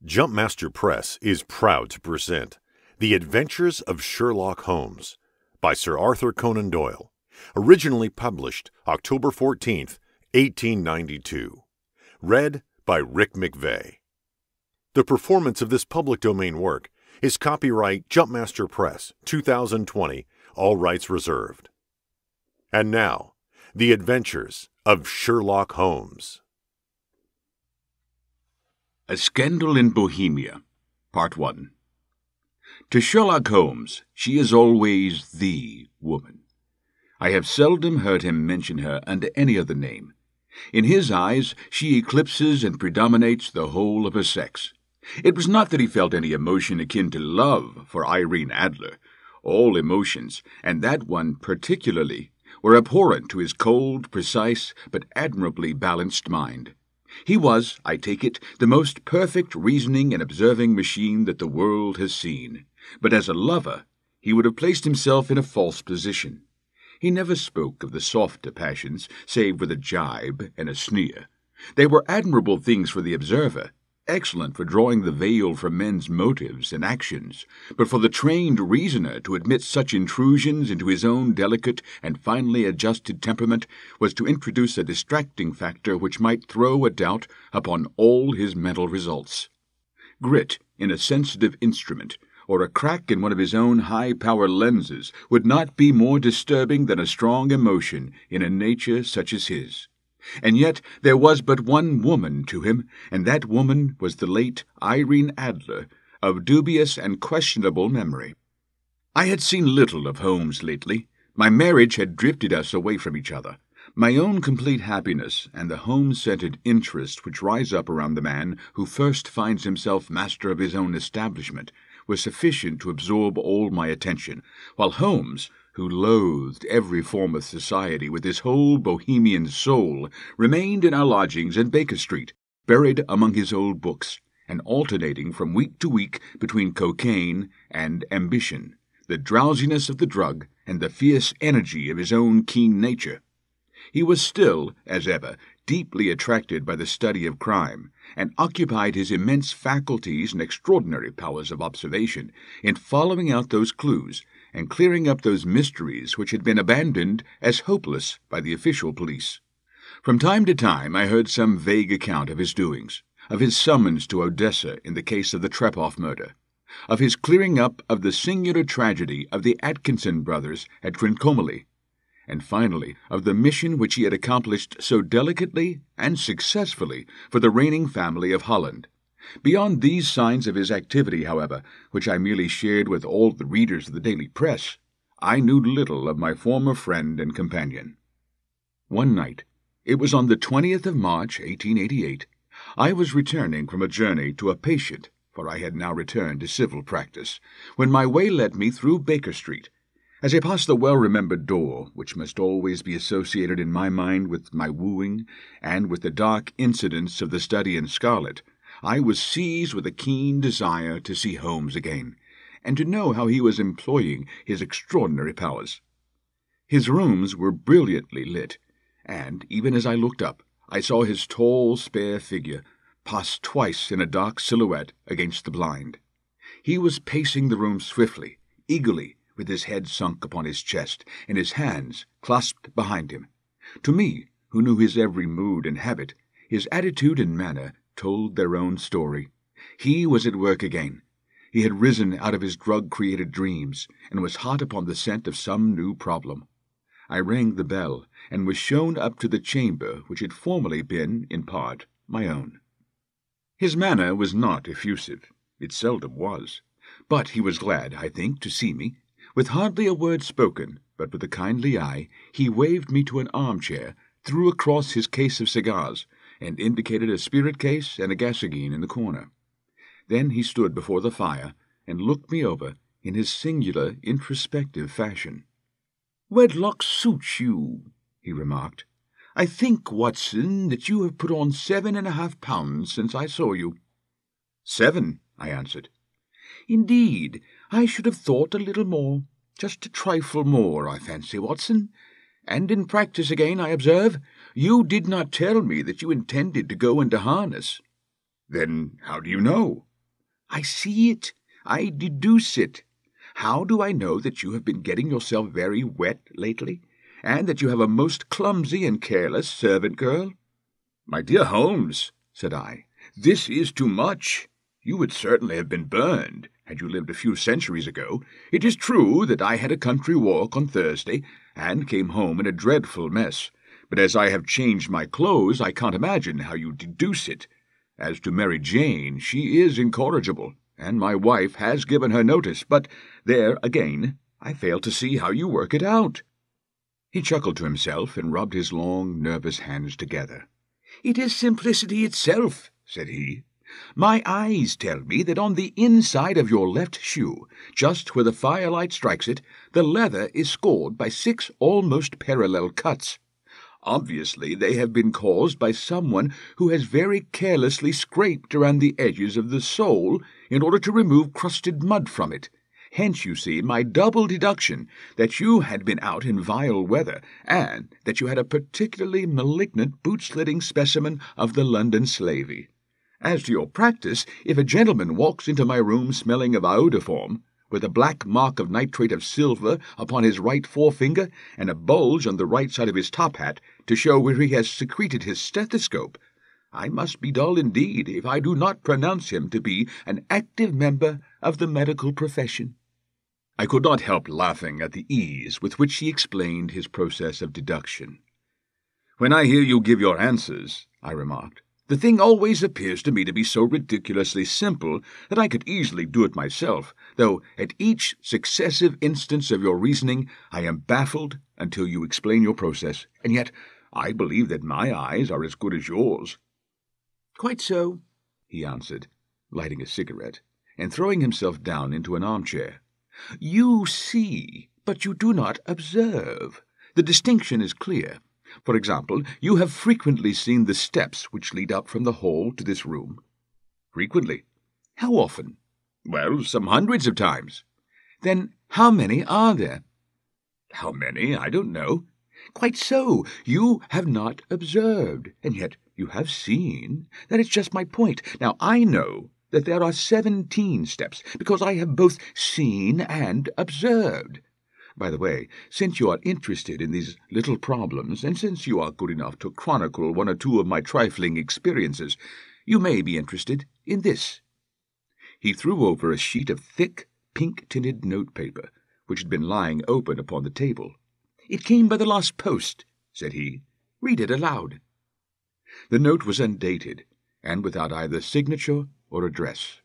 Jumpmaster Press is proud to present The Adventures of Sherlock Holmes by Sir Arthur Conan Doyle, originally published October 14th, 1892. Read by Rick McVey. The performance of this public domain work is copyright Jumpmaster Press 2020, all rights reserved. And now, The Adventures of Sherlock Holmes. A Scandal in Bohemia, Part 1. To Sherlock Holmes, she is always the woman. I have seldom heard him mention her under any other name. In his eyes, she eclipses and predominates the whole of her sex. It was not that he felt any emotion akin to love for Irene Adler. All emotions, and that one particularly, were abhorrent to his cold, precise, but admirably balanced mind. He was, I take it, the most perfect reasoning and observing machine that the world has seen. But as a lover, he would have placed himself in a false position. He never spoke of the softer passions, save with a jibe and a sneer. They were admirable things for the observer, excellent for drawing the veil from men's motives and actions, but for the trained reasoner to admit such intrusions into his own delicate and finely adjusted temperament was to introduce a distracting factor which might throw a doubt upon all his mental results. Grit in a sensitive instrument, or a crack in one of his own high-power lenses, would not be more disturbing than a strong emotion in a nature such as his. And yet there was but one woman to him, and that woman was the late Irene Adler, of dubious and questionable memory. I had seen little of Holmes lately. My marriage had drifted us away from each other. My own complete happiness and the home-centered interest which rise up around the man who first finds himself master of his own establishment were sufficient to absorb all my attention, while Holmes, who loathed every form of society with his whole Bohemian soul, remained in our lodgings in Baker Street, buried among his old books, and alternating from week to week between cocaine and ambition, the drowsiness of the drug and the fierce energy of his own keen nature. He was still, as ever, deeply attracted by the study of crime, and occupied his immense faculties and extraordinary powers of observation in following out those clues and clearing up those mysteries which had been abandoned as hopeless by the official police. From time to time I heard some vague account of his doings, of his summons to Odessa in the case of the Trepoff murder, of his clearing up of the singular tragedy of the Atkinson brothers at Trincomalee, and finally of the mission which he had accomplished so delicately and successfully for the reigning family of Holland. Beyond these signs of his activity, however, which I merely shared with all the readers of the daily press, I knew little of my former friend and companion. One night, it was on the 20th of March, 1888, I was returning from a journey to a patient, for I had now returned to civil practice, when my way led me through Baker Street. As I passed the well-remembered door, which must always be associated in my mind with my wooing and with the dark incidents of the study in scarlet, I was seized with a keen desire to see Holmes again, and to know how he was employing his extraordinary powers. His rooms were brilliantly lit, and, even as I looked up, I saw his tall, spare figure pass twice in a dark silhouette against the blind. He was pacing the room swiftly, eagerly, with his head sunk upon his chest, and his hands clasped behind him. To me, who knew his every mood and habit, his attitude and manner told their own story. He was at work again. He had risen out of his drug-created dreams, and was hot upon the scent of some new problem. I rang the bell, and was shown up to the chamber which had formerly been, in part, my own. His manner was not effusive. It seldom was. But he was glad, I think, to see me. With hardly a word spoken, but with a kindly eye, he waved me to an armchair, threw across his case of cigars, and indicated a spirit case and a gasogene in the corner. Then he stood before the fire and looked me over in his singular introspective fashion. "Wedlock suits you," he remarked. "I think, Watson, that you have put on 7.5 pounds since I saw you." "7," I answered. "Indeed, I should have thought a little more. Just a trifle more, I fancy, Watson. And in practice again, I observe. You did not tell me that you intended to go into harness." "Then how do you know?" I see it. I deduce it. How do I know that you have been getting yourself very wet lately, and that you have a most clumsy and careless servant girl?" "My dear Holmes," said I, "this is too much. You would certainly have been burned had you lived a few centuries ago. It is true that I had a country walk on Thursday, and came home in a dreadful mess. But as I have changed my clothes, I can't imagine how you deduce it. As to Mary Jane, she is incorrigible, and my wife has given her notice, but there, again, I fail to see how you work it out." He chuckled to himself and rubbed his long, nervous hands together. "It is simplicity itself," said he. "My eyes tell me that on the inside of your left shoe, just where the firelight strikes it, the leather is scored by 6 almost parallel cuts. Obviously, they have been caused by someone who has very carelessly scraped around the edges of the sole in order to remove crusted mud from it. Hence, you see, my double deduction that you had been out in vile weather, and that you had a particularly malignant boot-slitting specimen of the London slavey. As to your practice, if a gentleman walks into my room smelling of iodoform, with a black mark of nitrate of silver upon his right forefinger, and a bulge on the right side of his top hat to show where he has secreted his stethoscope, I must be dull indeed if I do not pronounce him to be an active member of the medical profession." I could not help laughing at the ease with which he explained his process of deduction. "When I hear you give your answers," I remarked, "the thing always appears to me to be so ridiculously simple that I could easily do it myself, though at each successive instance of your reasoning I am baffled until you explain your process, and yet I believe that my eyes are as good as yours." "Quite so," he answered, lighting a cigarette, and throwing himself down into an armchair. "You see, but you do not observe. The distinction is clear. For example, you have frequently seen the steps which lead up from the hall to this room?" "Frequently." "How often?" "Well, some hundreds of times." "Then how many are there?" "How many? I don't know." "Quite so. You have not observed, and yet you have seen. That is just my point. Now, I know that there are 17 steps, because I have both seen and observed. By the way, since you are interested in these little problems, and since you are good enough to chronicle 1 or 2 of my trifling experiences, you may be interested in this." He threw over a sheet of thick, pink-tinted notepaper, which had been lying open upon the table. "It came by the last post," said he. "Read it aloud." The note was undated, and without either signature or address.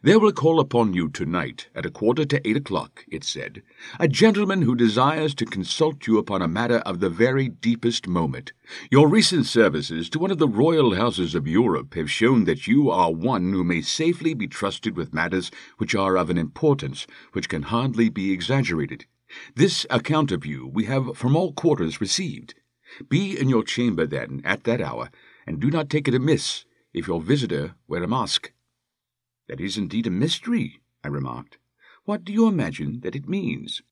"There will call upon you tonight at 7:45, it said, "a gentleman who desires to consult you upon a matter of the very deepest moment. Your recent services to one of the royal houses of Europe have shown that you are one who may safely be trusted with matters which are of an importance which can hardly be exaggerated. This account of you we have from all quarters received. Be in your chamber, then, at that hour, and do not take it amiss if your visitor wear a mask." "That is indeed a mystery," I remarked. "What do you imagine that it means?"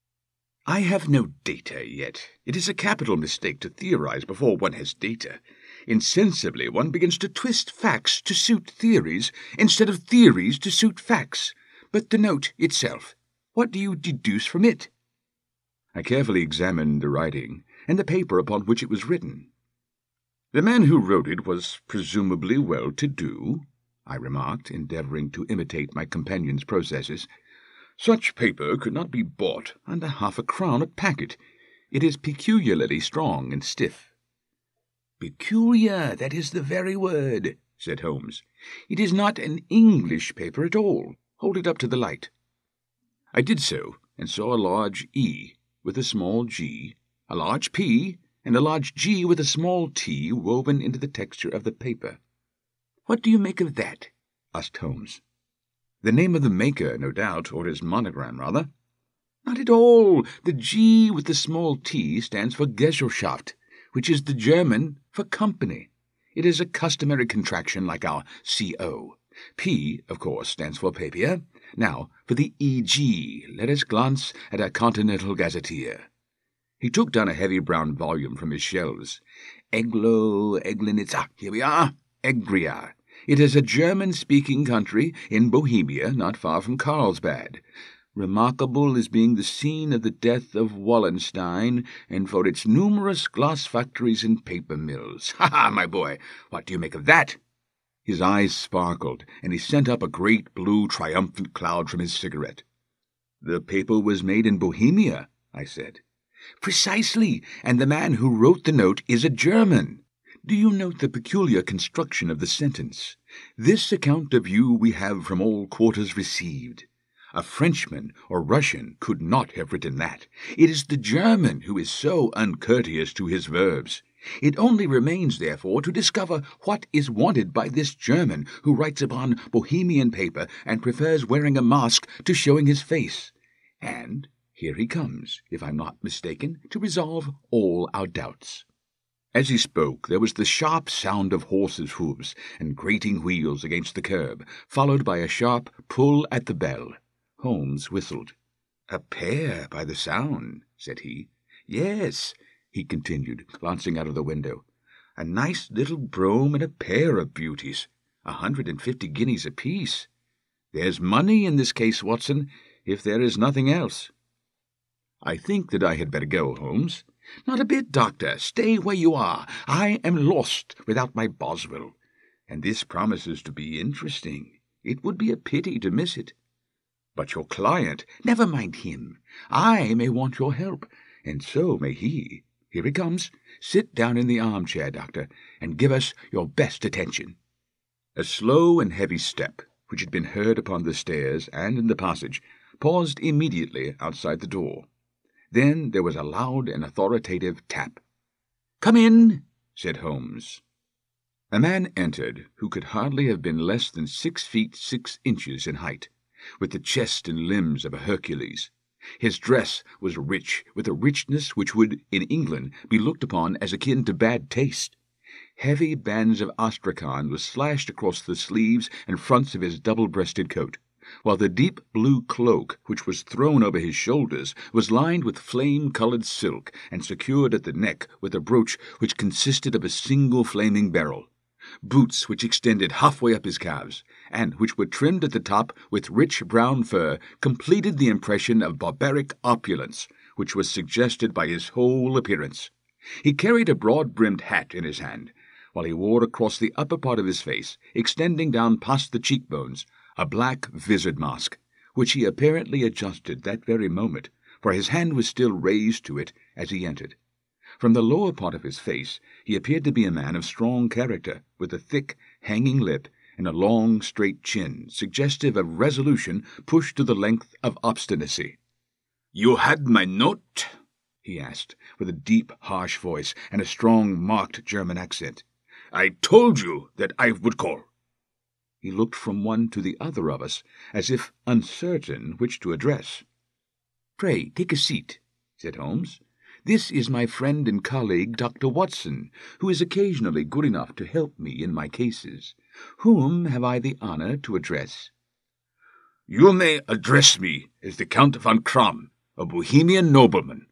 "I have no data yet. It is a capital mistake to theorize before one has data. Insensibly one begins to twist facts to suit theories, instead of theories to suit facts. But the note itself, what do you deduce from it?" I carefully examined the writing, and the paper upon which it was written. "The man who wrote it was presumably well-to-do," I remarked, endeavouring to imitate my companion's processes. "Such paper could not be bought under £0.50 a packet. It is peculiarly strong and stiff." "Peculiar, that is the very word," said Holmes. "It is not an English paper at all. Hold it up to the light." I did so, and saw a large E with a small g, a large P, and a large G with a small t woven into the texture of the paper. "What do you make of that?" asked Holmes. "The name of the maker, no doubt, or his monogram, rather." "Not at all. The G with the small t stands for Gesellschaft, which is the German for company. It is a customary contraction like our CO. P, of course, stands for papier. Now, for the EG, let us glance at a continental gazetteer." He took down a heavy brown volume from his shelves. "Eglo, Eglinitz, here we are. Egria. It is a German-speaking country in Bohemia, not far from Carlsbad, remarkable as being the scene of the death of Wallenstein, and for its numerous glass factories and paper mills. Ha, my boy, what do you make of that?" His eyes sparkled, and he sent up a great blue triumphant cloud from his cigarette. "The paper was made in Bohemia," I said. "Precisely, and the man who wrote the note is a German. Do you note the peculiar construction of the sentence? 'This account of you we have from all quarters received.' A Frenchman or Russian could not have written that. It is the German who is so uncourteous to his verbs. It only remains, therefore, to discover what is wanted by this German who writes upon Bohemian paper and prefers wearing a mask to showing his face. And here he comes, if I'm not mistaken, to resolve all our doubts." As he spoke, there was the sharp sound of horses' hoofs and grating wheels against the curb, followed by a sharp pull at the bell. Holmes whistled. "A pair, by the sound," said he. "Yes," he continued, glancing out of the window. "A nice little brougham and a pair of beauties. 150 guineas apiece. There's money in this case, Watson, if there is nothing else." "I think that I had better go, Holmes." "Not a bit, Doctor. Stay where you are. I am lost without my Boswell. And this promises to be interesting. It would be a pity to miss it." "But your client—" "Never mind him. I may want your help, and so may he. Here he comes. Sit down in the armchair, Doctor, and give us your best attention." A slow and heavy step, which had been heard upon the stairs and in the passage, paused immediately outside the door. Then there was a loud and authoritative tap. "Come in," said Holmes. A man entered who could hardly have been less than 6 feet 6 inches in height, with the chest and limbs of a Hercules. His dress was rich, with a richness which would, in England, be looked upon as akin to bad taste. Heavy bands of astrakhan were slashed across the sleeves and fronts of his double-breasted coat, while the deep blue cloak, which was thrown over his shoulders, was lined with flame-coloured silk and secured at the neck with a brooch which consisted of a single flaming beryl. Boots which extended halfway up his calves, and which were trimmed at the top with rich brown fur, completed the impression of barbaric opulence which was suggested by his whole appearance. He carried a broad-brimmed hat in his hand, while he wore across the upper part of his face, extending down past the cheekbones, a black vizard mask, which he apparently adjusted that very moment, for his hand was still raised to it as he entered. From the lower part of his face he appeared to be a man of strong character, with a thick, hanging lip and a long, straight chin, suggestive of resolution pushed to the length of obstinacy. "You had my note?" he asked, with a deep, harsh voice and a strong, marked German accent. "I told you that I would call." He looked from one to the other of us, as if uncertain which to address. "Pray, take a seat," said Holmes. "This is my friend and colleague, Dr. Watson, who is occasionally good enough to help me in my cases. Whom have I the honour to address?" "You may address me as the Count von Kram, a Bohemian nobleman.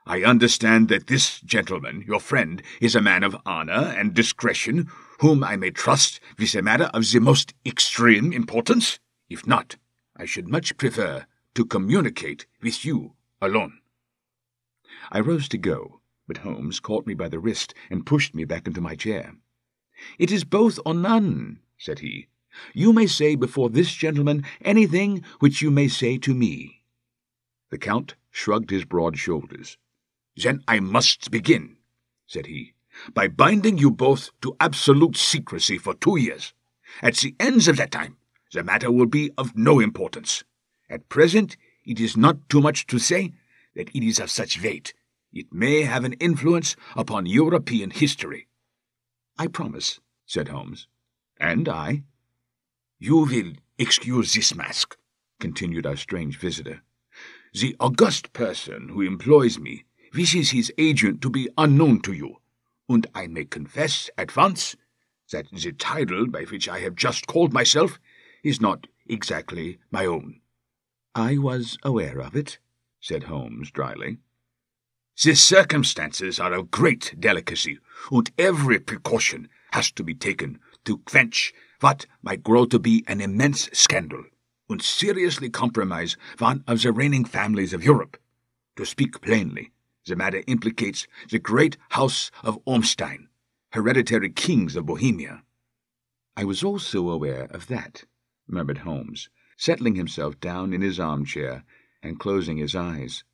I understand that this gentleman, your friend, is a man of honour and discretion, whom I may trust with a matter of the most extreme importance. If not, I should much prefer to communicate with you alone." I rose to go, but Holmes caught me by the wrist and pushed me back into my chair. "It is both or none," said he. "You may say before this gentleman anything which you may say to me." The Count shrugged his broad shoulders. "Then I must begin," said he, "by binding you both to absolute secrecy for 2 years. At the end of that time, the matter will be of no importance. At present, it is not too much to say that it is of such weight. It may have an influence upon European history." "I promise," said Holmes. "And I?" "You will excuse this mask," continued our strange visitor. "The august person who employs me wishes his agent to be unknown to you, and I may confess at once that the title by which I have just called myself is not exactly my own." "I was aware of it," said Holmes dryly. "The circumstances are of great delicacy, and every precaution has to be taken to quench what might grow to be an immense scandal, and seriously compromise one of the reigning families of Europe. To speak plainly, the matter implicates the great house of Ormstein, hereditary kings of Bohemia." "I was also aware of that," murmured Holmes, settling himself down in his armchair and closing his eyes.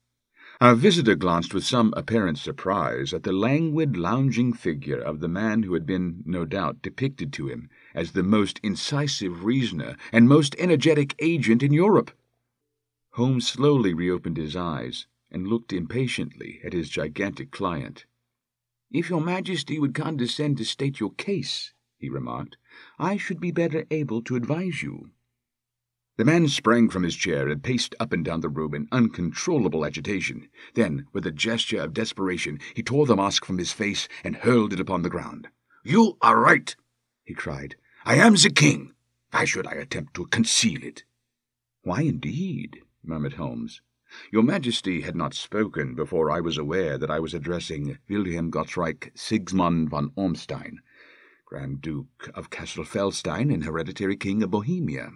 Our visitor glanced with some apparent surprise at the languid, lounging figure of the man who had been, no doubt, depicted to him as the most incisive reasoner and most energetic agent in Europe. Holmes slowly reopened his eyes and looked impatiently at his gigantic client. "If your Majesty would condescend to state your case," he remarked, "I should be better able to advise you." The man sprang from his chair and paced up and down the room in uncontrollable agitation. Then, with a gesture of desperation, he tore the mask from his face and hurled it upon the ground. "You are right," he cried. "I am the king. Why should I attempt to conceal it?" "Why, indeed?" murmured Holmes. "Your Majesty had not spoken before I was aware that I was addressing Wilhelm Gottschalk Sigismund von Ormstein, Grand Duke of Cassel-Felstein and hereditary king of Bohemia."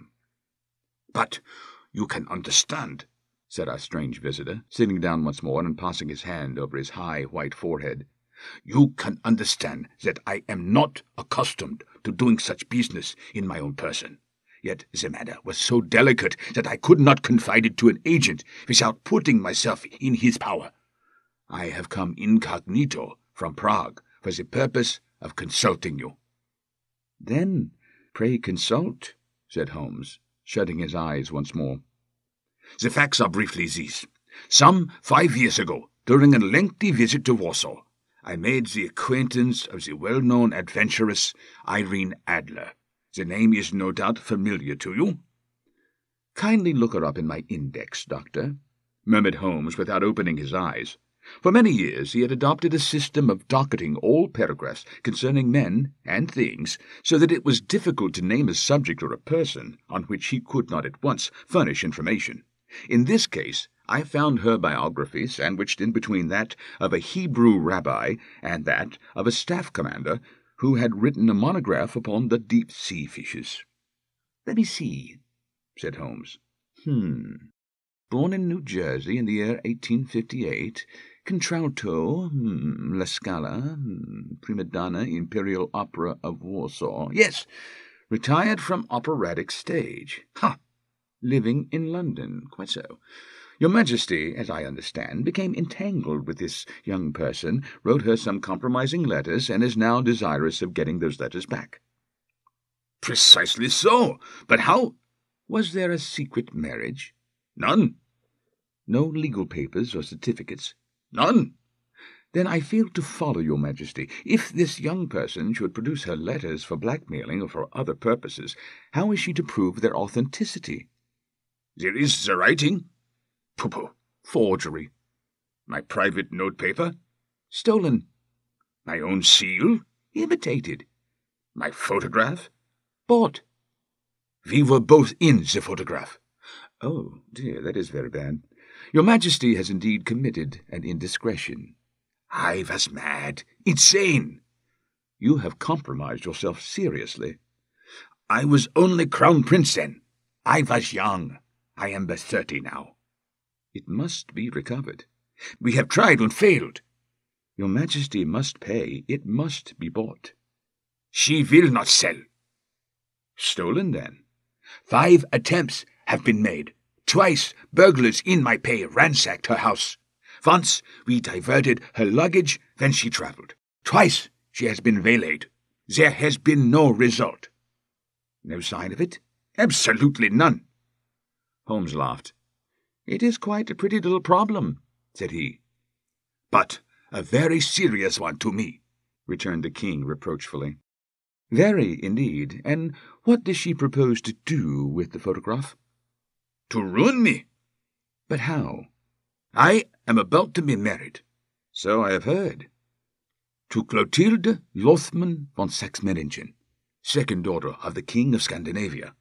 "But you can understand," said our strange visitor, sitting down once more and passing his hand over his high white forehead. "You can understand that I am not accustomed to doing such business in my own person. Yet the matter was so delicate that I could not confide it to an agent without putting myself in his power. I have come incognito from Prague for the purpose of consulting you." "Then pray consult," said Holmes, shutting his eyes once more. "The facts are briefly these. Some 5 years ago, during a lengthy visit to Warsaw, I made the acquaintance of the well-known adventuress Irene Adler. The name is no doubt familiar to you." "Kindly look her up in my index, Doctor," murmured Holmes without opening his eyes. For many years he had adopted a system of docketing all paragraphs concerning men and things, so that it was difficult to name a subject or a person on which he could not at once furnish information. In this case I found her biography sandwiched in between that of a Hebrew rabbi and that of a staff commander who had written a monograph upon the deep-sea fishes. "Let me see," said Holmes. "Born in New Jersey in the year 1858, contralto, La Scala, prima donna, Imperial Opera of Warsaw. Yes, retired from operatic stage. Living in London. Quite so. Your Majesty, as I understand, became entangled with this young person, wrote her some compromising letters, and is now desirous of getting those letters back." "Precisely so. But how—" "Was there a secret marriage?" "None." "No legal papers or certificates?" "None." "Then I fail to follow, Your Majesty. If this young person should produce her letters for blackmailing or for other purposes, how is she to prove their authenticity?" "There is the writing." "Pooh, forgery." "My private notepaper?" "Stolen." "My own seal?" "Imitated." "My photograph?" "Bought." "We were both in the photograph." "Oh, dear, that is very bad. Your Majesty has indeed committed an indiscretion." "I was mad, insane." "You have compromised yourself seriously." "I was only Crown Prince then. I was young. I am but 30 now." "It must be recovered." "We have tried and failed." "Your Majesty must pay. It must be bought." "She will not sell." "Stolen, then?" 5 attempts have been made. Twice burglars in my pay ransacked her house. Once we diverted her luggage when she travelled. Twice she has been waylaid. There has been no result." "No sign of it?" "Absolutely none." Holmes laughed. "It is quite a pretty little problem," said he. "But a very serious one to me," returned the king reproachfully. "Very, indeed. And what does she propose to do with the photograph?" "To ruin me." "But how?" "I am about to be married." "So I have heard." "To Clotilde Lothman von Saxe-Meiningen, second daughter of the King of Scandinavia.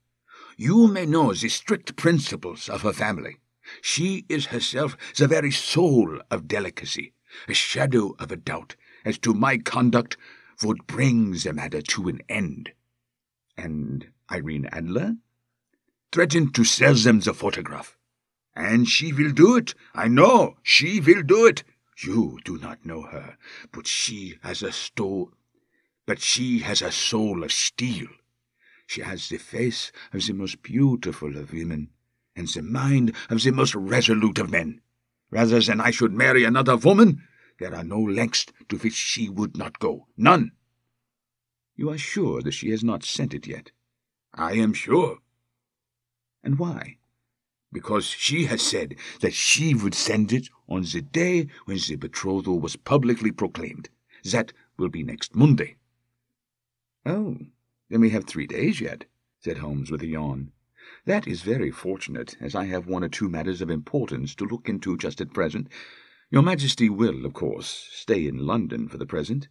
You may know the strict principles of her family. She is herself the very soul of delicacy. A shadow of a doubt as to my conduct would bring the matter to an end." And Irene Adler? Threatened to sell them the photograph. And she will do it. I know, she will do it. You do not know her, but she has a soul of steel. She has the face of the most beautiful of women, and the mind of the most resolute of men. Rather than I should marry another woman, there are no lengths to which she would not go. None. You are sure that she has not sent it yet? I am sure. And why? Because she has said that she would send it on the day when the betrothal was publicly proclaimed. That will be next Monday. Oh, then we have 3 days yet, said Holmes with a yawn. That is very fortunate, as I have 1 or 2 matters of importance to look into just at present. Your Majesty will, of course, stay in London for the present.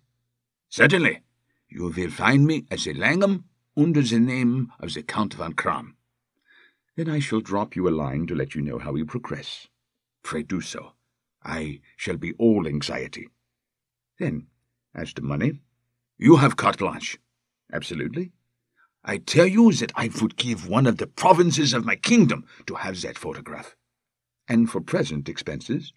Certainly. You will find me at the Langham under the name of the Count von Kram. Then I shall drop you a line to let you know how we progress. Pray do so. I shall be all anxiety. Then, as to money, you have carte blanche. Absolutely. I tell you that I would give 1 of the provinces of my kingdom to have that photograph. And for present expenses?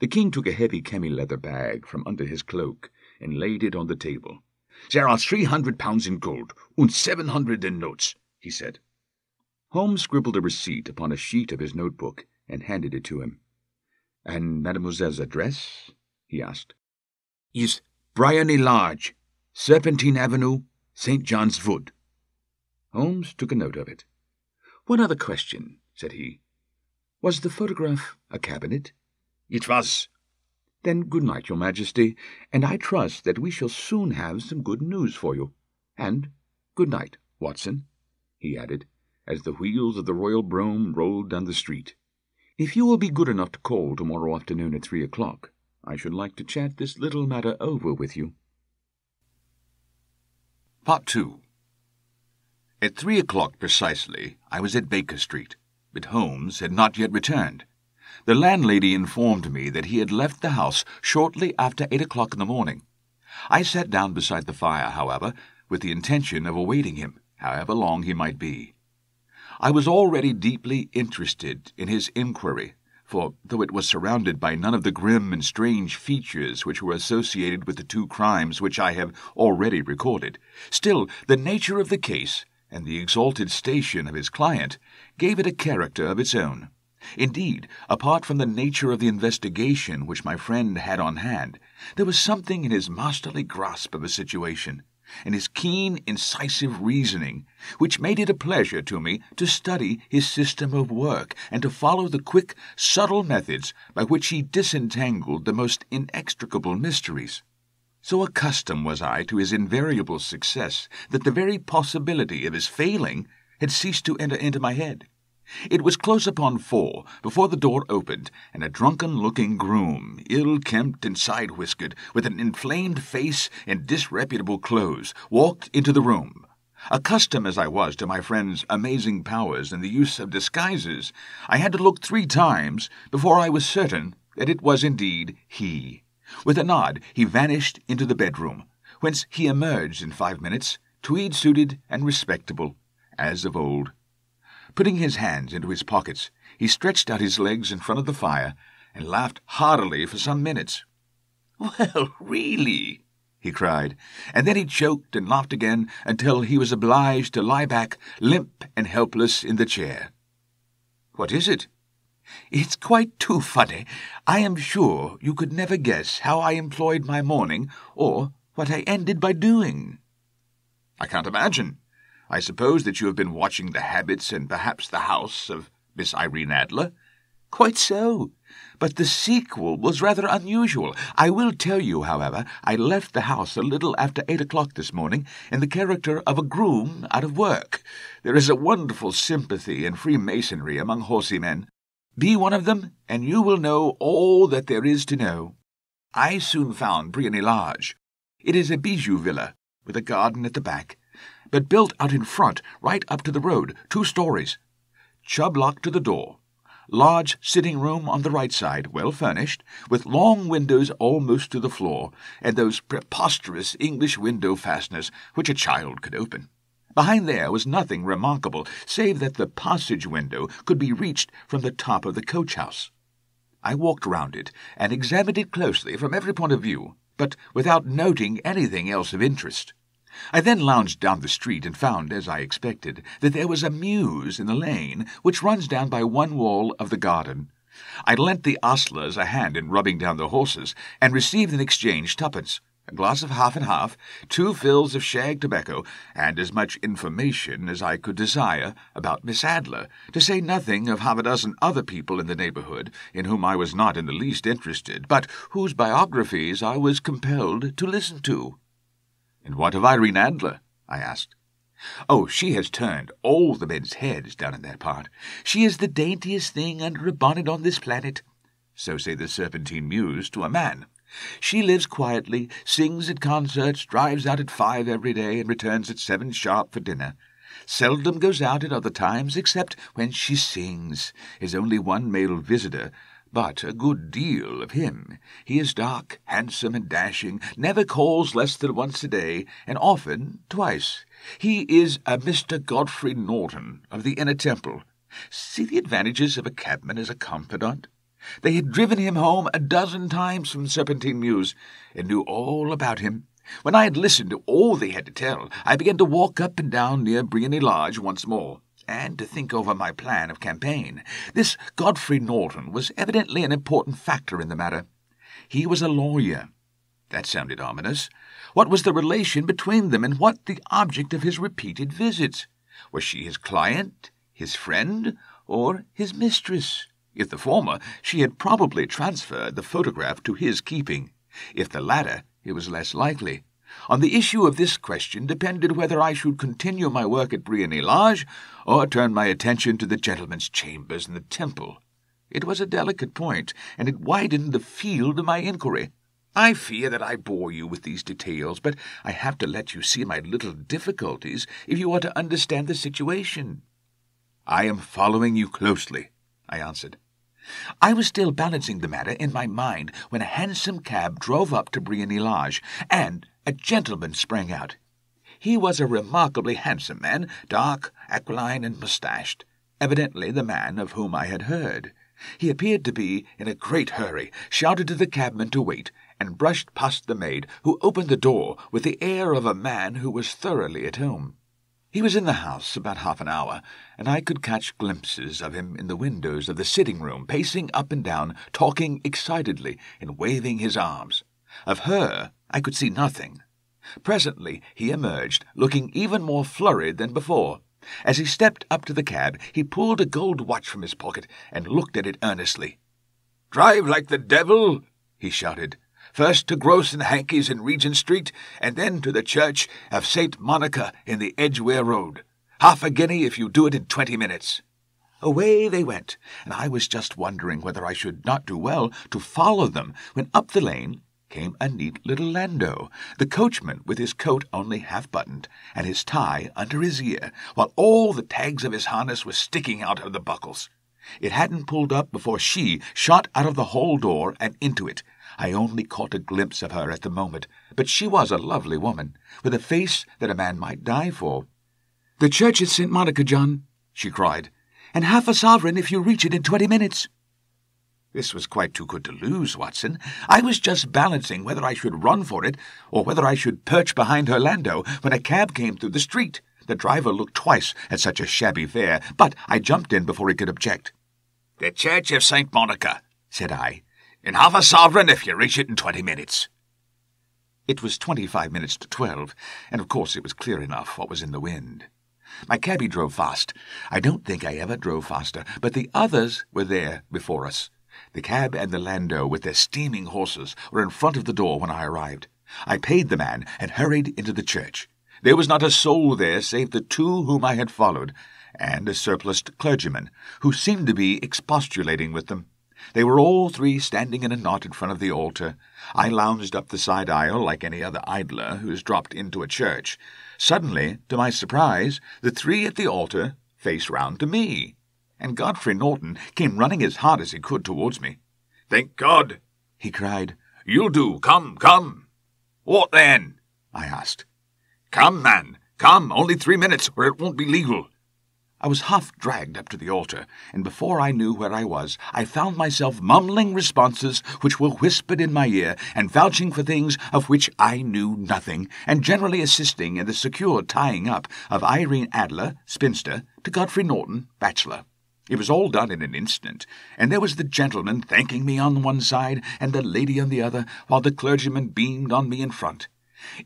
The king took a heavy cami-leather bag from under his cloak and laid it on the table. There are 300 pounds in gold, and 700 in notes, he said. Holmes scribbled a receipt upon a sheet of his notebook and handed it to him. And Mademoiselle's address? He asked. Is Bryony Lodge, Serpentine Avenue, St. John's Wood. Holmes took a note of it. One other question, said he. Was the photograph a cabinet? It was. Then good night, Your Majesty, and I trust that we shall soon have some good news for you. And good night, Watson, he added, as the wheels of the royal brougham rolled down the street. If you will be good enough to call tomorrow afternoon at 3 o'clock, I should like to chat this little matter over with you. Part 2. At 3 o'clock precisely, I was at Baker Street, but Holmes had not yet returned. The landlady informed me that he had left the house shortly after 8 o'clock in the morning. I sat down beside the fire, however, with the intention of awaiting him, however long he might be. I was already deeply interested in his inquiry, for though it was surrounded by none of the grim and strange features which were associated with the 2 crimes which I have already recorded, still the nature of the case and the exalted station of his client gave it a character of its own. Indeed, apart from the nature of the investigation which my friend had on hand, there was something in his masterly grasp of a situation, and his keen, incisive reasoning, which made it a pleasure to me to study his system of work and to follow the quick, subtle methods by which he disentangled the most inextricable mysteries. So accustomed was I to his invariable success that the very possibility of his failing had ceased to enter into my head. It was close upon 4 before the door opened, and a drunken-looking groom, ill-kempt and side-whiskered, with an inflamed face and disreputable clothes, walked into the room. Accustomed as I was to my friend's amazing powers in the use of disguises, I had to look 3 times before I was certain that it was indeed he. With a nod, he vanished into the bedroom, whence he emerged in 5 minutes, tweed-suited and respectable, as of old. Putting his hands into his pockets, he stretched out his legs in front of the fire and laughed heartily for some minutes. "Well, really," he cried, and then he choked and laughed again until he was obliged to lie back, limp and helpless, in the chair. "What is it?" "It's quite too funny. I am sure you could never guess how I employed my morning, or what I ended by doing." "I can't imagine. I suppose that you have been watching the habits and perhaps the house of Miss Irene Adler?" "Quite so. But the sequel was rather unusual. I will tell you, however, I left the house a little after 8 o'clock this morning in the character of a groom out of work. There is a wonderful sympathy and freemasonry among horsey men. Be one of them, and you will know all that there is to know. I soon found Bryony Lodge. It is a bijou villa, with a garden at the back, but built out in front, right up to the road, 2 stories. Chubb lock to the door. Large sitting-room on the right side, well furnished, with long windows almost to the floor, and those preposterous English window fasteners which a child could open. Behind there was nothing remarkable, save that the passage window could be reached from the top of the coach-house. I walked round it and examined it closely from every point of view, but without noting anything else of interest. I then lounged down the street and found, as I expected, that there was a mews in the lane which runs down by one wall of the garden. I lent the ostlers a hand in rubbing down the horses, and received in exchange twopence, a glass of half and half, 2 fills of shag tobacco, and as much information as I could desire about Miss Adler, to say nothing of half a dozen other people in the neighbourhood, in whom I was not in the least interested, but whose biographies I was compelled to listen to. "And what of Irene Adler?" I asked. "Oh, she has turned all the men's heads down in that part. She is the daintiest thing under a bonnet on this planet. So say the Serpentine Mews to a man. She lives quietly, sings at concerts, drives out at 5 every day, and returns at 7 sharp for dinner. Seldom goes out at other times, except when she sings. Is only one male visitor, but a good deal of him. He is dark, handsome, and dashing, never calls less than once a day, and often twice. He is a Mr. Godfrey Norton of the Inner Temple. See the advantages of a cabman as a confidant? They had driven him home a dozen times from Serpentine Mews, and knew all about him. When I had listened to all they had to tell, I began to walk up and down near Briony Lodge once more, and to think over my plan of campaign. This Godfrey Norton was evidently an important factor in the matter. He was a lawyer. That sounded ominous. What was the relation between them, and what the object of his repeated visits? Was she his client, his friend, or his mistress? If the former, she had probably transferred the photograph to his keeping. If the latter, it was less likely. On the issue of this question depended whether I should continue my work at Briony Lodge, or turn my attention to the gentlemen's chambers in the Temple. It was a delicate point, and it widened the field of my inquiry. I fear that I bore you with these details, but I have to let you see my little difficulties if you are to understand the situation. "I am following you closely," I answered. I was still balancing the matter in my mind when a hansom cab drove up to Briony Lodge, and a gentleman sprang out. He was a remarkably handsome man, dark, aquiline, and moustached, evidently the man of whom I had heard. He appeared to be in a great hurry, shouted to the cabman to wait, and brushed past the maid, who opened the door with the air of a man who was thoroughly at home. He was in the house about half an hour, and I could catch glimpses of him in the windows of the sitting-room, pacing up and down, talking excitedly, and waving his arms. Of her I could see nothing. Presently he emerged, looking even more flurried than before. As he stepped up to the cab, he pulled a gold watch from his pocket and looked at it earnestly. "Drive like the devil," he shouted. "First to Gross and Hankey's in Regent Street, and then to the church of St. Monica in the Edgware Road. Half a guinea if you do it in 20 minutes. Away they went, and I was just wondering whether I should not do well to follow them, when up the lane came a neat little landau, the coachman with his coat only half-buttoned, and his tie under his ear, while all the tags of his harness were sticking out of the buckles. It hadn't pulled up before she shot out of the hall door and into it. I only caught a glimpse of her at the moment, but she was a lovely woman, with a face that a man might die for. "The church at St. Monica, John," she cried, "and half a sovereign if you reach it in 20 minutes. This was quite too good to lose, Watson. I was just balancing whether I should run for it, or whether I should perch behind her landau, when a cab came through the street. The driver looked twice at such a shabby fare, but I jumped in before he could object. "The church of St. Monica," said I, "and half a sovereign if you reach it in 20 minutes. It was 25 minutes to 12, and of course it was clear enough what was in the wind. My cabby drove fast. I don't think I ever drove faster, but the others were there before us. The cab and the landau, with their steaming horses, were in front of the door when I arrived. I paid the man and hurried into the church. There was not a soul there save the 2 whom I had followed, and a surpliced clergyman, who seemed to be expostulating with them. They were all 3 standing in a knot in front of the altar. I lounged up the side aisle like any other idler who has dropped into a church. Suddenly, to my surprise, the 3 at the altar faced round to me, and Godfrey Norton came running as hard as he could towards me. "Thank God!" he cried. "You'll do. Come, come!" "What then?" I asked. "Come, man, Come, only 3 minutes, or it won't be legal." I was half-dragged up to the altar, and before I knew where I was, I found myself mumbling responses which were whispered in my ear, and vouching for things of which I knew nothing, and generally assisting in the secure tying up of Irene Adler, spinster, to Godfrey Norton, bachelor. It was all done in an instant, and there was the gentleman thanking me on one side and the lady on the other, while the clergyman beamed on me in front.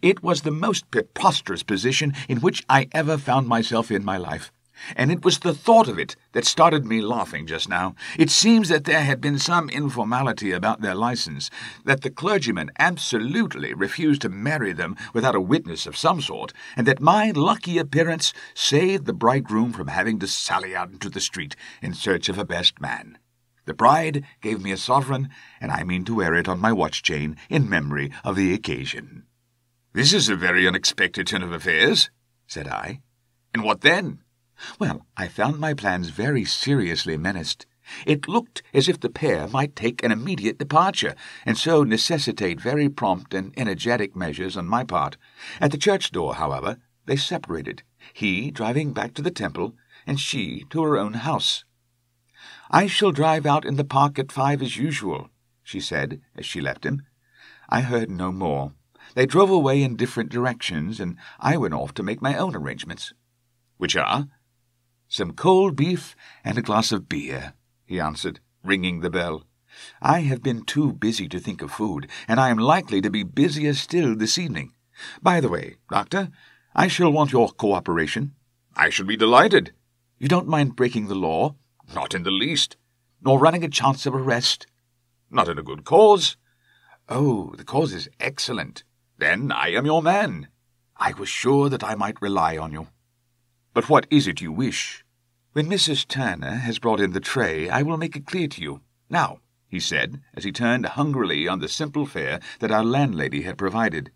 It was the most preposterous position in which I ever found myself in my life, and it was the thought of it that started me laughing just now. It seems that there had been some informality about their license, that the clergyman absolutely refused to marry them without a witness of some sort, and that my lucky appearance saved the bridegroom from having to sally out into the street in search of a best man. The bride gave me a sovereign, and I mean to wear it on my watch chain in memory of the occasion. "This is a very unexpected turn of affairs," said I. "And what then?" Well, I found my plans very seriously menaced. It looked as if the pair might take an immediate departure, and so necessitate very prompt and energetic measures on my part. At the church door, however, they separated, he driving back to the temple, and she to her own house. "I shall drive out in the park at 5 as usual," she said, as she left him. I heard no more. They drove away in different directions, and I went off to make my own arrangements. "Which are?" "Some cold beef and a glass of beer," he answered, ringing the bell. "I have been too busy to think of food, and I am likely to be busier still this evening. By the way, Doctor, I shall want your cooperation." "I shall be delighted." "You don't mind breaking the law?" "Not in the least." "Nor running a chance of arrest?" "Not in a good cause." "Oh, the cause is excellent." "Then I am your man." "I was sure that I might rely on you." "But what is it you wish?" "When Mrs. Turner has brought in the tray, I will make it clear to you. Now," he said, as he turned hungrily on the simple fare that our landlady had provided,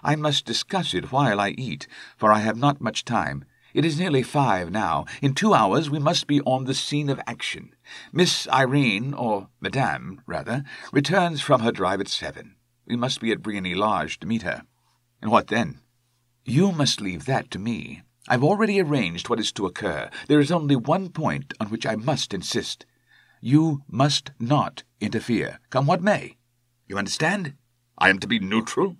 "I must discuss it while I eat, for I have not much time. It is nearly 5 now. In 2 hours we must be on the scene of action. Miss Irene, or Madame, rather, returns from her drive at 7. We must be at Briony Lodge to meet her." "And what then?" "You must leave that to me. I've already arranged what is to occur. There is only one point on which I must insist. You must not interfere, come what may. You understand?" "I am to be neutral?"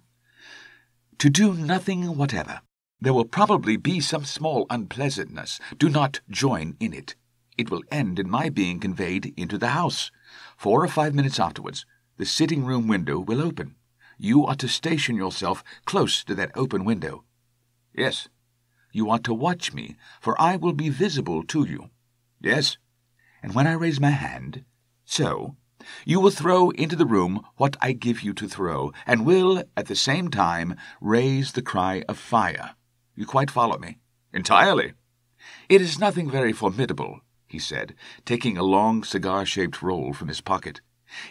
"To do nothing whatever. There will probably be some small unpleasantness. Do not join in it. It will end in my being conveyed into the house. 4 or 5 minutes afterwards, the sitting-room window will open. You are to station yourself close to that open window." "Yes." "You are to watch me, for I will be visible to you." "Yes." "And when I raise my hand, so, you will throw into the room what I give you to throw, and will, at the same time, raise the cry of fire. You quite follow me?" "Entirely." "It is nothing very formidable," he said, taking a long cigar-shaped roll from his pocket.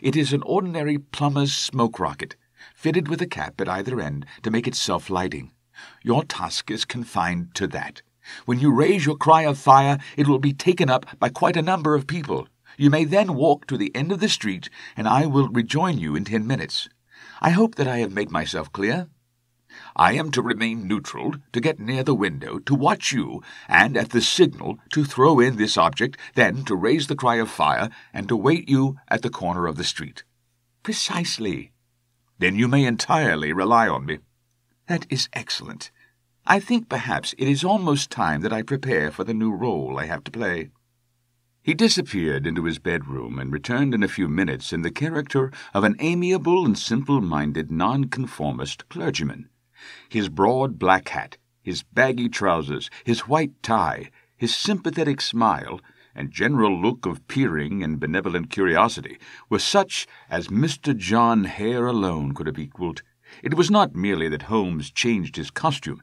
"It is an ordinary plumber's smoke rocket, fitted with a cap at either end to make it self-lighting. Your task is confined to that. When you raise your cry of fire, it will be taken up by quite a number of people. You may then walk to the end of the street, and I will rejoin you in 10 minutes. I hope that I have made myself clear." "I am to remain neutral, to get near the window, to watch you, and at the signal to throw in this object, then to raise the cry of fire, and to wait you at the corner of the street." "Precisely." "Then you may entirely rely on me." "That is excellent. I think perhaps it is almost time that I prepare for the new role I have to play." He disappeared into his bedroom and returned in a few minutes in the character of an amiable and simple-minded nonconformist clergyman. His broad black hat, his baggy trousers, his white tie, his sympathetic smile, and general look of peering and benevolent curiosity were such as Mr. John Hare alone could have equalled. It was not merely that Holmes changed his costume.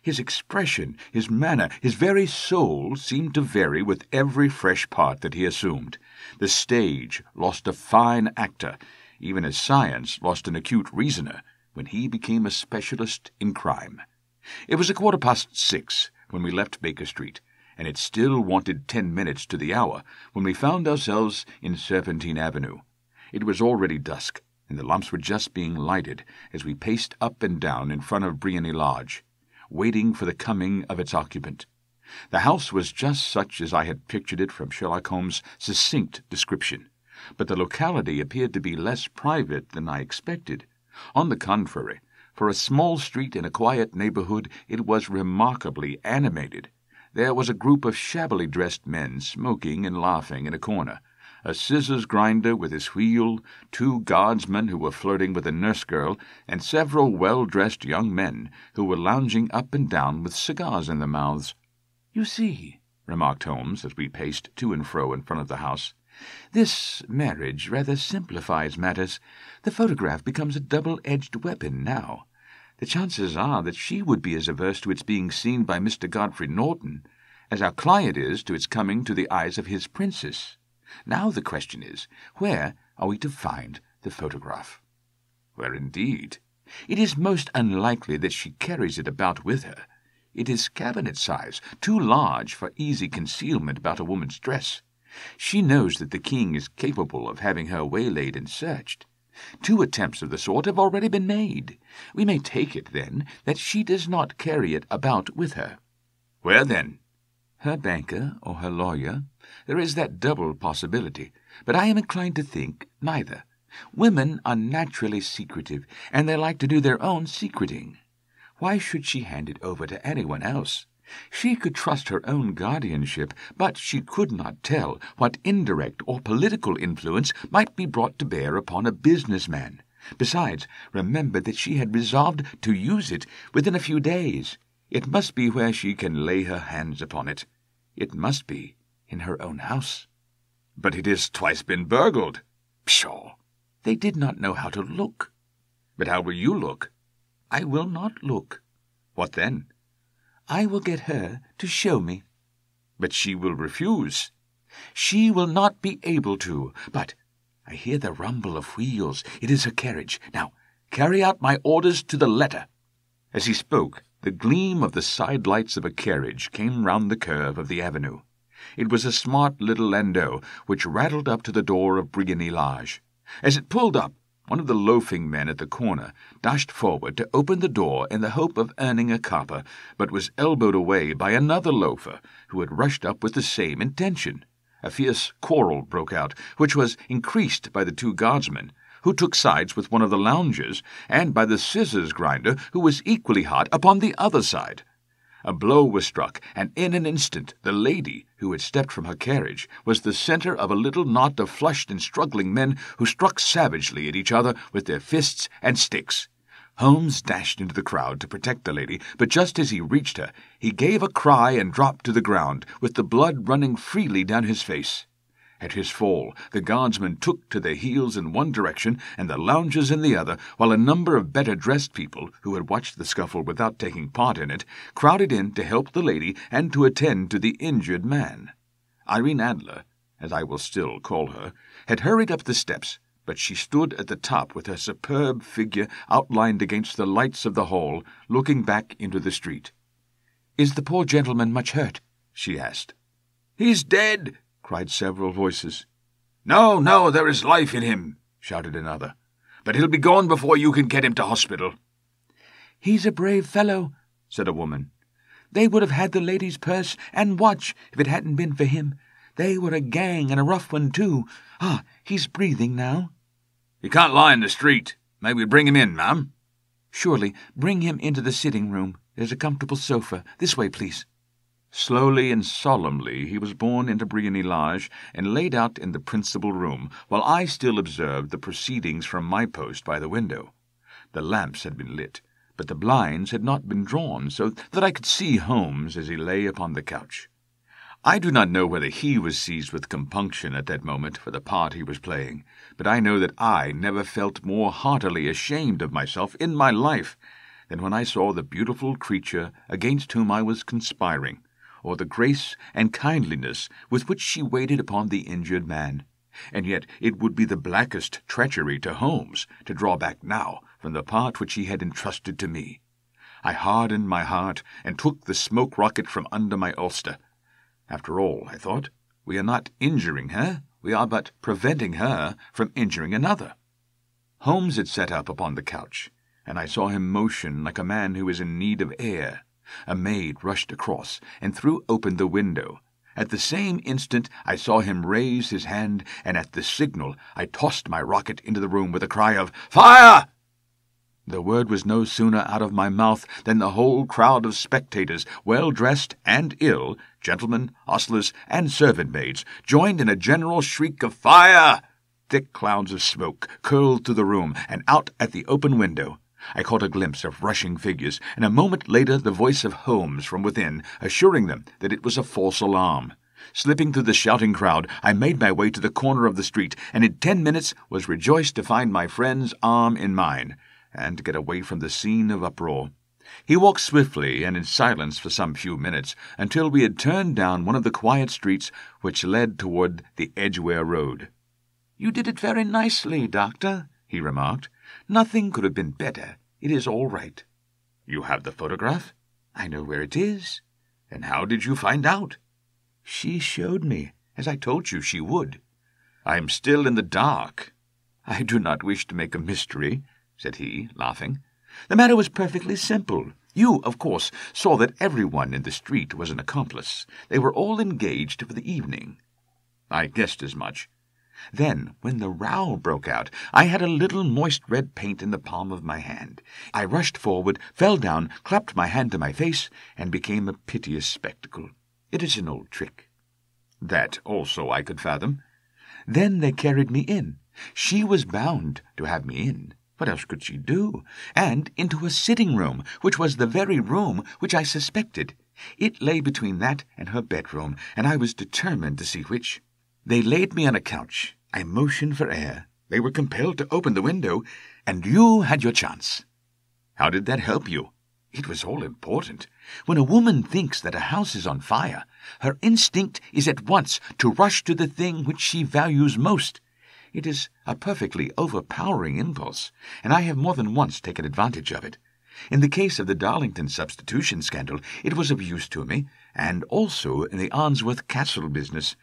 His expression, his manner, his very soul seemed to vary with every fresh part that he assumed. The stage lost a fine actor, even as science lost an acute reasoner, when he became a specialist in crime. It was 6:15 when we left Baker Street, and it still wanted 10 minutes to the hour when we found ourselves in Serpentine Avenue. It was already dusk, and the lamps were just being lighted as we paced up and down in front of Briony Lodge. waiting for the coming of its occupant. The house was just such as I had pictured it from Sherlock Holmes' succinct description, but the locality appeared to be less private than I expected. On the contrary, for a small street in a quiet neighborhood, it was remarkably animated. There was a group of shabbily dressed men smoking and laughing in a corner, a scissors grinder with his wheel, 2 guardsmen who were flirting with a nurse girl, and several well-dressed young men who were lounging up and down with cigars in their mouths. "You see," remarked Holmes as we paced to and fro in front of the house, "this marriage rather simplifies matters. The photograph becomes a double-edged weapon now. The chances are that she would be as averse to its being seen by Mr. Godfrey Norton as our client is to its coming to the eyes of his princess. Now the question is, where are we to find the photograph?" "Where indeed? It is most unlikely that she carries it about with her. It is cabinet size, too large for easy concealment about a woman's dress. She knows that the king is capable of having her waylaid and searched. 2 attempts of the sort have already been made. We may take it, then, that she does not carry it about with her." "Where, then?" "Her banker or her lawyer. There is that double possibility, but I am inclined to think neither. Women are naturally secretive, and they like to do their own secreting. Why should she hand it over to anyone else? She could trust her own guardianship, but she could not tell what indirect or political influence might be brought to bear upon a businessman. Besides, remember that she had resolved to use it within a few days. It must be where she can lay her hands upon it. It must be in her own house." "But it has twice been burgled." "Pshaw! They did not know how to look." "But how will you look?" "I will not look." "What then?" "I will get her to show me." "But she will refuse." "She will not be able to. But I hear the rumble of wheels. It is her carriage. Now, carry out my orders to the letter." As he spoke, the gleam of the side lights of a carriage came round the curve of the avenue. It was a smart little landau which rattled up to the door of Briony Lodge. As it pulled up, one of the loafing men at the corner dashed forward to open the door in the hope of earning a copper, but was elbowed away by another loafer who had rushed up with the same intention. A fierce quarrel broke out, which was increased by the 2 guardsmen, who took sides with one of the loungers, and by the scissors grinder, who was equally hot upon the other side. A blow was struck, and in an instant the lady, who had stepped from her carriage, was the centre of a little knot of flushed and struggling men who struck savagely at each other with their fists and sticks. Holmes dashed into the crowd to protect the lady, but just as he reached her, he gave a cry and dropped to the ground, with the blood running freely down his face. At his fall, the guardsmen took to their heels in one direction and the loungers in the other, while a number of better-dressed people, who had watched the scuffle without taking part in it, crowded in to help the lady and to attend to the injured man. Irene Adler, as I will still call her, had hurried up the steps, but she stood at the top with her superb figure outlined against the lights of the hall, looking back into the street. "Is the poor gentleman much hurt?" she asked. "He's dead!" cried several voices. "No, no, there is life in him," shouted another. "But he'll be gone before you can get him to hospital." "He's a brave fellow," said a woman. "They would have had the lady's purse and watch if it hadn't been for him. They were a gang, and a rough one, too. Ah, he's breathing now." "He can't lie in the street. May we bring him in, ma'am?" "Surely. Bring him into the sitting-room. There's a comfortable sofa. This way, please." Slowly and solemnly he was borne into Briony Lodge and laid out in the principal room, while I still observed the proceedings from my post by the window. The lamps had been lit, but the blinds had not been drawn, so that I could see Holmes as he lay upon the couch. I do not know whether he was seized with compunction at that moment for the part he was playing, but I know that I never felt more heartily ashamed of myself in my life than when I saw the beautiful creature against whom I was conspiring, or the grace and kindliness with which she waited upon the injured man. And yet it would be the blackest treachery to Holmes to draw back now from the part which he had entrusted to me. I hardened my heart and took the smoke rocket from under my ulster. After all, I thought, we are not injuring her, we are but preventing her from injuring another. Holmes had sat up upon the couch, and I saw him motion like a man who is in need of air. A maid rushed across and threw open the window. At the same instant I saw him raise his hand, and at the signal I tossed my rocket into the room with a cry of "Fire!" The word was no sooner out of my mouth than the whole crowd of spectators, well-dressed and ill, gentlemen, ostlers, and servant-maids, joined in a general shriek of "Fire!" Thick clouds of smoke curled through the room and out at the open window. I caught a glimpse of rushing figures, and a moment later the voice of Holmes from within, assuring them that it was a false alarm. Slipping through the shouting crowd, I made my way to the corner of the street, and in 10 minutes was rejoiced to find my friend's arm in mine, and to get away from the scene of uproar. He walked swiftly and in silence for some few minutes, until we had turned down one of the quiet streets which led toward the Edgware Road. "You did it very nicely, Doctor," he remarked. "Nothing could have been better. It is all right." "You have the photograph?" "I know where it is." "And how did you find out?" "She showed me, as I told you she would." "I am still in the dark." "I do not wish to make a mystery," said he, laughing. "The matter was perfectly simple. You, of course, saw that everyone in the street was an accomplice. They were all engaged for the evening." "I guessed as much." "Then, when the row broke out, I had a little moist red paint in the palm of my hand. I rushed forward, fell down, clapped my hand to my face, and became a piteous spectacle. It is an old trick." "That also I could fathom." "Then they carried me in. She was bound to have me in. What else could she do? And into a sitting-room, which was the very room which I suspected. It lay between that and her bedroom, and I was determined to see which. They laid me on a couch. I motioned for air. They were compelled to open the window, and you had your chance." "How did that help you?" "It was all important. When a woman thinks that a house is on fire, her instinct is at once to rush to the thing which she values most. It is a perfectly overpowering impulse, and I have more than once taken advantage of it. In the case of the Darlington substitution scandal, it was of use to me, and also in the Arnsworth Castle business.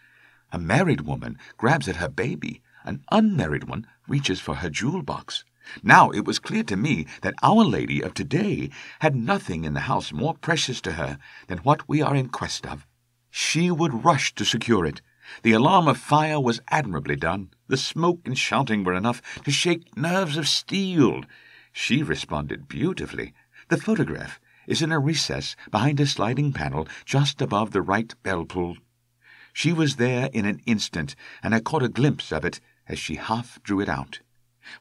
A married woman grabs at her baby. An unmarried one reaches for her jewel box. Now it was clear to me that Our Lady of today had nothing in the house more precious to her than what we are in quest of. She would rush to secure it. The alarm of fire was admirably done. The smoke and shouting were enough to shake nerves of steel. She responded beautifully. The photograph is in a recess behind a sliding panel just above the right bell-pull. She was there in an instant, and I caught a glimpse of it as she half drew it out.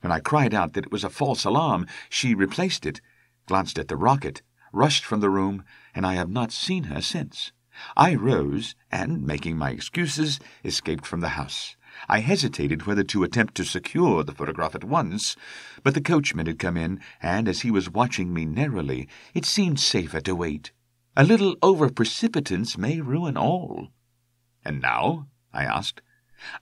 When I cried out that it was a false alarm, she replaced it, glanced at the rocket, rushed from the room, and I have not seen her since. I rose, and, making my excuses, escaped from the house. I hesitated whether to attempt to secure the photograph at once, but the coachman had come in, and as he was watching me narrowly, it seemed safer to wait. A little over-precipitance may ruin all. "And now?" I asked.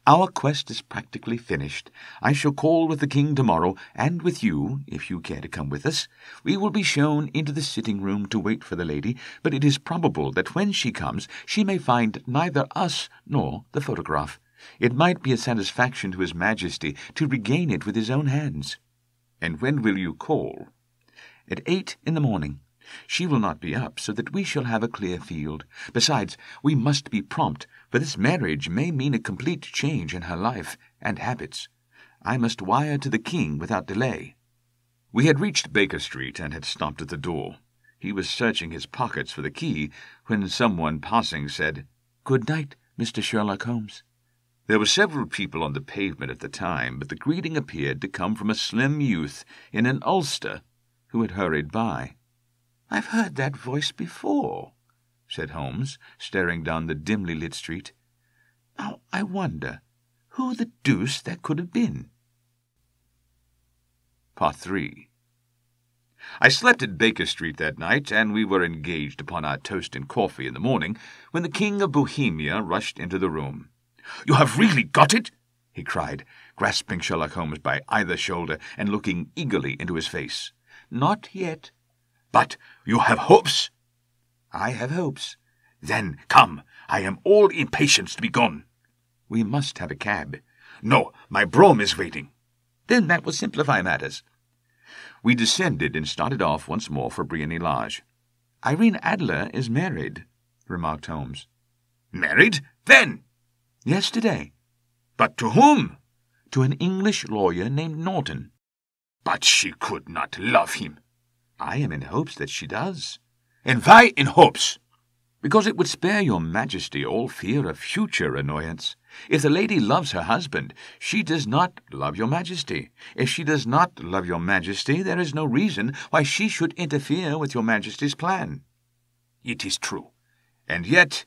"Our quest is practically finished. I shall call with the king tomorrow, and with you, if you care to come with us. We will be shown into the sitting-room to wait for the lady, but it is probable that when she comes she may find neither us nor the photograph. It might be a satisfaction to His Majesty to regain it with his own hands." "And when will you call?" "At 8 in the morning. She will not be up, so that we shall have a clear field. Besides, we must be prompt, for this marriage may mean a complete change in her life and habits. I must wire to the king without delay." We had reached Baker Street and had stopped at the door. He was searching his pockets for the key when someone passing said, "Good night, Mr. Sherlock Holmes." There were several people on the pavement at the time, but the greeting appeared to come from a slim youth in an ulster who had hurried by. "I've heard that voice before," said Holmes, staring down the dimly lit street. "Now I wonder who the deuce that could have been." Part 3. I slept at Baker Street that night, and we were engaged upon our toast and coffee in the morning, when the King of Bohemia rushed into the room. "You have really got it?" he cried, grasping Sherlock Holmes by either shoulder and looking eagerly into his face. "Not yet." "But you have hopes?" "I have hopes." "Then come. I am all impatience to be gone." "We must have a cab." "No, my brougham is waiting." "Then that will simplify matters." We descended and started off once more for Briony Lodge. Irene Adler is married, remarked Holmes. Married? When? Yesterday. But to whom? To an English lawyer named Norton. But she could not love him. I am in hopes that she does. And why in hopes? Because it would spare your Majesty all fear of future annoyance. If the lady loves her husband, she does not love your Majesty. If she does not love your Majesty, there is no reason why she should interfere with your Majesty's plan. It is true. And yet,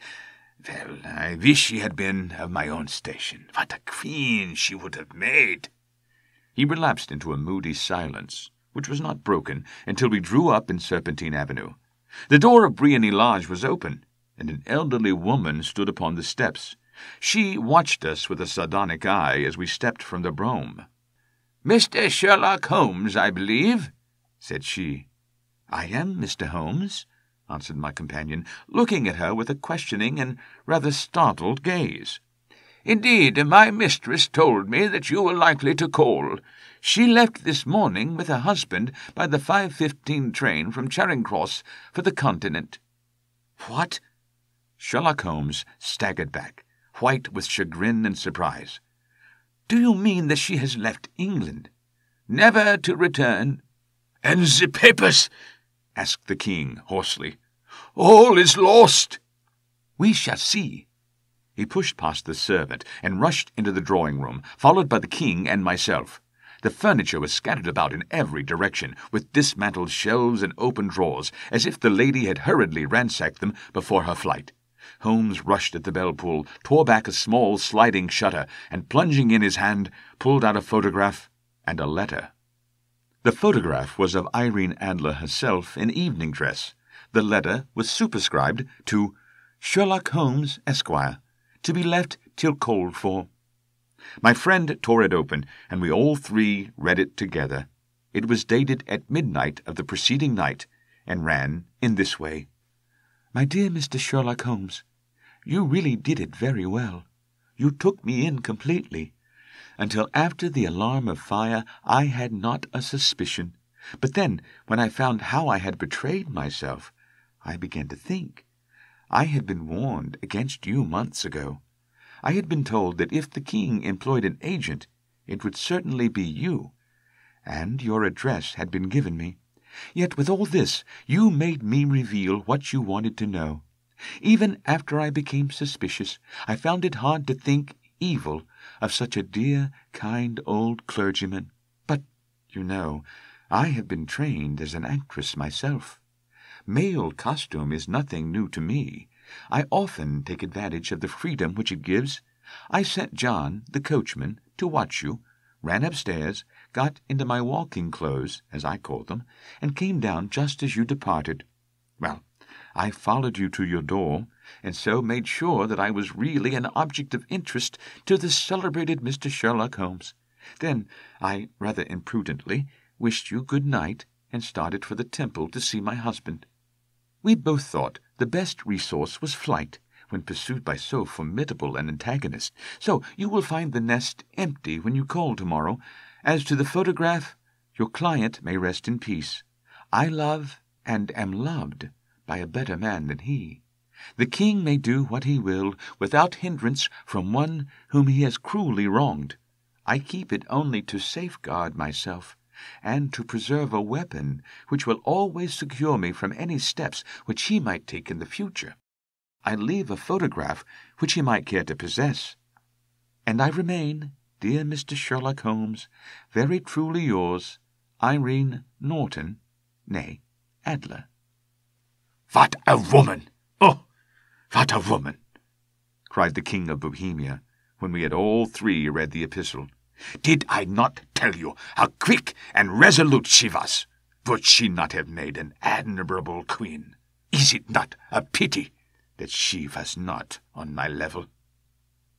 well, I wish she had been of my own station. What a queen she would have made! He relapsed into a moody silence, which was not broken until we drew up in Serpentine Avenue. The door of Briony Lodge was open, and an elderly woman stood upon the steps. She watched us with a sardonic eye as we stepped from the brougham. "Mr. Sherlock Holmes, I believe," said she. "I am Mr. Holmes," answered my companion, looking at her with a questioning and rather startled gaze. "Indeed, my mistress told me that you were likely to call. She left this morning with her husband by the 5:15 train from Charing Cross for the Continent." "What?" Sherlock Holmes staggered back, white with chagrin and surprise. "Do you mean that she has left England?" "Never to return." "And the papers?" asked the king hoarsely. "All is lost." "We shall see." He pushed past the servant and rushed into the drawing-room, followed by the king and myself. The furniture was scattered about in every direction, with dismantled shelves and open drawers, as if the lady had hurriedly ransacked them before her flight. Holmes rushed at the bell-pull, tore back a small sliding shutter, and plunging in his hand, pulled out a photograph and a letter. The photograph was of Irene Adler herself in evening dress. The letter was superscribed to Sherlock Holmes, Esquire, to be left till called for. My friend tore it open, and we all three read it together. It was dated at midnight of the preceding night, and ran in this way. "My dear Mr. Sherlock Holmes, you really did it very well. You took me in completely. Until after the alarm of fire, I had not a suspicion. But then, when I found how I had betrayed myself, I began to think. I had been warned against you months ago. I had been told that if the king employed an agent, it would certainly be you, and your address had been given me. Yet with all this, you made me reveal what you wanted to know. Even after I became suspicious, I found it hard to think evil of such a dear, kind old clergyman. But, you know, I have been trained as an actress myself. Male costume is nothing new to me. I often take advantage of the freedom which it gives. I sent John, the coachman, to watch you, ran upstairs, got into my walking clothes, as I call them, and came down just as you departed. Well, I followed you to your door, and so made sure that I was really an object of interest to the celebrated Mr. Sherlock Holmes. Then I, rather imprudently, wished you good night, and started for the Temple to see my husband. We both thought the best resource was flight, when pursued by so formidable an antagonist. So you will find the nest empty when you call tomorrow. As to the photograph, your client may rest in peace. I love and am loved by a better man than he. The king may do what he will, without hindrance from one whom he has cruelly wronged. I keep it only to safeguard myself, and to preserve a weapon which will always secure me from any steps which he might take in the future. I leave a photograph which he might care to possess. And I remain, dear Mr. Sherlock Holmes, very truly yours, Irene Norton, nay, Adler." "What a woman! Oh, what a woman!" cried the King of Bohemia, when we had all three read the epistle. "Did I not tell you how quick and resolute she was? Would she not have made an admirable queen? Is it not a pity that she was not on my level?"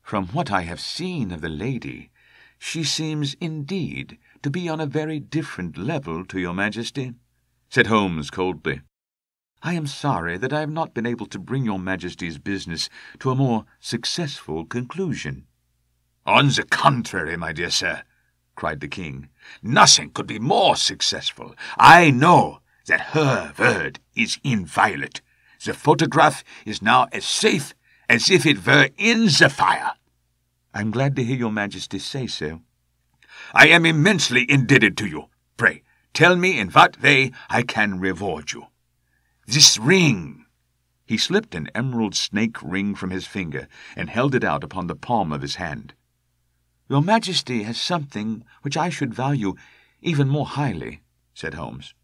"From what I have seen of the lady, she seems indeed to be on a very different level to your Majesty," said Holmes coldly. "I am sorry that I have not been able to bring your Majesty's business to a more successful conclusion." "On the contrary, my dear sir," cried the king, "nothing could be more successful. I know that her word is inviolate. The photograph is now as safe as if it were in the fire." "I'm glad to hear your Majesty say so." "I am immensely indebted to you. Pray, tell me in what way I can reward you. This ring—" He slipped an emerald snake ring from his finger and held it out upon the palm of his hand. "Your Majesty has something which I should value even more highly," said Holmes.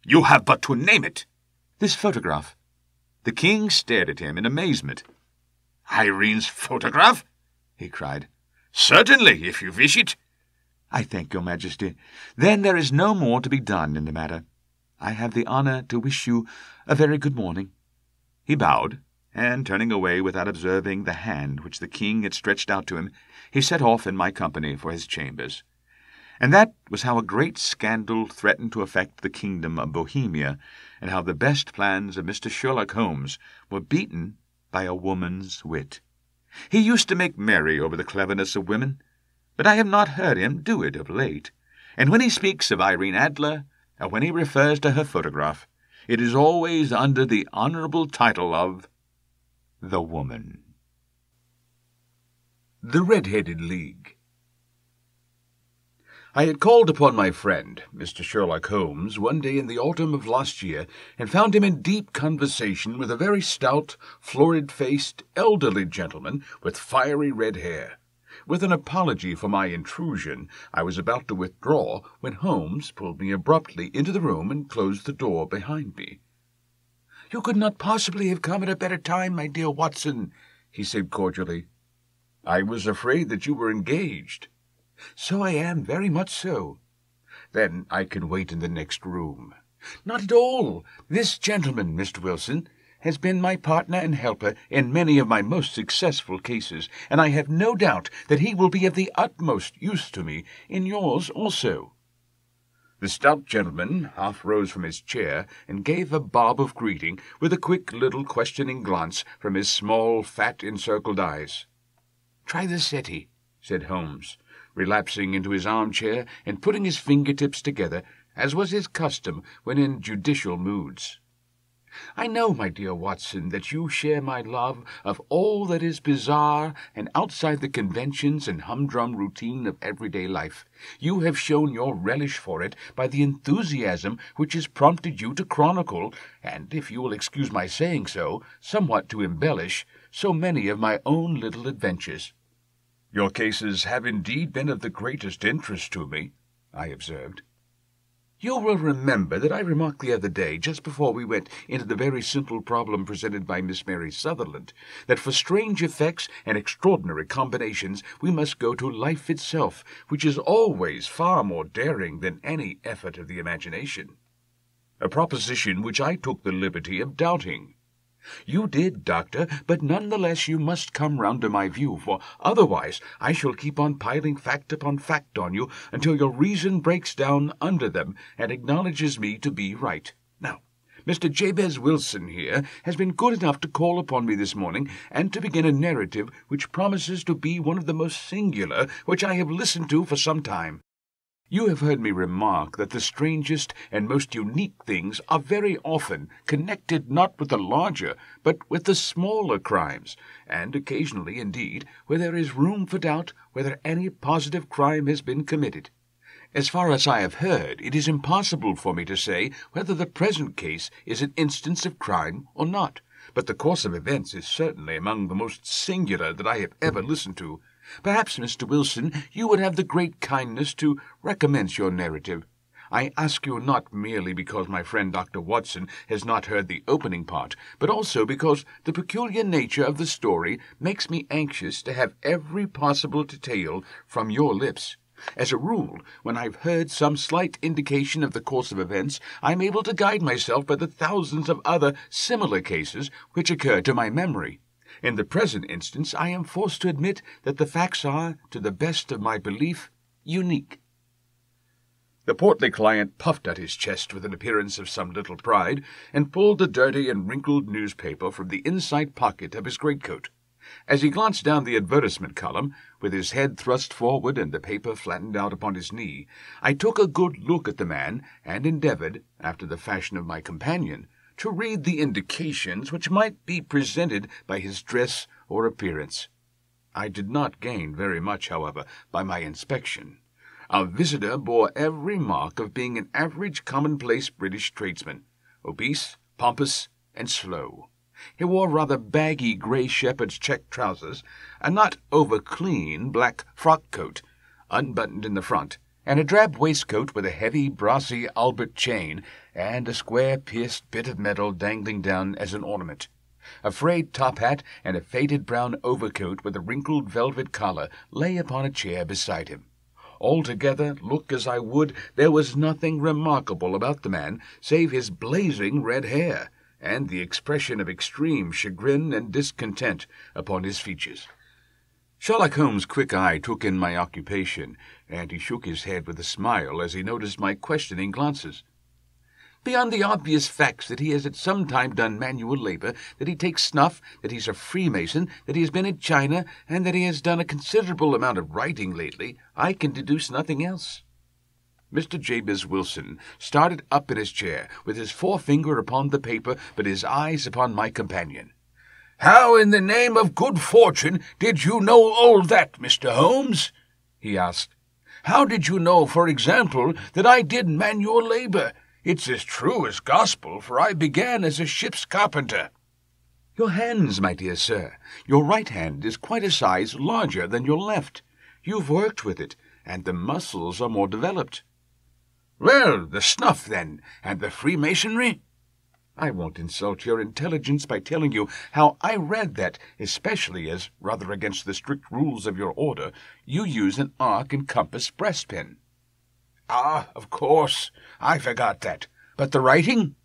"You have but to name it." "This photograph." The king stared at him in amazement. "Irene's photograph?" he cried. "Certainly, if you wish it." "I thank your Majesty. Then there is no more to be done in the matter. I have the honour to wish you a very good morning." He bowed, and turning away without observing the hand which the king had stretched out to him, he set off in my company for his chambers. And that was how a great scandal threatened to affect the kingdom of Bohemia, and how the best plans of Mr. Sherlock Holmes were beaten by a woman's wit. He used to make merry over the cleverness of women, but I have not heard him do it of late, and when he speaks of Irene Adler, or when he refers to her photograph, it is always under the honourable title of The Woman. The Red-Headed League. I had called upon my friend, Mr. Sherlock Holmes, one day in the autumn of last year, and found him in deep conversation with a very stout, florid-faced, elderly gentleman with fiery red hair. With an apology for my intrusion, I was about to withdraw when Holmes pulled me abruptly into the room and closed the door behind me. "You could not possibly have come at a better time, my dear Watson," he said cordially. "I was afraid that you were engaged." "So I am, very much so." "Then I can wait in the next room." "Not at all. This gentleman, Mr. Wilson, has been my partner and helper in many of my most successful cases, and I have no doubt that he will be of the utmost use to me in yours also." The stout gentleman half rose from his chair and gave a bob of greeting, with a quick little questioning glance from his small, fat, encircled eyes. "Try the settee," said Holmes, relapsing into his armchair and putting his fingertips together, as was his custom when in judicial moods. "I know, my dear Watson, that you share my love of all that is bizarre and outside the conventions and humdrum routine of everyday life. You have shown your relish for it by the enthusiasm which has prompted you to chronicle, and, if you will excuse my saying so, somewhat to embellish, so many of my own little adventures." "Your cases have indeed been of the greatest interest to me," I observed. "You will remember that I remarked the other day, just before we went into the very simple problem presented by Miss Mary Sutherland, that for strange effects and extraordinary combinations we must go to life itself, which is always far more daring than any effort of the imagination. A proposition which I took the liberty of doubting. You did, Doctor, but none the less you must come round to my view, for otherwise I shall keep on piling fact upon fact on you until your reason breaks down under them and acknowledges me to be right. Now, Mr. Jabez Wilson here has been good enough to call upon me this morning and to begin a narrative which promises to be one of the most singular which I have listened to for some time. You have heard me remark that the strangest and most unique things are very often connected not with the larger, but with the smaller crimes, and occasionally, indeed, where there is room for doubt whether any positive crime has been committed. As far as I have heard, it is impossible for me to say whether the present case is an instance of crime or not, but the course of events is certainly among the most singular that I have ever listened to. Perhaps, Mr. Wilson, you would have the great kindness to recommence your narrative. I ask you not merely because my friend Dr. Watson has not heard the opening part, but also because the peculiar nature of the story makes me anxious to have every possible detail from your lips. As a rule, when I've heard some slight indication of the course of events, I'm able to guide myself by the thousands of other similar cases which occur to my memory. In the present instance, I am forced to admit that the facts are, to the best of my belief, unique." The portly client puffed at his chest with an appearance of some little pride, and pulled a dirty and wrinkled newspaper from the inside pocket of his greatcoat. As he glanced down the advertisement column, with his head thrust forward and the paper flattened out upon his knee, I took a good look at the man and endeavoured, after the fashion of my companion, to read the indications which might be presented by his dress or appearance. I did not gain very much, however, by my inspection. Our visitor bore every mark of being an average commonplace British tradesman, obese, pompous, and slow. He wore rather baggy grey shepherd's check trousers, a not over-clean black frock-coat, unbuttoned in the front, and a drab waistcoat with a heavy, brassy Albert chain and a square pierced bit of metal dangling down as an ornament. A frayed top hat and a faded brown overcoat with a wrinkled velvet collar lay upon a chair beside him. Altogether, look as I would, there was nothing remarkable about the man save his blazing red hair, and the expression of extreme chagrin and discontent upon his features. Sherlock Holmes' quick eye took in my occupation, and he shook his head with a smile as he noticed my questioning glances. Beyond the obvious facts that he has at some time done manual labour, that he takes snuff, that he's a Freemason, that he has been in China, and that he has done a considerable amount of writing lately, I can deduce nothing else." Mr. Jabez Wilson started up in his chair, with his forefinger upon the paper, but his eyes upon my companion. "How in the name of good fortune did you know all that, Mr. Holmes?" he asked. "How did you know, for example, that I did manual labour? It's as true as gospel, for I began as a ship's carpenter." "Your hands, my dear sir. Your right hand is quite a size larger than your left. You've worked with it, and the muscles are more developed." "Well, the snuff, then, and the Freemasonry?" "I won't insult your intelligence by telling you how I read that, especially as, rather against the strict rules of your order, you use an arc and compass breastpin." "Ah, of course, I forgot that. But the writing?"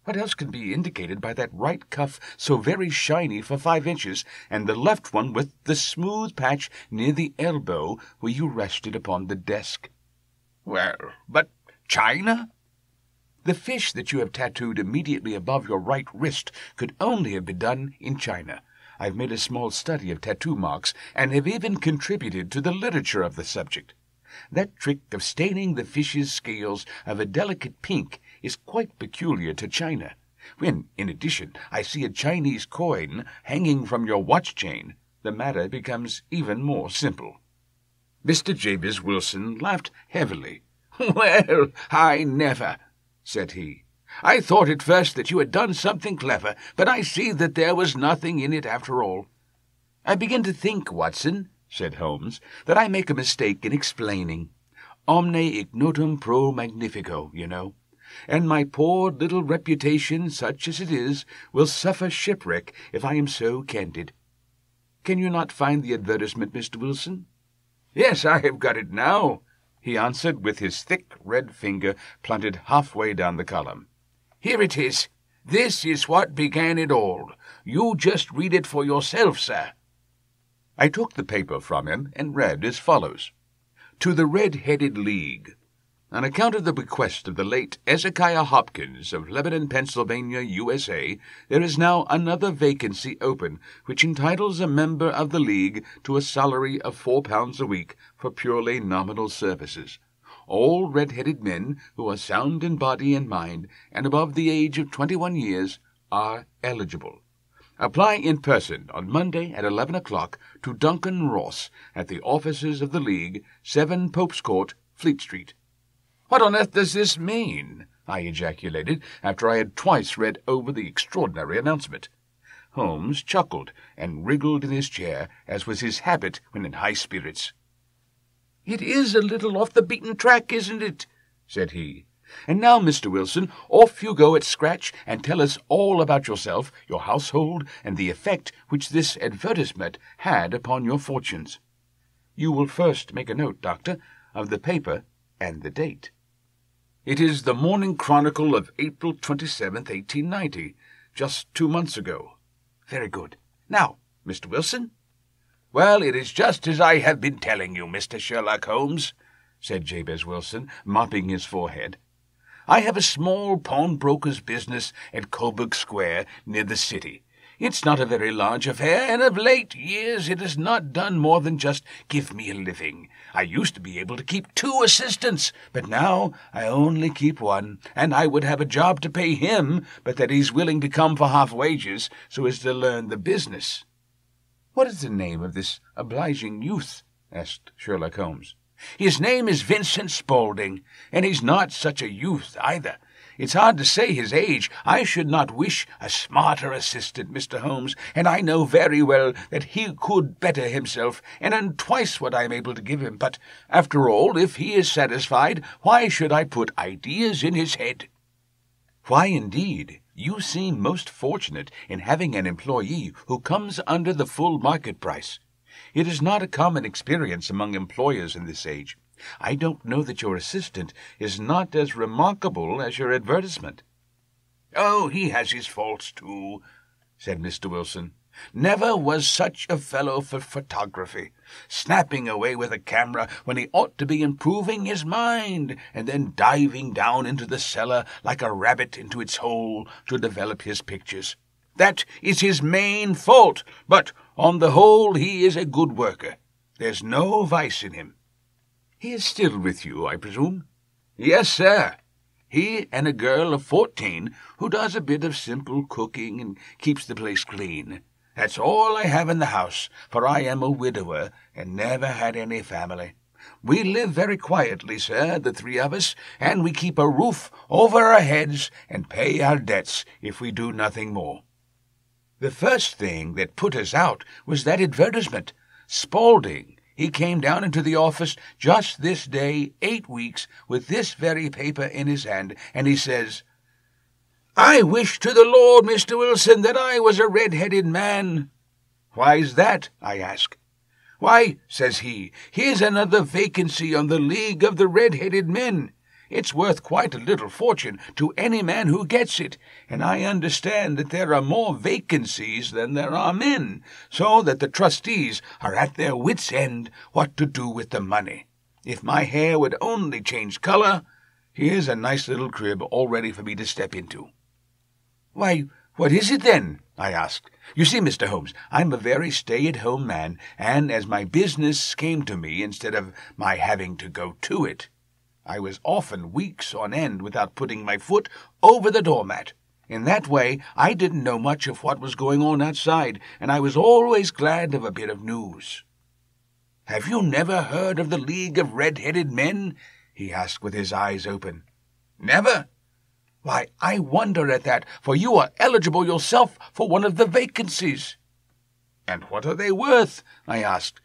"What else can be indicated by that right cuff so very shiny for 5 inches, and the left one with the smooth patch near the elbow where you rested upon the desk?" "Well, but China?" "The fish that you have tattooed immediately above your right wrist could only have been done in China. I've made a small study of tattoo marks, and have even contributed to the literature of the subject. That trick of staining the fish's scales of a delicate pink is quite peculiar to China. When, in addition, I see a Chinese coin hanging from your watch-chain, the matter becomes even more simple." Mr. Jabez Wilson laughed heavily. "Well, I never," said he. "I thought at first that you had done something clever, but I see that there was nothing in it after all." "I begin to think, Watson," said Holmes, "that I make a mistake in explaining. Omne ignotum pro magnifico, you know. And my poor little reputation, such as it is, will suffer shipwreck if I am so candid. Can you not find the advertisement, Mr. Wilson?" "Yes, I have got it now," he answered, with his thick red finger planted halfway down the column. "Here it is. This is what began it all. You just read it for yourself, sir." I took the paper from him and read as follows. "To the Red-Headed League. On account of the bequest of the late Ezekiah Hopkins of Lebanon, Pennsylvania, USA, there is now another vacancy open, which entitles a member of the League to a salary of £4 a week for purely nominal services. All red-headed men who are sound in body and mind, and above the age of 21 years, are eligible. Apply in person on Monday at 11 o'clock to Duncan Ross at the offices of the League, 7 Pope's Court, Fleet Street." "What on earth does this mean?" I ejaculated, after I had twice read over the extraordinary announcement. Holmes chuckled and wriggled in his chair, as was his habit when in high spirits. "It is a little off the beaten track, isn't it?" said he. "And now, Mr. Wilson, off you go at scratch and tell us all about yourself, your household, and the effect which this advertisement had upon your fortunes. You will first make a note, Doctor, of the paper and the date." "It is the Morning Chronicle of April 27th, 1890, just 2 months ago." "Very good. Now, Mr. Wilson?" "Well, it is just as I have been telling you, Mr. Sherlock Holmes," said Jabez Wilson, mopping his forehead. "I have a small pawnbroker's business at Coburg Square, near the city. It's not a very large affair, and of late years it has not done more than just give me a living. I used to be able to keep 2 assistants, but now I only keep 1, and I would have a job to pay him, but that he's willing to come for half wages so as to learn the business." "What is the name of this obliging youth?" asked Sherlock Holmes. "His name is Vincent Spaulding, and he's not such a youth either. It's hard to say his age. I should not wish a smarter assistant, Mr. Holmes, and I know very well that he could better himself and earn twice what I am able to give him. But, after all, if he is satisfied, why should I put ideas in his head?" "Why, indeed? You seem most fortunate in having an employee who comes under the full market price. It is not a common experience among employers in this age. I don't know that your assistant is not as remarkable as your advertisement." "Oh, he has his faults, too," said Mr. Wilson. "Never was such a fellow for photography, snapping away with a camera when he ought to be improving his mind, and then diving down into the cellar like a rabbit into its hole to develop his pictures. That is his main fault, but on the whole he is a good worker. There's no vice in him." "He is still with you, I presume?" "Yes, sir. He and a girl of 14 who does a bit of simple cooking and keeps the place clean. That's all I have in the house, for I am a widower and never had any family. We live very quietly, sir, the 3 of us, and we keep a roof over our heads and pay our debts if we do nothing more. The first thing that put us out was that advertisement. Spaulding. He came down into the office just this day 8 weeks with this very paper in his hand, and he says, 'I wish to the Lord, Mr. Wilson, that I was a red-headed man.' 'Why's that?' I ask. 'Why,' says he, 'here's another vacancy on the League of the Red-Headed Men. It's worth quite a little fortune to any man who gets it, and I understand that there are more vacancies than there are men, so that the trustees are at their wits' end what to do with the money. If my hair would only change colour, here's a nice little crib all ready for me to step into.'" "Why, what is it then?" I asked. "You see, Mr. Holmes, I'm a very stay-at-home man, and as my business came to me instead of my having to go to it, I was often weeks on end without putting my foot over the doormat. In that way, I didn't know much of what was going on outside, and I was always glad of a bit of news." "Have you never heard of the League of Red-Headed Men?" he asked with his eyes open. "Never? Why, I wonder at that, for you are eligible yourself for one of the vacancies." "And what are they worth?" I asked.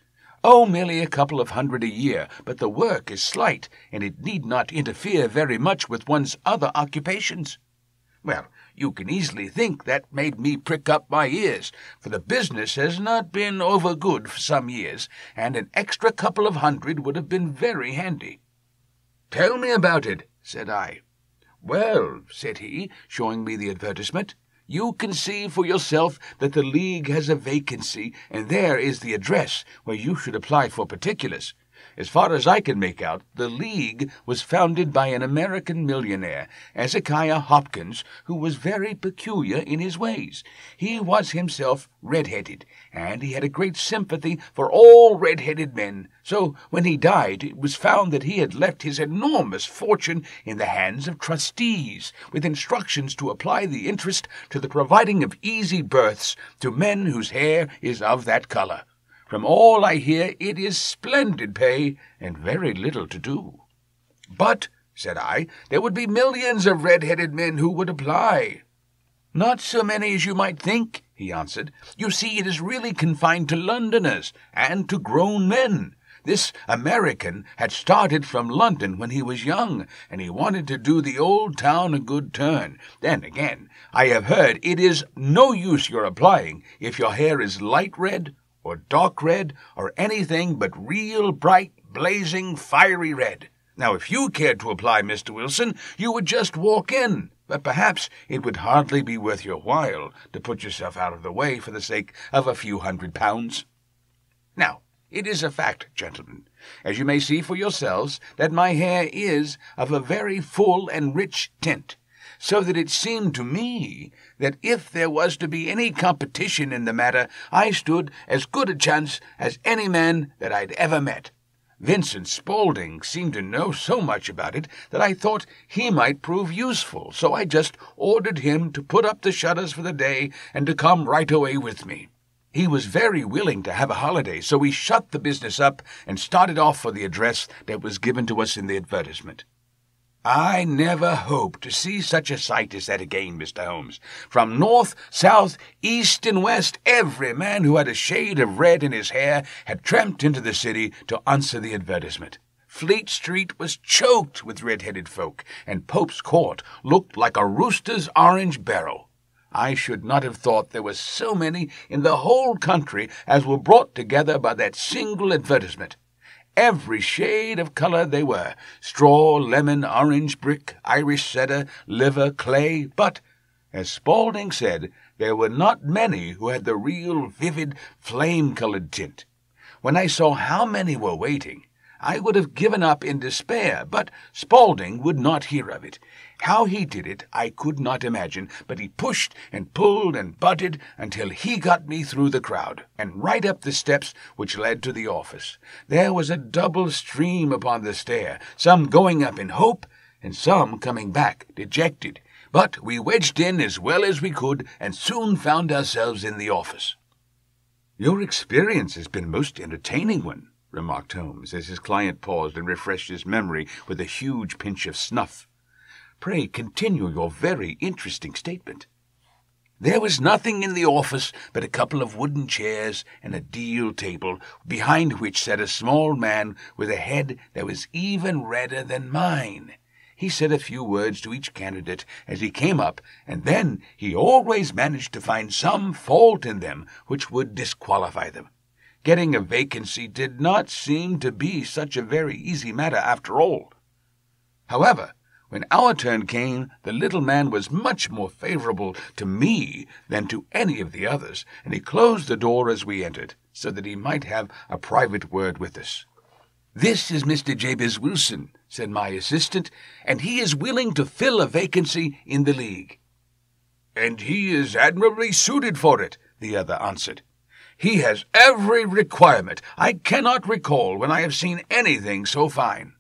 "Oh, merely a couple of hundred a year, but the work is slight, and it need not interfere very much with one's other occupations." Well, you can easily think that made me prick up my ears, for the business has not been over good for some years, and an extra couple of hundred would have been very handy. "Tell me about it," said I. "Well," said he, showing me the advertisement, "you can see for yourself that the League has a vacancy, and there is the address where you should apply for particulars. As far as I can make out, the League was founded by an American millionaire, Ezekiah Hopkins, who was very peculiar in his ways. He was himself red-headed, and he had a great sympathy for all red-headed men. So when he died, it was found that he had left his enormous fortune in the hands of trustees, with instructions to apply the interest to the providing of easy berths to men whose hair is of that color. From all I hear, it is splendid pay and very little to do." "But," said I, "there would be millions of red-headed men who would apply." "Not so many as you might think," he answered. "You see, it is really confined to Londoners and to grown men. This American had started from London when he was young, and he wanted to do the old town a good turn. Then, again, I have heard it is no use your applying if your hair is light red, or dark red, or anything but real bright, blazing, fiery red. Now, if you cared to apply, Mr. Wilson, you would just walk in, but perhaps it would hardly be worth your while to put yourself out of the way for the sake of a few £100. Now, it is a fact, gentlemen, as you may see for yourselves, that my hair is of a very full and rich tint, so that it seemed to me that if there was to be any competition in the matter, I stood as good a chance as any man that I'd ever met. Vincent Spaulding seemed to know so much about it that I thought he might prove useful, so I just ordered him to put up the shutters for the day and to come right away with me. He was very willing to have a holiday, so we shut the business up and started off for the address that was given to us in the advertisement. I never hoped to see such a sight as that again, Mr. Holmes. From north, south, east, and west, every man who had a shade of red in his hair had tramped into the city to answer the advertisement. Fleet Street was choked with red-headed folk, and Pope's Court looked like a rooster's orange barrel. I should not have thought there were so many in the whole country as were brought together by that single advertisement. Every shade of colour they were, straw, lemon, orange, brick, Irish setter, liver, clay, but, as Spaulding said, there were not many who had the real vivid, flame-coloured tint. When I saw how many were waiting, I would have given up in despair, but Spaulding would not hear of it. How he did it I could not imagine, but he pushed and pulled and butted until he got me through the crowd, and right up the steps which led to the office. There was a double stream upon the stair, some going up in hope, and some coming back, dejected. But we wedged in as well as we could, and soon found ourselves in the office. "Your experience has been a most entertaining one," remarked Holmes, as his client paused and refreshed his memory with a huge pinch of snuff. "Pray continue your very interesting statement." "There was nothing in the office but a couple of wooden chairs and a deal table, behind which sat a small man with a head that was even redder than mine. He said a few words to each candidate as he came up, and then he always managed to find some fault in them which would disqualify them. Getting a vacancy did not seem to be such a very easy matter after all. However, when our turn came, the little man was much more favourable to me than to any of the others, and he closed the door as we entered, so that he might have a private word with us. 'This is Mr. Jabez Wilson,' said my assistant, 'and he is willing to fill a vacancy in the League.' 'And he is admirably suited for it,' the other answered. 'He has every requirement. I cannot recall when I have seen anything so fine.'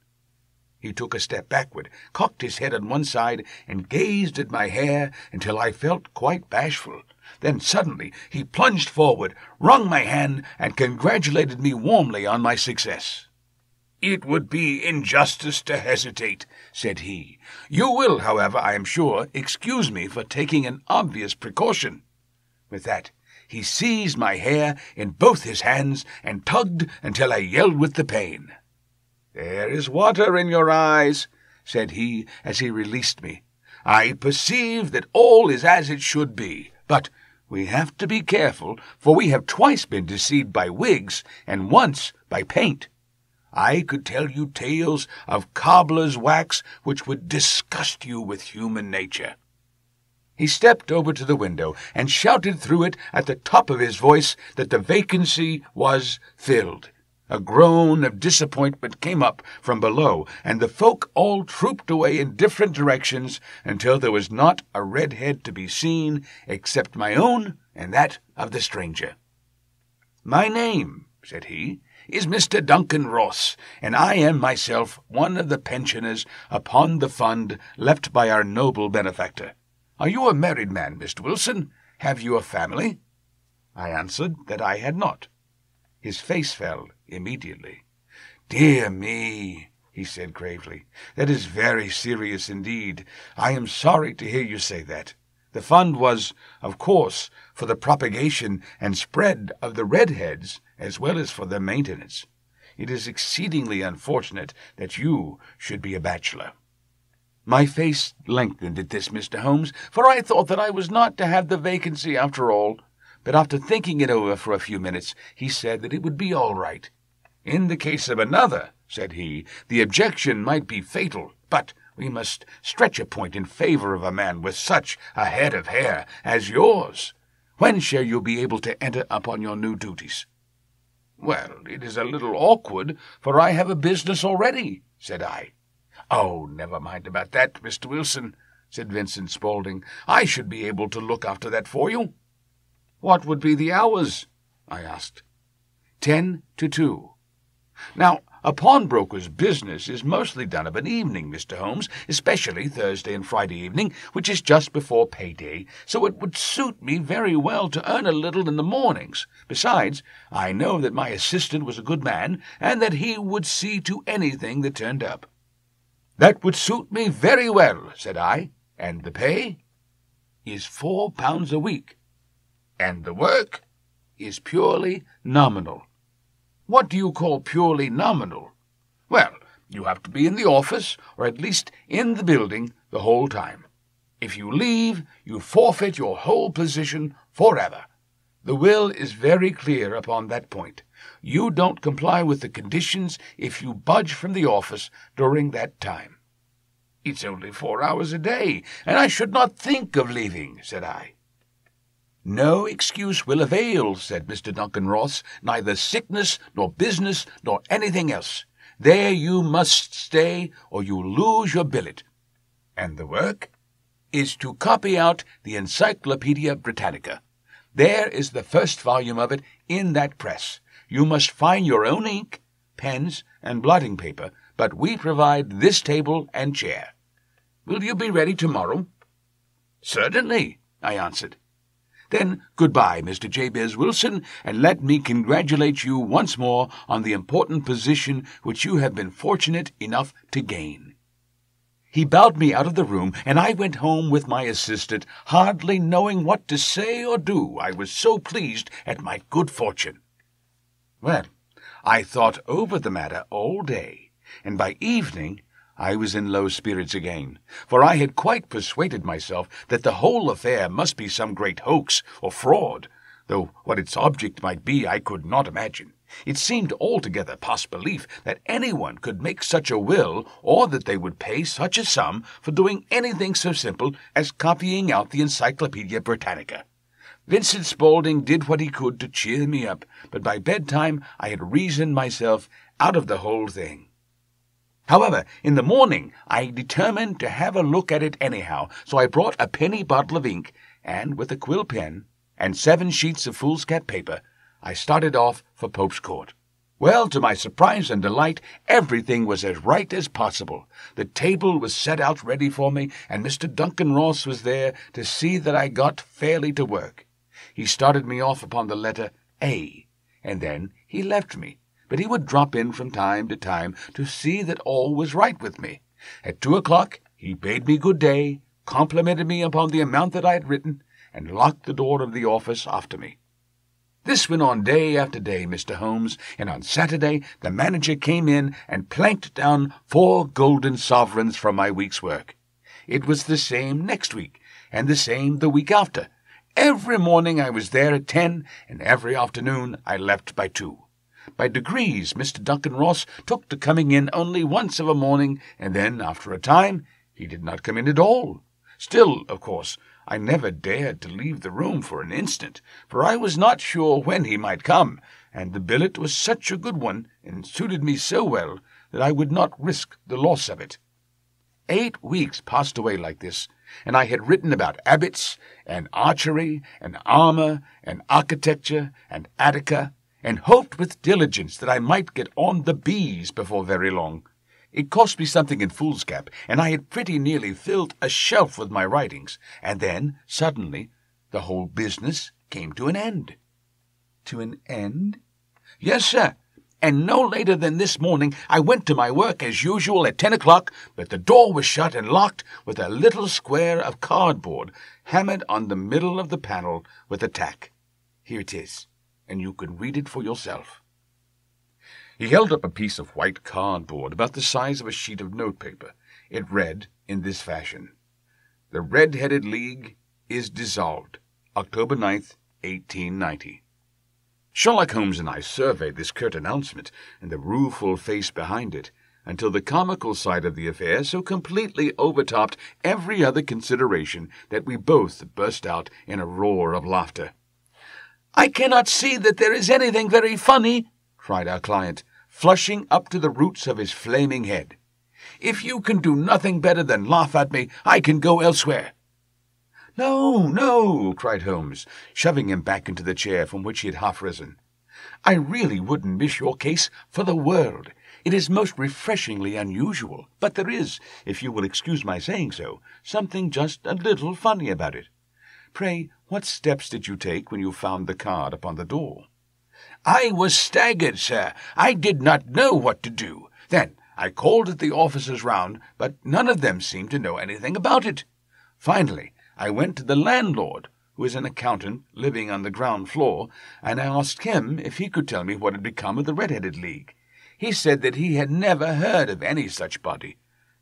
He took a step backward, cocked his head on one side, and gazed at my hair until I felt quite bashful. Then suddenly he plunged forward, wrung my hand, and congratulated me warmly on my success. 'It would be injustice to hesitate,' said he. 'You will, however, I am sure, excuse me for taking an obvious precaution.' With that, he seized my hair in both his hands and tugged until I yelled with the pain. 'There is water in your eyes,' said he as he released me. 'I perceive that all is as it should be, but we have to be careful, for we have twice been deceived by wigs and once by paint. I could tell you tales of cobbler's wax which would disgust you with human nature.' He stepped over to the window and shouted through it at the top of his voice that the vacancy was filled. A groan of disappointment came up from below, and the folk all trooped away in different directions until there was not a red head to be seen except my own and that of the stranger. 'My name,' said he, 'is Mr. Duncan Ross, and I am myself one of the pensioners upon the fund left by our noble benefactor. Are you a married man, Mr. Wilson? Have you a family?' I answered that I had not. His face fell immediately. 'Dear me,' he said gravely, 'that is very serious indeed. I am sorry to hear you say that. The fund was, of course, for the propagation and spread of the redheads, as well as for their maintenance. It is exceedingly unfortunate that you should be a bachelor.' My face lengthened at this, Mr. Holmes, for I thought that I was not to have the vacancy after all. But after thinking it over for a few minutes, he said that it would be all right. 'In the case of another,' said he, 'the objection might be fatal, but we must stretch a point in favour of a man with such a head of hair as yours. When shall you be able to enter upon your new duties?' 'Well, it is a little awkward, for I have a business already,' said I. 'Oh, never mind about that, Mr. Wilson. said Vincent Spaulding. "I should be able to look after that for you." "What would be the hours?" I asked. 10 to 2. Now, a pawnbroker's business is mostly done of an evening, Mr. Holmes, especially Thursday and Friday evening, which is just before payday, so it would suit me very well to earn a little in the mornings. Besides, I know that my assistant was a good man, and that he would see to anything that turned up. "That would suit me very well," said I. "And the pay?" "Is £4 a week." "And the work?" "Is purely nominal." "What do you call purely nominal?" "Well, you have to be in the office, or at least in the building, the whole time. If you leave, you forfeit your whole position forever. The will is very clear upon that point. You don't comply with the conditions if you budge from the office during that time." "It's only 4 hours a day, and I should not think of leaving," said I. "No excuse will avail," said Mr. Duncan Ross, "neither sickness, nor business, nor anything else. There you must stay, or you lose your billet." "And the work?" "Is to copy out the Encyclopedia Britannica. There is the first volume of it in that press. You must find your own ink, pens, and blotting paper, but we provide this table and chair. Will you be ready tomorrow?" "Certainly," I answered. "Then goodbye, Mr. Jabez Wilson, and let me congratulate you once more on the important position which you have been fortunate enough to gain." He bowed me out of the room, and I went home with my assistant, hardly knowing what to say or do, I was so pleased at my good fortune. Well, I thought over the matter all day, and by evening I was in low spirits again, for I had quite persuaded myself that the whole affair must be some great hoax or fraud, though what its object might be I could not imagine. It seemed altogether past belief that anyone could make such a will, or that they would pay such a sum for doing anything so simple as copying out the Encyclopedia Britannica. Vincent Spaulding did what he could to cheer me up, but by bedtime I had reasoned myself out of the whole thing. However, in the morning I determined to have a look at it anyhow, so I brought a penny bottle of ink, and with a quill pen and 7 sheets of foolscap paper, I started off for Pope's Court. Well, to my surprise and delight, everything was as right as possible. The table was set out ready for me, and Mr. Duncan Ross was there to see that I got fairly to work. He started me off upon the letter A, and then he left me, but he would drop in from time to see that all was right with me. At 2 o'clock he bade me good day, complimented me upon the amount that I had written, and locked the door of the office after me. This went on day after day, Mr. Holmes, and on Saturday the manager came in and planked down 4 golden sovereigns from my week's work. It was the same next week, and the same the week after. Every morning I was there at 10, and every afternoon I left by 2. By degrees Mr. Duncan Ross took to coming in only once of a morning, and then, after a time, he did not come in at all. Still, of course, I never dared to leave the room for an instant, for I was not sure when he might come, and the billet was such a good one, and suited me so well, that I would not risk the loss of it. 8 weeks passed away like this, and I had written about abbots, and archery, and armour, and architecture, and Attica, and hoped with diligence that I might get on the bees before very long. It cost me something in foolscap, and I had pretty nearly filled a shelf with my writings, and then, suddenly, the whole business came to an end. To an end? Yes, sir, and no later than this morning I went to my work as usual at 10 o'clock, but the door was shut and locked with a little square of cardboard hammered on the middle of the panel with a tack. Here it is, and you can read it for yourself. He held up a piece of white cardboard about the size of a sheet of notepaper. It read in this fashion: "The Red-Headed League is dissolved, October 9th, 1890. Sherlock Holmes and I surveyed this curt announcement and the rueful face behind it, until the comical side of the affair so completely overtopped every other consideration that we both burst out in a roar of laughter. "I cannot see that there is anything very funny," cried our client, flushing up to the roots of his flaming head. If you can do nothing better than laugh at me, I can go elsewhere." "No, no," cried Holmes, shoving him back into the chair from which he had half risen. "I really wouldn't miss your case for the world. It is most refreshingly unusual, but there is, if you will excuse my saying so, something just a little funny about it. Pray, what steps did you take when you found the card upon the door?" "I was staggered, sir. I did not know what to do. Then I called at the officers round, but none of them seemed to know anything about it. Finally, I went to the landlord, who is an accountant living on the ground floor, and I asked him if he could tell me what had become of the Red-Headed League. He said that he had never heard of any such body.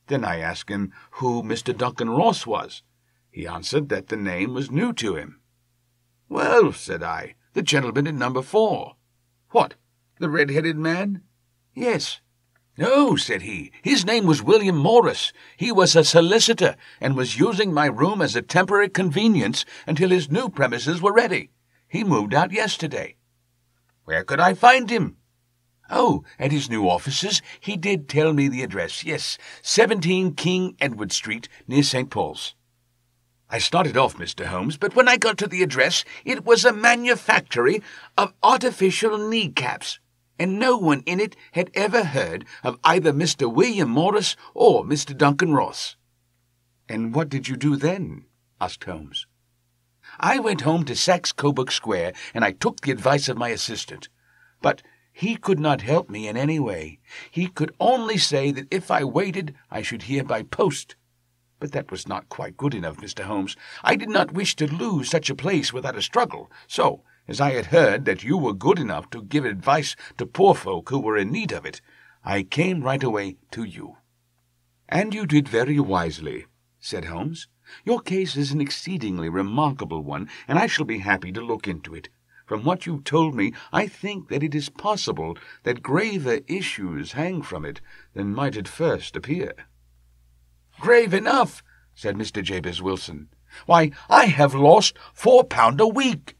Then I asked him who Mr. Duncan Ross was. He answered that the name was new to him. "Well," said I, "the gentleman in number 4. "What, the red-headed man?" "Yes." "No," said he. "His name was William Morris. He was a solicitor, and was using my room as a temporary convenience until his new premises were ready. He moved out yesterday." "Where could I find him?" "Oh, at his new offices. He did tell me the address. Yes, 17 King Edward Street, near St. Paul's." I started off, Mr. Holmes, but when I got to the address, it was a manufactory of artificial kneecaps, and no one in it had ever heard of either Mr. William Morris or Mr. Duncan Ross. "And what did you do then?" asked Holmes. "I went home to Saxe Coburg Square, and I took the advice of my assistant. But he could not help me in any way. He could only say that if I waited, I should hear by post. But that was not quite good enough, Mr. Holmes. I did not wish to lose such a place without a struggle, so, as I had heard that you were good enough to give advice to poor folk who were in need of it, I came right away to you." "And you did very wisely," said Holmes. "Your case is an exceedingly remarkable one, and I shall be happy to look into it. From what you've told me, I think that it is possible that graver issues hang from it than might at first appear." "Grave enough," said Mr. Jabez Wilson. "Why, I have lost £4 a week."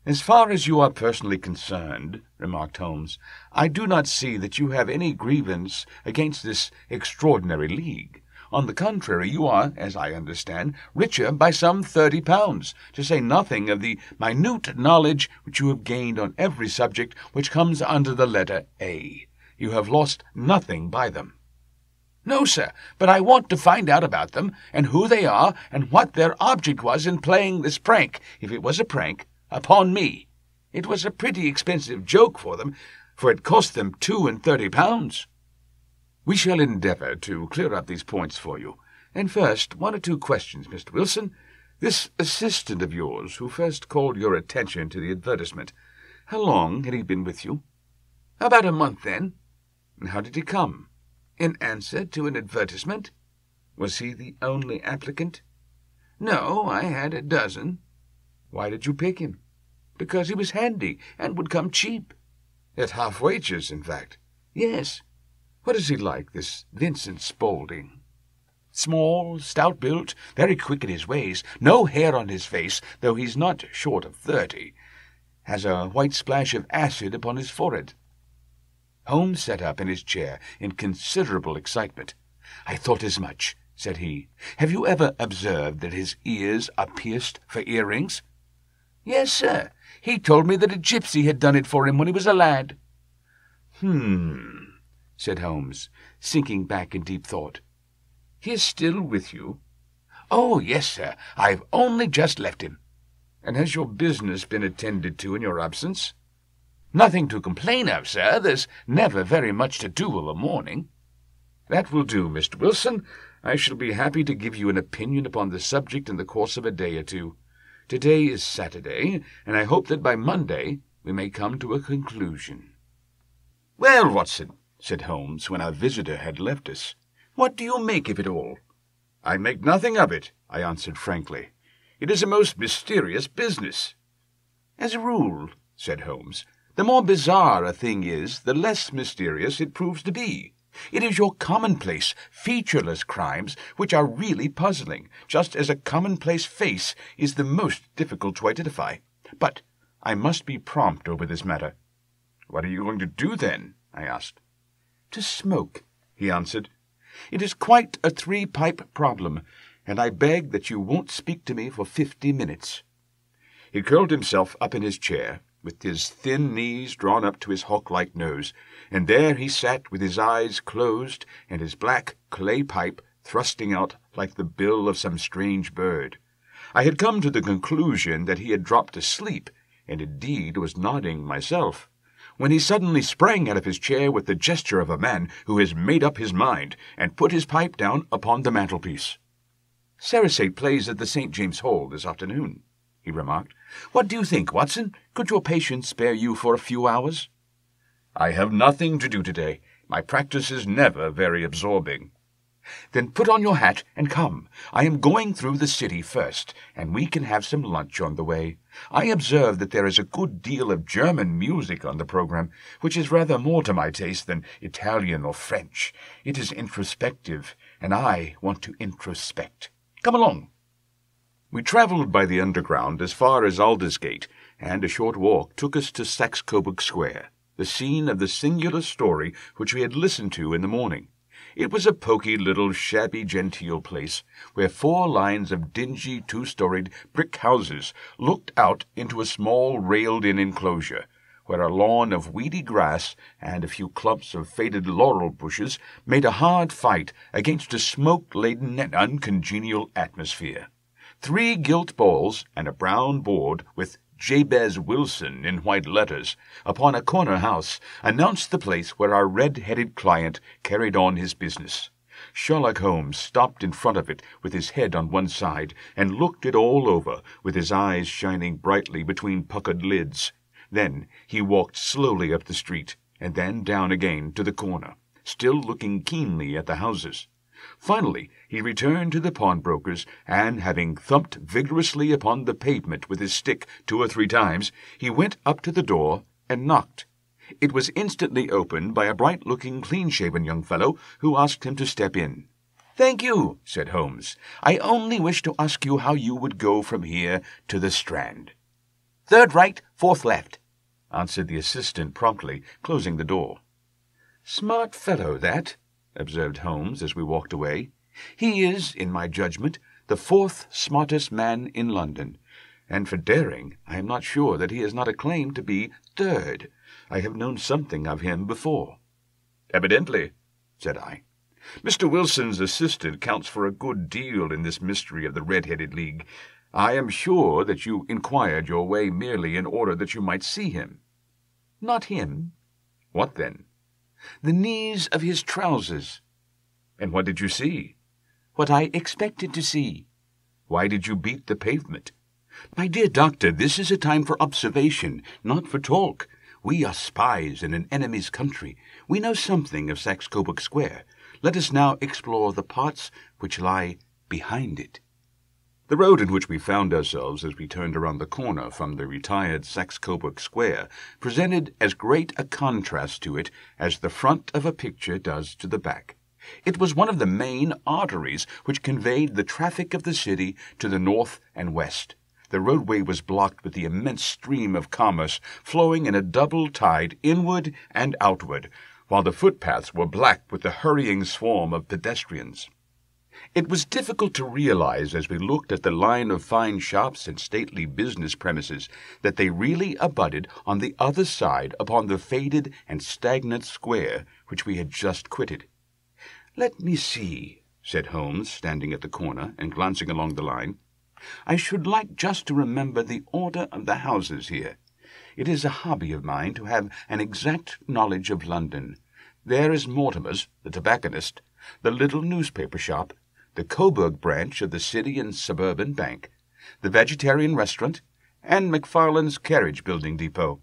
"As far as you are personally concerned," remarked Holmes, "I do not see that you have any grievance against this extraordinary league. On the contrary, you are, as I understand, richer by some £30, to say nothing of the minute knowledge which you have gained on every subject which comes under the letter A. You have lost nothing by them." "No, sir, but I want to find out about them, and who they are, and what their object was in playing this prank, if it was a prank, upon me. It was a pretty expensive joke for them, for it cost them £32. "We shall endeavour to clear up these points for you. And first, 1 or 2 questions, Mr. Wilson. This assistant of yours, who first called your attention to the advertisement, how long had he been with you?" "About a month, then." "And how did he come?" "In answer to an advertisement." "Was he the only applicant?" "No, I had a dozen." "Why did you pick him?" "Because he was handy, and would come cheap." "At half wages, in fact?" "Yes." "What is he like, this Vincent Spaulding?" "Small, stout-built, very quick in his ways, no hair on his face, though he's not short of 30. Has a white splash of acid upon his forehead." Holmes sat up in his chair in considerable excitement. "I thought as much," said he. "Have you ever observed that his ears are pierced for earrings?" "Yes, sir. He told me that a gypsy had done it for him when he was a lad." Said Holmes, sinking back in deep thought. "He is still with you?" "Oh, yes, sir. I've only just left him." "And has your business been attended to in your absence?" "Nothing to complain of, sir. There's never very much to do of a morning." "That will do, Mr. Wilson. I shall be happy to give you an opinion upon the subject in the course of a day or 2. Today is Saturday, and I hope that by Monday we may come to a conclusion." "Well, Watson," said Holmes, when our visitor had left us, "what do you make of it all?" "I make nothing of it," I answered frankly. "It is a most mysterious business." "As a rule," said Holmes, "the more bizarre a thing is, the less mysterious it proves to be. It is your commonplace, featureless crimes which are really puzzling, just as a commonplace face is the most difficult to identify. But I must be prompt over this matter." "What are you going to do, then?" I asked. "To smoke," he answered. It is quite a three-pipe problem, and I beg that you won't speak to me for 50 minutes. He curled himself up in his chair, with his thin knees drawn up to his hawk-like nose, and there he sat with his eyes closed and his black clay pipe thrusting out like the bill of some strange bird. I had come to the conclusion that he had dropped asleep, and indeed was nodding myself, when he suddenly sprang out of his chair with the gesture of a man who has made up his mind, and put his pipe down upon the mantelpiece. "Sarasate plays at the St. James Hall this afternoon," he remarked. "What do you think, Watson? Could your patient spare you for a few hours?" "I have nothing to do today. My practice is never very absorbing." "Then put on your hat and come. I am going through the city first, and we can have some lunch on the way. I observe that there is a good deal of German music on the program, which is rather more to my taste than Italian or French. It is introspective, and I want to introspect. Come along." We travelled by the Underground as far as Aldersgate, and a short walk took us to Saxe-Coburg Square, the scene of the singular story which we had listened to in the morning. It was a poky little shabby-genteel place, where 4 lines of dingy 2-storied brick houses looked out into a small railed-in enclosure, where a lawn of weedy grass and a few clumps of faded laurel bushes made a hard fight against a smoke-laden and uncongenial atmosphere. 3 gilt balls and a brown board with Jabez Wilson in white letters upon a corner house announced the place where our red-headed client carried on his business. Sherlock Holmes stopped in front of it with his head on one side and looked it all over, with his eyes shining brightly between puckered lids. Then he walked slowly up the street, and then down again to the corner, still looking keenly at the houses. Finally, he returned to the pawnbroker's, and, having thumped vigorously upon the pavement with his stick 2 or 3 times, he went up to the door and knocked. It was instantly opened by a bright-looking, clean-shaven young fellow who asked him to step in. "Thank you," said Holmes. "I only wish to ask you how you would go from here to the Strand." "Third right, 4th left," answered the assistant promptly, closing the door. "Smart fellow, that," observed Holmes as we walked away. "He is, in my judgment, the 4th smartest man in London, and for daring I am not sure that he has not a claim to be 3rd. I have known something of him before." "Evidently," said I. "Mr. Wilson's assistant counts for a good deal in this mystery of the Red-Headed League. I am sure that you inquired your way merely in order that you might see him." "Not him." "What then?" "The knees of his trousers." "And what did you see?" "What I expected to see." "Why did you beat the pavement?" "My dear doctor, this is a time for observation, not for talk. We are spies in an enemy's country. We know something of Saxe-Coburg Square. Let us now explore the parts which lie behind it." The road in which we found ourselves as we turned around the corner from the retired Saxe-Coburg Square presented as great a contrast to it as the front of a picture does to the back. It was one of the main arteries which conveyed the traffic of the city to the north and west. The roadway was blocked with the immense stream of commerce flowing in a double tide inward and outward, while the footpaths were black with the hurrying swarm of pedestrians. It was difficult to realize, as we looked at the line of fine shops and stately business premises, that they really abutted on the other side upon the faded and stagnant square which we had just quitted. "Let me see," said Holmes, standing at the corner and glancing along the line. "I should like just to remember the order of the houses here. It is a hobby of mine to have an exact knowledge of London. There is Mortimer's, the tobacconist, the little newspaper shop, the Coburg branch of the City and Suburban Bank, the vegetarian restaurant, and McFarlane's carriage-building depot.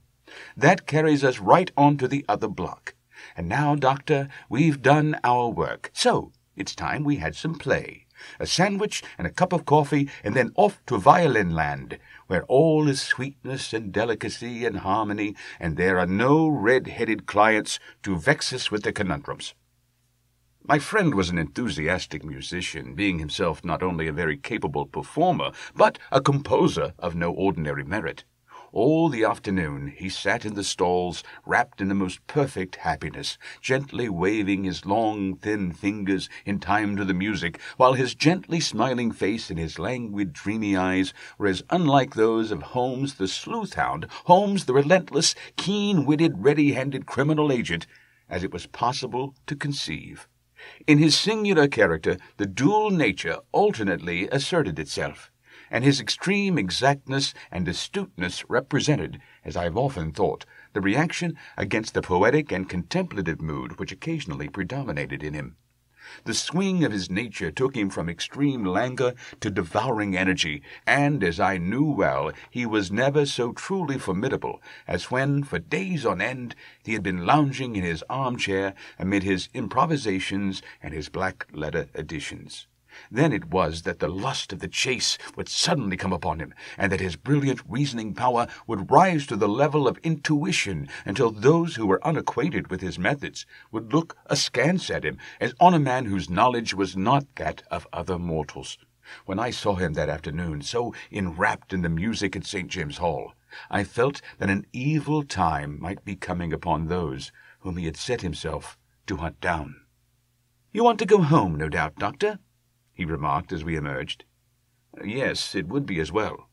That carries us right on to the other block. And now, Doctor, we've done our work, so it's time we had some play. A sandwich and a cup of coffee, and then off to Violin Land, where all is sweetness and delicacy and harmony, and there are no red-headed clients to vex us with their conundrums." My friend was an enthusiastic musician, being himself not only a very capable performer, but a composer of no ordinary merit. All the afternoon he sat in the stalls, wrapped in the most perfect happiness, gently waving his long, thin fingers in time to the music, while his gently smiling face and his languid, dreamy eyes were as unlike those of Holmes the sleuth-hound, Holmes the relentless, keen-witted, ready-handed criminal agent, as it was possible to conceive. In his singular character, the dual nature alternately asserted itself, and his extreme exactness and astuteness represented, as I have often thought, the reaction against the poetic and contemplative mood which occasionally predominated in him. The swing of his nature took him from extreme languor to devouring energy, and, as I knew well, he was never so truly formidable as when, for days on end, he had been lounging in his armchair amid his improvisations and his black-letter editions. Then it was that the lust of the chase would suddenly come upon him, and that his brilliant reasoning power would rise to the level of intuition until those who were unacquainted with his methods would look askance at him as on a man whose knowledge was not that of other mortals. When I saw him that afternoon, so enwrapped in the music at St. James's Hall, I felt that an evil time might be coming upon those whom he had set himself to hunt down. "You want to go home, no doubt, Doctor?" he remarked as we emerged. "Yes, it would be as well.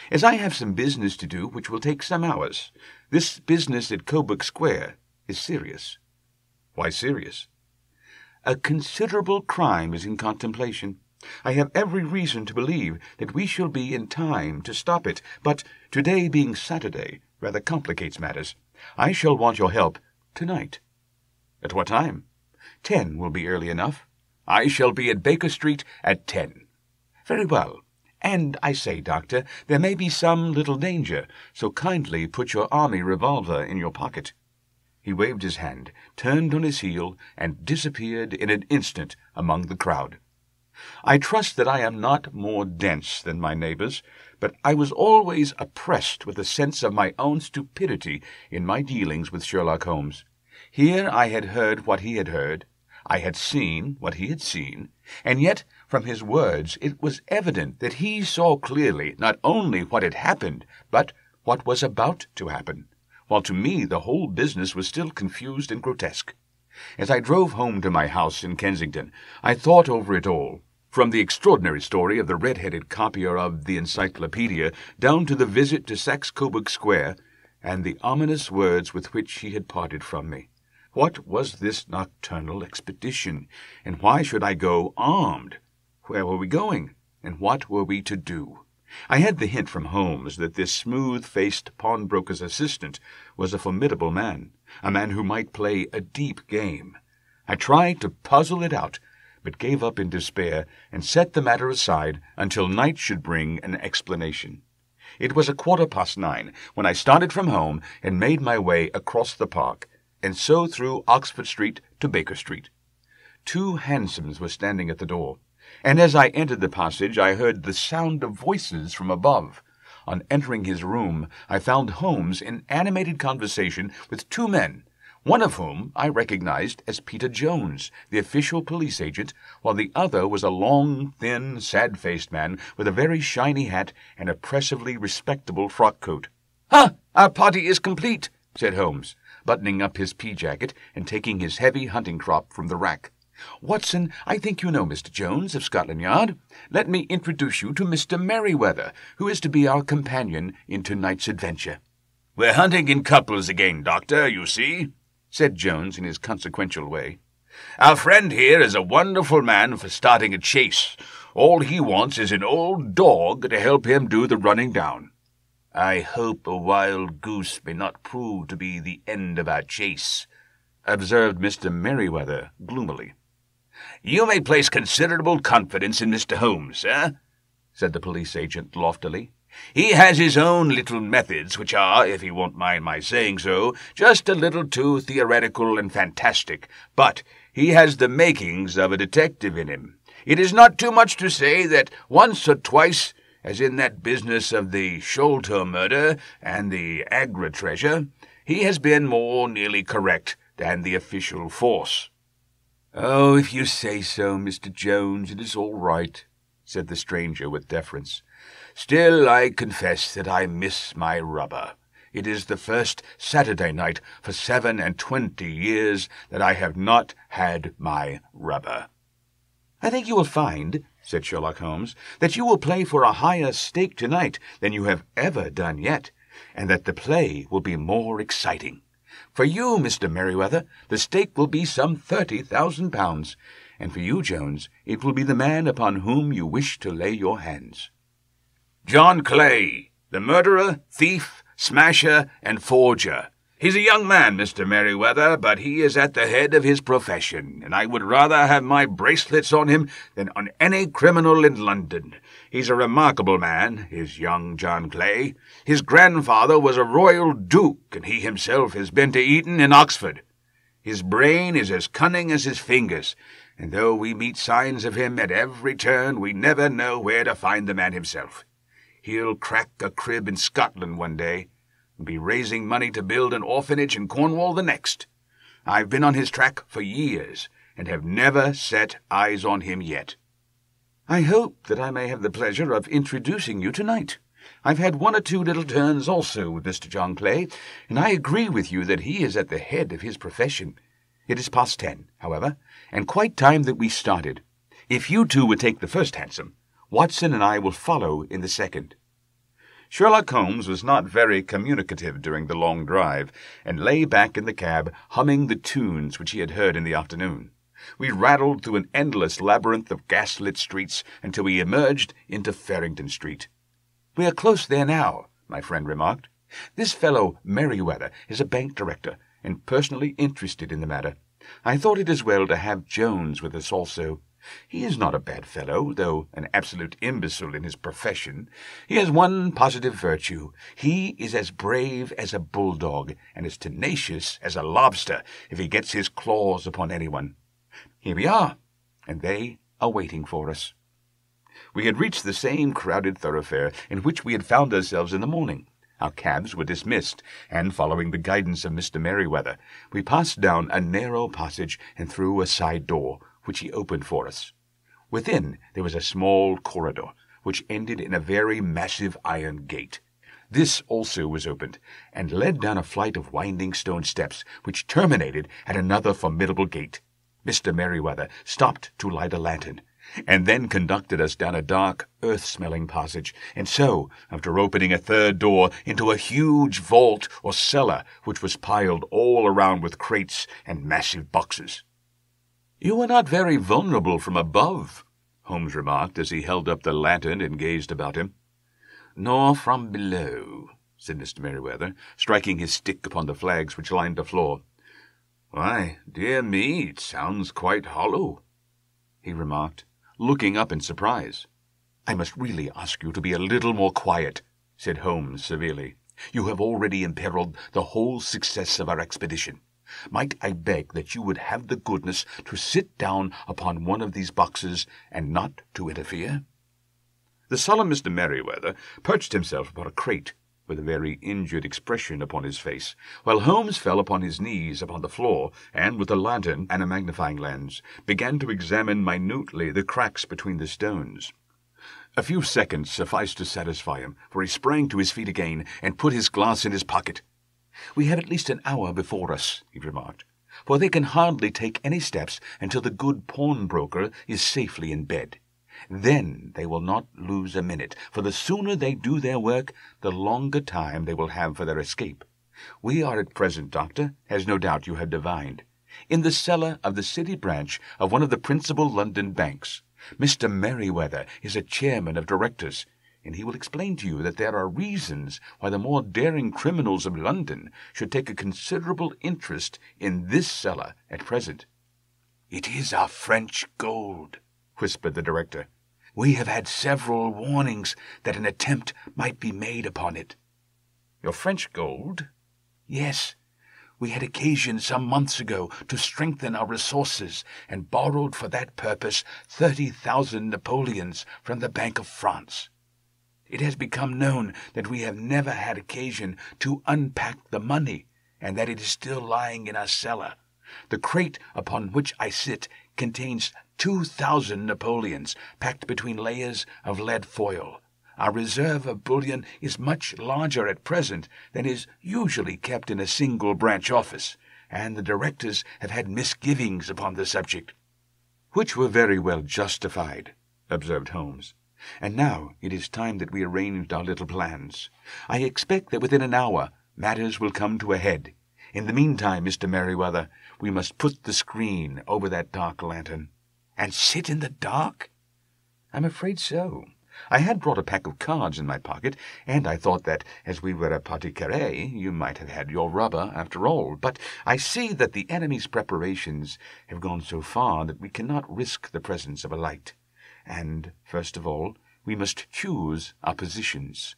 As I have some business to do which will take some hours. This business at Coburg Square is serious." "Why serious?" "A considerable crime is in contemplation. I have every reason to believe that we shall be in time to stop it, but today being Saturday rather complicates matters. I shall want your help tonight." "At what time?" 10 will be early enough. I shall be at Baker Street at 10. "Very well. And I say, Doctor, there may be some little danger, so kindly put your army revolver in your pocket." He waved his hand, turned on his heel, and disappeared in an instant among the crowd. I trust that I am not more dense than my neighbors, but I was always oppressed with a sense of my own stupidity in my dealings with Sherlock Holmes. Here I had heard what he had heard, I had seen what he had seen, and yet from his words it was evident that he saw clearly not only what had happened, but what was about to happen, while to me the whole business was still confused and grotesque. As I drove home to my house in Kensington, I thought over it all, from the extraordinary story of the red-headed copier of the Encyclopedia down to the visit to Saxe-Coburg Square, and the ominous words with which he had parted from me. What was this nocturnal expedition, and why should I go armed? Where were we going, and what were we to do? I had the hint from Holmes that this smooth-faced pawnbroker's assistant was a formidable man, a man who might play a deep game. I tried to puzzle it out, but gave up in despair and set the matter aside until night should bring an explanation. It was 9:15 when I started from home and made my way across the park, and so through Oxford Street to Baker Street. 2 hansoms were standing at the door, and as I entered the passage I heard the sound of voices from above. On entering his room, I found Holmes in animated conversation with 2 men, one of whom I recognized as Peter Jones, the official police agent, while the other was a long, thin, sad-faced man with a very shiny hat and oppressively respectable frock-coat. "Ah, our party is complete," said Holmes, buttoning up his pea-jacket and taking his heavy hunting crop from the rack. "Watson, I think you know Mr. Jones of Scotland Yard. Let me introduce you to Mr. Merryweather, who is to be our companion in tonight's adventure." "We're hunting in couples again, Doctor, you see," said Jones in his consequential way. "Our friend here is a wonderful man for starting a chase. All he wants is an old dog to help him do the running down." "I hope a wild goose may not prove to be the end of our chase," observed Mr. Merryweather gloomily. "You may place considerable confidence in Mr. Holmes, sir," said the police agent loftily. "He has his own little methods, which are, if he won't mind my saying so, just a little too theoretical and fantastic, but he has the makings of a detective in him. It is not too much to say that once or twice, as in that business of the Sholto murder and the Agra treasure, he has been more nearly correct than the official force." "Oh, if you say so, Mr. Jones, it is all right," said the stranger with deference. Still, I confess that I miss my rubber. It is the first Saturday night for 27 years that I have not had my rubber." "I think you will find," said Sherlock Holmes, "that you will play for a higher stake tonight than you have ever done yet, and that the play will be more exciting. For you, Mr. Merryweather, the stake will be some £30,000, and for you, Jones, it will be the man upon whom you wish to lay your hands." "John Clay, the murderer, thief, smasher, and forger. He's a young man, Mr. Merryweather, but he is at the head of his profession, and I would rather have my bracelets on him than on any criminal in London. He's a remarkable man, is young John Clay. His grandfather was a royal duke, and he himself has been to Eton and Oxford. His brain is as cunning as his fingers, and though we meet signs of him at every turn, we never know where to find the man himself. He'll crack a crib in Scotland one day, and be raising money to build an orphanage in Cornwall the next. I've been on his track for years, and have never set eyes on him yet." "I hope that I may have the pleasure of introducing you tonight. I've had one or two little turns also with Mr. John Clay, and I agree with you that he is at the head of his profession. It is past 10, however, and quite time that we started. If you two would take the first hansom, Watson and I will follow in the second." Sherlock Holmes was not very communicative during the long drive, and lay back in the cab, humming the tunes which he had heard in the afternoon. We rattled through an endless labyrinth of gas-lit streets until we emerged into Farrington Street. "We are close there now," my friend remarked. "This fellow Merryweather is a bank director, and personally interested in the matter. I thought it as well to have Jones with us also. He is not a bad fellow, though an absolute imbecile in his profession. He has one positive virtue. He is as brave as a bulldog, and as tenacious as a lobster if he gets his claws upon anyone. Here we are, and they are waiting for us." We had reached the same crowded thoroughfare in which we had found ourselves in the morning. Our cabs were dismissed, and, following the guidance of Mr. Merryweather, we passed down a narrow passage and through a side door, which he opened for us. Within there was a small corridor, which ended in a very massive iron gate. This also was opened, and led down a flight of winding stone steps, which terminated at another formidable gate. Mr. Merryweather stopped to light a lantern, and then conducted us down a dark, earth-smelling passage, and so, after opening a third door, into a huge vault or cellar, which was piled all around with crates and massive boxes. "You are not very vulnerable from above," Holmes remarked as he held up the lantern and gazed about him. "Nor from below," said Mr. Merryweather, striking his stick upon the flags which lined the floor. "Why, dear me, it sounds quite hollow," he remarked, looking up in surprise. "I must really ask you to be a little more quiet," said Holmes severely. "You have already imperilled the whole success of our expedition. Might I beg that you would have the goodness to sit down upon one of these boxes and not to interfere?" The solemn Mr. Merryweather perched himself upon a crate, with a very injured expression upon his face, while Holmes fell upon his knees upon the floor, and, with a lantern and a magnifying lens, began to examine minutely the cracks between the stones. A few seconds sufficed to satisfy him, for he sprang to his feet again and put his glass in his pocket. "We have at least an hour before us," he remarked, "for they can hardly take any steps until the good pawnbroker is safely in bed. Then they will not lose a minute, for the sooner they do their work, the longer time they will have for their escape. We are at present, Doctor, as no doubt you have divined, in the cellar of the city branch of one of the principal London banks. Mr. Merryweather is a chairman of directors, and he will explain to you that there are reasons why the more daring criminals of London should take a considerable interest in this cellar at present." "It is our French gold," whispered the director. "We have had several warnings that an attempt might be made upon it." "Your French gold?" "Yes. We had occasion some months ago to strengthen our resources, and borrowed for that purpose 30,000 Napoleons from the Bank of France. It has become known that we have never had occasion to unpack the money, and that it is still lying in our cellar. The crate upon which I sit contains 2,000 Napoleons, packed between layers of lead foil. Our reserve of bullion is much larger at present than is usually kept in a single branch office, and the directors have had misgivings upon the subject." "Which were very well justified," observed Holmes. "And now it is time that we arranged our little plans. I expect that within an hour matters will come to a head. In the meantime, Mr. Merriweather, we must put the screen over that dark lantern." "And sit in the dark?" "I'm afraid so. I had brought a pack of cards in my pocket, and I thought that, as we were a partie carrée, you might have had your rubber after all. But I see that the enemy's preparations have gone so far that we cannot risk the presence of a light. And, first of all, we must choose our positions.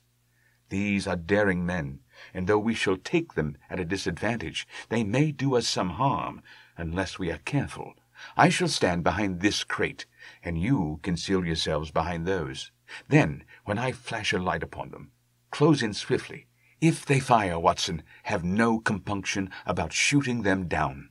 These are daring men, and though we shall take them at a disadvantage, they may do us some harm, unless we are careful. I shall stand behind this crate, and you conceal yourselves behind those. Then, when I flash a light upon them, close in swiftly. If they fire, Watson, have no compunction about shooting them down."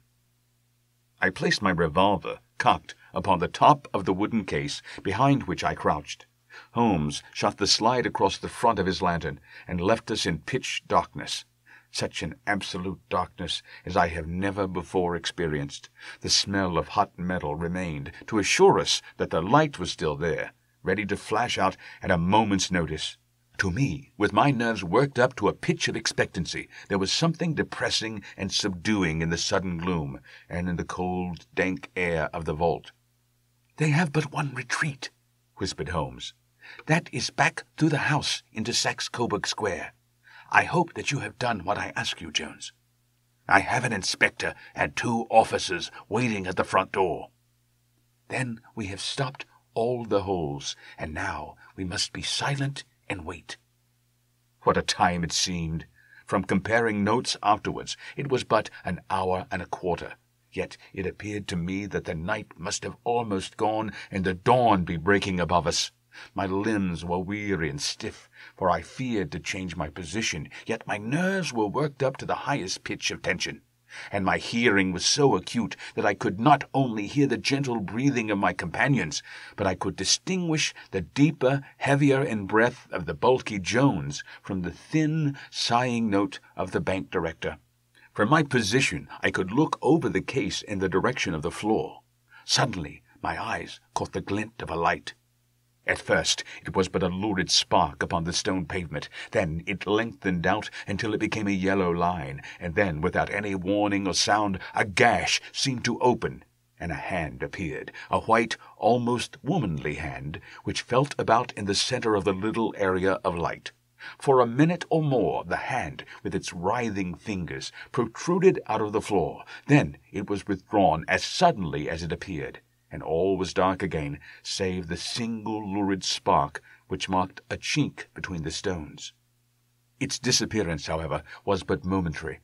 I placed my revolver, cocked, upon the top of the wooden case behind which I crouched. Holmes shot the slide across the front of his lantern and left us in pitch darkness. Such an absolute darkness as I have never before experienced. The smell of hot metal remained to assure us that the light was still there, ready to flash out at a moment's notice. To me, with my nerves worked up to a pitch of expectancy, there was something depressing and subduing in the sudden gloom, and in the cold, dank air of the vault. "They have but one retreat," whispered Holmes. "That is back through the house into Saxe-Coburg Square. I hope that you have done what I ask you, Jones." "I have an inspector and 2 officers waiting at the front door." "Then we have stopped all the holes, and now we must be silent and wait." What a time it seemed! From comparing notes afterwards, it was but an hour and a quarter. Yet it appeared to me that the night must have almost gone and the dawn be breaking above us. My limbs were weary and stiff, for I feared to change my position, yet my nerves were worked up to the highest pitch of tension, and my hearing was so acute that I could not only hear the gentle breathing of my companions, but I could distinguish the deeper, heavier in breath of the bulky Jones from the thin, sighing note of the bank director. From my position I could look over the case in the direction of the floor. Suddenly my eyes caught the glint of a light. At first it was but a lurid spark upon the stone pavement. Then it lengthened out until it became a yellow line, and then, without any warning or sound, a gash seemed to open, and a hand appeared, a white, almost womanly hand, which felt about in the center of the little area of light. For a minute or more the hand, with its writhing fingers, protruded out of the floor. Then it was withdrawn as suddenly as it appeared, and all was dark again, save the single lurid spark which marked a chink between the stones. Its disappearance, however, was but momentary.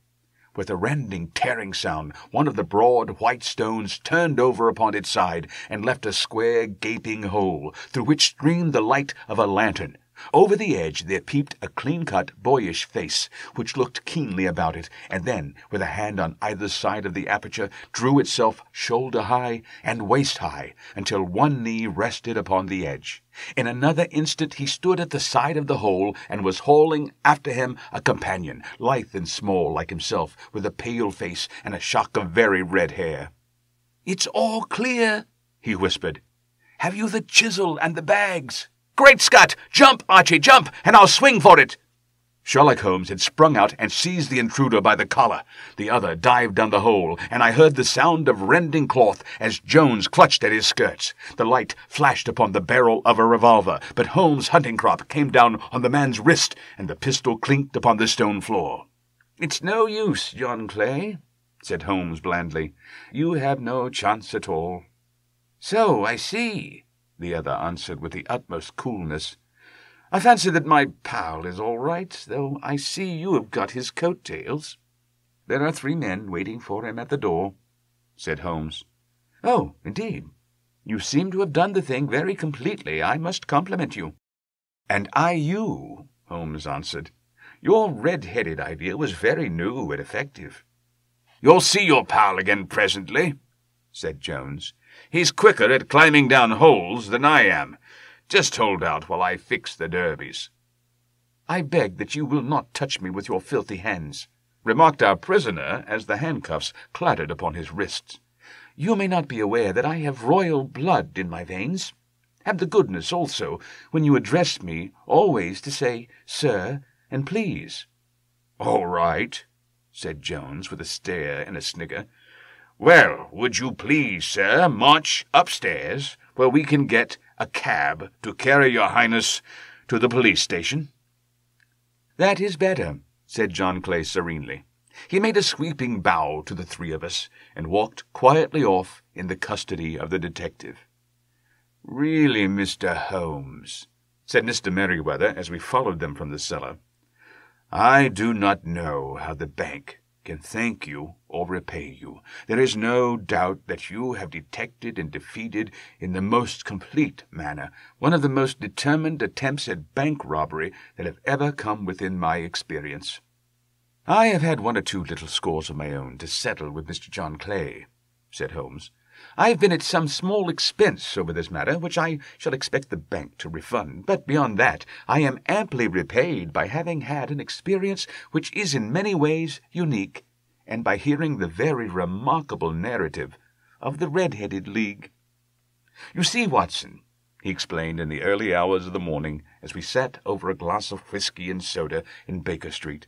With a rending, tearing sound, one of the broad white stones turned over upon its side and left a square, gaping hole, through which streamed the light of a lantern. Over the edge there peeped a clean-cut, boyish face, which looked keenly about it, and then, with a hand on either side of the aperture, drew itself shoulder-high and waist-high, until one knee rested upon the edge. In another instant he stood at the side of the hole, and was hauling after him a companion, lithe and small like himself, with a pale face and a shock of very red hair. "It's all clear," he whispered. "Have you the chisel and the bags?" "Great Scott! Jump, Archie, jump, and I'll swing for it!" Sherlock Holmes had sprung out and seized the intruder by the collar. The other dived down the hole, and I heard the sound of rending cloth as Jones clutched at his skirts. The light flashed upon the barrel of a revolver, but Holmes' hunting crop came down on the man's wrist, and the pistol clinked upon the stone floor. "It's no use, John Clay," said Holmes blandly. "You have no chance at all." "So I see," the other answered with the utmost coolness. "I fancy that my pal is all right, though I see you have got his coat-tails." "There are 3 men waiting for him at the door," said Holmes. "Oh, indeed. You seem to have done the thing very completely. I must compliment you." "And I you," Holmes answered. "Your red-headed idea was very new and effective." "You'll see your pal again presently," said Jones. "He's quicker at climbing down holes than I am. Just hold out while I fix the derbies." "I beg that you will not touch me with your filthy hands," remarked our prisoner as the handcuffs clattered upon his wrists. "You may not be aware that I have royal blood in my veins. Have the goodness also, when you address me, always to say 'sir' and 'please.'" "All right," said Jones, with a stare and a snigger. "Well, would you please, sir, march upstairs, where we can get a cab to carry your highness to the police station?" "That is better," said John Clay serenely. He made a sweeping bow to the three of us, and walked quietly off in the custody of the detective. "Really, Mr. Holmes," said Mr. Merryweather as we followed them from the cellar, "I do not know how the bank can thank you or repay you. There is no doubt that you have detected and defeated in the most complete manner one of the most determined attempts at bank robbery that have ever come within my experience. I have had one or two little scores of my own to settle with Mr. John Clay," said Holmes. "I have been at some small expense over this matter, which I shall expect the bank to refund, but beyond that I am amply repaid by having had an experience which is in many ways unique, and by hearing the very remarkable narrative of the Red-Headed League. You see, Watson," he explained in the early hours of the morning as we sat over a glass of whisky and soda in Baker Street,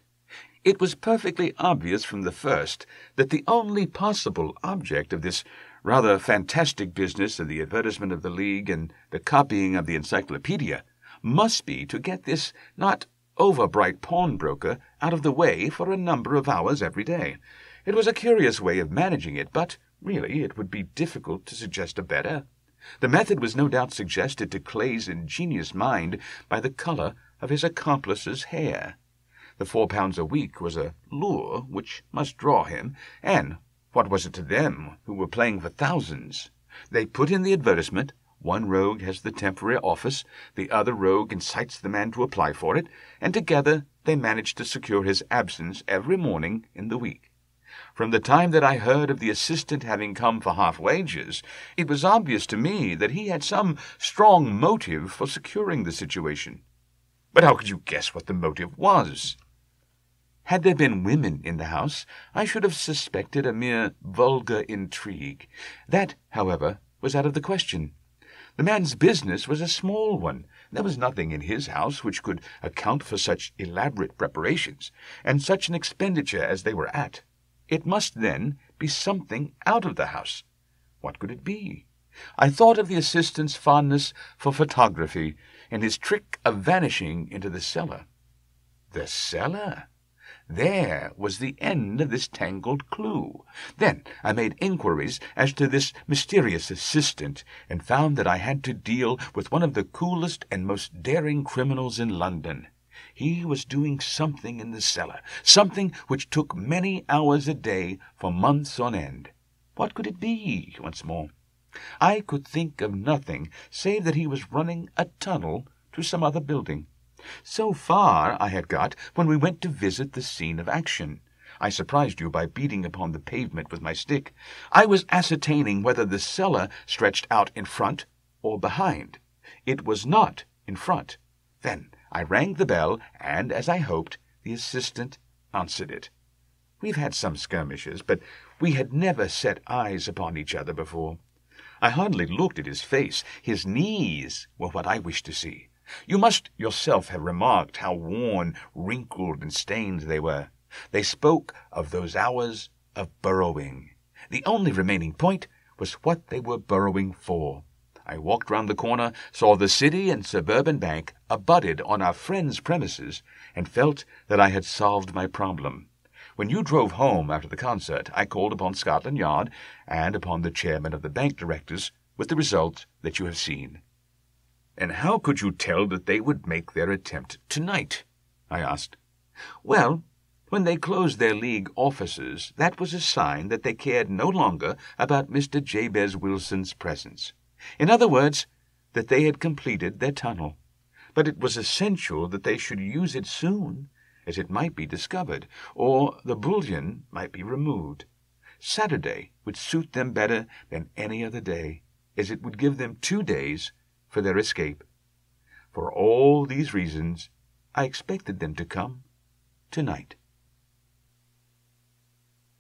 "it was perfectly obvious from the first that the only possible object of this rather fantastic business of the advertisement of the League and the copying of the encyclopedia must be to get this not over-bright pawnbroker out of the way for a number of hours every day. It was a curious way of managing it, but really it would be difficult to suggest a better. The method was no doubt suggested to Clay's ingenious mind by the color of his accomplice's hair. The £4 a week was a lure which must draw him, and what was it to them who were playing for thousands? They put in the advertisement, one rogue has the temporary office, the other rogue incites the man to apply for it, and together they managed to secure his absence every morning in the week. From the time that I heard of the assistant having come for half wages, it was obvious to me that he had some strong motive for securing the situation. But how could you guess what the motive was? Had there been women in the house, I should have suspected a mere vulgar intrigue. That, however, was out of the question. The man's business was a small one. There was nothing in his house which could account for such elaborate preparations, and such an expenditure as they were at. It must, then, be something out of the house. What could it be? I thought of the assistant's fondness for photography, and his trick of vanishing into the cellar. The cellar! There was the end of this tangled clue. Then I made inquiries as to this mysterious assistant, and found that I had to deal with one of the coolest and most daring criminals in London. He was doing something in the cellar, something which took many hours a day for months on end. What could it be, once more? I could think of nothing save that he was running a tunnel to some other building. So far I had got when we went to visit the scene of action. I surprised you by beating upon the pavement with my stick. I was ascertaining whether the cellar stretched out in front or behind. It was not in front. Then I rang the bell, and, as I hoped, the assistant answered it. We've had some skirmishes, but we had never set eyes upon each other before. I hardly looked at his face. His knees were what I wished to see. You must yourself have remarked how worn, wrinkled, and stained they were. They spoke of those hours of burrowing. The only remaining point was what they were burrowing for. I walked round the corner, saw the City and Suburban Bank abutted on our friend's premises, and felt that I had solved my problem. When you drove home after the concert, I called upon Scotland Yard and upon the chairman of the bank directors, with the result that you have seen. "And how could you tell that they would make their attempt tonight?" I asked. "Well, when they closed their League offices, that was a sign that they cared no longer about Mr. Jabez Wilson's presence. In other words, that they had completed their tunnel. But it was essential that they should use it soon, as it might be discovered, or the bullion might be removed. Saturday would suit them better than any other day, as it would give them 2 days for their escape. For all these reasons, I expected them to come tonight.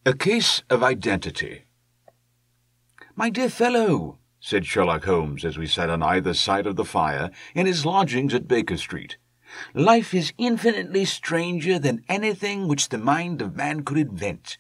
A case of identity. "My dear fellow," said Sherlock Holmes as we sat on either side of the fire in his lodgings at Baker Street, "life is infinitely stranger than anything which the mind of man could invent.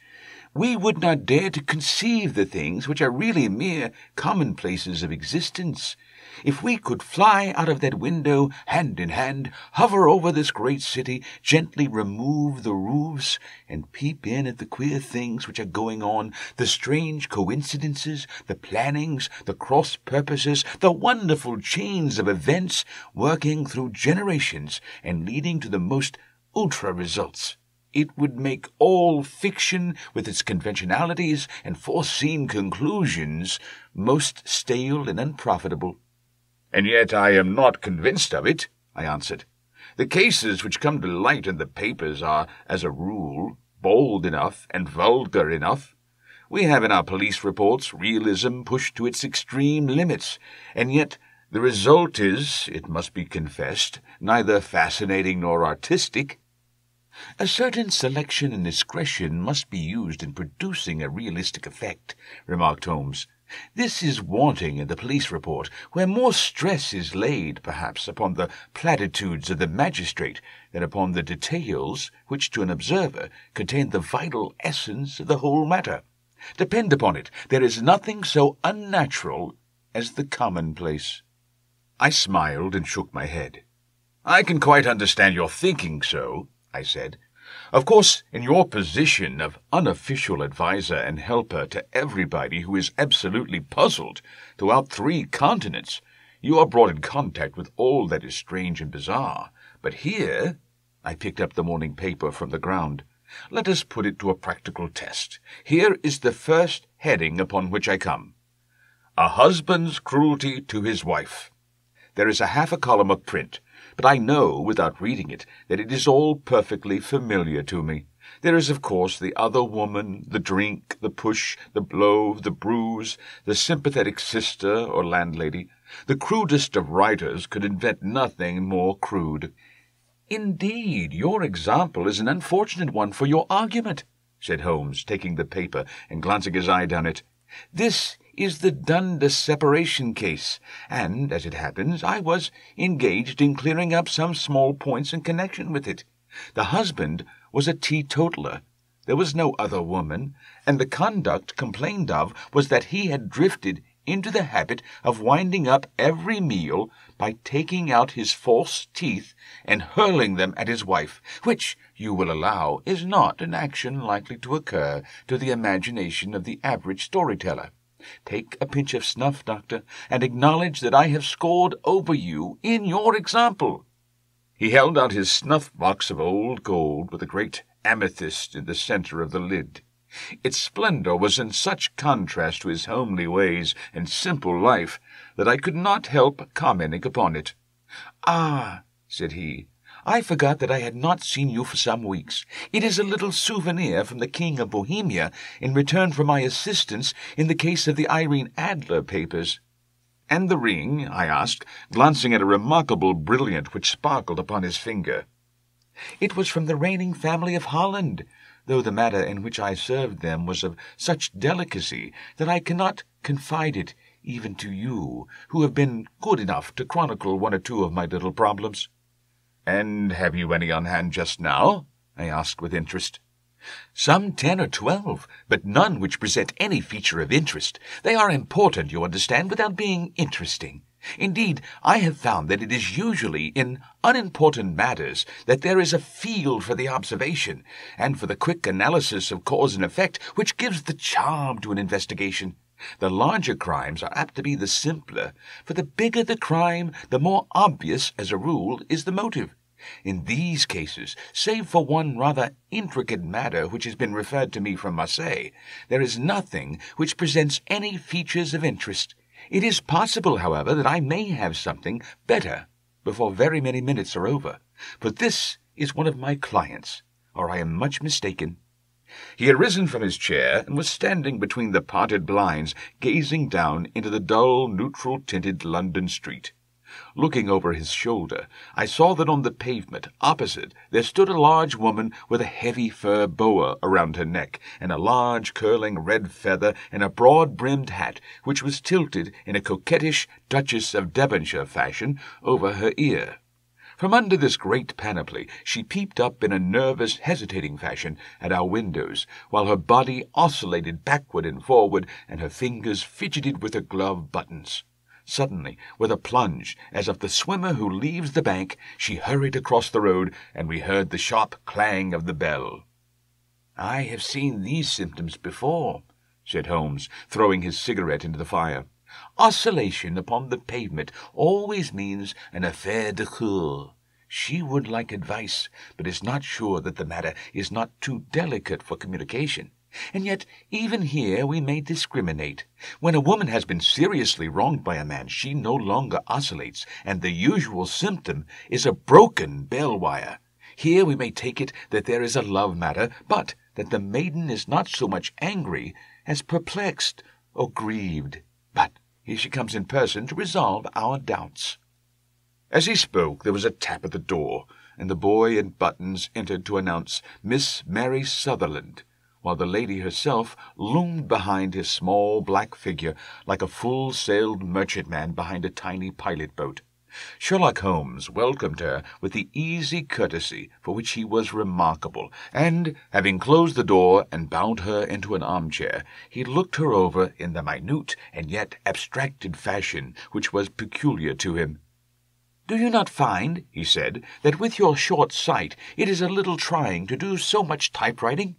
We would not dare to conceive the things which are really mere commonplaces of existence. If we could fly out of that window hand in hand, hover over this great city, gently remove the roofs, and peep in at the queer things which are going on, the strange coincidences, the plannings, the cross-purposes, the wonderful chains of events working through generations and leading to the most ultra results, it would make all fiction, with its conventionalities and foreseen conclusions, most stale and unprofitable." "And yet I am not convinced of it," I answered. "The cases which come to light in the papers are, as a rule, bold enough and vulgar enough. We have in our police reports realism pushed to its extreme limits, and yet the result is, it must be confessed, neither fascinating nor artistic." "A certain selection and discretion must be used in producing a realistic effect," remarked Holmes. "This is wanting in the police report, where more stress is laid, perhaps, upon the platitudes of the magistrate than upon the details which, to an observer, contain the vital essence of the whole matter. Depend upon it, there is nothing so unnatural as the commonplace." I smiled and shook my head. "I can quite understand your thinking so," I said. "Of course, in your position of unofficial adviser and helper to everybody who is absolutely puzzled throughout 3 continents, you are brought in contact with all that is strange and bizarre. But here—" I picked up the morning paper from the ground. "Let us put it to a practical test. Here is the first heading upon which I come. 'A husband's cruelty to his wife.' There is a half a column of print, but I know, without reading it, that it is all perfectly familiar to me. There is, of course, the other woman, the drink, the push, the blow, the bruise, the sympathetic sister or landlady. The crudest of writers could invent nothing more crude." "Indeed, your example is an unfortunate one for your argument," said Holmes, taking the paper and glancing his eye down it. "This is the Dundas separation case, and, as it happens, I was engaged in clearing up some small points in connection with it. The husband was a teetotaler. There was no other woman, and the conduct complained of was that he had drifted into the habit of winding up every meal by taking out his false teeth and hurling them at his wife, which, you will allow, is not an action likely to occur to the imagination of the average storyteller. Take a pinch of snuff, Doctor, and acknowledge that I have scored over you in your example." He held out his snuff-box of old gold with a great amethyst in the centre of the lid. Its splendour was in such contrast to his homely ways and simple life that I could not help commenting upon it. "Ah," said he, "I forgot that I had not seen you for some weeks. It is a little souvenir from the King of Bohemia in return for my assistance in the case of the Irene Adler papers." "And the ring?" I asked, glancing at a remarkable brilliant which sparkled upon his finger. "It was from the reigning family of Holland, though the matter in which I served them was of such delicacy that I cannot confide it even to you, who have been good enough to chronicle 1 or 2 of my little problems." "And have you any on hand just now?" I asked with interest. "Some 10 or 12, but none which present any feature of interest. They are important, you understand, without being interesting. Indeed, I have found that it is usually in unimportant matters that there is a field for the observation, and for the quick analysis of cause and effect, which gives the charm to an investigation. The larger crimes are apt to be the simpler, for the bigger the crime, the more obvious, as a rule, is the motive. In these cases, save for one rather intricate matter which has been referred to me from Marseille, there is nothing which presents any features of interest. It is possible, however, that I may have something better before very many minutes are over, for this is one of my clients, or I am much mistaken." He had risen from his chair and was standing between the parted blinds, gazing down into the dull, neutral-tinted London street. Looking over his shoulder, I saw that on the pavement opposite there stood a large woman with a heavy fur boa around her neck, and a large curling red feather in a broad-brimmed hat, which was tilted in a coquettish Duchess of Devonshire fashion over her ear. From under this great panoply she peeped up in a nervous, hesitating fashion at our windows, while her body oscillated backward and forward, and her fingers fidgeted with her glove buttons. Suddenly, with a plunge, as of the swimmer who leaves the bank, she hurried across the road, and we heard the sharp clang of the bell. "I have seen these symptoms before," said Holmes, throwing his cigarette into the fire. "Oscillation upon the pavement always means an affaire de coeur. She would like advice, but is not sure that the matter is not too delicate for communication. And yet, even here we may discriminate. When a woman has been seriously wronged by a man, she no longer oscillates, and the usual symptom is a broken bell wire. Here we may take it that there is a love matter, but that the maiden is not so much angry as perplexed or grieved. But here she comes in person to resolve our doubts." As he spoke, there was a tap at the door, and the boy in buttons entered to announce Miss Mary Sutherland, while the lady herself loomed behind his small black figure like a full-sailed merchantman behind a tiny pilot-boat. Sherlock Holmes welcomed her with the easy courtesy for which he was remarkable, and, having closed the door and bowed her into an armchair, he looked her over in the minute and yet abstracted fashion which was peculiar to him. "Do you not find," he said, "that with your short sight it is a little trying to do so much typewriting?"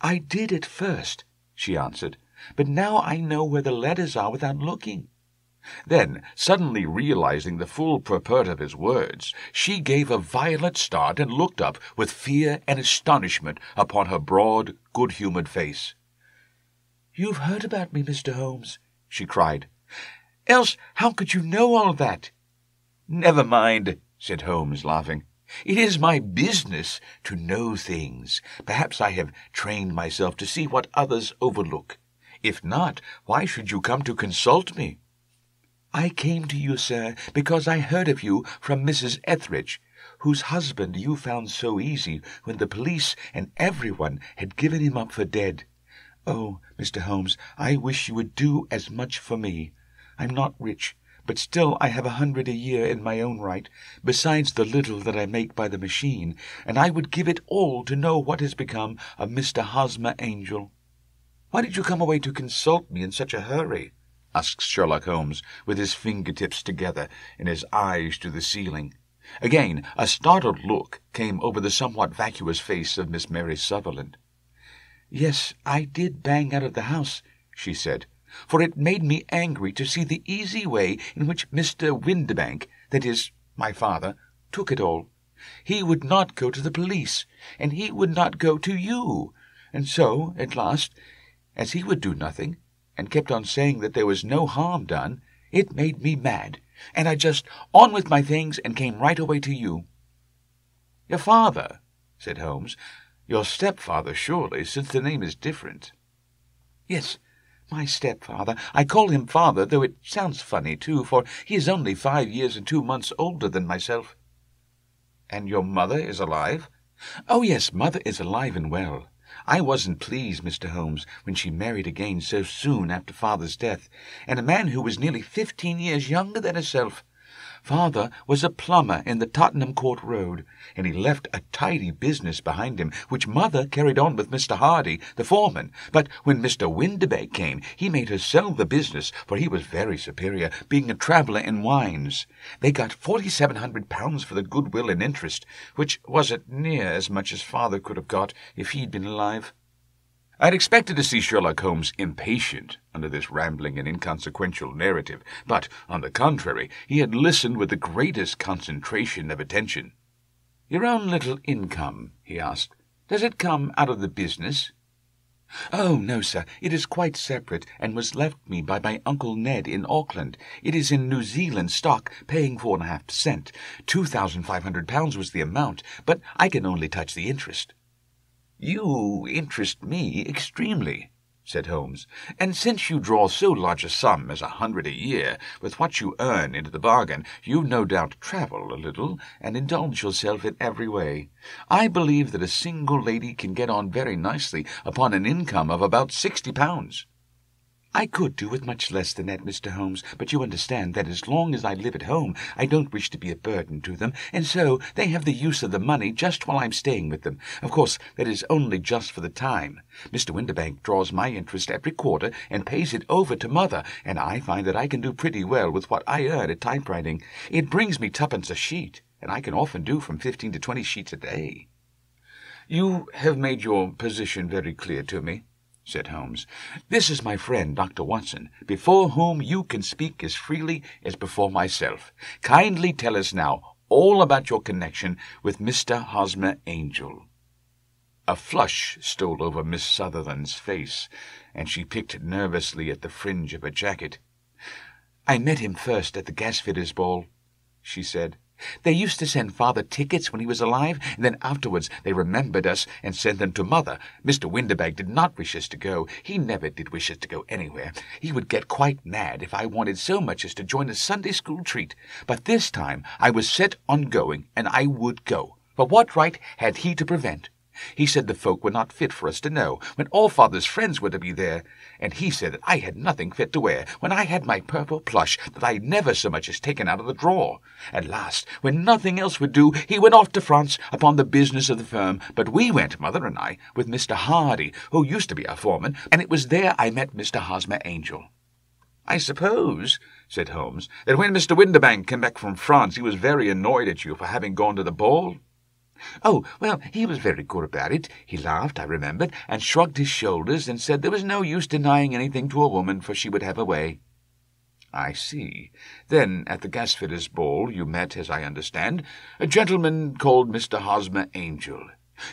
"I did at first," she answered, "but now I know where the letters are without looking." Then, suddenly realizing the full purport of his words, she gave a violent start and looked up with fear and astonishment upon her broad, good-humoured face. "You've heard about me, Mr. Holmes," she cried. "Else how could you know all that?" "Never mind," said Holmes, laughing. "It is my business to know things. Perhaps I have trained myself to see what others overlook. If not, why should you come to consult me?" "I came to you, sir, because I heard of you from Mrs. Etheridge, whose husband you found so easy when the police and everyone had given him up for dead. Oh, Mr. Holmes, I wish you would do as much for me. I'm not rich, but still I have 100 a year in my own right, besides the little that I make by the machine, and I would give it all to know what has become of Mr. Hosmer Angel." "Why did you come away to consult me in such a hurry?" asked Sherlock Holmes, with his fingertips together and his eyes to the ceiling. Again a startled look came over the somewhat vacuous face of Miss Mary Sutherland. "Yes, I did bang out of the house," she said, "for it made me angry to see the easy way in which Mr. Windibank, that is, my father, took it all. He would not go to the police, and he would not go to you, and so, at last, as he would do nothing, and kept on saying that there was no harm done, it made me mad, and I just on with my things and came right away to you." "Your father?" said Holmes. "Your stepfather, surely, since the name is different." "Yes, my stepfather. I call him father, though it sounds funny, too, for he is only 5 years and 2 months older than myself." "And your mother is alive?" "Oh, yes, mother is alive and well. I wasn't pleased, Mr. Holmes, when she married again so soon after father's death, and a man who was nearly 15 years younger than herself. Father was a plumber in the Tottenham Court Road, and he left a tidy business behind him, which mother carried on with Mr. Hardy, the foreman. But when Mr. Windibank came, he made her sell the business, for he was very superior, being a traveller in wines. They got £4,700 for the goodwill and interest, which wasn't near as much as father could have got if he'd been alive." I had expected to see Sherlock Holmes impatient under this rambling and inconsequential narrative, but, on the contrary, he had listened with the greatest concentration of attention. "Your own little income," he asked, "does it come out of the business?" "Oh, no, sir. It is quite separate, and was left me by my Uncle Ned in Auckland. It is in New Zealand stock, paying 4.5%. £2,500 was the amount, but I can only touch the interest." "You interest me extremely," said Holmes, "and since you draw so large a sum as 100 a year, with what you earn into the bargain, you no doubt travel a little, and indulge yourself in every way. I believe that a single lady can get on very nicely upon an income of about £60. "I could do with much less than that, Mr. Holmes, but you understand that as long as I live at home I don't wish to be a burden to them, and so they have the use of the money just while I'm staying with them. Of course, that is only just for the time. Mr. Windibank draws my interest every quarter and pays it over to Mother, and I find that I can do pretty well with what I earn at typewriting. It brings me twopence a sheet, and I can often do from 15 to 20 sheets a day." "You have made your position very clear to me," said Holmes. "This is my friend, Dr. Watson, before whom you can speak as freely as before myself. Kindly tell us now all about your connection with Mr. Hosmer Angel." A flush stole over Miss Sutherland's face, and she picked nervously at the fringe of her jacket. "I met him first at the gasfitters' ball," she said. "They used to send Father tickets when he was alive, and then afterwards they remembered us and sent them to Mother. Mr. Windibank did not wish us to go. He never did wish us to go anywhere. He would get quite mad if I wanted so much as to join a Sunday school treat. But this time I was set on going, and I would go. For what right had he to prevent? He said the folk were not fit for us to know, when all Father's friends were to be there, and he said that I had nothing fit to wear, when I had my purple plush that I never so much as taken out of the drawer. At last, when nothing else would do, he went off to France upon the business of the firm, but we went, Mother and I, with Mr. Hardy, who used to be our foreman, and it was there I met Mr. Hosmer Angel." "I suppose," said Holmes, "that when Mr. Windibank came back from France he was very annoyed at you for having gone to the ball?" "Oh, well, he was very good about it. He laughed, I remembered, and shrugged his shoulders, and said there was no use denying anything to a woman, for she would have her way." "I see. Then at the gasfitters' ball you met, as I understand, a gentleman called Mr. Hosmer Angel."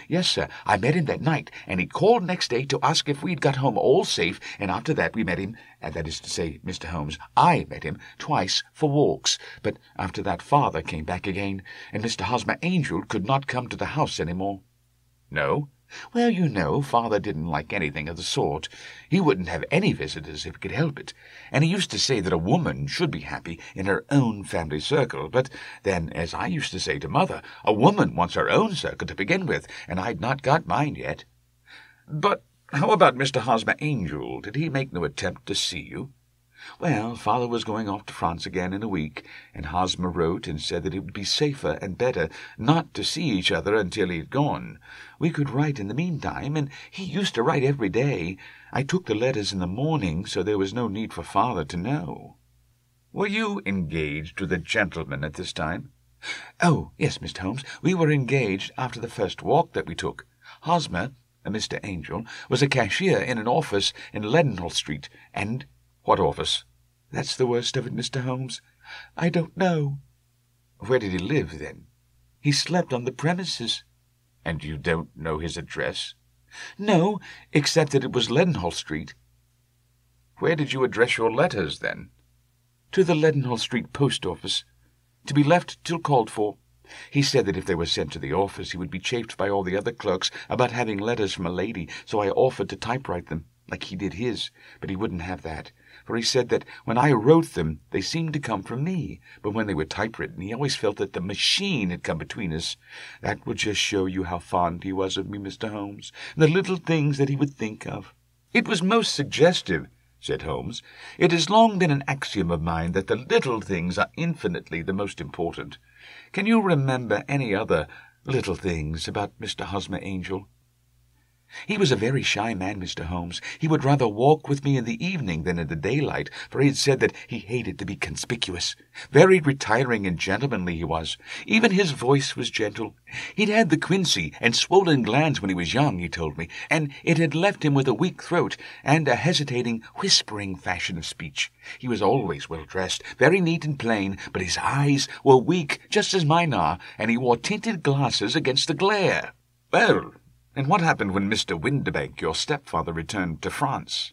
"Yes, sir. I met him that night, and he called next day to ask if we'd got home all safe, and after that we met him, and that is to say, Mr. Holmes, I met him twice for walks, but after that Father came back again, and Mr. Hosmer Angel could not come to the house any more." "No?" "Well, you know, Father didn't like anything of the sort. He wouldn't have any visitors if he could help it, and he used to say that a woman should be happy in her own family circle, but then, as I used to say to Mother, a woman wants her own circle to begin with, and I'd not got mine yet." "But how about Mr. Hosmer Angel? Did he make no attempt to see you?" "Well, Father was going off to France again in a week, and Hosmer wrote and said that it would be safer and better not to see each other until he'd gone. We could write in the meantime, and he used to write every day. I took the letters in the morning, so there was no need for Father to know." "Were you engaged to the gentleman at this time?" "Oh, yes, Mr. Holmes, we were engaged after the first walk that we took. Hosmer, Mr. Angel, was a cashier in an office in Leadenhall Street, and—" "What office?" "That's the worst of it, Mr. Holmes. I don't know." "Where did he live, then?" "He slept on the premises." "And you don't know his address?" "No, except that it was Leadenhall Street." "Where did you address your letters, then?" "To the Leadenhall Street post office, to be left till called for. He said that if they were sent to the office he would be chaffed by all the other clerks about having letters from a lady, so I offered to typewrite them, like he did his, but he wouldn't have that, for he said that when I wrote them they seemed to come from me, but when they were typewritten he always felt that the machine had come between us. That would just show you how fond he was of me, Mr. Holmes, and the little things that he would think of." "It was most suggestive," said Holmes. "It has long been an axiom of mine that the little things are infinitely the most important. Can you remember any other little things about Mr. Hosmer Angel?" "He was a very shy man, Mr. Holmes. He would rather walk with me in the evening than in the daylight, for he had said that he hated to be conspicuous. Very retiring and gentlemanly he was. Even his voice was gentle. He'd had the quinsy and swollen glands when he was young, he told me, and it had left him with a weak throat and a hesitating, whispering fashion of speech. He was always well dressed, very neat and plain, but his eyes were weak, just as mine are, and he wore tinted glasses against the glare." "Well, and what happened when Mr. Windibank, your stepfather, returned to France?"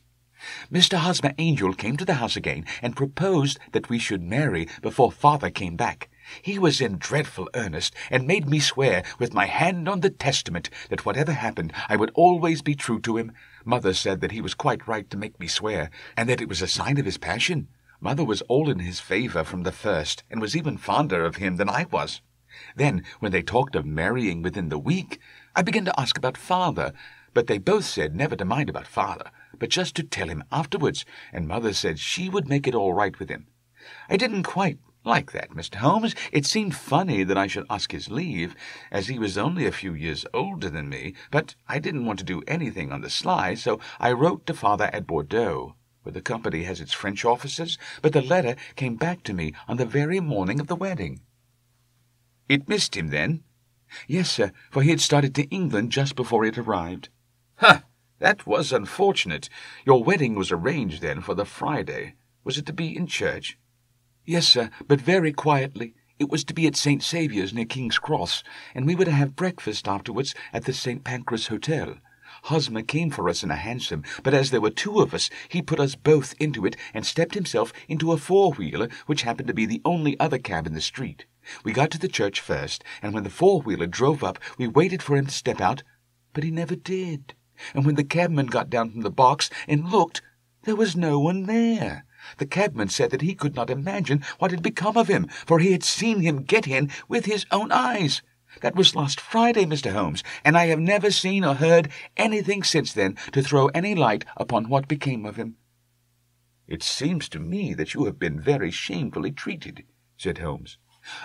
"Mr. Hosmer Angel came to the house again and proposed that we should marry before Father came back. He was in dreadful earnest, and made me swear, with my hand on the testament, that whatever happened I would always be true to him. Mother said that he was quite right to make me swear, and that it was a sign of his passion. Mother was all in his favour from the first, and was even fonder of him than I was. Then, when they talked of marrying within the week, I began to ask about Father, but they both said never to mind about Father, but just to tell him afterwards, and Mother said she would make it all right with him. I didn't quite like that, Mr. Holmes. It seemed funny that I should ask his leave, as he was only a few years older than me, but I didn't want to do anything on the sly, so I wrote to Father at Bordeaux, where the company has its French offices, but the letter came back to me on the very morning of the wedding. It missed him, then? Yes, sir, for he had started to England just before it arrived. Ha! That was unfortunate. Your wedding was arranged, then, for the Friday. Was it to be in church? Yes, sir, but very quietly. It was to be at St. Saviour's near King's Cross, and we were to have breakfast afterwards at the St. Pancras Hotel. Hosmer came for us in a hansom, but as there were two of us, he put us both into it and stepped himself into a four-wheeler, which happened to be the only other cab in the street. We got to the church first, and when the four-wheeler drove up, we waited for him to step out, but he never did. And when the cabman got down from the box and looked, there was no one there. The cabman said that he could not imagine what had become of him, for he had seen him get in with his own eyes. That was last Friday, Mr. Holmes, and I have never seen or heard anything since then to throw any light upon what became of him. It seems to me that you have been very shamefully treated, said Holmes.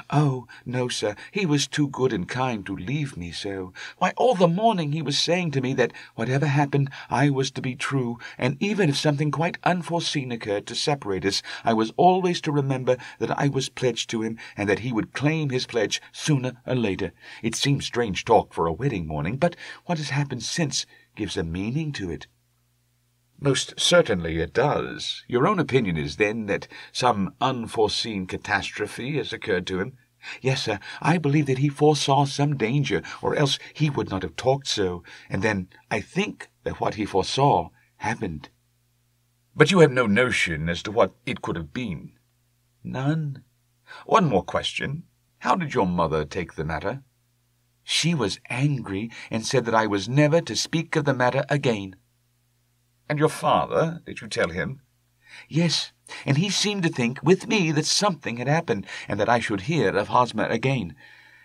Oh, no, sir, he was too good and kind to leave me so. Why, all the morning he was saying to me that, whatever happened, I was to be true, and even if something quite unforeseen occurred to separate us, I was always to remember that I was pledged to him, and that he would claim his pledge sooner or later. It seems strange talk for a wedding morning, but what has happened since gives a meaning to it. Most certainly it does. Your own opinion is, then, that some unforeseen catastrophe has occurred to him? Yes, sir, I believe that he foresaw some danger, or else he would not have talked so, and then I think that what he foresaw happened. But you have no notion as to what it could have been? None. One more question. How did your mother take the matter? She was angry, and said that I was never to speak of the matter again. And your father, did you tell him? Yes, and he seemed to think with me that something had happened, and that I should hear of Hosmer again.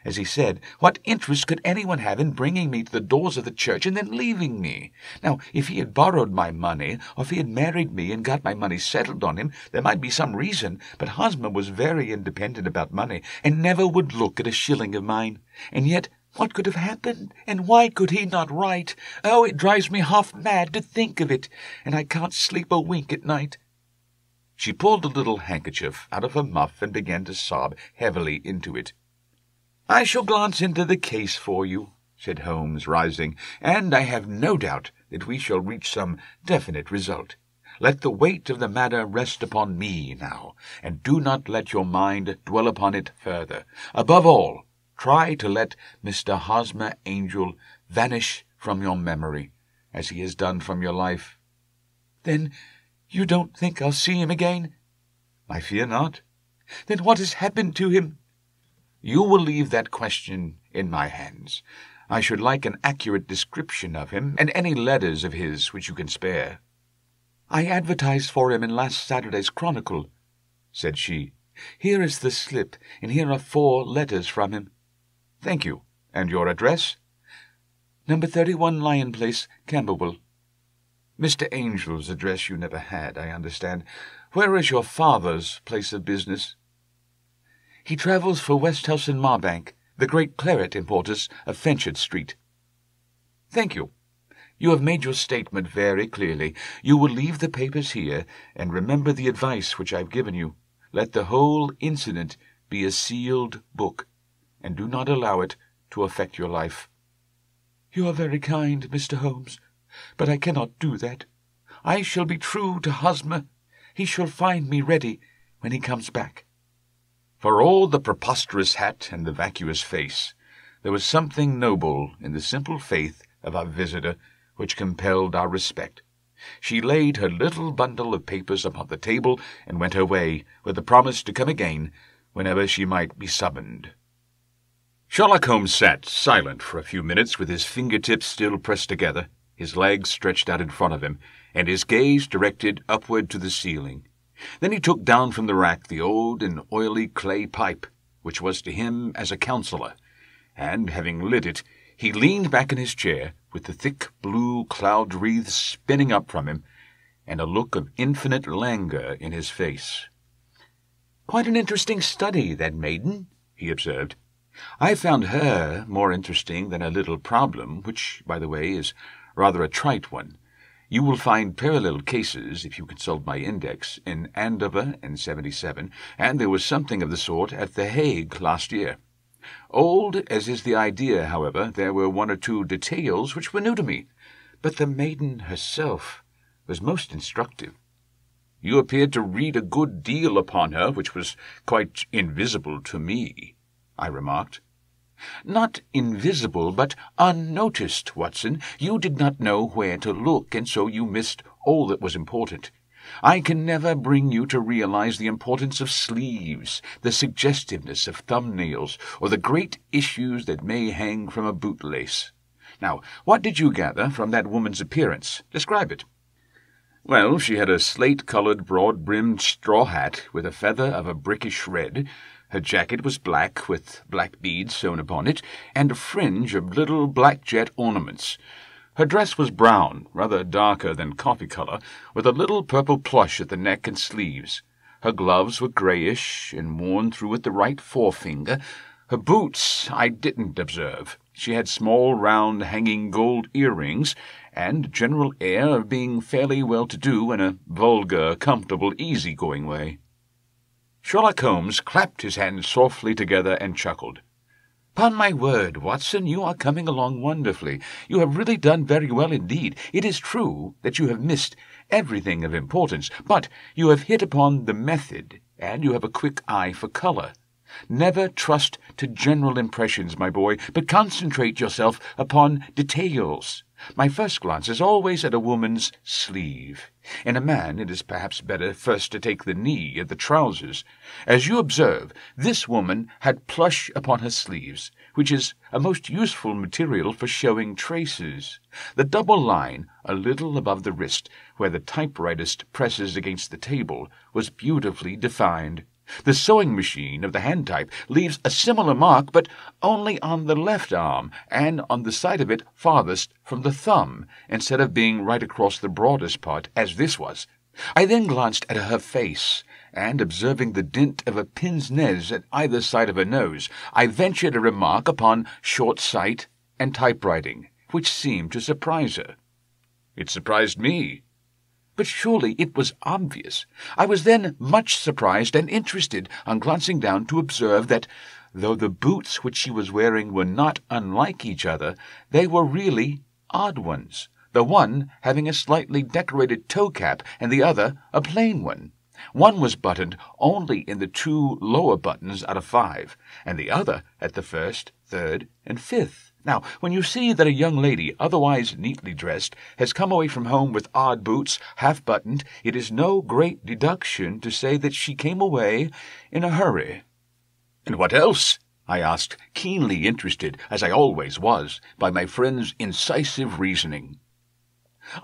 As he said, what interest could anyone have in bringing me to the doors of the church and then leaving me? Now, if he had borrowed my money, or if he had married me and got my money settled on him, there might be some reason, but Hosmer was very independent about money, and never would look at a shilling of mine. And yet, what could have happened, and why could he not write? Oh, it drives me half mad to think of it, and I can't sleep a wink at night. She pulled a little handkerchief out of her muff and began to sob heavily into it. I shall glance into the case for you, said Holmes, rising, and I have no doubt that we shall reach some definite result. Let the weight of the matter rest upon me now, and do not let your mind dwell upon it further. Above all, try to let Mr. Hosmer Angel vanish from your memory, as he has done from your life. Then you don't think I'll see him again? I fear not. Then what has happened to him? You will leave that question in my hands. I should like an accurate description of him, and any letters of his which you can spare. I advertised for him in last Saturday's Chronicle, said she. Here is the slip, and here are 4 letters from him. Thank you. And your address? Number 31 Lion Place, Camberwell. Mr. Angel's address you never had, I understand. Where is your father's place of business? He travels for Westhouse and Marbank, the great claret importers of Fenchurch Street. Thank you. You have made your statement very clearly. You will leave the papers here, and remember the advice which I have given you. Let the whole incident be a sealed book, and do not allow it to affect your life. You are very kind, Mr. Holmes, but I cannot do that. I shall be true to Hosmer. He shall find me ready when he comes back. For all the preposterous hat and the vacuous face, there was something noble in the simple faith of our visitor which compelled our respect. She laid her little bundle of papers upon the table and went her way, with the promise to come again whenever she might be summoned. Sherlock Holmes sat silent for a few minutes with his fingertips still pressed together. his legs stretched out in front of him, and his gaze directed upward to the ceiling. Then he took down from the rack the old and oily clay pipe, which was to him as a counsellor, and, having lit it, he leaned back in his chair, with the thick blue cloud wreaths spinning up from him, and a look of infinite languor in his face. "Quite an interesting study, that maiden," he observed. "I found her more interesting than a little problem, which, by the way, is rather a trite one. You will find parallel cases, if you consult my index, in Andover in 77, and there was something of the sort at The Hague last year. Old as is the idea, however, there were one or two details which were new to me, but the maiden herself was most instructive." "You appeared to read a good deal upon her, which was quite invisible to me," I remarked. "Not invisible, but unnoticed, Watson. You did not know where to look, and so you missed all that was important. I can never bring you to realize the importance of sleeves, the suggestiveness of thumbnails, or the great issues that may hang from a bootlace. Now, what did you gather from that woman's appearance? Describe it." "Well, she had a slate-coloured, broad-brimmed straw hat with a feather of a brickish red. Her jacket was black, with black beads sewn upon it, and a fringe of little black jet ornaments. Her dress was brown, rather darker than coffee colour, with a little purple plush at the neck and sleeves. Her gloves were greyish, and worn through at the right forefinger. Her boots I didn't observe. She had small, round, hanging gold earrings, and a general air of being fairly well-to-do in a vulgar, comfortable, easy-going way." Sherlock Holmes clapped his hands softly together and chuckled. "'Pon my word, Watson, you are coming along wonderfully. You have really done very well indeed. It is true that you have missed everything of importance, but you have hit upon the method, and you have a quick eye for colour. Never trust to general impressions, my boy, but concentrate yourself upon details. My first glance is always at a woman's sleeve. In a man it is perhaps better first to take the knee of the trousers. As you observe, this woman had plush upon her sleeves, which is a most useful material for showing traces. The double line, a little above the wrist, where the typewriter presses against the table, was beautifully defined. The sewing machine of the hand-type leaves a similar mark, but only on the left arm, and on the side of it farthest from the thumb, instead of being right across the broadest part, as this was. I then glanced at her face, and, observing the dint of a pince-nez at either side of her nose, I ventured a remark upon short sight and typewriting, which seemed to surprise her. It surprised me. But surely it was obvious. I was then much surprised and interested on glancing down to observe that, though the boots which she was wearing were not unlike each other, they were really odd ones, the one having a slightly decorated toe-cap and the other a plain one. One was buttoned only in the 2 lower buttons out of 5, and the other at the 1st, 3rd, and 5th. Now, when you see that a young lady, otherwise neatly dressed, has come away from home with odd boots, half-buttoned, it is no great deduction to say that she came away in a hurry. "And what else?" I asked, keenly interested, as I always was, by my friend's incisive reasoning.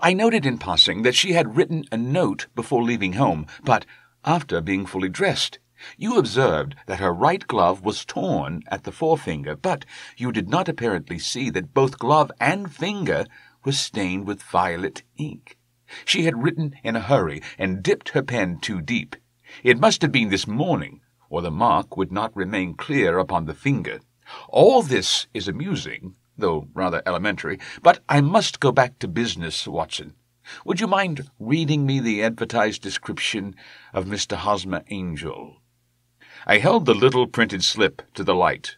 "I noted in passing that she had written a note before leaving home, but after being fully dressed. You observed that her right glove was torn at the forefinger, but you did not apparently see that both glove and finger were stained with violet ink. She had written in a hurry and dipped her pen too deep. It must have been this morning, or the mark would not remain clear upon the finger. All this is amusing, though rather elementary, but I must go back to business, Watson. Would you mind reading me the advertised description of Mr. Hosmer Angel?" I held the little printed slip to the light.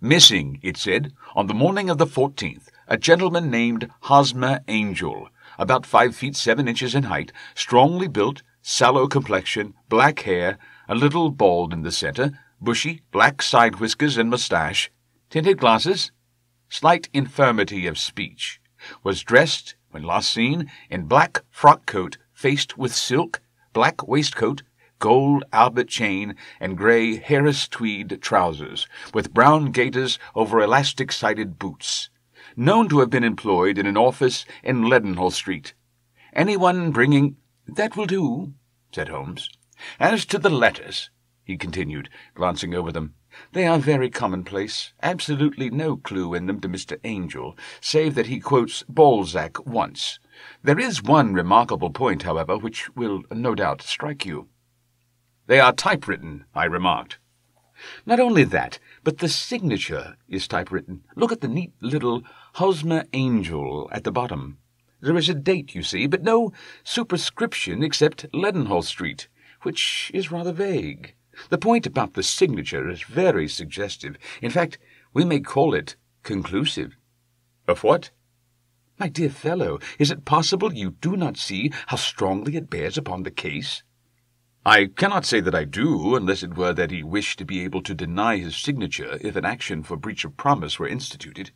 "Missing," it said, "on the morning of the 14th, a gentleman named Hosmer Angel, about 5 feet 7 inches in height, strongly built, sallow complexion, black hair, a little bald in the centre, bushy, black side whiskers and moustache, tinted glasses, slight infirmity of speech, was dressed, when last seen, in black frock-coat faced with silk, black waistcoat, gold Albert chain, and grey Harris tweed trousers, with brown gaiters over elastic-sided boots. known to have been employed in an office in Leadenhall Street. Anyone bringing—" "That will do," said Holmes. "As to the letters," he continued, glancing over them, "they are very commonplace, absolutely no clue in them to Mr. Angel, save that he quotes Balzac once. There is one remarkable point, however, which will no doubt strike you." "They are typewritten," I remarked. "Not only that, but the signature is typewritten. Look at the neat little Hosmer Angel at the bottom. There is a date, you see, but no superscription except Leadenhall Street, which is rather vague. The point about the signature is very suggestive. In fact, we may call it conclusive." "Of what?" "My dear fellow, is it possible you do not see how strongly it bears upon the case?" "I cannot say that I do, unless it were that he wished to be able to deny his signature if an action for breach of promise were instituted."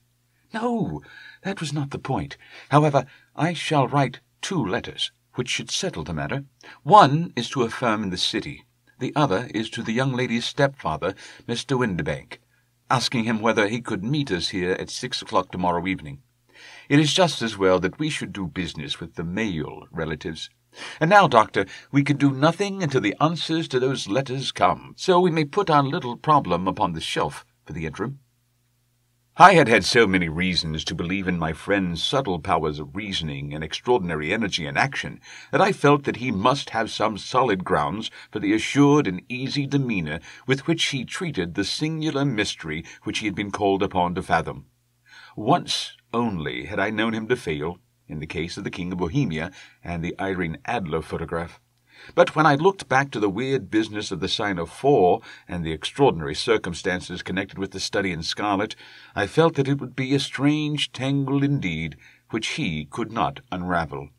"No, that was not the point. However, I shall write 2 letters, which should settle the matter. One is to a firm in the city. The other is to the young lady's stepfather, Mr. Windibank, asking him whether he could meet us here at 6 o'clock tomorrow evening. It is just as well that we should do business with the male relatives. And now, Doctor, we can do nothing until the answers to those letters come, so we may put our little problem upon the shelf for the interim." I had had so many reasons to believe in my friend's subtle powers of reasoning and extraordinary energy in action that I felt that he must have some solid grounds for the assured and easy demeanour with which he treated the singular mystery which he had been called upon to fathom. Once only had I known him to fail, in the case of the King of Bohemia and the Irene Adler photograph. But when I looked back to the weird business of the sign of 4 and the extraordinary circumstances connected with the study in scarlet, I felt that it would be a strange tangle indeed, which he could not unravel.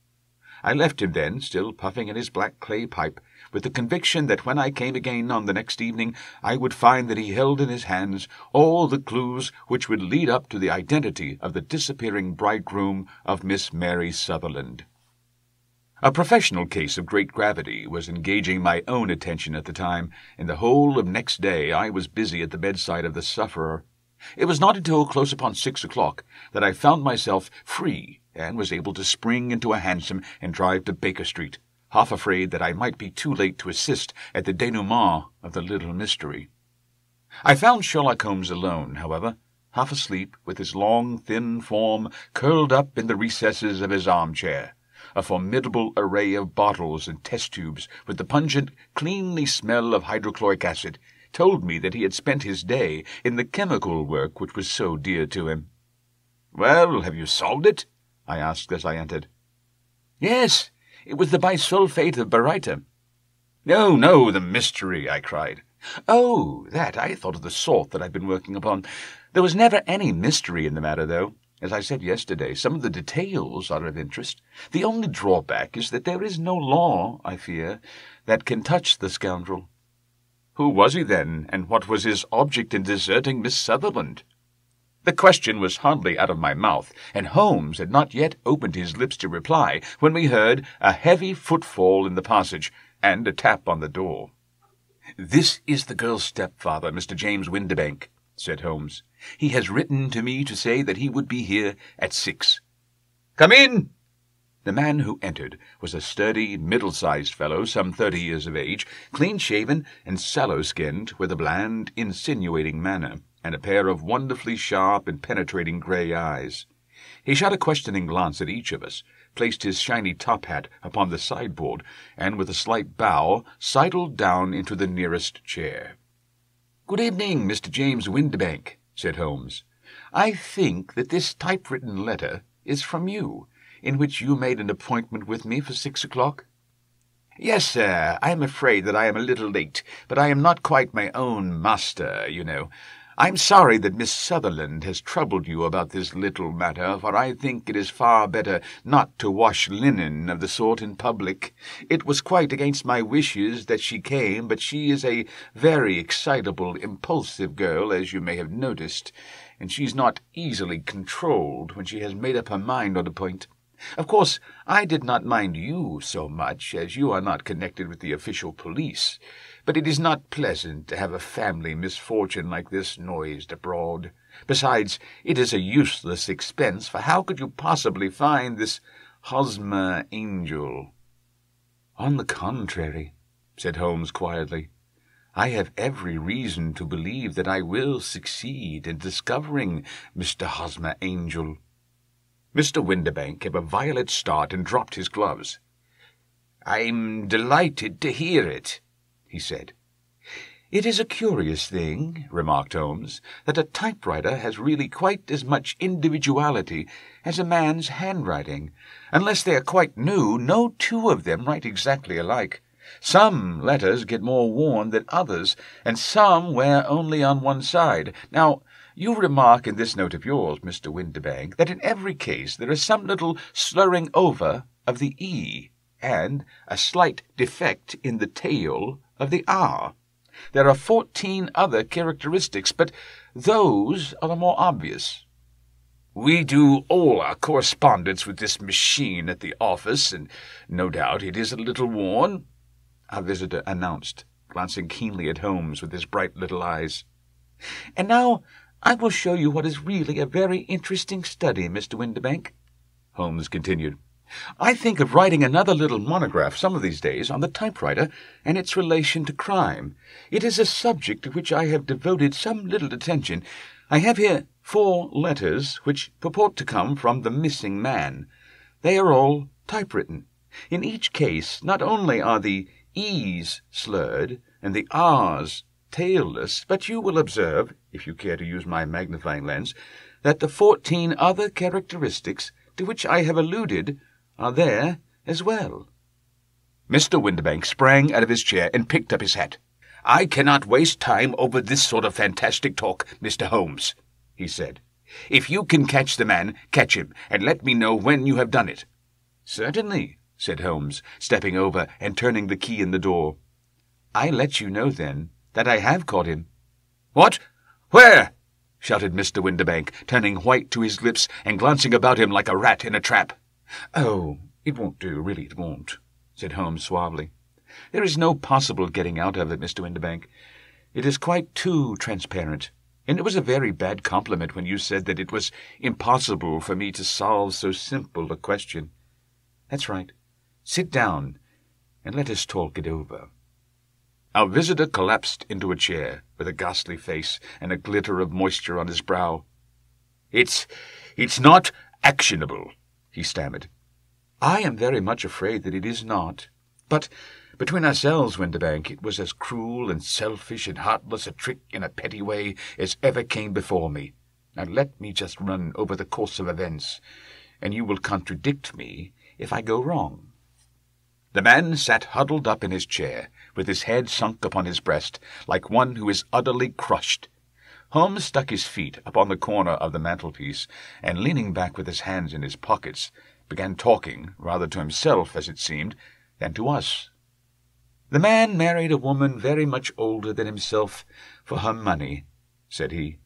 I left him then, still puffing at his black clay pipe, with the conviction that when I came again on the next evening I would find that he held in his hands all the clues which would lead up to the identity of the disappearing bridegroom of Miss Mary Sutherland. A professional case of great gravity was engaging my own attention at the time, and the whole of next day I was busy at the bedside of the sufferer. It was not until close upon 6 o'clock that I found myself free and was able to spring into a hansom and drive to Baker Street, half afraid that I might be too late to assist at the denouement of the little mystery. I found Sherlock Holmes alone, however, half asleep, with his long, thin form curled up in the recesses of his armchair. A formidable array of bottles and test tubes, with the pungent, cleanly smell of hydrochloric acid, told me that he had spent his day in the chemical work which was so dear to him. "Well, have you solved it?" I asked as I entered. "Yes, it was the bisulfate of baryta." No, the mystery," I cried. "Oh, that, I thought of the salt that I've been working upon. There was never any mystery in the matter, though. As I said yesterday, some of the details are of interest. The only drawback is that there is no law, I fear, that can touch the scoundrel." "Who was he, then, and what was his object in deserting Miss Sutherland?" The question was hardly out of my mouth, and Holmes had not yet opened his lips to reply, when we heard a heavy footfall in the passage, and a tap on the door. "This is the girl's stepfather, Mr. James Windibank," said Holmes. "He has written to me to say that he would be here at 6. "Come in!" The man who entered was a sturdy, middle-sized fellow, some 30 years of age, clean-shaven and sallow-skinned, with a bland, insinuating manner, and a pair of wonderfully sharp and penetrating grey eyes. He shot a questioning glance at each of us, placed his shiny top-hat upon the sideboard, and with a slight bow sidled down into the nearest chair. "Good evening, Mr. James Windibank," said Holmes. "I think that this typewritten letter is from you, in which you made an appointment with me for 6 o'clock. "Yes, sir. I am afraid that I am a little late, but I am not quite my own master, you know. I am sorry that Miss Sutherland has troubled you about this little matter, for I think it is far better not to wash linen of the sort in public. It was quite against my wishes that she came, but she is a very excitable, impulsive girl, as you may have noticed, and she's not easily controlled when she has made up her mind on a point. Of course, I did not mind you so much, as you are not connected with the official police, but it is not pleasant to have a family misfortune like this noised abroad. Besides, it is a useless expense, for how could you possibly find this Hosmer angel?" "On the contrary," said Holmes quietly, "I have every reason to believe that I will succeed in discovering Mr. Hosmer Angel." Mr. Windibank gave a violent start and dropped his gloves. "I'm delighted to hear it," he said. "It is a curious thing," remarked Holmes, "that a typewriter has really quite as much individuality as a man's handwriting. Unless they are quite new, no two of them write exactly alike. Some letters get more worn than others, and some wear only on one side. Now, you remark in this note of yours, Mr. Windibank, that in every case there is some little slurring over of the E, and a slight defect in the tail of the R. There are 14 other characteristics, but those are the more obvious." "We do all our correspondence with this machine at the office, and no doubt it is a little worn," our visitor announced, glancing keenly at Holmes with his bright little eyes. "And now I will show you what is really a very interesting study, Mr. Windibank," Holmes continued. "I think of writing another little monograph some of these days on the typewriter and its relation to crime. It is a subject to which I have devoted some little attention. I have here 4 letters which purport to come from the missing man. They are all typewritten. In each case, not only are the E's slurred and the R's tailless, but you will observe, if you care to use my magnifying lens, that the 14 other characteristics to which I have alluded are there as well." Mr. Windibank sprang out of his chair and picked up his hat. "I cannot waste time over this sort of fantastic talk, Mr. Holmes," he said. "If you can catch the man, catch him, and let me know when you have done it." "Certainly," said Holmes, stepping over and turning the key in the door. "I let you know, then, that I have caught him." "What? Where?" shouted Mr. Windibank, turning white to his lips and glancing about him like a rat in a trap. "Oh, it won't do, really it won't," said Holmes suavely. "There is no possible getting out of it, Mr. Windibank. It is quite too transparent, and it was a very bad compliment when you said that it was impossible for me to solve so simple a question. That's right. Sit down, and let us talk it over." Our visitor collapsed into a chair, with a ghastly face and a glitter of moisture on his brow. It's not actionable," he stammered. "I am very much afraid that it is not. But between ourselves, Windibank, it was as cruel and selfish and heartless a trick in a petty way as ever came before me. Now let me just run over the course of events, and you will contradict me if I go wrong." The man sat huddled up in his chair, with his head sunk upon his breast, like one who is utterly crushed. Holmes stuck his feet upon the corner of the mantelpiece, and leaning back with his hands in his pockets, began talking, rather to himself, as it seemed, than to us. "The man married a woman very much older than himself for her money," said he,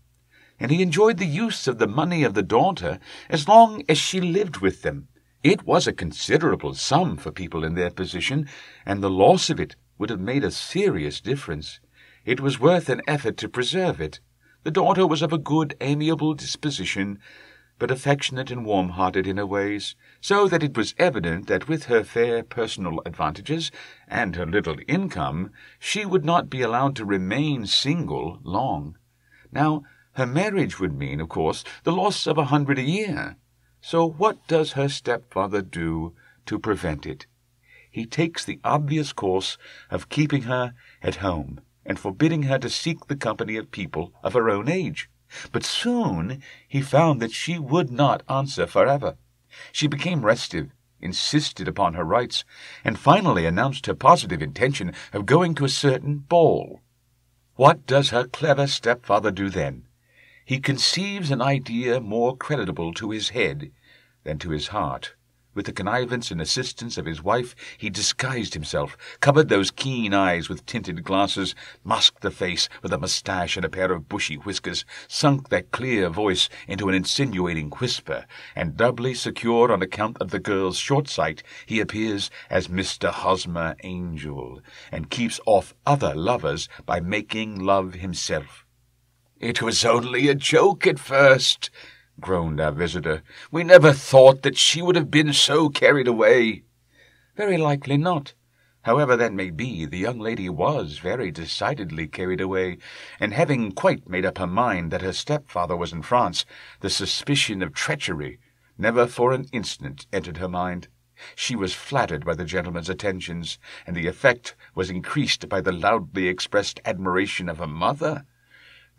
"and he enjoyed the use of the money of the daughter as long as she lived with them. It was a considerable sum for people in their position, and the loss of it would have made a serious difference. It was worth an effort to preserve it. The daughter was of a good, amiable disposition, but affectionate and warm-hearted in her ways, so that it was evident that with her fair personal advantages and her little income, she would not be allowed to remain single long. Now, her marriage would mean, of course, the loss of 100 a year. So what does her stepfather do to prevent it? He takes the obvious course of keeping her at home and forbidding her to seek the company of people of her own age. But soon he found that she would not answer forever. She became restive, insisted upon her rights, and finally announced her positive intention of going to a certain ball. What does her clever stepfather do then? He conceives an idea more creditable to his head than to his heart. With the connivance and assistance of his wife, he disguised himself, covered those keen eyes with tinted glasses, masked the face with a moustache and a pair of bushy whiskers, sunk that clear voice into an insinuating whisper, and doubly secure on account of the girl's short sight, he appears as Mr. Hosmer Angel, and keeps off other lovers by making love himself. "It was only a joke at first," groaned our visitor. "We never thought that she would have been so carried away." "Very likely not. However that may be, the young lady was very decidedly carried away, and having quite made up her mind that her stepfather was in France, the suspicion of treachery never for an instant entered her mind. She was flattered by the gentleman's attentions, and the effect was increased by the loudly expressed admiration of her mother.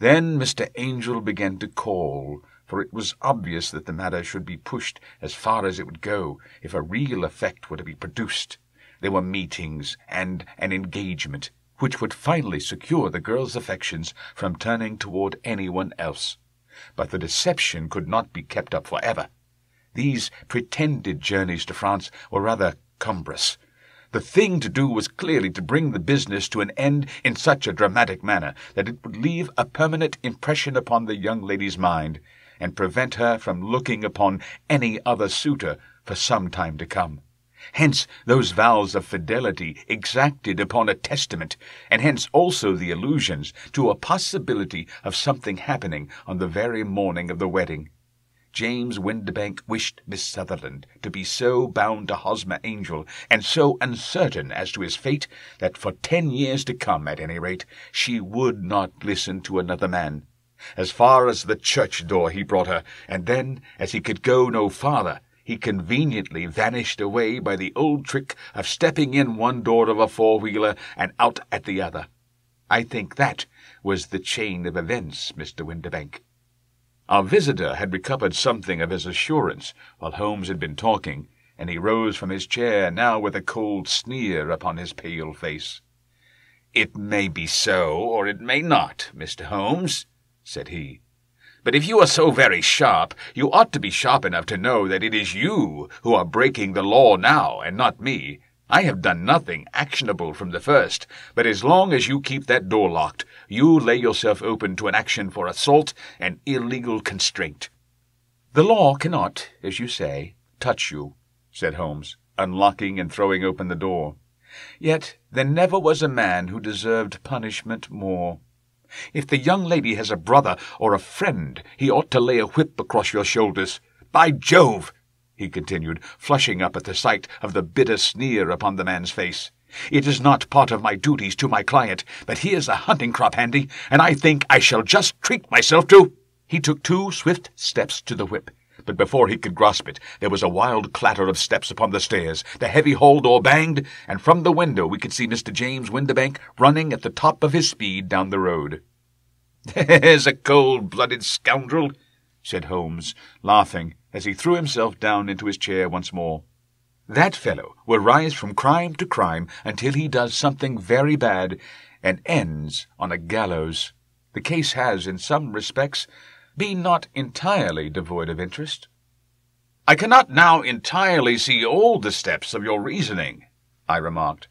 Then Mr. Angel began to call, for it was obvious that the matter should be pushed as far as it would go if a real effect were to be produced. There were meetings and an engagement, which would finally secure the girl's affections from turning toward anyone else. But the deception could not be kept up forever. These pretended journeys to France were rather cumbrous. The thing to do was clearly to bring the business to an end in such a dramatic manner that it would leave a permanent impression upon the young lady's mind, and prevent her from looking upon any other suitor for some time to come. Hence those vows of fidelity exacted upon a testament, and hence also the allusions to a possibility of something happening on the very morning of the wedding. James Windibank wished Miss Sutherland to be so bound to Hosmer Angel, and so uncertain as to his fate, that for 10 years to come, at any rate, she would not listen to another man. As far as the church door he brought her, and then, as he could go no farther, he conveniently vanished away by the old trick of stepping in one door of a four-wheeler and out at the other. I think that was the chain of events, Mr. Windibank." Our visitor had recovered something of his assurance while Holmes had been talking, and he rose from his chair now with a cold sneer upon his pale face. "It may be so, or it may not, Mr. Holmes," said he. "But if you are so very sharp, you ought to be sharp enough to know that it is you who are breaking the law now, and not me. I have done nothing actionable from the first, but as long as you keep that door locked, you lay yourself open to an action for assault and illegal constraint." "The law cannot, as you say, touch you," said Holmes, unlocking and throwing open the door. "Yet there never was a man who deserved punishment more. If the young lady has a brother or a friend, he ought to lay a whip across your shoulders. By Jove!" he continued, flushing up at the sight of the bitter sneer upon the man's face. "It is not part of my duties to my client, but here's a hunting crop handy, and I think I shall just treat myself to—" He took 2 swift steps to the whip, but before he could grasp it, there was a wild clatter of steps upon the stairs, the heavy hall door banged, and from the window we could see Mr. James Windibank running at the top of his speed down the road. "There's a cold-blooded scoundrel," said Holmes, laughing, as he threw himself down into his chair once more. "That fellow will rise from crime to crime until he does something very bad, and ends on a gallows. The case has, in some respects, been not entirely devoid of interest." "I cannot now entirely see all the steps of your reasoning," I remarked.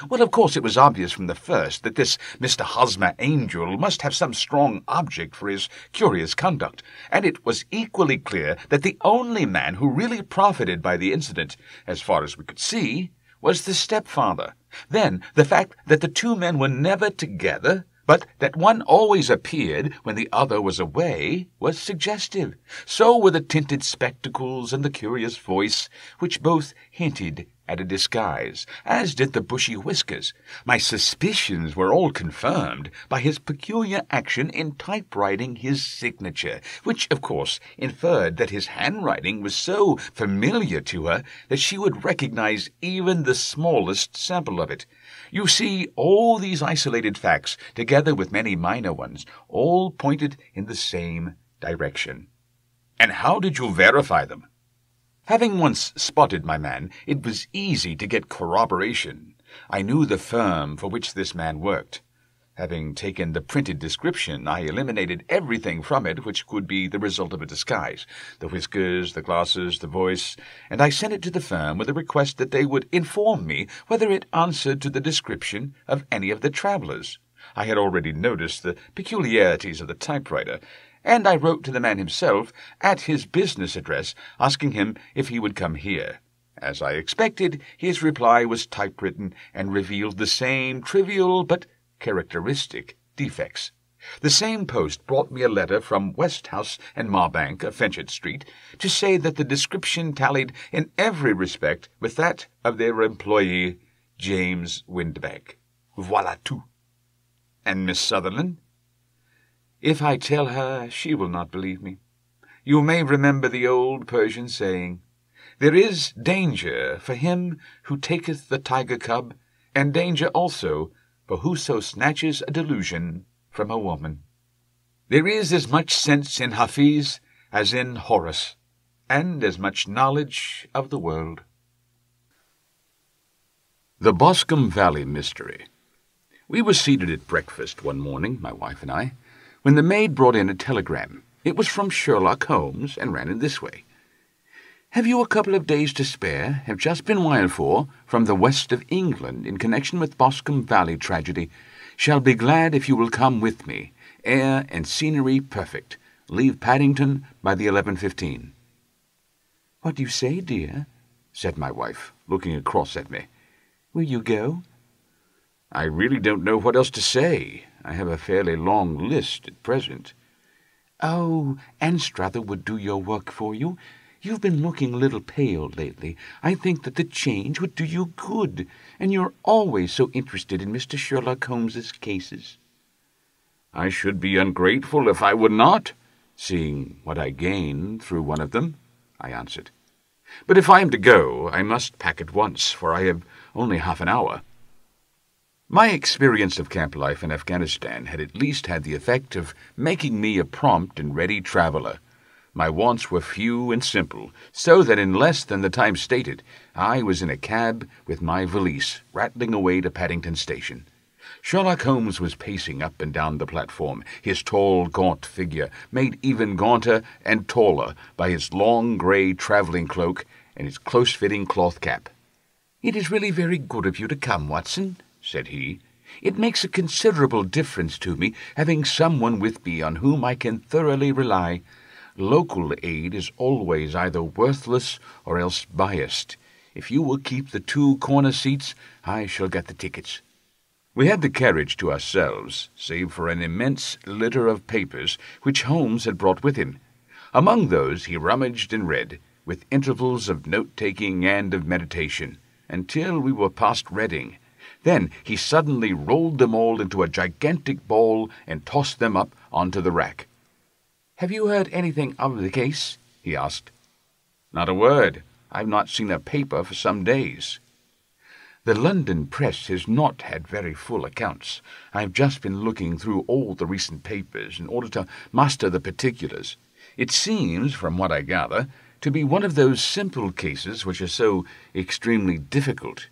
"Well, of course it was obvious from the first that this Mr. Hosmer Angel must have some strong object for his curious conduct, and it was equally clear that the only man who really profited by the incident, as far as we could see, was the stepfather. Then the fact that the 2 men were never together, but that one always appeared when the other was away, was suggestive. So were the tinted spectacles and the curious voice, which both hinted at a disguise, as did the bushy whiskers. My suspicions were all confirmed by his peculiar action in typewriting his signature, which, of course, inferred that his handwriting was so familiar to her that she would recognize even the smallest sample of it. You see, all these isolated facts, together with many minor ones, all pointed in the same direction." "And how did you verify them?" "Having once spotted my man, it was easy to get corroboration. I knew the firm for which this man worked. Having taken the printed description, I eliminated everything from it which could be the result of a disguise, the whiskers, the glasses, the voice, and I sent it to the firm with a request that they would inform me whether it answered to the description of any of the travellers. I had already noticed the peculiarities of the typewriter, and I wrote to the man himself at his business address, asking him if he would come here. As I expected, his reply was typewritten and revealed the same trivial but characteristic defects. The same post brought me a letter from Westhouse and Marbank of Fenchurch Street to say that the description tallied in every respect with that of their employee, James Windbag. Voilà tout. And Miss Sutherland? If I tell her, she will not believe me. You may remember the old Persian saying, "There is danger for him who taketh the tiger cub, and danger also for whoso snatches a delusion from a woman." There is as much sense in Hafiz as in Horace, and as much knowledge of the world. The Boscombe Valley Mystery. We were seated at breakfast one morning, my wife and I, when the maid brought in a telegram. It was from Sherlock Holmes, and ran in this way. "Have you a couple of days to spare? Have just been wired for from the west of England in connection with Boscombe Valley tragedy. Shall be glad if you will come with me. Air and scenery perfect. Leave Paddington by the 11:15. "What do you say, dear?" said my wife, looking across at me. "Will you go?" "I really don't know what else to say. I have a fairly long list at present." "Oh, Anstruther would do your work for you. You've been looking a little pale lately. I think that the change would do you good, and you're always so interested in Mr. Sherlock Holmes's cases." "I should be ungrateful if I would not, seeing what I gain through one of them," I answered. "But if I am to go, I must pack at once, for I have only half an hour." My experience of camp life in Afghanistan had at least had the effect of making me a prompt and ready traveller. My wants were few and simple, so that in less than the time stated, I was in a cab with my valise, rattling away to Paddington Station. Sherlock Holmes was pacing up and down the platform, his tall, gaunt figure made even gaunter and taller by his long grey travelling cloak and his close-fitting cloth cap. "It is really very good of you to come, Watson," said he. "It makes a considerable difference to me having someone with me on whom I can thoroughly rely. Local aid is always either worthless or else biased. If you will keep the 2 corner seats, I shall get the tickets." We had the carriage to ourselves, save for an immense litter of papers which Holmes had brought with him. Among those he rummaged and read, with intervals of note-taking and of meditation, until we were past Reading. Then he suddenly rolled them all into a gigantic ball and tossed them up onto the rack. "Have you heard anything of the case?" he asked. "Not a word. I've not seen a paper for some days." "The London press has not had very full accounts. I've just been looking through all the recent papers in order to master the particulars. It seems, from what I gather, to be one of those simple cases which are so extremely difficult."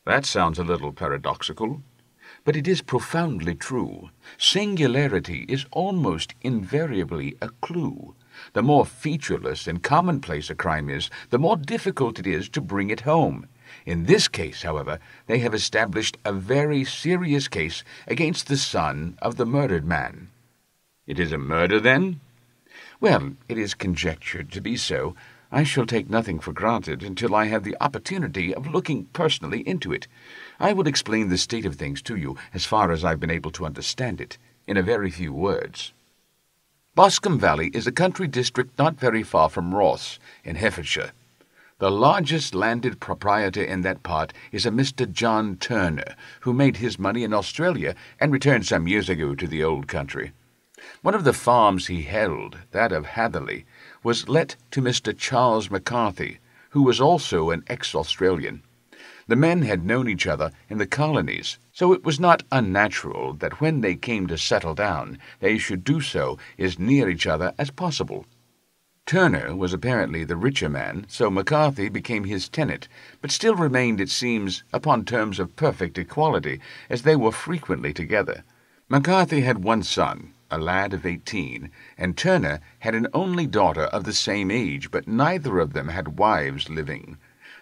"That sounds a little paradoxical." "But it is profoundly true. Singularity is almost invariably a clue. The more featureless and commonplace a crime is, the more difficult it is to bring it home. In this case, however, they have established a very serious case against the son of the murdered man." "It is a murder, then?" "Well, it is conjectured to be so. I shall take nothing for granted until I have the opportunity of looking personally into it. I will explain the state of things to you, as far as I've been able to understand it, in a very few words. Boscombe Valley is a country district not very far from Ross, in Herefordshire. The largest landed proprietor in that part is a Mr. John Turner, who made his money in Australia and returned some years ago to the old country. One of the farms he held, that of Hatherley, was let to Mr. Charles McCarthy, who was also an ex-Australian. The men had known each other in the colonies, so it was not unnatural that when they came to settle down, they should do so as near each other as possible. Turner was apparently the richer man, so McCarthy became his tenant, but still remained, it seems, upon terms of perfect equality, as they were frequently together. McCarthy had one son, a lad of 18, and Turner had an only daughter of the same age, but neither of them had wives living.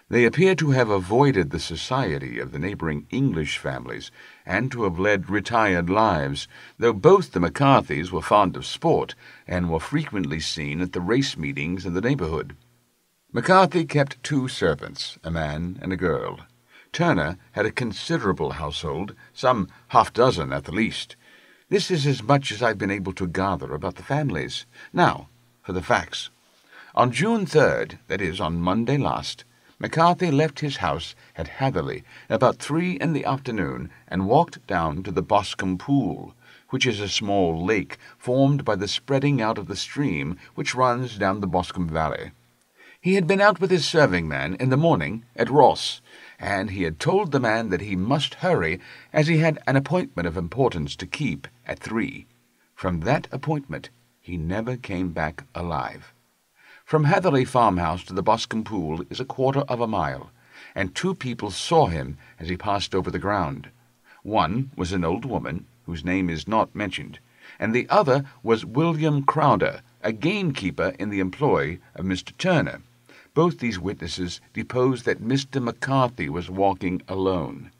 They appear to have avoided the society of the neighbouring English families, and to have led retired lives, though both the McCarthys were fond of sport, and were frequently seen at the race meetings in the neighbourhood. McCarthy kept 2 servants, a man and a girl. Turner had a considerable household, some half-dozen at the least. This is as much as I've been able to gather about the families. Now, for the facts. On June 3rd, that is, on Monday last, McCarthy left his house at Hatherley about 3 in the afternoon and walked down to the Boscombe pool, which is a small lake formed by the spreading out of the stream which runs down the Boscombe valley. He had been out with his serving man in the morning at Ross, and he had told the man that he must hurry, as he had an appointment of importance to keep at 3. From that appointment he never came back alive. From Hatherley farmhouse to the Boscombe pool is 1/4 of a mile, and 2 people saw him as he passed over the ground. One was an old woman, whose name is not mentioned, and the other was William Crowder, a gamekeeper in the employ of Mr. Turner. Both these witnesses deposed that Mr. McCarthy was walking alone.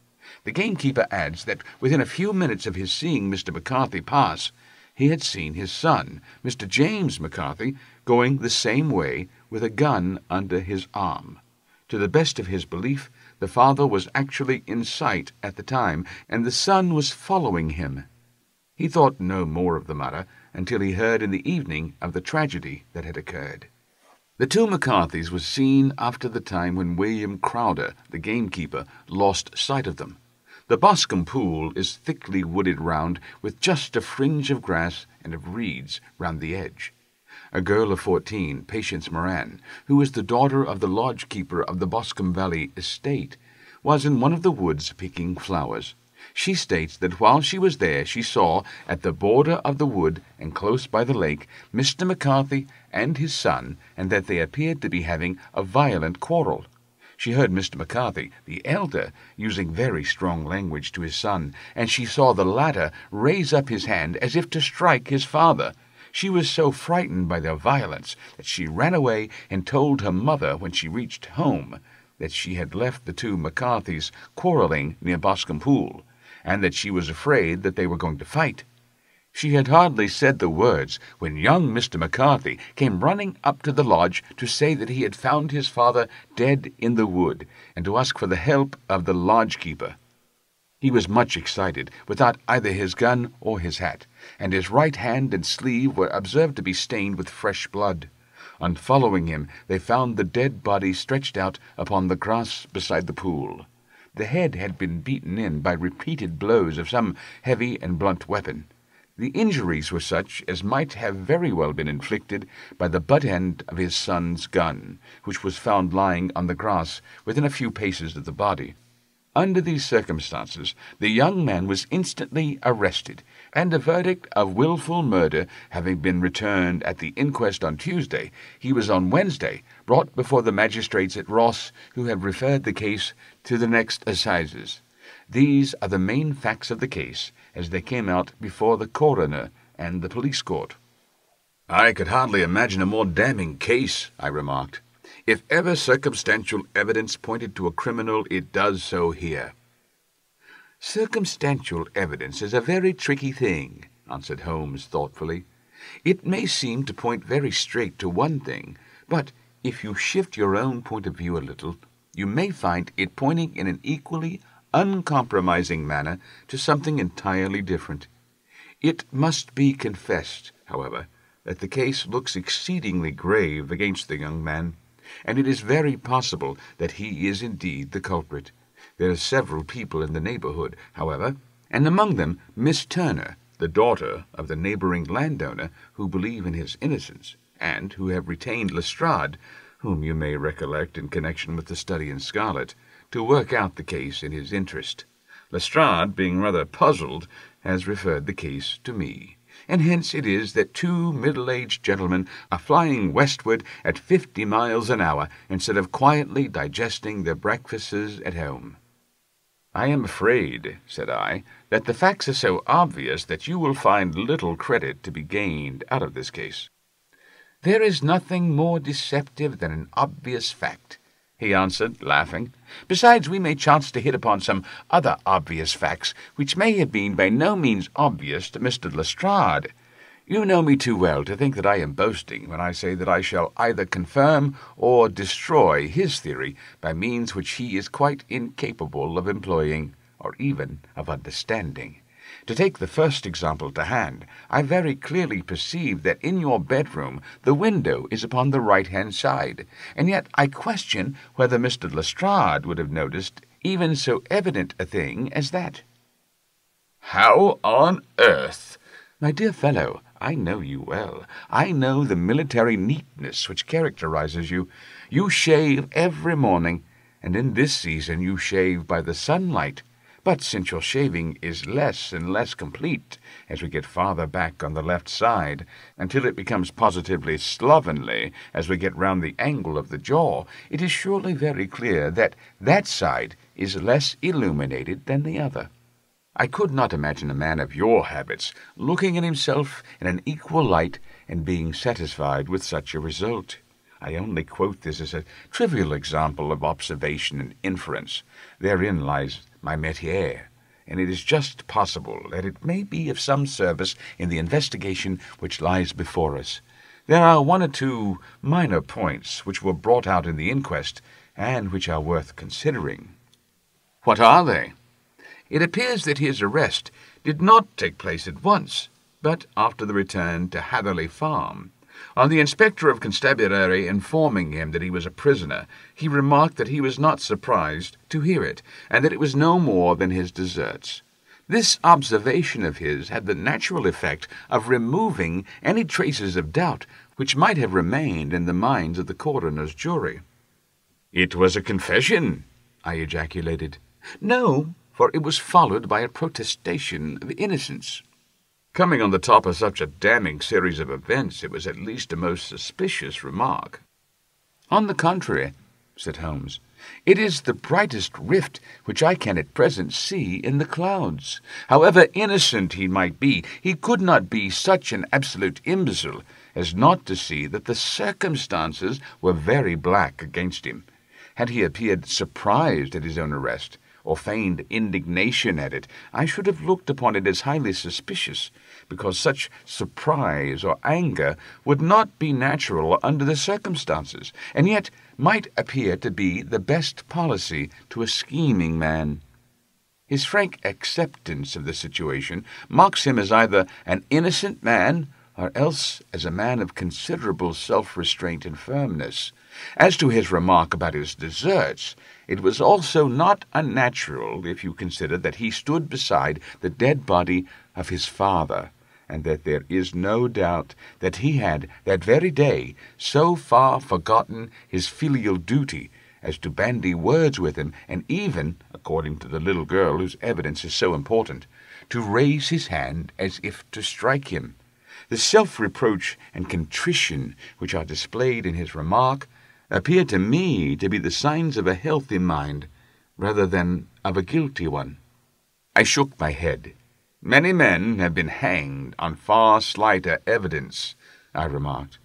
The gamekeeper adds that within a few minutes of his seeing Mr. McCarthy pass, he had seen his son, Mr. James McCarthy, going the same way with a gun under his arm. To the best of his belief, the father was actually in sight at the time, and the son was following him. He thought no more of the matter until he heard in the evening of the tragedy that had occurred. The 2 McCarthys were seen after the time when William Crowder, the gamekeeper, lost sight of them. The Boscombe pool is thickly wooded round, with just a fringe of grass and of reeds round the edge. A girl of 14, Patience Moran, who was the daughter of the lodge-keeper of the Boscombe Valley estate, was in one of the woods picking flowers. She states that while she was there she saw, at the border of the wood and close by the lake, Mr. McCarthy and his son, and that they appeared to be having a violent quarrel. She heard Mr. McCarthy, the elder, using very strong language to his son, and she saw the latter raise up his hand as if to strike his father. She was so frightened by their violence that she ran away and told her mother when she reached home that she had left the 2 McCarthys quarrelling near Boscombe pool, and that she was afraid that they were going to fight. She had hardly said the words when young Mr. McCarthy came running up to the lodge to say that he had found his father dead in the wood, and to ask for the help of the lodge-keeper. He was much excited, without either his gun or his hat, and his right hand and sleeve were observed to be stained with fresh blood. On following him, they found the dead body stretched out upon the grass beside the pool. The head had been beaten in by repeated blows of some heavy and blunt weapon. The injuries were such as might have very well been inflicted by the butt end of his son's gun, which was found lying on the grass within a few paces of the body. Under these circumstances, the young man was instantly arrested, and a verdict of wilful murder having been returned at the inquest on Tuesday, he was on Wednesday brought before the magistrates at Ross, who have referred the case to the next assizes. These are the main facts of the case, as they came out before the coroner and the police court. "I could hardly imagine a more damning case," I remarked. "If ever circumstantial evidence pointed to a criminal, it does so here." "Circumstantial evidence is a very tricky thing," answered Holmes thoughtfully. "It may seem to point very straight to one thing, but if you shift your own point of view a little, you may find it pointing in an equally uncompromising manner to something entirely different. It must be confessed, however, that the case looks exceedingly grave against the young man, and it is very possible that he is indeed the culprit. There are several people in the neighbourhood, however, and among them Miss Turner, the daughter of the neighbouring landowner, who believe in his innocence, and who have retained Lestrade, whom you may recollect in connection with the study in scarlet, to work out the case in his interest. Lestrade, being rather puzzled, has referred the case to me, and hence it is that 2 middle-aged gentlemen are flying westward at 50 miles an hour instead of quietly digesting their breakfasts at home." "I am afraid," said I, "that the facts are so obvious that you will find little credit to be gained out of this case." "There is nothing more deceptive than an obvious fact," he answered, laughing. "Besides, we may chance to hit upon some other obvious facts, which may have been by no means obvious to Mr. Lestrade. You know me too well to think that I am boasting when I say that I shall either confirm or destroy his theory by means which he is quite incapable of employing, or even of understanding. To take the first example to hand, I very clearly perceive that in your bedroom the window is upon the right-hand side, and yet I question whether Mr. Lestrade would have noticed even so evident a thing as that." "How on earth—" "My dear fellow, I know you well. I know the military neatness which characterizes you. You shave every morning, and in this season you shave by the sunlight. But since your shaving is less and less complete as we get farther back on the left side, until it becomes positively slovenly as we get round the angle of the jaw, it is surely very clear that that side is less illuminated than the other. I could not imagine a man of your habits looking at himself in an equal light and being satisfied with such a result. I only quote this as a trivial example of observation and inference. Therein lies my métier, and it is just possible that it may be of some service in the investigation which lies before us. There are one or two minor points which were brought out in the inquest, and which are worth considering." "What are they?" "It appears that his arrest did not take place at once, but after the return to Hatherley Farm. On the Inspector of Constabulary informing him that he was a prisoner, he remarked that he was not surprised to hear it, and that it was no more than his deserts. This observation of his had the natural effect of removing any traces of doubt which might have remained in the minds of the coroner's jury." "It was a confession," I ejaculated. "No, for it was followed by a protestation of innocence." Coming on the top of such a damning series of events, it was at least a most suspicious remark. "On the contrary," said Holmes, "it is the brightest rift which I can at present see in the clouds. However innocent he might be, he could not be such an absolute imbecile as not to see that the circumstances were very black against him. Had he appeared surprised at his own arrest, or feigned indignation at it, I should have looked upon it as highly suspicious, because such surprise or anger would not be natural under the circumstances, and yet might appear to be the best policy to a scheming man. His frank acceptance of the situation marks him as either an innocent man, or else as a man of considerable self-restraint and firmness. As to his remark about his deserts, it was also not unnatural if you consider that he stood beside the dead body of his father, and that there is no doubt that he had that very day so far forgotten his filial duty as to bandy words with him, and even, according to the little girl whose evidence is so important, to raise his hand as if to strike him. The self-reproach and contrition which are displayed in his remark appear to me to be the signs of a healthy mind rather than of a guilty one." I shook my head. "Many men have been hanged on far slighter evidence," I remarked.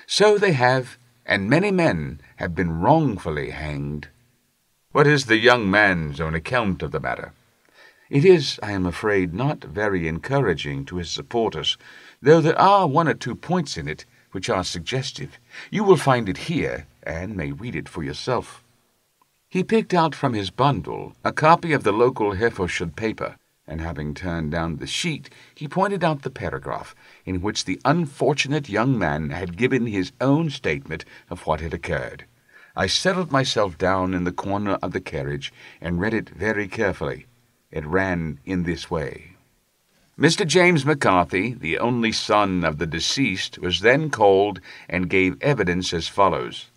"So they have, and many men have been wrongfully hanged." "What is the young man's own account of the matter?" "It is, I am afraid, not very encouraging to his supporters, though there are one or two points in it which are suggestive. You will find it here, and may read it for yourself." He picked out from his bundle a copy of the local Herefordshire paper, and having turned down the sheet, he pointed out the paragraph in which the unfortunate young man had given his own statement of what had occurred. I settled myself down in the corner of the carriage and read it very carefully. It ran in this way. "Mr. James McCarthy, the only son of the deceased, was then called and gave evidence as follows.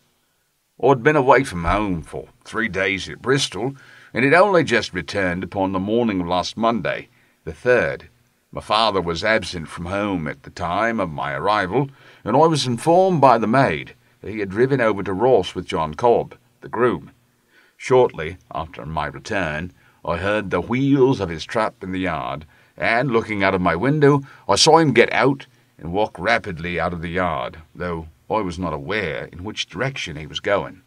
I'd been away from home for 3 days at Bristol, and had only just returned upon the morning of last Monday, the 3rd. My father was absent from home at the time of my arrival, and I was informed by the maid that he had driven over to Ross with John Cobb, the groom. Shortly after my return, I heard the wheels of his trap in the yard, and, looking out of my window, I saw him get out and walk rapidly out of the yard, though I was not aware in which direction he was going.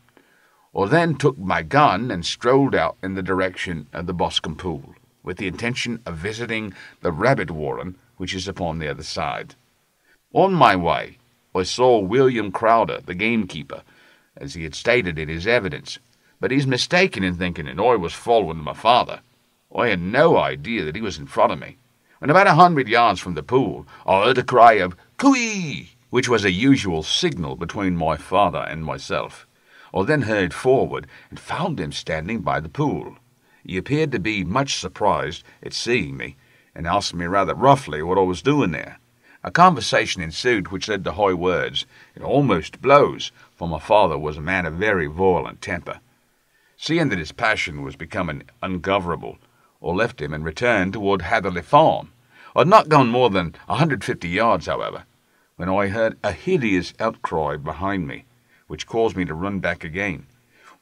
I then took my gun and strolled out in the direction of the Boscombe pool, with the intention of visiting the rabbit warren, which is upon the other side. On my way, I saw William Crowder, the gamekeeper, as he had stated in his evidence, but he's mistaken in thinking that I was following my father. I had no idea that he was in front of me. When about 100 yards from the pool, I heard a cry of "Cooey!" which was a usual signal between my father and myself. I then hurried forward and found him standing by the pool. He appeared to be much surprised at seeing me, and asked me rather roughly what I was doing there. A conversation ensued which led to high words, and almost blows, for my father was a man of very violent temper. Seeing that his passion was becoming ungovernable, I left him and returned toward Hatherley Farm. I had not gone more than 150 yards, however, when I heard a hideous outcry behind me, which caused me to run back again.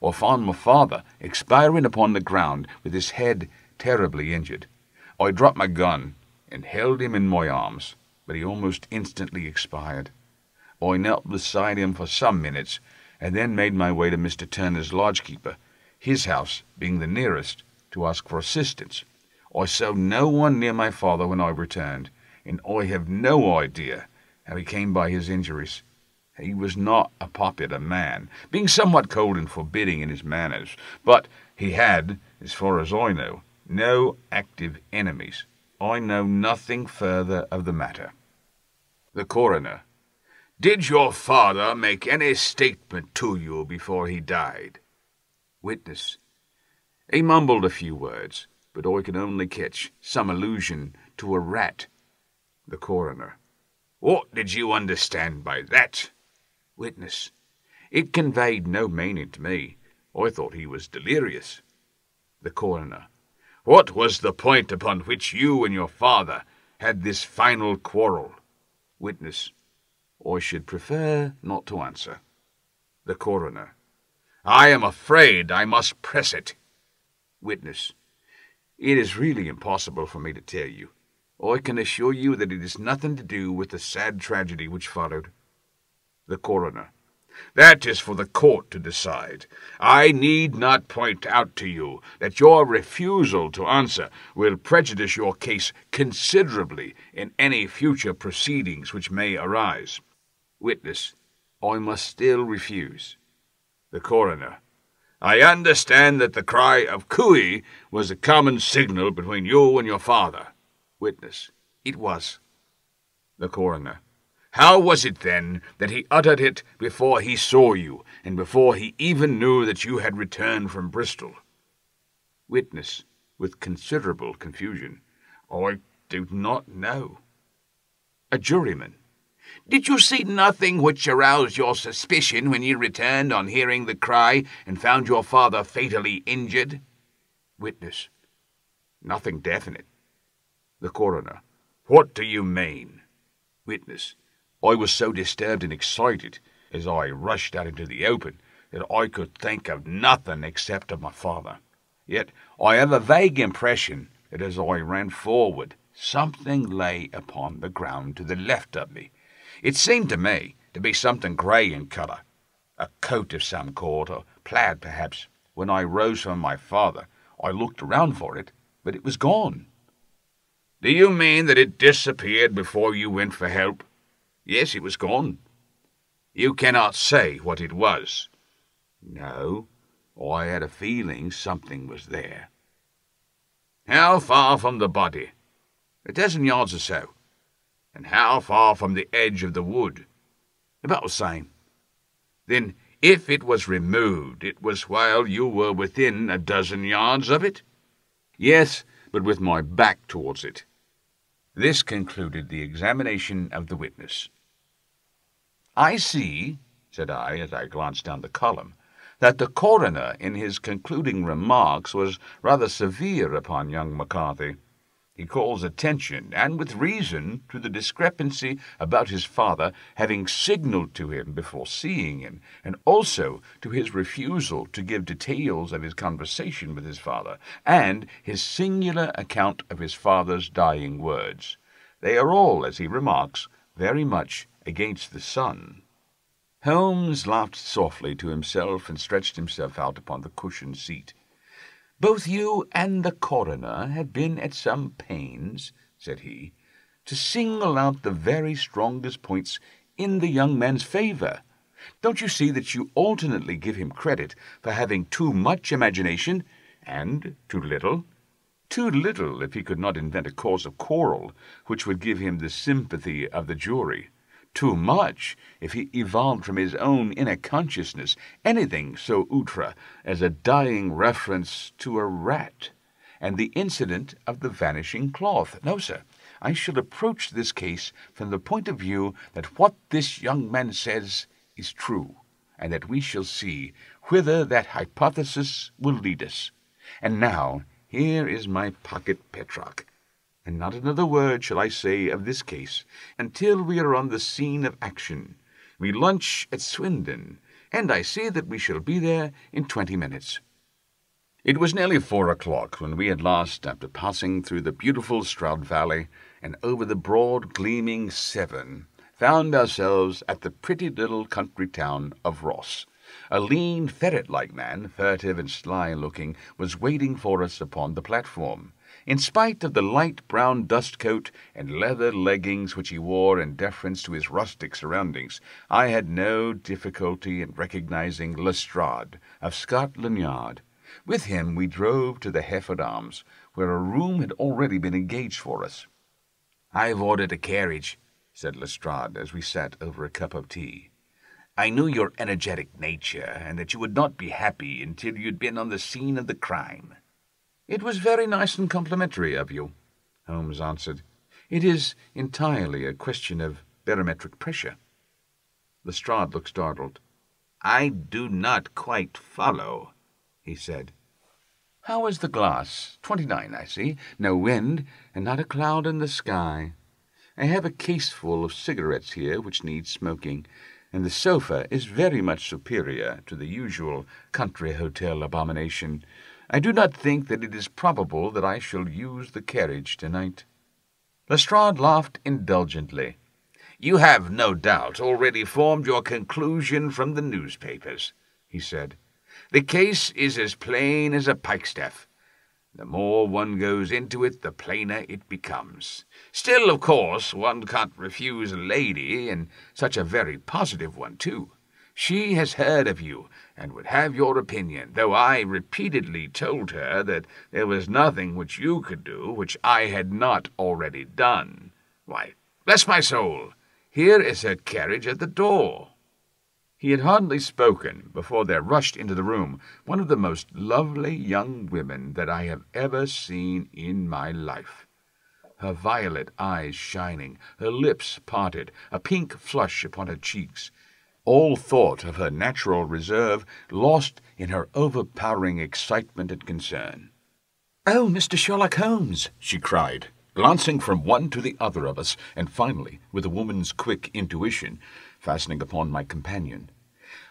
I found my father expiring upon the ground with his head terribly injured. I dropped my gun and held him in my arms, but he almost instantly expired. I knelt beside him for some minutes, and then made my way to Mr. Turner's lodgekeeper, his house being the nearest, to ask for assistance. I saw no one near my father when I returned, and I have no idea how he came by his injuries. He was not a popular man, being somewhat cold and forbidding in his manners, but he had, as far as I know, no active enemies. I know nothing further of the matter. The Coroner. Did your father make any statement to you before he died? Witness. He mumbled a few words, but I could only catch some allusion to a rat. The Coroner. What did you understand by that? Witness. It conveyed no meaning to me. I thought he was delirious. The Coroner. What was the point upon which you and your father had this final quarrel? Witness. I should prefer not to answer. The Coroner. I am afraid I must press it. Witness. It is really impossible for me to tell you. I can assure you that it has nothing to do with the sad tragedy which followed. The Coroner. That is for the court to decide. I need not point out to you that your refusal to answer will prejudice your case considerably in any future proceedings which may arise. Witness. I must still refuse. The Coroner. I understand that the cry of "Cooey" was a common signal between you and your father. Witness. It was. The Coroner. How was it, then, that he uttered it before he saw you, and before he even knew that you had returned from Bristol? Witness, with considerable confusion. I do not know. A juryman. Did you see nothing which aroused your suspicion when you returned on hearing the cry and found your father fatally injured? Witness. Nothing definite. The Coroner. What do you mean? Witness. I was so disturbed and excited as I rushed out into the open that I could think of nothing except of my father. Yet I have a vague impression that as I ran forward, something lay upon the ground to the left of me. It seemed to me to be something grey in colour, a coat of some sort, or plaid perhaps. When I rose from my father, I looked around for it, but it was gone. Do you mean that it disappeared before you went for help? Yes, it was gone. You cannot say what it was. No, I had a feeling something was there. How far from the body? 12 yards or so. And how far from the edge of the wood? About the same. Then, if it was removed, it was while you were within 12 yards of it? Yes, but with my back towards it. This concluded the examination of the witness. I see, said I, as I glanced down the column, that the Coroner in his concluding remarks was rather severe upon young McCarthy. He calls attention, and with reason, to the discrepancy about his father having signalled to him before seeing him, and also to his refusal to give details of his conversation with his father, and his singular account of his father's dying words. They are all, as he remarks, very much against the son. Holmes laughed softly to himself and stretched himself out upon the cushioned seat. Both you and the Coroner have been at some pains, said he, to single out the very strongest points in the young man's favour. Don't you see that you alternately give him credit for having too much imagination and too little? Too little if he could not invent a cause of quarrel which would give him the sympathy of the jury. Too much if he evolved from his own inner consciousness anything so outre as a dying reference to a rat, and the incident of the vanishing cloth. No, sir, I shall approach this case from the point of view that what this young man says is true, and that we shall see whither that hypothesis will lead us. And now, here is my pocket Petrock, and not another word shall I say of this case until we are on the scene of action. We lunch at Swindon, and I see that we shall be there in 20 minutes. It was nearly 4 o'clock when we at last, after passing through the beautiful Stroud Valley and over the broad gleaming Severn, found ourselves at the pretty little country town of Ross. A lean, ferret-like man, furtive and sly-looking, was waiting for us upon the platform. In spite of the light brown dust coat and leather leggings which he wore in deference to his rustic surroundings, I had no difficulty in recognizing Lestrade of Scotland Yard. With him we drove to the Hereford Arms, where a room had already been engaged for us. "I've ordered a carriage," said Lestrade, as we sat over a cup of tea. "I knew your energetic nature, and that you would not be happy until you'd been on the scene of the crime." "It was very nice and complimentary of you," Holmes answered. "It is entirely a question of barometric pressure." Lestrade looked startled. "I do not quite follow," he said. "How is the glass? 29, I see. No wind, and not a cloud in the sky. I have a caseful of cigarettes here which need smoking, and the sofa is very much superior to the usual country hotel abomination. I do not think that it is probable that I shall use the carriage tonight." Lestrade laughed indulgently. "You have, no doubt, already formed your conclusion from the newspapers," he said. "The case is as plain as a pikestaff. The more one goes into it, the plainer it becomes. Still, of course, one can't refuse a lady, and such a very positive one, too. She has heard of you, and would have your opinion, though I repeatedly told her that there was nothing which you could do which I had not already done. Why, bless my soul, here is her carriage at the door." He had hardly spoken before there rushed into the room one of the most lovely young women that I have ever seen in my life. Her violet eyes shining, her lips parted, a pink flush upon her cheeks, all thought of her natural reserve lost in her overpowering excitement and concern. "Oh, Mr. Sherlock Holmes!" she cried, glancing from one to the other of us, and finally, with a woman's quick intuition, fastening upon my companion.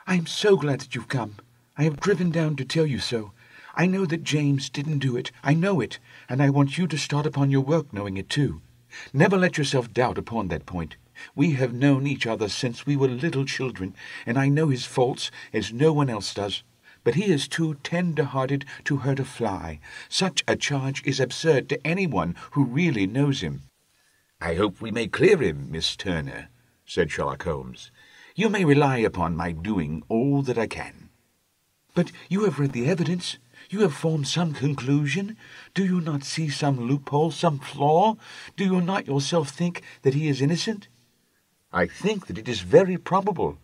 "I am so glad that you've come. I have driven down to tell you so. I know that James didn't do it. I know it, and I want you to start upon your work knowing it too. Never let yourself doubt upon that point. We have known each other since we were little children, and I know his faults as no one else does. But he is too tender-hearted to hurt a fly. Such a charge is absurd to anyone who really knows him." "I hope we may clear him, Miss Turner," said Sherlock Holmes. "You may rely upon my doing all that I can." "But you have read the evidence. You have formed some conclusion. Do you not see some loophole, some flaw? Do you not yourself think that he is innocent?" "I think that it is very probable."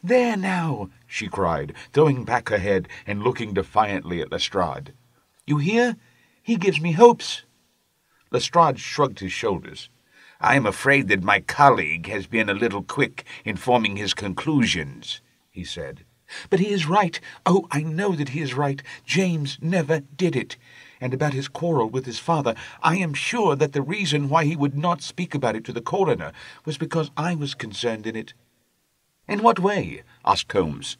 "There now," she cried, throwing back her head and looking defiantly at Lestrade. "You hear? He gives me hopes." Lestrade shrugged his shoulders. "I am afraid that my colleague has been a little quick in forming his conclusions," he said. "But he is right. Oh, I know that he is right. James never did it. And about his quarrel with his father, I am sure that the reason why he would not speak about it to the coroner was because I was concerned in it." "In what way?" asked Holmes.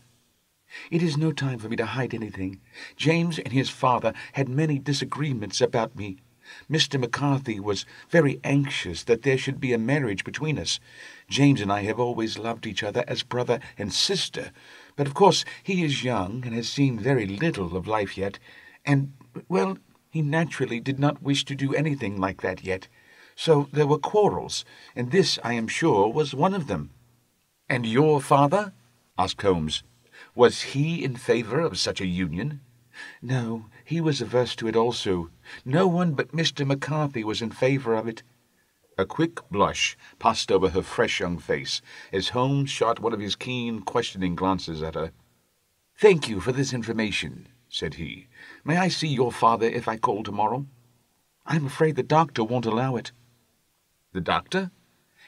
"It is no time for me to hide anything. James and his father had many disagreements about me. Mr. McCarthy was very anxious that there should be a marriage between us. James and I have always loved each other as brother and sister, but of course he is young and has seen very little of life yet, and, well, he naturally did not wish to do anything like that yet. So there were quarrels, and this, I am sure, was one of them." "And your father?" asked Holmes. "Was he in favor of such a union?" "No, he was averse to it also. No one but Mr. McCarthy was in favour of it." A quick blush passed over her fresh young face as Holmes shot one of his keen, questioning glances at her. "Thank you for this information," said he. "May I see your father if I call tomorrow?" "I'm afraid the doctor won't allow it." "The doctor?"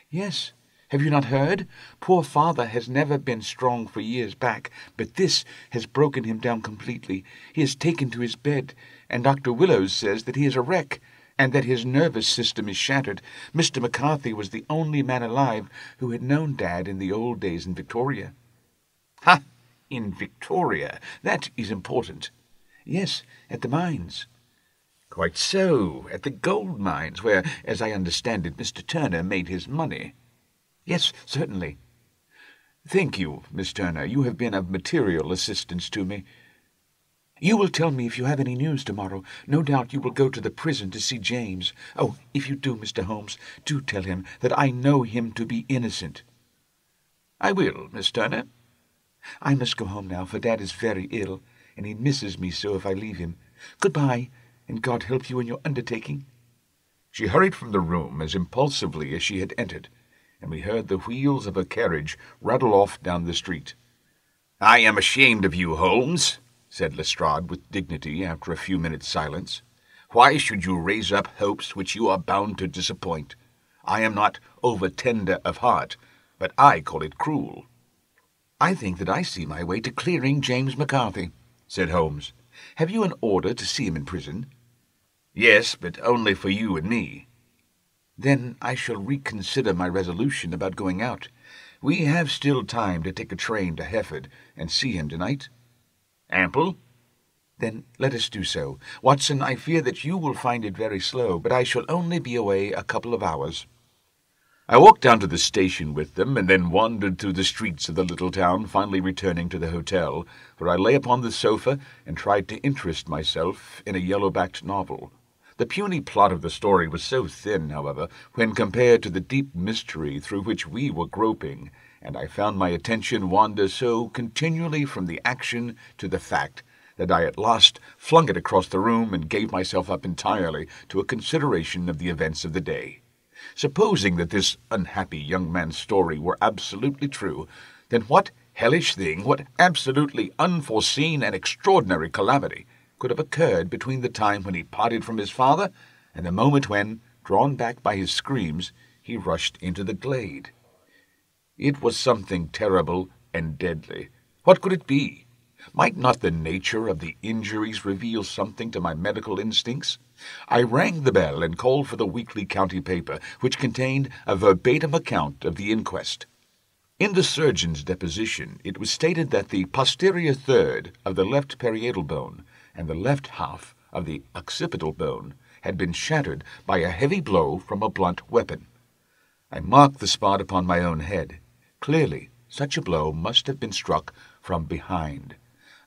"Yes. Have you not heard? Poor father has never been strong for years back, but this has broken him down completely. He is taken to his bed, and Dr. Willows says that he is a wreck, and that his nervous system is shattered. Mr. McCarthy was the only man alive who had known Dad in the old days in Victoria." "Ha! In Victoria. That is important." "Yes, at the mines." "Quite so, at the gold mines, where, as I understand it, Mr. Turner made his money." "Yes, certainly." "Thank you, Miss Turner. You have been of material assistance to me. You will tell me if you have any news tomorrow. No doubt you will go to the prison to see James. Oh, if you do, Mr. Holmes, do tell him that I know him to be innocent." "I will, Miss Turner." "I must go home now, for Dad is very ill, and he misses me so if I leave him. Good-bye, and God help you in your undertaking." She hurried from the room as impulsively as she had entered, and we heard the wheels of a carriage rattle off down the street. "I am ashamed of you, Holmes," said Lestrade with dignity after a few minutes' silence. "Why should you raise up hopes which you are bound to disappoint? I am not over-tender of heart, but I call it cruel." "I think that I see my way to clearing James McCarthy," said Holmes. "Have you an order to see him in prison?" "Yes, but only for you and me." "Then I shall reconsider my resolution about going out. We have still time to take a train to Hereford and see him tonight." "Ample." "Then let us do so. Watson, I fear that you will find it very slow, but I shall only be away a couple of hours." I walked down to the station with them, and then wandered through the streets of the little town, finally returning to the hotel, where I lay upon the sofa and tried to interest myself in a yellow-backed novel. The puny plot of the story was so thin, however, when compared to the deep mystery through which we were groping, and I found my attention wander so continually from the action to the fact that I at last flung it across the room and gave myself up entirely to a consideration of the events of the day. Supposing that this unhappy young man's story were absolutely true, then what hellish thing, what absolutely unforeseen and extraordinary calamity could have occurred between the time when he parted from his father and the moment when, drawn back by his screams, he rushed into the glade? It was something terrible and deadly. What could it be? Might not the nature of the injuries reveal something to my medical instincts? I rang the bell and called for the weekly county paper, which contained a verbatim account of the inquest. In the surgeon's deposition, it was stated that the posterior third of the left parietal bone and the left half of the occipital bone had been shattered by a heavy blow from a blunt weapon. I marked the spot upon my own head. Clearly, such a blow must have been struck from behind.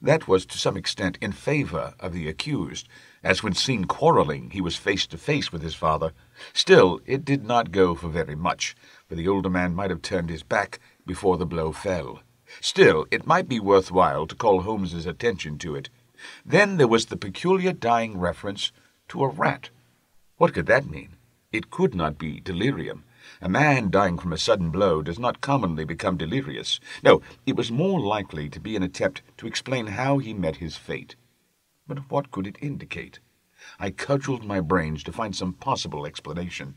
That was to some extent in favor of the accused, as when seen quarreling he was face to face with his father. Still, it did not go for very much, for the older man might have turned his back before the blow fell. Still, it might be worthwhile to call Holmes's attention to it. Then there was the peculiar dying reference to a rat. What could that mean? It could not be delirium. A man dying from a sudden blow does not commonly become delirious. No, it was more likely to be an attempt to explain how he met his fate. But what could it indicate? I cudgelled my brains to find some possible explanation.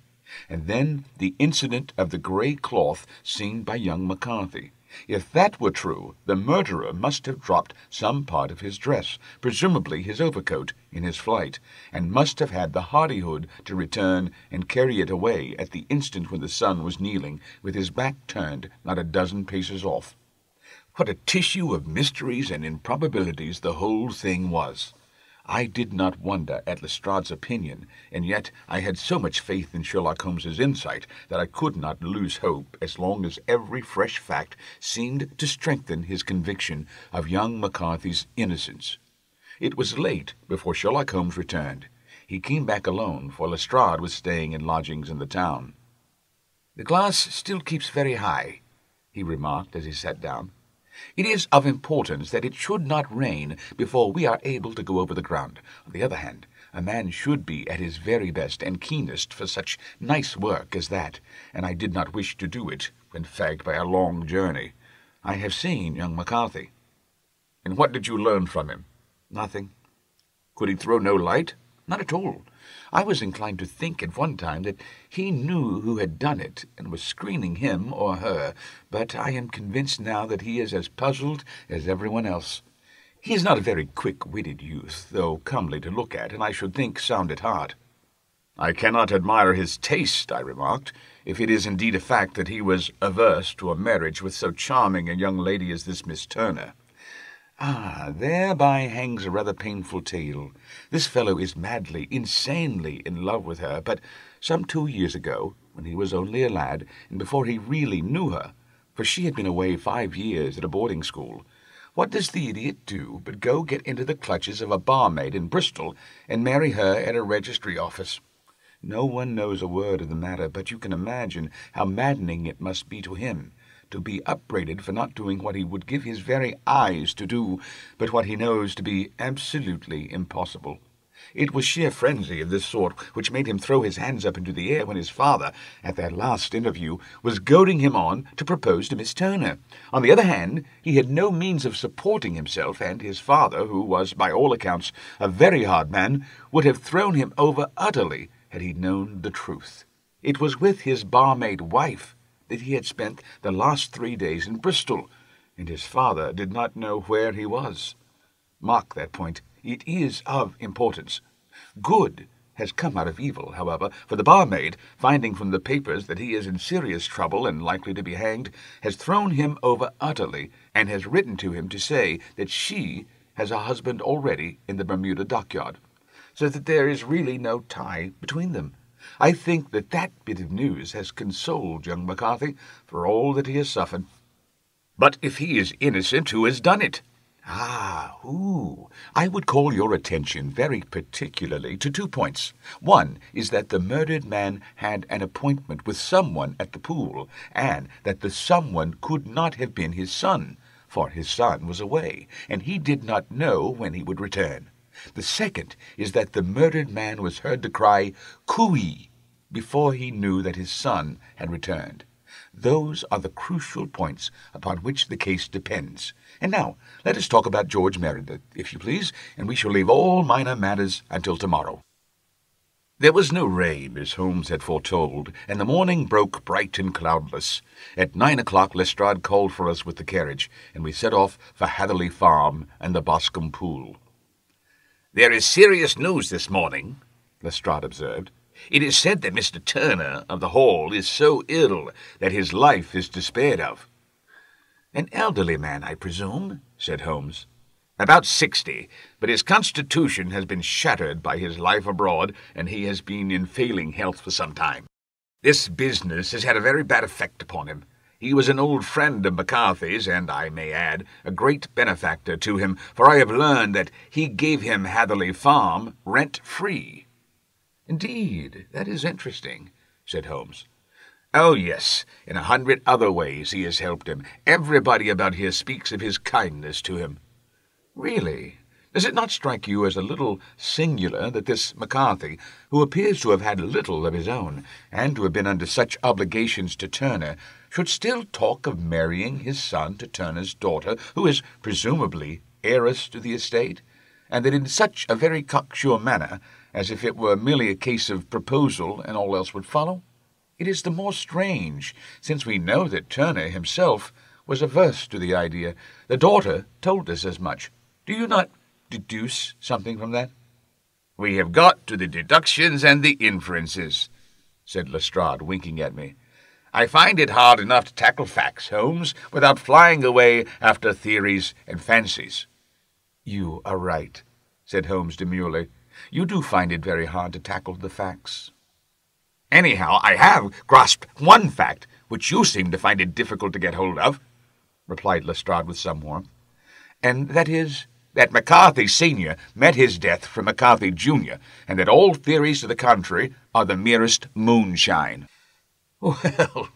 And then the incident of the grey cloth seen by young McCarthy. If that were true, the murderer must have dropped some part of his dress, presumably his overcoat, in his flight, and must have had the hardihood to return and carry it away at the instant when the son was kneeling, with his back turned not a dozen paces off. What a tissue of mysteries and improbabilities the whole thing was! I did not wonder at Lestrade's opinion, and yet I had so much faith in Sherlock Holmes's insight that I could not lose hope as long as every fresh fact seemed to strengthen his conviction of young McCarthy's innocence. It was late before Sherlock Holmes returned. He came back alone, for Lestrade was staying in lodgings in the town. "The glass still keeps very high," he remarked as he sat down. It is of importance that it should not rain before we are able to go over the ground. On the other hand, a man should be at his very best and keenest for such nice work as that, and I did not wish to do it when fagged by a long journey. I have seen young McCarthy." "And what did you learn from him?" "Nothing." "Could he throw no light?" "Not at all. I was inclined to think at one time that he knew who had done it and was screening him or her, but I am convinced now that he is as puzzled as everyone else. He is not a very quick-witted youth, though comely to look at, and I should think sound at heart." "I cannot admire his taste," I remarked, "if it is indeed a fact that he was averse to a marriage with so charming a young lady as this Miss Turner." "Ah, thereby hangs a rather painful tale. This fellow is madly, insanely in love with her, but some 2 years ago, when he was only a lad, and before he really knew her, for she had been away 5 years at a boarding school, what does the idiot do but go get into the clutches of a barmaid in Bristol and marry her at a registry office? No one knows a word of the matter, but you can imagine how maddening it must be to him to be upbraided for not doing what he would give his very eyes to do, but what he knows to be absolutely impossible. It was sheer frenzy of this sort which made him throw his hands up into the air when his father, at their last interview, was goading him on to propose to Miss Turner. On the other hand, he had no means of supporting himself, and his father, who was by all accounts a very hard man, would have thrown him over utterly had he known the truth. It was with his barmaid wife that he had spent the last 3 days in Bristol, and his father did not know where he was. Mark that point. It is of importance. Good has come out of evil, however, for the barmaid, finding from the papers that he is in serious trouble and likely to be hanged, has thrown him over utterly, and has written to him to say that she has a husband already in the Bermuda dockyard, so that there is really no tie between them. I think that that bit of news has consoled young McCarthy for all that he has suffered." "But if he is innocent, who has done it?" "Ah, who? I would call your attention very particularly to 2 points. One is that the murdered man had an appointment with someone at the pool, and that the someone could not have been his son, for his son was away, and he did not know when he would return. The second is that the murdered man was heard to cry, 'Cooey,' before he knew that his son had returned. Those are the crucial points upon which the case depends. And now, let us talk about George Meredith, if you please, and we shall leave all minor matters until tomorrow." There was no rain, as Holmes had foretold, and the morning broke bright and cloudless. At 9 o'clock Lestrade called for us with the carriage, and we set off for Hatherley Farm and the Boscombe pool. "There is serious news this morning," Lestrade observed. "It is said that Mr. Turner of the Hall is so ill that his life is despaired of." "An elderly man, I presume?" said Holmes. "About 60, but his constitution has been shattered by his life abroad, and he has been in failing health for some time. This business has had a very bad effect upon him. He was an old friend of McCarthy's, and, I may add, a great benefactor to him, for I have learned that he gave him Hatherley Farm rent-free." "Indeed, that is interesting," said Holmes. "Oh, yes, in 100 other ways he has helped him. Everybody about here speaks of his kindness to him." "Really? Does it not strike you as a little singular that this McCarthy, who appears to have had little of his own, and to have been under such obligations to Turner, should still talk of marrying his son to Turner's daughter, who is presumably heiress to the estate, and that in such a very cocksure manner, as if it were merely a case of proposal and all else would follow? It is the more strange, since we know that Turner himself was averse to the idea. The daughter told us as much. Do you not deduce something from that?" "We have got to the deductions and the inferences," said Lestrade, winking at me. "I find it hard enough to tackle facts, Holmes, without flying away after theories and fancies." "You are right," said Holmes demurely. "You do find it very hard to tackle the facts." "Anyhow, I have grasped one fact, which you seem to find it difficult to get hold of," replied Lestrade with some warmth. "And that is?" "That McCarthy Sr. met his death from McCarthy Jr., and that all theories to the contrary are the merest moonshine." "Well,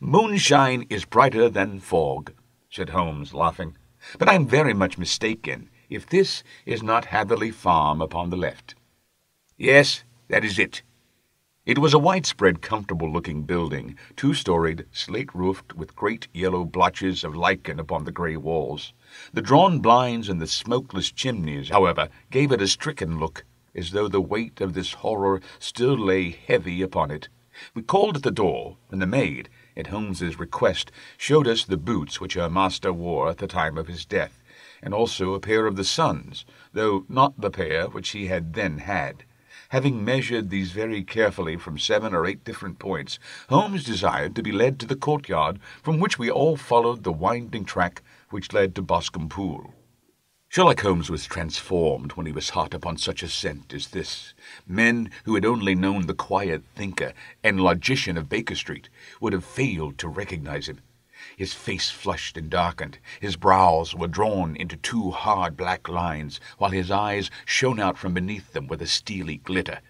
moonshine is brighter than fog," said Holmes, laughing. "But I'm very much mistaken if this is not Hatherley Farm upon the left." "Yes, that is it." It was a widespread, comfortable-looking building, two-storied, slate-roofed, with great yellow blotches of lichen upon the grey walls. The drawn blinds and the smokeless chimneys, however, gave it a stricken look, as though the weight of this horror still lay heavy upon it. We called at the door, and the maid, at Holmes's request, showed us the boots which her master wore at the time of his death, and also a pair of the son's, though not the pair which he had then had. Having measured these very carefully from 7 or 8 different points, Holmes desired to be led to the courtyard, from which we all followed the winding track which led to Boscombe Pool. Sherlock Holmes was transformed when he was hot upon such a scent as this. Men who had only known the quiet thinker and logician of Baker Street would have failed to recognize him. His face flushed and darkened, his brows were drawn into 2 hard black lines, while his eyes shone out from beneath them with a steely glitter.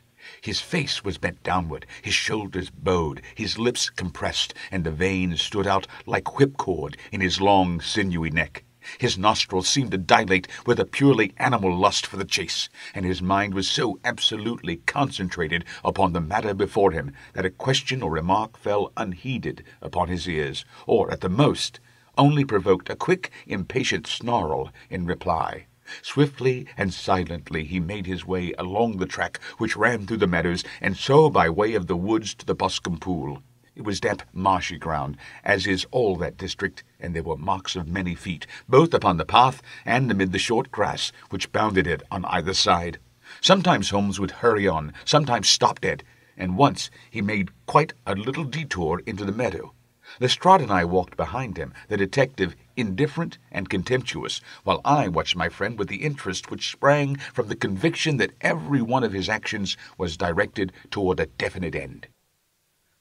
His face was bent downward, his shoulders bowed, his lips compressed, and the veins stood out like whipcord in his long, sinewy neck. His nostrils seemed to dilate with a purely animal lust for the chase, and his mind was so absolutely concentrated upon the matter before him that a question or remark fell unheeded upon his ears, or, at the most, only provoked a quick, impatient snarl in reply. Swiftly and silently he made his way along the track which ran through the meadows, and so by way of the woods to the Boscombe Pool. It was damp, marshy ground, as is all that district, and there were marks of many feet, both upon the path and amid the short grass which bounded it on either side. Sometimes Holmes would hurry on, sometimes stop dead, and once he made quite a little detour into the meadow. Lestrade and I walked behind him, the detective indifferent and contemptuous, while I watched my friend with the interest which sprang from the conviction that every one of his actions was directed toward a definite end.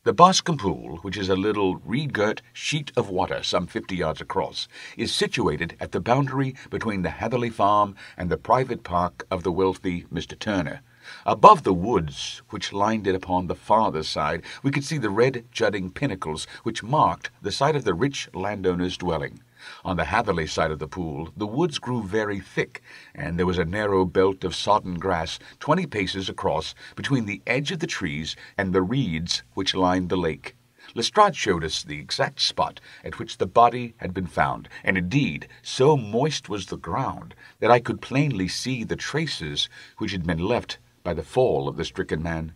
The Boscombe Pool, which is a little reed-girt sheet of water some 50 yards across, is situated at the boundary between the Hatherley Farm and the private park of the wealthy Mr. Turner. Above the woods which lined it upon the farther side, we could see the red jutting pinnacles which marked the site of the rich landowner's dwelling. On the Hatherley side of the pool, the woods grew very thick, and there was a narrow belt of sodden grass 20 paces across between the edge of the trees and the reeds which lined the lake. Lestrade showed us the exact spot at which the body had been found, and indeed so moist was the ground that I could plainly see the traces which had been left by the fall of the stricken man.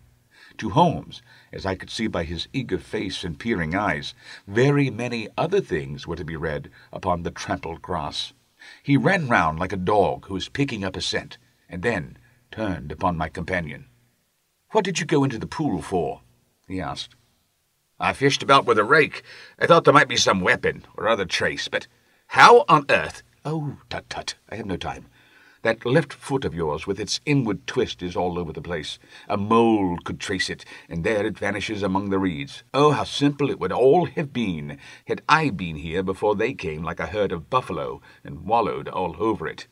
To Holmes, as I could see by his eager face and peering eyes, very many other things were to be read upon the trampled grass. He ran round like a dog who is picking up a scent, and then turned upon my companion. "What did you go into the pool for?" he asked. "I fished about with a rake. I thought there might be some weapon or other trace, but how on earth—" "Oh, tut-tut, I have no time. That left foot of yours with its inward twist is all over the place. A mole could trace it, and there it vanishes among the reeds. Oh, how simple it would all have been had I been here before they came like a herd of buffalo and wallowed all over it.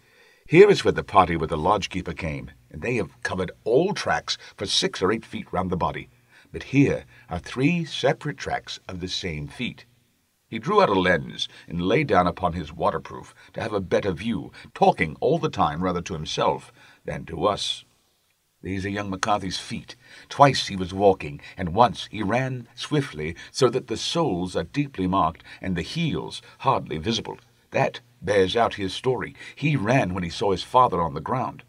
Here is where the party with the lodge-keeper came, and they have covered all tracks for 6 or 8 feet round the body. But here are 3 separate tracks of the same feet." He drew out a lens and lay down upon his waterproof to have a better view, talking all the time rather to himself than to us. "These are young McCarthy's feet. Twice he was walking, and once he ran swiftly, so that the soles are deeply marked and the heels hardly visible. That bears out his story. He ran when he saw his father on the ground.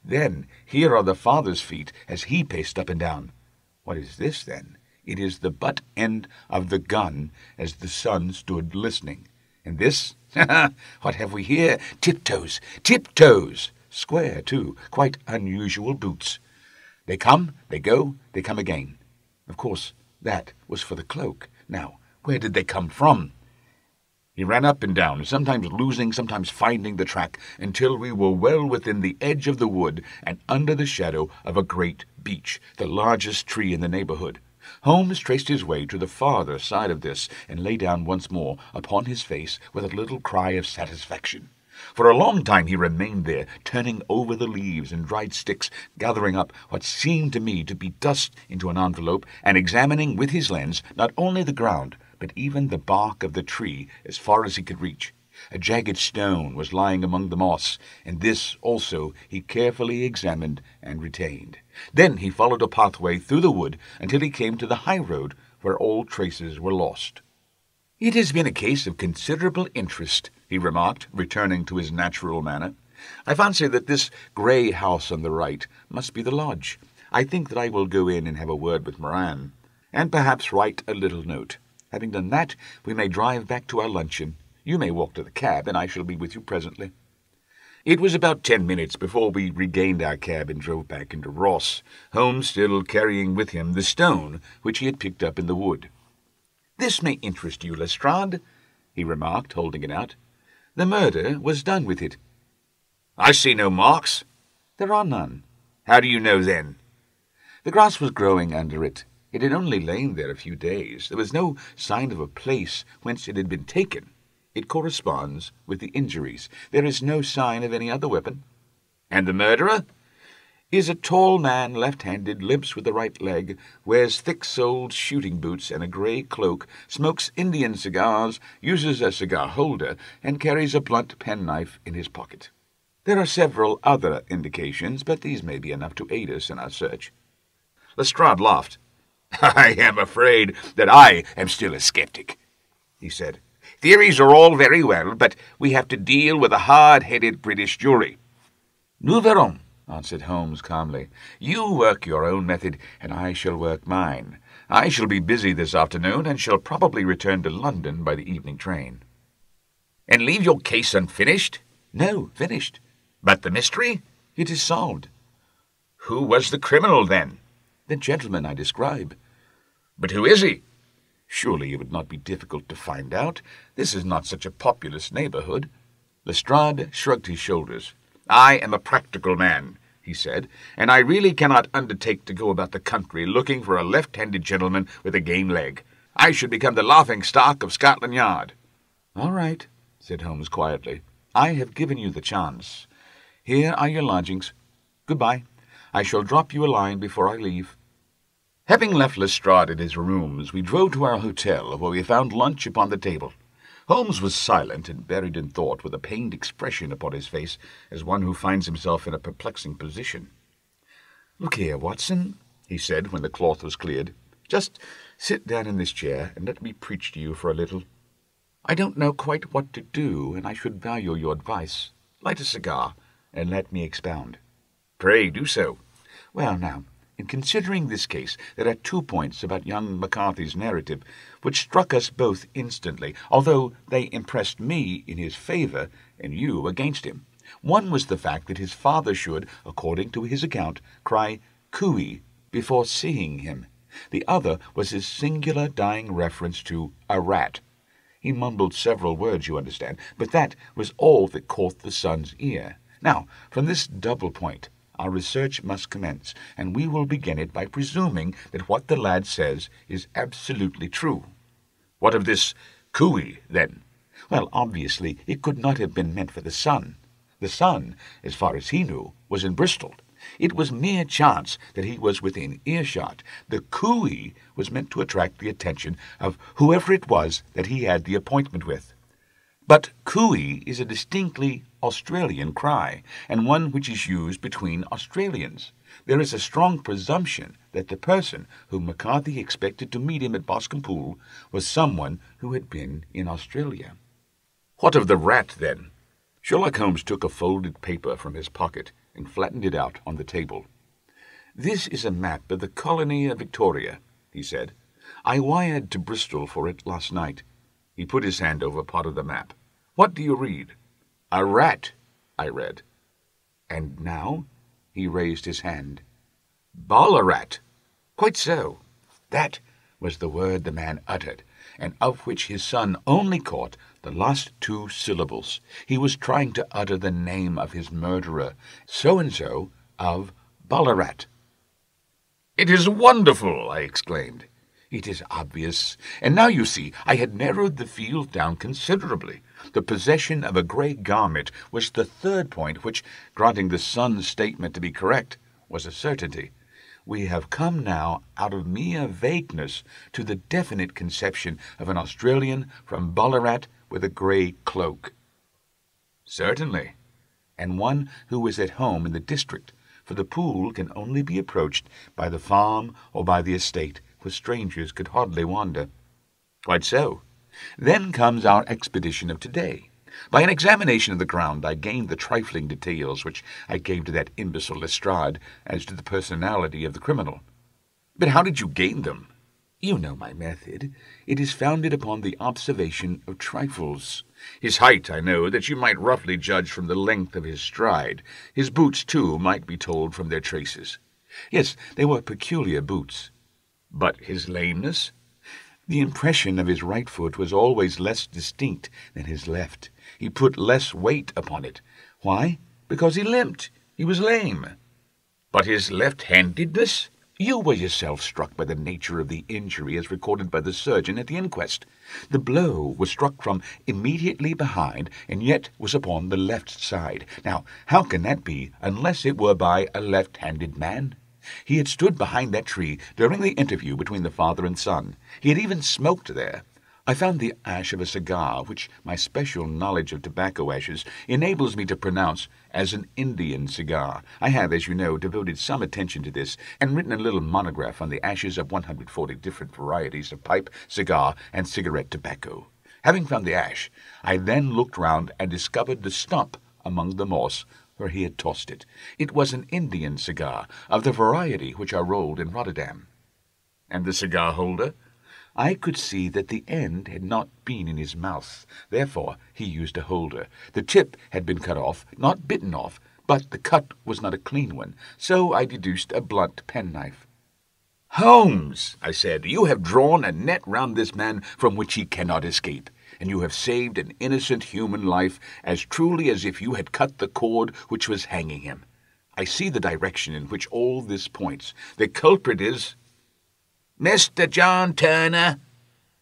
Then here are the father's feet as he paced up and down. What is this, then? It is the butt end of the gun as the son stood listening. And this? What have we here? Tiptoes! Tiptoes! Square, too. Quite unusual boots. They come, they go, they come again. Of course, that was for the cloak. Now, where did they come from?" He ran up and down, sometimes losing, sometimes finding the track, until we were well within the edge of the wood and under the shadow of a great beech, the largest tree in the neighborhood. Holmes traced his way to the farther side of this, and lay down once more upon his face with a little cry of satisfaction. For a long time he remained there, turning over the leaves and dried sticks, gathering up what seemed to me to be dust into an envelope, and examining with his lens not only the ground, but even the bark of the tree as far as he could reach. A jagged stone was lying among the moss, and this also he carefully examined and retained. Then he followed a pathway through the wood until he came to the high road where all traces were lost. "It has been a case of considerable interest," he remarked, returning to his natural manner. "I fancy that this grey house on the right must be the lodge. I think that I will go in and have a word with Moran, and perhaps write a little note. Having done that, we may drive back to our luncheon. You may walk to the cab, and I shall be with you presently." It was about 10 minutes before we regained our cab and drove back into Ross, Holmes still carrying with him the stone which he had picked up in the wood. "This may interest you, Lestrade," he remarked, holding it out. "The murder was done with it." "I see no marks." "There are none." "How do you know, then?" "The grass was growing under it. It had only lain there a few days. There was no sign of a place whence it had been taken. It corresponds with the injuries. There is no sign of any other weapon." "And the murderer?" "Is a tall man, left-handed, limps with the right leg, wears thick-soled shooting boots and a grey cloak, smokes Indian cigars, uses a cigar-holder, and carries a blunt penknife in his pocket. There are several other indications, but these may be enough to aid us in our search." Lestrade laughed. "I am afraid that I am still a skeptic," he said. "Theories are all very well, but we have to deal with a hard-headed British jury." "Nous verrons," answered Holmes calmly. "You work your own method, and I shall work mine. I shall be busy this afternoon, and shall probably return to London by the evening train." "And leave your case unfinished?" "No, finished." "But the mystery?" "It is solved." "Who was the criminal, then?" "The gentleman I describe." "But who is he?" "Surely it would not be difficult to find out. This is not such a populous neighbourhood." Lestrade shrugged his shoulders. "I am a practical man," he said, "and I really cannot undertake to go about the country looking for a left-handed gentleman with a game leg. I should become the laughing-stock of Scotland Yard." "All right," said Holmes quietly. "I have given you the chance. Here are your lodgings. Goodbye. I shall drop you a line before I leave." Having left Lestrade at his rooms, we drove to our hotel, where we found lunch upon the table. Holmes was silent and buried in thought, with a pained expression upon his face, as one who finds himself in a perplexing position. "Look here, Watson," he said when the cloth was cleared. "Just sit down in this chair and let me preach to you for a little. I don't know quite what to do, and I should value your advice. Light a cigar, and let me expound." "Pray do so." "Well, now, in considering this case, there are 2 points about young McCarthy's narrative which struck us both instantly, although they impressed me in his favour and you against him. One was the fact that his father should, according to his account, cry "cooey" before seeing him. The other was his singular dying reference to a rat. He mumbled several words, you understand, but that was all that caught the son's ear. Now, from this double point, our research must commence, and we will begin it by presuming that what the lad says is absolutely true." "What of this cooey, then?" "Well, obviously, it could not have been meant for the son. The son, as far as he knew, was in Bristol. It was mere chance that he was within earshot. The cooey was meant to attract the attention of whoever it was that he had the appointment with. But cooey is a distinctly Australian cry, and one which is used between Australians. There is a strong presumption that the person whom McCarthy expected to meet him at Boscombe was someone who had been in Australia." "What of the rat, then?" Sherlock Holmes took a folded paper from his pocket and flattened it out on the table. "This is a map of the colony of Victoria," he said. "I wired to Bristol for it last night." He put his hand over part of the map. "What do you read?" "A rat," I read. "And now?" He raised his hand. "Ballarat." "Quite so." That was the word the man uttered, and of which his son only caught the last 2 syllables. He was trying to utter the name of his murderer, so-and-so of Ballarat. "It is wonderful!" I exclaimed. "It is obvious. And now you see, I had narrowed the field down considerably. The possession of a grey garment was the 3rd point which, granting the son's statement to be correct, was a certainty. We have come now out of mere vagueness to the definite conception of an Australian from Ballarat with a grey cloak. Certainly. And one who was at home in the district, for the pool can only be approached by the farm or by the estate, where strangers could hardly wander. Quite so. Then comes our expedition of today. By an examination of the ground, I gained the trifling details which I gave to that imbecile Lestrade as to the personality of the criminal. But how did you gain them? You know my method. It is founded upon the observation of trifles. His height, I know, that you might roughly judge from the length of his stride. His boots, too, might be told from their traces. Yes, they were peculiar boots. But his lameness? The impression of his right foot was always less distinct than his left. He put less weight upon it. Why? Because he limped. He was lame. But his left-handedness? You were yourself struck by the nature of the injury as recorded by the surgeon at the inquest. The blow was struck from immediately behind, and yet was upon the left side. Now, how can that be, unless it were by a left-handed man? He had stood behind that tree during the interview between the father and son. He had even smoked there. I found the ash of a cigar, which my special knowledge of tobacco ashes enables me to pronounce as an Indian cigar. I have, as you know, devoted some attention to this, and written a little monograph on the ashes of 140 different varieties of pipe, cigar, and cigarette tobacco. Having found the ash, I then looked round and discovered the stump among the moss where he had tossed it. It was an Indian cigar, of the variety which are rolled in Rotterdam. And the cigar holder? I could see that the end had not been in his mouth. Therefore he used a holder. The tip had been cut off, not bitten off, but the cut was not a clean one, so I deduced a blunt penknife. "Holmes," I said, "you have drawn a net round this man from which he cannot escape, and you have saved an innocent human life as truly as if you had cut the cord which was hanging him. I see the direction in which all this points. The culprit is—" "Mr. John Turner,"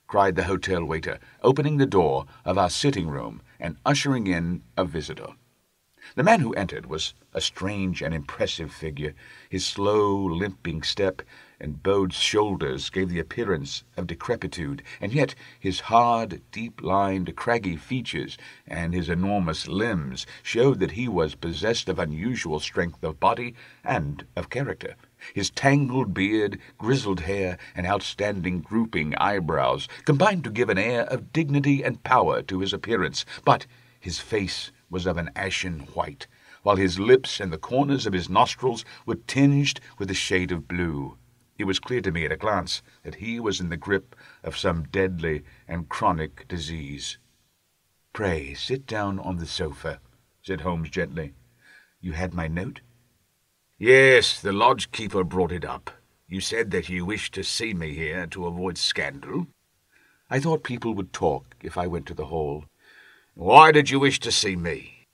cried the hotel waiter, opening the door of our sitting-room and ushering in a visitor. The man who entered was a strange and impressive figure. His slow, limping step and bowed shoulders gave the appearance of decrepitude, and yet his hard, deep-lined, craggy features and his enormous limbs showed that he was possessed of unusual strength of body and of character. His tangled beard, grizzled hair, and outstanding drooping eyebrows combined to give an air of dignity and power to his appearance, but his face was of an ashen white, while his lips and the corners of his nostrils were tinged with a shade of blue. It was clear to me at a glance that he was in the grip of some deadly and chronic disease. "Pray sit down on the sofa," said Holmes gently. "You had my note?" "Yes, the lodge-keeper brought it up. You said that you wished to see me here to avoid scandal." "I thought people would talk if I went to the hall." "Why did you wish to see me?"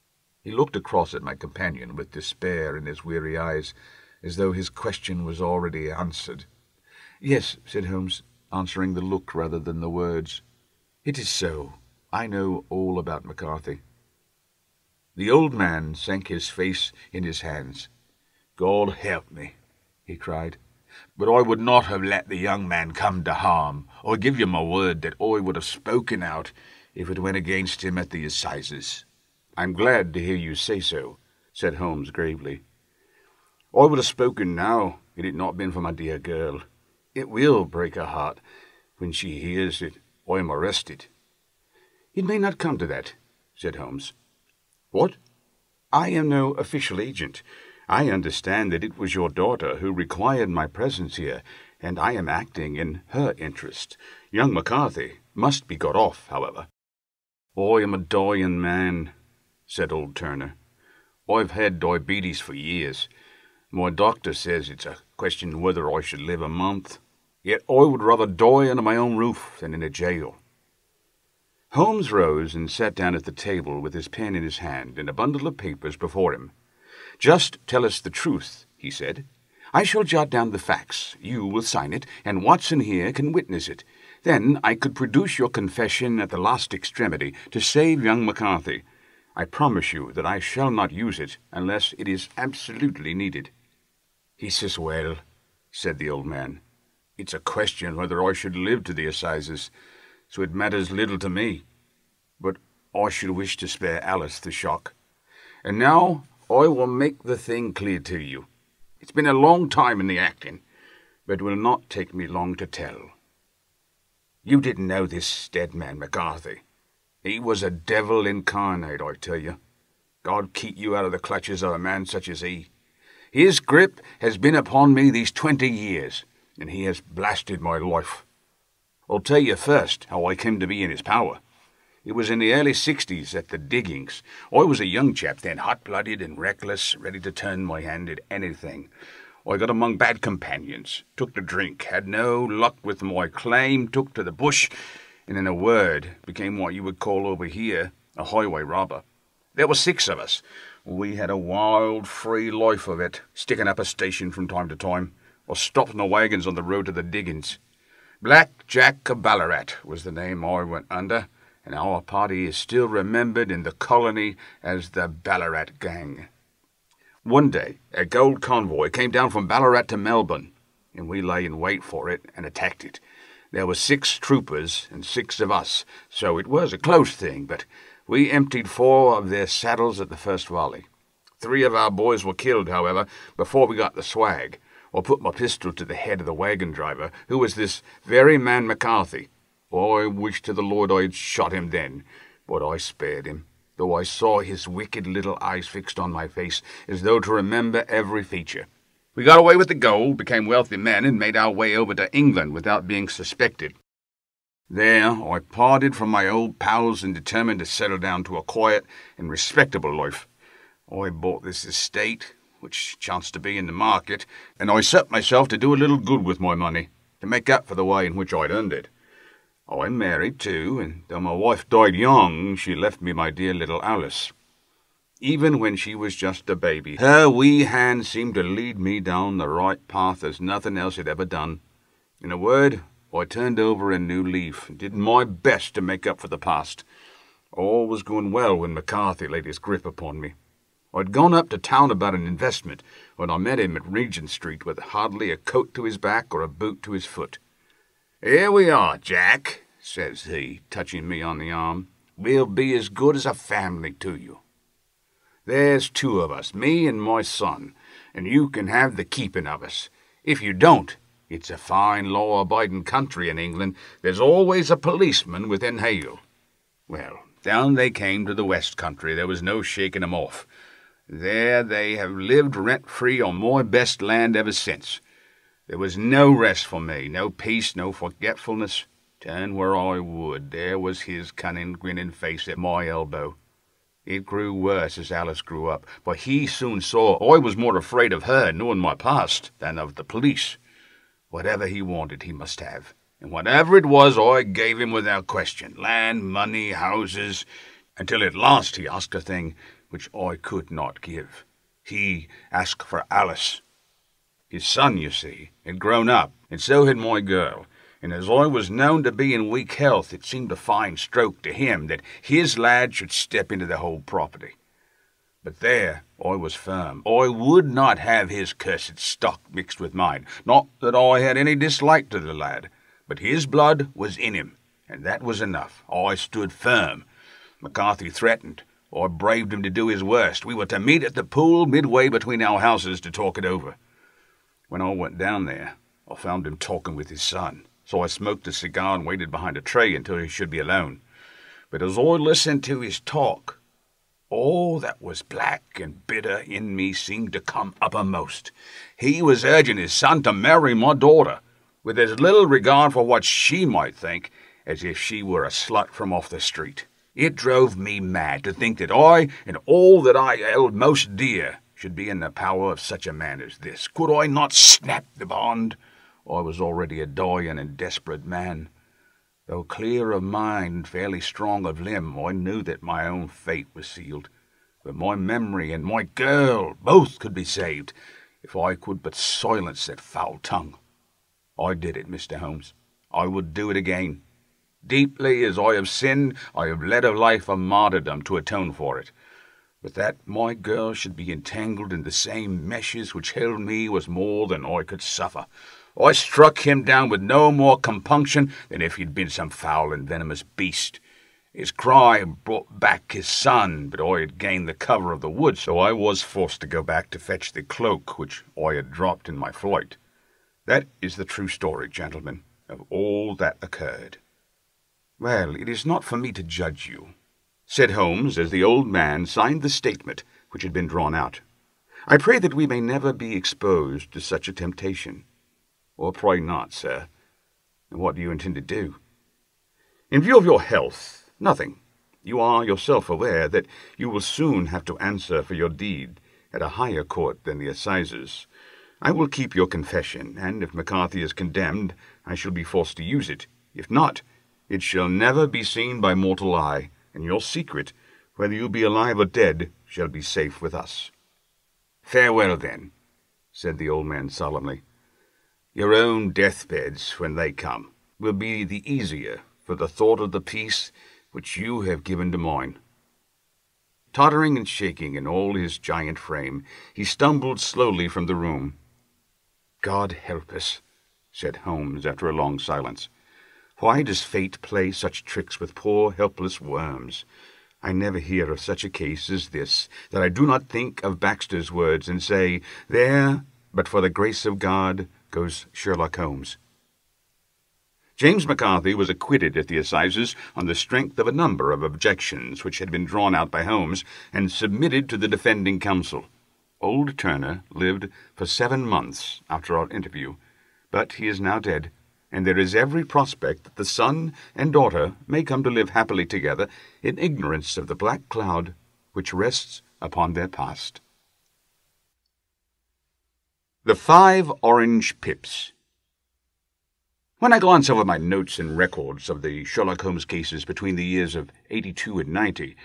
He looked across at my companion with despair in his weary eyes, as though his question was already answered. "Yes," said Holmes, answering the look rather than the words. "It is so. I know all about McCarthy." The old man sank his face in his hands. "God help me," he cried, "but I would not have let the young man come to harm. I give you my word that I would have spoken out if it went against him at the assizes." "I'm glad to hear you say so," said Holmes gravely. "I would have spoken now, had it not been for my dear girl. It will break her heart when she hears that I am arrested." "It may not come to that," said Holmes. "What? I am no official agent. I understand that it was your daughter who required my presence here, and I am acting in her interest. Young McCarthy must be got off, however." "I am a dying man," said old Turner. "I've had diabetes for years. My doctor says it's a question whether I should live a month. Yet I would rather die under my own roof than in a jail." Holmes rose and sat down at the table with his pen in his hand and a bundle of papers before him. "Just tell us the truth," he said. "I shall jot down the facts. You will sign it, and Watson here can witness it. Then I could produce your confession at the last extremity to save young McCarthy. I promise you that I shall not use it unless it is absolutely needed." "He's as well," said the old man. "It's a question whether I should live to the assizes, so it matters little to me. But I should wish to spare Alice the shock. And now I will make the thing clear to you. It's been a long time in the acting, but it will not take me long to tell. You didn't know this dead man, McCarthy. He was a devil incarnate, I tell you. God keep you out of the clutches of a man such as he. His grip has been upon me these 20 years, and he has blasted my life. I'll tell you first how I came to be in his power. It was in the early 60s at the diggings. I was a young chap then, hot-blooded and reckless, ready to turn my hand at anything. I got among bad companions, took to drink, had no luck with my claim, took to the bush, and in a word, became what you would call over here a highway robber. There were 6 of us. We had a wild, free life of it, sticking up a station from time to time, or stopping the wagons on the road to the diggings. Black Jack of Ballarat was the name I went under, and our party is still remembered in the colony as the Ballarat Gang. One day, a gold convoy came down from Ballarat to Melbourne, and we lay in wait for it and attacked it. There were 6 troopers and 6 of us, so it was a close thing, but we emptied 4 of their saddles at the first volley. 3 of our boys were killed, however, before we got the swag. I put my pistol to the head of the wagon driver, who was this very man McCarthy. I wish to the Lord I had shot him then, but I spared him, though I saw his wicked little eyes fixed on my face, as though to remember every feature. We got away with the gold, became wealthy men, and made our way over to England without being suspected. There I parted from my old pals and determined to settle down to a quiet and respectable life. I bought this estate, which chanced to be in the market, and I set myself to do a little good with my money, to make up for the way in which I'd earned it. I'm married, too, and though my wife died young, she left me my dear little Alice. Even when she was just a baby, her wee hand seemed to lead me down the right path as nothing else had ever done. In a word, I turned over a new leaf and did my best to make up for the past. All was going well when McCarthy laid his grip upon me. I'd gone up to town about an investment when I met him at Regent Street with hardly a coat to his back or a boot to his foot. "Here we are, Jack," says he, touching me on the arm. "We'll be as good as a family to you. There's 2 of us, me and my son, and you can have the keeping of us. If you don't, it's a fine law-abiding country in England. There's always a policeman within hail." Well, down they came to the West Country. There was no shaking 'em off. There they have lived rent-free on my best land ever since. There was no rest for me, no peace, no forgetfulness. Turn where I would, there was his cunning, grinning face at my elbow. It grew worse as Alice grew up, for he soon saw I was more afraid of her, knowing my past, than of the police. Whatever he wanted, he must have, and whatever it was, I gave him without question, land, money, houses, until at last he asked a thing which I could not give. He asked for Alice. His son, you see, had grown up, and so had my girl, and as I was known to be in weak health, it seemed a fine stroke to him that his lad should step into the whole property. But there I was firm. I would not have his cursed stock mixed with mine. Not that I had any dislike to the lad, but his blood was in him, and that was enough. I stood firm. McCarthy threatened. I braved him to do his worst. We were to meet at the pool midway between our houses to talk it over. When I went down there, I found him talking with his son, so I smoked a cigar and waited behind a tray until he should be alone. But as I listened to his talk, all that was black and bitter in me seemed to come uppermost. He was urging his son to marry my daughter, with as little regard for what she might think as if she were a slut from off the street. It drove me mad to think that I, and all that I held most dear, should be in the power of such a man as this. Could I not snap the bond? I was already a dying and desperate man. Though clear of mind and fairly strong of limb, I knew that my own fate was sealed. But my memory and my girl both could be saved, if I could but silence that foul tongue. I did it, Mr. Holmes. I would do it again. Deeply as I have sinned, I have led a life of martyrdom to atone for it. But that my girl should be entangled in the same meshes which held me was more than I could suffer. I struck him down with no more compunction than if he'd been some foul and venomous beast, His cry had brought back his son, but I had gained the cover of the wood, so I was forced to go back to fetch the cloak which I had dropped in my flight. That is the true story, gentlemen, of all that occurred." "Well, it is not for me to judge you," said Holmes, as the old man signed the statement which had been drawn out. "I pray that we may never be exposed to such a temptation." "Or pray not, sir. And what do you intend to do?" "In view of your health, nothing. You are yourself aware that you will soon have to answer for your deed at a higher court than the assizes. I will keep your confession, and if McCarthy is condemned, I shall be forced to use it. If not, it shall never be seen by mortal eye, and your secret, whether you be alive or dead, shall be safe with us." "Farewell, then," said the old man solemnly. "Your own deathbeds, when they come, will be the easier for the thought of the peace which you have given to mine." Tottering and shaking in all his giant frame, he stumbled slowly from the room. "God help us," said Holmes after a long silence. "Why does fate play such tricks with poor helpless worms? I never hear of such a case as this, that I do not think of Baxter's words and say, 'There, but for the grace of God, goes Sherlock Holmes.'" James McCarthy was acquitted at the assizes on the strength of a number of objections which had been drawn out by Holmes and submitted to the defending counsel. Old Turner lived for 7 months after our interview, but he is now dead, and there is every prospect that the son and daughter may come to live happily together in ignorance of the black cloud which rests upon their past. The 5 Orange Pips. When I glance over my notes and records of the Sherlock Holmes cases between the years of 82 and 90,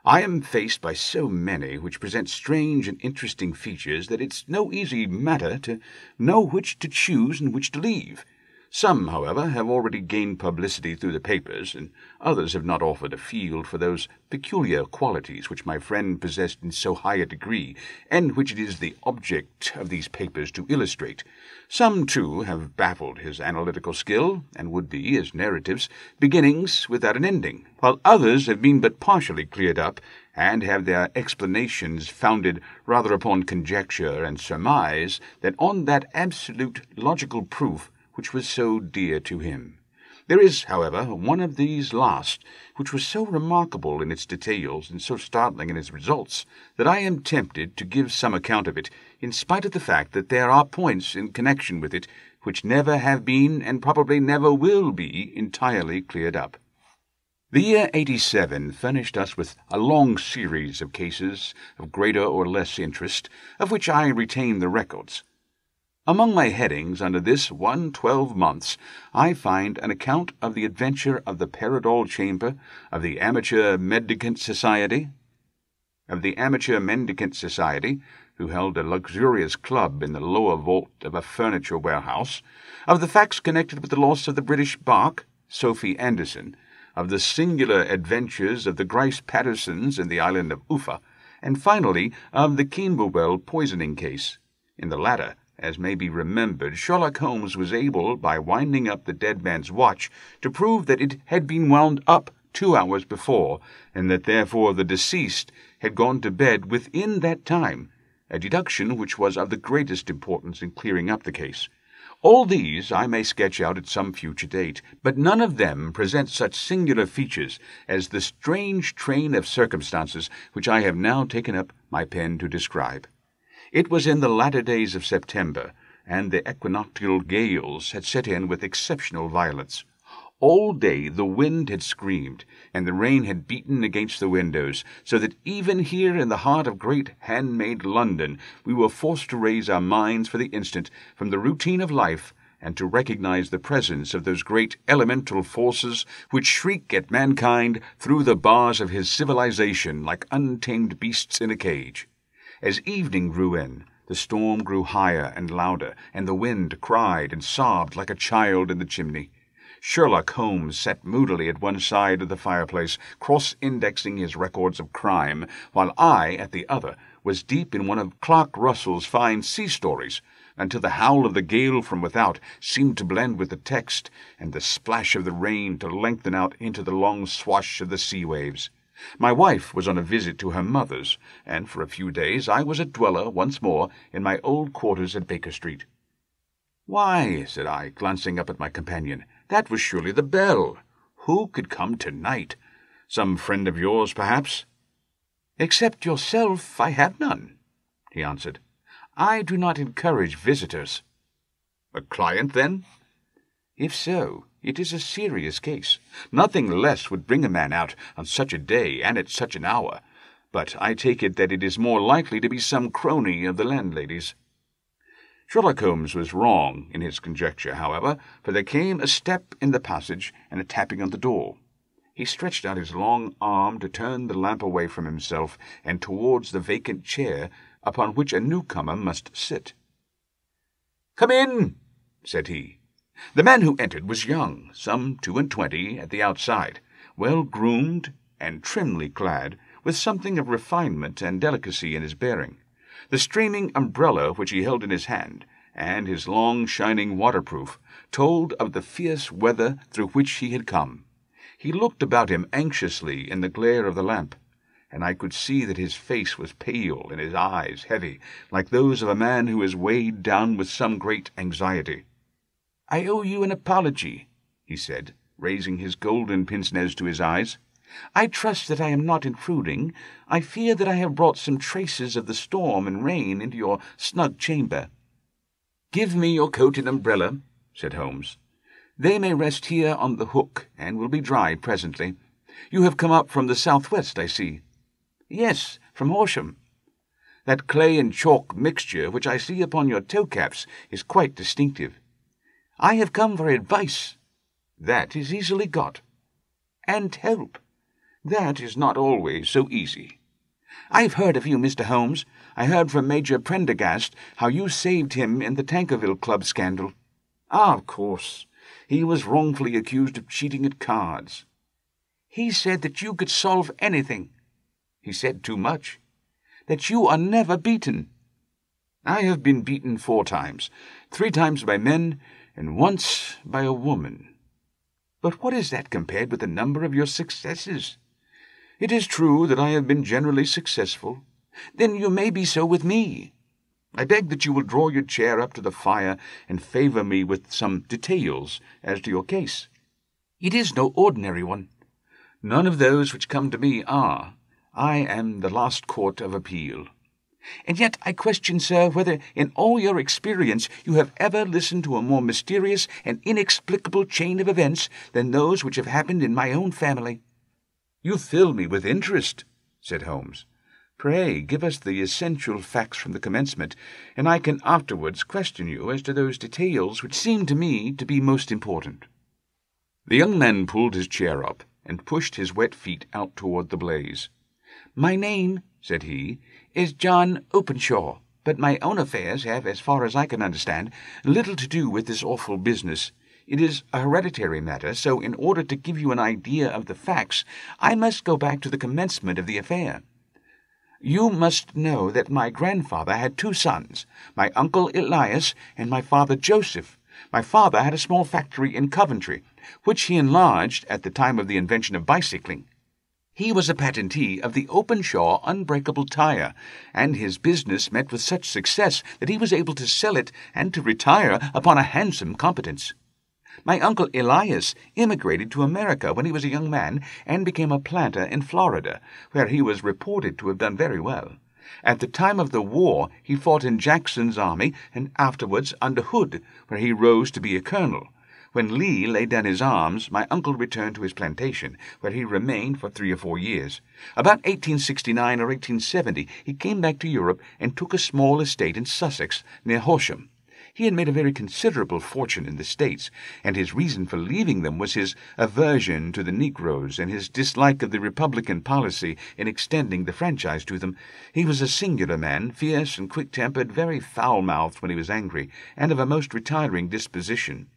I am faced by so many which present strange and interesting features that it's no easy matter to know which to choose and which to leave. Some, however, have already gained publicity through the papers, and others have not offered a field for those peculiar qualities which my friend possessed in so high a degree, and which it is the object of these papers to illustrate. Some, too, have baffled his analytical skill, and would be, as narratives, beginnings without an ending, while others have been but partially cleared up, and have their explanations founded rather upon conjecture and surmise than on that absolute logical proof which was so dear to him. There is, however, one of these last, which was so remarkable in its details and so startling in its results, that I am tempted to give some account of it, in spite of the fact that there are points in connection with it which never have been and probably never will be entirely cleared up. The year 87 furnished us with a long series of cases of greater or less interest, of which I retain the records. Among my headings under this 12 months, I find an account of the adventure of the Peridol Chamber, of the Amateur Mendicant Society, who held a luxurious club in the lower vault of a furniture warehouse, of the facts connected with the loss of the British bark, Sophie Anderson, of the singular adventures of the Grice Pattersons in the island of Uffa, and finally of the Camberwell poisoning case. In the latter, as may be remembered, Sherlock Holmes was able, by winding up the dead man's watch, to prove that it had been wound up 2 hours before, and that therefore the deceased had gone to bed within that time, a deduction which was of the greatest importance in clearing up the case. All these I may sketch out at some future date, but none of them present such singular features as the strange train of circumstances which I have now taken up my pen to describe. It was in the latter days of September, and the equinoctial gales had set in with exceptional violence. All day the wind had screamed, and the rain had beaten against the windows, so that even here in the heart of great handmade London we were forced to raise our minds for the instant from the routine of life, and to recognize the presence of those great elemental forces which shriek at mankind through the bars of his civilization like untamed beasts in a cage. As evening grew in, the storm grew higher and louder, and the wind cried and sobbed like a child in the chimney. Sherlock Holmes sat moodily at one side of the fireplace, cross-indexing his records of crime, while I, at the other, was deep in one of Clark Russell's fine sea stories, until the howl of the gale from without seemed to blend with the text, and the splash of the rain to lengthen out into the long swash of the sea waves. My wife was on a visit to her mother's, and for a few days I was a dweller once more in my old quarters at Baker Street. "Why," said I, glancing up at my companion, "that was surely the bell. Who could come tonight? Some friend of yours, perhaps?" "Except yourself, I have none," he answered. "I do not encourage visitors." "A client, then?" "If so, it is a serious case. Nothing less would bring a man out on such a day and at such an hour, but I take it that it is more likely to be some crony of the landlady's." Sherlock Holmes was wrong in his conjecture, however, for there came a step in the passage and a tapping on the door. He stretched out his long arm to turn the lamp away from himself and towards the vacant chair upon which a newcomer must sit. "Come in," said he. The man who entered was young, some 22 at the outside, well-groomed and trimly clad, with something of refinement and delicacy in his bearing. The streaming umbrella which he held in his hand, and his long shining waterproof, told of the fierce weather through which he had come. He looked about him anxiously in the glare of the lamp, and I could see that his face was pale and his eyes heavy, like those of a man who is weighed down with some great anxiety. "I owe you an apology," he said, raising his golden pince-nez to his eyes. "I trust that I am not intruding. I fear that I have brought some traces of the storm and rain into your snug chamber." "Give me your coat and umbrella," said Holmes. "They may rest here on the hook, and will be dry presently. You have come up from the southwest, I see." "Yes, from Horsham." "That clay and chalk mixture which I see upon your toe-caps is quite distinctive." "I have come for advice." "That is easily got." "And help." "That is not always so easy." "I've heard of you, Mr. Holmes. I heard from Major Prendergast how you saved him in the Tankerville Club scandal." "Ah, of course. He was wrongfully accused of cheating at cards." "He said that you could solve anything." "He said too much." "That you are never beaten." "I have been beaten 4 times, 3 times by men, and once by a woman." "But what is that compared with the number of your successes?" "It is true that I have been generally successful." "Then you may be so with me." "I beg that you will draw your chair up to the fire and favour me with some details as to your case." "It is no ordinary one." "None of those which come to me are. I am the last court of appeal." "And yet I question, sir, whether in all your experience you have ever listened to a more mysterious and inexplicable chain of events than those which have happened in my own family." "You fill me with interest," said Holmes. "Pray give us the essential facts from the commencement, and I can afterwards question you as to those details which seem to me to be most important." The young man pulled his chair up and pushed his wet feet out toward the blaze. "My name," said he, "is John Openshaw, but my own affairs have, as far as I can understand, little to do with this awful business. It is a hereditary matter, so in order to give you an idea of the facts, I must go back to the commencement of the affair. You must know that my grandfather had 2 sons, my uncle Elias and my father Joseph. My father had a small factory in Coventry, which he enlarged at the time of the invention of bicycling. He was a patentee of the Openshaw unbreakable tire, and his business met with such success that he was able to sell it and to retire upon a handsome competence. My uncle Elias immigrated to America when he was a young man and became a planter in Florida, where he was reported to have done very well. At the time of the war he fought in Jackson's army and afterwards under Hood, where he rose to be a colonel. When Lee laid down his arms, my uncle returned to his plantation, where he remained for 3 or 4 years. About 1869 or 1870 he came back to Europe and took a small estate in Sussex, near Horsham. He had made a very considerable fortune in the States, and his reason for leaving them was his aversion to the Negroes and his dislike of the Republican policy in extending the franchise to them. He was a singular man, fierce and quick-tempered, very foul-mouthed when he was angry, and of a most retiring disposition.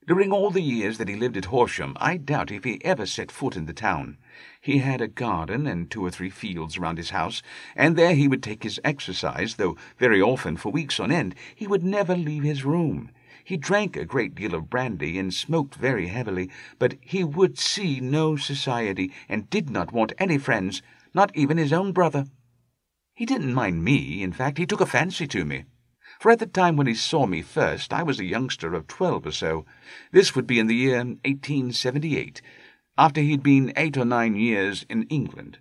During all the years that he lived at Horsham, I doubt if he ever set foot in the town. He had a garden and 2 or 3 fields round his house, and there he would take his exercise, though very often for weeks on end he would never leave his room. He drank a great deal of brandy and smoked very heavily, but he would see no society and did not want any friends, not even his own brother. He didn't mind me. In fact, he took a fancy to me. For at the time when he saw me first, I was a youngster of 12 or so. This would be in the year 1878, after he'd been 8 or 9 years in England.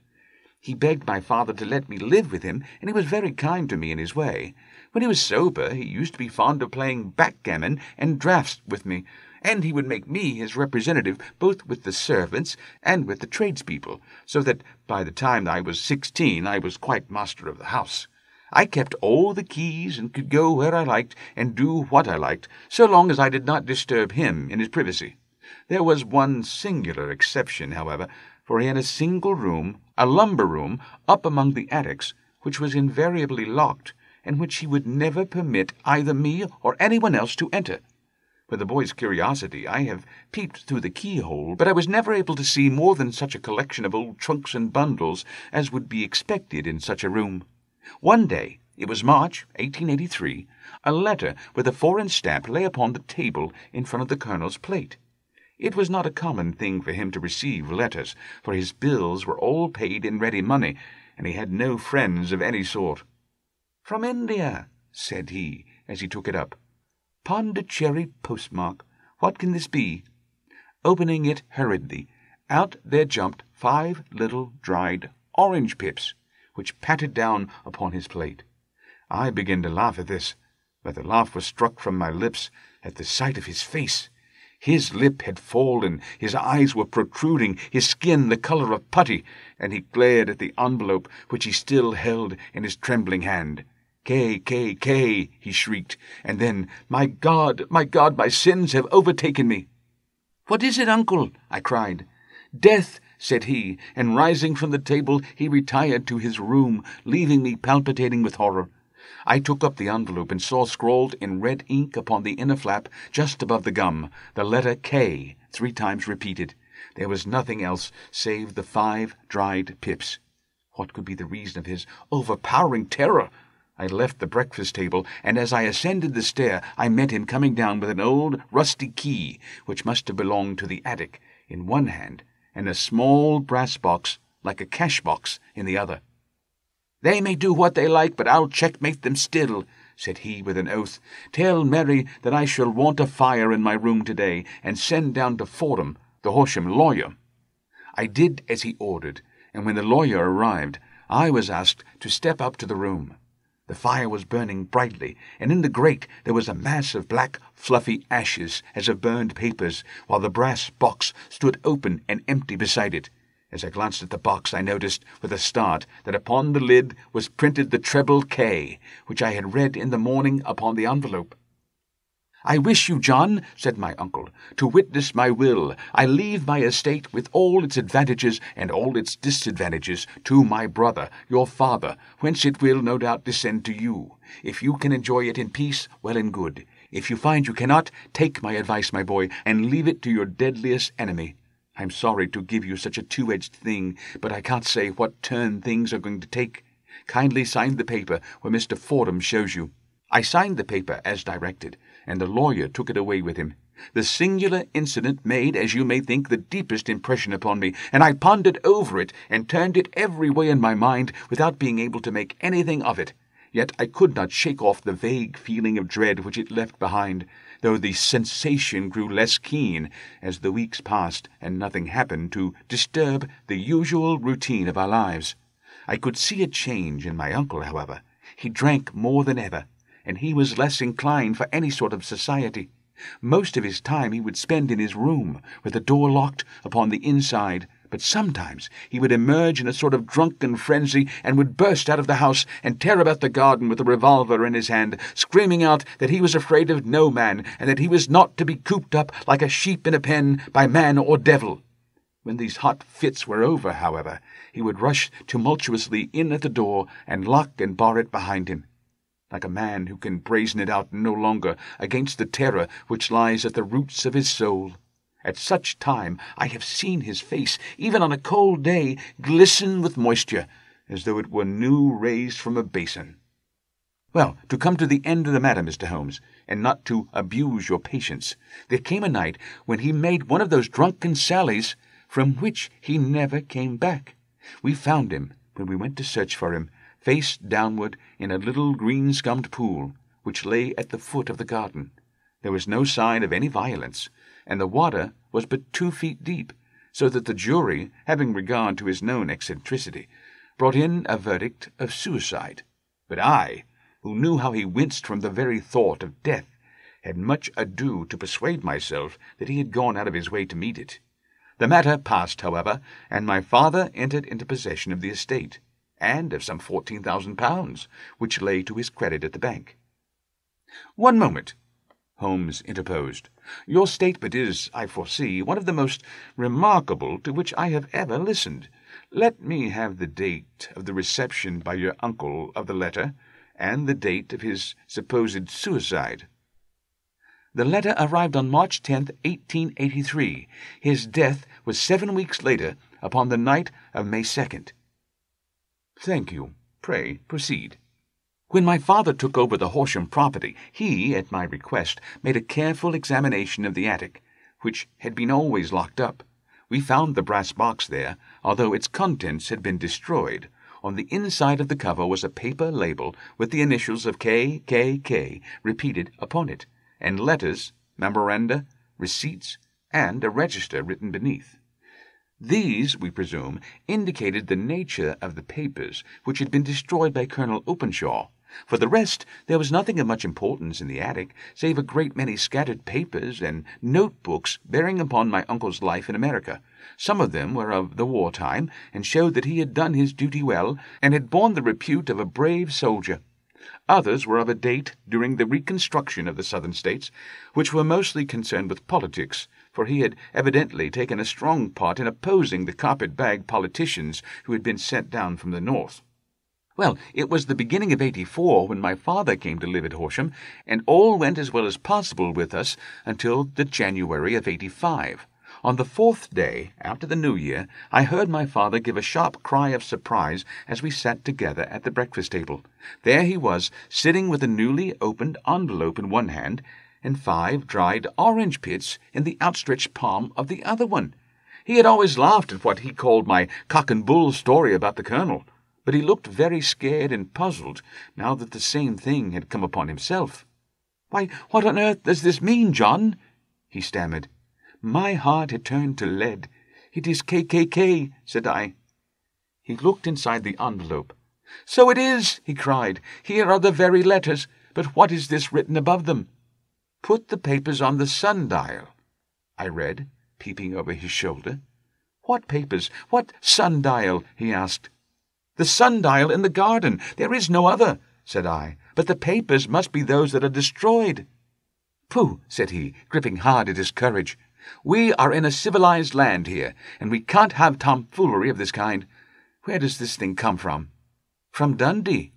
He begged my father to let me live with him, and he was very kind to me in his way. When he was sober, he used to be fond of playing backgammon and draughts with me, and he would make me his representative both with the servants and with the tradespeople, so that by the time I was 16 I was quite master of the house. I kept all the keys and could go where I liked and do what I liked, so long as I did not disturb him in his privacy. There was one singular exception, however, for he had a single room, a lumber room, up among the attics, which was invariably locked, and which he would never permit either me or anyone else to enter. For the boy's curiosity, I have peeped through the keyhole, but I was never able to see more than such a collection of old trunks and bundles as would be expected in such a room. One day, it was March, 1883, a letter with a foreign stamp lay upon the table in front of the Colonel's plate. It was not a common thing for him to receive letters, for his bills were all paid in ready money, and he had no friends of any sort. "From India," said he, as he took it up. "Pondicherry postmark. What can this be?" Opening it hurriedly, out there jumped 5 little dried orange pips, which pattered down upon his plate. I began to laugh at this, but the laugh was struck from my lips at the sight of his face. His lip had fallen, his eyes were protruding, his skin the colour of putty, and he glared at the envelope which he still held in his trembling hand. "K, K, K," he shrieked, and then, my God, my sins have overtaken me." "What is it, uncle?" I cried. "Death," said he, and rising from the table he retired to his room, leaving me palpitating with horror. I took up the envelope and saw scrawled in red ink upon the inner flap, just above the gum, the letter K, 3 times repeated. There was nothing else save the 5 dried pips. What could be the reason of his overpowering terror? I left the breakfast table, and as I ascended the stair I met him coming down with an old rusty key, which must have belonged to the attic, in one hand, and a small brass box, like a cash-box, in the other. "They may do what they like, but I'll checkmate them still," said he with an oath. "Tell Mary that I shall want a fire in my room today, and send down to Fordham, the Horsham lawyer." I did as he ordered, and when the lawyer arrived, I was asked to step up to the room. The fire was burning brightly, and in the grate there was a mass of black, fluffy ashes, as of burned papers, while the brass box stood open and empty beside it. As I glanced at the box, I noticed, with a start, that upon the lid was printed the treble K, which I had read in the morning upon the envelope. "I wish you, John," said my uncle, "to witness my will. I leave my estate, with all its advantages and all its disadvantages, to my brother, your father, whence it will, no doubt, descend to you. If you can enjoy it in peace, well and good. If you find you cannot, take my advice, my boy, and leave it to your deadliest enemy. I'm sorry to give you such a 2-edged thing, but I can't say what turn things are going to take. Kindly sign the paper where Mr. Fordham shows you." I signed the paper as directed, and the lawyer took it away with him. The singular incident made, as you may think, the deepest impression upon me, and I pondered over it and turned it every way in my mind without being able to make anything of it. Yet I could not shake off the vague feeling of dread which it left behind, though the sensation grew less keen as the weeks passed and nothing happened to disturb the usual routine of our lives. I could see a change in my uncle, however. He drank more than ever, and he was less inclined for any sort of society. Most of his time he would spend in his room, with the door locked upon the inside, but sometimes he would emerge in a sort of drunken frenzy and would burst out of the house and tear about the garden with a revolver in his hand, screaming out that he was afraid of no man, and that he was not to be cooped up like a sheep in a pen by man or devil. When these hot fits were over, however, he would rush tumultuously in at the door and lock and bar it behind him. like a man who can brazen it out no longer against the terror which lies at the roots of his soul. At such time I have seen his face, even on a cold day, glisten with moisture, as though it were new raised from a basin. Well, to come to the end of the matter, Mr. Holmes, and not to abuse your patience, there came a night when he made one of those drunken sallies from which he never came back. We found him, when we went to search for him, face downward in a little green-scummed pool, which lay at the foot of the garden. There was no sign of any violence, and the water was but 2 feet deep, so that the jury, having regard to his known eccentricity, brought in a verdict of suicide. But I, who knew how he winced from the very thought of death, had much ado to persuade myself that he had gone out of his way to meet it. The matter passed, however, and my father entered into possession of the estate, and of some £14,000, which lay to his credit at the bank. "One moment," Holmes interposed. "Your statement is, I foresee, one of the most remarkable to which I have ever listened. Let me have the date of the reception by your uncle of the letter, and the date of his supposed suicide." "The letter arrived on March 10th, 1883. His death was 7 weeks later, upon the night of May 2nd. "Thank you. Pray proceed." "When my father took over the Horsham property, he, at my request, made a careful examination of the attic, which had been always locked up. We found the brass box there, although its contents had been destroyed. On the inside of the cover was a paper label with the initials of K.K.K. repeated upon it, and letters, memoranda, receipts, and a register written beneath. These, we presume, indicated the nature of the papers which had been destroyed by Colonel Openshaw. For the rest, there was nothing of much importance in the attic, save a great many scattered papers and notebooks bearing upon my uncle's life in America. Some of them were of the war time, and showed that he had done his duty well, and had borne the repute of a brave soldier. Others were of a date during the reconstruction of the Southern States, which were mostly concerned with politics, for he had evidently taken a strong part in opposing the carpet-bag politicians who had been sent down from the North. Well, it was the beginning of '84 when my father came to live at Horsham, and all went as well as possible with us until the January of '85. On the 4th day, after the New Year, I heard my father give a sharp cry of surprise as we sat together at the breakfast table. There he was, sitting with a newly opened envelope in one hand, and 5 dried orange pits in the outstretched palm of the other one. He had always laughed at what he called my cock-and-bull story about the colonel, but he looked very scared and puzzled now that the same thing had come upon himself. "Why, what on earth does this mean, John?" he stammered. My heart had turned to lead. "It is K.K.K., said I. He looked inside the envelope. "So it is," he cried. "Here are the very letters, but what is this written above them?" "Put the papers on the sundial," I read, peeping over his shoulder. "What papers? What sundial?" he asked. "The sundial in the garden. There is no other," said I. "But the papers must be those that are destroyed." "Pooh," said he, gripping hard at his courage. "We are in a civilized land here, and we can't have tomfoolery of this kind. Where does this thing come from?" "From Dundee,"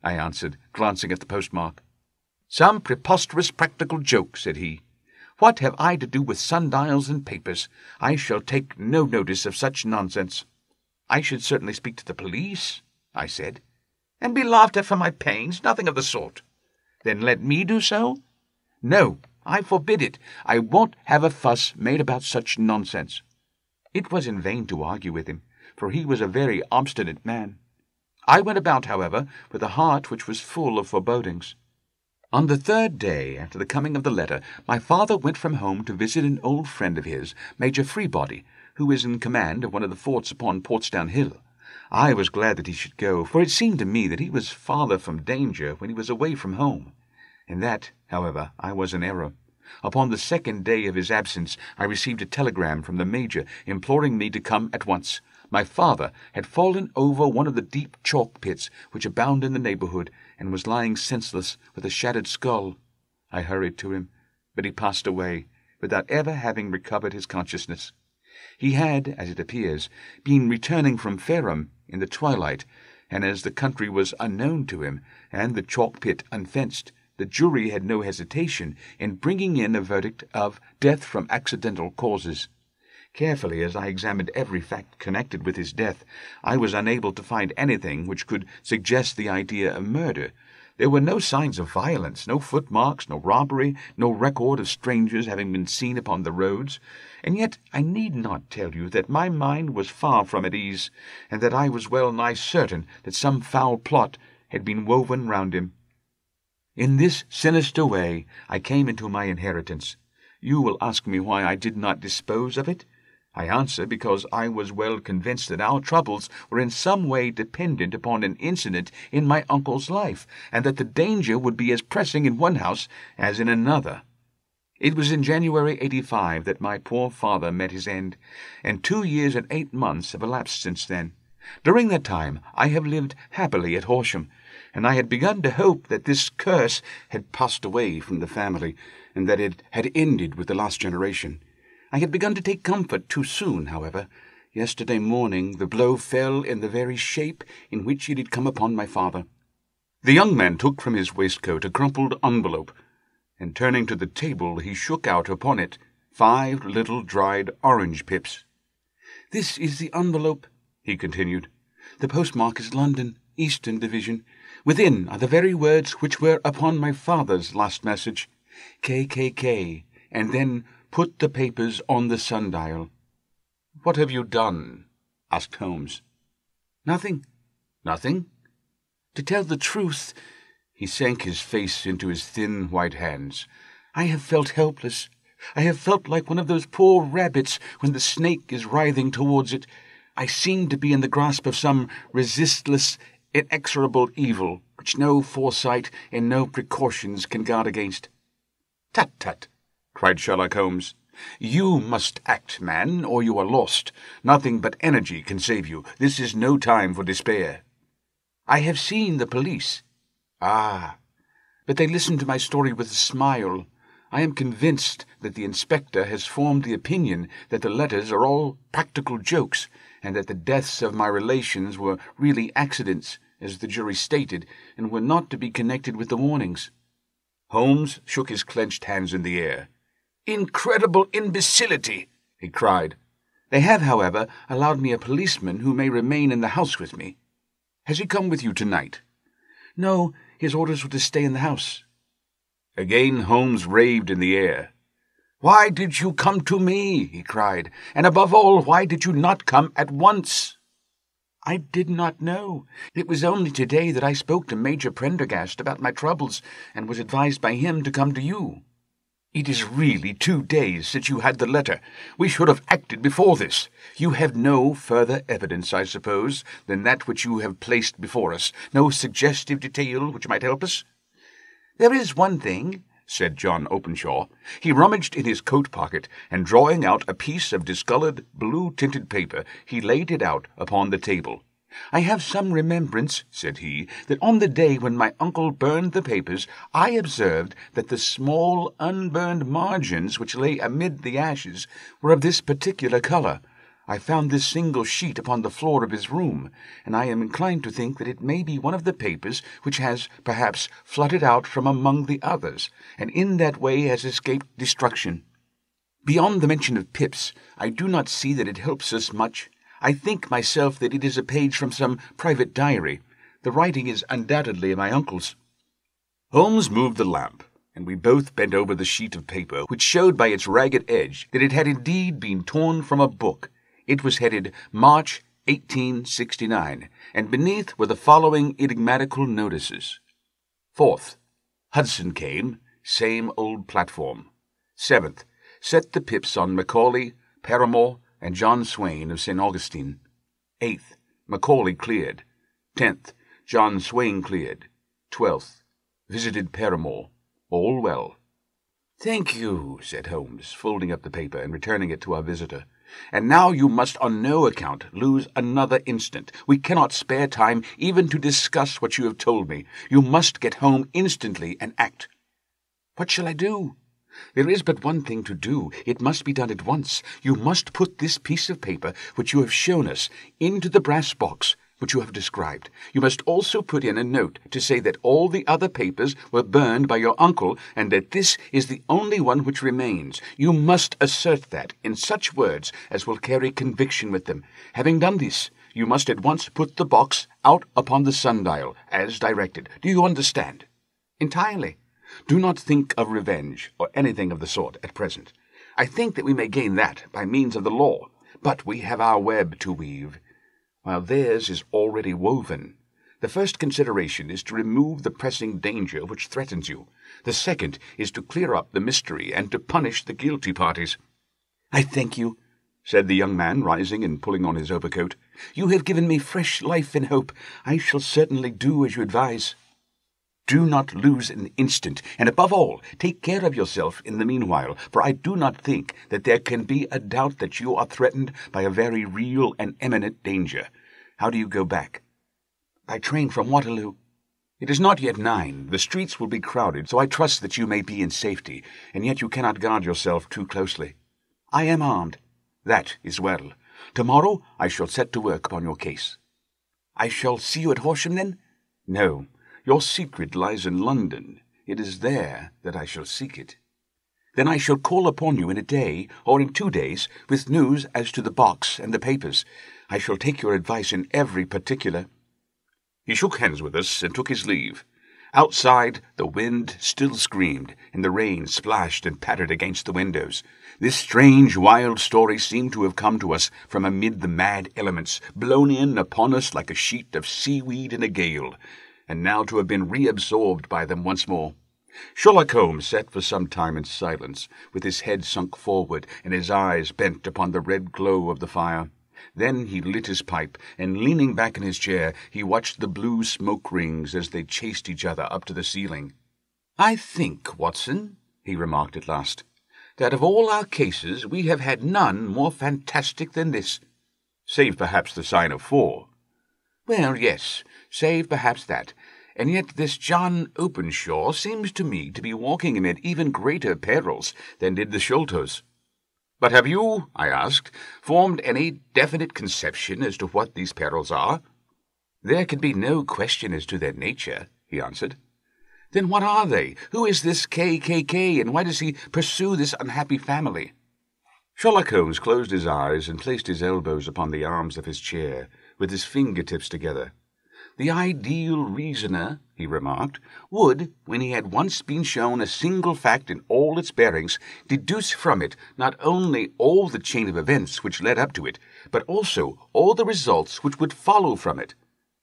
I answered, glancing at the postmark. "Some preposterous practical joke," said he. "What have I to do with sundials and papers? I shall take no notice of such nonsense." "I should certainly speak to the police," I said. "And be laughed at for my pains? Nothing of the sort." "Then let me do so?" "No, I forbid it. I won't have a fuss made about such nonsense." It was in vain to argue with him, for he was a very obstinate man. I went about, however, with a heart which was full of forebodings. On the 3rd day after the coming of the letter, my father went from home to visit an old friend of his, Major Freebody, who is in command of one of the forts upon Portsdown Hill. I was glad that he should go, for it seemed to me that he was farther from danger when he was away from home. In that, however, I was in error. Upon the 2nd day of his absence, I received a telegram from the Major imploring me to come at once. My father had fallen over one of the deep chalk pits which abound in the neighbourhood, and was lying senseless with a shattered skull. I hurried to him, but he passed away, without ever having recovered his consciousness. He had, as it appears, been returning from Fareham in the twilight, and as the country was unknown to him, and the chalk pit unfenced, the jury had no hesitation in bringing in a verdict of death from accidental causes. Carefully as I examined every fact connected with his death, I was unable to find anything which could suggest the idea of murder. There were no signs of violence, no footmarks, no robbery, no record of strangers having been seen upon the roads, and yet I need not tell you that my mind was far from at ease, and that I was well nigh certain that some foul plot had been woven round him. In this sinister way I came into my inheritance. You will ask me why I did not dispose of it? I answer because I was well convinced that our troubles were in some way dependent upon an incident in my uncle's life, and that the danger would be as pressing in one house as in another. It was in January 85 that my poor father met his end, and 2 years and 8 months have elapsed since then. During that time I have lived happily at Horsham, and I had begun to hope that this curse had passed away from the family, and that it had ended with the last generation. I had begun to take comfort too soon, however. Yesterday morning the blow fell in the very shape in which it had come upon my father. The young man took from his waistcoat a crumpled envelope, and turning to the table he shook out upon it 5 little dried orange pips. "This is the envelope," he continued. "The postmark is London, Eastern Division. Within are the very words which were upon my father's last message, KKK, and then put the papers on the sundial." "What have you done?" asked Holmes. "Nothing." "Nothing?" "To tell the truth," he sank his face into his thin white hands, "I have felt helpless. I have felt like one of those poor rabbits when the snake is writhing towards it. I seemed to be in the grasp of some resistless, inexorable evil, which no foresight and no precautions can guard against." "Tut, tut!" cried Sherlock Holmes. "You must act, man, or you are lost. Nothing but energy can save you. This is no time for despair." "I have seen the police." "Ah, but they listened to my story with a smile. I am convinced that the inspector has formed the opinion that the letters are all practical jokes, and that the deaths of my relations were really accidents, as the jury stated, and were not to be connected with the warnings." Holmes shook his clenched hands in the air. "Incredible imbecility!" he cried. "They have, however, allowed me a policeman who may remain in the house with me." "Has he come with you tonight?" "No, his orders were to stay in the house." Again Holmes raved in the air. "Why did you come to me?" he cried. "And above all, why did you not come at once?" "I did not know. It was only today that I spoke to Major Prendergast about my troubles, and was advised by him to come to you." "It is really 2 days since you had the letter. We should have acted before this. You have no further evidence, I suppose, than that which you have placed before us, no suggestive detail which might help us?" "There is one thing," said John Openshaw. He rummaged in his coat pocket, and drawing out a piece of discoloured, blue-tinted paper, he laid it out upon the table. "I have some remembrance," said he, "that on the day when my uncle burned the papers, I observed that the small unburned margins which lay amid the ashes were of this particular colour. I found this single sheet upon the floor of his room, and I am inclined to think that it may be one of the papers which has, perhaps, fluttered out from among the others, and in that way has escaped destruction. Beyond the mention of pips, I do not see that it helps us much. I think myself that it is a page from some private diary. The writing is undoubtedly my uncle's." Holmes moved the lamp, and we both bent over the sheet of paper, which showed by its ragged edge that it had indeed been torn from a book. It was headed March 1869, and beneath were the following enigmatical notices. 4th, Hudson came, same old platform. 7th, set the pips on Macaulay, Paramore, and John Swain of St. Augustine. 8th, Macaulay cleared. 10th, John Swain cleared. 12th, visited Paramore. All well. "Thank you," said Holmes, folding up the paper and returning it to our visitor. "And now you must on no account lose another instant. We cannot spare time even to discuss what you have told me. You must get home instantly and act." "What shall I do?" "There is but one thing to do. It must be done at once. You must put this piece of paper, which you have shown us, into the brass box, which you have described, you must also put in a note to say that all the other papers were burned by your uncle, and that this is the only one which remains. You must assert that in such words as will carry conviction with them. Having done this, you must at once put the box out upon the sundial, as directed. Do you understand? Entirely. Do not think of revenge, or anything of the sort, at present. I think that we may gain that by means of the law, but we have our web to weave, while theirs is already woven. The first consideration is to remove the pressing danger which threatens you. The second is to clear up the mystery and to punish the guilty parties. I thank you, said the young man, rising and pulling on his overcoat. You have given me fresh life and hope. I shall certainly do as you advise. Do not lose an instant, and above all, take care of yourself in the meanwhile, for I do not think that there can be a doubt that you are threatened by a very real and imminent danger. How do you go back? By train from Waterloo. It is not yet 9. The streets will be crowded, so I trust that you may be in safety, and yet you cannot guard yourself too closely. I am armed. That is well. Tomorrow I shall set to work upon your case. I shall see you at Horsham, then? No. Your secret lies in London. It is there that I shall seek it. Then I shall call upon you in a day, or in 2 days, with news as to the box and the papers. I shall take your advice in every particular. He shook hands with us and took his leave. Outside, the wind still screamed, and the rain splashed and pattered against the windows. This strange, wild story seemed to have come to us from amid the mad elements, blown in upon us like a sheet of seaweed in a gale, and now to have been reabsorbed by them once more. Sherlock Holmes sat for some time in silence, with his head sunk forward and his eyes bent upon the red glow of the fire. Then he lit his pipe, and leaning back in his chair, he watched the blue smoke rings as they chased each other up to the ceiling. "I think, Watson," he remarked at last, "that of all our cases we have had none more fantastic than this. Save perhaps the sign of 4. Well, yes, save perhaps that. And yet this John Openshaw seems to me to be walking amid even greater perils than did the Sholtos. But have you, I asked, formed any definite conception as to what these perils are? There can be no question as to their nature, he answered. Then what are they? Who is this KKK, and why does he pursue this unhappy family? Sherlock Holmes closed his eyes and placed his elbows upon the arms of his chair, with his fingertips together. The ideal reasoner, he remarked, would, when he had once been shown a single fact in all its bearings, deduce from it not only all the chain of events which led up to it, but also all the results which would follow from it.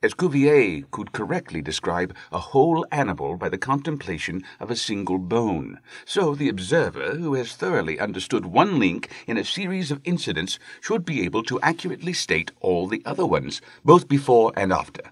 As Cuvier could correctly describe a whole animal by the contemplation of a single bone, so the observer who has thoroughly understood one link in a series of incidents should be able to accurately state all the other ones, both before and after.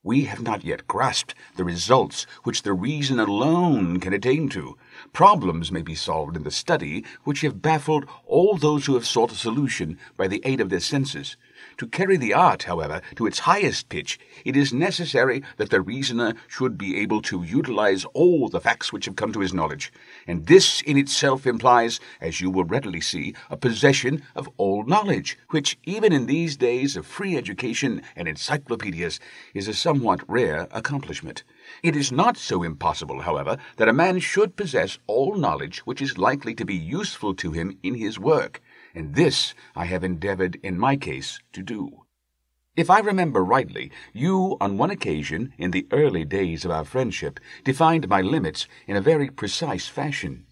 We have not yet grasped the results which the reason alone can attain to. Problems may be solved in the study which have baffled all those who have sought a solution by the aid of their senses. To carry the art, however, to its highest pitch, it is necessary that the reasoner should be able to utilize all the facts which have come to his knowledge, and this in itself implies, as you will readily see, a possession of all knowledge, which, even in these days of free education and encyclopedias, is a somewhat rare accomplishment. It is not so impossible, however, that a man should possess all knowledge which is likely to be useful to him in his work, and this I have endeavored in my case to do. If I remember rightly, you, on one occasion, in the early days of our friendship, defined my limits in a very precise fashion.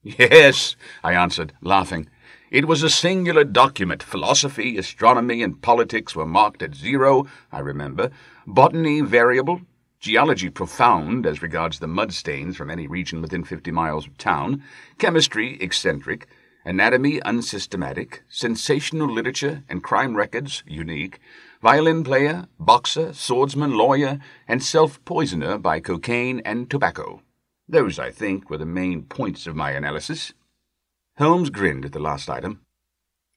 Yes, I answered, laughing. It was a singular document. Philosophy, astronomy, and politics were marked at 0, I remember. Botany variable. Geology profound as regards the mud stains from any region within 50 miles of town. Chemistry eccentric. Anatomy unsystematic, sensational literature and crime records unique, violin player, boxer, swordsman, lawyer, and self-poisoner by cocaine and tobacco. Those, I think, were the main points of my analysis. Holmes grinned at the last item.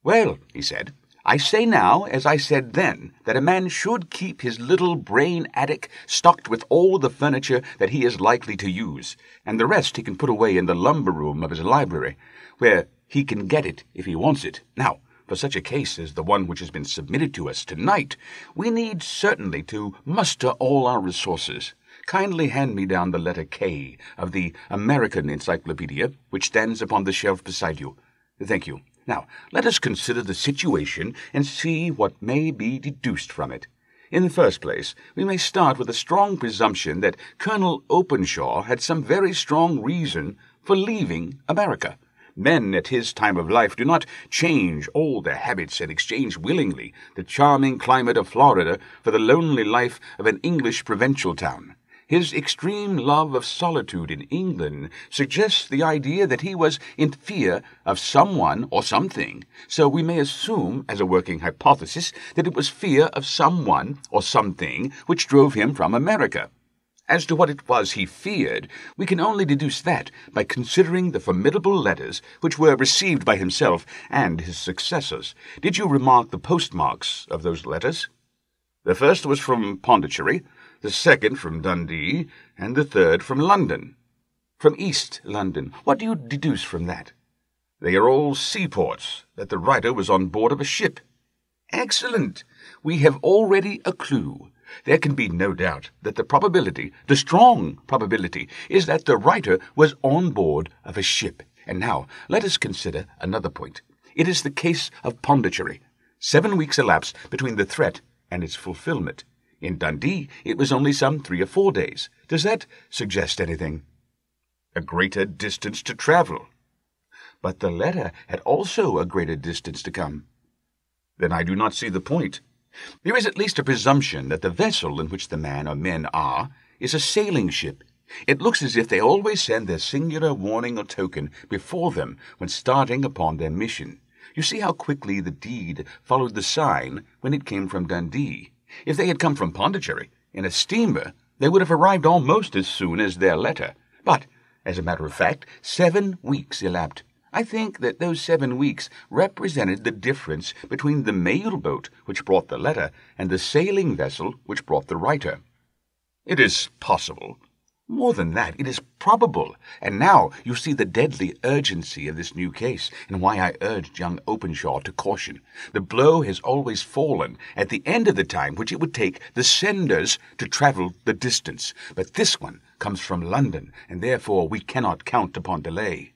Well, he said, I say now, as I said then, that a man should keep his little brain attic stocked with all the furniture that he is likely to use, and the rest he can put away in the lumber room of his library, where he can get it if he wants it. Now, for such a case as the one which has been submitted to us tonight, we need certainly to muster all our resources. Kindly hand me down the letter K of the American Encyclopedia, which stands upon the shelf beside you. Thank you. Now, let us consider the situation and see what may be deduced from it. In the first place, we may start with a strong presumption that Colonel Openshaw had some very strong reason for leaving America. Men at his time of life do not change all their habits and exchange willingly the charming climate of Florida for the lonely life of an English provincial town. His extreme love of solitude in England suggests the idea that he was in fear of someone or something, so we may assume, as a working hypothesis, that it was fear of someone or something which drove him from America. As to what it was he feared, we can only deduce that by considering the formidable letters which were received by himself and his successors. Did you remark the postmarks of those letters? The first was from Pondicherry, the second from Dundee, and the third from London. From East London. What do you deduce from that? They are all seaports, that the writer was on board of a ship. Excellent! We have already a clue. There can be no doubt that the strong probability, is that the writer was on board of a ship. And now, let us consider another point. It is the case of Pondicherry. 7 weeks elapsed between the threat and its fulfillment. In Dundee, it was only some 3 or 4 days. Does that suggest anything? A greater distance to travel. But the letter had also a greater distance to come. Then I do not see the point. There is at least a presumption that the vessel in which the man or men are is a sailing ship. It looks as if they always send their singular warning or token before them when starting upon their mission. You see how quickly the deed followed the sign when it came from Dundee. If they had come from Pondicherry in a steamer, they would have arrived almost as soon as their letter. But, as a matter of fact, 7 weeks elapsed. I think that those 7 weeks represented the difference between the mail boat which brought the letter and the sailing vessel which brought the writer. It is possible. More than that, it is probable. And now you see the deadly urgency of this new case, and why I urged young Openshaw to caution. The blow has always fallen at the end of the time which it would take the senders to travel the distance. But this one comes from London, and therefore we cannot count upon delay.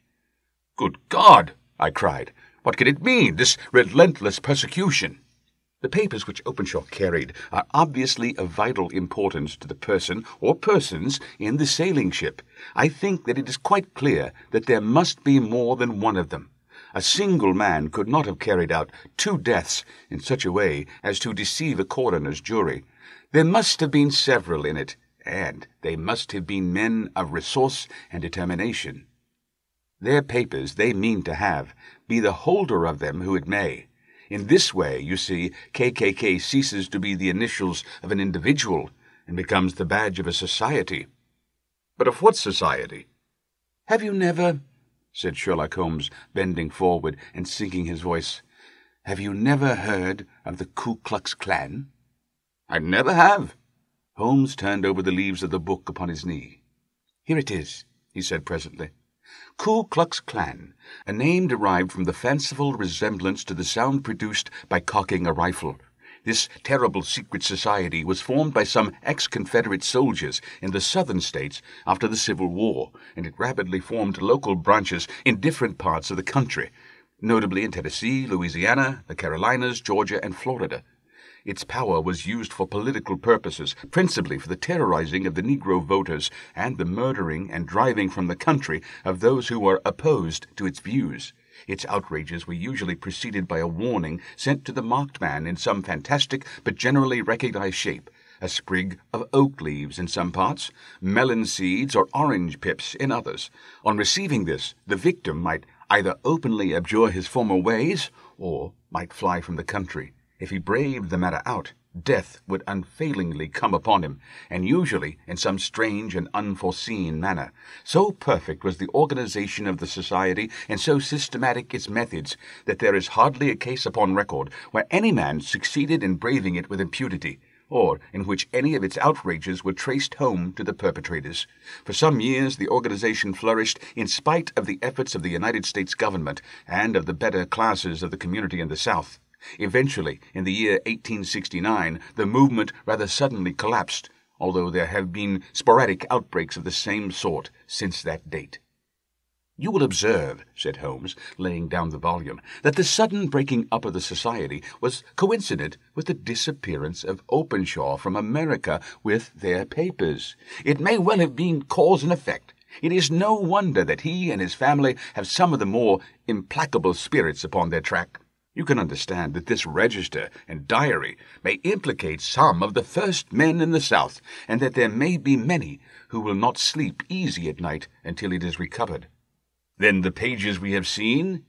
Good God! I cried. What can it mean, this relentless persecution? The papers which Openshaw carried are obviously of vital importance to the person or persons in the sailing ship. I think that it is quite clear that there must be more than one of them. A single man could not have carried out 2 deaths in such a way as to deceive a coroner's jury. There must have been several in it, and they must have been men of resource and determination. Their papers they mean to have, be the holder of them who it may. In this way, you see, KKK ceases to be the initials of an individual and becomes the badge of a society. But of what society? Have you never, said Sherlock Holmes, bending forward and sinking his voice, have you never heard of the Ku Klux Klan? I never have. Holmes turned over the leaves of the book upon his knee. Here it is, he said presently. Ku Klux Klan, a name derived from the fanciful resemblance to the sound produced by cocking a rifle. This terrible secret society was formed by some ex-Confederate soldiers in the southern states after the Civil War, and it rapidly formed local branches in different parts of the country, notably in Tennessee, Louisiana, the Carolinas, Georgia, and Florida. Its power was used for political purposes, principally for the terrorizing of the Negro voters and the murdering and driving from the country of those who were opposed to its views. Its outrages were usually preceded by a warning sent to the marked man in some fantastic but generally recognized shape, a sprig of oak leaves in some parts, melon seeds or orange pips in others. On receiving this, the victim might either openly abjure his former ways or might fly from the country. If he braved the matter out, death would unfailingly come upon him, and usually in some strange and unforeseen manner. So perfect was the organization of the society, and so systematic its methods, that there is hardly a case upon record where any man succeeded in braving it with impunity, or in which any of its outrages were traced home to the perpetrators. For some years the organization flourished in spite of the efforts of the United States government and of the better classes of the community in the South. Eventually, in the year 1869, the movement rather suddenly collapsed, although there have been sporadic outbreaks of the same sort since that date. "You will observe," said Holmes, laying down the volume, "that the sudden breaking up of the society was coincident with the disappearance of Openshaw from America with their papers. It may well have been cause and effect. It is no wonder that he and his family have some of the more implacable spirits upon their track. You can understand that this register and diary may implicate some of the first men in the South, and that there may be many who will not sleep easy at night until it is recovered. Then the pages we have seen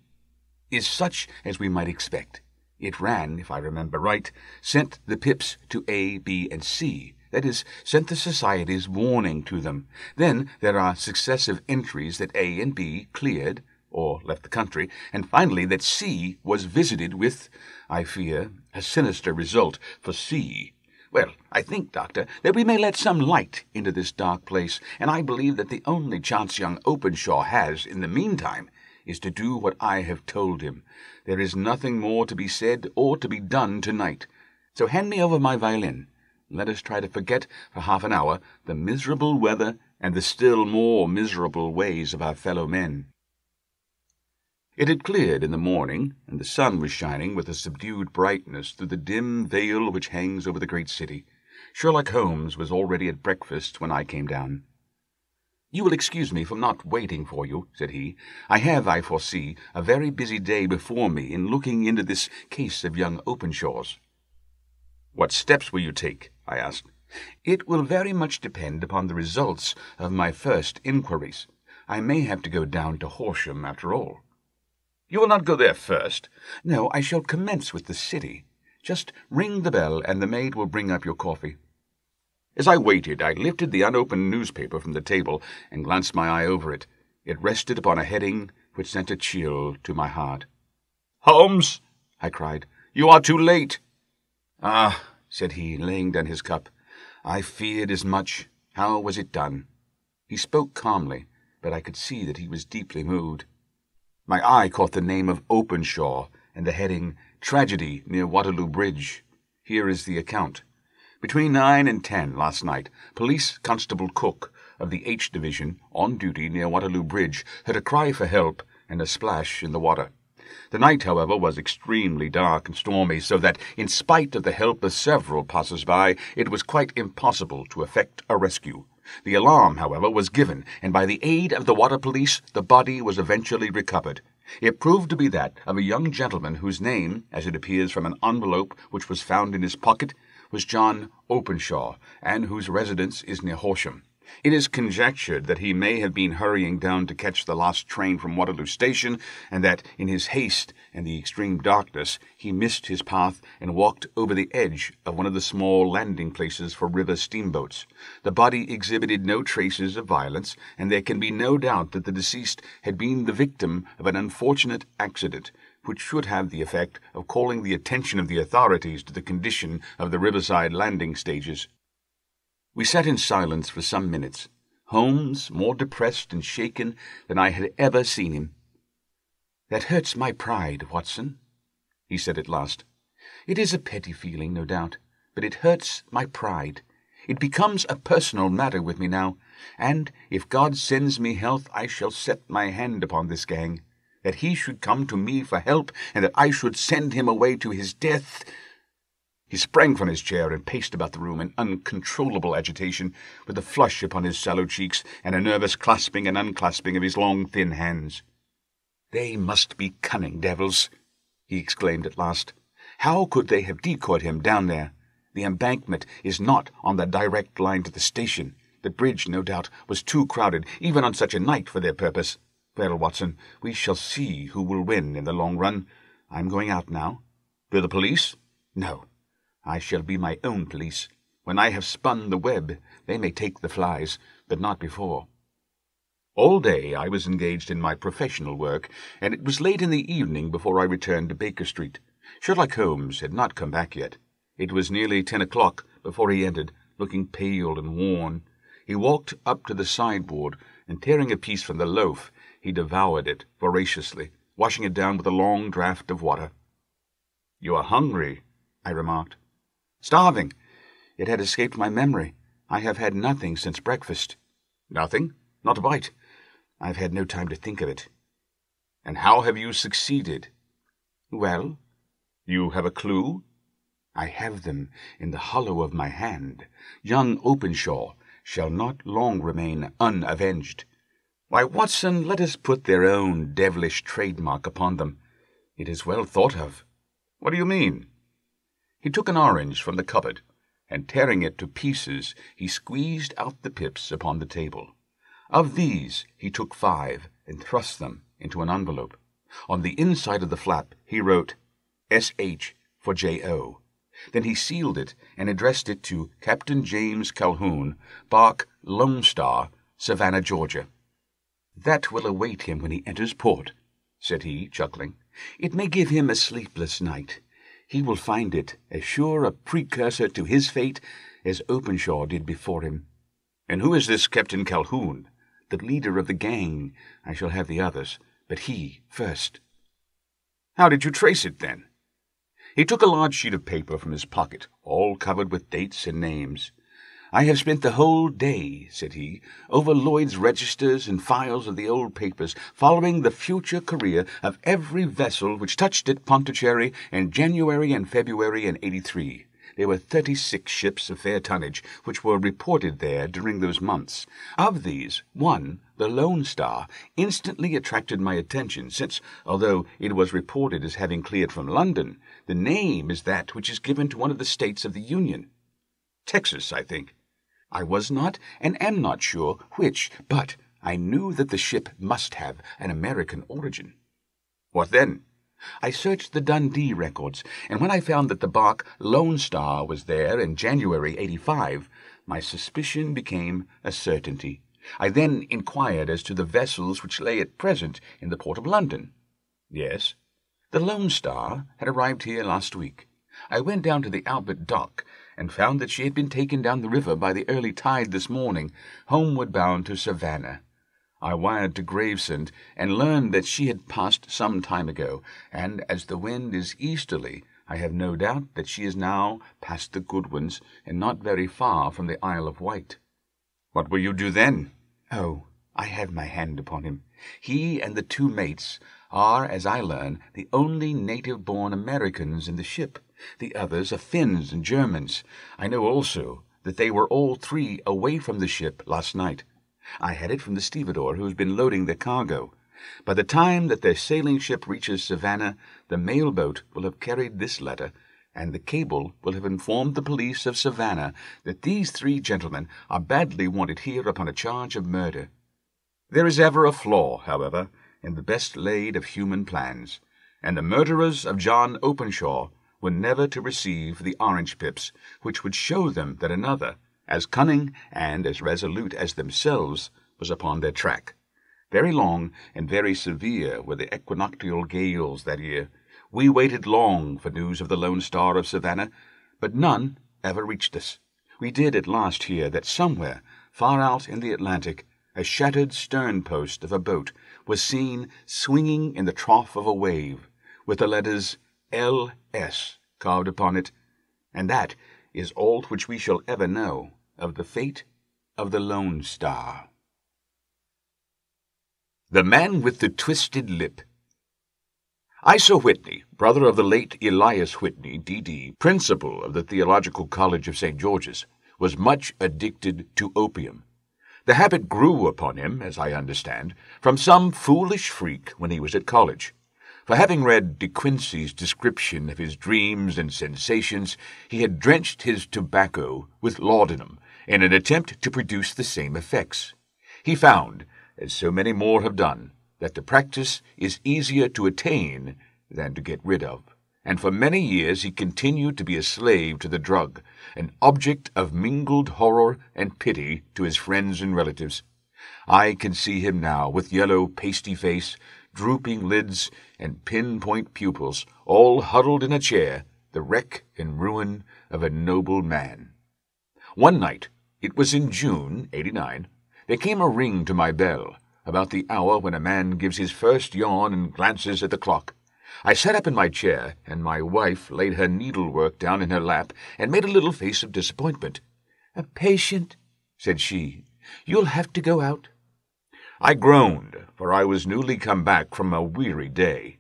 is such as we might expect. It ran, if I remember right, sent the pips to A, B, and C, that is, sent the societies warning to them. Then there are successive entries that A and B cleared, or left the country, and finally that C was visited with, I fear, a sinister result for C. Well, I think, Doctor, that we may let some light into this dark place, and I believe that the only chance young Openshaw has, in the meantime, is to do what I have told him. There is nothing more to be said or to be done tonight. So hand me over my violin. Let us try to forget for half an hour the miserable weather and the still more miserable ways of our fellow men." It had cleared in the morning, and the sun was shining with a subdued brightness through the dim veil which hangs over the great city. Sherlock Holmes was already at breakfast when I came down. "You will excuse me from not waiting for you," said he. "I have, I foresee, a very busy day before me in looking into this case of young Openshaw's." "What steps will you take?" I asked. "It will very much depend upon the results of my first inquiries. I may have to go down to Horsham after all." "You will not go there first?" "No, I shall commence with the city. Just ring the bell, and the maid will bring up your coffee." As I waited, I lifted the unopened newspaper from the table and glanced my eye over it. It rested upon a heading which sent a chill to my heart. "Holmes!" I cried. "You are too late." "Ah," said he, laying down his cup. "I feared as much. How was it done?" He spoke calmly, but I could see that he was deeply moved. My eye caught the name of Openshaw and the heading, "Tragedy near Waterloo Bridge." Here is the account. "Between 9 and 10 last night, Police Constable Cook of the H Division, on duty near Waterloo Bridge, heard a cry for help and a splash in the water. The night, however, was extremely dark and stormy, so that, in spite of the help of several passers-by, it was quite impossible to effect a rescue. The alarm, however, was given, and by the aid of the water police the body was eventually recovered. It proved to be that of a young gentleman whose name, as it appears from an envelope which was found in his pocket, was John Openshaw, and whose residence is near Horsham. It is conjectured that he may have been hurrying down to catch the last train from Waterloo Station, and that, in his haste and the extreme darkness, he missed his path and walked over the edge of one of the small landing places for river steamboats. The body exhibited no traces of violence, and there can be no doubt that the deceased had been the victim of an unfortunate accident, which should have the effect of calling the attention of the authorities to the condition of the riverside landing stages." We sat in silence for some minutes, Holmes more depressed and shaken than I had ever seen him. "That hurts my pride, Watson," he said at last. "It is a petty feeling, no doubt, but it hurts my pride. It becomes a personal matter with me now, and if God sends me health I shall set my hand upon this gang. That he should come to me for help, and that I should send him away to his death—" He sprang from his chair and paced about the room in uncontrollable agitation, with a flush upon his sallow cheeks and a nervous clasping and unclasping of his long, thin hands. "They must be cunning devils," he exclaimed at last. "How could they have decoyed him down there? The embankment is not on the direct line to the station. The bridge, no doubt, was too crowded, even on such a night, for their purpose. Well, Watson, we shall see who will win in the long run. I'm going out now. To the police? No. I shall be my own police. When I have spun the web, they may take the flies, but not before." All day I was engaged in my professional work, and it was late in the evening before I returned to Baker Street. Sherlock Holmes had not come back yet. It was nearly 10 o'clock before he entered, looking pale and worn. He walked up to the sideboard, and tearing a piece from the loaf, he devoured it voraciously, washing it down with a long draught of water. "You are hungry," I remarked. "Starving. It had escaped my memory. I have had nothing since breakfast." "Nothing? Not a bite?" "I've had no time to think of it." "And how have you succeeded?" "Well?" "You have a clue?" "I have them in the hollow of my hand. Young Openshaw shall not long remain unavenged." "Why, Watson, let us put their own devilish trademark upon them. It is well thought of." "What do you mean?" He took an orange from the cupboard, and tearing it to pieces, he squeezed out the pips upon the table. Of these he took 5 and thrust them into an envelope. On the inside of the flap he wrote S.H. for J.O. Then he sealed it and addressed it to Captain James Calhoun, Bark, Lone Star, Savannah, Georgia. "That will await him when he enters port," said he, chuckling. "It may give him a sleepless night. He will find it as sure a precursor to his fate as Openshaw did before him." "And who is this Captain Calhoun?" "The leader of the gang. I shall have the others, but he first." "How did you trace it, then?" He took a large sheet of paper from his pocket, all covered with dates and names. "I have spent the whole day," said he, "over Lloyd's registers and files of the old papers, following the future career of every vessel which touched at Pondicherry in January and February in '83. There were 36 ships of fair tonnage which were reported there during those months. Of these, one, the Lone Star, instantly attracted my attention, since, although it was reported as having cleared from London, the name is that which is given to one of the states of the Union. Texas, I think. I was not and am not sure which, but I knew that the ship must have an American origin." "What then?" "I searched the Dundee records, and when I found that the bark Lone Star was there in January '85, my suspicion became a certainty. I then inquired as to the vessels which lay at present in the port of London." "Yes." "The Lone Star had arrived here last week. I went down to the Albert Dock and found that she had been taken down the river by the early tide this morning, homeward bound to Savannah. I wired to Gravesend and learned that she had passed some time ago, and as the wind is easterly, I have no doubt that she is now past the Goodwins and not very far from the Isle of Wight." "What will you do then?" "Oh, I have my hand upon him. He and the 2 mates are, as I learn, the only native-born Americans in the ship. The others are Finns and Germans. I know also that they were all 3 away from the ship last night. I had it from the stevedore who has been loading their cargo. By the time that their sailing ship reaches Savannah, the mail boat will have carried this letter, and the cable will have informed the police of Savannah that these 3 gentlemen are badly wanted here upon a charge of murder. There is ever a flaw, however, in the best laid of human plans, and the murderers of John Openshaw were never to receive the orange pips, which would show them that another, as cunning and as resolute as themselves, was upon their track. Very long and very severe were the equinoctial gales that year. We waited long for news of the Lone Star of Savannah, but none ever reached us. We did at last hear that somewhere, far out in the Atlantic, a shattered stern-post of a boat was seen swinging in the trough of a wave, with the letters L.S. carved upon it, and that is all which we shall ever know of the fate of the Lone Star. The Man with the Twisted Lip. Isa Whitney, brother of the late Elias Whitney, D.D., principal of the Theological College of St. George's, was much addicted to opium. The habit grew upon him, as I understand, from some foolish freak when he was at college. For having read De Quincey's description of his dreams and sensations, he had drenched his tobacco with laudanum in an attempt to produce the same effects. He found, as so many more have done, that the practice is easier to attain than to get rid of, and for many years he continued to be a slave to the drug, an object of mingled horror and pity to his friends and relatives. I can see him now, with yellow, pasty face, drooping lids, and pin-point pupils, all huddled in a chair, the wreck and ruin of a noble man. One night, it was in June, '89, there came a ring to my bell, about the hour when a man gives his first yawn and glances at the clock. I sat up in my chair, and my wife laid her needlework down in her lap and made a little face of disappointment. "A patient," said she. "You'll have to go out." I groaned, for I was newly come back from a weary day.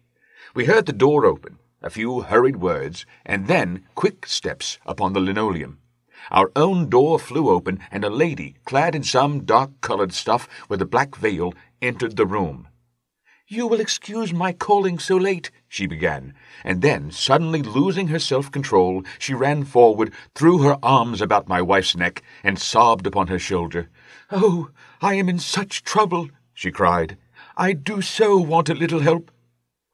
We heard the door open, a few hurried words, and then quick steps upon the linoleum. Our own door flew open, and a lady, clad in some dark-coloured stuff with a black veil, entered the room. "You will excuse my calling so late," she began, and then, suddenly losing her self-control, she ran forward, threw her arms about my wife's neck, and sobbed upon her shoulder. "Oh, I am in such trouble," she cried. "I do so want a little help."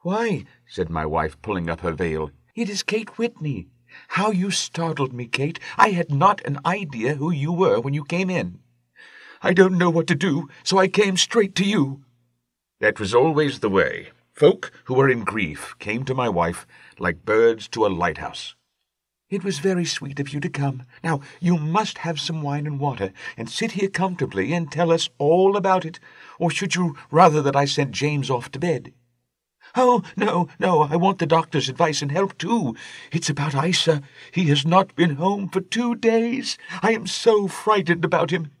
"Why," said my wife, pulling up her veil, "it is Kate Whitney. How you startled me, Kate. I had not an idea who you were when you came in." "I don't know what to do, so I came straight to you." That was always the way. Folk who were in grief came to my wife like birds to a lighthouse. "It was very sweet of you to come. Now, you must have some wine and water, and sit here comfortably and tell us all about it. Or should you rather that I sent James off to bed?" "Oh, no, I want the doctor's advice and help, too. It's about Isa. He has not been home for 2 days. I am so frightened about him."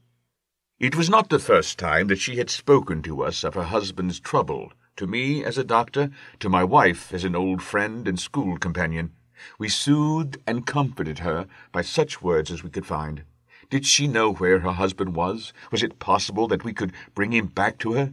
It was not the first time that she had spoken to us of her husband's trouble, to me as a doctor, to my wife as an old friend and school companion. We soothed and comforted her by such words as we could find. Did she know where her husband was? Was it possible that we could bring him back to her?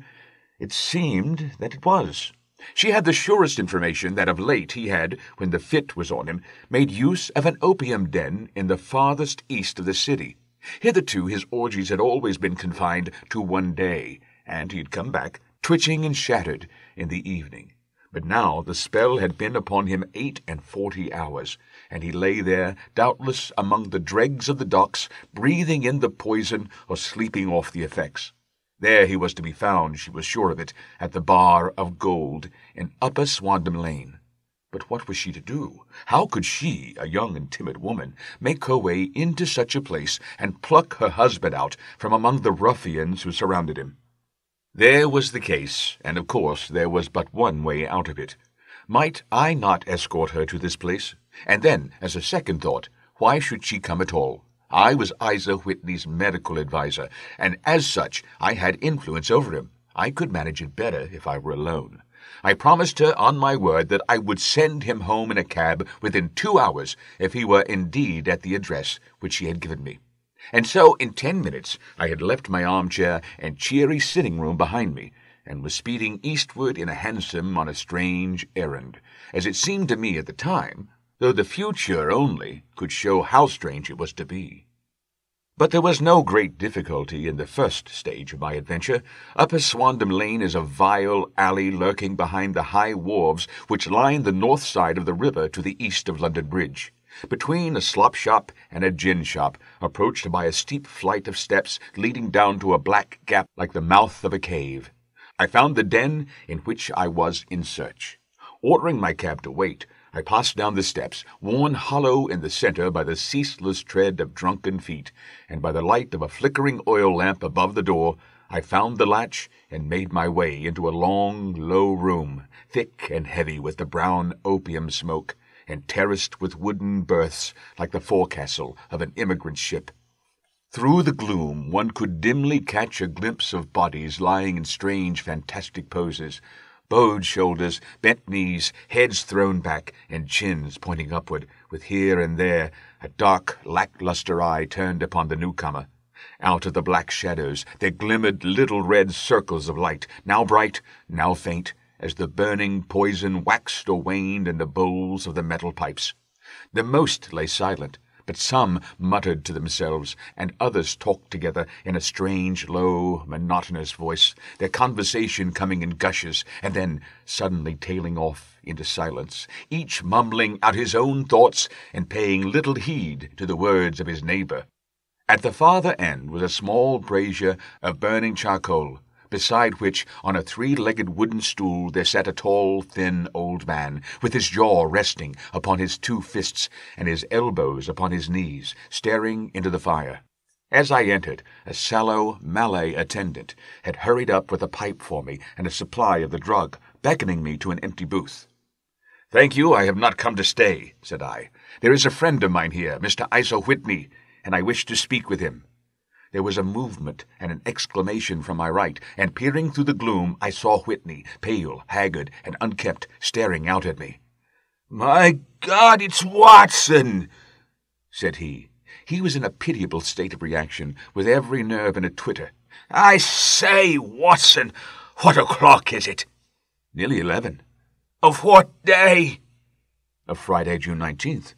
It seemed that it was. She had the surest information that of late he had, when the fit was on him, made use of an opium den in the farthest east of the city. Hitherto his orgies had always been confined to one day, and he had come back, twitching and shattered, in the evening. But now the spell had been upon him 48 hours, and he lay there, doubtless among the dregs of the docks, breathing in the poison or sleeping off the effects. There he was to be found, she was sure of it, at the Bar of Gold in Upper Swandam Lane. But what was she to do? How could she, a young and timid woman, make her way into such a place and pluck her husband out from among the ruffians who surrounded him? There was the case, and of course there was but one way out of it. Might I not escort her to this place? And then, as a second thought, why should she come at all? I was Isa Whitney's medical adviser, and as such I had influence over him. I could manage it better if I were alone. I promised her on my word that I would send him home in a cab within 2 hours if he were indeed at the address which she had given me. And so in 10 minutes I had left my armchair and cheery sitting-room behind me, and was speeding eastward in a hansom on a strange errand, as it seemed to me at the time, though the future only could show how strange it was to be. But there was no great difficulty in the first stage of my adventure. Upper Swandam Lane is a vile alley lurking behind the high wharves which line the north side of the river to the east of London Bridge, between a slop shop and a gin shop, approached by a steep flight of steps leading down to a black gap like the mouth of a cave. I found the den in which I was in search. Ordering my cab to wait, I passed down the steps, worn hollow in the centre by the ceaseless tread of drunken feet, and by the light of a flickering oil lamp above the door, I found the latch and made my way into a long, low room, thick and heavy with the brown opium smoke, and terraced with wooden berths like the forecastle of an emigrant ship. Through the gloom one could dimly catch a glimpse of bodies lying in strange, fantastic poses, bowed shoulders, bent knees, heads thrown back, and chins pointing upward, with here and there a dark, lacklustre eye turned upon the newcomer. Out of the black shadows there glimmered little red circles of light, now bright, now faint, as the burning poison waxed or waned in the bowls of the metal pipes. The most lay silent, but some muttered to themselves, and others talked together in a strange, low, monotonous voice, their conversation coming in gushes, and then suddenly tailing off into silence, each mumbling out his own thoughts and paying little heed to the words of his neighbour. At the farther end was a small brazier of burning charcoal, beside which, on a three-legged wooden stool, there sat a tall, thin old man, with his jaw resting upon his two fists and his elbows upon his knees, staring into the fire. As I entered, a sallow Malay attendant had hurried up with a pipe for me and a supply of the drug, beckoning me to an empty booth. "Thank you, I have not come to stay," said I. "There is a friend of mine here, Mr. Isa Whitney, and I wish to speak with him." There was a movement and an exclamation from my right, and peering through the gloom, I saw Whitney, pale, haggard, and unkempt, staring out at me. "My God, it's Watson!" said he. He was in a pitiable state of reaction, with every nerve in a twitter. "I say, Watson, what o'clock is it?" "Nearly 11. "Of what day?" "Of Friday, June 19th.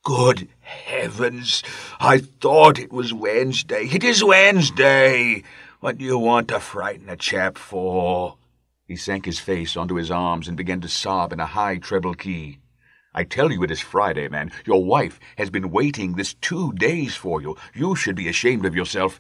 "Good heavens! I thought it was Wednesday. It is Wednesday. What do you want to frighten a chap for?" He sank his face onto his arms and began to sob in a high treble key. "I tell you it is Friday, man. Your wife has been waiting this 2 days for you. You should be ashamed of yourself."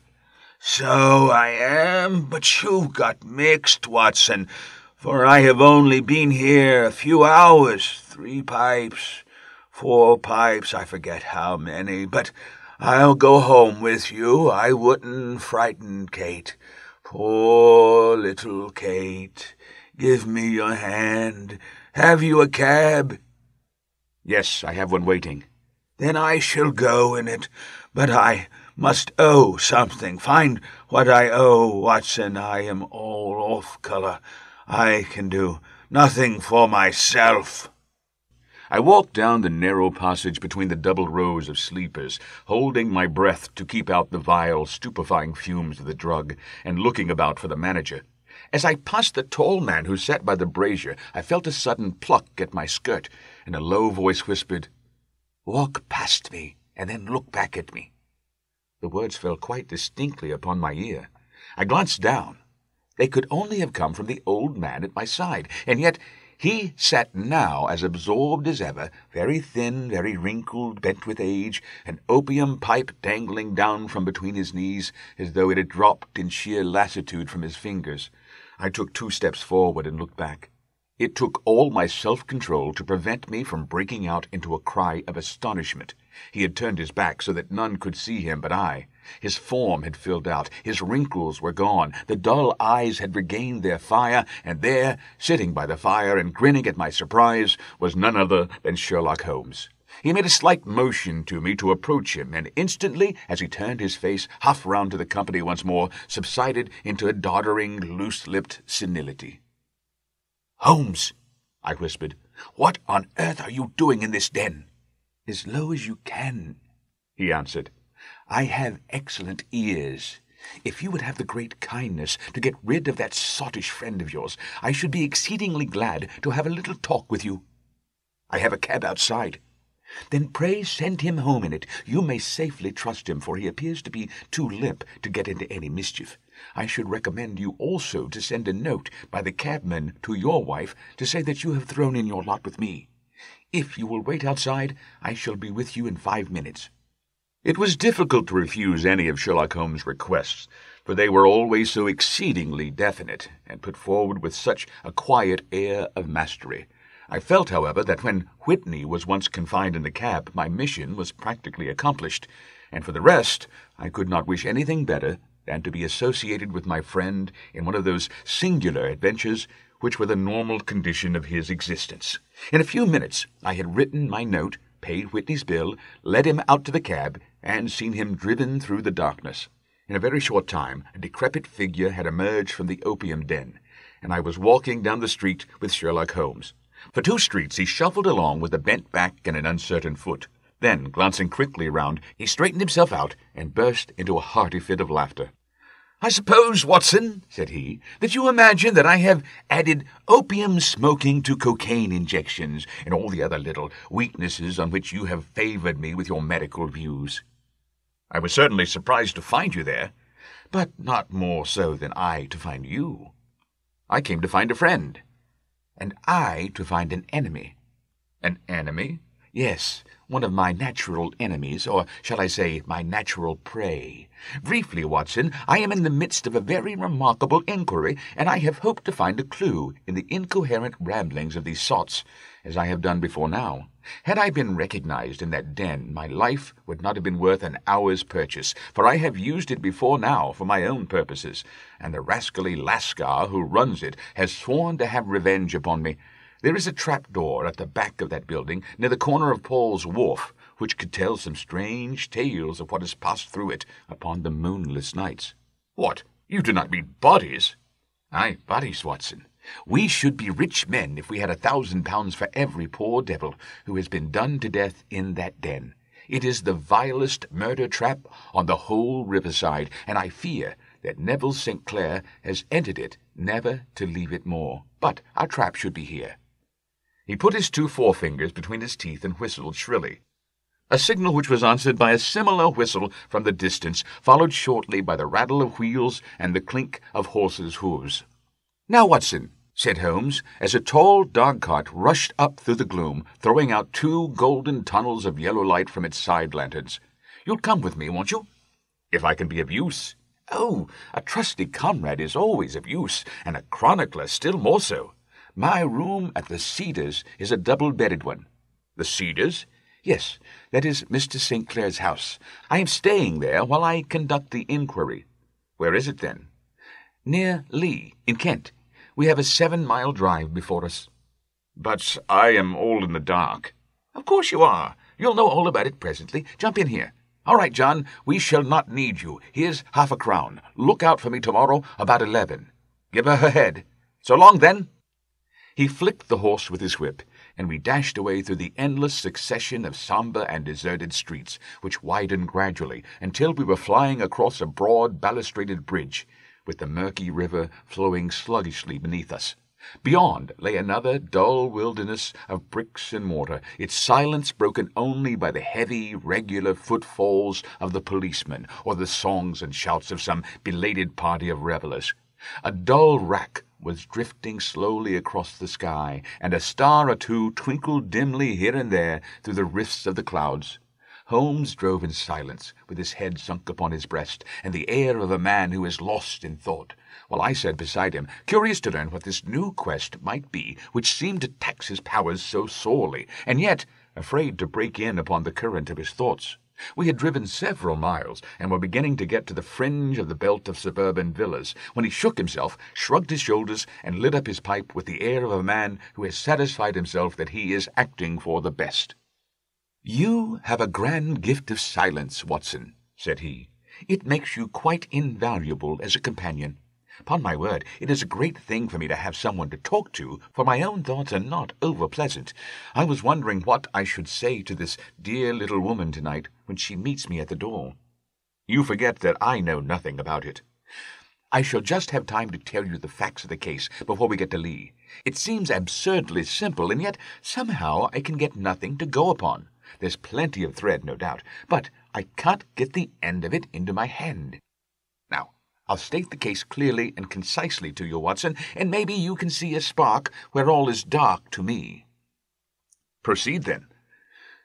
"So I am, but you've got mixed, Watson, for I have only been here a few hours, 3 pipes, 4 pipes, I forget how many, but I'll go home with you. I wouldn't frighten Kate. Poor little Kate. Give me your hand. Have you a cab?" "Yes, I have one waiting." "Then I shall go in it, but I must owe something. Find what I owe, Watson. I am all off colour. I can do nothing for myself." I walked down the narrow passage between the double rows of sleepers, holding my breath to keep out the vile, stupefying fumes of the drug, and looking about for the manager. As I passed the tall man who sat by the brazier, I felt a sudden pluck at my skirt, and a low voice whispered, "Walk past me, and then look back at me." The words fell quite distinctly upon my ear. I glanced down. They could only have come from the old man at my side, and yet he sat now as absorbed as ever, very thin, very wrinkled, bent with age, an opium pipe dangling down from between his knees, as though it had dropped in sheer lassitude from his fingers. I took 2 steps forward and looked back. It took all my self-control to prevent me from breaking out into a cry of astonishment. He had turned his back so that none could see him but I. His form had filled out, his wrinkles were gone, the dull eyes had regained their fire, and there, sitting by the fire and grinning at my surprise, was none other than Sherlock Holmes. He made a slight motion to me to approach him, and instantly, as he turned his face half round to the company once more, subsided into a doddering, loose-lipped senility. "Holmes," I whispered, "what on earth are you doing in this den?" "As low as you can," he answered. "I have excellent ears. If you would have the great kindness to get rid of that sottish friend of yours, I should be exceedingly glad to have a little talk with you." "I have a cab outside." "Then pray send him home in it. You may safely trust him, for he appears to be too limp to get into any mischief. I should recommend you also to send a note by the cabman to your wife to say that you have thrown in your lot with me. If you will wait outside, I shall be with you in 5 minutes." It was difficult to refuse any of Sherlock Holmes' requests, for they were always so exceedingly definite, and put forward with such a quiet air of mastery. I felt, however, that when Whitney was once confined in the cab, my mission was practically accomplished, and for the rest, I could not wish anything better than to be associated with my friend in one of those singular adventures which were the normal condition of his existence. In a few minutes I had written my note, paid Whitney's bill, led him out to the cab, and seen him driven through the darkness. In a very short time a decrepit figure had emerged from the opium den, and I was walking down the street with Sherlock Holmes. For 2 streets he shuffled along with a bent back and an uncertain foot. Then, glancing quickly round, he straightened himself out and burst into a hearty fit of laughter. "I suppose, Watson," said he, "that you imagine that I have added opium smoking to cocaine injections and all the other little weaknesses on which you have favoured me with your medical views. I was certainly surprised to find you there, but not more so than I to find you. I came to find a friend, and I to find an enemy." "An enemy?" Yes, one of my natural enemies, or shall I say, my natural prey. Briefly, Watson, I am in the midst of a very remarkable inquiry, and I have hoped to find a clue in the incoherent ramblings of these sots, as I have done before now. Had I been recognized in that den, my life would not have been worth an hour's purchase, for I have used it before now for my own purposes, and the rascally Lascar who runs it has sworn to have revenge upon me. There is a trap-door at the back of that building, near the corner of Paul's Wharf, which could tell some strange tales of what has passed through it upon the moonless nights. What? You do not mean bodies? Aye, bodies, Watson. We should be rich men if we had £1,000 for every poor devil who has been done to death in that den. It is the vilest murder trap on the whole riverside, and I fear that Neville St. Clair has entered it never to leave it more. But our trap should be here. He put his 2 forefingers between his teeth and whistled shrilly. A signal which was answered by a similar whistle from the distance, followed shortly by the rattle of wheels and the clink of horses' hooves. "Now, Watson," said Holmes, as a tall dog-cart rushed up through the gloom, throwing out 2 golden tunnels of yellow light from its side lanterns. "You'll come with me, won't you?" "If I can be of use." "Oh, a trusty comrade is always of use, and a chronicler still more so. My room at the Cedars is a double-bedded one." "The Cedars?" "Yes, that is Mr. St. Clair's house. I am staying there while I conduct the inquiry." "Where is it, then?" "Near Lee, in Kent. We have a 7-mile drive before us." "But I am all in the dark." "Of course you are. You'll know all about it presently. Jump in here. All right, John, we shall not need you. Here's half a crown. Look out for me tomorrow about 11. Give her her head. So long, then." He flicked the horse with his whip, and we dashed away through the endless succession of sombre and deserted streets, which widened gradually until we were flying across a broad balustraded bridge, with the murky river flowing sluggishly beneath us. Beyond lay another dull wilderness of bricks and mortar, its silence broken only by the heavy, regular footfalls of the policemen, or the songs and shouts of some belated party of revellers. A dull wrack was drifting slowly across the sky, and a star or 2 twinkled dimly here and there through the rifts of the clouds. Holmes drove in silence, with his head sunk upon his breast, and the air of a man who is lost in thought, while I sat beside him, curious to learn what this new quest might be which seemed to tax his powers so sorely, and yet afraid to break in upon the current of his thoughts. We had driven several miles, and were beginning to get to the fringe of the belt of suburban villas, when he shook himself, shrugged his shoulders, and lit up his pipe with the air of a man who has satisfied himself that he is acting for the best. "You have a grand gift of silence, Watson," said he. "It makes you quite invaluable as a companion. Upon my word, it is a great thing for me to have someone to talk to, for my own thoughts are not over-pleasant. I was wondering what I should say to this dear little woman tonight when she meets me at the door." "You forget that I know nothing about it." "I shall just have time to tell you the facts of the case before we get to Lee. It seems absurdly simple, and yet somehow I can get nothing to go upon. There's plenty of thread, no doubt, but I can't get the end of it into my hand. Now, I'll state the case clearly and concisely to you, Watson, and maybe you can see a spark where all is dark to me." "Proceed, then."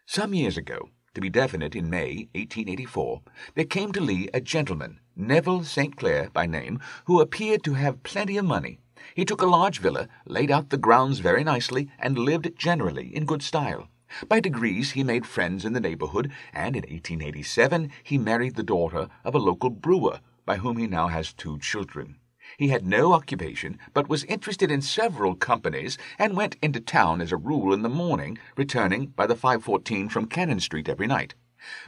"Some years ago, to be definite in May 1884, there came to Lee a gentleman, Neville St. Clair by name, who appeared to have plenty of money. He took a large villa, laid out the grounds very nicely, and lived generally in good style. By degrees he made friends in the neighborhood, and in 1887 he married the daughter of a local brewer, by whom he now has 2 children. He had no occupation, but was interested in several companies, and went into town as a rule in the morning, returning by the 5:14 from Cannon Street every night.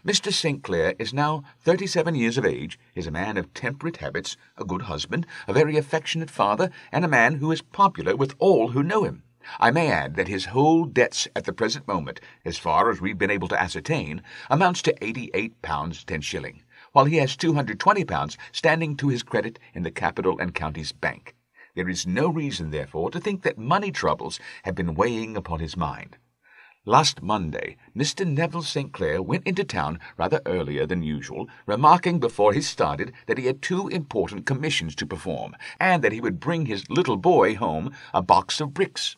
Mr. St. Clair is now 37 years of age, is a man of temperate habits, a good husband, a very affectionate father, and a man who is popular with all who know him. I may add that his whole debts at the present moment, as far as we've been able to ascertain, amounts to £88 10s, while he has £220 standing to his credit in the Capital and Counties Bank. There is no reason, therefore, to think that money troubles have been weighing upon his mind. Last Monday, Mr. Neville St. Clair went into town rather earlier than usual, remarking before he started that he had 2 important commissions to perform, and that he would bring his little boy home a box of bricks.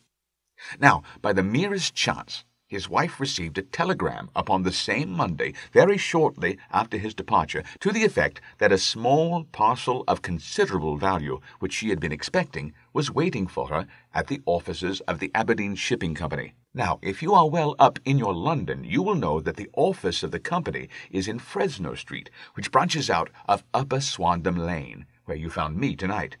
Now, by the merest chance, His wife received a telegram upon the same Monday, very shortly after his departure, to the effect that a small parcel of considerable value, which she had been expecting, was waiting for her at the offices of the Aberdeen Shipping Company. Now, if you are well up in your London, you will know that the office of the company is in Fresno Street, which branches out of Upper Swandam Lane, where you found me tonight.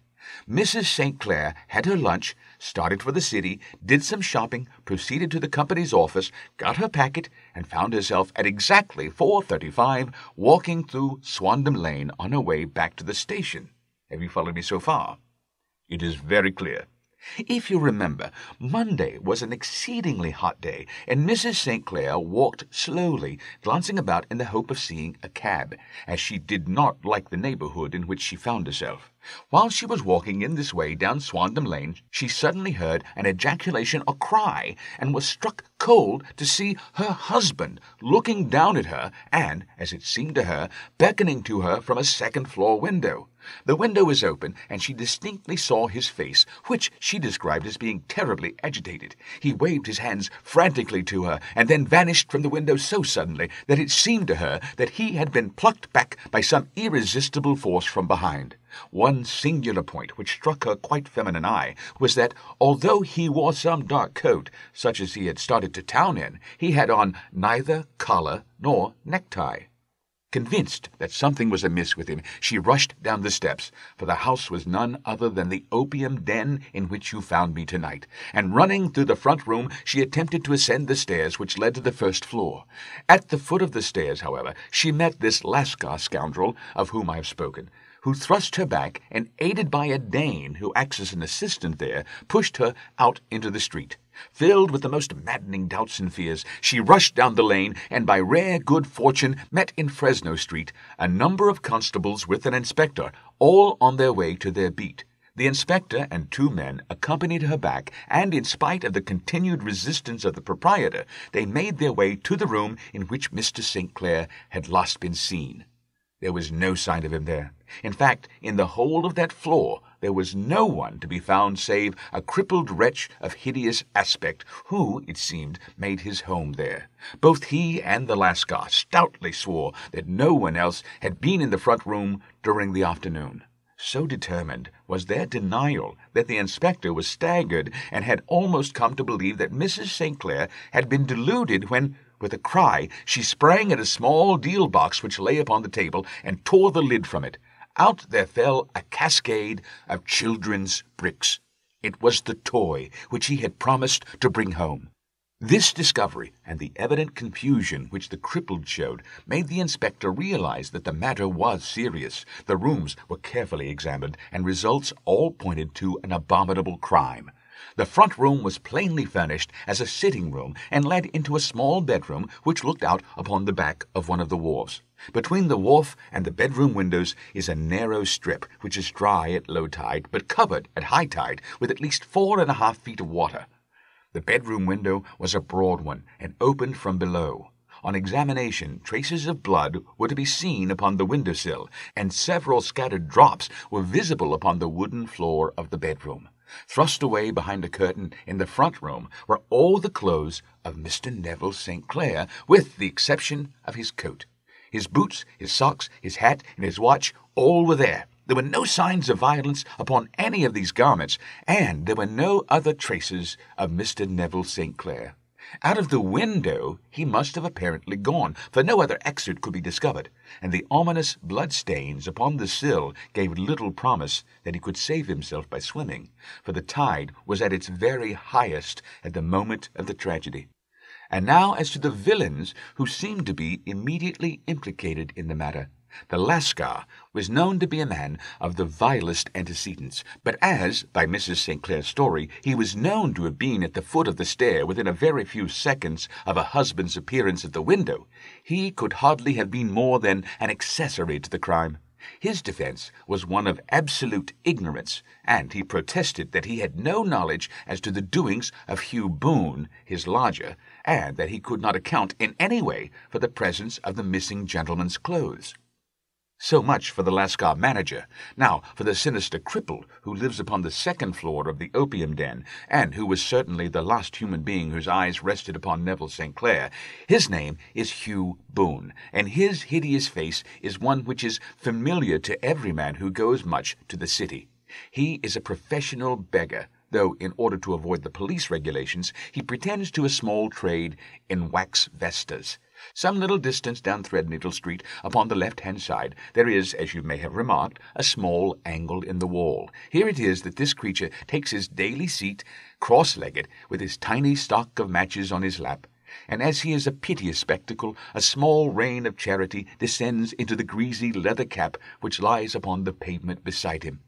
Mrs. St. Clair had her lunch, started for the city, did some shopping, proceeded to the company's office, got her packet, and found herself at exactly 4:35 walking through Swandam Lane on her way back to the station. Have you followed me so far? It is very clear. If you remember, Monday was an exceedingly hot day, and Mrs. St. Clair walked slowly, glancing about in the hope of seeing a cab, as she did not like the neighborhood in which she found herself. While she was walking in this way down Swandam Lane, she suddenly heard an ejaculation or cry, and was struck cold to see her husband looking down at her and, as it seemed to her, beckoning to her from a second-floor window. The window was open, and she distinctly saw his face, which she described as being terribly agitated. He waved his hands frantically to her, and then vanished from the window so suddenly that it seemed to her that he had been plucked back by some irresistible force from behind. One singular point which struck her quite feminine eye was that, although he wore some dark coat, such as he had started to town in, he had on neither collar nor necktie. Convinced that something was amiss with him, she rushed down the steps, for the house was none other than the opium den in which you found me tonight, and running through the front room, she attempted to ascend the stairs which led to the first floor. At the foot of the stairs, however, she met this Lascar scoundrel of whom I have spoken, who thrust her back, and, aided by a Dane who acts as an assistant there, pushed her out into the street. Filled with the most maddening doubts and fears, she rushed down the lane, and by rare good fortune met in Fresno Street a number of constables with an inspector, all on their way to their beat. The inspector and 2 men accompanied her back, and in spite of the continued resistance of the proprietor, they made their way to the room in which Mr. St. Clair had last been seen. There was no sign of him there. In fact, in the whole of that floor there was no one to be found save a crippled wretch of hideous aspect, who, it seemed, made his home there. Both he and the Lascar stoutly swore that no one else had been in the front room during the afternoon. So determined was their denial that the inspector was staggered, and had almost come to believe that Mrs. St. Clair had been deluded when, with a cry, she sprang at a small deal box which lay upon the table and tore the lid from it. Out there fell a cascade of children's bricks. It was the toy which he had promised to bring home. This discovery, and the evident confusion which the crippled showed, made the inspector realize that the matter was serious. The rooms were carefully examined, and results all pointed to an abominable crime. The front room was plainly furnished as a sitting room, and led into a small bedroom which looked out upon the back of one of the wharves. Between the wharf and the bedroom windows is a narrow strip which is dry at low tide, but covered at high tide with at least 4.5 feet of water. The bedroom window was a broad one, and opened from below. On examination, traces of blood were to be seen upon the window-sill, and several scattered drops were visible upon the wooden floor of the bedroom. Thrust away behind a curtain in the front room were all the clothes of Mr. Neville St. Clair, with the exception of his coat. His boots, his socks, his hat, and his watch, all were there. There were no signs of violence upon any of these garments, and there were no other traces of Mr. Neville St. Clair. Out of the window he must have apparently gone, for no other exit could be discovered, and the ominous blood-stains upon the sill gave little promise that he could save himself by swimming, for the tide was at its very highest at the moment of the tragedy. And now as to the villains who seemed to be immediately implicated in the matter. The Lascar was known to be a man of the vilest antecedents, but as, by Mrs. St. Clair's story, he was known to have been at the foot of the stair within a very few seconds of a husband's appearance at the window, he could hardly have been more than an accessory to the crime. His defense was one of absolute ignorance, and he protested that he had no knowledge as to the doings of Hugh Boone, his lodger, and that he could not account in any way for the presence of the missing gentleman's clothes. So much for the Lascar manager. Now for the sinister cripple who lives upon the second floor of the opium den, and who was certainly the last human being whose eyes rested upon Neville St. Clair. His name is Hugh Boone, and his hideous face is one which is familiar to every man who goes much to the city. He is a professional beggar, though in order to avoid the police regulations, he pretends to a small trade in wax vestas. Some little distance down Threadneedle Street, upon the left-hand side, there is, as you may have remarked, a small angle in the wall. Here it is that this creature takes his daily seat, cross-legged, with his tiny stock of matches on his lap, and as he is a piteous spectacle, a small rain of charity descends into the greasy leather cap which lies upon the pavement beside him.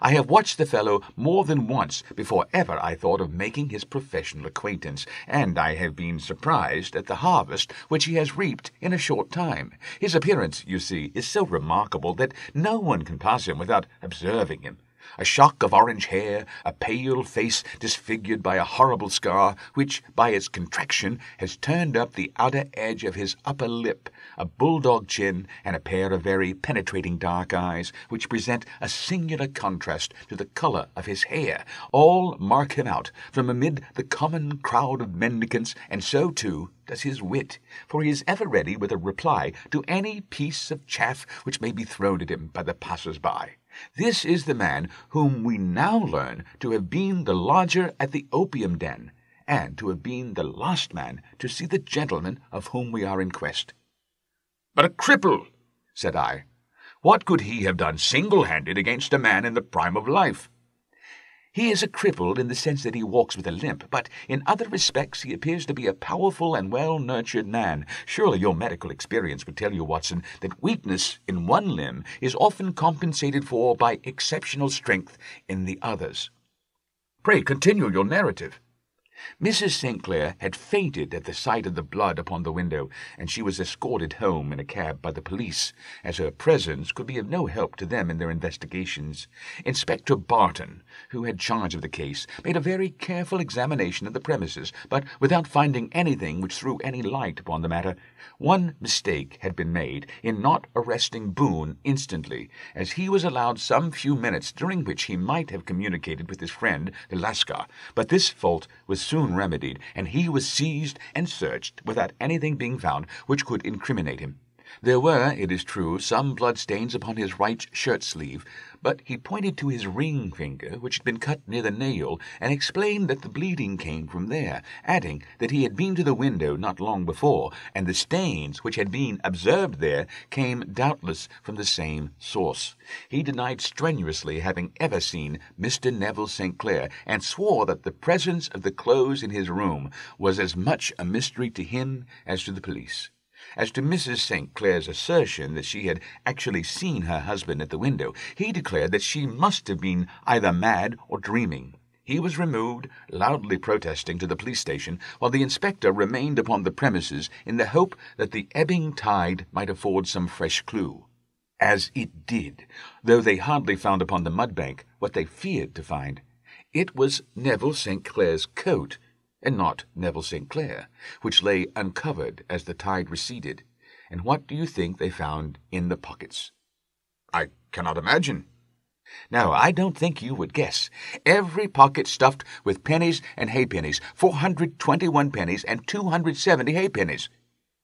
I have watched the fellow more than once before ever I thought of making his professional acquaintance, and I have been surprised at the harvest which he has reaped in a short time. His appearance, you see, is so remarkable that no one can pass him without observing him. A shock of orange hair, a pale face disfigured by a horrible scar, which, by its contraction, has turned up the outer edge of his upper lip, a bulldog chin, and a pair of very penetrating dark eyes, which present a singular contrast to the colour of his hair, all mark him out from amid the common crowd of mendicants, and so, too, does his wit, for he is ever ready with a reply to any piece of chaff which may be thrown at him by the passers-by. This is the man whom we now learn to have been the lodger at the opium den, and to have been the last man to see the gentleman of whom we are in quest. "But a cripple," said I. "What could he have done single-handed against a man in the prime of life?" "He is a cripple in the sense that he walks with a limp, but in other respects he appears to be a powerful and well-nurtured man. Surely your medical experience would tell you, Watson, that weakness in one limb is often compensated for by exceptional strength in the others. Pray continue your narrative." Mrs. St. Clair had fainted at the sight of the blood upon the window, and she was escorted home in a cab by the police, as her presence could be of no help to them in their investigations. Inspector Barton, who had charge of the case, made a very careful examination of the premises, but without finding anything which threw any light upon the matter. One mistake had been made in not arresting Boone instantly, as he was allowed some few minutes during which he might have communicated with his friend, the Lascar, but this fault was soon remedied, and he was seized and searched without anything being found which could incriminate him. There were, it is true, some bloodstains upon his right shirt-sleeve, but he pointed to his ring finger, which had been cut near the nail, and explained that the bleeding came from there, adding that he had been to the window not long before, and the stains which had been observed there came doubtless from the same source. He denied strenuously having ever seen Mr. Neville St. Clair, and swore that the presence of the clothes in his room was as much a mystery to him as to the police. As to Mrs. St. Clair's assertion that she had actually seen her husband at the window, he declared that she must have been either mad or dreaming. He was removed, loudly protesting, to the police station, while the inspector remained upon the premises in the hope that the ebbing tide might afford some fresh clue. As it did, though they hardly found upon the mudbank what they feared to find. It was Neville St. Clair's coat, and not Neville St. Clair, which lay uncovered as the tide receded. And what do you think they found in the pockets? I cannot imagine. Now, I don't think you would guess. Every pocket stuffed with pennies and halfpennies, 421 pennies and 270 halfpennies.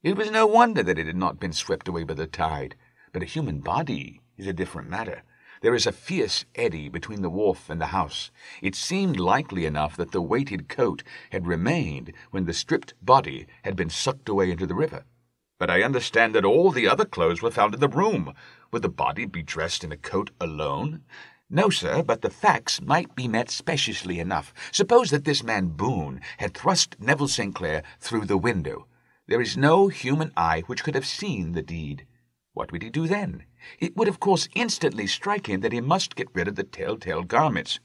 It was no wonder that it had not been swept away by the tide. But a human body is a different matter. There is a fierce eddy between the wharf and the house. It seemed likely enough that the weighted coat had remained when the stripped body had been sucked away into the river. But I understand that all the other clothes were found in the room. Would the body be dressed in a coat alone? No, sir, but the facts might be met speciously enough. Suppose that this man Boone had thrust Neville St. Clair through the window. There is no human eye which could have seen the deed. What would he do then? It would, of course, instantly strike him that he must get rid of the telltale garments.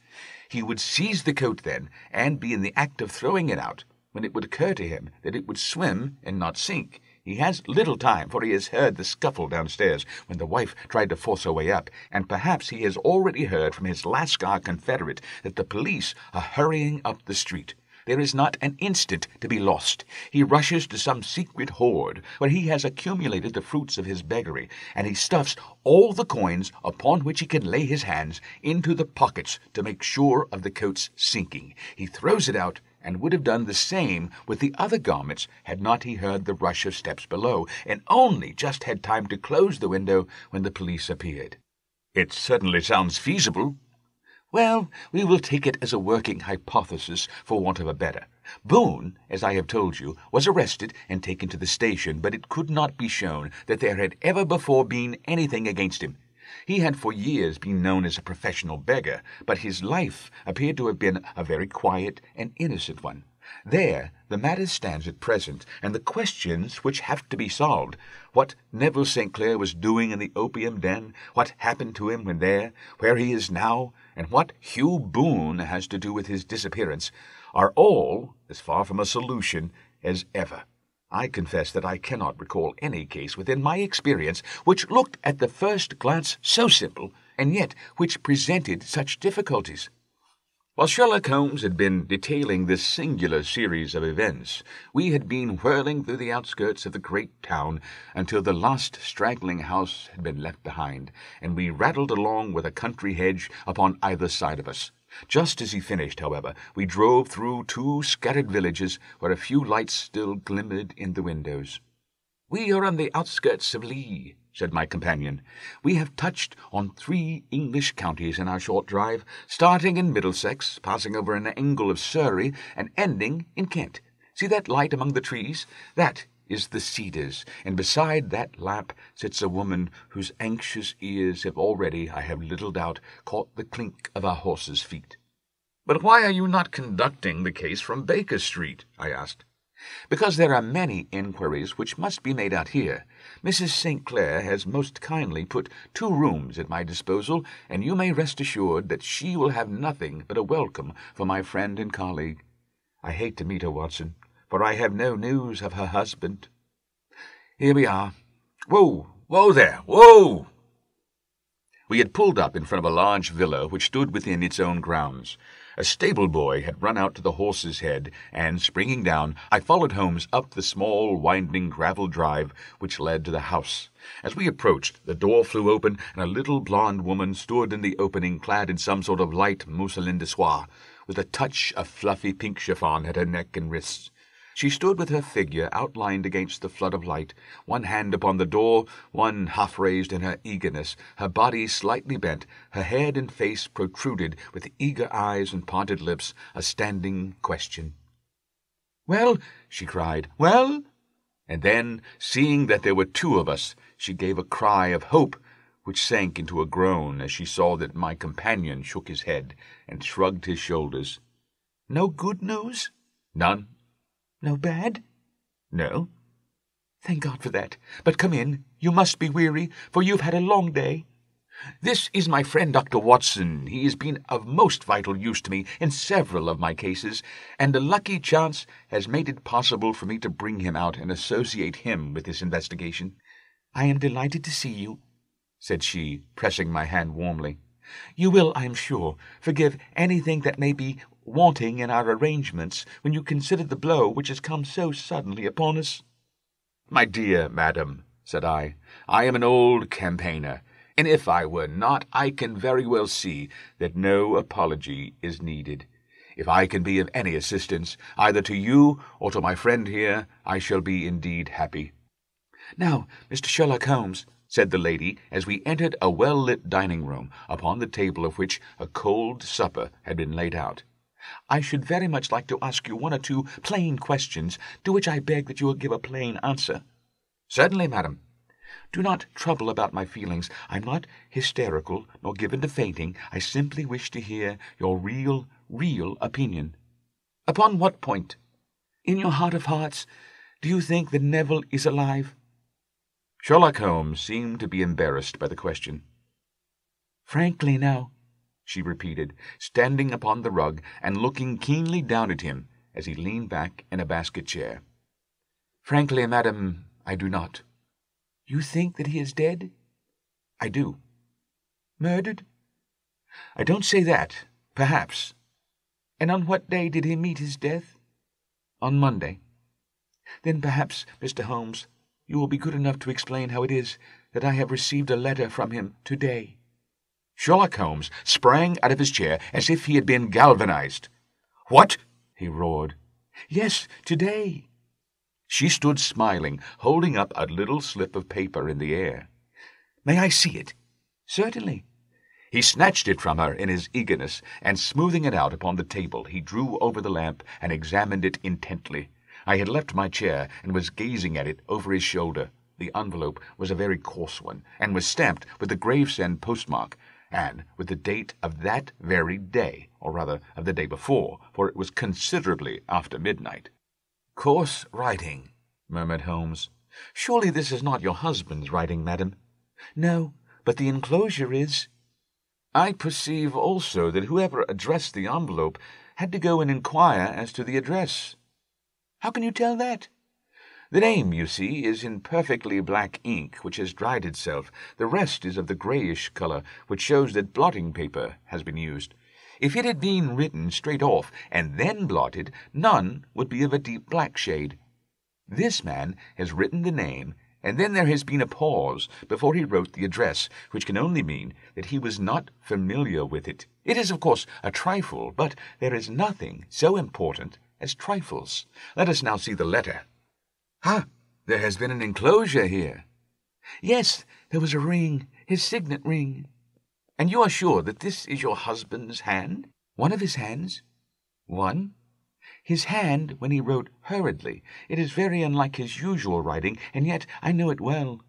He would seize the coat then, and be in the act of throwing it out, when it would occur to him that it would swim and not sink. He has little time, for he has heard the scuffle downstairs when the wife tried to force her way up, and perhaps he has already heard from his Lascar confederate that the police are hurrying up the street. there is not an instant to be lost. He rushes to some secret hoard where he has accumulated the fruits of his beggary, and he stuffs all the coins upon which he can lay his hands into the pockets to make sure of the coat's sinking. He throws it out, and would have done the same with the other garments had not he heard the rush of steps below, and only just had time to close the window when the police appeared. It certainly sounds feasible. Well, we will take it as a working hypothesis for want of a better. Boone, as I have told you, was arrested and taken to the station, but it could not be shown that there had ever before been anything against him. He had for years been known as a professional beggar, but his life appeared to have been a very quiet and innocent one. There the matter stands at present, and the questions which have to be solved, what Neville St. Clair was doing in the opium den, what happened to him when there, where he is now, and what Hugh Boone has to do with his disappearance, are all as far from a solution as ever. I confess that I cannot recall any case within my experience which looked at the first glance so simple, and yet which presented such difficulties. While Sherlock Holmes had been detailing this singular series of events, we had been whirling through the outskirts of the great town until the last straggling house had been left behind, and we rattled along with a country hedge upon either side of us. Just as he finished, however, we drove through 2 scattered villages where a few lights still glimmered in the windows. "We are on the outskirts of Lee," said my companion. "We have touched on 3 English counties in our short drive, starting in Middlesex, passing over an angle of Surrey, and ending in Kent. See that light among the trees? That is the Cedars, and beside that lamp sits a woman whose anxious ears have already, I have little doubt, caught the clink of our horses' feet." "But why are you not conducting the case from Baker Street?" I asked. "Because there are many inquiries which must be made out here. Mrs. St. Clair has most kindly put 2 rooms at my disposal, and you may rest assured that she will have nothing but a welcome for my friend and colleague. I hate to meet her, Watson, for I have no news of her husband. Here we are. Whoa, whoa there, whoa!" We had pulled up in front of a large villa which stood within its own grounds. A stable boy had run out to the horse's head, and, springing down, I followed Holmes up the small, winding gravel drive which led to the house. As we approached, the door flew open, and a little blonde woman stood in the opening, clad in some sort of light mousseline de soie, with a touch of fluffy pink chiffon at her neck and wrists. She stood with her figure outlined against the flood of light, one hand upon the door, one half raised in her eagerness, her body slightly bent, her head and face protruded, with eager eyes and parted lips, a standing question. "Well," she cried, "well?" And then, seeing that there were 2 of us, she gave a cry of hope, which sank into a groan as she saw that my companion shook his head and shrugged his shoulders. "No good news?" "None." "No bad?" "No." "Thank God for that. But come in. You must be weary, for you've had a long day. This is my friend Dr. Watson. He has been of most vital use to me in several of my cases, and a lucky chance has made it possible for me to bring him out and associate him with this investigation." "I am delighted to see you," said she, pressing my hand warmly. "You will, I am sure, forgive anything that may be wanting in our arrangements when you consider the blow which has come so suddenly upon us." "My dear madam," said I am an old campaigner, and if I were not, I can very well see that no apology is needed. If I can be of any assistance, either to you or to my friend here, I shall be indeed happy." "Now, Mr. Sherlock Holmes," said the lady, as we entered a well-lit dining-room, upon the table of which a cold supper had been laid out, "I should very much like to ask you 1 or 2 plain questions, to which I beg that you will give a plain answer." "Certainly, madam." "Do not trouble about my feelings. I'm not hysterical, nor given to fainting. I simply wish to hear your real opinion." "Upon what point?" "In your heart of hearts, do you think that Neville is alive?" Sherlock Holmes seemed to be embarrassed by the question. "Frankly, now," she repeated, standing upon the rug and looking keenly down at him as he leaned back in a basket chair. "Frankly, madam, I do not." "You think that he is dead?" "I do." "Murdered?" "I don't say that. Perhaps." "And on what day did he meet his death?" On Monday. Then perhaps, Mr. Holmes, you will be good enough to explain how it is that I have received a letter from him today." Sherlock Holmes sprang out of his chair as if he had been galvanized. "What?" he roared. "Yes, today." She stood smiling, holding up a little slip of paper in the air. "May I see it?" "Certainly." He snatched it from her in his eagerness, and smoothing it out upon the table, he drew over the lamp and examined it intently. I had left my chair and was gazing at it over his shoulder. The envelope was a very coarse one, and was stamped with the Gravesend postmark, and with the date of that very day, or rather of the day before, for it was considerably after midnight. "Coarse writing," murmured Holmes. "Surely this is not your husband's writing, madam?" "No, but the enclosure is." "I perceive also that whoever addressed the envelope had to go and inquire as to the address." "How can you tell that?" "The name, you see, is in perfectly black ink, which has dried itself. The rest is of the greyish colour, which shows that blotting paper has been used. If it had been written straight off and then blotted, none would be of a deep black shade. This man has written the name, and then there has been a pause before he wrote the address, which can only mean that he was not familiar with it. It is, of course, a trifle, but there is nothing so important as trifles. Let us now see the letter. Ah, there has been an enclosure here." "Yes, there was a ring, his signet ring." "And you are sure that this is your husband's hand?" "One of his hands." "One?" "His hand when he wrote hurriedly. It is very unlike his usual writing, and yet I know it well."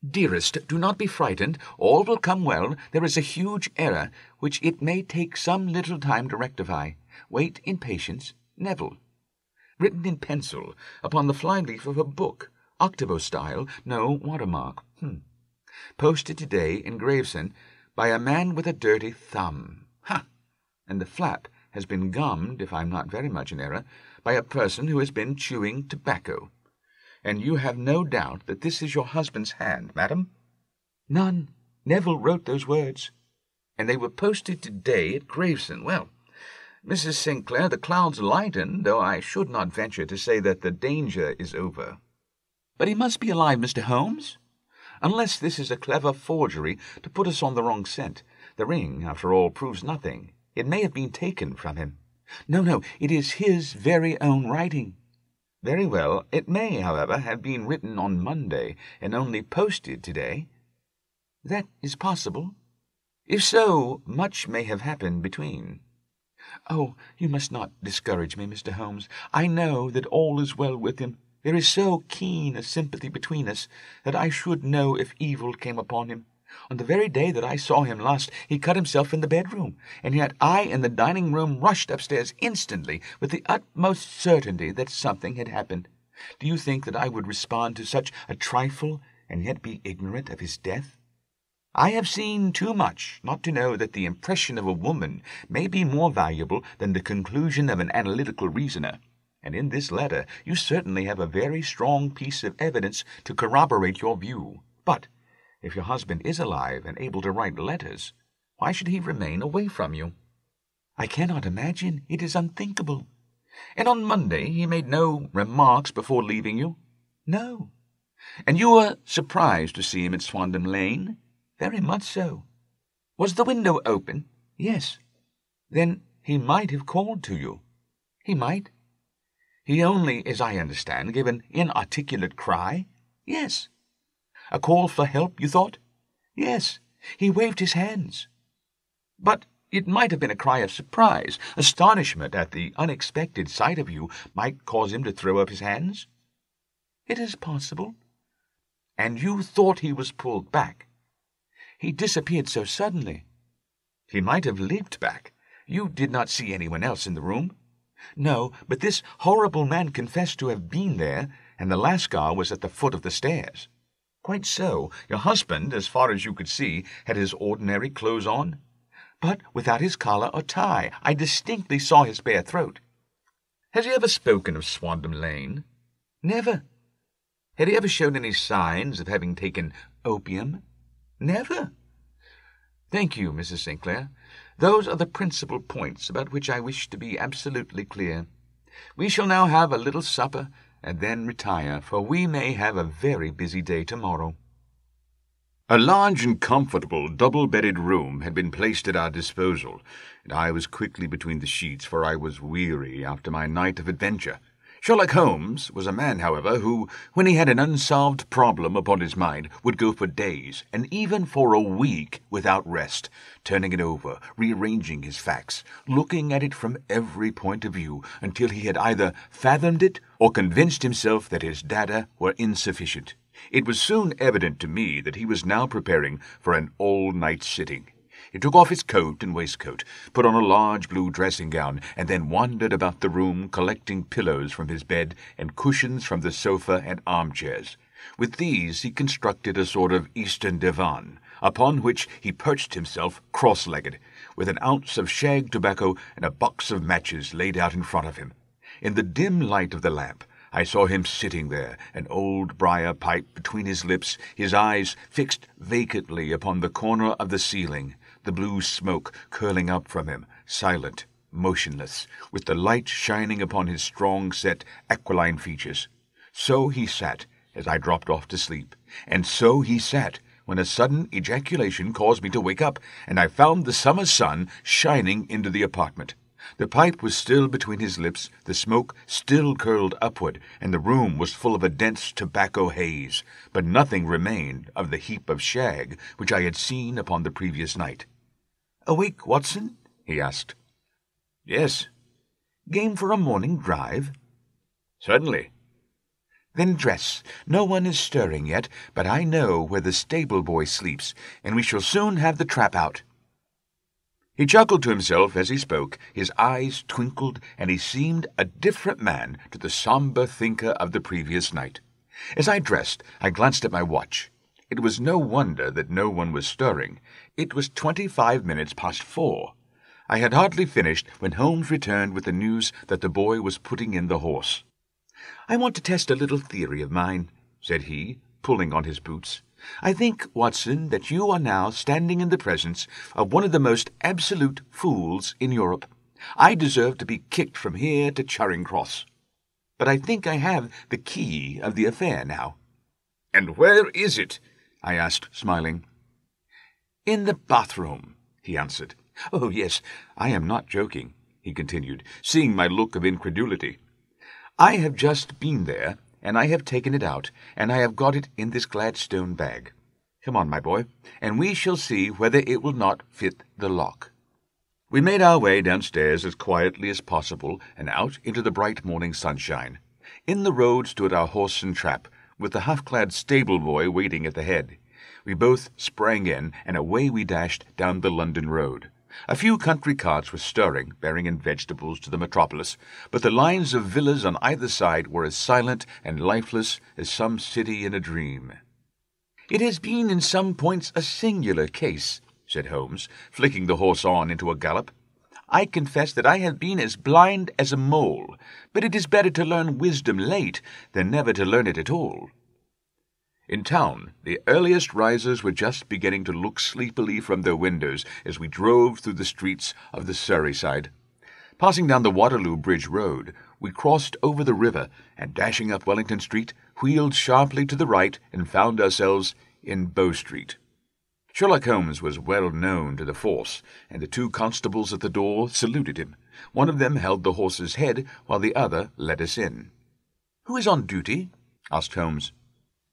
"Dearest, do not be frightened. All will come well. There is a huge error, which it may take some little time to rectify. Wait in patience. Neville." "Written in pencil, upon the fly-leaf of a book, octavo style, no watermark. Posted today in Gravesend by a man with a dirty thumb. Ha! And the flap has been gummed, if I am not very much in error, by a person who has been chewing tobacco. And you have no doubt that this is your husband's hand, madam?" "None. Neville wrote those words." "And they were posted today at Gravesend. Well, Mrs. Sinclair, the clouds lighten, though I should not venture to say that the danger is over." "But he must be alive, Mr. Holmes?" "Unless this is a clever forgery to put us on the wrong scent. The ring, after all, proves nothing. It may have been taken from him." No, it is his very own writing." "Very well. It may, however, have been written on Monday, and only posted today." "That is possible." "If so, much may have happened between." "Oh, you must not discourage me, Mr. Holmes. I know that all is well with him. There is so keen a sympathy between us that I should know if evil came upon him. On the very day that I saw him last, he cut himself in the bedroom, and yet I in the dining-room rushed upstairs instantly with the utmost certainty that something had happened. Do you think that I would respond to such a trifle and yet be ignorant of his death? I have seen too much not to know that the impression of a woman may be more valuable than the conclusion of an analytical reasoner, and in this letter you certainly have a very strong piece of evidence to corroborate your view. But if your husband is alive and able to write letters, why should he remain away from you?" "I cannot imagine. It is unthinkable." "And on Monday he made no remarks before leaving you?" "No." "And you were surprised to see him at Swandam Lane?" "Very much so." "Was the window open?" "Yes." "Then he might have called to you." "He might." "He only, as I understand, gave an inarticulate cry?" "Yes." "A call for help, you thought?" "Yes. He waved his hands." "But it might have been a cry of surprise. Astonishment at the unexpected sight of you might cause him to throw up his hands?" "It is possible." "And you thought he was pulled back?" "He disappeared so suddenly." "He might have leaped back. You did not see anyone else in the room?" "No, but this horrible man confessed to have been there, and the Lascar was at the foot of the stairs." "Quite so. Your husband, as far as you could see, had his ordinary clothes on?" "But without his collar or tie. I distinctly saw his bare throat." "Has he ever spoken of Swandam Lane?" "Never." "Had he ever shown any signs of having taken opium?" "Never." "Thank you, Mrs. Sinclair. Those are the principal points about which I wish to be absolutely clear. We shall now have a little supper and then retire, for we may have a very busy day tomorrow." A large and comfortable double-bedded room had been placed at our disposal, and I was quickly between the sheets, for I was weary after my night of adventure. Sherlock Holmes was a man, however, who, when he had an unsolved problem upon his mind, would go for days, and even for a week, without rest, turning it over, rearranging his facts, looking at it from every point of view, until he had either fathomed it or convinced himself that his data were insufficient. It was soon evident to me that he was now preparing for an all-night sitting. He took off his coat and waistcoat, put on a large blue dressing-gown, and then wandered about the room collecting pillows from his bed and cushions from the sofa and armchairs. With these he constructed a sort of Eastern divan, upon which he perched himself cross-legged, with an ounce of shag tobacco and a box of matches laid out in front of him. In the dim light of the lamp, I saw him sitting there, an old briar pipe between his lips, his eyes fixed vacantly upon the corner of the ceiling, the blue smoke curling up from him, silent, motionless, with the light shining upon his strong-set, aquiline features. So he sat, as I dropped off to sleep, and so he sat, when a sudden ejaculation caused me to wake up, and I found the summer sun shining into the apartment. The pipe was still between his lips, the smoke still curled upward, and the room was full of a dense tobacco haze, but nothing remained of the heap of shag which I had seen upon the previous night. "Awake, Watson?" he asked. "Yes." "Game for a morning drive?" "Certainly." "Then dress. No one is stirring yet, but I know where the stable-boy sleeps, and we shall soon have the trap out." He chuckled to himself as he spoke, his eyes twinkled, and he seemed a different man to the sombre thinker of the previous night. As I dressed, I glanced at my watch. It was no wonder that no one was stirring. It was 25 minutes past 4. I had hardly finished when Holmes returned with the news that the boy was putting in the horse. "I want to test a little theory of mine," said he, pulling on his boots. "I think, Watson, that you are now standing in the presence of one of the most absolute fools in Europe. I deserve to be kicked from here to Charing Cross. But I think I have the key of the affair now." "And where is it?" I asked, smiling. "In the bathroom," he answered. "Oh, yes, I am not joking," he continued, seeing my look of incredulity. "I have just been there, and I have taken it out, and I have got it in this Gladstone bag. Come on, my boy, and we shall see whether it will not fit the lock." We made our way downstairs as quietly as possible and out into the bright morning sunshine. In the road stood our horse and trap, with the half-clad stable-boy waiting at the head. We both sprang in, and away we dashed down the London road. A few country carts were stirring, bearing in vegetables to the metropolis, but the lines of villas on either side were as silent and lifeless as some city in a dream. "It has been in some points a singular case," said Holmes, flicking the horse on into a gallop. "I confess that I have been as blind as a mole, but it is better to learn wisdom late than never to learn it at all." In town, the earliest risers were just beginning to look sleepily from their windows as we drove through the streets of the Surrey side. Passing down the Waterloo Bridge Road, we crossed over the river, and dashing up Wellington Street, wheeled sharply to the right and found ourselves in Bow Street. Sherlock Holmes was well known to the force, and the two constables at the door saluted him. One of them held the horse's head, while the other led us in. "Who is on duty?" asked Holmes.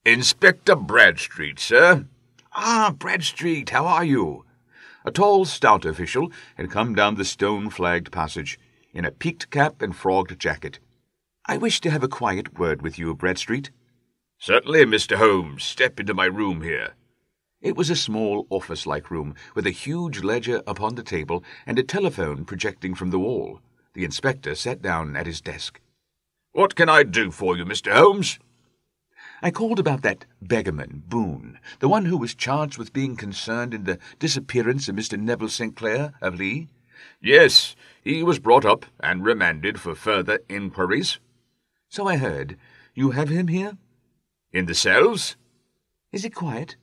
"Inspector Bradstreet, sir." "Ah, Bradstreet, how are you?" A tall, stout official had come down the stone-flagged passage, in a peaked cap and frogged jacket. "I wish to have a quiet word with you, Bradstreet." "Certainly, Mr. Holmes. Step into my room here." It was a small office-like room, with a huge ledger upon the table and a telephone projecting from the wall. The inspector sat down at his desk. "What can I do for you, Mr. Holmes?" "I called about that beggarman, Boone, the one who was charged with being concerned in the disappearance of Mr. Neville St. Clair of Lee." "Yes, he was brought up and remanded for further inquiries." "So I heard. You have him here?" "In the cells." "Is he quiet?"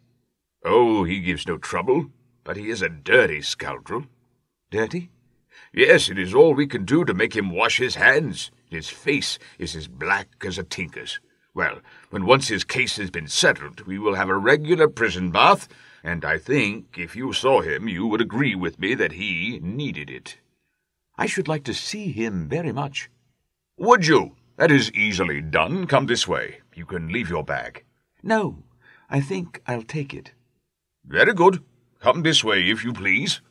"Oh, he gives no trouble, but he is a dirty scoundrel." "Dirty?" Yes, it is all we can do to make him wash his hands. His face is as black as a tinker's. Well, when once his case has been settled, we will have a regular prison bath, and I think if you saw him you would agree with me that he needed it." "I should like to see him very much." "Would you? That is easily done. Come this way. You can leave your bag." "No, I think I'll take it." "Very good. Come this way, if you please."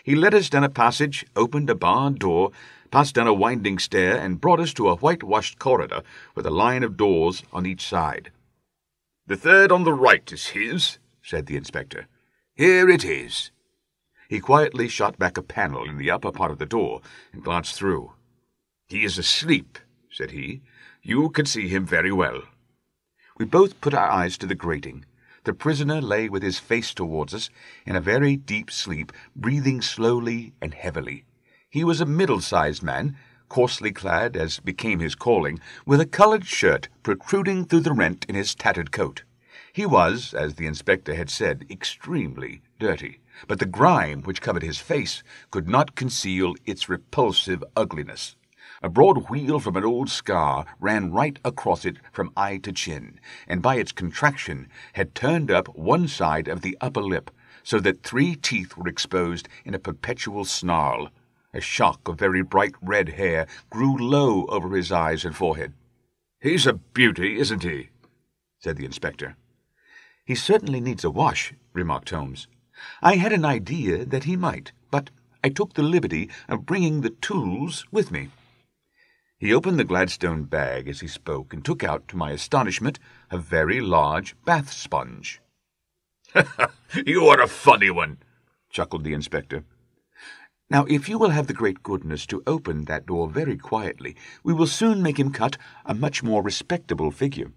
He led us down a passage, opened a barred door, passed down a winding stair, and brought us to a whitewashed corridor with a line of doors on each side. "The third on the right is his," said the inspector. "Here it is." He quietly shot back a panel in the upper part of the door and glanced through. "He is asleep," said he. "You can see him very well." We both put our eyes to the grating. The prisoner lay with his face towards us, in a very deep sleep, breathing slowly and heavily. He was a middle-sized man, coarsely clad, as became his calling, with a coloured shirt protruding through the rent in his tattered coat. He was, as the inspector had said, extremely dirty, but the grime which covered his face could not conceal its repulsive ugliness. A broad wheal from an old scar ran right across it from eye to chin, and by its contraction had turned up one side of the upper lip, so that 3 teeth were exposed in a perpetual snarl. A shock of very bright red hair grew low over his eyes and forehead. "He's a beauty, isn't he?" said the inspector. "He certainly needs a wash," remarked Holmes. "I had an idea that he might, but I took the liberty of bringing the tools with me." He opened the Gladstone bag as he spoke and took out, to my astonishment, a very large bath sponge. "You are a funny one," chuckled the inspector. "Now, if you will have the great goodness to open that door very quietly, we will soon make him cut a much more respectable figure."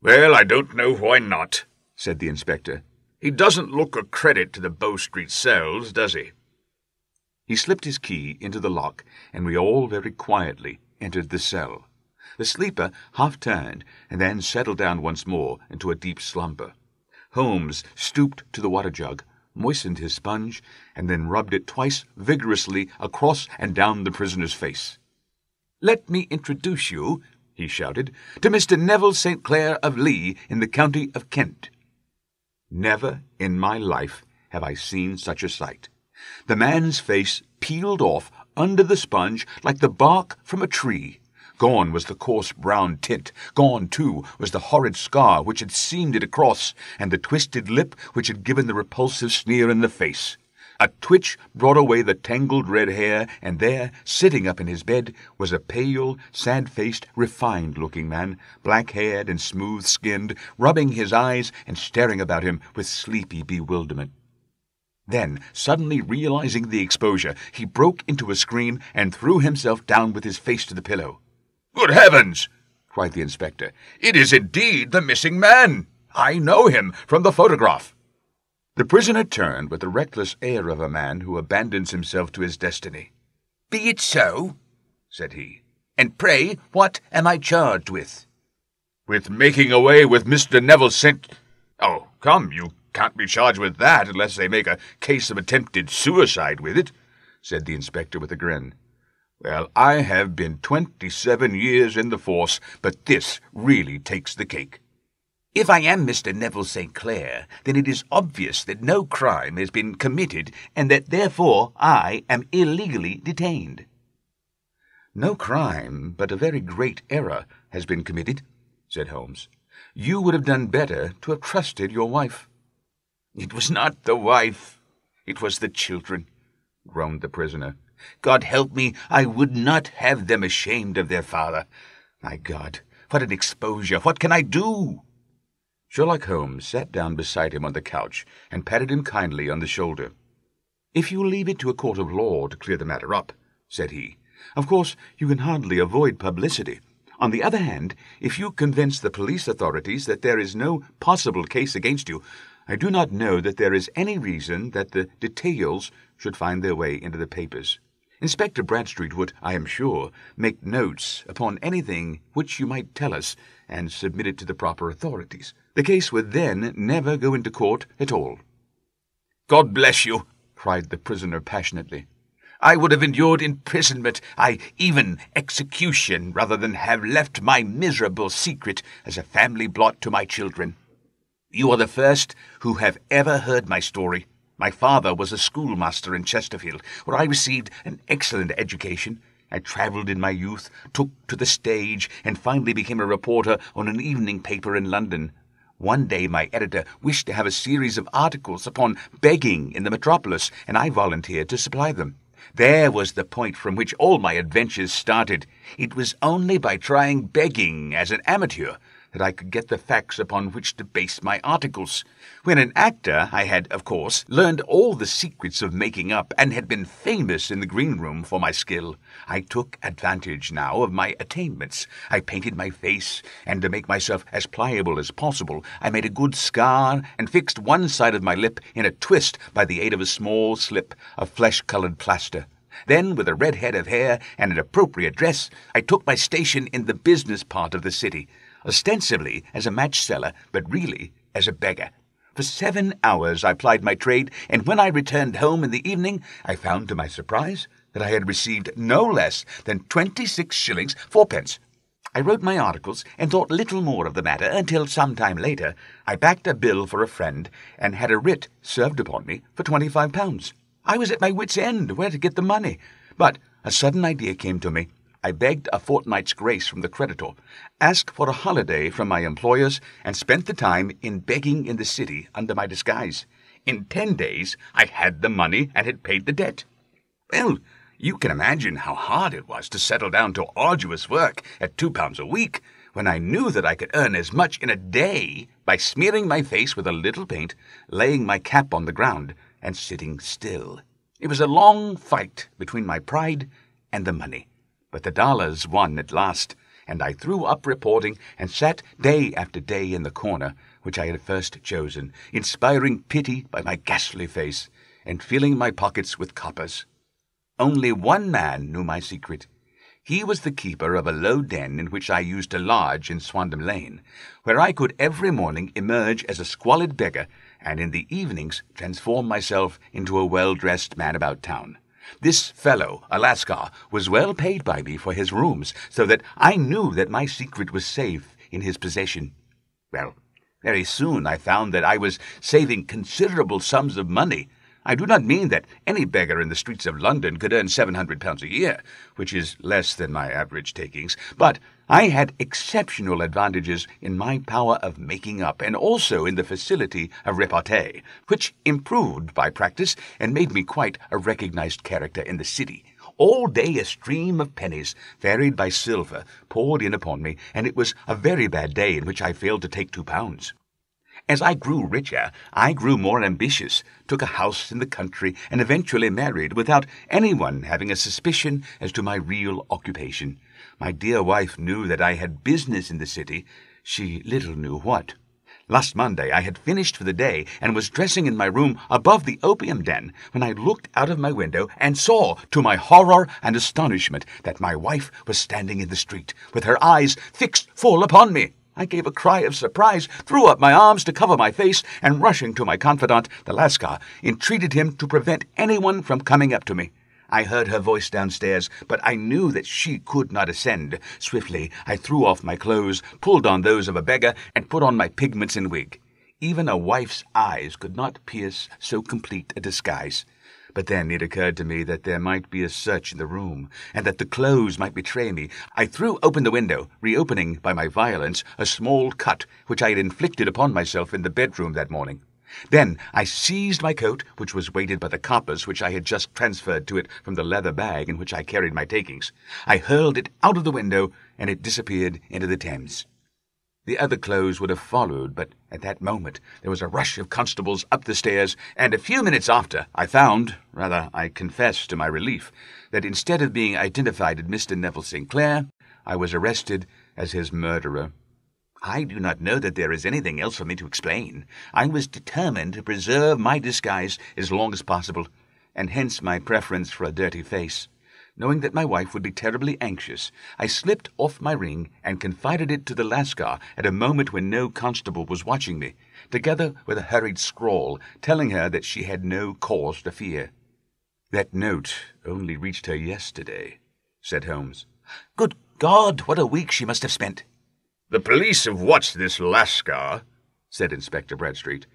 "Well, I don't know why not," said the inspector. "He doesn't look a credit to the Bow Street cells, does he?" He slipped his key into the lock, and we all very quietly entered the cell. The sleeper half turned, and then settled down once more into a deep slumber. Holmes stooped to the water jug, moistened his sponge, and then rubbed it twice vigorously across and down the prisoner's face. "Let me introduce you," he shouted, "to Mr. Neville St. Clair of Lee in the county of Kent." Never in my life have I seen such a sight. The man's face peeled off under the sponge like the bark from a tree. Gone was the coarse brown tint. Gone, too, was the horrid scar which had seamed it across, and the twisted lip which had given the repulsive sneer in the face. A twitch brought away the tangled red hair, and there, sitting up in his bed, was a pale, sad-faced, refined-looking man, black-haired and smooth-skinned, rubbing his eyes and staring about him with sleepy bewilderment. Then, suddenly realizing the exposure, he broke into a scream and threw himself down with his face to the pillow. "Good heavens!" cried the inspector. "It is indeed the missing man! I know him from the photograph." The prisoner turned with the reckless air of a man who abandons himself to his destiny. "Be it so," said he. "And pray, what am I charged with?" "With making away with Mr. Neville St. Oh, come, you can't be charged with that unless they make a case of attempted suicide with it," said the inspector with a grin. "Well, I have been 27 years in the force, but this really takes the cake." "If I am Mr. Neville St. Clair, then it is obvious that no crime has been committed, and that therefore I am illegally detained." "No crime, but a very great error has been committed," said Holmes. "You would have done better to have trusted your wife." "It was not the wife, it was the children," groaned the prisoner. "God help me, I would not have them ashamed of their father. My God, what an exposure! What can I do?" Sherlock Holmes sat down beside him on the couch and patted him kindly on the shoulder. "If you leave it to a court of law to clear the matter up," said he, "of course you can hardly avoid publicity. On the other hand, if you convince the police authorities that there is no possible case against you, I do not know that there is any reason that the details should find their way into the papers. Inspector Bradstreet would, I am sure, make notes upon anything which you might tell us and submit it to the proper authorities. The case would then never go into court at all." "God bless you!" cried the prisoner passionately. I would have endured imprisonment, aye, even execution, rather than have left my miserable secret as a family blot to my children. You are the first who have ever heard my story. My father was a schoolmaster in Chesterfield, where I received an excellent education. I travelled in my youth, took to the stage, and finally became a reporter on an evening paper in London. One day my editor wished to have a series of articles upon begging in the metropolis, and I volunteered to supply them. There was the point from which all my adventures started. It was only by trying begging as an amateur that I could get the facts upon which to base my articles. When an actor, I had, of course, learned all the secrets of making up and had been famous in the green room for my skill. I took advantage now of my attainments. I painted my face, and to make myself as pliable as possible, I made a good scar and fixed one side of my lip in a twist by the aid of a small slip of flesh-coloured plaster. Then, with a red head of hair and an appropriate dress, I took my station in the business part of the city, ostensibly as a match-seller, but really as a beggar. For 7 hours I plied my trade, and when I returned home in the evening, I found to my surprise that I had received no less than 26 shillings 4pence. I wrote my articles and thought little more of the matter until some time later I backed a bill for a friend and had a writ served upon me for £25. I was at my wit's end where to get the money, but a sudden idea came to me. I begged a fortnight's grace from the creditor, asked for a holiday from my employers, and spent the time in begging in the city under my disguise. In 10 days I had the money and had paid the debt. Well, you can imagine how hard it was to settle down to arduous work at £2 a week, when I knew that I could earn as much in a day by smearing my face with a little paint, laying my cap on the ground, and sitting still. It was a long fight between my pride and the money. But the dollars won at last, and I threw up reporting and sat day after day in the corner which I had first chosen, inspiring pity by my ghastly face, and filling my pockets with coppers. Only one man knew my secret. He was the keeper of a low den in which I used to lodge in Swandam Lane, where I could every morning emerge as a squalid beggar, and in the evenings transform myself into a well-dressed man about town. This fellow, a lascar, was well paid by me for his rooms, so that I knew that my secret was safe in his possession. Well, very soon I found that I was saving considerable sums of money. I do not mean that any beggar in the streets of London could earn £700 a year, which is less than my average takings, but I had exceptional advantages in my power of making up, and also in the facility of repartee, which improved by practice and made me quite a recognized character in the city. All day a stream of pennies, varied by silver, poured in upon me, and it was a very bad day in which I failed to take £2. As I grew richer, I grew more ambitious, took a house in the country, and eventually married without anyone having a suspicion as to my real occupation. My dear wife knew that I had business in the city. She little knew what. Last Monday I had finished for the day and was dressing in my room above the opium den when I looked out of my window and saw, to my horror and astonishment, that my wife was standing in the street, with her eyes fixed full upon me. I gave a cry of surprise, threw up my arms to cover my face, and rushing to my confidant, the lascar, entreated him to prevent anyone from coming up to me. I heard her voice downstairs, but I knew that she could not ascend. Swiftly I threw off my clothes, pulled on those of a beggar, and put on my pigments and wig. Even a wife's eyes could not pierce so complete a disguise. But then it occurred to me that there might be a search in the room, and that the clothes might betray me. I threw open the window, reopening by my violence a small cut which I had inflicted upon myself in the bedroom that morning. Then I seized my coat, which was weighted by the coppers which I had just transferred to it from the leather bag in which I carried my takings. I hurled it out of the window, and it disappeared into the Thames. The other clothes would have followed, but at that moment there was a rush of constables up the stairs, and a few minutes after I found, rather I confess to my relief, that instead of being identified as Mr. Neville St. Clair, I was arrested as his murderer. I do not know that there is anything else for me to explain. I was determined to preserve my disguise as long as possible, and hence my preference for a dirty face. Knowing that my wife would be terribly anxious, I slipped off my ring and confided it to the lascar at a moment when no constable was watching me, together with a hurried scrawl telling her that she had no cause to fear. "That note only reached her yesterday," said Holmes. "Good God, what a week she must have spent!" "The police have watched this Lascar," said Inspector Bradstreet,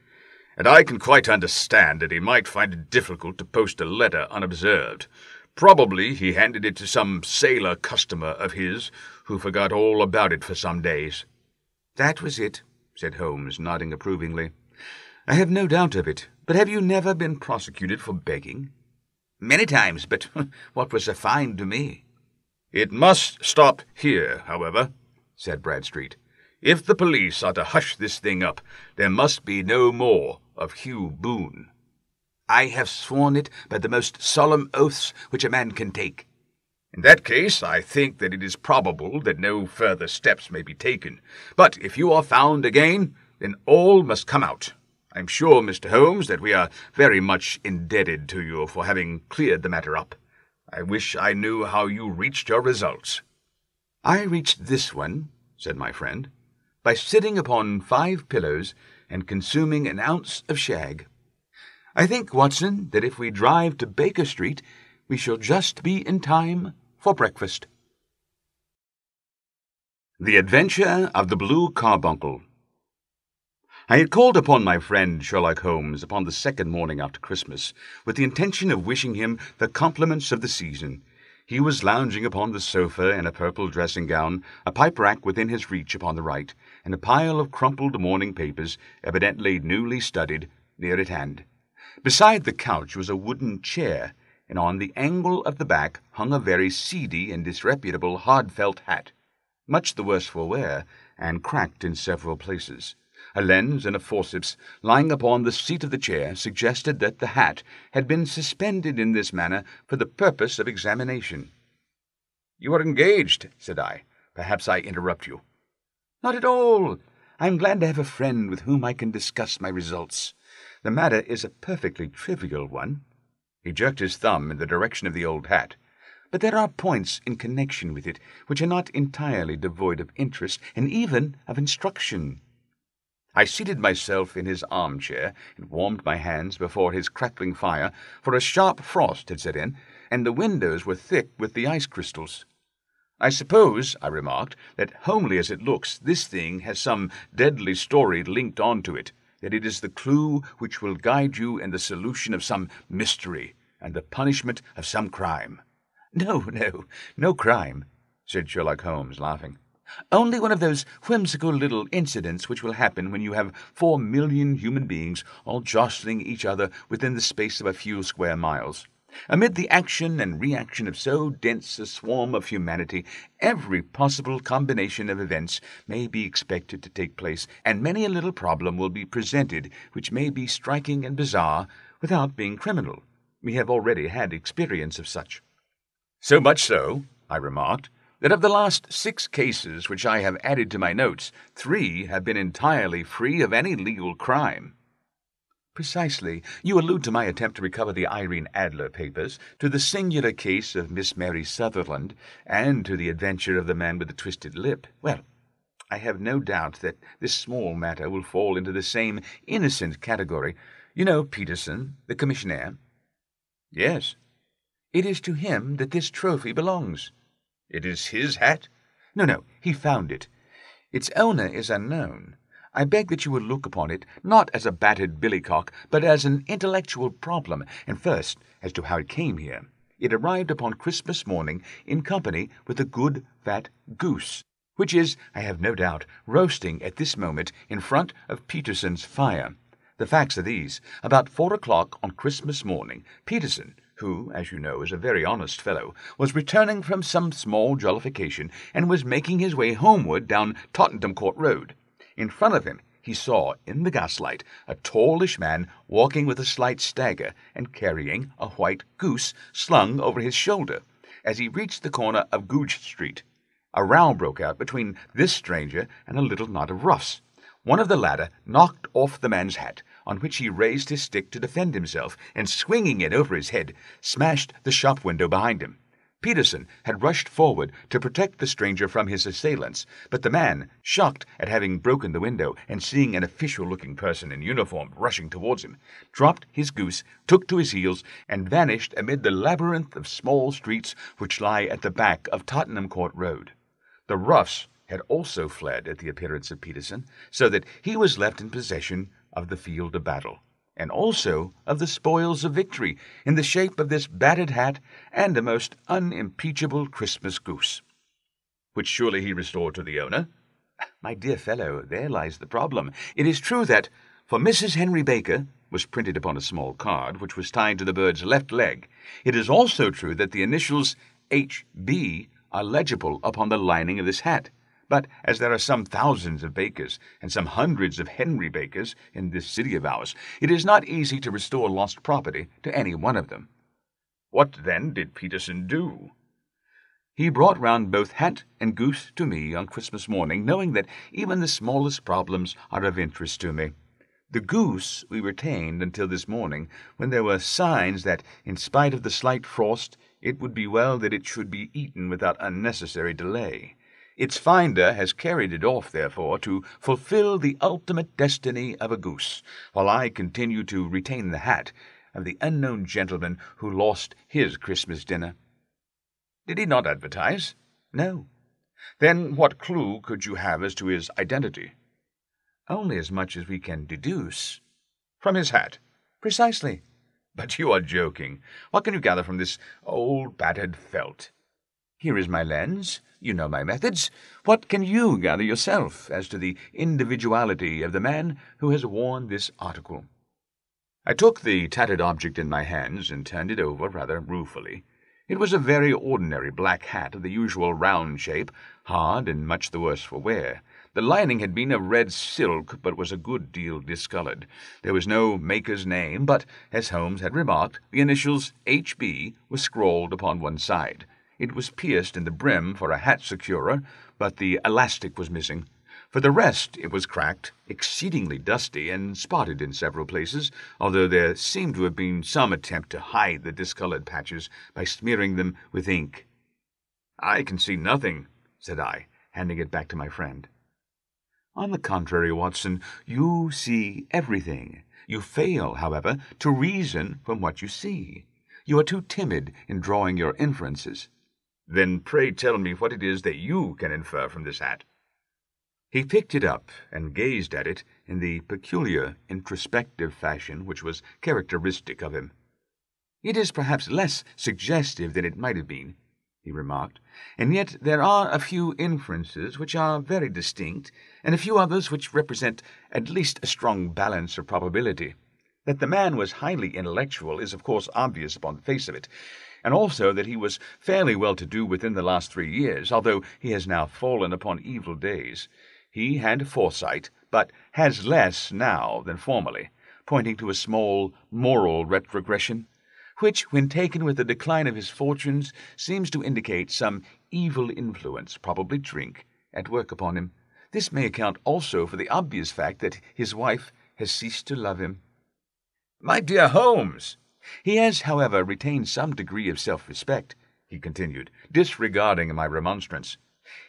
"and I can quite understand that he might find it difficult to post a letter unobserved. Probably he handed it to some sailor customer of his who forgot all about it for some days." "That was it," said Holmes, nodding approvingly. "I have no doubt of it. But have you never been prosecuted for begging?" "Many times, but what was a fine to me?" "It must stop here, however," said Bradstreet. "If the police are to hush this thing up, there must be no more of Hugh Boone." "I have sworn it by the most solemn oaths which a man can take." "In that case, I think that it is probable that no further steps may be taken. But if you are found again, then all must come out. I am sure, Mr. Holmes, that we are very much indebted to you for having cleared the matter up. I wish I knew how you reached your results." "I reached this one," said my friend, "by sitting upon 5 pillows and consuming an ounce of shag. I think, Watson, that if we drive to Baker Street, we shall just be in time for breakfast." The Adventure of the Blue Carbuncle. I had called upon my friend Sherlock Holmes upon the second morning after Christmas, with the intention of wishing him the compliments of the season. He was lounging upon the sofa in a purple dressing-gown, a pipe-rack within his reach upon the right, and a pile of crumpled morning papers, evidently newly studied, near at hand. Beside the couch was a wooden chair, and on the angle of the back hung a very seedy and disreputable hard-felt hat, much the worse for wear, and cracked in several places. A lens and a forceps lying upon the seat of the chair suggested that the hat had been suspended in this manner for the purpose of examination. "You are engaged," said I. "Perhaps I interrupt you." "Not at all. I am glad to have a friend with whom I can discuss my results. The matter is a perfectly trivial one." He jerked his thumb in the direction of the old hat. "But there are points in connection with it which are not entirely devoid of interest and even of instruction." I seated myself in his armchair and warmed my hands before his crackling fire, for a sharp frost had set in, and the windows were thick with the ice crystals. "I suppose," I remarked, "that, homely as it looks, this thing has some deadly story linked on to it, that it is the clue which will guide you in the solution of some mystery and the punishment of some crime." No crime," said Sherlock Holmes, laughing. "Only one of those whimsical little incidents which will happen when you have 4 million human beings all jostling each other within the space of a few square miles. Amid the action and reaction of so dense a swarm of humanity, every possible combination of events may be expected to take place, and many a little problem will be presented which may be striking and bizarre without being criminal. We have already had experience of such." "So much so," I remarked, "that of the last 6 cases which I have added to my notes, 3 have been entirely free of any legal crime." "Precisely. You allude to my attempt to recover the Irene Adler papers, to the singular case of Miss Mary Sutherland, and to the adventure of the man with the twisted lip. Well, I have no doubt that this small matter will fall into the same innocent category. You know Peterson, the commissionaire?" "Yes." "It is to him that this trophy belongs." "It is his hat?" No, he found it. Its owner is unknown. I beg that you will look upon it not as a battered billycock, but as an intellectual problem, and first as to how it came here. It arrived upon Christmas morning in company with a good fat goose, which is, I have no doubt, roasting at this moment in front of Peterson's fire. The facts are these. About 4 o'clock on Christmas morning, Peterson, who, as you know, is a very honest fellow, was returning from some small jollification and was making his way homeward down Tottenham Court Road. In front of him he saw, in the gaslight, a tallish man walking with a slight stagger and carrying a white goose slung over his shoulder. As he reached the corner of Goodge Street, a row broke out between this stranger and a little knot of roughs. One of the latter knocked off the man's hat, on which he raised his stick to defend himself, and swinging it over his head, smashed the shop window behind him. Peterson had rushed forward to protect the stranger from his assailants, but the man, shocked at having broken the window and seeing an official-looking person in uniform rushing towards him, dropped his goose, took to his heels, and vanished amid the labyrinth of small streets which lie at the back of Tottenham Court Road. The roughs had also fled at the appearance of Peterson, so that he was left in possession of the field of battle, and also of the spoils of victory in the shape of this battered hat and a most unimpeachable Christmas goose, which surely he restored to the owner. My dear fellow, there lies the problem. It is true that, for Mrs. Henry Baker, was printed upon a small card which was tied to the bird's left leg. It is also true that the initials H.B. are legible upon the lining of this hat. But as there are some thousands of Bakers and some hundreds of Henry Bakers in this city of ours, it is not easy to restore lost property to any one of them. What, then, did Peterson do? He brought round both hat and goose to me on Christmas morning, knowing that even the smallest problems are of interest to me. The goose we retained until this morning, when there were signs that, in spite of the slight frost, it would be well that it should be eaten without unnecessary delay. Its finder has carried it off, therefore, to fulfill the ultimate destiny of a goose, while I continue to retain the hat of the unknown gentleman who lost his Christmas dinner. Did he not advertise? No. Then what clue could you have as to his identity? Only as much as we can deduce. From his hat? Precisely. But you are joking. What can you gather from this old battered felt? Here is my lens. You know my methods. What can you gather yourself as to the individuality of the man who has worn this article? I took the tattered object in my hands and turned it over rather ruefully. It was a very ordinary black hat of the usual round shape, hard and much the worse for wear. The lining had been of red silk, but was a good deal discoloured. There was no maker's name, but, as Holmes had remarked, the initials H.B. were scrawled upon one side. It was pierced in the brim for a hat securer, but the elastic was missing. For the rest, it was cracked, exceedingly dusty, and spotted in several places, although there seemed to have been some attempt to hide the discoloured patches by smearing them with ink. "I can see nothing," said I, handing it back to my friend. "On the contrary, Watson, you see everything. You fail, however, to reason from what you see. You are too timid in drawing your inferences." "Then pray tell me what it is that you can infer from this hat." He picked it up and gazed at it in the peculiar introspective fashion which was characteristic of him. "It is perhaps less suggestive than it might have been," he remarked, "and yet there are a few inferences which are very distinct, and a few others which represent at least a strong balance of probability. That the man was highly intellectual is of course obvious upon the face of it, and also that he was fairly well-to-do within the last 3 years, although he has now fallen upon evil days. He had foresight, but has less now than formerly, pointing to a small moral retrogression, which, when taken with the decline of his fortunes, seems to indicate some evil influence, probably drink, at work upon him. This may account also for the obvious fact that his wife has ceased to love him." "My dear Holmes!" "He has, however, retained some degree of self-respect," he continued, disregarding my remonstrance.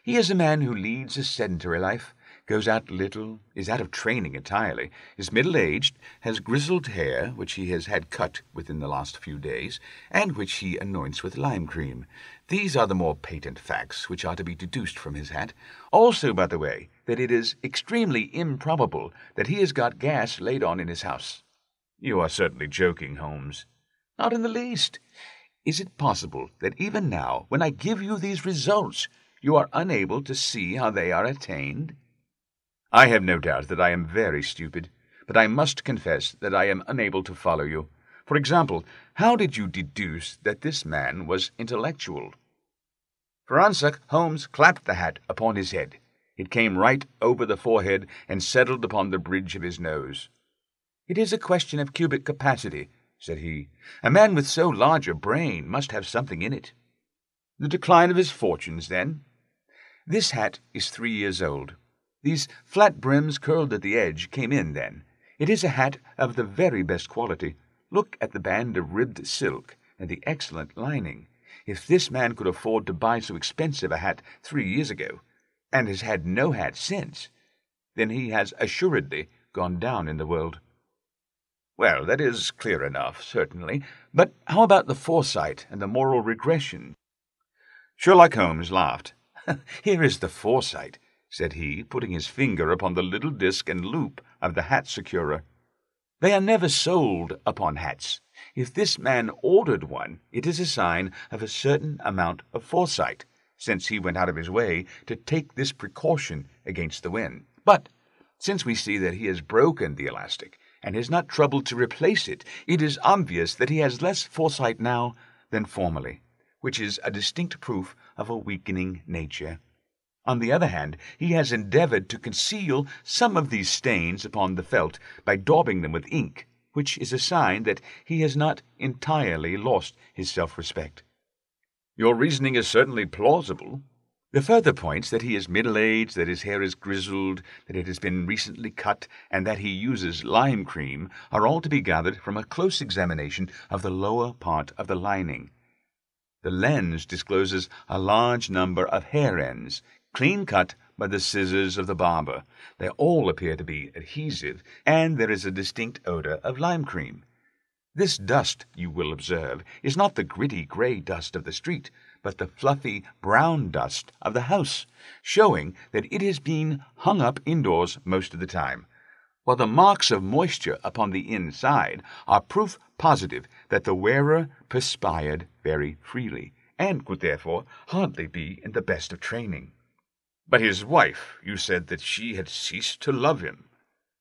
"He is a man who leads a sedentary life, goes out little, is out of training entirely, is middle-aged, has grizzled hair, which he has had cut within the last few days, and which he anoints with lime cream. These are the more patent facts which are to be deduced from his hat. Also, by the way, that it is extremely improbable that he has got gas laid on in his house." "You are certainly joking, Holmes." "Not in the least. Is it possible that even now, when I give you these results, you are unable to see how they are attained?" "I have no doubt that I am very stupid, but I must confess that I am unable to follow you. For example, how did you deduce that this man was intellectual?" For answer, Holmes clapped the hat upon his head. It came right over the forehead and settled upon the bridge of his nose. "It is a question of cubic capacity," said he. "A man with so large a brain must have something in it." "The decline of his fortunes, then?" "This hat is 3 years old. These flat brims curled at the edge came in then. It is a hat of the very best quality. Look at the band of ribbed silk and the excellent lining. If this man could afford to buy so expensive a hat 3 years ago, and has had no hat since, then he has assuredly gone down in the world. Well, that is clear enough, certainly. But how about the foresight and the moral regression? Sherlock Holmes laughed. Here is the foresight, said he, putting his finger upon the little disc and loop of the hat securer. They are never sold upon hats. If this man ordered one, it is a sign of a certain amount of foresight, since he went out of his way to take this precaution against the wind. But since we see that he has broken the elastic, and has not troubled to replace it, it is obvious that he has less foresight now than formerly, which is a distinct proof of a weakening nature. On the other hand, he has endeavored to conceal some of these stains upon the felt by daubing them with ink, which is a sign that he has not entirely lost his self-respect. Your reasoning is certainly plausible. The further points, that he is middle-aged, that his hair is grizzled, that it has been recently cut, and that he uses lime cream, are all to be gathered from a close examination of the lower part of the lining. The lens discloses a large number of hair ends, clean cut by the scissors of the barber. They all appear to be adhesive, and there is a distinct odor of lime cream. This dust, you will observe, is not the gritty grey dust of the street, but the fluffy brown dust of the house, showing that it has been hung up indoors most of the time, while the marks of moisture upon the inside are proof positive that the wearer perspired very freely, and could therefore hardly be in the best of training. But his wife, you said that she had ceased to love him.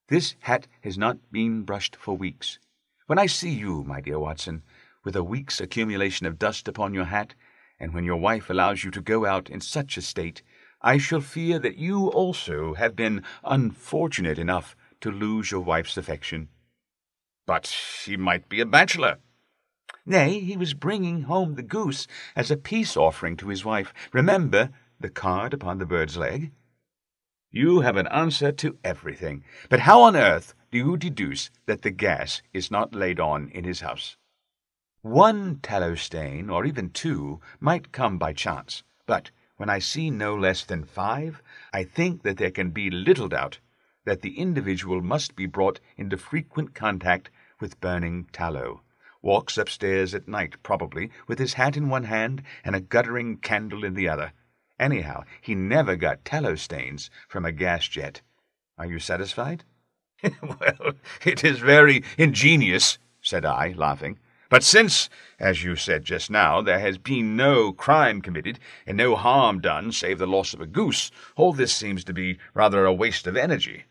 This hat has not been brushed for weeks. When I see you, my dear Watson, with a week's accumulation of dust upon your hat, and when your wife allows you to go out in such a state, I shall fear that you also have been unfortunate enough to lose your wife's affection. But he might be a bachelor. Nay, he was bringing home the goose as a peace offering to his wife. Remember the card upon the bird's leg? You have an answer to everything. But how on earth do you deduce that the gas is not laid on in his house? One tallow stain, or even two, might come by chance, but when I see no less than 5, I think that there can be little doubt that the individual must be brought into frequent contact with burning tallow, walks upstairs at night, probably, with his hat in one hand and a guttering candle in the other. Anyhow, he never got tallow stains from a gas jet. Are you satisfied? Well, it is very ingenious, said I, laughing. But since, as you said just now, there has been no crime committed and no harm done save the loss of a goose, all this seems to be rather a waste of energy.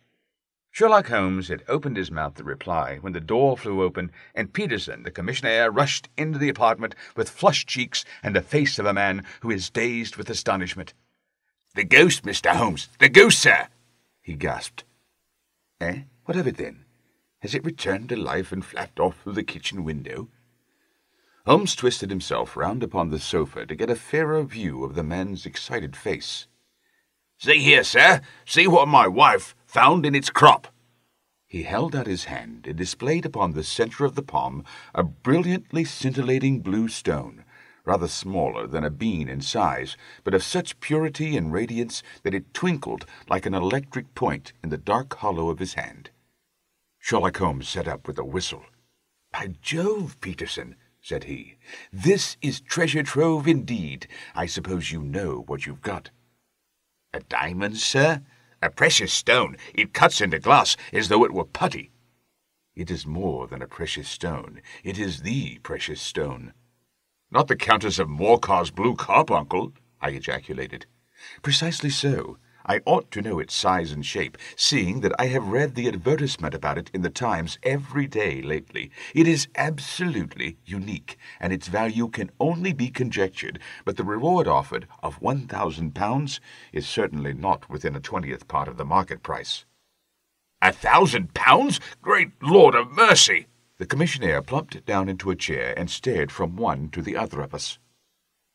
Sherlock Holmes had opened his mouth to reply when the door flew open, and Peterson, the commissionaire, rushed into the apartment with flushed cheeks and the face of a man who is dazed with astonishment. "The ghost, Mr. Holmes! The ghost, sir!" he gasped. Eh? What of it, then? Has it returned to life and flapped off through the kitchen window? Holmes twisted himself round upon the sofa to get a fairer view of the man's excited face. "See here, sir! See what my wife found in its crop!" He held out his hand and displayed upon the centre of the palm a brilliantly scintillating blue stone, rather smaller than a bean in size, but of such purity and radiance that it twinkled like an electric point in the dark hollow of his hand. Sherlock Holmes sat up with a whistle. "By Jove, Peterson," said he, "this is treasure trove indeed. I suppose you know what you've got." "A diamond, sir? A precious stone. It cuts into glass as though it were putty." "It is more than a precious stone. It is the precious stone." "Not the Countess of Morcar's blue carbuncle?" I ejaculated. "Precisely so. I ought to know its size and shape, seeing that I have read the advertisement about it in the Times every day lately. It is absolutely unique, and its value can only be conjectured, but the reward offered of £1,000 is certainly not within a 20th part of the market price." £1,000? Great Lord of mercy! The commissionaire plumped down into a chair and stared from one to the other of us.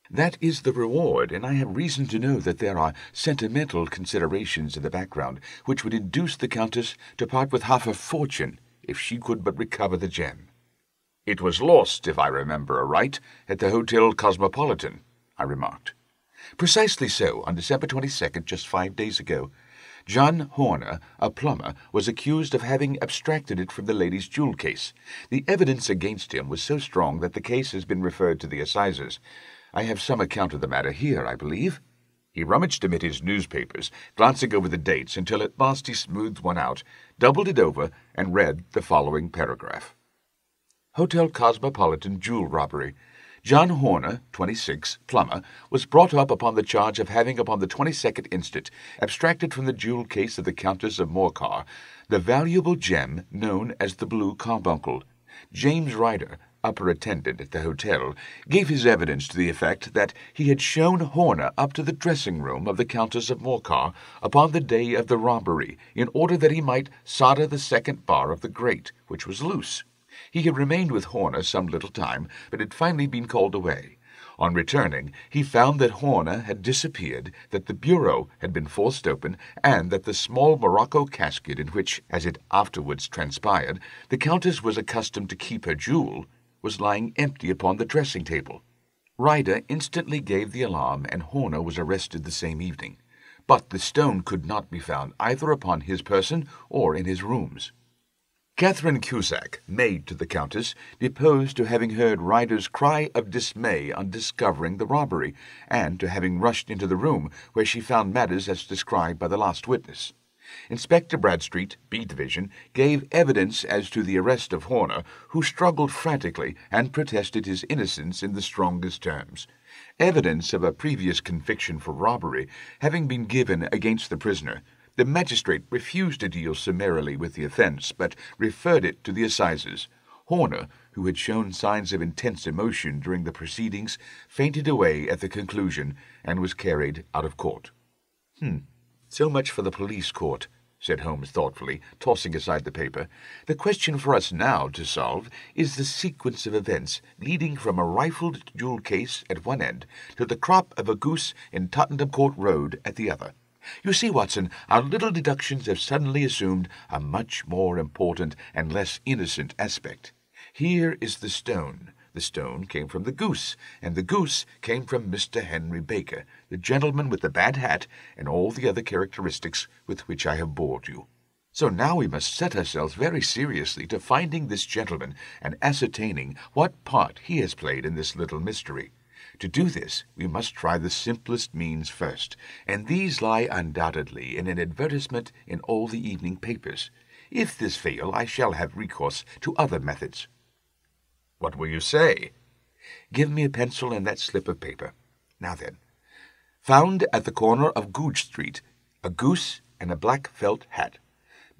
"That is the reward, and I have reason to know that there are sentimental considerations in the background which would induce the Countess to part with half her fortune if she could but recover the gem." "It was lost, if I remember aright, at the Hotel Cosmopolitan," I remarked. "Precisely so. On December 22nd, just 5 days ago, John Horner, a plumber, was accused of having abstracted it from the lady's jewel case. The evidence against him was so strong that the case has been referred to the assizes. I have some account of the matter here, I believe." He rummaged amid his newspapers, glancing over the dates until at last he smoothed one out, doubled it over, and read the following paragraph. "Hotel Cosmopolitan jewel robbery. John Horner, 26, plumber, was brought up upon the charge of having upon the 22nd instant abstracted from the jewel case of the Countess of Morcar the valuable gem known as the blue carbuncle. James Ryder, upper attendant at the hotel, gave his evidence to the effect that he had shown Horner up to the dressing-room of the Countess of Morcar upon the day of the robbery, in order that he might solder the second bar of the grate, which was loose. He had remained with Horner some little time, but had finally been called away. On returning, he found that Horner had disappeared, that the bureau had been forced open, and that the small morocco casket in which, as it afterwards transpired, the Countess was accustomed to keep her jewel, was lying empty upon the dressing-table. Ryder instantly gave the alarm, and Horner was arrested the same evening. But the stone could not be found either upon his person or in his rooms. Catherine Cusack, maid to the Countess, deposed to having heard Ryder's cry of dismay on discovering the robbery, and to having rushed into the room, where she found matters as described by the last witness. Inspector Bradstreet, B Division, gave evidence as to the arrest of Horner, who struggled frantically and protested his innocence in the strongest terms. Evidence of a previous conviction for robbery having been given against the prisoner, the magistrate refused to deal summarily with the offence, but referred it to the assizes. Horner, who had shown signs of intense emotion during the proceedings, fainted away at the conclusion and was carried out of court. So much for the police court," said Holmes thoughtfully, tossing aside the paper. "The question for us now to solve is the sequence of events leading from a rifled jewel case at one end to the crop of a goose in Tottenham Court Road at the other. You see, Watson, our little deductions have suddenly assumed a much more important and less innocent aspect. Here is the stone. The stone came from the goose, and the goose came from Mr. Henry Baker, the gentleman with the bad hat, and all the other characteristics with which I have bored you. So now we must set ourselves very seriously to finding this gentleman and ascertaining what part he has played in this little mystery. To do this, we must try the simplest means first, and these lie undoubtedly in an advertisement in all the evening papers. If this fail, I shall have recourse to other methods." "What will you say?" "Give me a pencil and that slip of paper. Now then, found at the corner of Goodge Street, a goose and a black felt hat.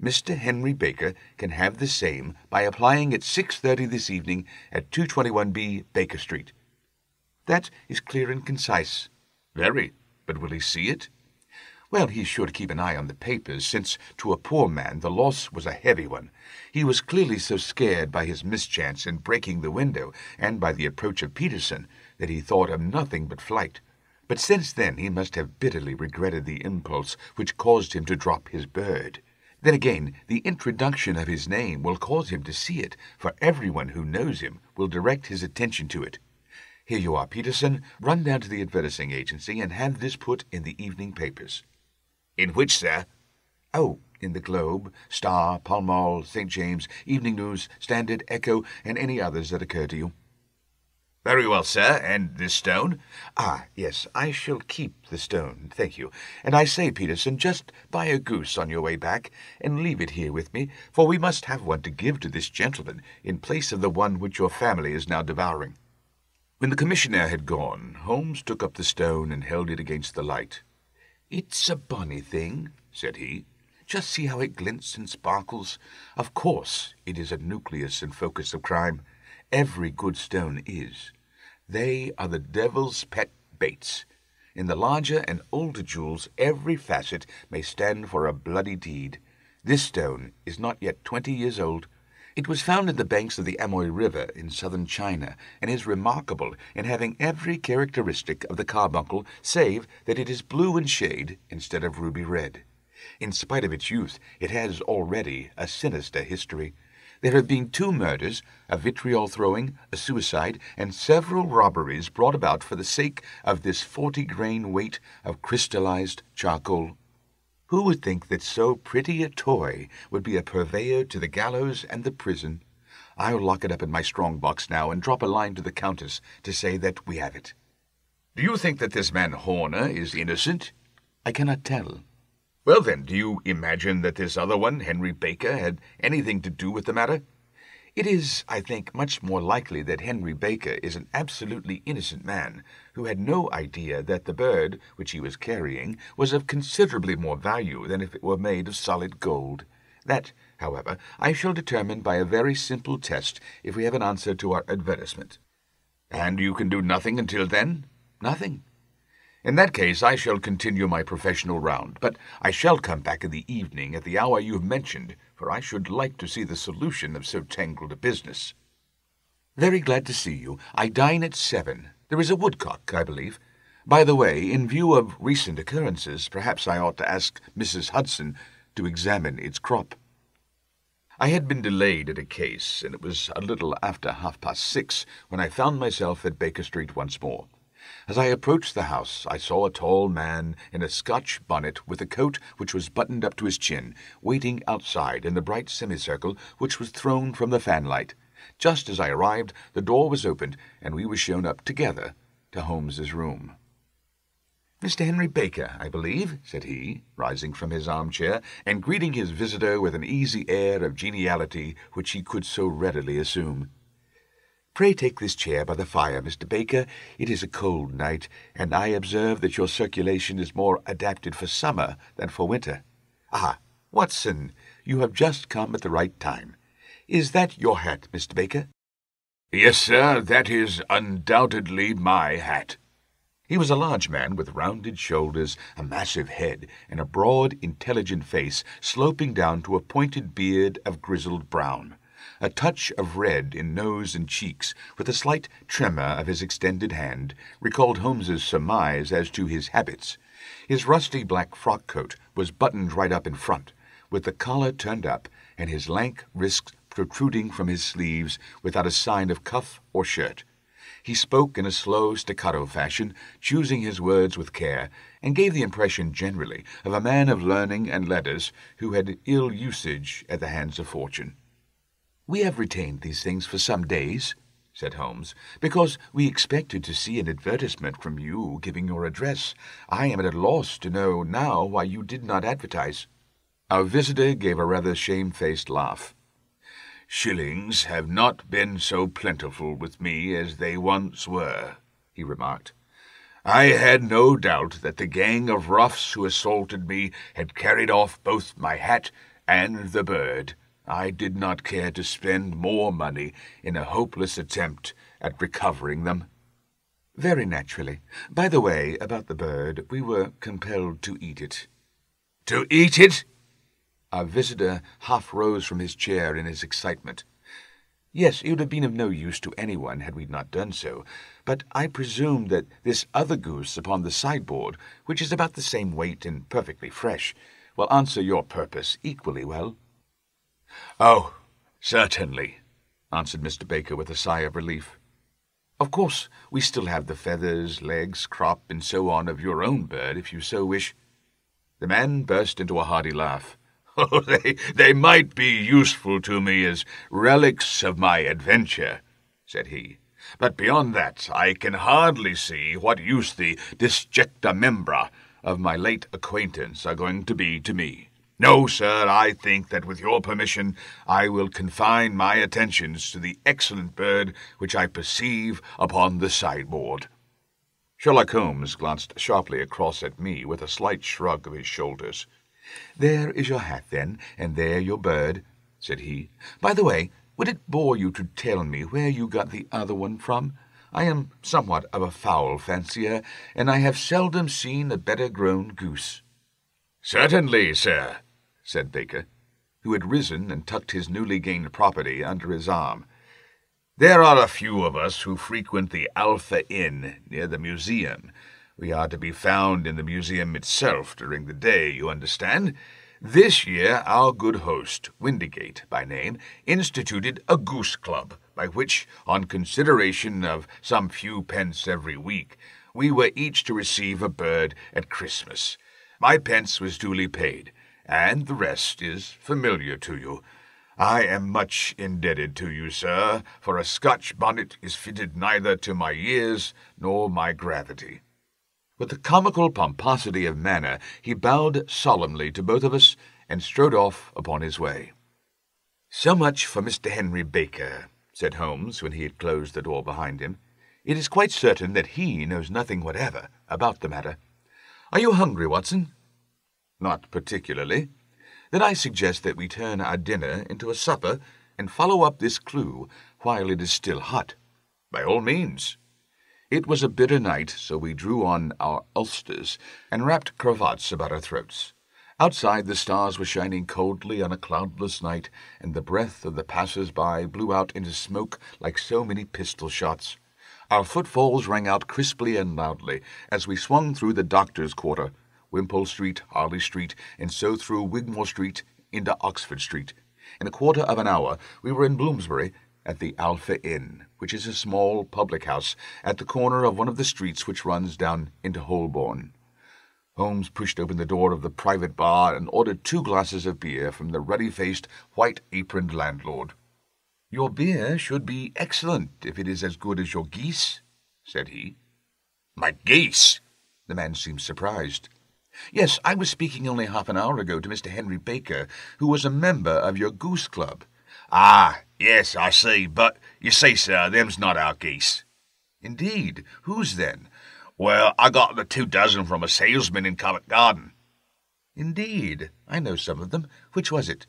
Mr. Henry Baker can have the same by applying at 6:30 this evening at 221B Baker Street. That is clear and concise." "Very. But will he see it?" "Well, he's sure to keep an eye on the papers, since to a poor man the loss was a heavy one. He was clearly so scared by his mischance in breaking the window, and by the approach of Peterson, that he thought of nothing but flight. But since then he must have bitterly regretted the impulse which caused him to drop his bird. Then again, the introduction of his name will cause him to see it, for everyone who knows him will direct his attention to it. Here you are, Peterson. Run down to the advertising agency and have this put in the evening papers." "In which, sir?" "Oh, in the Globe, Star, Pall Mall, St. James, Evening News, Standard, Echo, and any others that occur to you." "Very well, sir. And this stone?" "Ah, yes, I shall keep the stone, thank you. And I say, Peterson, just buy a goose on your way back, and leave it here with me, for we must have one to give to this gentleman, in place of the one which your family is now devouring." When the commissionaire had gone, Holmes took up the stone and held it against the light. "It's a bonny thing," said he. "Just see how it glints and sparkles. Of course it is a nucleus and focus of crime. Every good stone is. They are the devil's pet baits. In the larger and older jewels, every facet may stand for a bloody deed. This stone is not yet 20 years old. It was found in the banks of the Amoy River in southern China, and is remarkable in having every characteristic of the carbuncle, save that it is blue in shade instead of ruby red. In spite of its youth, it has already a sinister history. There have been 2 murders, a vitriol throwing, a suicide, and several robberies brought about for the sake of this 40-grain weight of crystallized charcoal. Who would think that so pretty a toy would be a purveyor to the gallows and the prison? I'll lock it up in my strong box now and drop a line to the Countess to say that we have it. Do you think that this man Horner is innocent? I cannot tell. Well, then, do you imagine that this other one, Henry Baker, had anything to do with the matter? It is, I think, much more likely that Henry Baker is an absolutely innocent man who had no idea that the bird which he was carrying was of considerably more value than if it were made of solid gold. That, however, I shall determine by a very simple test if we have an answer to our advertisement. And you can do nothing until then? Nothing. In that case, I shall continue my professional round, but I shall come back in the evening at the hour you have mentioned, for I should like to see the solution of so tangled a business. Very glad to see you. I dine at 7. There is a woodcock, I believe. By the way, in view of recent occurrences, perhaps I ought to ask Mrs. Hudson to examine its crop. I had been delayed at a case, and it was a little after 6:30 when I found myself at Baker Street once more. As I approached the house, I saw a tall man in a Scotch bonnet with a coat which was buttoned up to his chin, waiting outside in the bright semicircle which was thrown from the fanlight. Just as I arrived, the door was opened, and we were shown up together to Holmes's room. "Mr. Henry Baker, I believe," said he, rising from his armchair, and greeting his visitor with an easy air of geniality which he could so readily assume. "Pray take this chair by the fire, Mr. Baker. It is a cold night, and I observe that your circulation is more adapted for summer than for winter. Ah, Watson, you have just come at the right time. Is that your hat, Mr. Baker?" "Yes, sir, that is undoubtedly my hat." He was a large man with rounded shoulders, a massive head, and a broad, intelligent face sloping down to a pointed beard of grizzled brown. A touch of red in nose and cheeks, with a slight tremor of his extended hand, recalled Holmes's surmise as to his habits. His rusty black frock-coat was buttoned right up in front, with the collar turned up, and his lank wrists protruding from his sleeves without a sign of cuff or shirt. He spoke in a slow staccato fashion, choosing his words with care, and gave the impression generally of a man of learning and letters who had ill usage at the hands of fortune. "We have retained these things for some days," said Holmes, "because we expected to see an advertisement from you giving your address. I am at a loss to know now why you did not advertise." Our visitor gave a rather shamefaced laugh. "Shillings have not been so plentiful with me as they once were," he remarked. "I had no doubt that the gang of roughs who assaulted me had carried off both my hat and the bird. I did not care to spend more money in a hopeless attempt at recovering them." "Very naturally. By the way, about the bird, we were compelled to eat it." "To eat it?" Our visitor half rose from his chair in his excitement. "Yes, it would have been of no use to anyone had we not done so, but I presume that this other goose upon the sideboard, which is about the same weight and perfectly fresh, will answer your purpose equally well." "Oh, certainly," answered Mr. Baker with a sigh of relief. "Of course, we still have the feathers, legs, crop, and so on of your own bird, if you so wish." The man burst into a hearty laugh. "Oh, they might be useful to me as relics of my adventure," said he. "But beyond that, I can hardly see what use the disjecta membra of my late acquaintance are going to be to me. No, sir, I think that with your permission I will confine my attentions to the excellent bird which I perceive upon the sideboard." Sherlock Holmes glanced sharply across at me with a slight shrug of his shoulders. "There is your hat, then, and there your bird," said he. "By the way, would it bore you to tell me where you got the other one from? I am somewhat of a fowl fancier, and I have seldom seen a better-grown goose." "Certainly, sir," said Baker, who had risen and tucked his newly gained property under his arm. "There are a few of us who frequent the Alpha Inn near the museum. We are to be found in the museum itself during the day, you understand. This year our good host, Windigate by name, instituted a goose club, by which, on consideration of some few pence every week, we were each to receive a bird at Christmas. My pence was duly paid, and the rest is familiar to you. I am much indebted to you, sir, for a Scotch bonnet is fitted neither to my years nor my gravity." With a comical pomposity of manner, he bowed solemnly to both of us and strode off upon his way. "So much for Mr. Henry Baker," said Holmes, when he had closed the door behind him. "It is quite certain that he knows nothing whatever about the matter. Are you hungry, Watson?" "Not particularly." "Then I suggest that we turn our dinner into a supper and follow up this clue while it is still hot." "By all means." It was a bitter night, so we drew on our ulsters and wrapped cravats about our throats. Outside the stars were shining coldly on a cloudless night, and the breath of the passers-by blew out into smoke like so many pistol shots. Our footfalls rang out crisply and loudly as we swung through the Doctor's Quarter, Wimpole Street, Harley Street, and so through Wigmore Street into Oxford Street. In a quarter of an hour we were in Bloomsbury, at the Alpha Inn, which is a small public house at the corner of one of the streets which runs down into Holborn. Holmes pushed open the door of the private bar and ordered 2 glasses of beer from the ruddy-faced, white-aproned landlord. "Your beer should be excellent, if it is as good as your geese," said he. "My geese?" The man seemed surprised. "Yes, I was speaking only half an hour ago to Mr. Henry Baker, who was a member of your goose club." "Ah, yes, I see, but, you see, sir, them's not our geese." "Indeed? Whose, then?" "Well, I got the 2 dozen from a salesman in Covent Garden." "Indeed? I know some of them. Which was it?"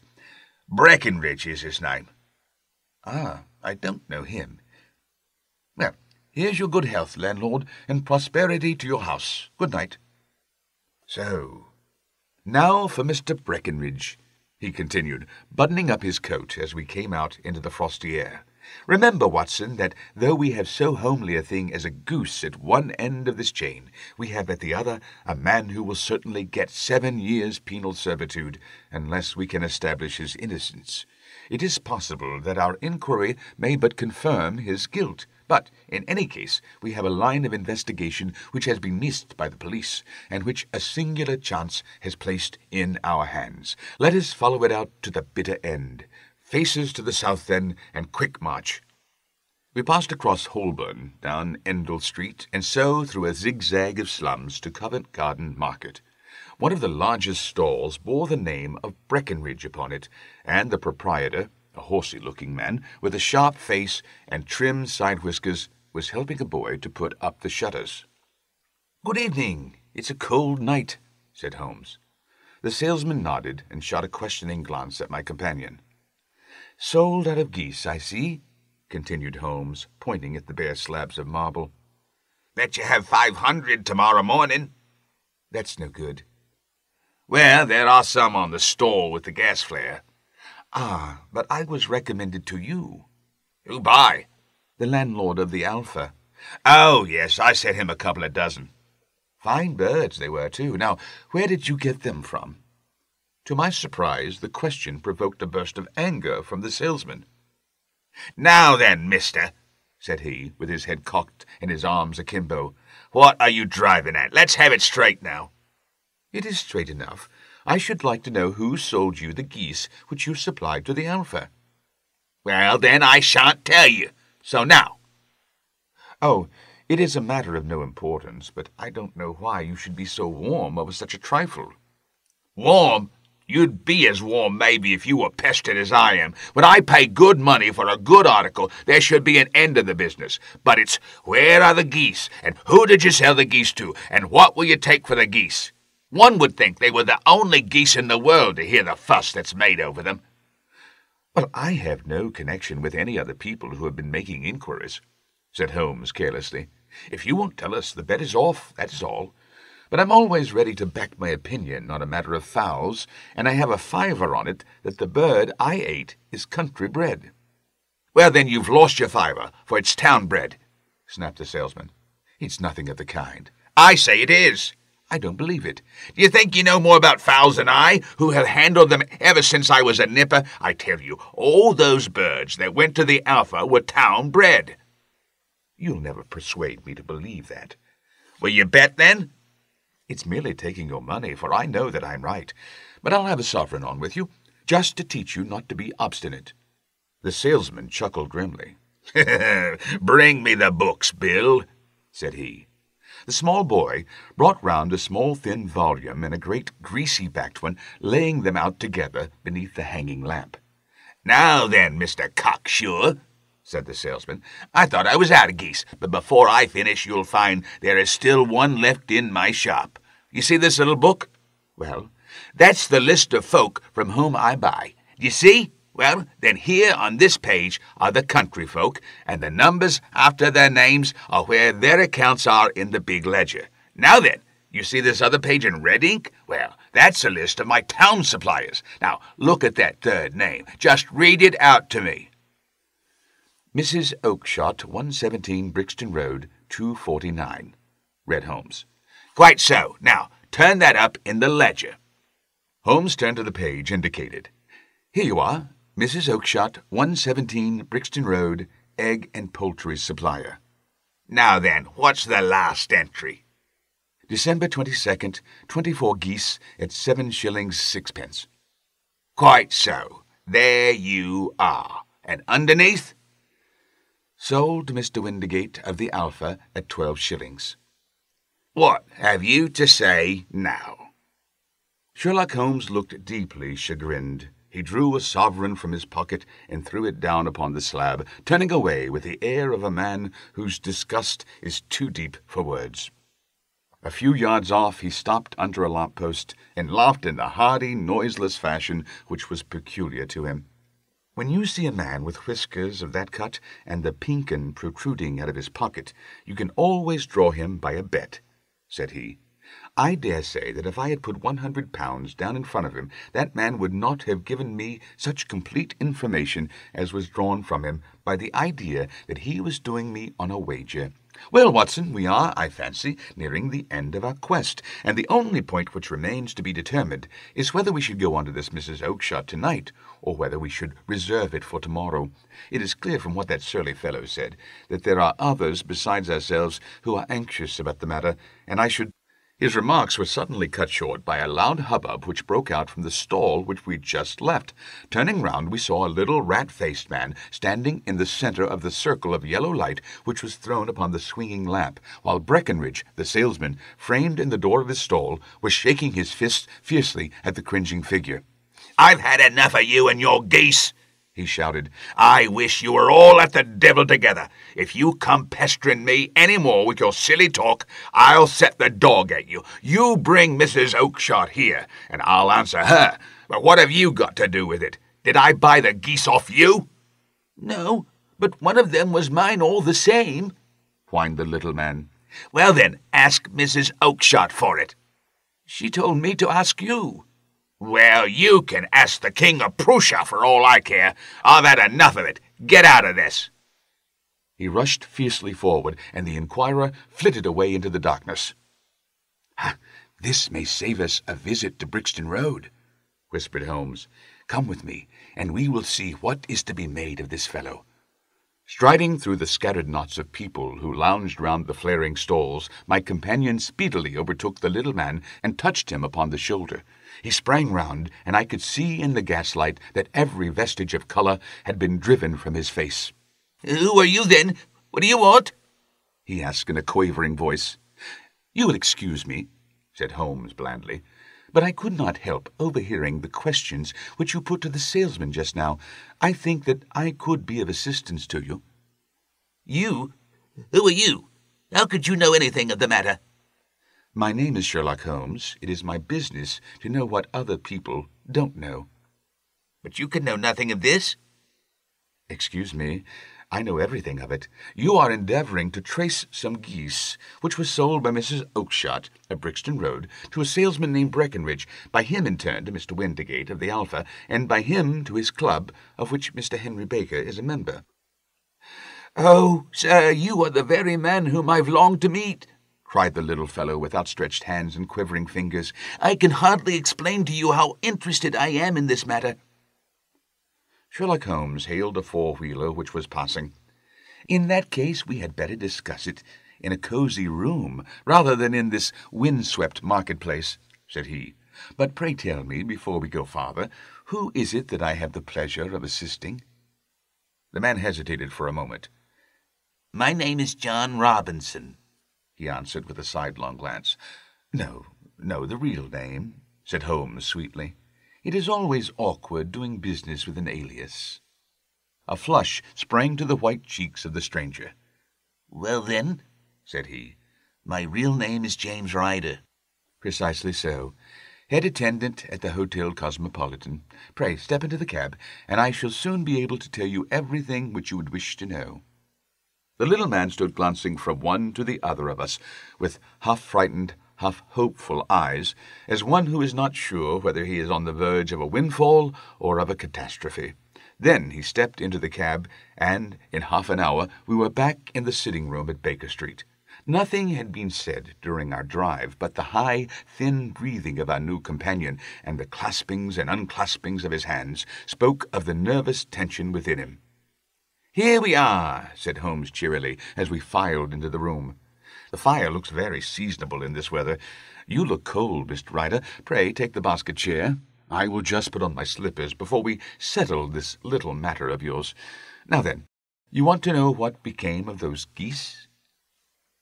"Breckenridge is his name." "Ah, I don't know him. Well, here's your good health, landlord, and prosperity to your house. Good night." "So, now for Mr. Breckenridge," he continued, buttoning up his coat as we came out into the frosty air. "Remember, Watson, that though we have so homely a thing as a goose at one end of this chain, we have at the other a man who will certainly get 7 years' penal servitude, unless we can establish his innocence. It is possible that our inquiry may but confirm his guilt, but in any case we have a line of investigation which has been missed by the police, and which a singular chance has placed in our hands. Let us follow it out to the bitter end. Faces to the south, then, and quick march." We passed across Holborn, down Endell Street, and so through a zigzag of slums to Covent Garden Market. One of the largest stalls bore the name of Breckenridge upon it, and the proprietor, a horsey-looking man, with a sharp face and trimmed side whiskers, was helping a boy to put up the shutters. "Good evening. It's a cold night," said Holmes. The salesman nodded and shot a questioning glance at my companion. "Sold out of geese, I see," continued Holmes, pointing at the bare slabs of marble. "Bet you have 500 tomorrow morning." "That's no good." "Well, there are some on the stall with the gas flare." "Ah, but I was recommended to you." "Who by?" "The landlord of the Alpha." "Oh, yes, I sent him a couple of dozen." "Fine birds they were, too. Now, where did you get them from?" To my surprise, the question provoked a burst of anger from the salesman. "Now then, mister," said he, with his head cocked and his arms akimbo, "what are you driving at? Let's have it straight now." "It is straight enough. I should like to know who sold you the geese which you supplied to the Alpha." "Well, then I shan't tell you. So now." "Oh, it is a matter of no importance, but I don't know why you should be so warm over such a trifle." "Warm? You'd be as warm, maybe, if you were pestered as I am. When I pay good money for a good article, there should be an end of the business. But it's, where are the geese, and who did you sell the geese to, and what will you take for the geese? One would think they were the only geese in the world to hear the fuss that's made over them." "Well, I have no connection with any other people who have been making inquiries," said Holmes carelessly. "If you won't tell us, the bet is off, that is all. But I'm always ready to back my opinion on a matter of fowls, and I have a fiver on it that the bird I ate is country bred." "Well, then you've lost your fiver, for it's town bred," snapped the salesman. "It's nothing of the kind." "I say it is. I don't believe it. Do you think you know more about fowls than I, who have handled them ever since I was a nipper? I tell you, all those birds that went to the Alpha were town-bred. You'll never persuade me to believe that. Will you bet, then? It's merely taking your money, for I know that I'm right. But I'll have a sovereign on with you, just to teach you not to be obstinate. The salesman chuckled grimly. "Bring me the books, Bill," said he. The small boy brought round a small thin volume and a great greasy-backed one, laying them out together beneath the hanging lamp. "Now then, Mr. Cocksure," said the salesman, "I thought I was out of geese, but before I finish you'll find there is still one left in my shop. You see this little book? Well, that's the list of folk from whom I buy. You see? Well, then here on this page are the country folk, and the numbers after their names are where their accounts are in the big ledger. Now then, you see this other page in red ink? Well, that's a list of my town suppliers. Now, look at that third name. Just read it out to me." "Mrs. Oakshott, 117 Brixton Road, 249, read Holmes. "Quite so. Now, turn that up in the ledger." Holmes turned to the page indicated. "Here you are. Mrs. Oakshott, 117 Brixton Road, egg and poultry supplier." "Now then, what's the last entry?" "December 22nd, 24 geese at 7 shillings 6 pence. "Quite so. There you are. And underneath?" "Sold to Mr. Windigate of the Alpha at 12 shillings. "What have you to say now?" Sherlock Holmes looked deeply chagrined. He drew a sovereign from his pocket and threw it down upon the slab, turning away with the air of a man whose disgust is too deep for words. A few yards off he stopped under a lamp-post and laughed in the hearty, noiseless fashion which was peculiar to him. When you see a man with whiskers of that cut and the pink-un protruding out of his pocket, you can always draw him by a bet, said he. I dare say that if I had put £100 down in front of him, that man would not have given me such complete information as was drawn from him by the idea that he was doing me on a wager. Well, Watson, we are, I fancy, nearing the end of our quest, and the only point which remains to be determined is whether we should go on to this Mrs. Oakshott tonight, or whether we should reserve it for tomorrow. It is clear from what that surly fellow said that there are others besides ourselves who are anxious about the matter, and I should— His remarks were suddenly cut short by a loud hubbub which broke out from the stall which we had just left. Turning round, we saw a little rat-faced man standing in the centre of the circle of yellow light which was thrown upon the swinging lamp, while Breckenridge, the salesman, framed in the door of his stall, was shaking his fist fiercely at the cringing figure. "I've had enough of you and your geese," he shouted. "I wish you were all at the devil together. If you come pestering me any more with your silly talk, I'll set the dog at you. You bring Mrs. Oakshott here, and I'll answer her. But what have you got to do with it? Did I buy the geese off you?" "No, but one of them was mine all the same," whined the little man. "Well then, ask Mrs. Oakshott for it." "She told me to ask you." "Well, you can ask the King of Prussia for all I care. I've had enough of it. Get out of this." He rushed fiercely forward, and the inquirer flitted away into the darkness. "This may save us a visit to Brixton Road," whispered Holmes. "Come with me, and we will see what is to be made of this fellow." Striding through the scattered knots of people who lounged round the flaring stalls, my companion speedily overtook the little man and touched him upon the shoulder. He sprang round, and I could see in the gaslight that every vestige of colour had been driven from his face. "Who are you, then? What do you want?" he asked in a quavering voice. "You will excuse me," said Holmes blandly, "but I could not help overhearing the questions which you put to the salesman just now. I think that I could be of assistance to you." "You? Who are you? How could you know anything of the matter?" "My name is Sherlock Holmes. It is my business to know what other people don't know." "But you can know nothing of this?" "Excuse me, I know everything of it. You are endeavouring to trace some geese which were sold by Mrs. Oakshott at Brixton Road to a salesman named Breckenridge, by him in turn to Mr. Windigate of the Alpha, and by him to his club, of which Mr. Henry Baker is a member." "Oh, sir, you are the very man whom I've longed to meet," cried the little fellow with outstretched hands and quivering fingers. "I can hardly explain to you how interested I am in this matter." Sherlock Holmes hailed a four-wheeler which was passing. "In that case, we had better discuss it in a cozy room rather than in this wind-swept marketplace," said he. "But pray tell me, before we go farther, who is it that I have the pleasure of assisting?" The man hesitated for a moment. "My name is John Robinson," he answered with a sidelong glance. No, the real name," said Holmes sweetly. "It is always awkward doing business with an alias." A flush sprang to the white cheeks of the stranger. "Well, then," said he, "my real name is James Ryder." "Precisely so. Head attendant at the Hotel Cosmopolitan. Pray step into the cab, and I shall soon be able to tell you everything which you would wish to know." The little man stood glancing from one to the other of us, with half-frightened, half-hopeful eyes, as one who is not sure whether he is on the verge of a windfall or of a catastrophe. Then he stepped into the cab, and in half an hour we were back in the sitting-room at Baker Street. Nothing had been said during our drive, but the high, thin breathing of our new companion and the claspings and unclaspings of his hands spoke of the nervous tension within him. "Here we are," said Holmes cheerily, as we filed into the room. "The fire looks very seasonable in this weather. You look cold, Mr. Ryder. Pray take the basket chair. I will just put on my slippers before we settle this little matter of yours. Now then, you want to know what became of those geese?"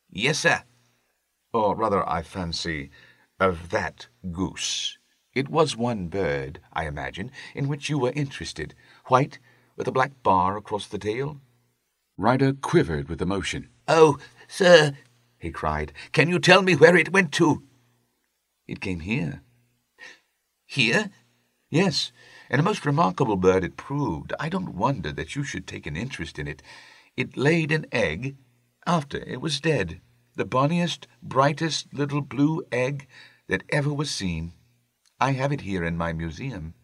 "Yes, sir." "Or rather, I fancy, of that goose. It was one bird, I imagine, in which you were interested, white, with a black bar across the tail?" Ryder quivered with emotion. "Oh, sir," he cried, "can you tell me where it went to?" "It came here." "Here?" "Yes, and a most remarkable bird it proved. I don't wonder that you should take an interest in it. It laid an egg after it was dead, the bonniest, brightest little blue egg that ever was seen. I have it here in my museum."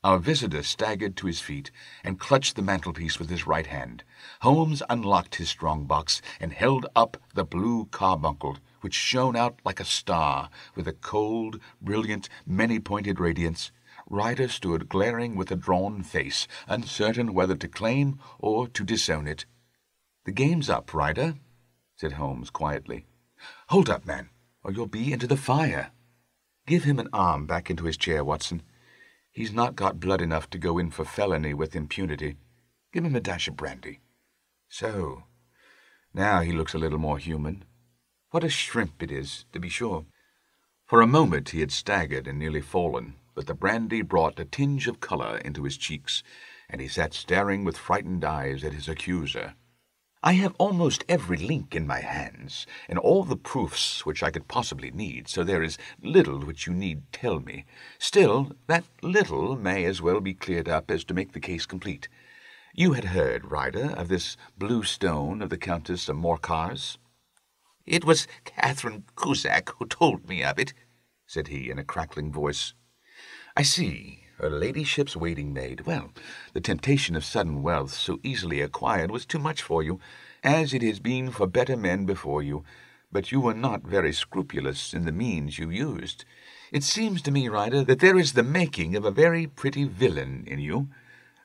Our visitor staggered to his feet and clutched the mantelpiece with his right hand. Holmes unlocked his strong box and held up the blue carbuncle, which shone out like a star with a cold, brilliant, many-pointed radiance. Ryder stood glaring with a drawn face, uncertain whether to claim or to disown it. "The game's up, Ryder," said Holmes quietly. "Hold up, man, or you'll be into the fire. Give him an arm back into his chair, Watson. He's not got blood enough to go in for felony with impunity. Give him a dash of brandy. So, now he looks a little more human. What a shrimp it is, to be sure." For a moment he had staggered and nearly fallen, but the brandy brought a tinge of colour into his cheeks, and he sat staring with frightened eyes at his accuser. "I have almost every link in my hands, and all the proofs which I could possibly need, so there is little which you need tell me. Still, that little may as well be cleared up as to make the case complete. You had heard, Ryder, of this blue stone of the Countess of Morcar's?" "It was Catherine Cusack who told me of it," said he in a crackling voice. "I see. Her ladyship's waiting-maid. Well, the temptation of sudden wealth so easily acquired was too much for you, as it has been for better men before you, but you were not very scrupulous in the means you used. It seems to me, Ryder, that there is the making of a very pretty villain in you.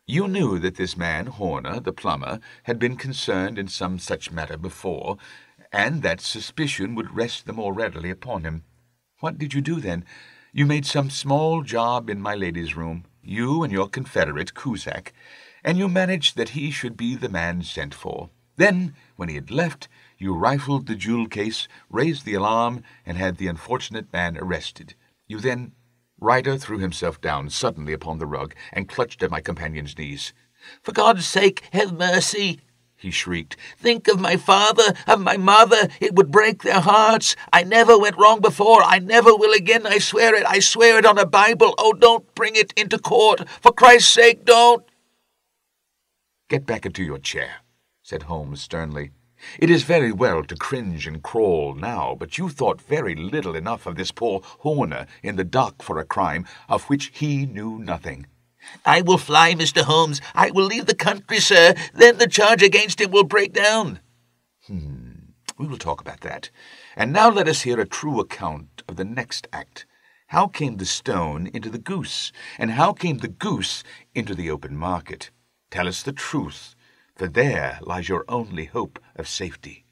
You knew that this man, Horner, the plumber, had been concerned in some such matter before, and that suspicion would rest the more readily upon him. What did you do then? You made some small job in my lady's room, you and your confederate, Cusack, and you managed that he should be the man sent for. Then, when he had left, you rifled the jewel case, raised the alarm, and had the unfortunate man arrested. You then—" Ryder threw himself down suddenly upon the rug and clutched at my companion's knees. "For God's sake, have mercy!" he shrieked. "Think of my father, of my mother. It would break their hearts. I never went wrong before. I never will again. I swear it. I swear it on a Bible. Oh, don't bring it into court. For Christ's sake, don't." "Get back into your chair," said Holmes sternly. "It is very well to cringe and crawl now, but you thought very little enough of this poor Horner in the dock for a crime of which he knew nothing." "I will fly, Mr. Holmes. I will leave the country, sir. Then the charge against him will break down." We will talk about that. And now let us hear a true account of the next act. How came the stone into the goose, and how came the goose into the open market? Tell us the truth, for there lies your only hope of safety.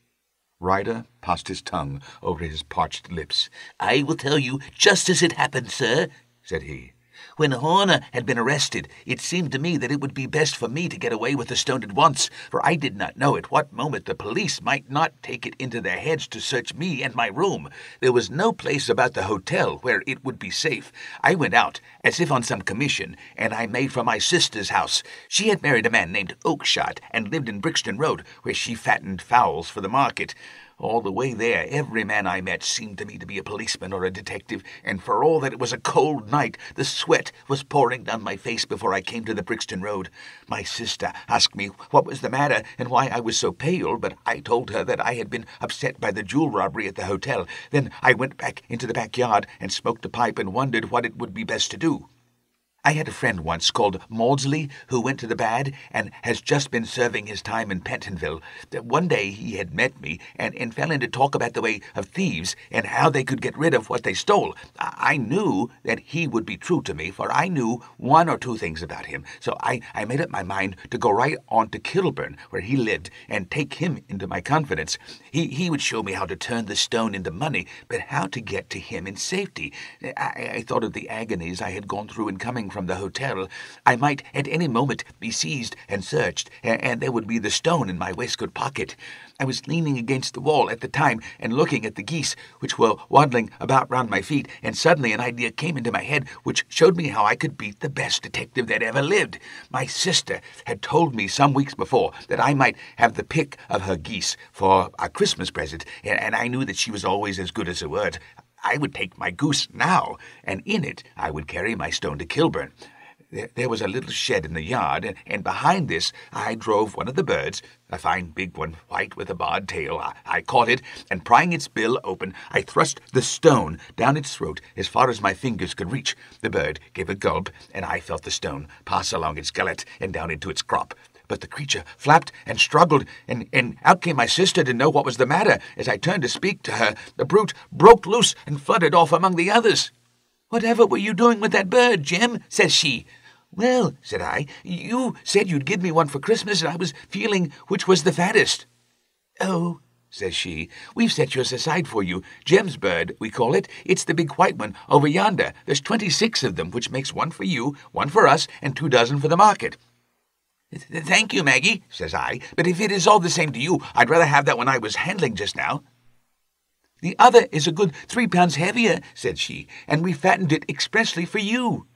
Ryder passed his tongue over his parched lips. I will tell you just as it happened, sir, said he. When Horner had been arrested, it seemed to me that it would be best for me to get away with the stone at once, for I did not know at what moment the police might not take it into their heads to search me and my room. There was no place about the hotel where it would be safe. I went out, as if on some commission, and I made for my sister's house. She had married a man named Oakshott, and lived in Brixton Road, where she fattened fowls for the market. All the way there, every man I met seemed to me to be a policeman or a detective, and for all that it was a cold night, the sweat was pouring down my face before I came to the Brixton Road. My sister asked me what was the matter and why I was so pale, but I told her that I had been upset by the jewel robbery at the hotel. Then I went back into the backyard and smoked a pipe and wondered what it would be best to do. I had a friend once called Maudsley who went to the bad and has just been serving his time in Pentonville. One day he had met me and fell into talk about the way of thieves and how they could get rid of what they stole. I knew that he would be true to me, for I knew one or two things about him. So I made up my mind to go right on to Kilburn, where he lived, and take him into my confidence. He would show me how to turn the stone into money, but how to get to him in safety. I thought of the agonies I had gone through in coming from the hotel. I might at any moment be seized and searched, and there would be the stone in my waistcoat pocket. I was leaning against the wall at the time and looking at the geese, which were waddling about round my feet, and suddenly an idea came into my head which showed me how I could beat the best detective that ever lived. My sister had told me some weeks before that I might have the pick of her geese for a Christmas present, and I knew that she was always as good as her word. I would take my goose now, and in it I would carry my stone to Kilburn. There was a little shed in the yard, and behind this I drove one of the birds, a fine big one, white with a barred tail. I caught it, and prying its bill open, I thrust the stone down its throat as far as my fingers could reach. The bird gave a gulp, and I felt the stone pass along its gullet and down into its crop. But the creature flapped and struggled, and out came my sister to know what was the matter. As I turned to speak to her, the brute broke loose and fluttered off among the others. "Whatever were you doing with that bird, Jim?" says she. "Well," said I, "you said you'd give me one for Christmas, and I was feeling which was the fattest." "Oh," says she, "we've set yours aside for you. Jem's bird, we call it. It's the big white one over yonder. There's 26 of them, which makes one for you, one for us, and 2 dozen for the market." "Thank you, Maggie," says I, "but if it is all the same to you, I'd rather have that one I was handling just now." "The other is a good 3 pounds heavier," said she, "and we fattened it expressly for you."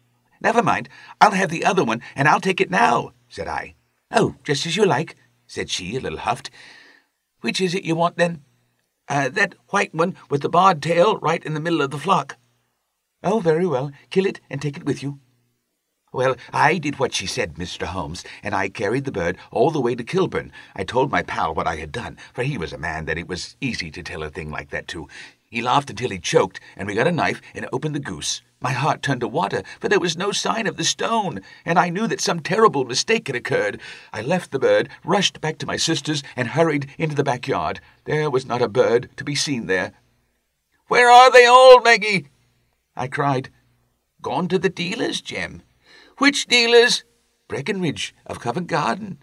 "Never mind, I'll have the other one, and I'll take it now," said I. "Oh, just as you like," said she, a little huffed. "Which is it you want, then?" That white one with the barred tail right in the middle of the flock." "Oh, very well. Kill it and take it with you." Well, I did what she said, Mr. Holmes, and I carried the bird all the way to Kilburn. I told my pal what I had done, for he was a man that it was easy to tell a thing like that to. He laughed until he choked, and we got a knife and opened the goose. My heart turned to water, for there was no sign of the stone, and I knew that some terrible mistake had occurred. I left the bird, rushed back to my sister's, and hurried into the backyard. There was not a bird to be seen there. "Where are they all, Maggie?" I cried. "Gone to the dealers, Jem." "Which dealers?" "Breckenridge, of Covent Garden."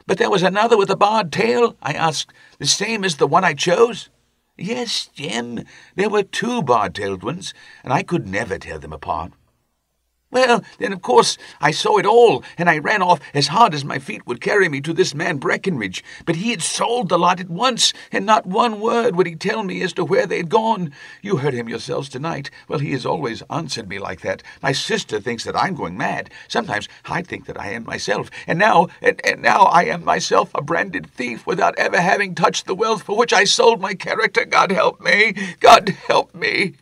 "But there was another with a barred tail," I asked, "the same as the one I chose?" "Yes, Jem, there were 2 barred-tailed ones, and I could never tell them apart." "Well, then, of course, I saw it all, and I ran off as hard as my feet would carry me to this man Breckenridge. But he had sold the lot at once, and not one word would he tell me as to where they had gone. You heard him yourselves tonight. Well, he has always answered me like that. My sister thinks that I'm going mad. Sometimes I think that I am myself. And now I am myself a branded thief without ever having touched the wealth for which I sold my character. God help me! God help me!"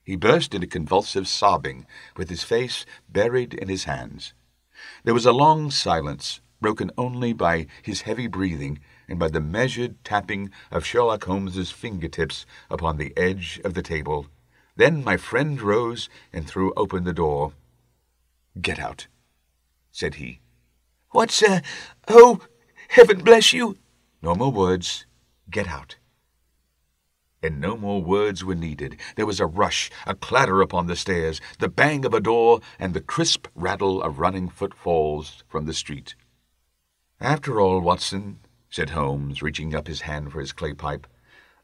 He burst into convulsive sobbing, with his face buried in his hands. There was a long silence, broken only by his heavy breathing and by the measured tapping of Sherlock Holmes's fingertips upon the edge of the table. Then my friend rose and threw open the door. "Get out," said he. "What, sir? Oh, heaven bless you!" "No more words. Get out." And no more words were needed. There was a rush, a clatter upon the stairs, the bang of a door, and the crisp rattle of running footfalls from the street. "After all, Watson," said Holmes, reaching up his hand for his clay pipe,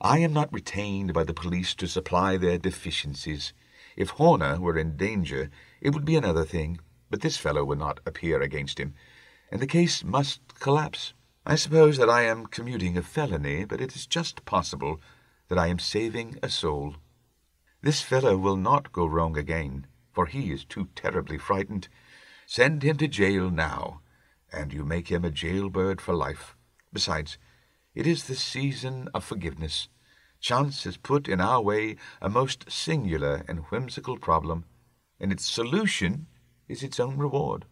"I am not retained by the police to supply their deficiencies. If Horner were in danger, it would be another thing, but this fellow would not appear against him, and the case must collapse. I suppose that I am commuting a felony, but it is just possible that I am saving a soul. This fellow will not go wrong again, for he is too terribly frightened. Send him to jail now, and you make him a jailbird for life. Besides, it is the season of forgiveness. Chance has put in our way a most singular and whimsical problem, and its solution is its own reward.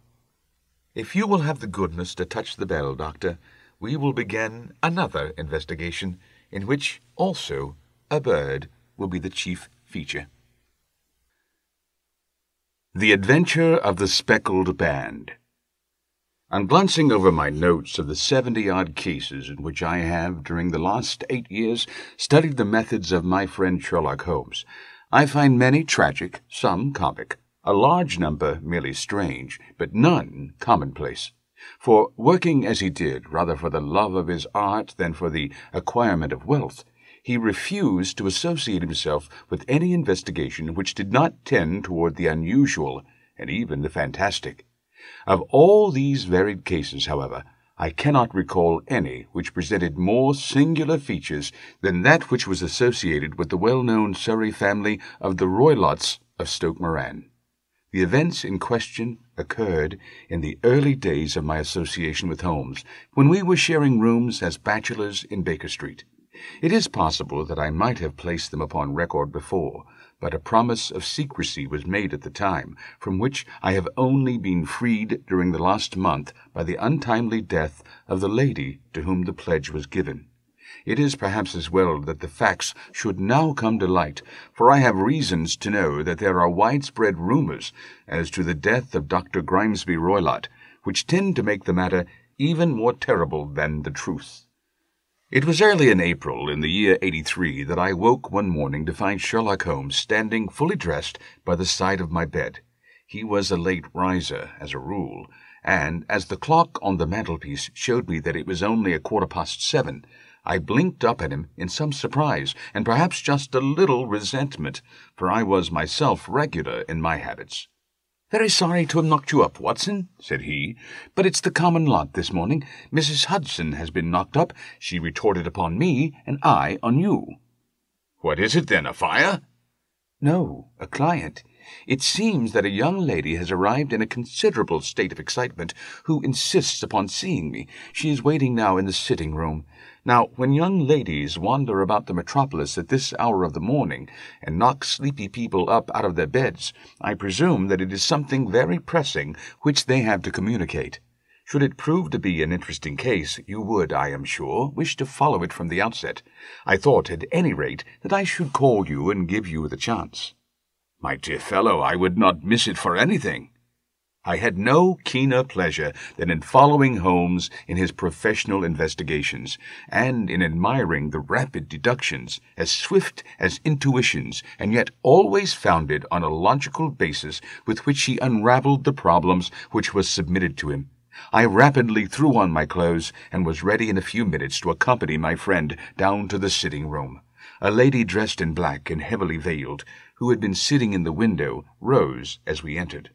If you will have the goodness to touch the bell, Doctor, we will begin another investigation, in which also a bird will be the chief feature." The Adventure of the Speckled Band. On glancing over my notes of the 70-odd cases in which I have, during the last 8 years, studied the methods of my friend Sherlock Holmes, I find many tragic, some comic, a large number merely strange, but none commonplace. For, working as he did, rather for the love of his art than for the acquirement of wealth, he refused to associate himself with any investigation which did not tend toward the unusual and even the fantastic. Of all these varied cases, however, I cannot recall any which presented more singular features than that which was associated with the well-known Surrey family of the Roylotts of Stoke Moran. The events in question occurred in the early days of my association with Holmes, when we were sharing rooms as bachelors in Baker Street. It is possible that I might have placed them upon record before, but a promise of secrecy was made at the time, from which I have only been freed during the last month by the untimely death of the lady to whom the pledge was given. It is perhaps as well that the facts should now come to light, for I have reasons to know that there are widespread rumors as to the death of Dr. Grimesby Roylott, which tend to make the matter even more terrible than the truth. It was early in April, in the year 83, that I woke one morning to find Sherlock Holmes standing fully dressed by the side of my bed. He was a late riser, as a rule, and as the clock on the mantelpiece showed me that it was only 7:15, I blinked up at him in some surprise, and perhaps just a little resentment, for I was myself regular in my habits. "Very sorry to have knocked you up, Watson," said he, "but it's the common lot this morning. Mrs. Hudson has been knocked up. She retorted upon me, and I on you." "What is it, then, a fire?" "No, a client. It seems that a young lady has arrived in a considerable state of excitement, who insists upon seeing me. She is waiting now in the sitting-room. Now, when young ladies wander about the metropolis at this hour of the morning, and knock sleepy people up out of their beds, I presume that it is something very pressing which they have to communicate. Should it prove to be an interesting case, you would, I am sure, wish to follow it from the outset. I thought, at any rate, that I should call you and give you the chance." "My dear fellow, I would not miss it for anything." I had no keener pleasure than in following Holmes in his professional investigations, and in admiring the rapid deductions, as swift as intuitions, and yet always founded on a logical basis, with which he unravelled the problems which was submitted to him. I rapidly threw on my clothes, and was ready in a few minutes to accompany my friend down to the sitting-room. A lady dressed in black and heavily veiled, who had been sitting in the window, rose as we entered.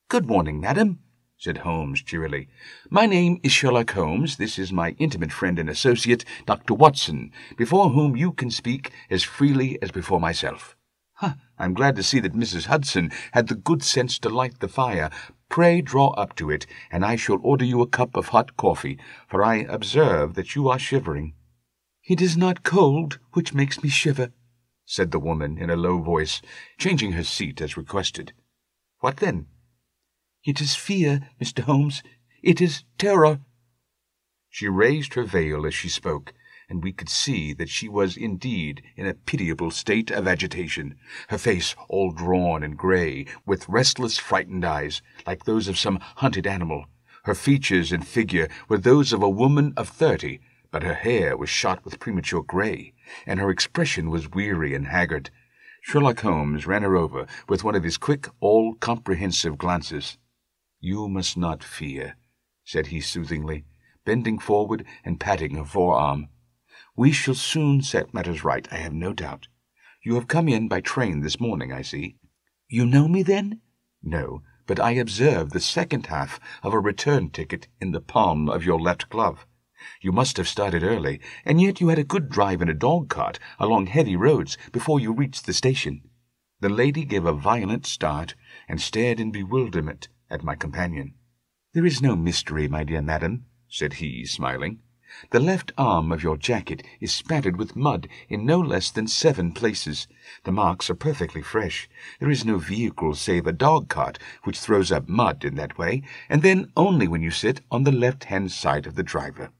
"Good morning, madam," said Holmes cheerily. "My name is Sherlock Holmes. This is my intimate friend and associate, Dr. Watson, before whom you can speak as freely as before myself. I'm glad to see that Mrs. Hudson had the good sense to light the fire. Pray draw up to it, and I shall order you a cup of hot coffee, for I observe that you are shivering." "It is not cold which makes me shiver," said the woman in a low voice, changing her seat as requested. "What then?" "It is fear, Mr. Holmes. It is terror." She raised her veil as she spoke, and we could see that she was indeed in a pitiable state of agitation, her face all drawn and grey, with restless, frightened eyes, like those of some hunted animal. Her features and figure were those of a woman of 30, but her hair was shot with premature grey, and her expression was weary and haggard. Sherlock Holmes ran her over with one of his quick, all-comprehensive glances. "You must not fear," said he soothingly, bending forward and patting her forearm. "We shall soon set matters right, I have no doubt. You have come in by train this morning, I see." "You know me, then?" "No, but I observed the second half of a return ticket in the palm of your left glove. You must have started early, and yet you had a good drive in a dog-cart along heavy roads before you reached the station." The lady gave a violent start and stared in bewilderment at my companion. "There is no mystery, my dear madam," said he, smiling. "The left arm of your jacket is spattered with mud in no less than 7 places. The marks are perfectly fresh. There is no vehicle save a dog-cart which throws up mud in that way, and then only when you sit on the left-hand side of the driver."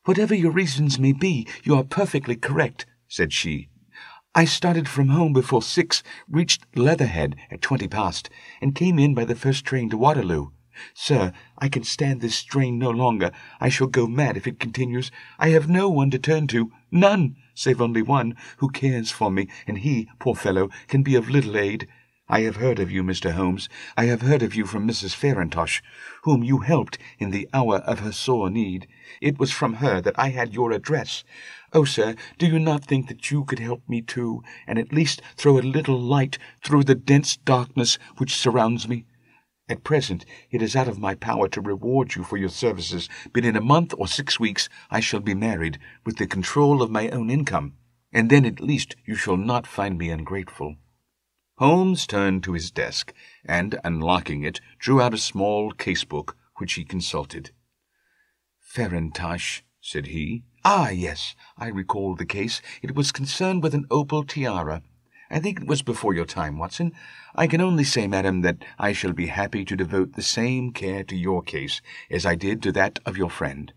"Whatever your reasons may be, you are perfectly correct," said she. "I started from home before 6, reached Leatherhead at 20 past, and came in by the first train to Waterloo. Sir, I can stand this strain no longer. I shall go mad if it continues. I have no one to turn to, none, save only one, who cares for me, and he, poor fellow, can be of little aid. I have heard of you, Mr. Holmes. I have heard of you from Mrs. Farintosh, whom you helped in the hour of her sore need. It was from her that I had your address. Oh, sir, do you not think that you could help me too, and at least throw a little light through the dense darkness which surrounds me? At present it is out of my power to reward you for your services, but in a month or 6 weeks I shall be married, with the control of my own income, and then at least you shall not find me ungrateful." Holmes turned to his desk, and, unlocking it, drew out a small case-book, which he consulted. "Farintosh," said he. "Ah, yes, I recall the case. It was concerned with an opal tiara. I think it was before your time, Watson. I can only say, madam, that I shall be happy to devote the same care to your case as I did to that of your friend.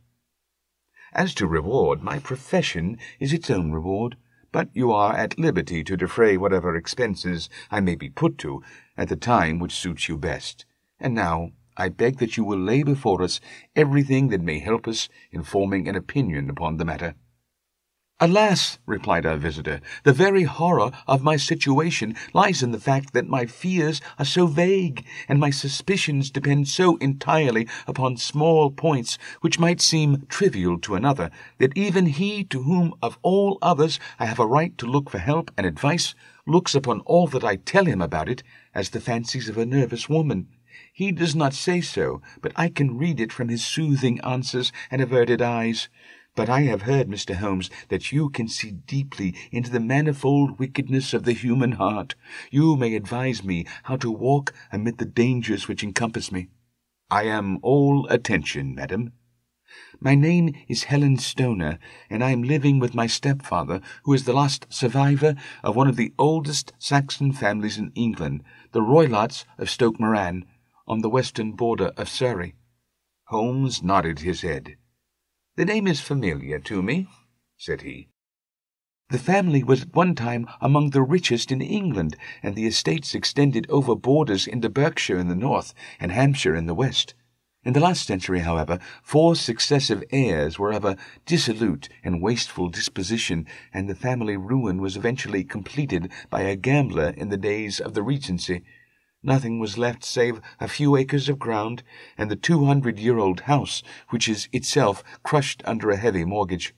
As to reward, my profession is its own reward, but you are at liberty to defray whatever expenses I may be put to at the time which suits you best. And now I beg that you will lay before us everything that may help us in forming an opinion upon the matter." "Alas," replied our visitor, "the very horror of my situation lies in the fact that my fears are so vague, and my suspicions depend so entirely upon small points which might seem trivial to another, that even he to whom of all others I have a right to look for help and advice looks upon all that I tell him about it as the fancies of a nervous woman. He does not say so, but I can read it from his soothing answers and averted eyes. But I have heard, Mr. Holmes, that you can see deeply into the manifold wickedness of the human heart. You may advise me how to walk amid the dangers which encompass me." "I am all attention, madam." "My name is Helen Stoner, and I am living with my stepfather, who is the last survivor of one of the oldest Saxon families in England, the Roylotts of Stoke Moran, on the western border of Surrey." Holmes nodded his head. "The name is familiar to me," said he. "The family was at one time among the richest in England, and the estates extended over borders into Berkshire in the north and Hampshire in the west. In the last century, however, 4 successive heirs were of a dissolute and wasteful disposition, and the family ruin was eventually completed by a gambler in the days of the Regency. Nothing was left save a few acres of ground and the 200-year-old house, which is itself crushed under a heavy mortgage.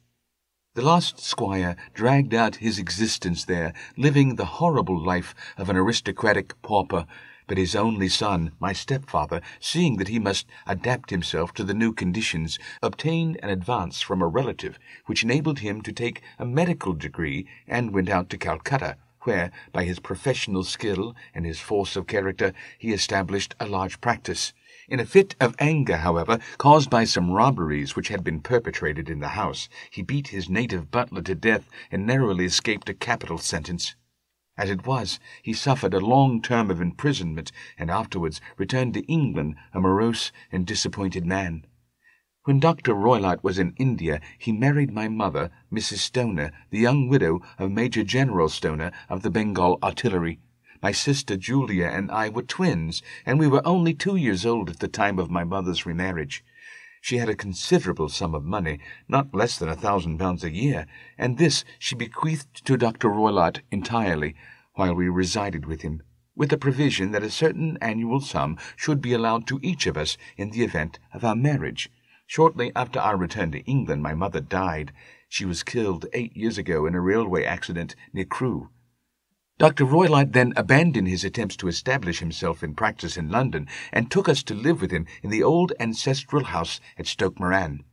The last squire dragged out his existence there, living the horrible life of an aristocratic pauper, but his only son, my stepfather, seeing that he must adapt himself to the new conditions, obtained an advance from a relative which enabled him to take a medical degree and went out to Calcutta, where, by his professional skill and his force of character, he established a large practice. In a fit of anger, however, caused by some robberies which had been perpetrated in the house, he beat his native butler to death and narrowly escaped a capital sentence. As it was, he suffered a long term of imprisonment and afterwards returned to England a morose and disappointed man. When Dr. Roylott was in India, he married my mother, Mrs. Stoner, the young widow of Major General Stoner of the Bengal Artillery. My sister Julia and I were twins, and we were only 2 years old at the time of my mother's remarriage. She had a considerable sum of money, not less than £1,000 a year, and this she bequeathed to Dr. Roylott entirely, while we resided with him, with the provision that a certain annual sum should be allowed to each of us in the event of our marriage. Shortly after our return to England, my mother died. She was killed 8 years ago in a railway accident near Crewe. Dr. Roylott then abandoned his attempts to establish himself in practice in London, and took us to live with him in the old ancestral house at Stoke Moran.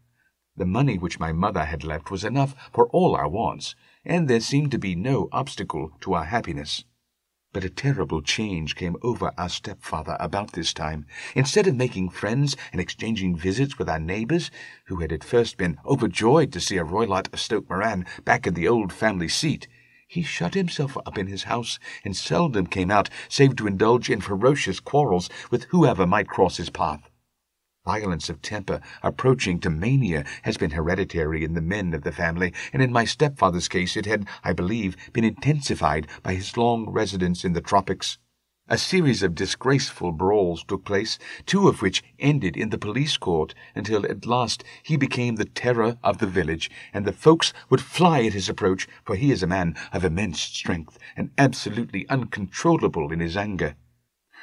The money which my mother had left was enough for all our wants, and there seemed to be no obstacle to our happiness. But a terrible change came over our stepfather about this time. Instead of making friends and exchanging visits with our neighbours, who had at first been overjoyed to see a Roylott of Stoke Moran back in the old family seat, he shut himself up in his house and seldom came out save to indulge in ferocious quarrels with whoever might cross his path. Violence of temper, approaching to mania, has been hereditary in the men of the family, and in my stepfather's case it had, I believe, been intensified by his long residence in the tropics. A series of disgraceful brawls took place, 2 of which ended in the police court, until at last he became the terror of the village, and the folks would fly at his approach, for he is a man of immense strength, and absolutely uncontrollable in his anger.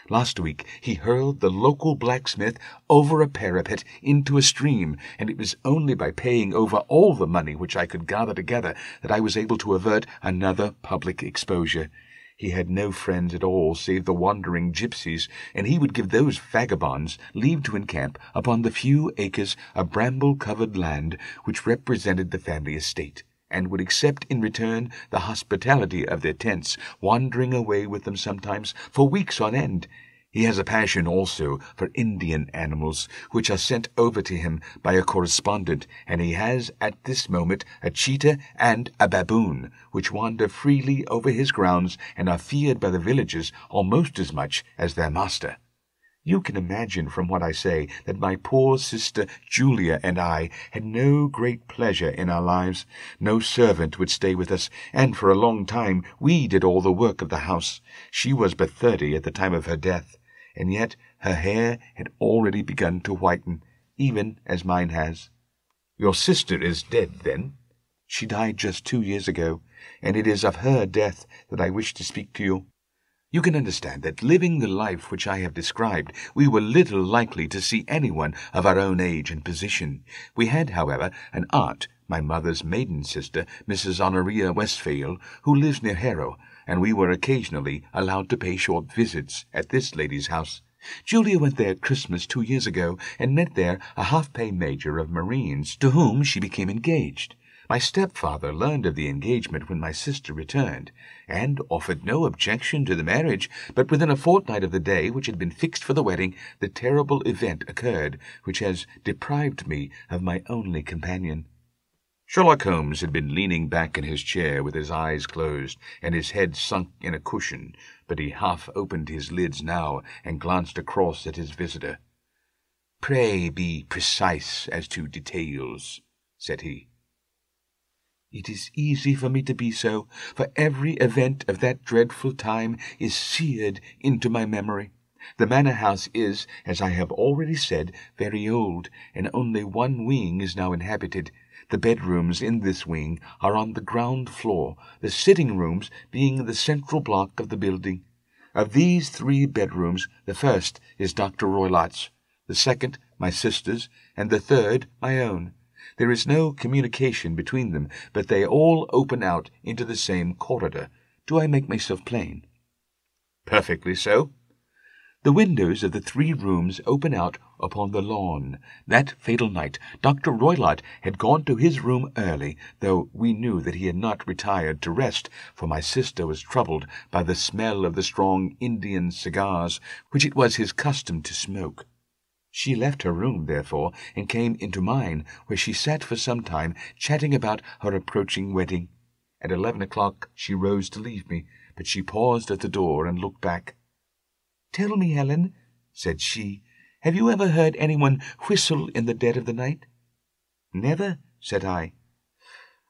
Last week he hurled the local blacksmith over a parapet into a stream, and it was only by paying over all the money which I could gather together that I was able to avert another public exposure. He had no friends at all save the wandering gypsies, and he would give those vagabonds leave to encamp upon the few acres of bramble-covered land which represented the family estate, and would accept in return the hospitality of their tents, wandering away with them sometimes for weeks on end. He has a passion also for Indian animals, which are sent over to him by a correspondent, and he has at this moment a cheetah and a baboon, which wander freely over his grounds and are feared by the villagers almost as much as their master. You can imagine from what I say that my poor sister Julia and I had no great pleasure in our lives. No servant would stay with us, and for a long time we did all the work of the house. She was but 30 at the time of her death, and yet her hair had already begun to whiten, even as mine has. Your sister is dead, then? She died just 2 years ago, and it is of her death that I wish to speak to you. You can understand that, living the life which I have described, we were little likely to see anyone of our own age and position. We had, however, an aunt, my mother's maiden sister, Mrs. Honoria Westphail, who lives near Harrow, and we were occasionally allowed to pay short visits at this lady's house. Julia went there at Christmas 2 years ago, and met there a half-pay major of Marines, to whom she became engaged. My stepfather learned of the engagement when my sister returned, and offered no objection to the marriage, but within a fortnight of the day which had been fixed for the wedding, the terrible event occurred which has deprived me of my only companion. Sherlock Holmes had been leaning back in his chair with his eyes closed and his head sunk in a cushion, but he half opened his lids now and glanced across at his visitor. "Pray be precise as to details," said he. "It is easy for me to be so, for every event of that dreadful time is seared into my memory. The manor house is, as I have already said, very old, and only one wing is now inhabited. The bedrooms in this wing are on the ground floor, the sitting rooms being in the central block of the building. Of these 3 bedrooms, the first is Dr. Roylott's, the second my sister's, and the third my own. There is no communication between them, but they all open out into the same corridor. Do I make myself plain?" "Perfectly so." The windows of the 3 rooms open out upon the lawn. That fatal night, Dr. Roylott had gone to his room early, though we knew that he had not retired to rest, for my sister was troubled by the smell of the strong Indian cigars which it was his custom to smoke. She left her room, therefore, and came into mine, where she sat for some time chatting about her approaching wedding. At 11 o'clock she rose to leave me, but she paused at the door and looked back. "Tell me, Helen," said she, "have you ever heard anyone whistle in the dead of the night?" "Never," said I.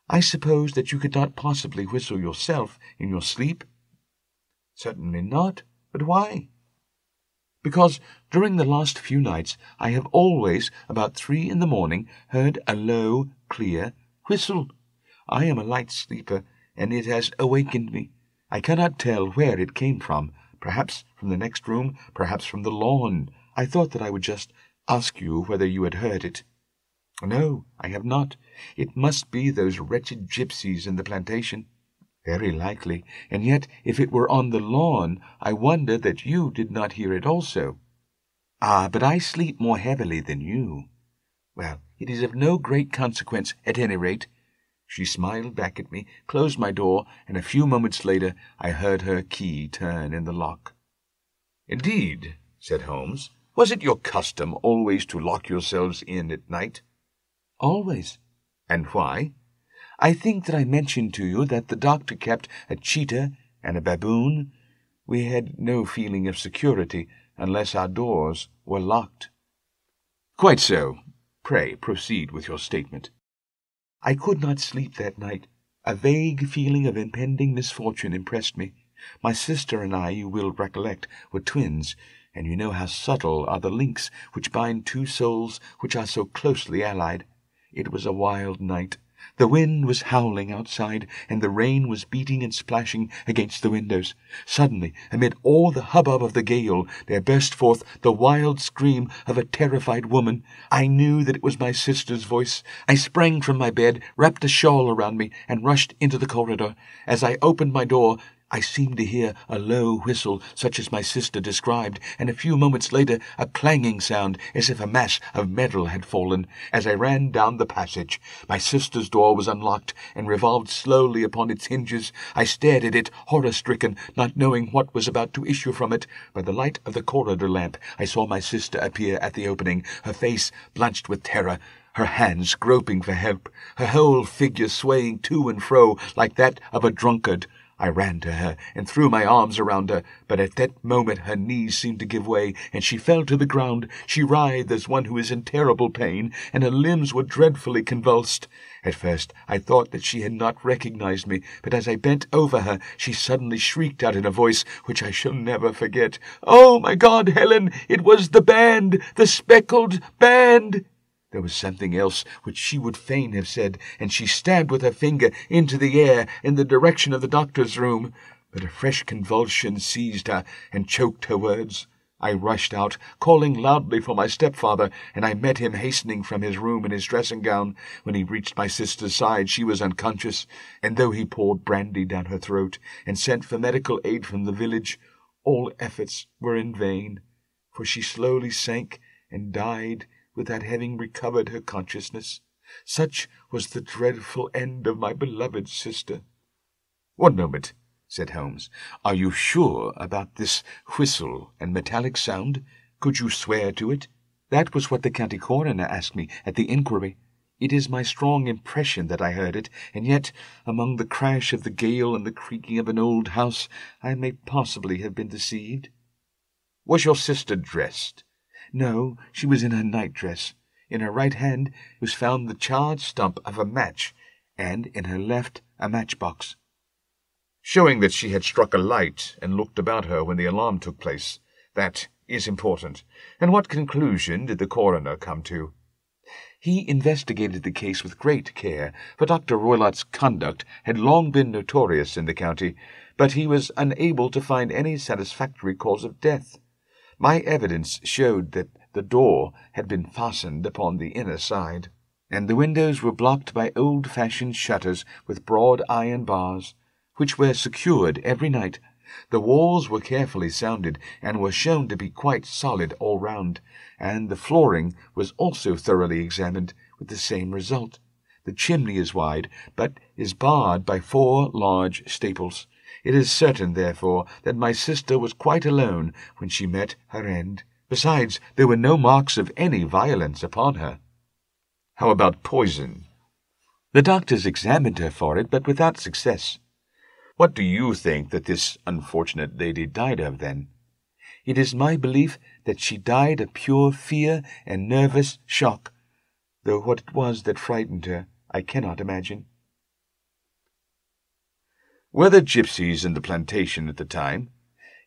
"I suppose that you could not possibly whistle yourself in your sleep?" "Certainly not. But why?" because during the last few nights I have always, about 3 in the morning, heard a low, clear whistle. I am a light sleeper, and it has awakened me. I cannot tell where it came from, perhaps from the next room, perhaps from the lawn. I thought that I would just ask you whether you had heard it. No, I have not. It must be those wretched gypsies in the plantation. Very likely, and yet if it were on the lawn, I wonder that you did not hear it also. Ah, but I sleep more heavily than you. Well, it is of no great consequence, at any rate. She smiled back at me, closed my door, and a few moments later I heard her key turn in the lock. "Indeed," said Holmes. "Was it your custom always to lock yourselves in at night?" Always. "And why?" I think that I mentioned to you that the doctor kept a cheetah and a baboon. We had no feeling of security unless our doors were locked." "Quite so. Pray proceed with your statement." I could not sleep that night. A vague feeling of impending misfortune impressed me. My sister and I, you will recollect, were twins, and you know how subtle are the links which bind two souls which are so closely allied. It was a wild night. The wind was howling outside, and the rain was beating and splashing against the windows. Suddenly, amid all the hubbub of the gale, there burst forth the wild scream of a terrified woman. I knew that it was my sister's voice. I sprang from my bed, wrapped a shawl around me, and rushed into the corridor. As I opened my door, I seemed to hear a low whistle, such as my sister described, and a few moments later a clanging sound, as if a mass of metal had fallen. As I ran down the passage, my sister's door was unlocked and revolved slowly upon its hinges. I stared at it, horror-stricken, not knowing what was about to issue from it. By the light of the corridor lamp, I saw my sister appear at the opening, her face blanched with terror, her hands groping for help, her whole figure swaying to and fro like that of a drunkard. I ran to her and threw my arms around her, but at that moment her knees seemed to give way, and she fell to the ground. She writhed as one who is in terrible pain, and her limbs were dreadfully convulsed. At first I thought that she had not recognized me, but as I bent over her, she suddenly shrieked out in a voice which I shall never forget, "Oh, my God, Helen, it was the band, the Speckled band!" There was something else which she would fain have said, and she stabbed with her finger into the air in the direction of the doctor's room. But a fresh convulsion seized her and choked her words. I rushed out, calling loudly for my stepfather, and I met him hastening from his room in his dressing gown. When he reached my sister's side, she was unconscious, and though he poured brandy down her throat and sent for medical aid from the village, all efforts were in vain, for she slowly sank and died without having recovered her consciousness. Such was the dreadful end of my beloved sister. "One moment," said Holmes. "Are you sure about this whistle and metallic sound? Could you swear to it?" That was what the county coroner asked me at the inquiry. It is my strong impression that I heard it, and yet, among the crash of the gale and the creaking of an old house, I may possibly have been deceived. "Was your sister dressed?" No, she was in her nightdress. In her right hand was found the charred stump of a match, and in her left a matchbox. "Showing that she had struck a light and looked about her when the alarm took place. That is important. And what conclusion did the coroner come to?" He investigated the case with great care, for Dr. Roylott's conduct had long been notorious in the county, but he was unable to find any satisfactory cause of death. My evidence showed that the door had been fastened upon the inner side, and the windows were blocked by old-fashioned shutters with broad iron bars, which were secured every night. The walls were carefully sounded, and were shown to be quite solid all round, and the flooring was also thoroughly examined, with the same result. The chimney is wide, but is barred by 4 large staples. It is certain, therefore, that my sister was quite alone when she met her end. Besides, there were no marks of any violence upon her. "How about poison?" The doctors examined her for it, but without success. "What do you think that this unfortunate lady died of, then?" It is my belief that she died of pure fear and nervous shock, though what it was that frightened her I cannot imagine. "Were there gypsies in the plantation at the time?"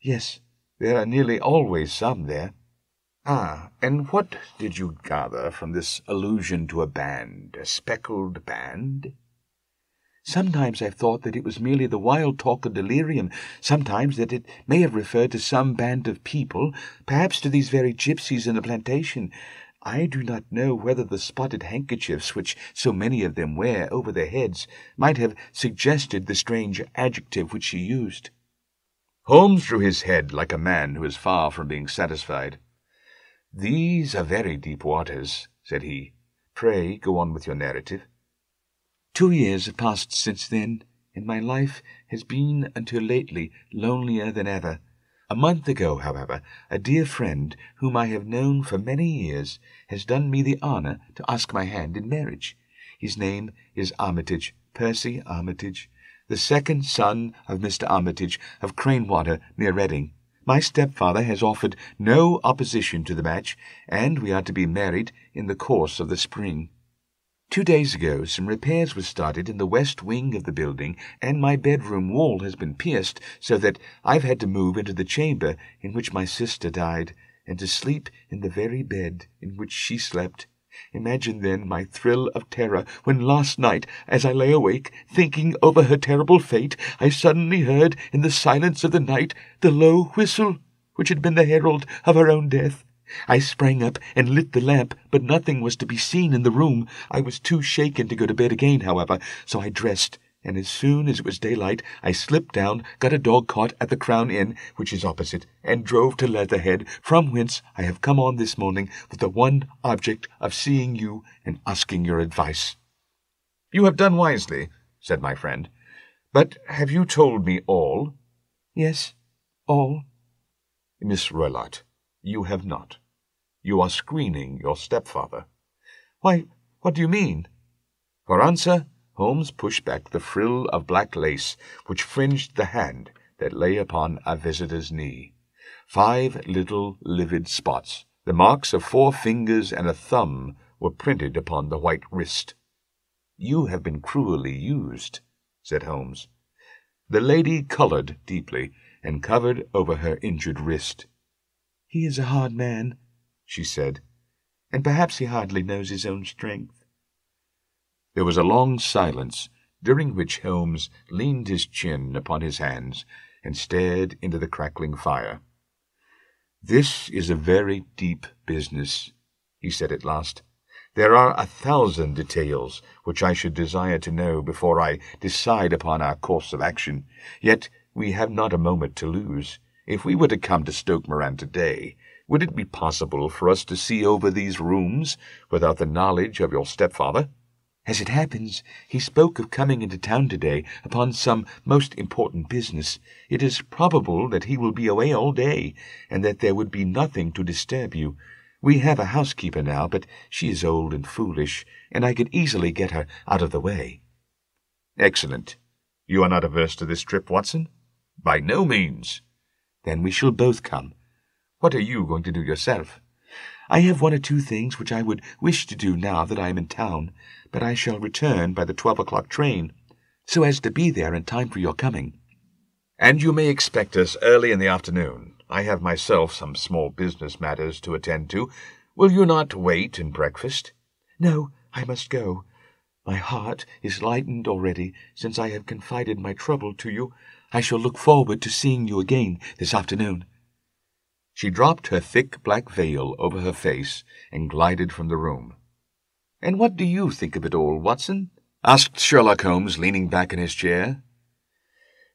Yes, There are nearly always some there. Ah, and what did you gather from this allusion to a band, a speckled band? Sometimes I've thought that it was merely the wild talk of delirium, sometimes that it may have referred to some band of people, perhaps to these very gypsies in the plantation. I do not know whether the spotted handkerchiefs which so many of them wear over their heads might have suggested the strange adjective which she used. Holmes drew his head like a man who is far from being satisfied. "These are very deep waters," said he. "Pray go on with your narrative." 2 years have passed since then, and my life has been until lately lonelier than ever. A month ago, however, a dear friend, whom I have known for many years, has done me the honour to ask my hand in marriage. His name is Armitage, Percy Armitage, the second son of Mr. Armitage of Cranewater, near Reading. My stepfather has offered no opposition to the match, and we are to be married in the course of the spring. 2 days ago some repairs were started in the west wing of the building, and my bedroom wall has been pierced, so that I've had to move into the chamber in which my sister died, and to sleep in the very bed in which she slept. Imagine then my thrill of terror when last night, as I lay awake, thinking over her terrible fate, I suddenly heard in the silence of the night the low whistle, which had been the herald of her own death. I sprang up and lit the lamp, but nothing was to be seen in the room. I was too shaken to go to bed again, however, so I dressed, and as soon as it was daylight, I slipped down, got a dog-cart at the Crown Inn, which is opposite, and drove to Leatherhead, from whence I have come on this morning with the one object of seeing you and asking your advice." "You have done wisely," said my friend. "But have you told me all?" "Yes, all." "Miss Roylott, you have not. You are screening your stepfather." "Why, what do you mean?" For answer, Holmes pushed back the frill of black lace which fringed the hand that lay upon our visitor's knee. 5 little livid spots, the marks of 4 fingers and a thumb, were printed upon the white wrist. "You have been cruelly used," said Holmes. The lady coloured deeply, and covered over her injured wrist. "He is a hard man," she said, "and perhaps he hardly knows his own strength." There was a long silence, during which Holmes leaned his chin upon his hands and stared into the crackling fire. "This is a very deep business," he said at last. "There are 1,000 details which I should desire to know before I decide upon our course of action, yet we have not a moment to lose. If we were to come to Stoke Moran today, would it be possible for us to see over these rooms without the knowledge of your stepfather?" "As it happens, he spoke of coming into town today upon some most important business. It is probable that he will be away all day, and that there would be nothing to disturb you. We have a housekeeper now, but she is old and foolish, and I could easily get her out of the way." "Excellent. You are not averse to this trip, Watson?" "By no means." "Then we shall both come. What are you going to do yourself?" "I have 1 or 2 things which I would wish to do now that I am in town, but I shall return by the 12 o'clock train, so as to be there in time for your coming." "And you may expect us early in the afternoon. I have myself some small business matters to attend to. Will you not wait and breakfast?" "No, I must go. My heart is lightened already, since I have confided my trouble to you. I shall look forward to seeing you again this afternoon." She dropped her thick black veil over her face and glided from the room. "And what do you think of it all, Watson?" asked Sherlock Holmes, leaning back in his chair.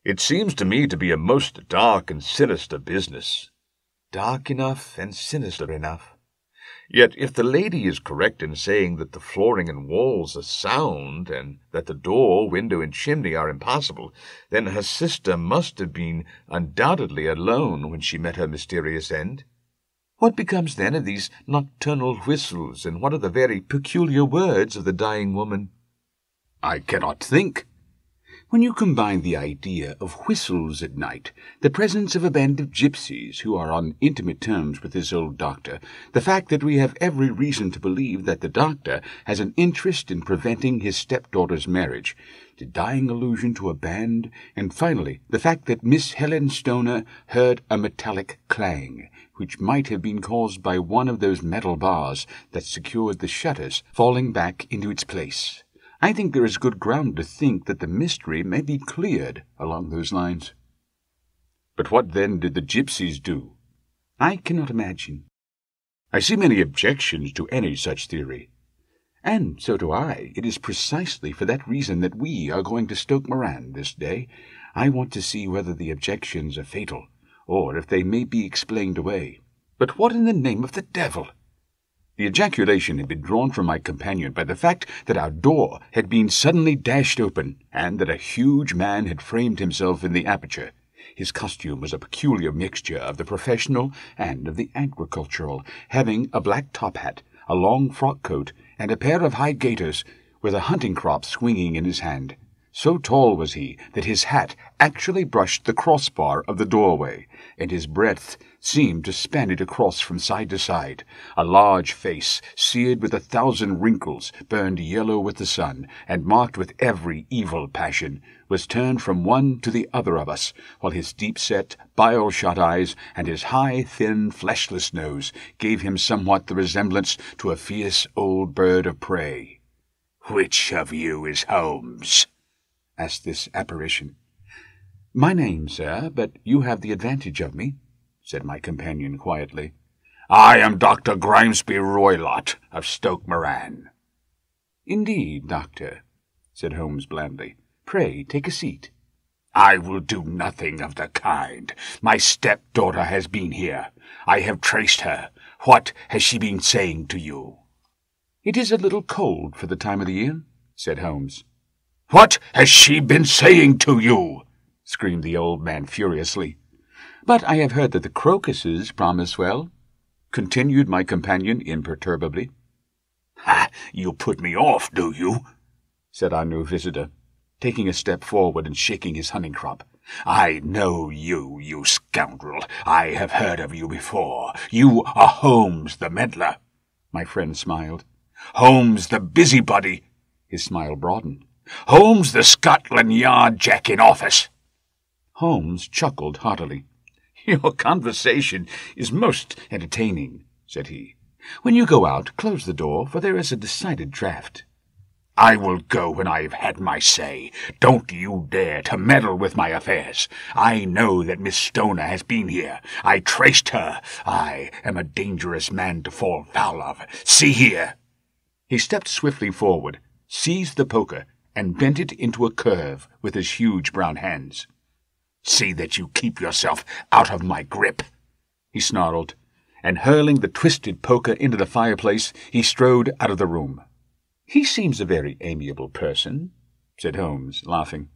"It seems to me to be a most dark and sinister business." "Dark enough and sinister enough." "Yet if the lady is correct in saying that the flooring and walls are sound, and that the door, window, and chimney are impassable, then her sister must have been undoubtedly alone when she met her mysterious end. What becomes then of these nocturnal whistles, and what are the very peculiar words of the dying woman?" "I cannot think." When you combine the idea of whistles at night, the presence of a band of gypsies who are on intimate terms with this old doctor, the fact that we have every reason to believe that the doctor has an interest in preventing his stepdaughter's marriage, the dying allusion to a band, and finally the fact that Miss Helen Stoner heard a metallic clang, which might have been caused by one of those metal bars that secured the shutters falling back into its place, I think there is good ground to think that the mystery may be cleared along those lines. But what then did the gypsies do? I cannot imagine. I see many objections to any such theory. And so do I. It is precisely for that reason that we are going to Stoke Moran this day. I want to see whether the objections are fatal, or if they may be explained away. But what in the name of the devil? The ejaculation had been drawn from my companion by the fact that our door had been suddenly dashed open, and that a huge man had framed himself in the aperture. His costume was a peculiar mixture of the professional and of the agricultural, having a black top hat, a long frock coat, and a pair of high gaiters, with a hunting crop swinging in his hand. So tall was he that his hat actually brushed the crossbar of the doorway, and his breadth seemed to span it across from side to side. A large face, seared with 1,000 wrinkles, burned yellow with the sun, and marked with every evil passion, was turned from one to the other of us, while his deep-set, bile-shot eyes and his high, thin, fleshless nose gave him somewhat the resemblance to a fierce old bird of prey. "Which of you is Holmes?" asked this apparition. "My name, sir, but you have the advantage of me," said my companion quietly. "I am Dr. Grimesby Roylott of Stoke Moran." "Indeed, doctor," said Holmes blandly. "Pray take a seat." "I will do nothing of the kind. My stepdaughter has been here. I have traced her. What has she been saying to you?" "It is a little cold for the time of the year," said Holmes. "What has she been saying to you?" screamed the old man furiously. "But I have heard that the crocuses promise well," continued my companion imperturbably. "Ha! You put me off, do you?" said our new visitor, taking a step forward and shaking his hunting crop. "I know you, you scoundrel. I have heard of you before. You are Holmes the meddler." My friend smiled. "Holmes the busybody." His smile broadened. "Holmes the Scotland Yard Jack in office." Holmes chuckled heartily. "Your conversation is most entertaining," said he. "When you go out, close the door, for there is a decided draught." "I will go when I have had my say. Don't you dare to meddle with my affairs. I know that Miss Stoner has been here. I traced her. I am a dangerous man to fall foul of. See here." He stepped swiftly forward, seized the poker, and bent it into a curve with his huge brown hands. "See that you keep yourself out of my grip," he snarled, and hurling the twisted poker into the fireplace, he strode out of the room. "He seems a very amiable person," said Holmes, laughing.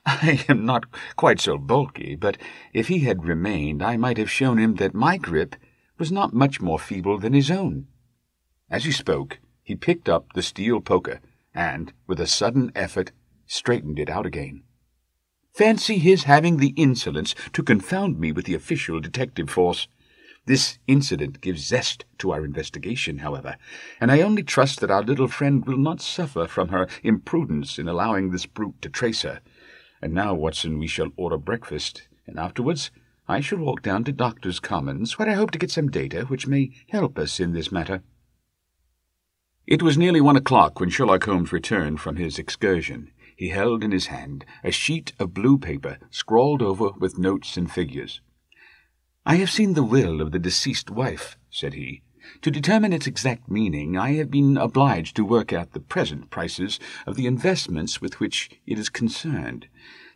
"I am not quite so bulky, but if he had remained, I might have shown him that my grip was not much more feeble than his own." As he spoke, he picked up the steel poker, and, with a sudden effort, straightened it out again. Fancy his having the insolence to confound me with the official detective force. This incident gives zest to our investigation, however, and I only trust that our little friend will not suffer from her imprudence in allowing this brute to trace her. And now, Watson, we shall order breakfast, and afterwards I shall walk down to Doctors' Commons, where I hope to get some data which may help us in this matter. It was nearly 1 o'clock when Sherlock Holmes returned from his excursion. He held in his hand a sheet of blue paper scrawled over with notes and figures. "I have seen the will of the deceased wife," said he. "To determine its exact meaning, I have been obliged to work out the present prices of the investments with which it is concerned.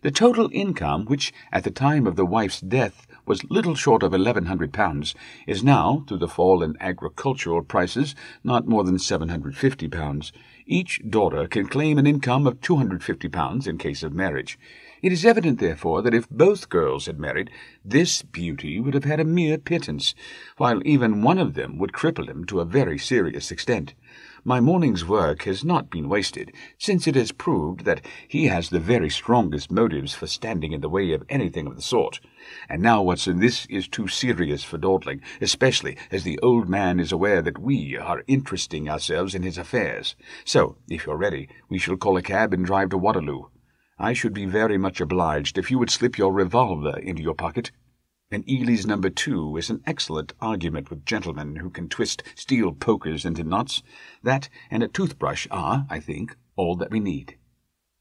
The total income, which at the time of the wife's death was little short of £1,100, is now, through the fall in agricultural prices, not more than £750. Each daughter can claim an income of £250 in case of marriage. It is evident, therefore, that if both girls had married, this beauty would have had a mere pittance, while even one of them would cripple him to a very serious extent. My morning's work has not been wasted, since it has proved that he has the very strongest motives for standing in the way of anything of the sort. And now, Watson, this is too serious for dawdling, especially as the old man is aware that we are interesting ourselves in his affairs. So, if you're ready, we shall call a cab and drive to Waterloo. I should be very much obliged if you would slip your revolver into your pocket. And Ely's No. 2 is an excellent argument with gentlemen who can twist steel pokers into knots. That and a toothbrush are, I think, all that we need.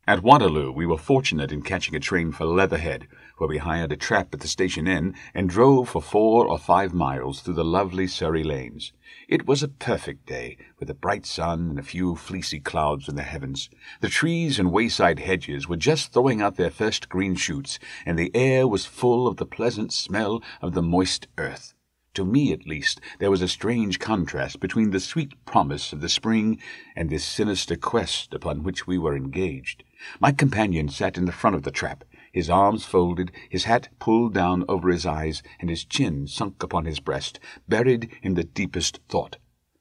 At Waterloo we were fortunate in catching a train for Leatherhead, where we hired a trap at the station inn and drove for 4 or 5 miles through the lovely Surrey lanes. It was a perfect day, with a bright sun and a few fleecy clouds in the heavens. The trees and wayside hedges were just throwing out their first green shoots, and the air was full of the pleasant smell of the moist earth. To me, at least, there was a strange contrast between the sweet promise of the spring and this sinister quest upon which we were engaged. My companion sat in the front of the trap, his arms folded, his hat pulled down over his eyes, and his chin sunk upon his breast, buried in the deepest thought.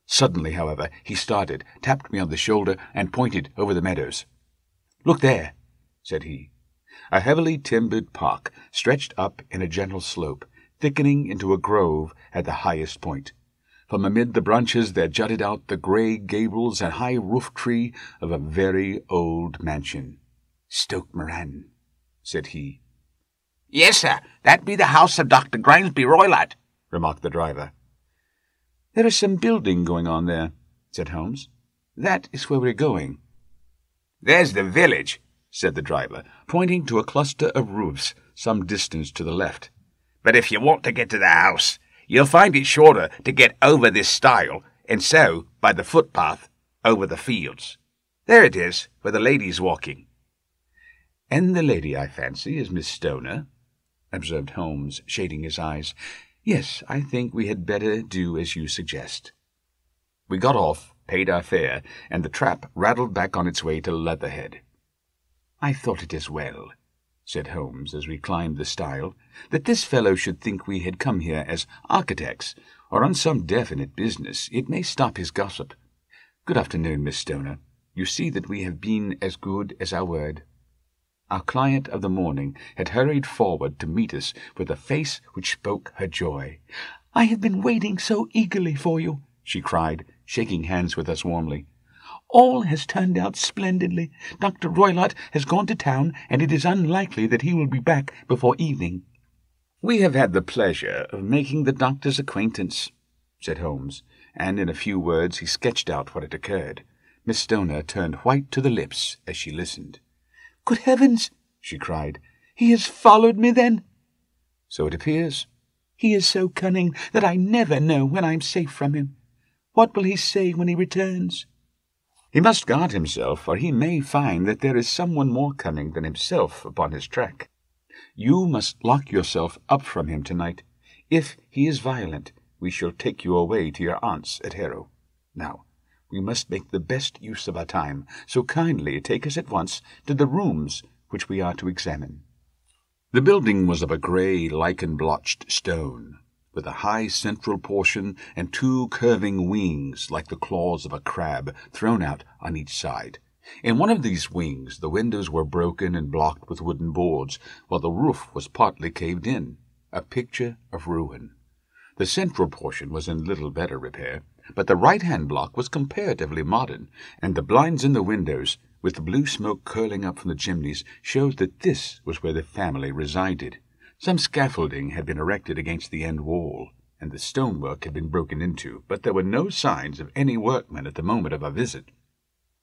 Suddenly, however, he started, tapped me on the shoulder, and pointed over the meadows. "Look there," said he. A heavily timbered park stretched up in a gentle slope, thickening into a grove at the highest point. From amid the branches there jutted out the grey gables and high roof-tree of a very old mansion. "Stoke Moran," said he. "Yes, sir, that be the house of Dr. Grimesby Roylott," remarked the driver. "There is some building going on there," said Holmes. "That is where we're going." "There's the village," said the driver, pointing to a cluster of roofs some distance to the left. "But if you want to get to the house, you'll find it shorter to get over this stile, and so, by the footpath, over the fields. There it is, where the lady's walking." "And the lady, I fancy, is Miss Stoner," observed Holmes, shading his eyes. "Yes, I think we had better do as you suggest." We got off, paid our fare, and the trap rattled back on its way to Leatherhead. "I thought it as well," said Holmes as we climbed the stile, "that this fellow should think we had come here as architects, or on some definite business. It may stop his gossip. Good afternoon, Miss Stoner. You see that we have been as good as our word." Our client of the morning had hurried forward to meet us with a face which spoke her joy. "I have been waiting so eagerly for you," she cried, shaking hands with us warmly. "All has turned out splendidly. Dr. Roylott has gone to town, and it is unlikely that he will be back before evening." "We have had the pleasure of making the doctor's acquaintance," said Holmes, and in a few words he sketched out what had occurred. Miss Stoner turned white to the lips as she listened. "Good heavens!" she cried. "He has followed me, then?" "So it appears." "He is so cunning that I never know when I am safe from him. What will he say when he returns?" "He must guard himself, for he may find that there is someone more cunning than himself upon his track. You must lock yourself up from him tonight. If he is violent, we shall take you away to your aunt's at Harrow. Now, we must make the best use of our time, so kindly take us at once to the rooms which we are to examine." The building was of a grey, lichen-blotched stone, with a high central portion and 2 curving wings like the claws of a crab thrown out on each side. In one of these wings the windows were broken and blocked with wooden boards, while the roof was partly caved in, a picture of ruin. The central portion was in little better repair, but the right-hand block was comparatively modern, and the blinds in the windows, with the blue smoke curling up from the chimneys, showed that this was where the family resided. Some scaffolding had been erected against the end wall, and the stonework had been broken into, but there were no signs of any workmen at the moment of our visit.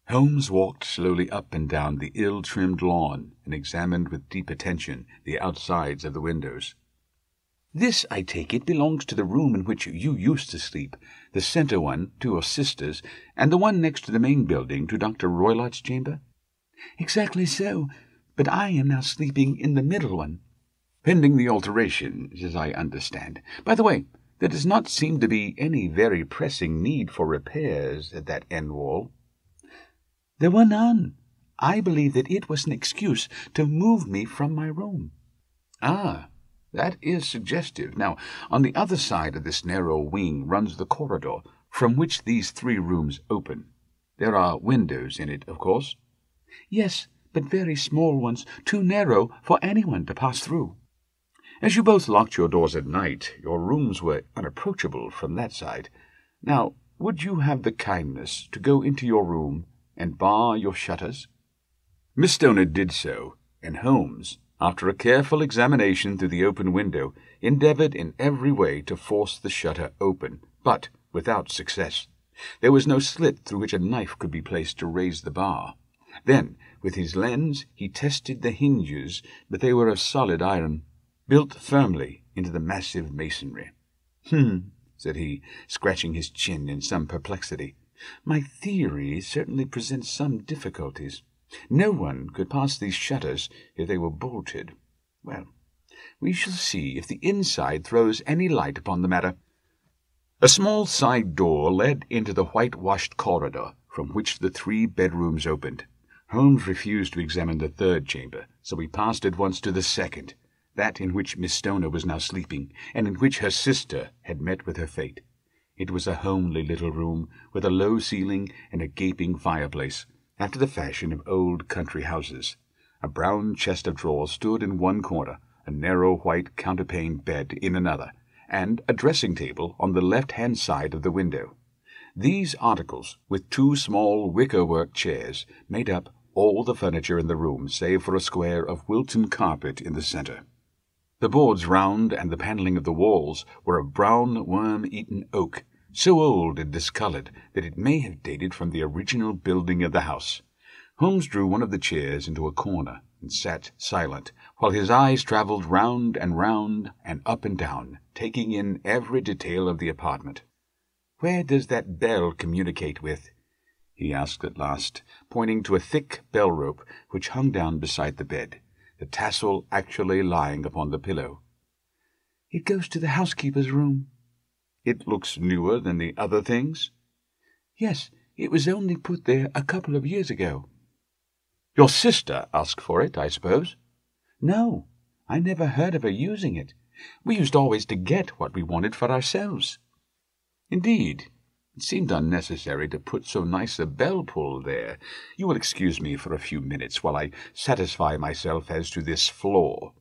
Holmes walked slowly up and down the ill-trimmed lawn and examined with deep attention the outsides of the windows. "This, I take it, belongs to the room in which you used to sleep, the centre one to your sister's, and the one next to the main building to Dr. Roylott's chamber?" "Exactly so, but I am now sleeping in the middle one." "Pending the alterations, as I understand. By the way, there does not seem to be any very pressing need for repairs at that end wall." "There were none. I believe that it was an excuse to move me from my room." "Ah, that is suggestive. Now, on the other side of this narrow wing runs the corridor from which these 3 rooms open. There are windows in it, of course. Yes, but very small ones, too narrow for anyone to pass through. As you both locked your doors at night, your rooms were unapproachable from that side. Now, would you have the kindness to go into your room and bar your shutters?" Miss Stoner did so, and Holmes, after a careful examination through the open window, endeavoured in every way to force the shutter open, but without success. There was no slit through which a knife could be placed to raise the bar. Then, with his lens, he tested the hinges, but they were of solid iron, built firmly into the massive masonry. Said he, scratching his chin in some perplexity. "My theory certainly presents some difficulties. No one could pass these shutters if they were bolted. Well, we shall see if the inside throws any light upon the matter." A small side door led into the whitewashed corridor from which the 3 bedrooms opened. Holmes refused to examine the 3rd chamber, so he passed at once to the 2nd, that in which Miss Stoner was now sleeping, and in which her sister had met with her fate. It was a homely little room, with a low ceiling and a gaping fireplace, after the fashion of old country houses. A brown chest of drawers stood in one corner, a narrow white counterpaned bed in another, and a dressing-table on the left-hand side of the window. These articles, with 2 small wicker-work chairs, made up all the furniture in the room, save for a square of Wilton carpet in the centre. The boards round and the panelling of the walls were of brown worm-eaten oak, so old and discoloured that it may have dated from the original building of the house. Holmes drew one of the chairs into a corner and sat silent, while his eyes travelled round and up and down, taking in every detail of the apartment. "Where does that bell communicate with?" he asked at last, pointing to a thick bell-rope which hung down beside the bed, the tassel actually lying upon the pillow. "It goes to the housekeeper's room." "It looks newer than the other things?" "Yes, it was only put there a couple of years ago." "Your sister asked for it, I suppose?" "No, I never heard of her using it. We used always to get what we wanted for ourselves." "Indeed. It seemed unnecessary to put so nice a bell-pull there. You will excuse me for a few minutes while I satisfy myself as to this floor."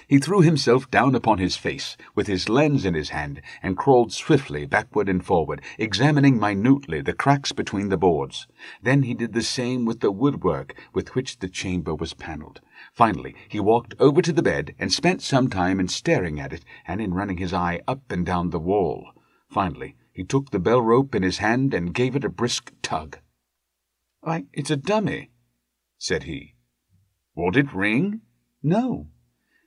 He threw himself down upon his face, with his lens in his hand, and crawled swiftly backward and forward, examining minutely the cracks between the boards. Then he did the same with the woodwork with which the chamber was panelled. Finally, he walked over to the bed and spent some time in staring at it and in running his eye up and down the wall. Finally, he took the bell-rope in his hand and gave it a brisk tug. "Why, it's a dummy," said he. "Won't it ring?" "No.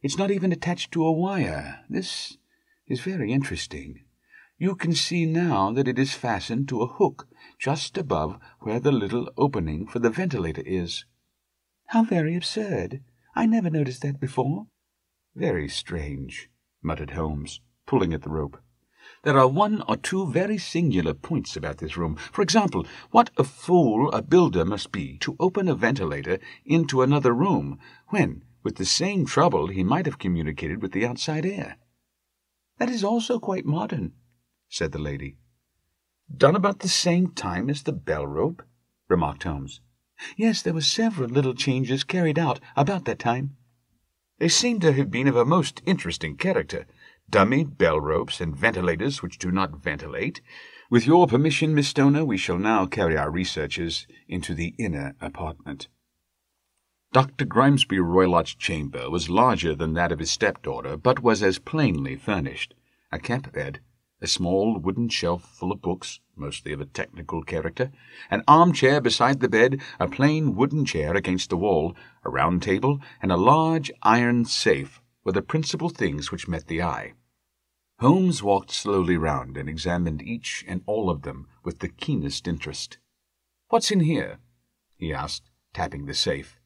It's not even attached to a wire. This is very interesting. You can see now that it is fastened to a hook just above where the little opening for the ventilator is." "How very absurd. I never noticed that before." "Very strange," muttered Holmes, pulling at the rope. "There are 1 or 2 very singular points about this room. For example, what a fool a builder must be to open a ventilator into another room, when, with the same trouble, he might have communicated with the outside air." "That is also quite modern," said the lady. "Done about the same time as the bell-rope?" remarked Holmes. "Yes, there were several little changes carried out about that time." "They seem to have been of a most interesting character. Dummy bell-ropes and ventilators which do not ventilate. With your permission, Miss Stoner, we shall now carry our researches into the inner apartment." Dr. Grimesby Roylott's chamber was larger than that of his stepdaughter, but was as plainly furnished. A camp bed, a small wooden shelf full of books, mostly of a technical character, an armchair beside the bed, a plain wooden chair against the wall, a round table, and a large iron safe were the principal things which met the eye. Holmes walked slowly round and examined each and all of them with the keenest interest. "What's in here?" he asked, tapping the safe.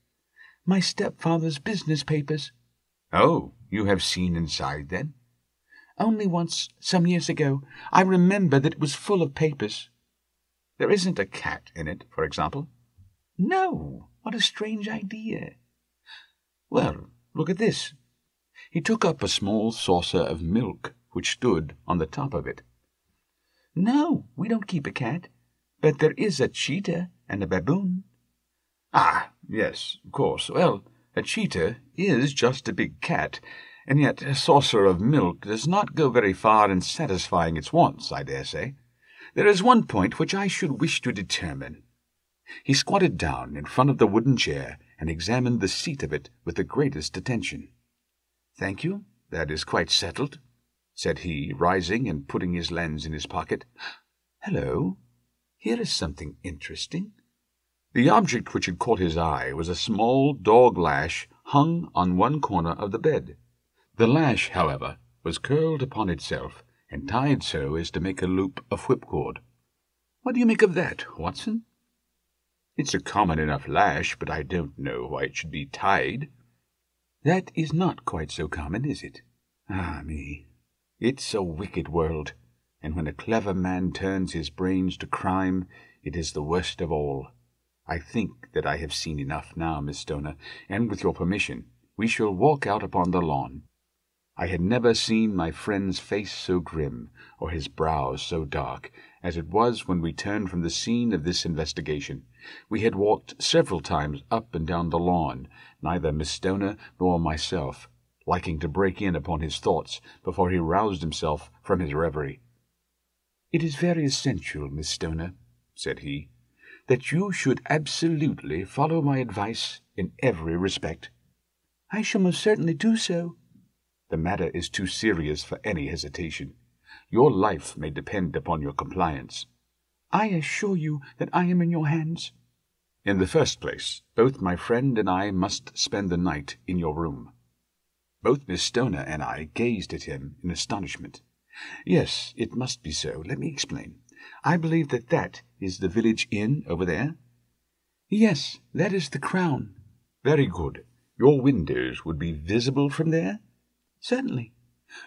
"My stepfather's business papers." "Oh, you have seen inside, then?" "Only once, some years ago. I remember that it was full of papers." "There isn't a cat in it, for example?" "No. What a strange idea." "Well, look at this." He took up a small saucer of milk, which stood on the top of it. "No, we don't keep a cat. But there is a cheetah and a baboon. Ah, yes, of course. Well, a cheetah is just a big cat, and yet a saucer of milk does not go very far in satisfying its wants, I dare say. There is one point which I should wish to determine. He squatted down in front of the wooden chair and examined the seat of it with the greatest attention. "Thank you, that is quite settled," said he, rising and putting his lens in his pocket. "Hello, here is something interesting." The object which had caught his eye was a small dog lash hung on one corner of the bed. The lash, however, was curled upon itself and tied so as to make a loop of whipcord. "What do you make of that, Watson?" "It's a common enough lash, but I don't know why it should be tied." "That is not quite so common, is it? Ah, me! It's a wicked world, and when a clever man turns his brains to crime, it is the worst of all. I think that I have seen enough now, Miss Stoner, and with your permission, we shall walk out upon the lawn." I had never seen my friend's face so grim, or his brow so dark, as it was when we turned from the scene of this investigation. We had walked several times up and down the lawn, neither Miss Stoner nor myself liking to break in upon his thoughts before he roused himself from his reverie. "It is very essential, Miss Stoner," said he, "that you should absolutely follow my advice in every respect." "I shall most certainly do so." "The matter is too serious for any hesitation. Your life may depend upon your compliance." "I assure you that I am in your hands." "In the first place, both my friend and I must spend the night in your room." Both Miss Stoner and I gazed at him in astonishment. "Yes, it must be so. Let me explain. I believe that is the village inn over there?" "Yes, that is the Crown." "Very good. Your windows would be visible from there?" "Certainly."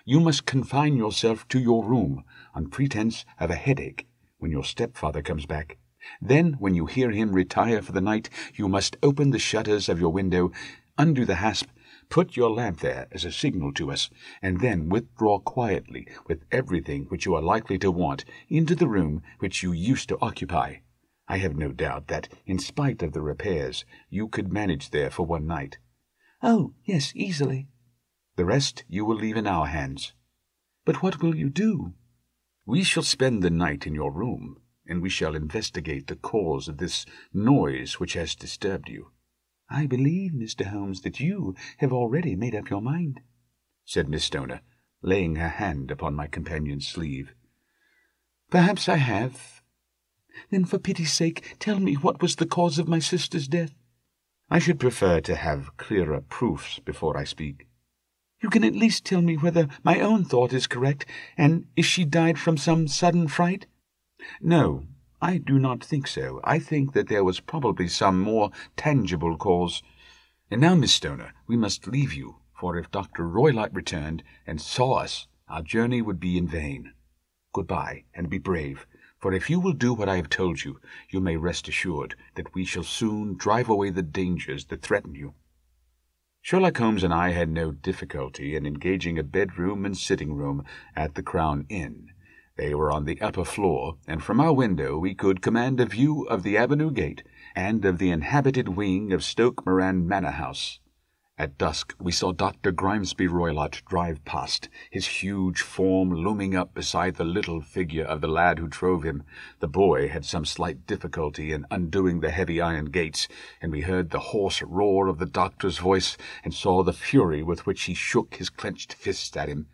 "You must confine yourself to your room on pretense of a headache when your stepfather comes back. Then, when you hear him retire for the night, you must open the shutters of your window, undo the hasp, put your lamp there as a signal to us, and then withdraw quietly with everything which you are likely to want into the room which you used to occupy. I have no doubt that, in spite of the repairs, you could manage there for one night." "Oh, yes, easily." "The rest you will leave in our hands." "But what will you do?" "We shall spend the night in your room, and we shall investigate the cause of this noise which has disturbed you." "I believe, Mr. Holmes, that you have already made up your mind," said Miss Stoner, laying her hand upon my companion's sleeve. "Perhaps I have." "Then, for pity's sake, tell me what was the cause of my sister's death." "I should prefer to have clearer proofs before I speak." "You can at least tell me whether my own thought is correct, and if she died from some sudden fright?" "No, I do not think so. I think that there was probably some more tangible cause. And now, Miss Stoner, we must leave you, for if Dr. Roylott returned and saw us, our journey would be in vain. Good-bye, and be brave, for if you will do what I have told you, you may rest assured that we shall soon drive away the dangers that threaten you." Sherlock Holmes and I had no difficulty in engaging a bedroom and sitting-room at the Crown Inn. They were on the upper floor, and from our window we could command a view of the avenue gate and of the inhabited wing of Stoke Moran Manor House. At dusk we saw Dr. Grimesby Roylott drive past, his huge form looming up beside the little figure of the lad who drove him. The boy had some slight difficulty in undoing the heavy iron gates, and we heard the hoarse roar of the doctor's voice and saw the fury with which he shook his clenched fists at him.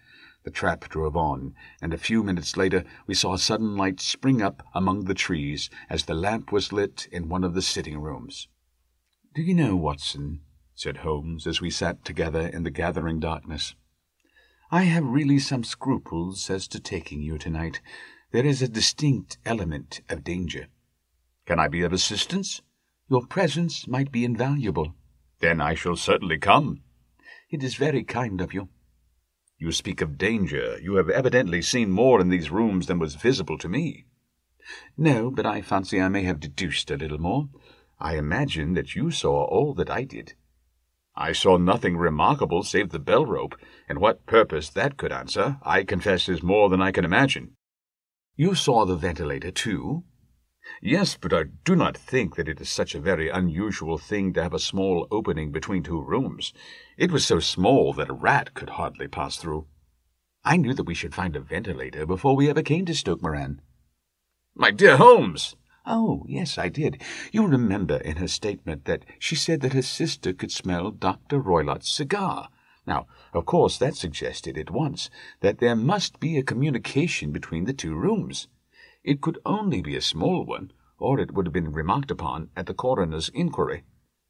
The trap drove on, and a few minutes later we saw a sudden light spring up among the trees as the lamp was lit in one of the sitting-rooms. "Do you know, Watson," said Holmes, as we sat together in the gathering darkness, "I have really some scruples as to taking you tonight. There is a distinct element of danger." "Can I be of assistance?" "Your presence might be invaluable." "Then I shall certainly come." "It is very kind of you." "You speak of danger. You have evidently seen more in these rooms than was visible to me." "No, but I fancy I may have deduced a little more. I imagine that you saw all that I did." "I saw nothing remarkable save the bell-rope, and what purpose that could answer, I confess, is more than I can imagine." "You saw the ventilator, too?" Yes, but I do not think that it is such a very unusual thing to have a small opening between two rooms. It was so small that a rat could hardly pass through. I knew that we should find a ventilator before we ever came to Stoke Moran. My dear Holmes! Oh, yes, I did. You remember in her statement that she said that her sister could smell Dr. Roylott's cigar. Now, of course, that suggested at once that there must be a communication between the two rooms. It could only be a small one, or it would have been remarked upon at the coroner's inquiry.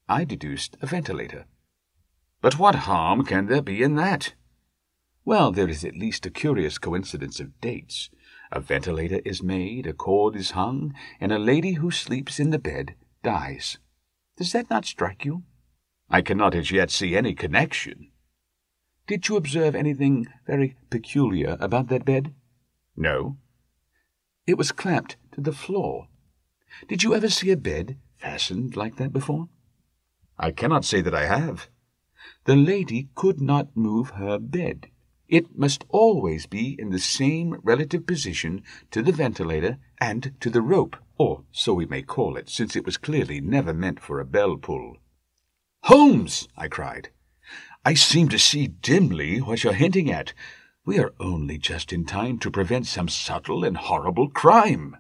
I deduced a ventilator. But what harm can there be in that? Well, there is at least a curious coincidence of dates. A ventilator is made, a cord is hung, and a lady who sleeps in the bed dies. Does that not strike you? I cannot as yet see any connection. Did you observe anything very peculiar about that bed? No. It was clamped to the floor. Did you ever see a bed fastened like that before? I cannot say that I have. The lady could not move her bed. It must always be in the same relative position to the ventilator and to the rope, or so we may call it, since it was clearly never meant for a bell pull. "Holmes!" I cried. "I seem to see dimly what you're hinting at. We are only just in time to prevent some subtle and horrible crime."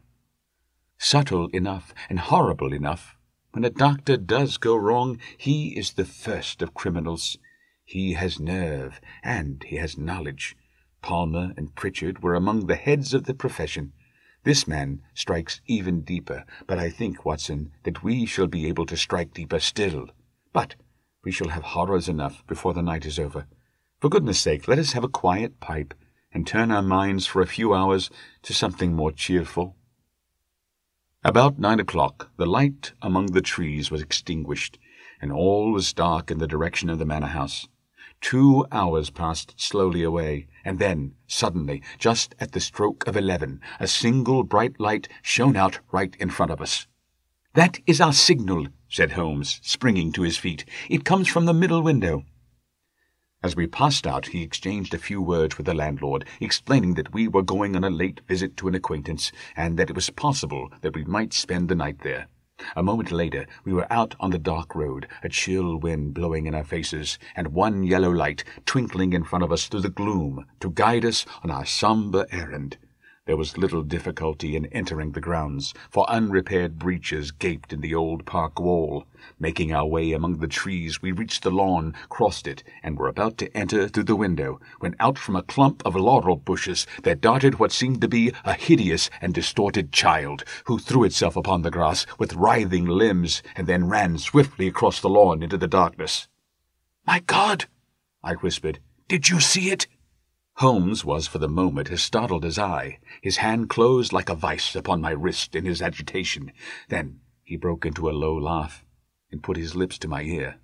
Subtle enough and horrible enough. When a doctor does go wrong, he is the first of criminals. He has nerve, and he has knowledge. Palmer and Pritchard were among the heads of the profession. This man strikes even deeper, but I think, Watson, that we shall be able to strike deeper still. But we shall have horrors enough before the night is over. For goodness' sake, let us have a quiet pipe, and turn our minds for a few hours to something more cheerful." About 9 o'clock, the light among the trees was extinguished, and all was dark in the direction of the manor-house. 2 hours passed slowly away, and then, suddenly, just at the stroke of 11, a single bright light shone out right in front of us. "That is our signal," said Holmes, springing to his feet. "It comes from the middle window." As we passed out, he exchanged a few words with the landlord, explaining that we were going on a late visit to an acquaintance, and that it was possible that we might spend the night there. A moment later, we were out on the dark road, a chill wind blowing in our faces, and one yellow light twinkling in front of us through the gloom to guide us on our sombre errand. There was little difficulty in entering the grounds, for unrepaired breaches gaped in the old park wall. Making our way among the trees, we reached the lawn, crossed it, and were about to enter through the window, when out from a clump of laurel bushes there darted what seemed to be a hideous and distorted child, who threw itself upon the grass with writhing limbs, and then ran swiftly across the lawn into the darkness. "My God!" I whispered. "Did you see it?" Holmes was for the moment as startled as I. His hand closed like a vice upon my wrist in his agitation. Then he broke into a low laugh, and put his lips to my ear.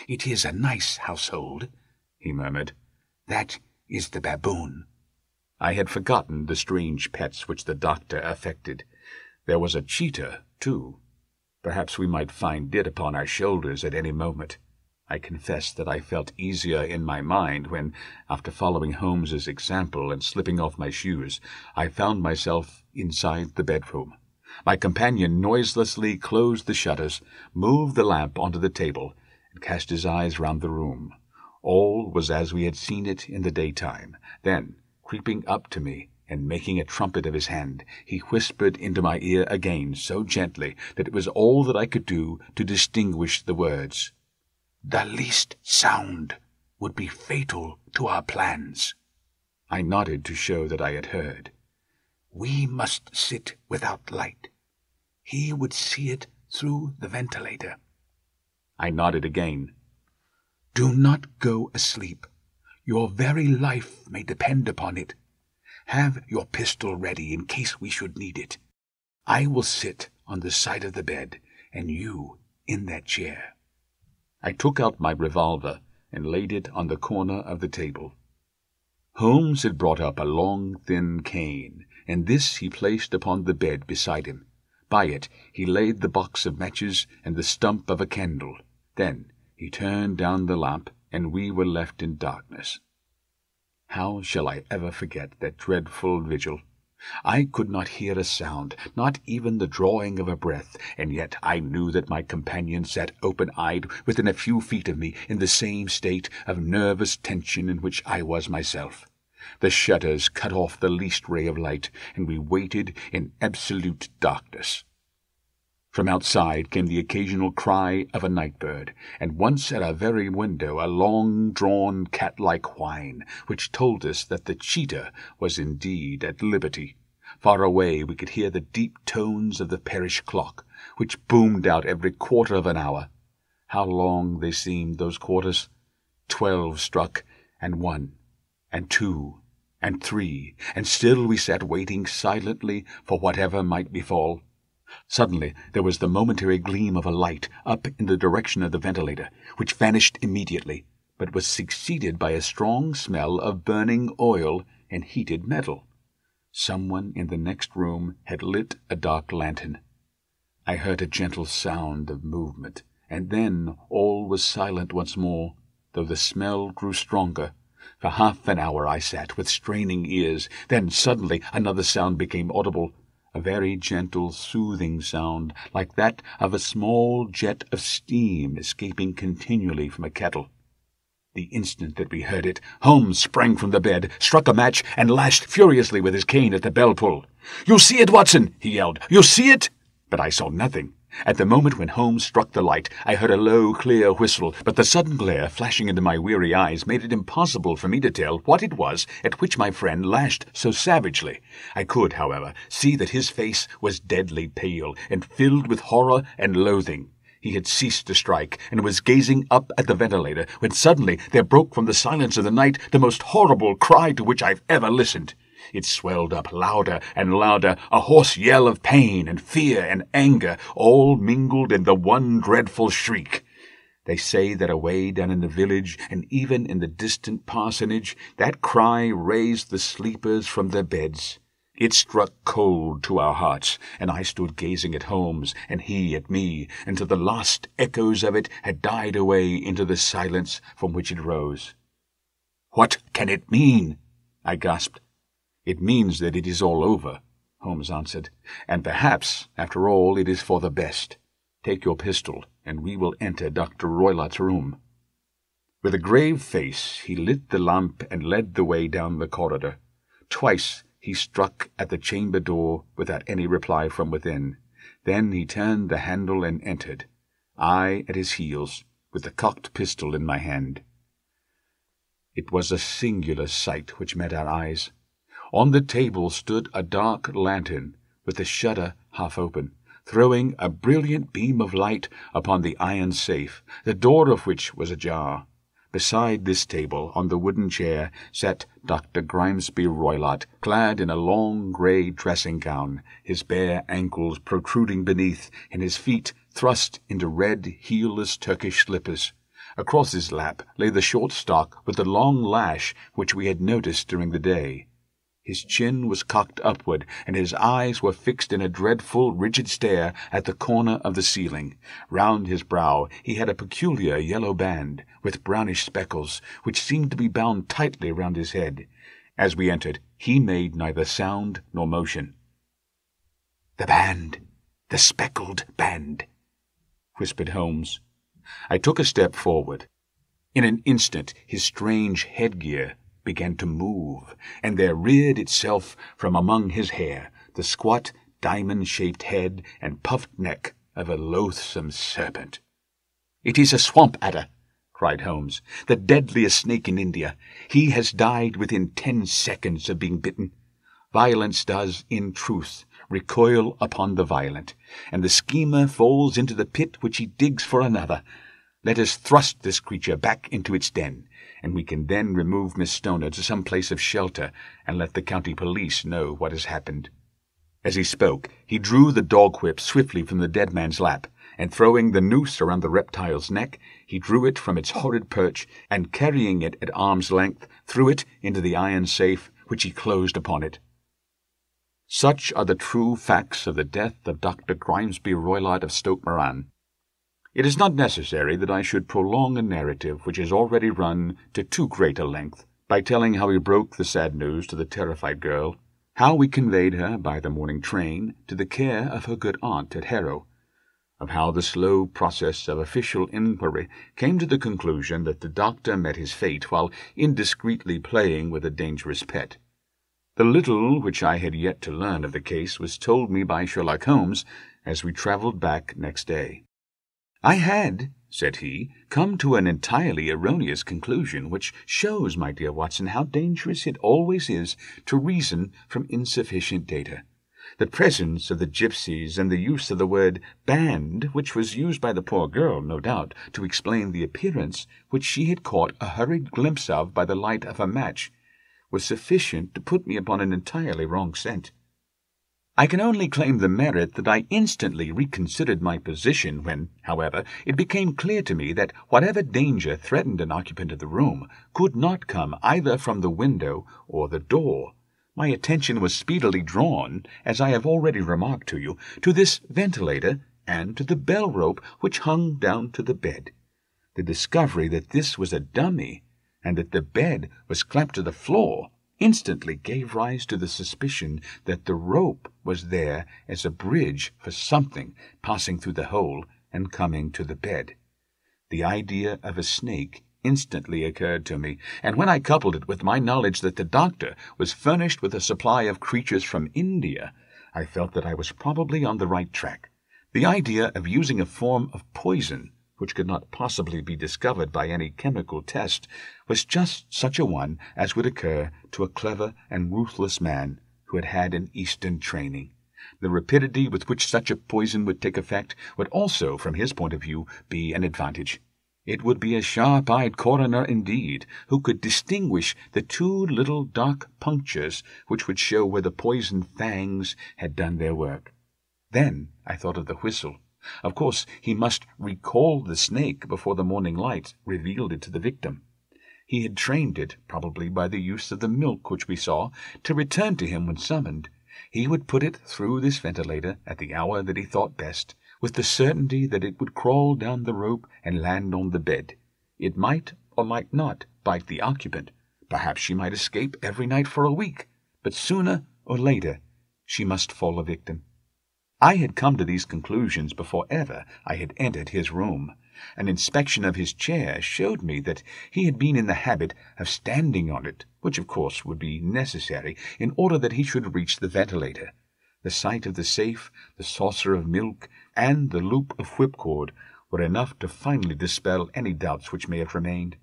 "It is a nice household," he murmured. "That is the baboon." I had forgotten the strange pets which the doctor affected. There was a cheetah, too. Perhaps we might find it upon our shoulders at any moment. I confess that I felt easier in my mind when, after following Holmes's example and slipping off my shoes, I found myself inside the bedroom. My companion noiselessly closed the shutters, moved the lamp onto the table, and cast his eyes round the room. All was as we had seen it in the daytime. Then, creeping up to me, and making a trumpet of his hand, he whispered into my ear again so gently that it was all that I could do to distinguish the words. "The least sound would be fatal to our plans." I nodded to show that I had heard. "We must sit without light. He would see it through the ventilator." I nodded again. "Do not go asleep. Your very life may depend upon it. Have your pistol ready in case we should need it. I will sit on the side of the bed, and you in that chair." I took out my revolver and laid it on the corner of the table. Holmes had brought up a long, thin cane, and this he placed upon the bed beside him. By it he laid the box of matches and the stump of a candle. Then he turned down the lamp, and we were left in darkness. How shall I ever forget that dreadful vigil? I could not hear a sound, not even the drawing of a breath, and yet I knew that my companion sat open-eyed within a few feet of me in the same state of nervous tension in which I was myself. The shutters cut off the least ray of light, and we waited in absolute darkness. From outside came the occasional cry of a night-bird, and once at our very window a long-drawn cat-like whine, which told us that the cheetah was indeed at liberty. Far away we could hear the deep tones of the parish clock, which boomed out every quarter of an hour. How long they seemed, those quarters! 12 struck, and 1, and 2, and 3, and still we sat waiting silently for whatever might befall. Suddenly there was the momentary gleam of a light up in the direction of the ventilator, which vanished immediately, but was succeeded by a strong smell of burning oil and heated metal. Someone in the next room had lit a dark lantern. I heard a gentle sound of movement, and then all was silent once more, though the smell grew stronger. For half an hour I sat with straining ears. Then suddenly another sound became audible, a very gentle, soothing sound, like that of a small jet of steam escaping continually from a kettle. The instant that we heard it, Holmes sprang from the bed, struck a match, and lashed furiously with his cane at the bell-pull. "You see it, Watson!" he yelled. "You see it!" But I saw nothing. At the moment when Holmes struck the light, I heard a low, clear whistle, but the sudden glare flashing into my weary eyes made it impossible for me to tell what it was at which my friend lashed so savagely. I could, however, see that his face was deadly pale and filled with horror and loathing. He had ceased to strike, and was gazing up at the ventilator, when suddenly there broke from the silence of the night the most horrible cry to which I've ever listened. It swelled up louder and louder, a hoarse yell of pain and fear and anger, all mingled in the one dreadful shriek. They say that away down in the village, and even in the distant parsonage, that cry raised the sleepers from their beds. It struck cold to our hearts, and I stood gazing at Holmes, and he at me, until the last echoes of it had died away into the silence from which it rose. "What can it mean?" I gasped. "It means that it is all over," Holmes answered, "and perhaps, after all, it is for the best. Take your pistol, and we will enter Dr. Roylott's room." With a grave face, he lit the lamp and led the way down the corridor. Twice he struck at the chamber door without any reply from within. Then he turned the handle and entered, I at his heels, with the cocked pistol in my hand. It was a singular sight which met our eyes. On the table stood a dark lantern, with the shutter half open, throwing a brilliant beam of light upon the iron safe, the door of which was ajar. Beside this table, on the wooden chair, sat Dr. Grimesby Roylott, clad in a long grey dressing-gown, his bare ankles protruding beneath, and his feet thrust into red, heelless Turkish slippers. Across his lap lay the short stock with the long lash which we had noticed during the day. His chin was cocked upward, and his eyes were fixed in a dreadful, rigid stare at the corner of the ceiling. Round his brow he had a peculiar yellow band, with brownish speckles, which seemed to be bound tightly round his head. As we entered, he made neither sound nor motion. "The band! The speckled band!" whispered Holmes. I took a step forward. In an instant his strange headgear began to move, and there reared itself from among his hair the squat, diamond-shaped head and puffed neck of a loathsome serpent. "It is a swamp adder," cried Holmes, "the deadliest snake in India. He has died within 10 seconds of being bitten. Violence does, in truth, recoil upon the violent, and the schemer falls into the pit which he digs for another. Let us thrust this creature back into its den, and we can then remove Miss Stoner to some place of shelter and let the county police know what has happened." As he spoke, he drew the dog-whip swiftly from the dead man's lap, and throwing the noose around the reptile's neck, he drew it from its horrid perch, and carrying it at arm's length, threw it into the iron safe, which he closed upon it. Such are the true facts of the death of Dr. Grimesby Roylott of Stoke Moran. It is not necessary that I should prolong a narrative which has already run to too great a length by telling how he broke the sad news to the terrified girl, how we conveyed her by the morning train to the care of her good aunt at Harrow, of how the slow process of official inquiry came to the conclusion that the doctor met his fate while indiscreetly playing with a dangerous pet. The little which I had yet to learn of the case was told me by Sherlock Holmes as we travelled back next day. "I had," said he, "come to an entirely erroneous conclusion, which shows, my dear Watson, how dangerous it always is to reason from insufficient data. The presence of the gipsies and the use of the word band, which was used by the poor girl, no doubt, to explain the appearance which she had caught a hurried glimpse of by the light of a match, was sufficient to put me upon an entirely wrong scent. I can only claim the merit that I instantly reconsidered my position when, however, it became clear to me that whatever danger threatened an occupant of the room could not come either from the window or the door. My attention was speedily drawn, as I have already remarked to you, to this ventilator and to the bell rope which hung down to the bed. The discovery that this was a dummy, and that the bed was clamped to the floor, instantly gave rise to the suspicion that the rope was there as a bridge for something passing through the hole and coming to the bed. The idea of a snake instantly occurred to me, and when I coupled it with my knowledge that the doctor was furnished with a supply of creatures from India, I felt that I was probably on the right track. The idea of using a form of poison which could not possibly be discovered by any chemical test, was just such a one as would occur to a clever and ruthless man who had had an Eastern training. The rapidity with which such a poison would take effect would also, from his point of view, be an advantage. It would be a sharp-eyed coroner indeed, who could distinguish the two little dark punctures which would show where the poisoned fangs had done their work. Then I thought of the whistle. Of course, he must recall the snake before the morning light revealed it to the victim. He had trained it, probably by the use of the milk which we saw, to return to him when summoned. He would put it through this ventilator at the hour that he thought best, with the certainty that it would crawl down the rope and land on the bed. It might or might not bite the occupant. Perhaps she might escape every night for a week, but sooner or later she must fall a victim. I had come to these conclusions before ever I had entered his room. An inspection of his chair showed me that he had been in the habit of standing on it, which of course would be necessary in order that he should reach the ventilator. The sight of the safe, the saucer of milk, and the loop of whipcord were enough to finally dispel any doubts which may have remained.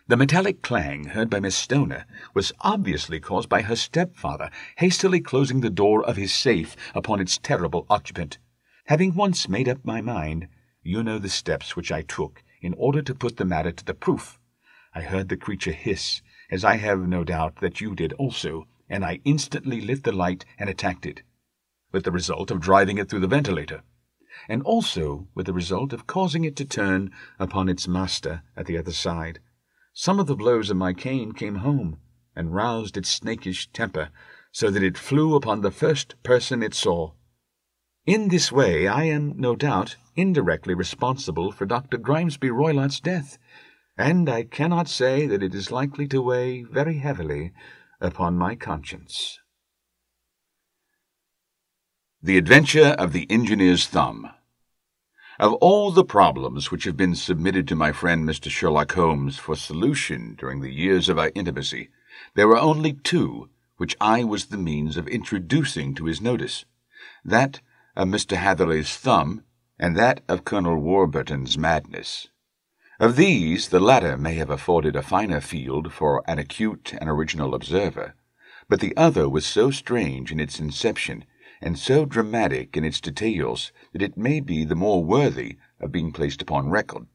The metallic clang heard by Miss Stoner was obviously caused by her stepfather hastily closing the door of his safe upon its terrible occupant. Having once made up my mind, you know the steps which I took in order to put the matter to the proof. I heard the creature hiss, as I have no doubt that you did also, and I instantly lit the light and attacked it, with the result of driving it through the ventilator, and also with the result of causing it to turn upon its master at the other side. Some of the blows of my cane came home, and roused its snakish temper, so that it flew upon the first person it saw. In this way I am, no doubt, indirectly responsible for Dr. Grimesby Roylott's death, and I cannot say that it is likely to weigh very heavily upon my conscience. The Adventure of the Engineer's Thumb. Of all the problems which have been submitted to my friend Mr. Sherlock Holmes for solution during the years of our intimacy, there were only two which I was the means of introducing to his notice, that of Mr. Hatherley's thumb and that of Colonel Warburton's madness. Of these, the latter may have afforded a finer field for an acute and original observer, but the other was so strange in its inception and so dramatic in its details that it may be the more worthy of being placed upon record,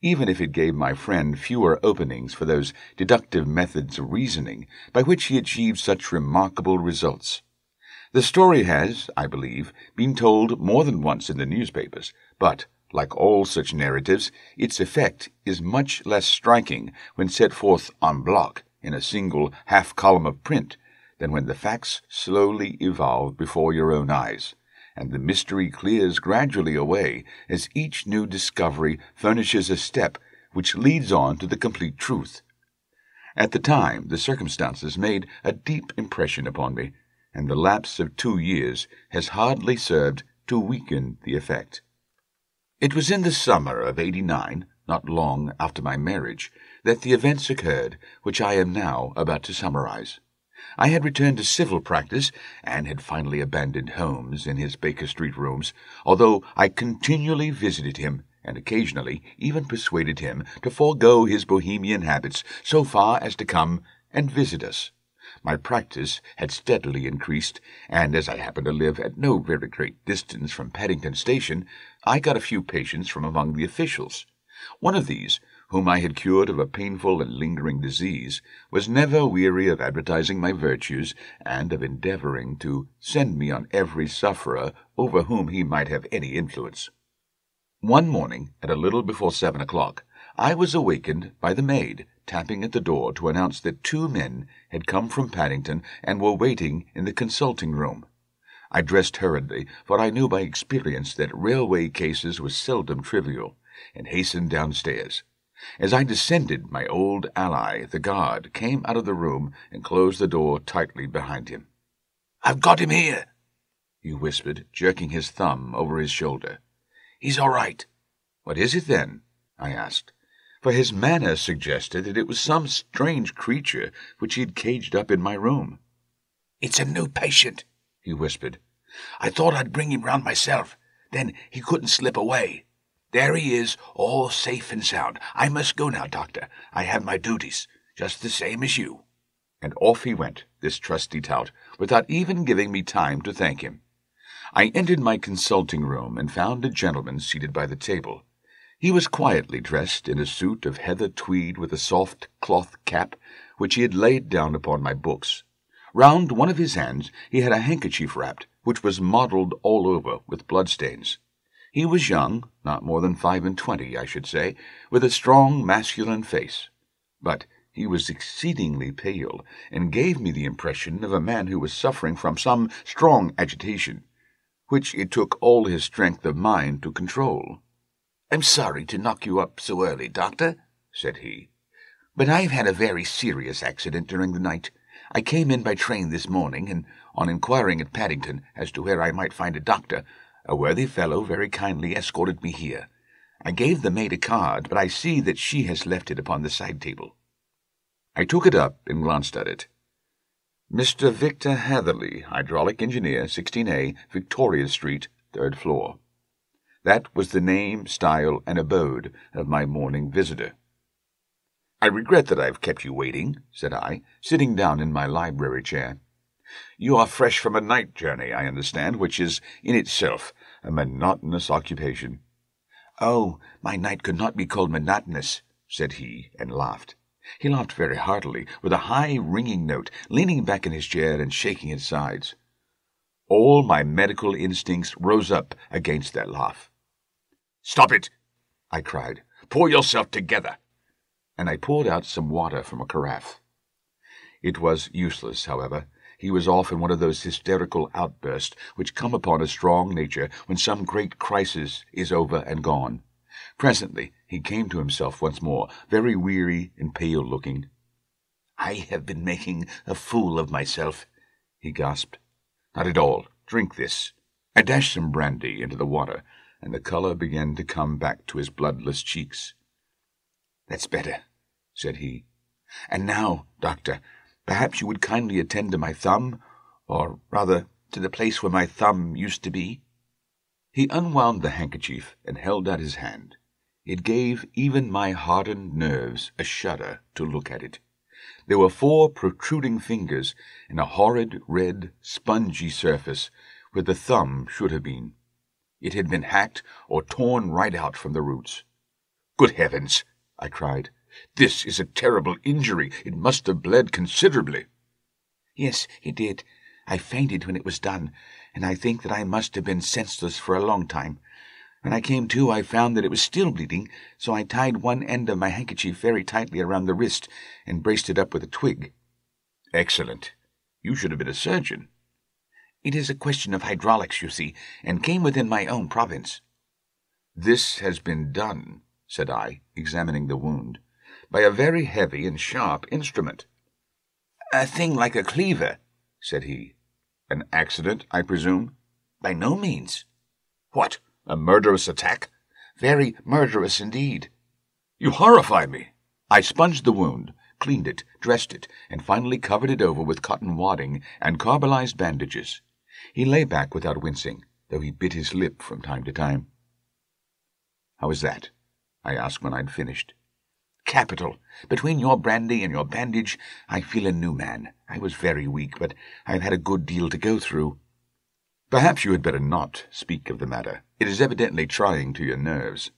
even if it gave my friend fewer openings for those deductive methods of reasoning by which he achieved such remarkable results. The story has, I believe, been told more than once in the newspapers, but, like all such narratives, its effect is much less striking when set forth en bloc in a single half-column of print than when the facts slowly evolve before your own eyes, and the mystery clears gradually away as each new discovery furnishes a step which leads on to the complete truth. At the time, the circumstances made a deep impression upon me, and the lapse of 2 years has hardly served to weaken the effect. It was in the summer of '89, not long after my marriage, that the events occurred which I am now about to summarize. I had returned to civil practice, and had finally abandoned Holmes in his Baker Street rooms, although I continually visited him, and occasionally even persuaded him to forego his Bohemian habits so far as to come and visit us. My practice had steadily increased, and as I happened to live at no very great distance from Paddington Station, I got a few patients from among the officials. One of these, whom I had cured of a painful and lingering disease, was never weary of advertising my virtues, and of endeavoring to send me on every sufferer over whom he might have any influence. One morning, at a little before 7 o'clock, I was awakened by the maid tapping at the door to announce that 2 men had come from Paddington and were waiting in the consulting room. I dressed hurriedly, for I knew by experience that railway cases were seldom trivial, and hastened downstairs. As I descended, my old ally, the guard, came out of the room and closed the door tightly behind him. "I've got him here," he whispered, jerking his thumb over his shoulder. "He's all right." "What is it, then?" I asked, for his manner suggested that it was some strange creature which he had caged up in my room. "It's a new patient," he whispered. "I thought I'd bring him round myself. Then he couldn't slip away. There he is, all safe and sound. I must go now, Doctor. I have my duties, just the same as you." And off he went, this trusty tout, without even giving me time to thank him. I entered my consulting room and found a gentleman seated by the table. He was quietly dressed in a suit of heather tweed with a soft cloth cap, which he had laid down upon my books. Round one of his hands he had a handkerchief wrapped, which was mottled all over with bloodstains. He was young, not more than 25, I should say, with a strong masculine face. But he was exceedingly pale, and gave me the impression of a man who was suffering from some strong agitation, which it took all his strength of mind to control. "I'm sorry to knock you up so early, Doctor," said he, "but I've had a very serious accident during the night. I came in by train this morning, and on inquiring at Paddington as to where I might find a doctor, a worthy fellow very kindly escorted me here. I gave the maid a card, but I see that she has left it upon the side table." I took it up and glanced at it. "Mr. Victor Hatherley, hydraulic engineer, 16A, Victoria Street, 3rd floor." That was the name, style, and abode of my morning visitor. "I regret that I have kept you waiting," said I, sitting down in my library chair. "You are fresh from a night journey, I understand, which is in itself a monotonous occupation." "Oh, my night could not be called monotonous," said he, and laughed. He laughed very heartily, with a high, ringing note, leaning back in his chair and shaking his sides. All my medical instincts rose up against that laugh. "Stop it!" I cried. "Pull yourself together." And I poured out some water from a carafe. It was useless, however. He was off in one of those hysterical outbursts which come upon a strong nature when some great crisis is over and gone. Presently he came to himself once more, very weary and pale-looking. "I have been making a fool of myself," he gasped. "Not at all. Drink this." I dashed some brandy into the water, and the color began to come back to his bloodless cheeks. "That's better," said he. "And now, Doctor, perhaps you would kindly attend to my thumb, or rather to the place where my thumb used to be." He unwound the handkerchief and held out his hand. It gave even my hardened nerves a shudder to look at it. There were 4 protruding fingers and a horrid, red, spongy surface where the thumb should have been. It had been hacked or torn right out from the roots. "Good heavens!" I cried. "This is a terrible injury. It must have bled considerably." "Yes, it did. I fainted when it was done, and I think that I must have been senseless for a long time. When I came to, I found that it was still bleeding, so I tied one end of my handkerchief very tightly around the wrist and braced it up with a twig." "Excellent. You should have been a surgeon." "It is a question of hydraulics, you see, and came within my own province." "This has been done," said I, examining the wound, "by a very heavy and sharp instrument." "A thing like a cleaver," said he. An accident, I presume? By no means. What, a murderous attack? Very murderous indeed. You horrify me. I sponged the wound, cleaned it, dressed it, and finally covered it over with cotton wadding and carbolized bandages. He lay back without wincing, though he bit his lip from time to time. "How is that?" I asked when I'd finished. "Capital. Between your brandy and your bandage, I feel a new man. I was very weak, but I have had a good deal to go through." "Perhaps you had better not speak of the matter. It is evidently trying to your nerves."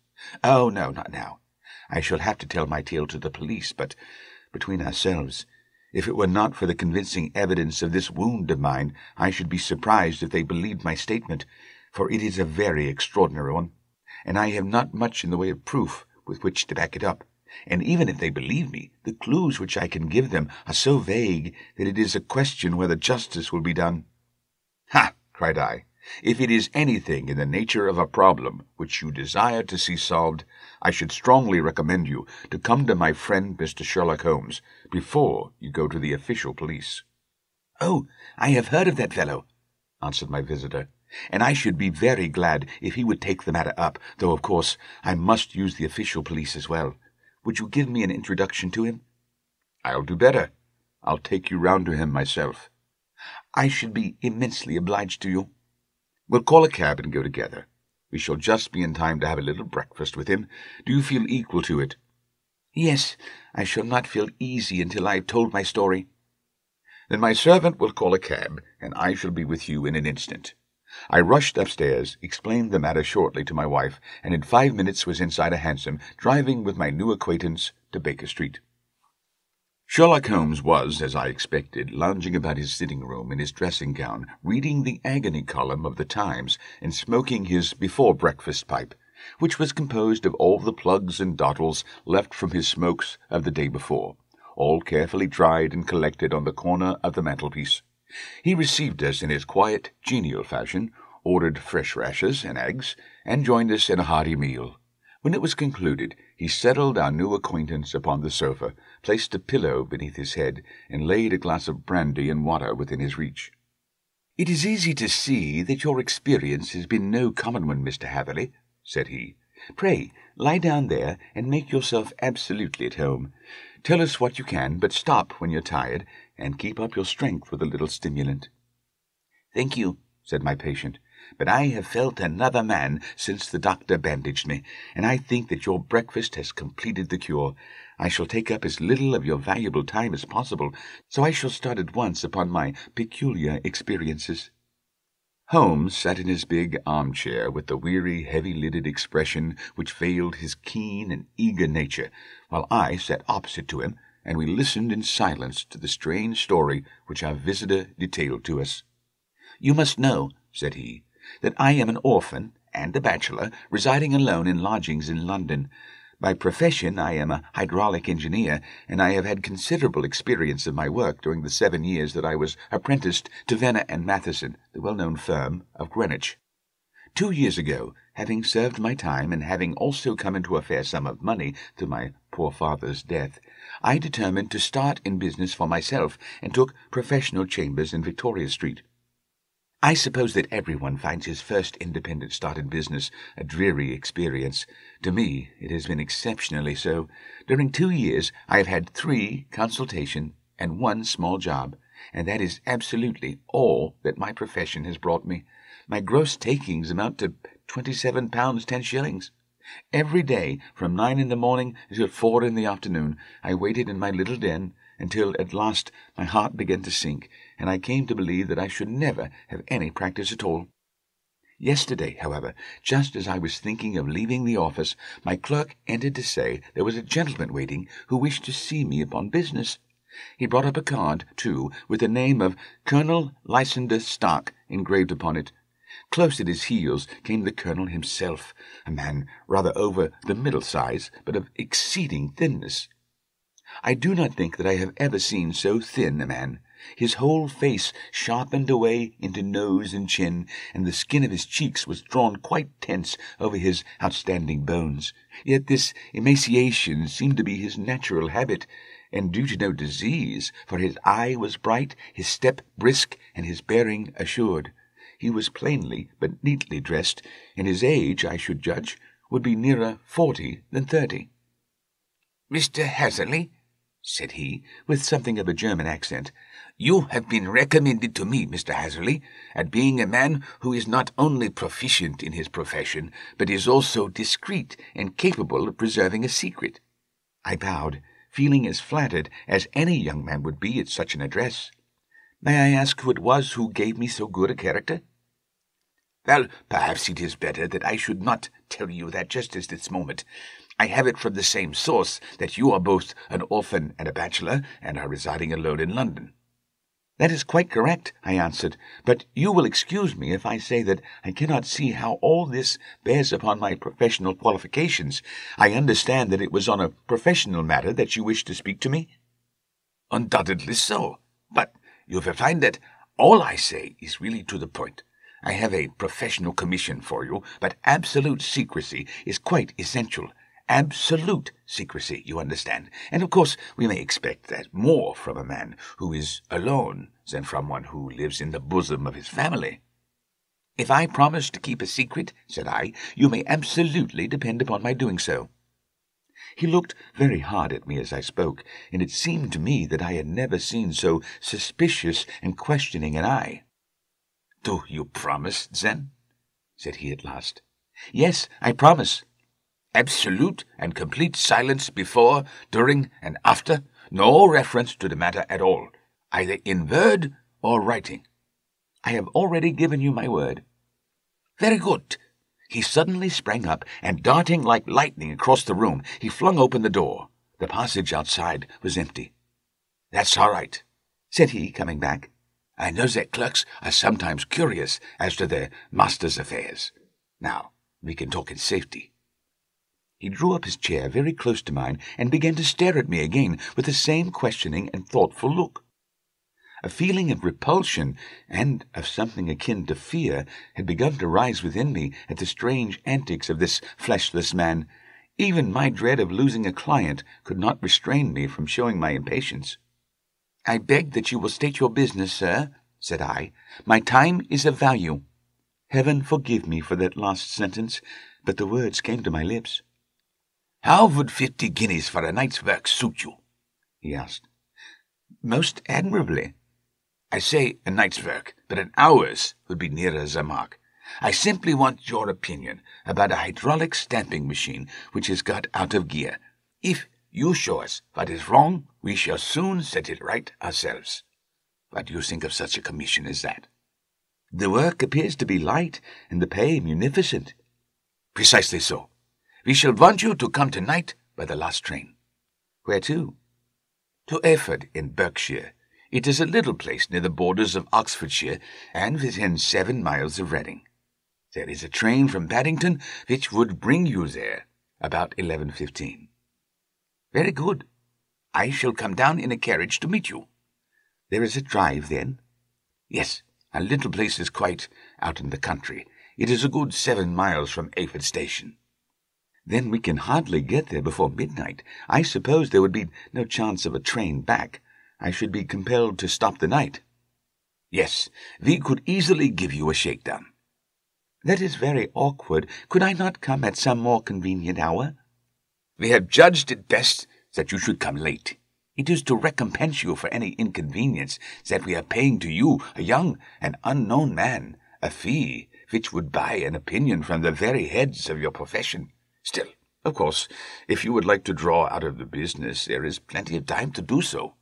"Oh, no, not now. I shall have to tell my tale to the police, but between ourselves, if it were not for the convincing evidence of this wound of mine, I should be surprised if they believed my statement, for it is a very extraordinary one, and I have not much in the way of proof with which to back it up. And even if they believe me, the clues which I can give them are so vague that it is a question whether justice will be done." "Ha!" cried I. "If it is anything in the nature of a problem which you desire to see solved, I should strongly recommend you to come to my friend Mr. Sherlock Holmes before you go to the official police." "Oh, I have heard of that fellow," answered my visitor, "and I should be very glad if he would take the matter up, though, of course, I must use the official police as well. Would you give me an introduction to him?" "I'll do better. I'll take you round to him myself." "I should be immensely obliged to you." "We'll call a cab and go together. We shall just be in time to have a little breakfast with him. Do you feel equal to it?" "Yes, I shall not feel easy until I have told my story." "Then my servant will call a cab, and I shall be with you in an instant." I rushed upstairs, explained the matter shortly to my wife, and in 5 minutes was inside a hansom, driving with my new acquaintance to Baker Street. Sherlock Holmes was, as I expected, lounging about his sitting-room in his dressing-gown, reading the agony column of the Times and smoking his before-breakfast pipe, which was composed of all the plugs and dottles left from his smokes of the day before, all carefully dried and collected on the corner of the mantelpiece. He received us in his quiet, genial fashion, ordered fresh rashers and eggs, and joined us in a hearty meal. When it was concluded, he settled our new acquaintance upon the sofa, placed a pillow beneath his head, and laid a glass of brandy and water within his reach. "It is easy to see that your experience has been no common one, Mr. Hatherley," said he. "Pray, lie down there and make yourself absolutely at home. Tell us what you can, but stop when you're tired, and keep up your strength with a little stimulant." "Thank you," said my patient, "but I have felt another man since the doctor bandaged me, and I think that your breakfast has completed the cure. I shall take up as little of your valuable time as possible, so I shall start at once upon my peculiar experiences." Holmes sat in his big armchair with the weary, heavy-lidded expression which veiled his keen and eager nature, while I sat opposite to him, and we listened in silence to the strange story which our visitor detailed to us. "You must know," said he, "that I am an orphan and a bachelor, residing alone in lodgings in London. By profession I am a hydraulic engineer, and I have had considerable experience of my work during the 7 years that I was apprenticed to Venner and Matheson, the well-known firm of Greenwich. 2 years ago, having served my time, and having also come into a fair sum of money through my poor father's death, I determined to start in business for myself, and took professional chambers in Victoria Street. I suppose that everyone finds his first independent start in business a dreary experience. To me, it has been exceptionally so. During 2 years, I have had 3 consultation and 1 small job, and that is absolutely all that my profession has brought me. My gross takings amount to £27 10s. Every day, from 9 in the morning until 4 in the afternoon, I waited in my little den, until at last my heart began to sink, and I came to believe that I should never have any practice at all. Yesterday, however, just as I was thinking of leaving the office, my clerk entered to say there was a gentleman waiting who wished to see me upon business. He brought up a card, too, with the name of Colonel Lysander Stark engraved upon it. Close at his heels came the colonel himself, a man rather over the middle size, but of exceeding thinness. I do not think that I have ever seen so thin a man. His whole face sharpened away into nose and chin, and the skin of his cheeks was drawn quite tense over his outstanding bones. Yet this emaciation seemed to be his natural habit, and due to no disease, for his eye was bright, his step brisk, and his bearing assured. He was plainly but neatly dressed, and his age, I should judge, would be nearer 40 than 30. "Mr. Hatherley," said he, with something of a German accent, "you have been recommended to me, Mr. Hatherley, as being a man who is not only proficient in his profession, but is also discreet and capable of preserving a secret." I bowed, feeling as flattered as any young man would be at such an address. "May I ask who it was who gave me so good a character?" "Well, perhaps it is better that I should not tell you that just at this moment. I have it from the same source that you are both an orphan and a bachelor, and are residing alone in London." "That is quite correct," I answered, "but you will excuse me if I say that I cannot see how all this bears upon my professional qualifications. I understand that it was on a professional matter that you wished to speak to me?" "Undoubtedly so, but you will find that all I say is really to the point. I have a professional commission for you, but absolute secrecy is quite essential. Absolute secrecy, you understand, and of course we may expect that more from a man who is alone than from one who lives in the bosom of his family." "If I promise to keep a secret," said I, "you may absolutely depend upon my doing so." He looked very hard at me as I spoke, and it seemed to me that I had never seen so suspicious and questioning an eye. "Do you promise, then?" said he at last. "Yes, I promise." "Absolute and complete silence before, during, and after? No reference to the matter at all, either in word or writing?" "I have already given you my word." "Very good." He suddenly sprang up, and darting like lightning across the room, he flung open the door. The passage outside was empty. "That's all right," said he, coming back. "I know that clerks are sometimes curious as to their master's affairs. Now we can talk in safety." He drew up his chair very close to mine and began to stare at me again with the same questioning and thoughtful look. A feeling of repulsion and of something akin to fear had begun to rise within me at the strange antics of this fleshless man. Even my dread of losing a client could not restrain me from showing my impatience. "I beg that you will state your business, sir," said I. "My time is of value." Heaven forgive me for that last sentence, but the words came to my lips. "How would 50 guineas for a night's work suit you?" he asked. "Most admirably." "I say a night's work, but an hour's would be nearer the mark. I simply want your opinion about a hydraulic stamping machine which has got out of gear. If you show us what is wrong, we shall soon set it right ourselves. What do you think of such a commission as that?" "The work appears to be light, and the pay munificent." "Precisely so. We shall want you to come tonight by the last train." "Where to?" "To Efford in Berkshire. It is a little place near the borders of Oxfordshire, and within 7 miles of Reading. There is a train from Paddington which would bring you there about 11:15. "Very good. I shall come down in a carriage to meet you." "There is a drive, then?" "Yes, our little place is quite out in the country. It is a good 7 miles from Efford station." "Then we can hardly get there before midnight. I suppose there would be no chance of a train back. I should be compelled to stop the night." "Yes, we could easily give you a shakedown." "That is very awkward. Could I not come at some more convenient hour?" "We have judged it best that you should come late. It is to recompense you for any inconvenience that we are paying to you, a young and unknown man, a fee which would buy an opinion from the very heads of your profession. Still, of course, if you would like to draw out of the business, there is plenty of time to do so."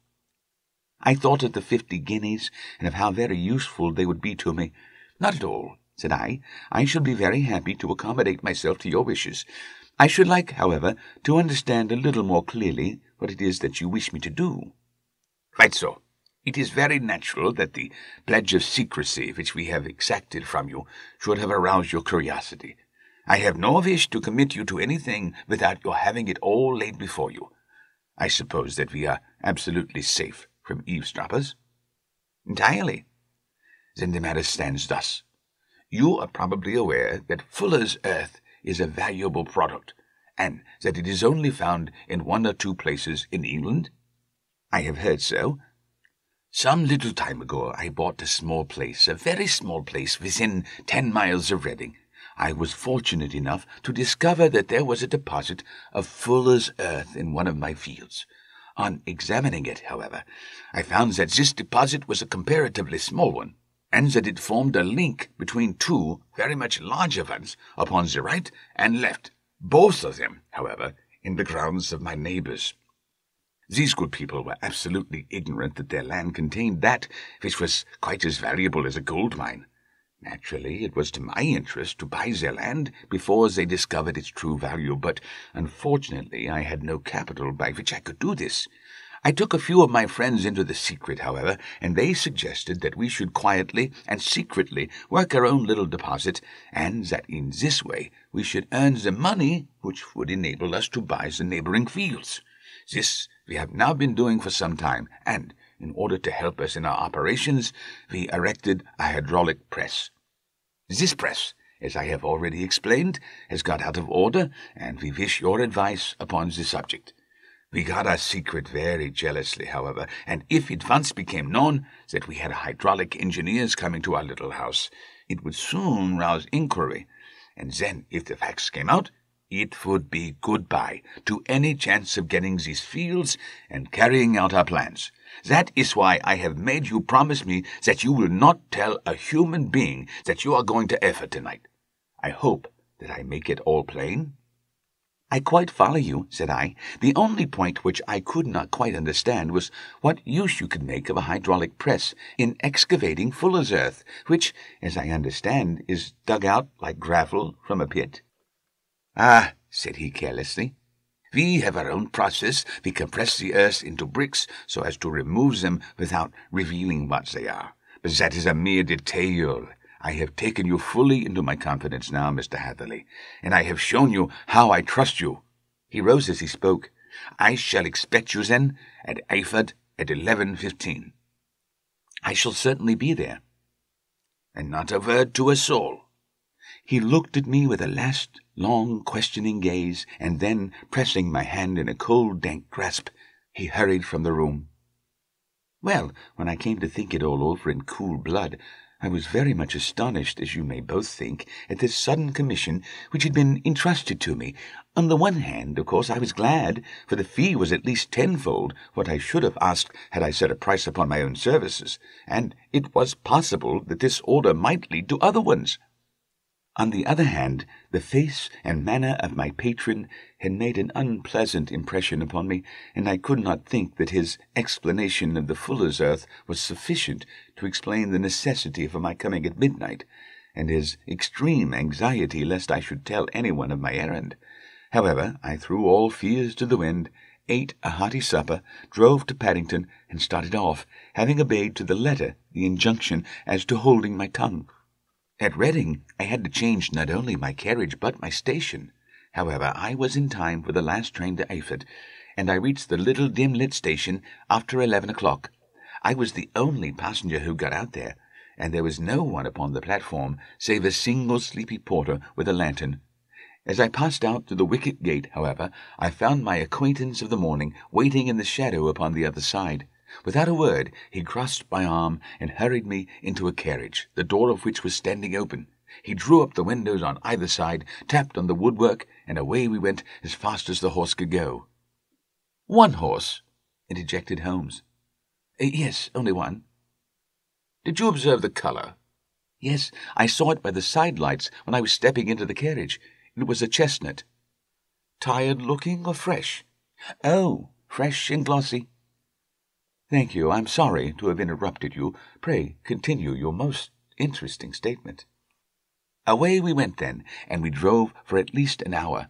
I thought of the 50 guineas, and of how very useful they would be to me. "Not at all," said I. "I shall be very happy to accommodate myself to your wishes. I should like, however, to understand a little more clearly what it is that you wish me to do." "Quite so. It is very natural that the pledge of secrecy which we have exacted from you should have aroused your curiosity. I have no wish to commit you to anything without your having it all laid before you. I suppose that we are absolutely safe from eavesdroppers?" "Entirely." "Then the matter stands thus. You are probably aware that Fuller's earth is a valuable product, and that it is only found in 1 or 2 places in England?" "I have heard so. Some little time ago I bought a small place, a very small place, within 10 miles of Reading. I was fortunate enough to discover that there was a deposit of fuller's earth in one of my fields. On examining it, however, I found that this deposit was a comparatively small one, and that it formed a link between two very much larger ones upon the right and left, both of them, however, in the grounds of my neighbours. These good people were absolutely ignorant that their land contained that which was quite as valuable as a gold mine. Naturally, it was to my interest to buy their land before they discovered its true value, but unfortunately I had no capital by which I could do this. I took a few of my friends into the secret, however, and they suggested that we should quietly and secretly work our own little deposit, and that in this way we should earn the money which would enable us to buy the neighbouring fields. This we have now been doing for some time, and in order to help us in our operations, we erected a hydraulic press. This press, as I have already explained, has got out of order, and we wish your advice upon the subject. We guard our secret very jealously, however, and if it once became known that we had hydraulic engineers coming to our little house, it would soon rouse inquiry, and then, if the facts came out, it would be goodbye to any chance of getting these fields and carrying out our plans. That is why I have made you promise me that you will not tell a human being that you are going to Effort tonight. I hope that I make it all plain." "I quite follow you," said I. "The only point which I could not quite understand was what use you could make of a hydraulic press in excavating fuller's earth, which, as I understand, is dug out like gravel from a pit." "Ah," said he carelessly, "we have our own process. We compress the earth into bricks so as to remove them without revealing what they are. But that is a mere detail. I have taken you fully into my confidence now, Mr. Hatherley, and I have shown you how I trust you." He rose as he spoke. "I shall expect you, then, at Effort at 11:15. "I shall certainly be there." "And not a word to a soul." He looked at me with a last long questioning gaze, and then, pressing my hand in a cold, dank grasp, he hurried from the room. Well, when I came to think it all over in cool blood, I was very much astonished, as you may both think, at this sudden commission which had been entrusted to me. On the one hand, of course, I was glad, for the fee was at least tenfold what I should have asked had I set a price upon my own services, and it was possible that this order might lead to other ones. On the other hand, the face and manner of my patron had made an unpleasant impression upon me, and I could not think that his explanation of the fuller's earth was sufficient to explain the necessity for my coming at midnight, and his extreme anxiety lest I should tell anyone of my errand. However, I threw all fears to the wind, ate a hearty supper, drove to Paddington, and started off, having obeyed to the letter the injunction as to holding my tongue. At Reading I had to change not only my carriage but my station. However, I was in time for the last train to Effort, and I reached the little dim-lit station after 11 o'clock. I was the only passenger who got out there, and there was no one upon the platform save a single sleepy porter with a lantern. As I passed out through the wicket gate, however, I found my acquaintance of the morning waiting in the shadow upon the other side. Without a word, he grasped my arm and hurried me into a carriage, the door of which was standing open. He drew up the windows on either side, tapped on the woodwork, and away we went as fast as the horse could go. "One horse?" interjected Holmes. "Yes, only one." "Did you observe the colour?" "Yes, I saw it by the side lights when I was stepping into the carriage. It was a chestnut." "Tired-looking or fresh?" "Oh, fresh and glossy." "Thank you. I'm sorry to have interrupted you. Pray continue your most interesting statement." Away we went then, and we drove for at least an hour.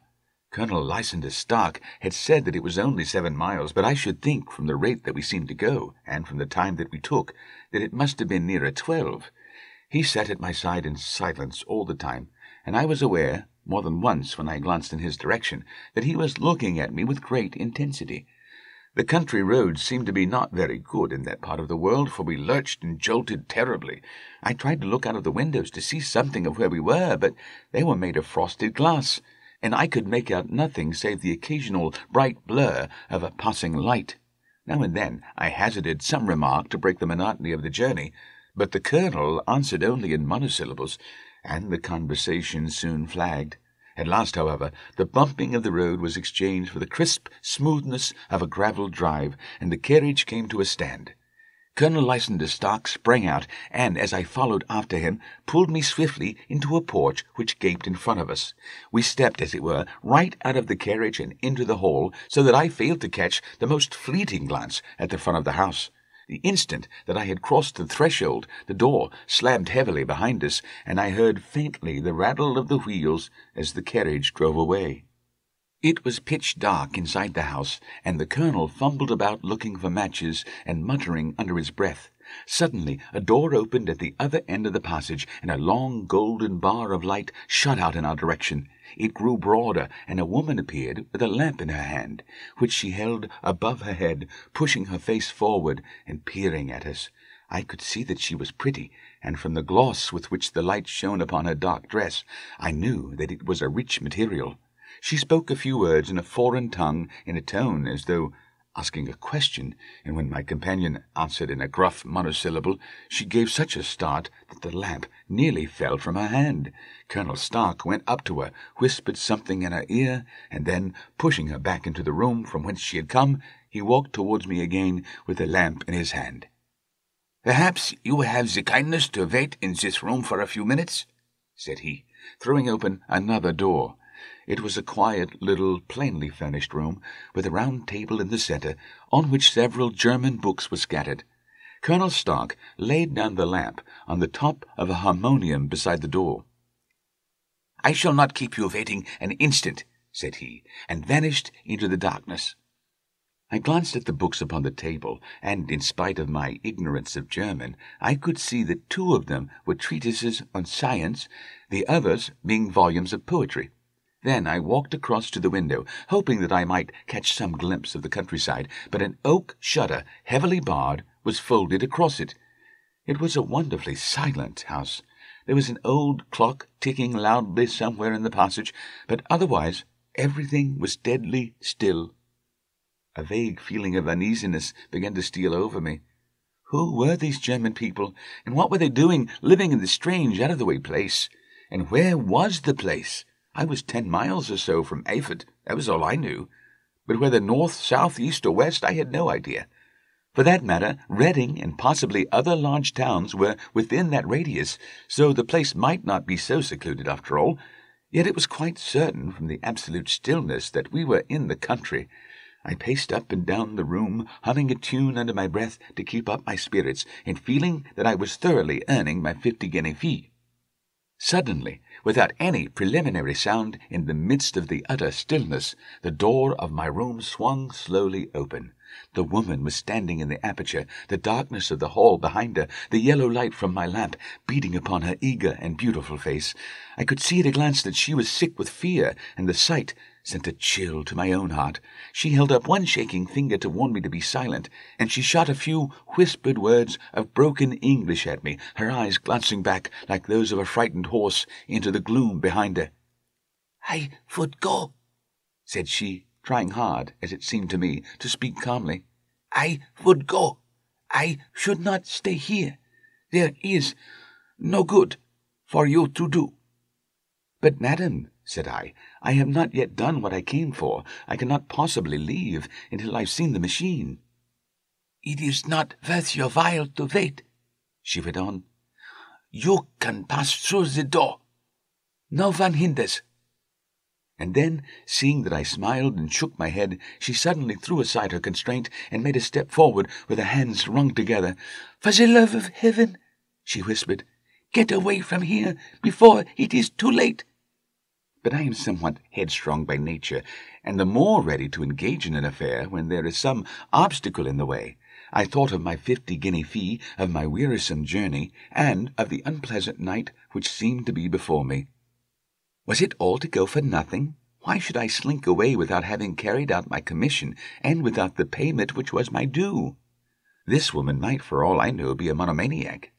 Colonel Lysander Stark had said that it was only 7 miles, but I should think, from the rate that we seemed to go, and from the time that we took, that it must have been nearer 12. He sat at my side in silence all the time, and I was aware, more than once when I glanced in his direction, that he was looking at me with great intensity. The country roads seemed to be not very good in that part of the world, for we lurched and jolted terribly. I tried to look out of the windows to see something of where we were, but they were made of frosted glass, and I could make out nothing save the occasional bright blur of a passing light. Now and then I hazarded some remark to break the monotony of the journey, but the Colonel answered only in monosyllables, and the conversation soon flagged. At last, however, the bumping of the road was exchanged for the crisp smoothness of a gravel drive, and the carriage came to a stand. Colonel Lysander Stark sprang out, and, as I followed after him, pulled me swiftly into a porch which gaped in front of us. We stepped, as it were, right out of the carriage and into the hall, so that I failed to catch the most fleeting glance at the front of the house. The instant that I had crossed the threshold, the door slammed heavily behind us, and I heard faintly the rattle of the wheels as the carriage drove away. It was pitch dark inside the house, and the Colonel fumbled about looking for matches and muttering under his breath. Suddenly a door opened at the other end of the passage, and a long golden bar of light shot out in our direction. It grew broader, and a woman appeared with a lamp in her hand, which she held above her head, pushing her face forward and peering at us. I could see that she was pretty, and from the gloss with which the light shone upon her dark dress, I knew that it was a rich material. She spoke a few words in a foreign tongue in a tone as though asking a question, and when my companion answered in a gruff monosyllable, she gave such a start that the lamp nearly fell from her hand. Colonel Stark went up to her, whispered something in her ear, and then, pushing her back into the room from whence she had come, he walked towards me again with the lamp in his hand. "Perhaps you will have the kindness to wait in this room for a few minutes," said he, throwing open another door. It was a quiet, little, plainly furnished room, with a round table in the centre, on which several German books were scattered. Colonel Stark laid down the lamp on the top of a harmonium beside the door. "I shall not keep you waiting an instant," said he, and vanished into the darkness. I glanced at the books upon the table, and, in spite of my ignorance of German, I could see that 2 of them were treatises on science, the others being volumes of poetry. Then I walked across to the window, hoping that I might catch some glimpse of the countryside, but an oak shutter, heavily barred, was folded across it. It was a wonderfully silent house. There was an old clock ticking loudly somewhere in the passage, but otherwise everything was deadly still. A vague feeling of uneasiness began to steal over me. Who were these German people, and what were they doing living in this strange, out-of-the-way place? And where was the place? I was 10 miles or so from Eyford, that was all I knew. But whether north, south, east, or west, I had no idea. For that matter, Reading and possibly other large towns were within that radius, so the place might not be so secluded after all. Yet it was quite certain from the absolute stillness that we were in the country. I paced up and down the room, humming a tune under my breath to keep up my spirits, and feeling that I was thoroughly earning my 50-guinea fee. Suddenly, without any preliminary sound, in the midst of the utter stillness, the door of my room swung slowly open. The woman was standing in the aperture, the darkness of the hall behind her, the yellow light from my lamp beating upon her eager and beautiful face. I could see at a glance that she was sick with fear, and the sight sent a chill to my own heart. She held up one shaking finger to warn me to be silent, and she shot a few whispered words of broken English at me, her eyes glancing back like those of a frightened horse into the gloom behind her. "I would go," said she, trying hard, as it seemed to me, to speak calmly. "I would go. I should not stay here. There is no good for you to do." "But, madam," said I have not yet done what I came for. I cannot possibly leave until I've seen the machine." "It is not worth your while to wait," she went on. "You can pass through the door. No one hinders." And then, seeing that I smiled and shook my head, she suddenly threw aside her constraint and made a step forward with her hands wrung together. "For the love of heaven," she whispered, "get away from here before it is too late." But I am somewhat headstrong by nature, and the more ready to engage in an affair when there is some obstacle in the way. I thought of my 50-guinea fee, of my wearisome journey, and of the unpleasant night which seemed to be before me. Was it all to go for nothing? Why should I slink away without having carried out my commission, and without the payment which was my due? This woman might, for all I know, be a monomaniac.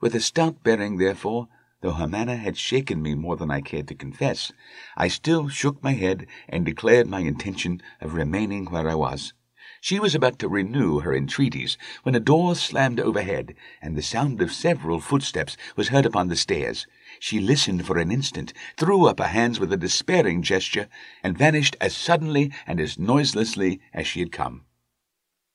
With a stout bearing, therefore, though her manner had shaken me more than I cared to confess, I still shook my head and declared my intention of remaining where I was. She was about to renew her entreaties when a door slammed overhead, and the sound of several footsteps was heard upon the stairs. She listened for an instant, threw up her hands with a despairing gesture, and vanished as suddenly and as noiselessly as she had come.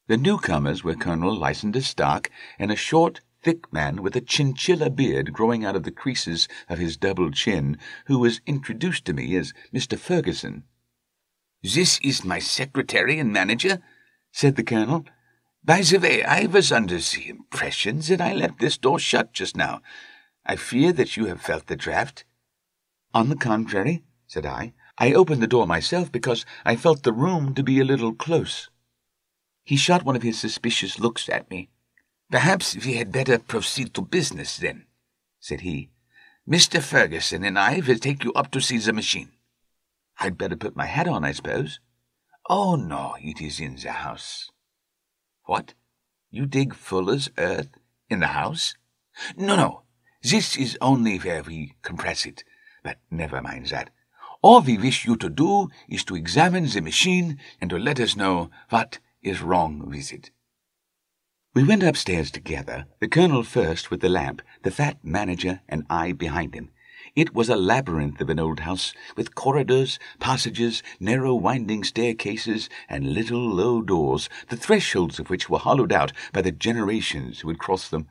The newcomers were Colonel Lysander Stark and a short, thick man with a chinchilla beard growing out of the creases of his double chin, who was introduced to me as Mr. Ferguson. "This is my secretary and manager," said the Colonel. "By the way, I was under the impression that I left this door shut just now. I fear that you have felt the draught." "On the contrary," said I opened the door myself because I felt the room to be a little close. He shot one of his suspicious looks at me. "Perhaps we had better proceed to business, then," said he. "Mr. Ferguson and I will take you up to see the machine." "I'd better put my hat on, I suppose." "Oh, no, it is in the house." "What? You dig Fuller's earth in the house?" No. This is only where we compress it. But never mind that. All we wish you to do is to examine the machine and to let us know what is wrong with it." We went upstairs together, the Colonel first with the lamp, the fat manager and I behind him. It was a labyrinth of an old house, with corridors, passages, narrow winding staircases, and little low doors, the thresholds of which were hollowed out by the generations who had crossed them.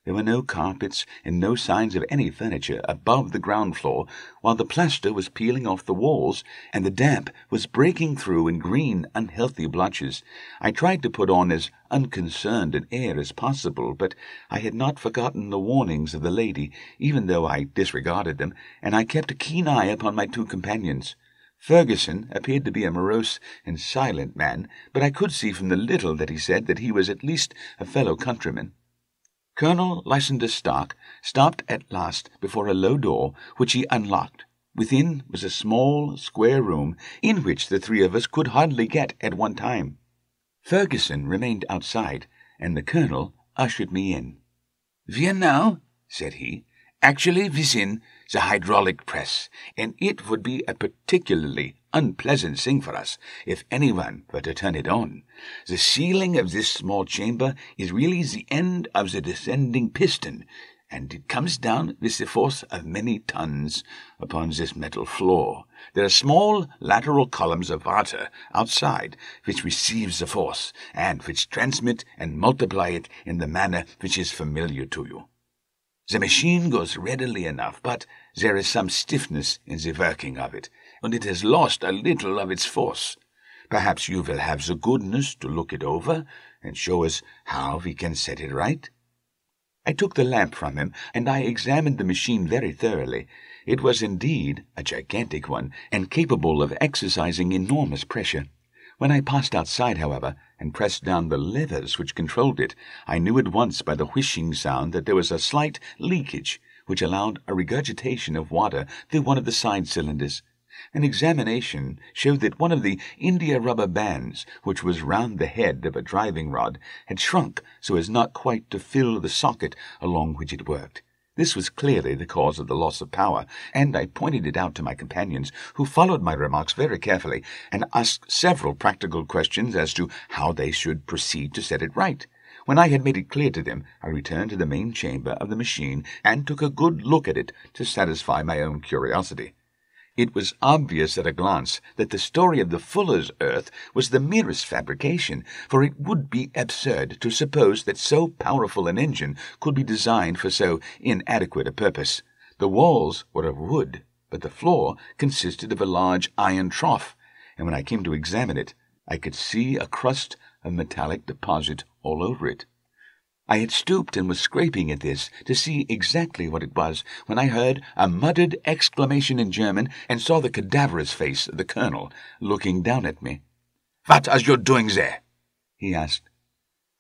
There were no carpets and no signs of any furniture above the ground floor, while the plaster was peeling off the walls, and the damp was breaking through in green, unhealthy blotches. I tried to put on as unconcerned an air as possible, but I had not forgotten the warnings of the lady, even though I disregarded them, and I kept a keen eye upon my two companions. Ferguson appeared to be a morose and silent man, but I could see from the little that he said that he was at least a fellow countryman. Colonel Lysander Stark stopped at last before a low door, which he unlocked. Within was a small, square room, in which the three of us could hardly get at one time. Ferguson remained outside, and the Colonel ushered me in. "We are now," said he, "actually within the hydraulic press, and it would be a particularly unpleasant thing for us if anyone were to turn it on. The ceiling of this small chamber is really the end of the descending piston, and it comes down with the force of many tons upon this metal floor. There are small lateral columns of water outside which receives the force, and which transmit and multiply it in the manner which is familiar to you. The machine goes readily enough, but there is some stiffness in the working of it, and it has lost a little of its force. Perhaps you will have the goodness to look it over and show us how we can set it right." I took the lamp from him, and I examined the machine very thoroughly. It was indeed a gigantic one, and capable of exercising enormous pressure. When I passed outside, however, and pressed down the levers which controlled it, I knew at once by the whishing sound that there was a slight leakage, which allowed a regurgitation of water through one of the side cylinders. An examination showed that one of the india-rubber bands, which was round the head of a driving rod, had shrunk so as not quite to fill the socket along which it worked. This was clearly the cause of the loss of power, and I pointed it out to my companions, who followed my remarks very carefully, and asked several practical questions as to how they should proceed to set it right. When I had made it clear to them, I returned to the main chamber of the machine and took a good look at it to satisfy my own curiosity. It was obvious at a glance that the story of the Fuller's earth was the merest fabrication, for it would be absurd to suppose that so powerful an engine could be designed for so inadequate a purpose. The walls were of wood, but the floor consisted of a large iron trough, and when I came to examine it, I could see a crust of metallic deposit all over it. I had stooped and was scraping at this to see exactly what it was when I heard a muttered exclamation in German and saw the cadaverous face of the Colonel looking down at me. "What are you doing there?" he asked.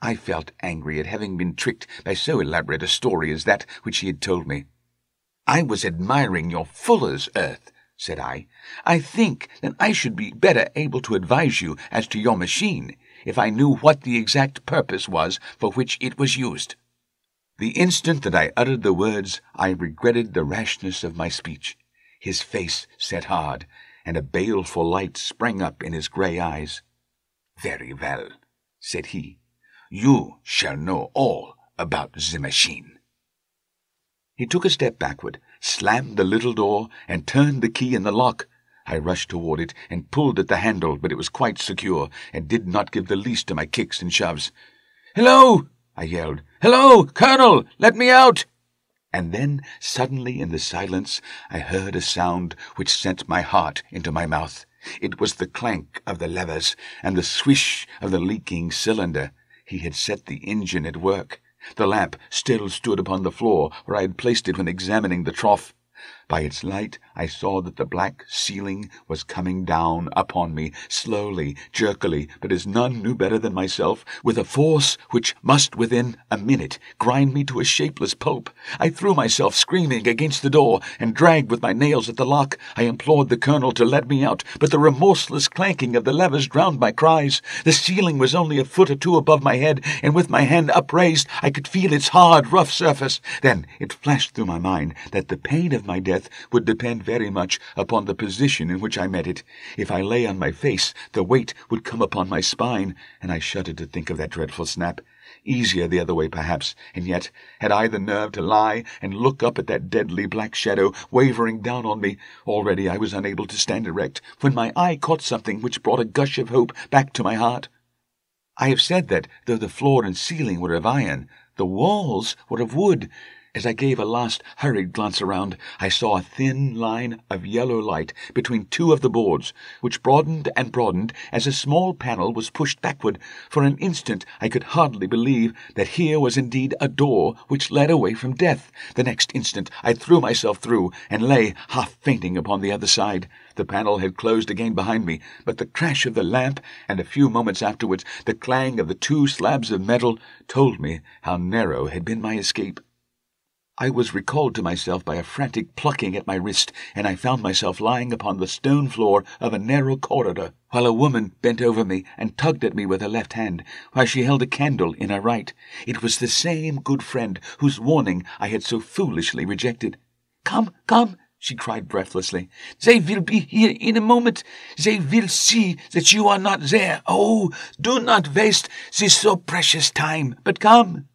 I felt angry at having been tricked by so elaborate a story as that which he had told me. "I was admiring your Fuller's earth," said I. "I think that I should be better able to advise you as to your machine if I knew what the exact purpose was for which it was used." The instant that I uttered the words, I regretted the rashness of my speech. His face set hard, and a baleful light sprang up in his grey eyes. "Very well," said he. "You shall know all about the machine." He took a step backward, slammed the little door, and turned the key in the lock. I rushed toward it and pulled at the handle, but it was quite secure, and did not give the least to my kicks and shoves. "Hello!" I yelled. "Hello, Colonel! Let me out!" And then, suddenly in the silence, I heard a sound which sent my heart into my mouth. It was the clank of the levers and the swish of the leaking cylinder. He had set the engine at work. The lamp still stood upon the floor where I had placed it when examining the trough. By its light I saw that the black ceiling was coming down upon me, slowly, jerkily, but as none knew better than myself, with a force which must within a minute grind me to a shapeless pulp. I threw myself screaming against the door, and dragged with my nails at the lock. I implored the Colonel to let me out, but the remorseless clanking of the levers drowned my cries. The ceiling was only a foot or two above my head, and with my hand upraised I could feel its hard, rough surface. Then it flashed through my mind that the pain of my death would depend very much upon the position in which I met it. If I lay on my face, the weight would come upon my spine, and I shuddered to think of that dreadful snap. Easier the other way, perhaps, and yet had I the nerve to lie and look up at that deadly black shadow wavering down on me? Already I was unable to stand erect, when my eye caught something which brought a gush of hope back to my heart. I have said that, though the floor and ceiling were of iron, the walls were of wood. As I gave a last hurried glance around, I saw a thin line of yellow light between two of the boards, which broadened and broadened as a small panel was pushed backward. For an instant I could hardly believe that here was indeed a door which led away from death. The next instant I threw myself through, and lay half fainting upon the other side. The panel had closed again behind me, but the crash of the lamp, and a few moments afterwards the clang of the two slabs of metal, told me how narrow had been my escape. I was recalled to myself by a frantic plucking at my wrist, and I found myself lying upon the stone floor of a narrow corridor, while a woman bent over me and tugged at me with her left hand, while she held a candle in her right. It was the same good friend whose warning I had so foolishly rejected. "Come, come," she cried breathlessly. "They will be here in a moment. They will see that you are not there. Oh, do not waste this so precious time, but come."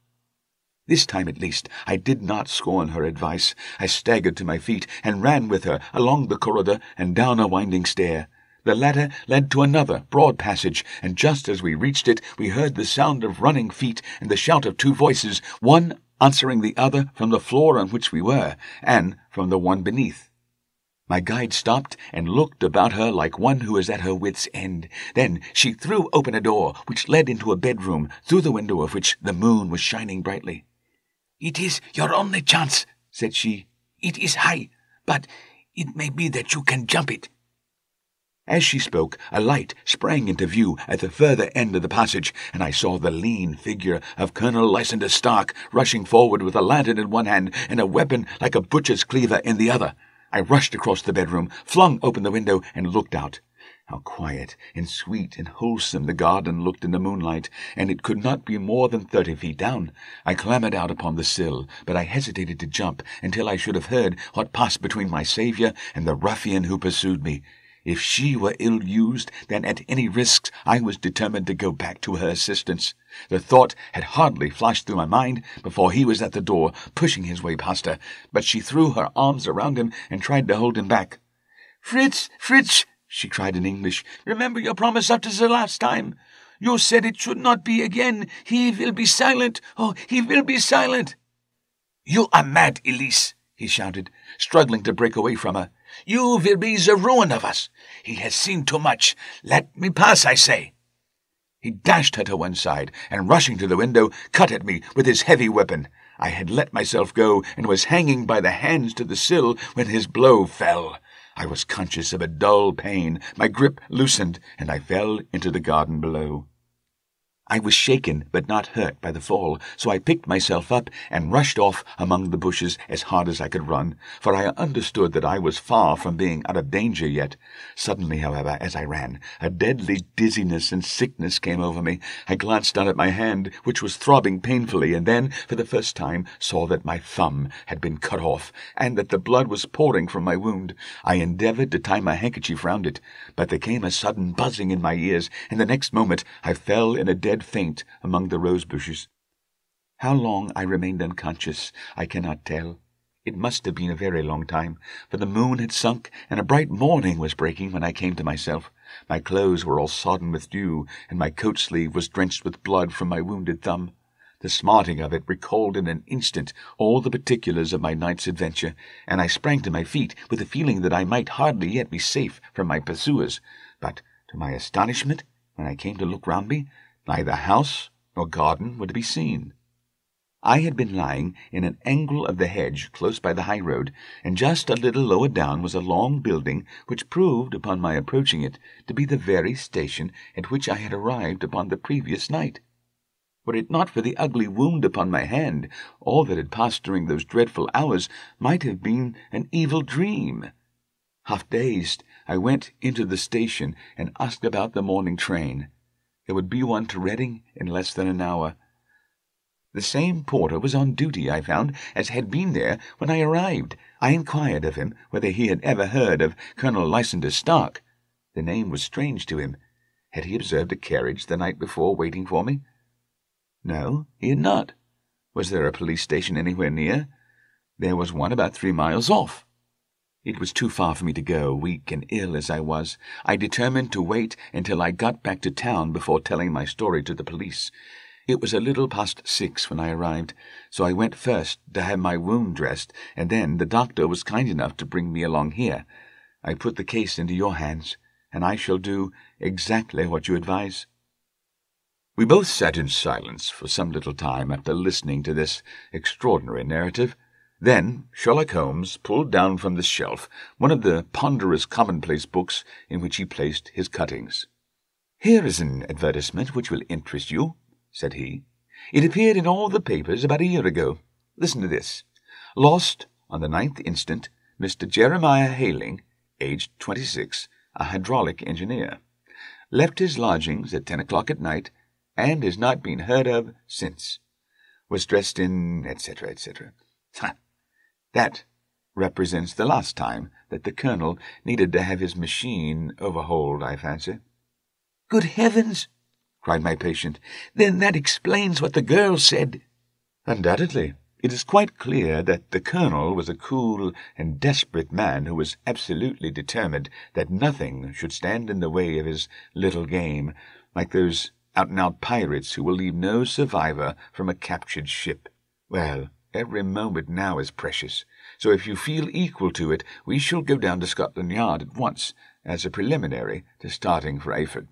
This time, at least, I did not scorn her advice. I staggered to my feet and ran with her along the corridor and down a winding stair. The latter led to another broad passage, and just as we reached it, we heard the sound of running feet and the shout of two voices, one answering the other from the floor on which we were, and from the one beneath. My guide stopped and looked about her like one who is at her wit's end. Then she threw open a door which led into a bedroom, through the window of which the moon was shining brightly. "It is your only chance," said she. "It is high, but it may be that you can jump it." As she spoke, a light sprang into view at the further end of the passage, and I saw the lean figure of Colonel Lysander Stark rushing forward with a lantern in one hand and a weapon like a butcher's cleaver in the other. I rushed across the bedroom, flung open the window, and looked out. How quiet and sweet and wholesome the garden looked in the moonlight, and it could not be more than 30 feet down. I clambered out upon the sill, but I hesitated to jump until I should have heard what passed between my saviour and the ruffian who pursued me. If she were ill-used, then at any risks I was determined to go back to her assistance. The thought had hardly flashed through my mind before he was at the door, pushing his way past her, but she threw her arms around him and tried to hold him back. "Fritz, Fritz!" she cried in English. "Remember your promise after the last time. You said it should not be again. He will be silent. Oh, he will be silent." "You are mad, Elise," he shouted, struggling to break away from her. "You will be the ruin of us. He has seen too much. Let me pass, I say." He dashed her to one side, and rushing to the window, cut at me with his heavy weapon. I had let myself go, and was hanging by the hands to the sill when his blow fell. I was conscious of a dull pain, my grip loosened, and I fell into the garden below. I was shaken but not hurt by the fall, so I picked myself up and rushed off among the bushes as hard as I could run, for I understood that I was far from being out of danger yet. Suddenly, however, as I ran, a deadly dizziness and sickness came over me. I glanced down at my hand, which was throbbing painfully, and then, for the first time, saw that my thumb had been cut off, and that the blood was pouring from my wound. I endeavoured to tie my handkerchief round it, but there came a sudden buzzing in my ears, and the next moment I fell in a dead dead faint among the rose bushes. How long I remained unconscious, I cannot tell. It must have been a very long time, for the moon had sunk, and a bright morning was breaking when I came to myself. My clothes were all sodden with dew, and my coat sleeve was drenched with blood from my wounded thumb. The smarting of it recalled in an instant all the particulars of my night's adventure, and I sprang to my feet with a feeling that I might hardly yet be safe from my pursuers. But, to my astonishment, when I came to look round me, neither house nor garden were to be seen. I had been lying in an angle of the hedge close by the high road, and just a little lower down was a long building which proved, upon my approaching it, to be the very station at which I had arrived upon the previous night. Were it not for the ugly wound upon my hand, all that had passed during those dreadful hours might have been an evil dream. Half dazed, I went into the station and asked about the morning train. There would be one to Reading in less than an hour. The same porter was on duty, I found, as had been there when I arrived. I inquired of him whether he had ever heard of Colonel Lysander Stark. The name was strange to him. Had he observed a carriage the night before waiting for me? No, he had not. Was there a police station anywhere near? There was one about 3 miles off. It was too far for me to go, weak and ill as I was. I determined to wait until I got back to town before telling my story to the police. It was a little past 6 when I arrived, so I went first to have my wound dressed, and then the doctor was kind enough to bring me along here. I put the case into your hands, and I shall do exactly what you advise." We both sat in silence for some little time after listening to this extraordinary narrative. Then Sherlock Holmes pulled down from the shelf one of the ponderous commonplace books in which he placed his cuttings. "Here is an advertisement which will interest you," said he. "It appeared in all the papers about a year ago. Listen to this. Lost on the 9th instant, Mr. Jeremiah Hayling, aged 26, a hydraulic engineer. Left his lodgings at 10 o'clock at night, and has not been heard of since. Was dressed in etc., etc. That represents the last time that the Colonel needed to have his machine overhauled, I fancy." "Good heavens!" cried my patient. "Then that explains what the girl said." "Undoubtedly. It is quite clear that the Colonel was a cool and desperate man who was absolutely determined that nothing should stand in the way of his little game, like those out-and-out pirates who will leave no survivor from a captured ship. Well, every moment now is precious, so if you feel equal to it, we shall go down to Scotland Yard at once, as a preliminary to starting for Eyford."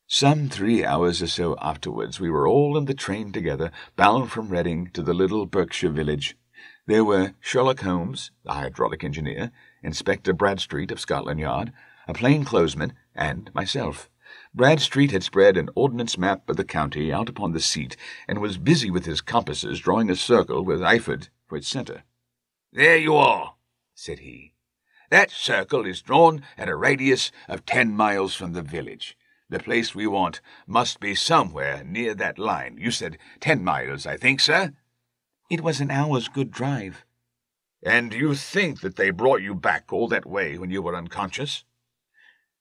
Some 3 hours or so afterwards we were all in the train together, bound from Reading to the little Berkshire village. There were Sherlock Holmes, the hydraulic engineer, Inspector Bradstreet of Scotland Yard, a plain-clothesman, and myself. Bradstreet had spread an ordnance map of the county out upon the seat, and was busy with his compasses drawing a circle with Eyford for its centre. "There you are," said he. "That circle is drawn at a radius of 10 miles from the village. The place we want must be somewhere near that line. You said 10 miles, I think, sir?" "It was an hour's good drive." "And you think that they brought you back all that way when you were unconscious?"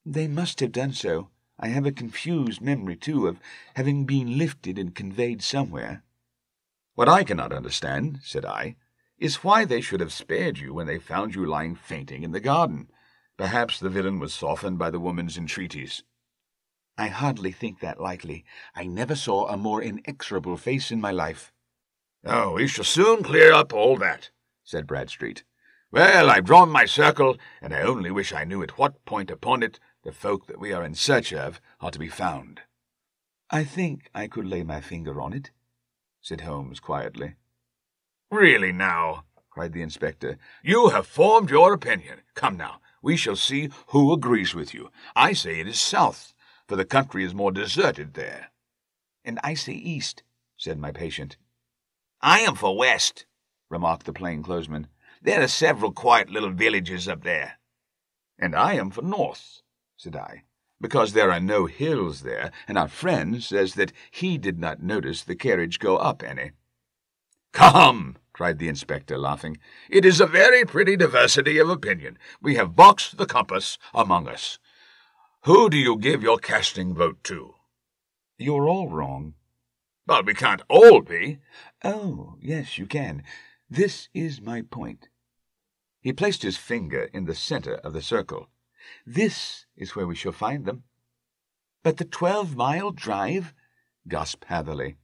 "They must have done so. I have a confused memory, too, of having been lifted and conveyed somewhere." "What I cannot understand," said I, "is why they should have spared you when they found you lying fainting in the garden. Perhaps the villain was softened by the woman's entreaties." "I hardly think that likely. I never saw a more inexorable face in my life." "Oh, we shall soon clear up all that," said Bradstreet. "Well, I've drawn my circle, and I only wish I knew at what point upon it the folk that we are in search of are to be found." "I think I could lay my finger on it," said Holmes quietly. "Really now," cried the inspector, "you have formed your opinion. Come now, we shall see who agrees with you. I say it is south, for the country is more deserted there." "And I say east," said my patient. "I am for west," remarked the plainclothesman. "There are several quiet little villages up there." "And I am for north," said I, "because there are no hills there, and our friend says that he did not notice the carriage go up any." "Come," cried the inspector, laughing, "it is a very pretty diversity of opinion. We have boxed the compass among us. Who do you give your casting vote to?" You're all wrong. But we can't all be. Oh, yes, you can. This is my point. He placed his finger in the center of the circle. This is where we shall find them. But the 12-mile drive? Gasped Hatherley.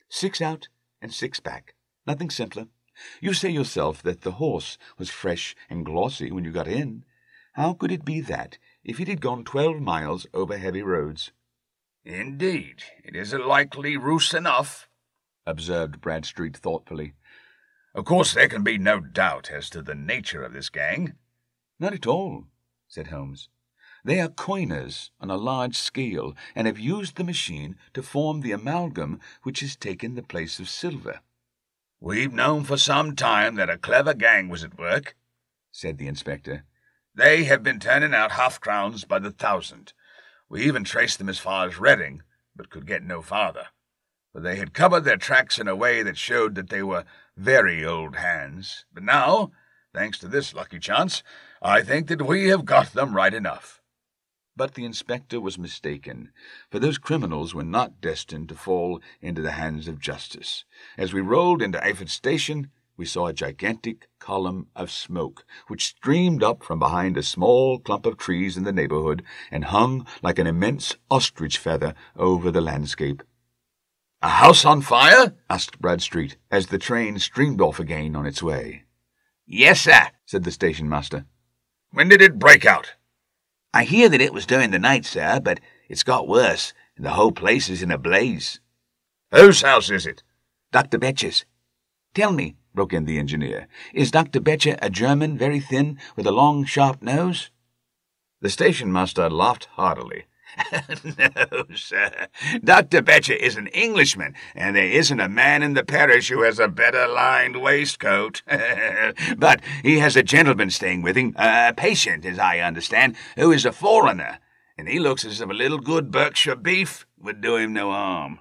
6 out and 6 back. Nothing simpler. You say yourself that the horse was fresh and glossy when you got in. How could it be that if it had gone 12 miles over heavy roads? Indeed, it is a likely ruse enough, observed Bradstreet thoughtfully. Of course, there can be no doubt as to the nature of this gang. Not at all, said Holmes. They are coiners on a large scale, and have used the machine to form the amalgam which has taken the place of silver. We've known for some time that a clever gang was at work, said the inspector. They have been turning out half-crowns by the thousand. We even traced them as far as Reading, but could get no farther, for they had covered their tracks in a way that showed that they were very old hands. But now, thanks to this lucky chance, I think that we have got them right enough. But the inspector was mistaken, for those criminals were not destined to fall into the hands of justice. As we rolled into Eyford Station, we saw a gigantic column of smoke, which streamed up from behind a small clump of trees in the neighborhood and hung like an immense ostrich feather over the landscape. "A house on fire?" asked Bradstreet, as the train streamed off again on its way. "Yes, sir," said the station master. "When did it break out?" "I hear that it was during the night, sir, but it's got worse, and the whole place is in a blaze." "Whose house is it?" "Dr. Beeches." "Tell me," broke in the engineer, "is Dr. Beecher a German, very thin, with a long, sharp nose?" The station master laughed heartily. "No, sir. Dr. Beecher is an Englishman, and there isn't a man in the parish who has a better lined waistcoat. But he has a gentleman staying with him, a patient, as I understand, who is a foreigner, and he looks as if a little good Berkshire beef would do him no harm."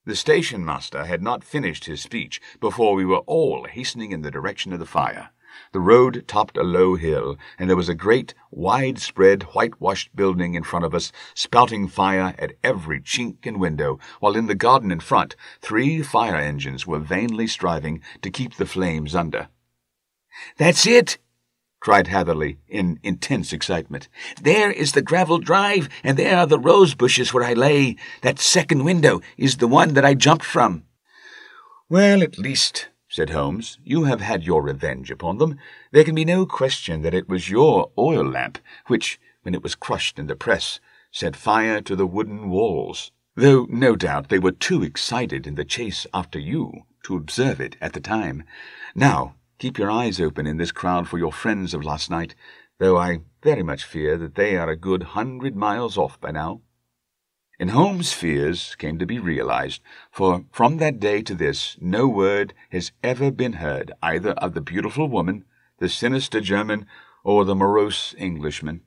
The station master had not finished his speech before we were all hastening in the direction of the fire. The road topped a low hill, and there was a great, widespread, whitewashed building in front of us, spouting fire at every chink and window, while in the garden in front 3 fire engines were vainly striving to keep the flames under. "That's it!" cried Hatherley in intense excitement. "There is the gravel drive, and there are the rose bushes where I lay. That second window is the one that I jumped from." "Well, at least," said Holmes, "you have had your revenge upon them. There can be no question that it was your oil lamp which, when it was crushed in the press, set fire to the wooden walls, though no doubt they were too excited in the chase after you to observe it at the time. Now, keep your eyes open in this crowd for your friends of last night, though I very much fear that they are a good 100 miles off by now." And Holmes' fears came to be realized, for from that day to this no word has ever been heard either of the beautiful woman, the sinister German, or the morose Englishman.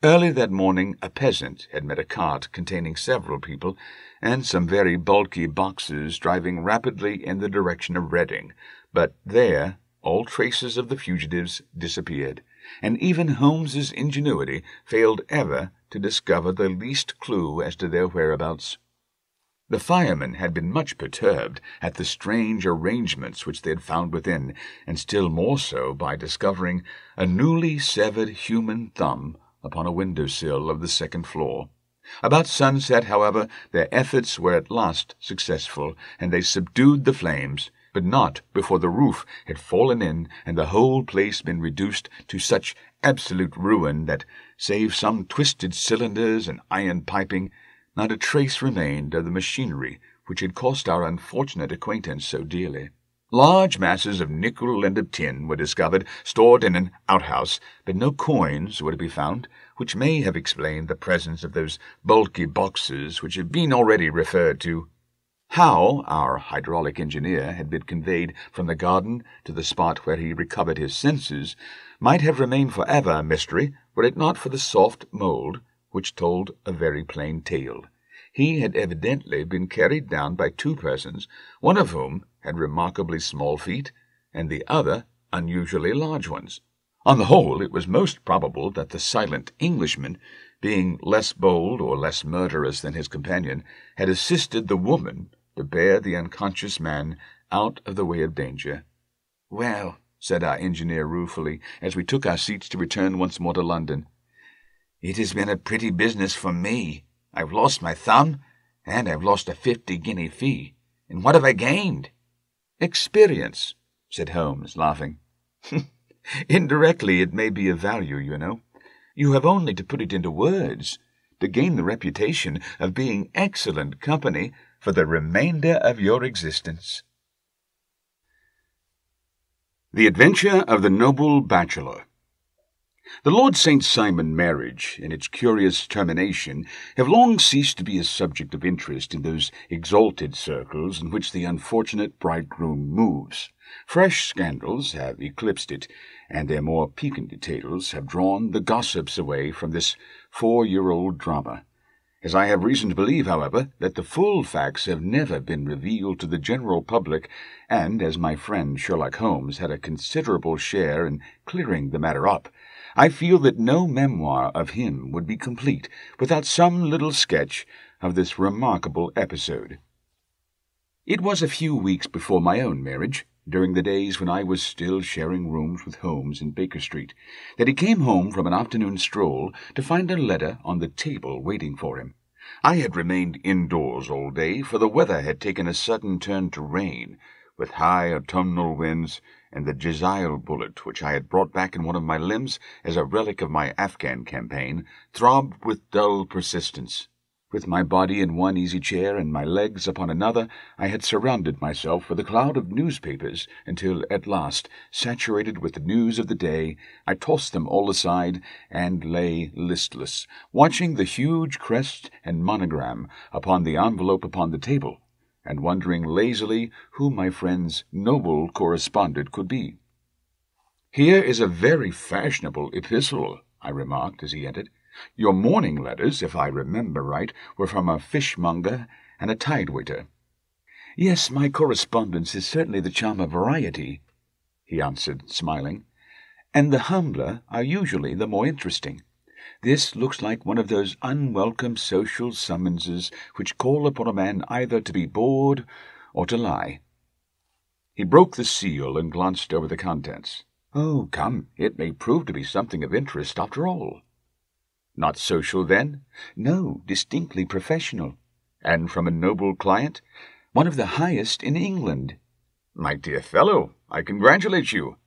Early that morning a peasant had met a cart containing several people, and some very bulky boxes driving rapidly in the direction of Reading, but there all traces of the fugitives disappeared, and even Holmes's ingenuity failed ever to discover the least clue as to their whereabouts. The firemen had been much perturbed at the strange arrangements which they had found within, and still more so by discovering a newly severed human thumb upon a window-sill of the second floor. About sunset, however, their efforts were at last successful, and they subdued the flames, but not before the roof had fallen in and the whole place been reduced to such absolute ruin that, save some twisted cylinders and iron piping, not a trace remained of the machinery which had cost our unfortunate acquaintance so dearly. Large masses of nickel and of tin were discovered, stored in an outhouse, but no coins were to be found, which may have explained the presence of those bulky boxes which have been already referred to. How our hydraulic engineer had been conveyed from the garden to the spot where he recovered his senses might have remained forever a mystery were it not for the soft mould, which told a very plain tale. He had evidently been carried down by 2 persons, one of whom had remarkably small feet, and the other unusually large ones. On the whole, it was most probable that the silent Englishman, being less bold or less murderous than his companion, had assisted the woman to bear the unconscious man out of the way of danger. "Well," said our engineer ruefully, as we took our seats to return once more to London, "it has been a pretty business for me. I've lost my thumb, and I've lost a 50-guinea fee. And what have I gained?" "Experience," said Holmes, laughing. "Indirectly it may be of value, you know. You have only to put it into words to gain the reputation of being excellent company for the remainder of your existence." The Adventure of the Noble Bachelor. The Lord St. Simon marriage and its curious termination have long ceased to be a subject of interest in those exalted circles in which the unfortunate bridegroom moves. Fresh scandals have eclipsed it, and their more piquant details have drawn the gossips away from this 4-year-old drama. As I have reason to believe, however, that the full facts have never been revealed to the general public, and as my friend Sherlock Holmes had a considerable share in clearing the matter up, I feel that no memoir of him would be complete without some little sketch of this remarkable episode. It was a few weeks before my own marriage, during the days when I was still sharing rooms with Holmes in Baker Street, that he came home from an afternoon stroll to find a letter on the table waiting for him. I had remained indoors all day, for the weather had taken a sudden turn to rain, with high autumnal winds, and the Jezail bullet, which I had brought back in one of my limbs as a relic of my Afghan campaign, throbbed with dull persistence. With my body in one easy chair and my legs upon another, I had surrounded myself with a cloud of newspapers until, at last, saturated with the news of the day, I tossed them all aside and lay listless, watching the huge crest and monogram upon the envelope upon the table, and wondering lazily who my friend's noble correspondent could be. "Here is a very fashionable epistle," I remarked as he entered. "Your morning letters, if I remember right, were from a fishmonger and a tide-waiter." "Yes, my correspondence is certainly the charm of variety," he answered, smiling, "and the humbler are usually the more interesting. This looks like one of those unwelcome social summonses which call upon a man either to be bored or to lie." He broke the seal and glanced over the contents. "Oh, come, it may prove to be something of interest after all." "Not social, then?" "No, distinctly professional." "And from a noble client?" "One of the highest in England." "My dear fellow, I congratulate you."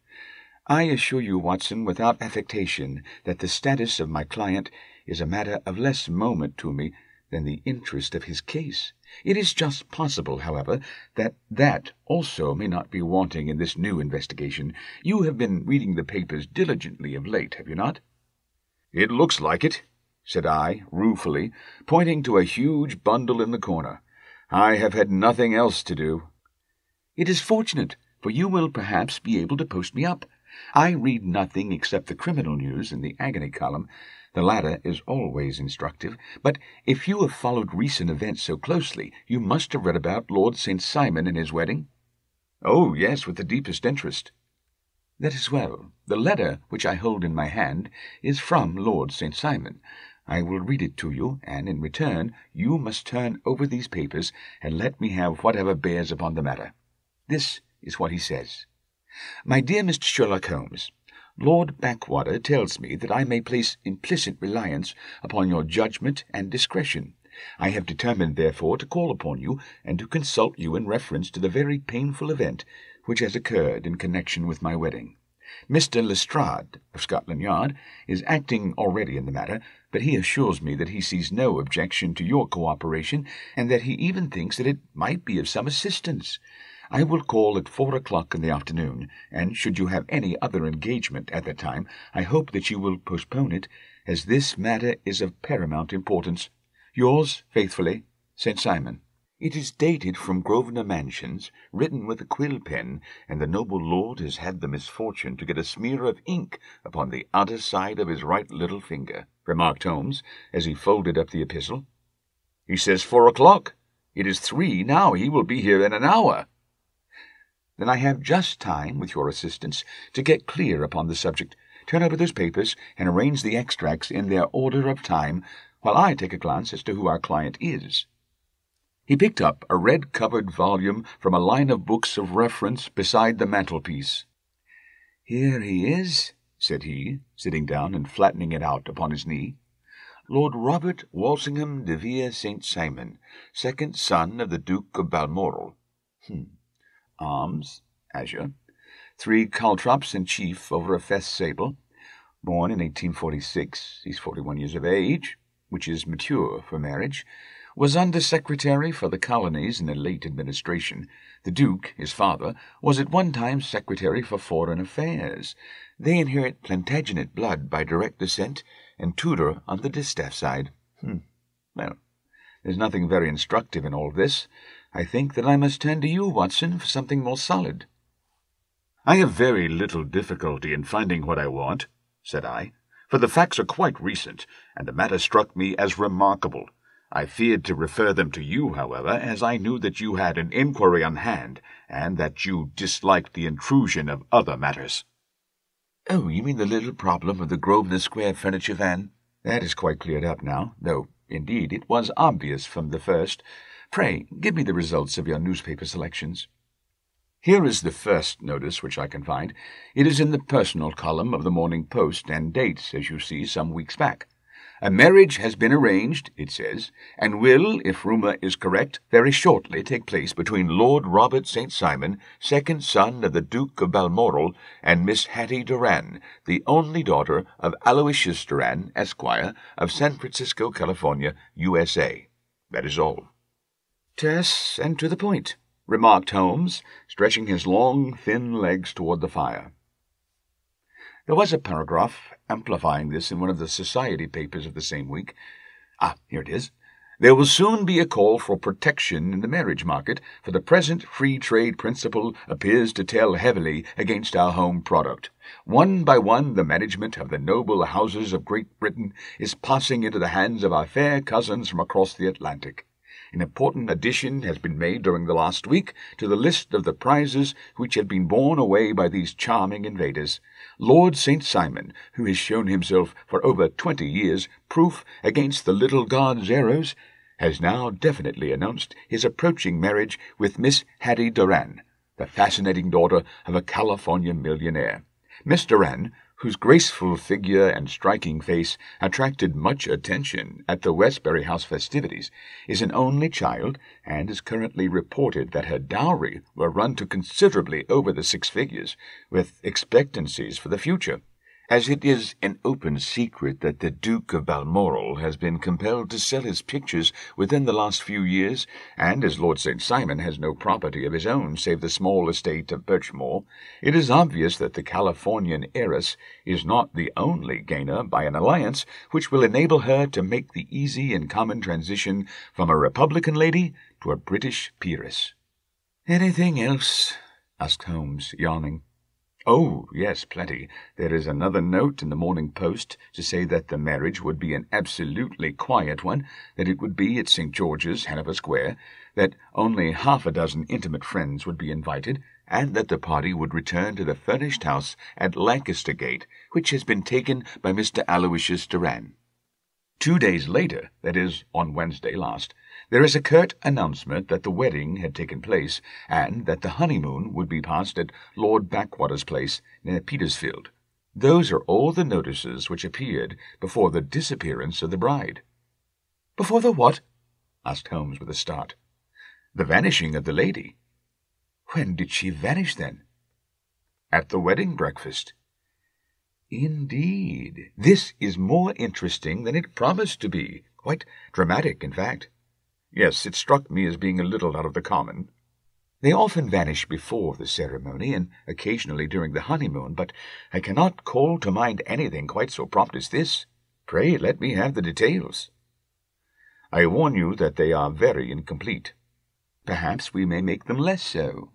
"I assure you, Watson, without affectation, that the status of my client is a matter of less moment to me than the interest of his case. It is just possible, however, that also may not be wanting in this new investigation. You have been reading the papers diligently of late, have you not?" "It looks like it," said I, ruefully, pointing to a huge bundle in the corner. "I have had nothing else to do." "It is fortunate, for you will perhaps be able to post me up. I read nothing except the criminal news in the agony column. The latter is always instructive, but if you have followed recent events so closely, you must have read about Lord St. Simon and his wedding." "Oh, yes, with the deepest interest." "That is well. The letter which I hold in my hand is from Lord St. Simon. I will read it to you, and in return you must turn over these papers and let me have whatever bears upon the matter. This is what he says. My dear Mr. Sherlock Holmes, Lord Backwater tells me that I may place implicit reliance upon your judgment and discretion. I have determined, therefore, to call upon you and to consult you in reference to the very painful event which has occurred in connection with my wedding. Mr. Lestrade, of Scotland Yard, is acting already in the matter, but he assures me that he sees no objection to your cooperation, and that he even thinks that it might be of some assistance. I will call at 4 o'clock in the afternoon, and should you have any other engagement at that time, I hope that you will postpone it, as this matter is of paramount importance. Yours faithfully, St. Simon. It is dated from Grosvenor Mansions, written with a quill pen, and the noble lord has had the misfortune to get a smear of ink upon the outer side of his right little finger," remarked Holmes, as he folded up the epistle. "He says 4 o'clock. It is 3 now. He will be here in an hour." "Then I have just time, with your assistance, to get clear upon the subject. turn over those papers and arrange the extracts in their order of time, while I take a glance as to who our client is." He picked up a red-covered volume from a line of books of reference beside the mantelpiece. "Here he is," said he, sitting down and flattening it out upon his knee. "Lord Robert Walsingham de Vere St. Simon, second son of the Duke of Balmoral. Arms, azure. 3 caltrops and chief over a fess sable. Born in 1846. He's 41 years of age, which is mature for marriage. Was Under-Secretary for the Colonies in the late administration. The Duke, his father, was at one time Secretary for Foreign Affairs. They inherit Plantagenet blood by direct descent, and Tudor on the distaff side. Well, there's nothing very instructive in all this. I think that I must turn to you, Watson, for something more solid." "I have very little difficulty in finding what I want," said I, "for the facts are quite recent, and the matter struck me as remarkable. I feared to refer them to you, however, as I knew that you had an inquiry on hand, and that you disliked the intrusion of other matters." "Oh, you mean the little problem of the Grosvenor Square furniture van? That is quite cleared up now, though, indeed, it was obvious from the first. Pray, give me the results of your newspaper selections." Here is the first notice which I can find. It is in the personal column of the Morning Post, and dates, as you see, some weeks back. "A marriage has been arranged," it says, "and will, if rumour is correct, very shortly take place between Lord Robert St. Simon, second son of the Duke of Balmoral, and Miss Hattie Doran, the only daughter of Aloysius Doran, Esquire, of San Francisco, California, USA. That is all." "Terse and to the point," remarked Holmes, stretching his long, thin legs toward the fire. There was a paragraph amplifying this in one of the society papers of the same week. Here it is. "There will soon be a call for protection in the marriage market, for the present free trade principle appears to tell heavily against our home product. One by one the management of the noble houses of Great Britain is passing into the hands of our fair cousins from across the Atlantic. An important addition has been made during the last week to the list of the prizes which had been borne away by these charming invaders. Lord St. Simon, who has shown himself for over 20 years proof against the little god's arrows, has now definitely announced his approaching marriage with Miss Hattie Doran, the fascinating daughter of a California millionaire. Miss Doran, whose graceful figure and striking face attracted much attention at the Westbury House festivities, is an only child, and is currently reported that her dowry will run to considerably over the 6 figures, with expectancies for the future. As it is an open secret that the Duke of Balmoral has been compelled to sell his pictures within the last few years, and as Lord St. Simon has no property of his own save the small estate of Birchmoor, it is obvious that the Californian heiress is not the only gainer by an alliance which will enable her to make the easy and common transition from a Republican lady to a British peeress." "Anything else?" asked Holmes, yawning. "Oh, yes, plenty. There is another note in the Morning Post to say that the marriage would be an absolutely quiet one, that it would be at St. George's, Hanover Square, that only half a dozen intimate friends would be invited, and that the party would return to the furnished house at Lancaster Gate, which has been taken by Mr. Aloysius Doran. 2 days later, that is, on Wednesday last, there is a curt announcement that the wedding had taken place, and that the honeymoon would be passed at Lord Backwater's place near Petersfield. Those are all the notices which appeared before the disappearance of the bride." "Before the what?" asked Holmes with a start. "The vanishing of the lady." "When did she vanish, then?" "At the wedding breakfast." "Indeed. This is more interesting than it promised to be. Quite dramatic, in fact." "Yes, it struck me as being a little out of the common." "They often vanish before the ceremony, and occasionally during the honeymoon, but I cannot call to mind anything quite so prompt as this. Pray let me have the details." "I warn you that they are very incomplete." "Perhaps we may make them less so."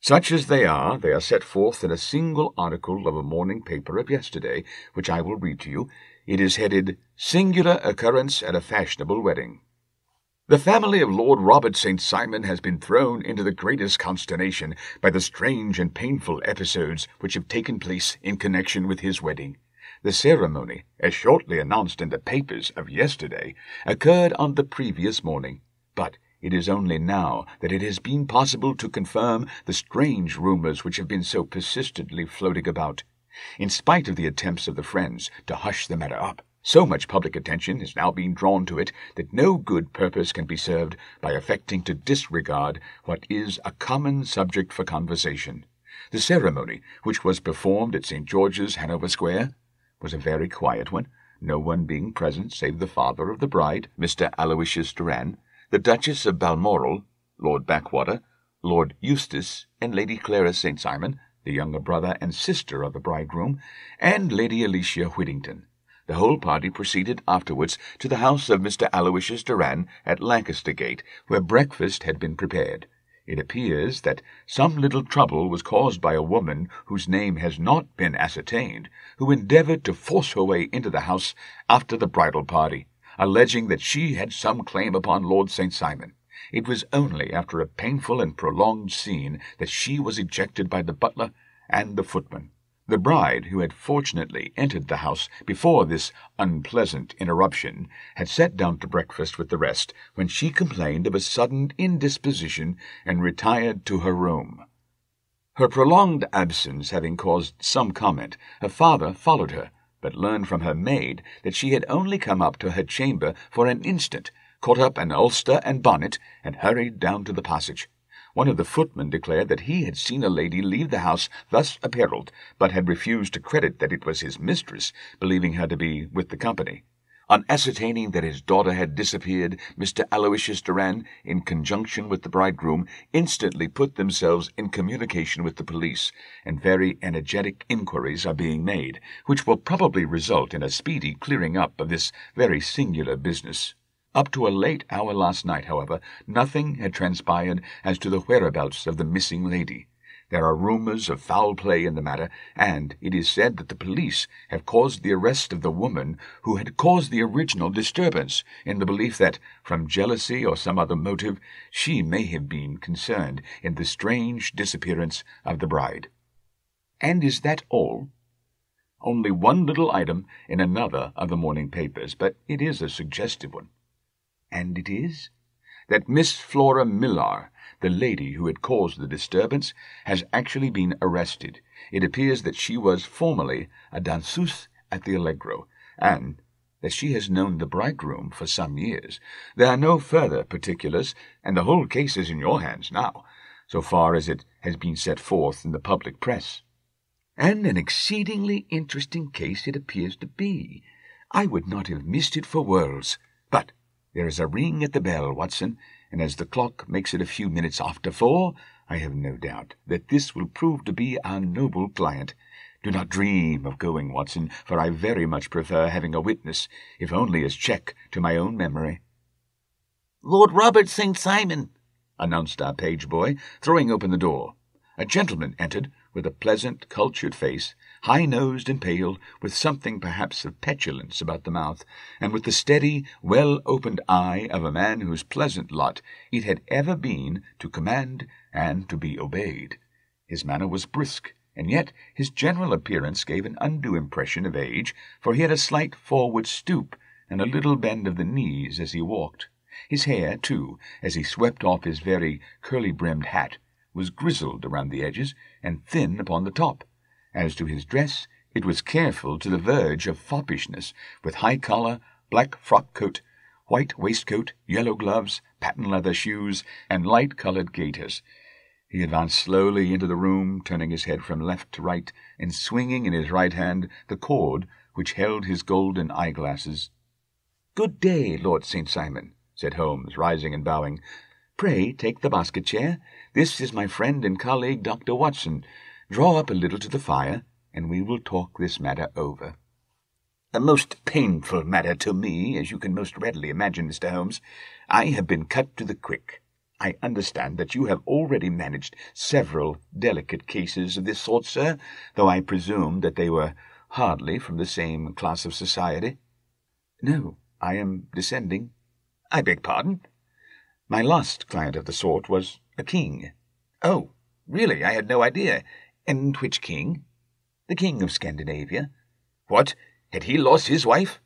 "Such as they are set forth in a single article of a morning paper of yesterday, which I will read to you. It is headed, 'Singular Occurrence at a Fashionable Wedding.'" The family of Lord Robert St. Simon has been thrown into the greatest consternation by the strange and painful episodes which have taken place in connection with his wedding. The ceremony, as shortly announced in the papers of yesterday, occurred on the previous morning, but it is only now that it has been possible to confirm the strange rumours which have been so persistently floating about. In spite of the attempts of the friends to hush the matter up, so much public attention is now being drawn to it that no good purpose can be served by affecting to disregard what is a common subject for conversation. The ceremony, which was performed at St. George's, Hanover Square, was a very quiet one, no one being present save the father of the bride, Mr. Aloysius Doran, the Duchess of Balmoral, Lord Backwater, Lord Eustace, and Lady Clara St. Simon, the younger brother and sister of the bridegroom, and Lady Alicia Whittington. The whole party proceeded afterwards to the house of Mr. Aloysius Doran at Lancaster Gate, where breakfast had been prepared. It appears that some little trouble was caused by a woman whose name has not been ascertained, who endeavoured to force her way into the house after the bridal party, alleging that she had some claim upon Lord St. Simon. It was only after a painful and prolonged scene that she was ejected by the butler and the footman. The bride, who had fortunately entered the house before this unpleasant interruption, had sat down to breakfast with the rest, when she complained of a sudden indisposition and retired to her room. Her prolonged absence having caused some comment, her father followed her, but learned from her maid that she had only come up to her chamber for an instant, caught up an ulster and bonnet, and hurried down to the passage. One of the footmen declared that he had seen a lady leave the house thus apparelled, but had refused to credit that it was his mistress, believing her to be with the company. On ascertaining that his daughter had disappeared, Mr. Aloysius Doran, in conjunction with the bridegroom, instantly put themselves in communication with the police, and very energetic inquiries are being made, which will probably result in a speedy clearing up of this very singular business. Up to a late hour last night, however, nothing had transpired as to the whereabouts of the missing lady. There are rumours of foul play in the matter, and it is said that the police have caused the arrest of the woman who had caused the original disturbance, in the belief that, from jealousy or some other motive, she may have been concerned in the strange disappearance of the bride. And is that all? Only one little item in another of the morning papers, but it is a suggestive one. And it is that Miss Flora Millar, the lady who had caused the disturbance, has actually been arrested. It appears that she was formerly a danseuse at the Allegro, and that she has known the bridegroom for some years. There are no further particulars, and the whole case is in your hands now, so far as it has been set forth in the public press. And an exceedingly interesting case it appears to be. I would not have missed it for worlds. But there is a ring at the bell, Watson, and as the clock makes it a few minutes after 4, I have no doubt that this will prove to be our noble client. Do not dream of going, Watson, for I very much prefer having a witness, if only as check to my own memory. Lord Robert St. Simon, announced our page boy, throwing open the door. A gentleman entered, with a pleasant, cultured face, high-nosed and pale, with something perhaps of petulance about the mouth, and with the steady, well-opened eye of a man whose pleasant lot it had ever been to command and to be obeyed. His manner was brisk, and yet his general appearance gave an undue impression of age, for he had a slight forward stoop and a little bend of the knees as he walked. His hair, too, as he swept off his very curly-brimmed hat, was grizzled around the edges and thin upon the top. As to his dress, it was careful to the verge of foppishness, with high collar, black frock coat, white waistcoat, yellow gloves, patent leather shoes, and light-coloured gaiters. He advanced slowly into the room, turning his head from left to right, and swinging in his right hand the cord which held his golden eyeglasses. "Good day, Lord St. Simon," said Holmes, rising and bowing. "Pray take the basket-chair. This is my friend and colleague, Dr. Watson. Draw up a little to the fire, and we will talk this matter over." "A most painful matter to me, as you can most readily imagine, Mr. Holmes. I have been cut to the quick. I understand that you have already managed several delicate cases of this sort, sir, though I presume that they were hardly from the same class of society." "No, I am descending." "I beg pardon?" My last client of the sort was a king. Oh, really? I had no idea. And which king? The king of Scandinavia. What? Had he lost his wife?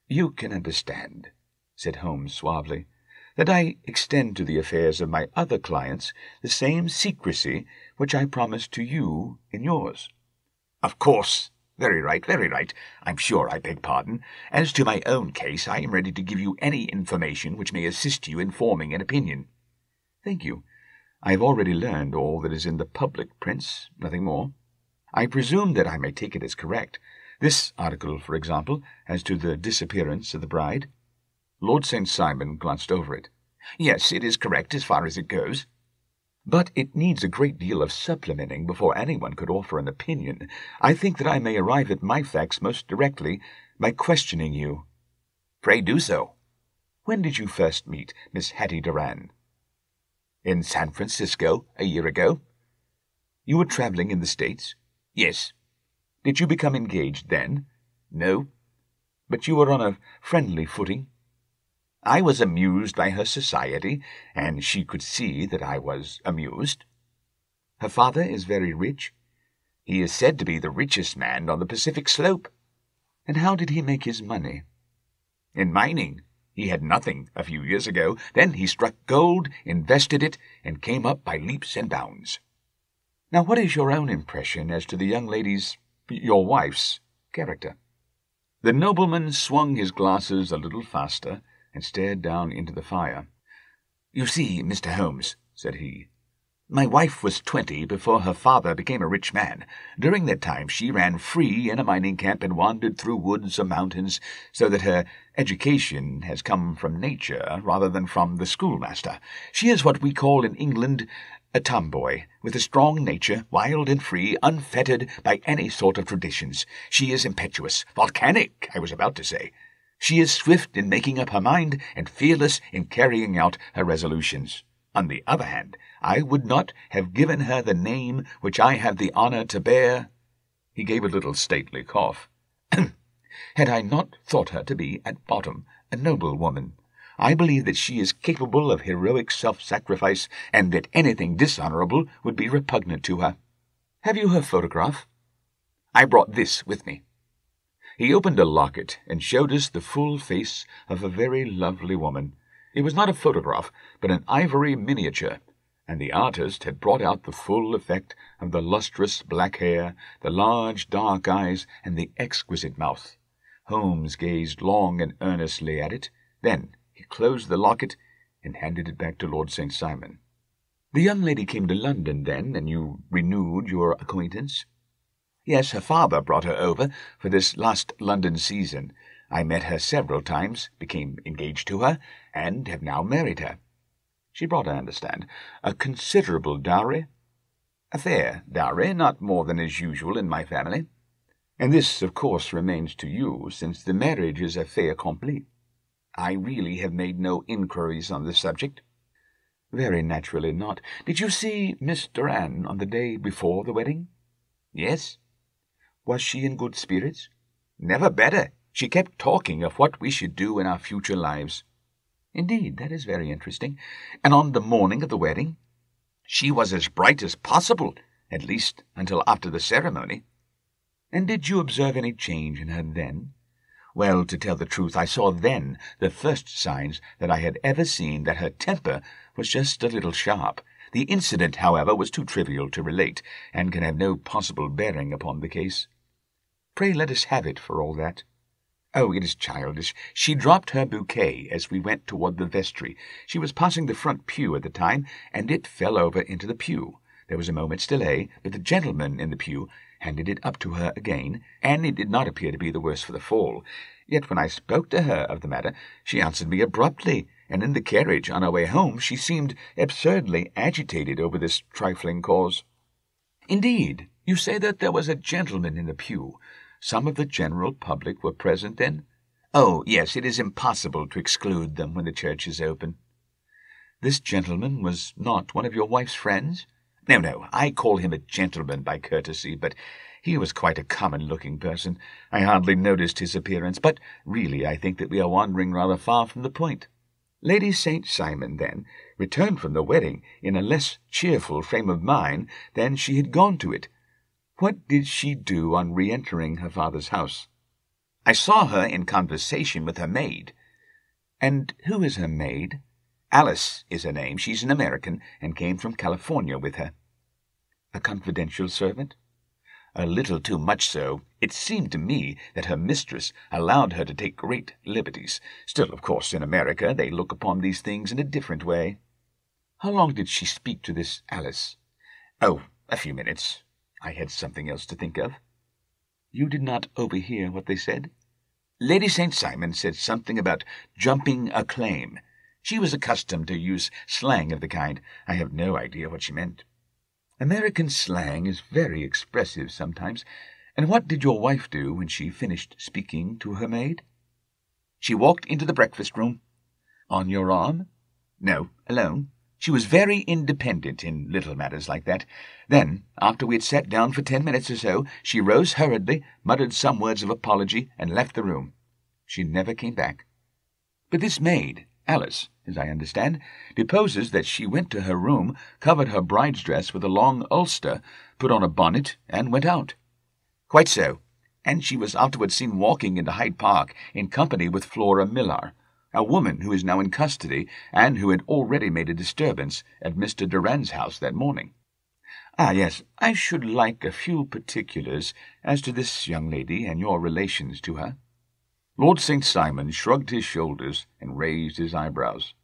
You can understand, said Holmes suavely, that I extend to the affairs of my other clients the same secrecy which I promised to you in yours. Of course. Very right, very right. I'm sure I beg pardon. As to my own case, I am ready to give you any information which may assist you in forming an opinion. Thank you. I have already learned all that is in the public prints, nothing more. I presume that I may take it as correct. This article, for example, as to the disappearance of the bride. Lord St. Simon glanced over it. Yes, it is correct as far as it goes. But it needs a great deal of supplementing before anyone could offer an opinion. I think that I may arrive at my facts most directly by questioning you. Pray do so. When did you first meet Miss Hattie Doran? In San Francisco, a year ago. You were traveling in the States? Yes. Did you become engaged then? No. But you were on a friendly footing? I was amused by her society, and she could see that I was amused. Her father is very rich. He is said to be the richest man on the Pacific slope. And how did he make his money? In mining. He had nothing a few years ago. Then he struck gold, invested it, and came up by leaps and bounds. Now, what is your own impression as to the young lady's, your wife's, character? The nobleman swung his glasses a little faster and stared down into the fire. You see, Mr. Holmes, said he, my wife was 20 before her father became a rich man. During that time she ran free in a mining camp and wandered through woods or mountains, so that her education has come from nature rather than from the schoolmaster. She is what we call in England a tomboy, with a strong nature, wild and free, unfettered by any sort of traditions. She is impetuous, volcanic, I was about to say. She is swift in making up her mind and fearless in carrying out her resolutions. On the other hand, I would not have given her the name which I have the honour to bear. He gave a little stately cough. Had I not thought her to be, at bottom, a noble woman. I believe that she is capable of heroic self-sacrifice, and that anything dishonourable would be repugnant to her. Have you her photograph? I brought this with me. He opened a locket and showed us the full face of a very lovely woman. It was not a photograph, but an ivory miniature, and the artist had brought out the full effect of the lustrous black hair, the large dark eyes, and the exquisite mouth. Holmes gazed long and earnestly at it. Then he closed the locket and handed it back to Lord St. Simon. The young lady came to London then, and you renewed your acquaintance? Yes, her father brought her over for this last London season. I met her several times, became engaged to her, and have now married her. She brought, I understand, a considerable dowry. A fair dowry, not more than is usual in my family. And this, of course, remains to you, since the marriage is a fait accompli. I really have made no inquiries on this subject. Very naturally not. Did you see Miss Doran on the day before the wedding? Yes. Was she in good spirits? Never better. She kept talking of what we should do in our future lives. Indeed, that is very interesting. And on the morning of the wedding? She was as bright as possible, at least until after the ceremony. And did you observe any change in her then? Well, to tell the truth, I saw then the first signs that I had ever seen that her temper was just a little sharp. The incident, however, was too trivial to relate, and can have no possible bearing upon the case. Pray let us have it for all that. Oh, it is childish. She dropped her bouquet as we went toward the vestry. She was passing the front pew at the time, and it fell over into the pew. There was a moment's delay, but the gentleman in the pew handed it up to her again, and it did not appear to be the worse for the fall. Yet when I spoke to her of the matter, she answered me abruptly, and in the carriage on our way home she seemed absurdly agitated over this trifling cause. Indeed, you say that there was a gentleman in the pew. Some of the general public were present then? Oh, yes, it is impossible to exclude them when the church is open. This gentleman was not one of your wife's friends? No, I call him a gentleman by courtesy, but he was quite a common-looking person. I hardly noticed his appearance, but really I think that we are wandering rather far from the point. Lady St. Simon, then, returned from the wedding in a less cheerful frame of mind than she had gone to it. What did she do on re-entering her father's house? I saw her in conversation with her maid. And who is her maid? Alice is her name. She's an American and came from California with her. A confidential servant? A little too much so. It seemed to me that her mistress allowed her to take great liberties. Still, of course, in America they look upon these things in a different way. How long did she speak to this Alice? Oh, a few minutes. I had something else to think of. You did not overhear what they said? Lady St. Simon said something about jumping a claim. She was accustomed to use slang of the kind. I have no idea what she meant. American slang is very expressive sometimes. And what did your wife do when she finished speaking to her maid? She walked into the breakfast room. On your arm? No, alone. She was very independent in little matters like that. Then, after we had sat down for 10 minutes or so, she rose hurriedly, muttered some words of apology, and left the room. She never came back. But this maid, Alice, as I understand, deposes that she went to her room, covered her bride's dress with a long ulster, put on a bonnet, and went out. Quite so. And she was afterwards seen walking into Hyde Park in company with Flora Millar, a woman who is now in custody and who had already made a disturbance at Mr. Durand's house that morning. Ah, yes, I should like a few particulars as to this young lady and your relations to her. Lord St. Simon shrugged his shoulders and raised his eyebrows.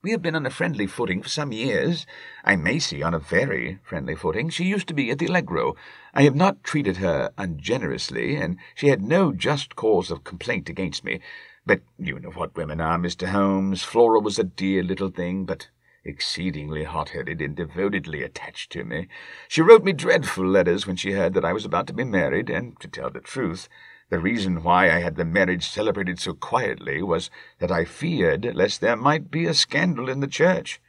We have been on a friendly footing for some years. I may say on a very friendly footing. She used to be at the Allegro. I have not treated her ungenerously, and she had no just cause of complaint against me. But you know what women are, Mr. Holmes. Flora was a dear little thing, but exceedingly hot-headed and devotedly attached to me. She wrote me dreadful letters when she heard that I was about to be married, and, to tell the truth, the reason why I had the marriage celebrated so quietly was that I feared lest there might be a scandal in the church.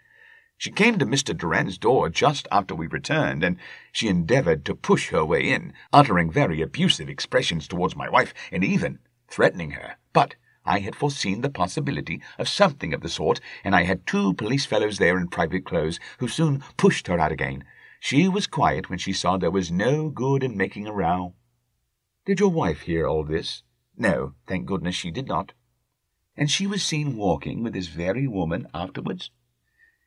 She came to Mr. Durand's door just after we returned, and she endeavoured to push her way in, uttering very abusive expressions towards my wife, and even threatening her. But I had foreseen the possibility of something of the sort, and I had 2 police fellows there in private clothes, who soon pushed her out again. She was quiet when she saw there was no good in making a row. Did your wife hear all this? No, thank goodness she did not. And she was seen walking with this very woman afterwards?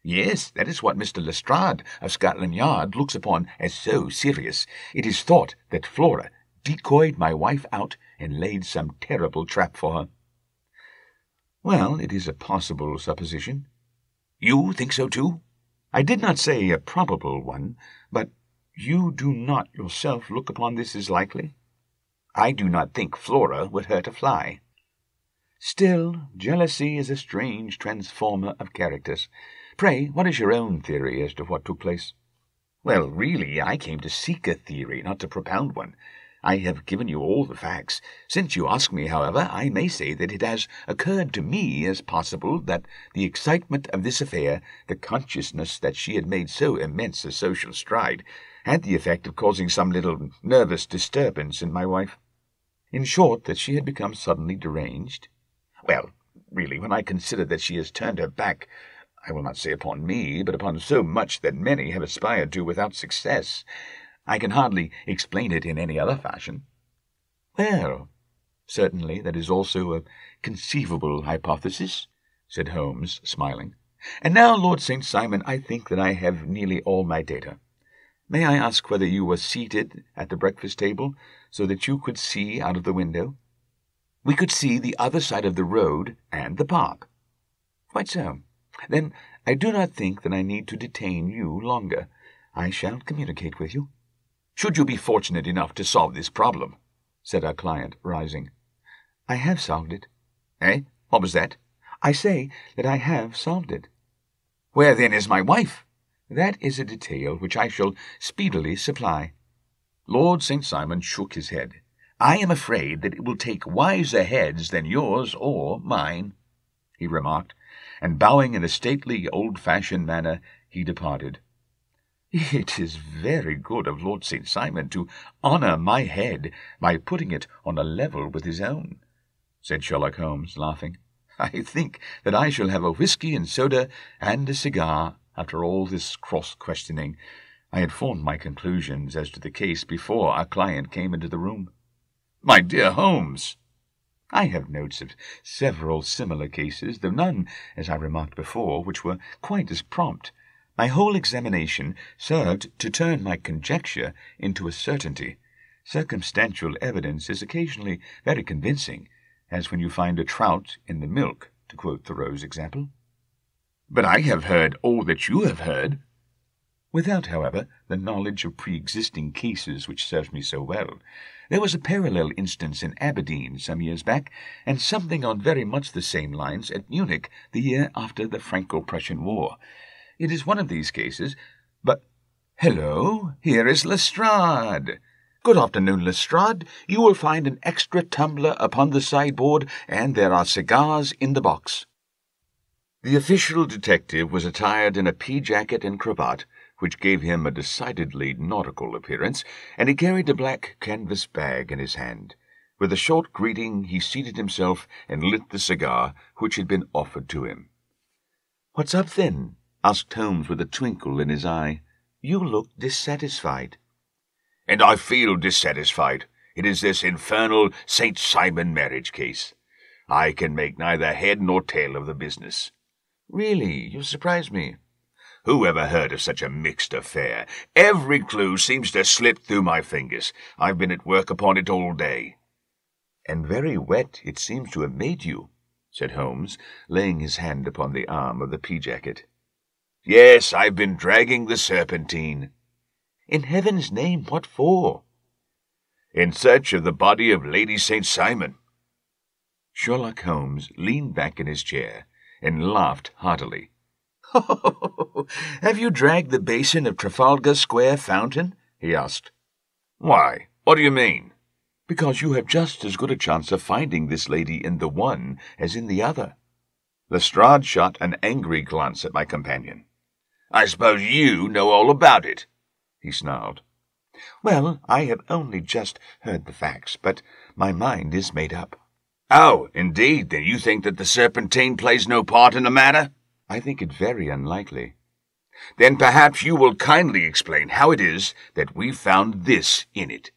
Yes, that is what Mr. Lestrade of Scotland Yard looks upon as so serious. It is thought that Flora decoyed my wife out and laid some terrible trap for her. Well, it is a possible supposition. You think so too? I did not say a probable one, but you do not yourself look upon this as likely? I do not think Flora would hurt a fly. Still, jealousy is a strange transformer of characters. Pray, what is your own theory as to what took place? Well, really, I came to seek a theory, not to propound one. I have given you all the facts. Since you ask me, however, I may say that it has occurred to me as possible that the excitement of this affair, the consciousness that she had made so immense a social stride, had the effect of causing some little nervous disturbance in my wife. In short, that she had become suddenly deranged? Well, really, when I consider that she has turned her back, I will not say upon me, but upon so much that many have aspired to without success, I can hardly explain it in any other fashion. Well, certainly that is also a conceivable hypothesis, said Holmes, smiling. And now, Lord St. Simon, I think that I have nearly all my data. May I ask whether you were seated at the breakfast table so that you could see out of the window? We could see the other side of the road and the park. Quite so. Then I do not think that I need to detain you longer. I shall communicate with you. Should you be fortunate enough to solve this problem, said our client, rising. I have solved it. Eh? What was that? I say that I have solved it. Where then is my wife? That is a detail which I shall speedily supply. Lord St. Simon shook his head. I am afraid that it will take wiser heads than yours or mine, he remarked, and bowing in a stately, old-fashioned manner, he departed. It is very good of Lord St. Simon to honour my head by putting it on a level with his own, said Sherlock Holmes, laughing. I think that I shall have a whisky and soda and a cigar after all this cross-questioning. I had formed my conclusions as to the case before our client came into the room. "My dear Holmes, I have notes of several similar cases, though none, as I remarked before, which were quite as prompt. My whole examination served to turn my conjecture into a certainty. Circumstantial evidence is occasionally very convincing, as when you find a trout in the milk, to quote Thoreau's example. But I have heard all that you have heard, without, however, the knowledge of pre-existing cases which serves me so well. There was a parallel instance in Aberdeen some years back, and something on very much the same lines at Munich the year after the Franco-Prussian War. It is one of these cases, but— Hello, here is Lestrade. Good afternoon, Lestrade. You will find an extra tumbler upon the sideboard, and there are cigars in the box." The official detective was attired in a pea-jacket and cravat, which gave him a decidedly nautical appearance, and he carried a black canvas bag in his hand. With a short greeting, he seated himself and lit the cigar which had been offered to him. "What's up, then?" asked Holmes with a twinkle in his eye. "You look dissatisfied." "And I feel dissatisfied. It is this infernal St. Simon marriage case. I can make neither head nor tail of the business." "Really, you surprise me." "Who ever heard of such a mixed affair? Every clue seems to slip through my fingers. I've been at work upon it all day." "And very wet it seems to have made you," said Holmes, laying his hand upon the arm of the pea-jacket. "Yes, I've been dragging the Serpentine." "In heaven's name, what for?" "In search of the body of Lady St. Simon." Sherlock Holmes leaned back in his chair and laughed heartily. "Have you dragged the basin of Trafalgar Square fountain?" he asked. "Why, what do you mean?" "Because you have just as good a chance of finding this lady in the one as in the other." Lestrade shot an angry glance at my companion. "I suppose you know all about it," he snarled. "Well, I have only just heard the facts, but my mind is made up." "Oh, indeed, then you think that the Serpentine plays no part in the matter?" "I think it very unlikely." "Then perhaps you will kindly explain how it is that we found this in it."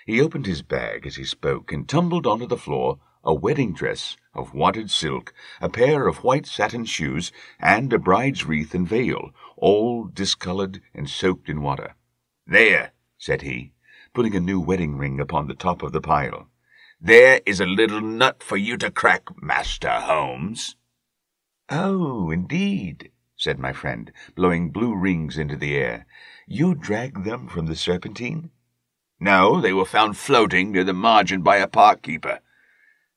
He opened his bag as he spoke and tumbled onto the floor a wedding dress of wadded silk, a pair of white satin shoes, and a bride's wreath and veil, all discoloured and soaked in water. "There," said he, putting a new wedding ring upon the top of the pile. "There is a little nut for you to crack, Master Holmes." "Oh, indeed," said my friend, blowing blue rings into the air. "You dragged them from the Serpentine?" "No, they were found floating near the margin by a park-keeper.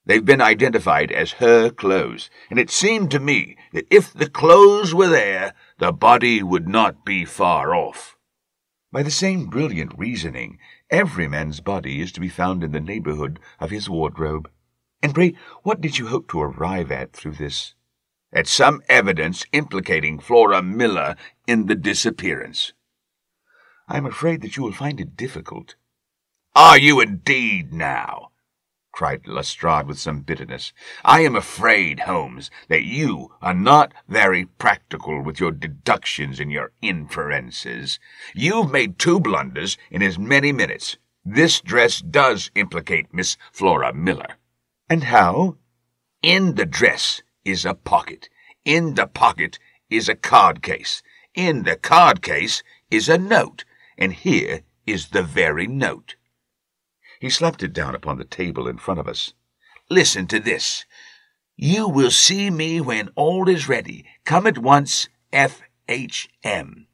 They've been identified as her clothes, and it seemed to me that if the clothes were there, the body would not be far off." "By the same brilliant reasoning, every man's body is to be found in the neighbourhood of his wardrobe. And pray, what did you hope to arrive at through this?" "At some evidence implicating Flora Miller in the disappearance." "I am afraid that you will find it difficult." "Are you indeed now?" cried Lestrade with some bitterness. "I am afraid, Holmes, that you are not very practical with your deductions and your inferences. You've made 2 blunders in as many minutes. This dress does implicate Miss Flora Miller." "And how?" "In the dress is a pocket. In the pocket is a card case. In the card case is a note, and here is the very note." He slapped it down upon the table in front of us. "Listen to this. You will see me when all is ready. Come at once, F.H.M.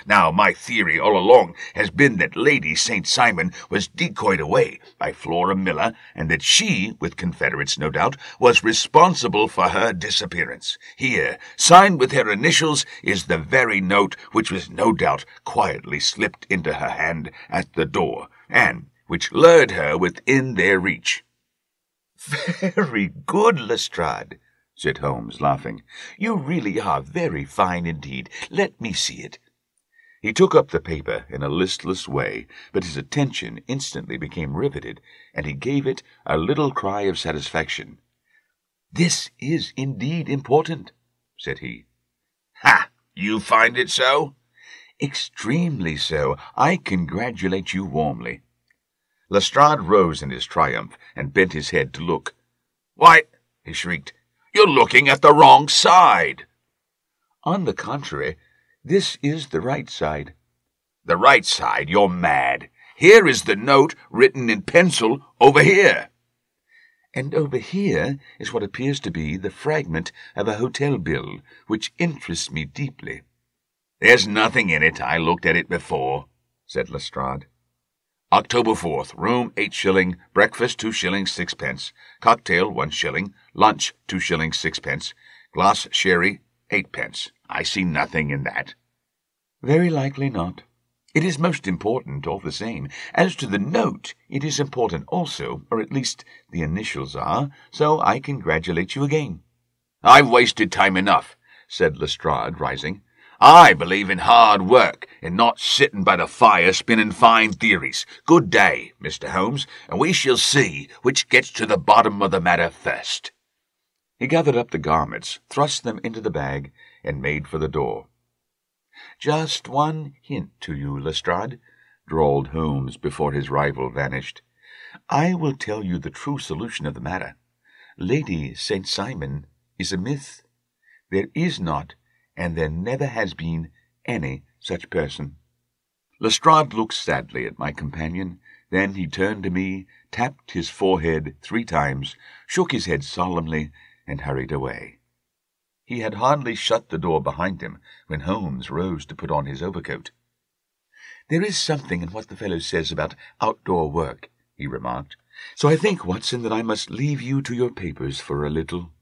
Now, my theory all along has been that Lady St. Simon was decoyed away by Flora Miller, and that she, with confederates no doubt, was responsible for her disappearance. Here, signed with her initials, is the very note which was no doubt quietly slipped into her hand at the door, and which lured her within their reach." "Very good, Lestrade," said Holmes, laughing. "You really are very fine indeed. Let me see it." He took up the paper in a listless way, but his attention instantly became riveted, and he gave it a little cry of satisfaction. "This is indeed important," said he. "Ha! You find it so?" "Extremely so. I congratulate you warmly." Lestrade rose in his triumph and bent his head to look. "Why," he shrieked, "you're looking at the wrong side." "On the contrary, this is the right side." "The right side? You're mad. Here is the note written in pencil over here." "And over here is what appears to be the fragment of a hotel bill, which interests me deeply." "There's nothing in it. I looked at it before," said Lestrade. "October 4th, room 8 shilling, breakfast 2 shillings 6 pence, cocktail 1 shilling, lunch 2 shillings 6 pence, glass sherry 8 pence. I see nothing in that." "Very likely not. It is most important, all the same. As to the note, it is important also, or at least the initials are, so I congratulate you again." "I've wasted time enough," said Lestrade, rising. "I believe in hard work, and not sitting by the fire spinning fine theories. Good day, Mr. Holmes, and we shall see which gets to the bottom of the matter first." He gathered up the garments, thrust them into the bag, and made for the door. "Just one hint to you, Lestrade," drawled Holmes before his rival vanished. "I will tell you the true solution of the matter. Lady St. Simon is a myth. There is not, and there never has been, any such person." Lestrade looked sadly at my companion. Then he turned to me, tapped his forehead 3 times, shook his head solemnly, and hurried away. He had hardly shut the door behind him when Holmes rose to put on his overcoat. "There is something in what the fellow says about outdoor work," he remarked. "So I think, Watson, that I must leave you to your papers for a little."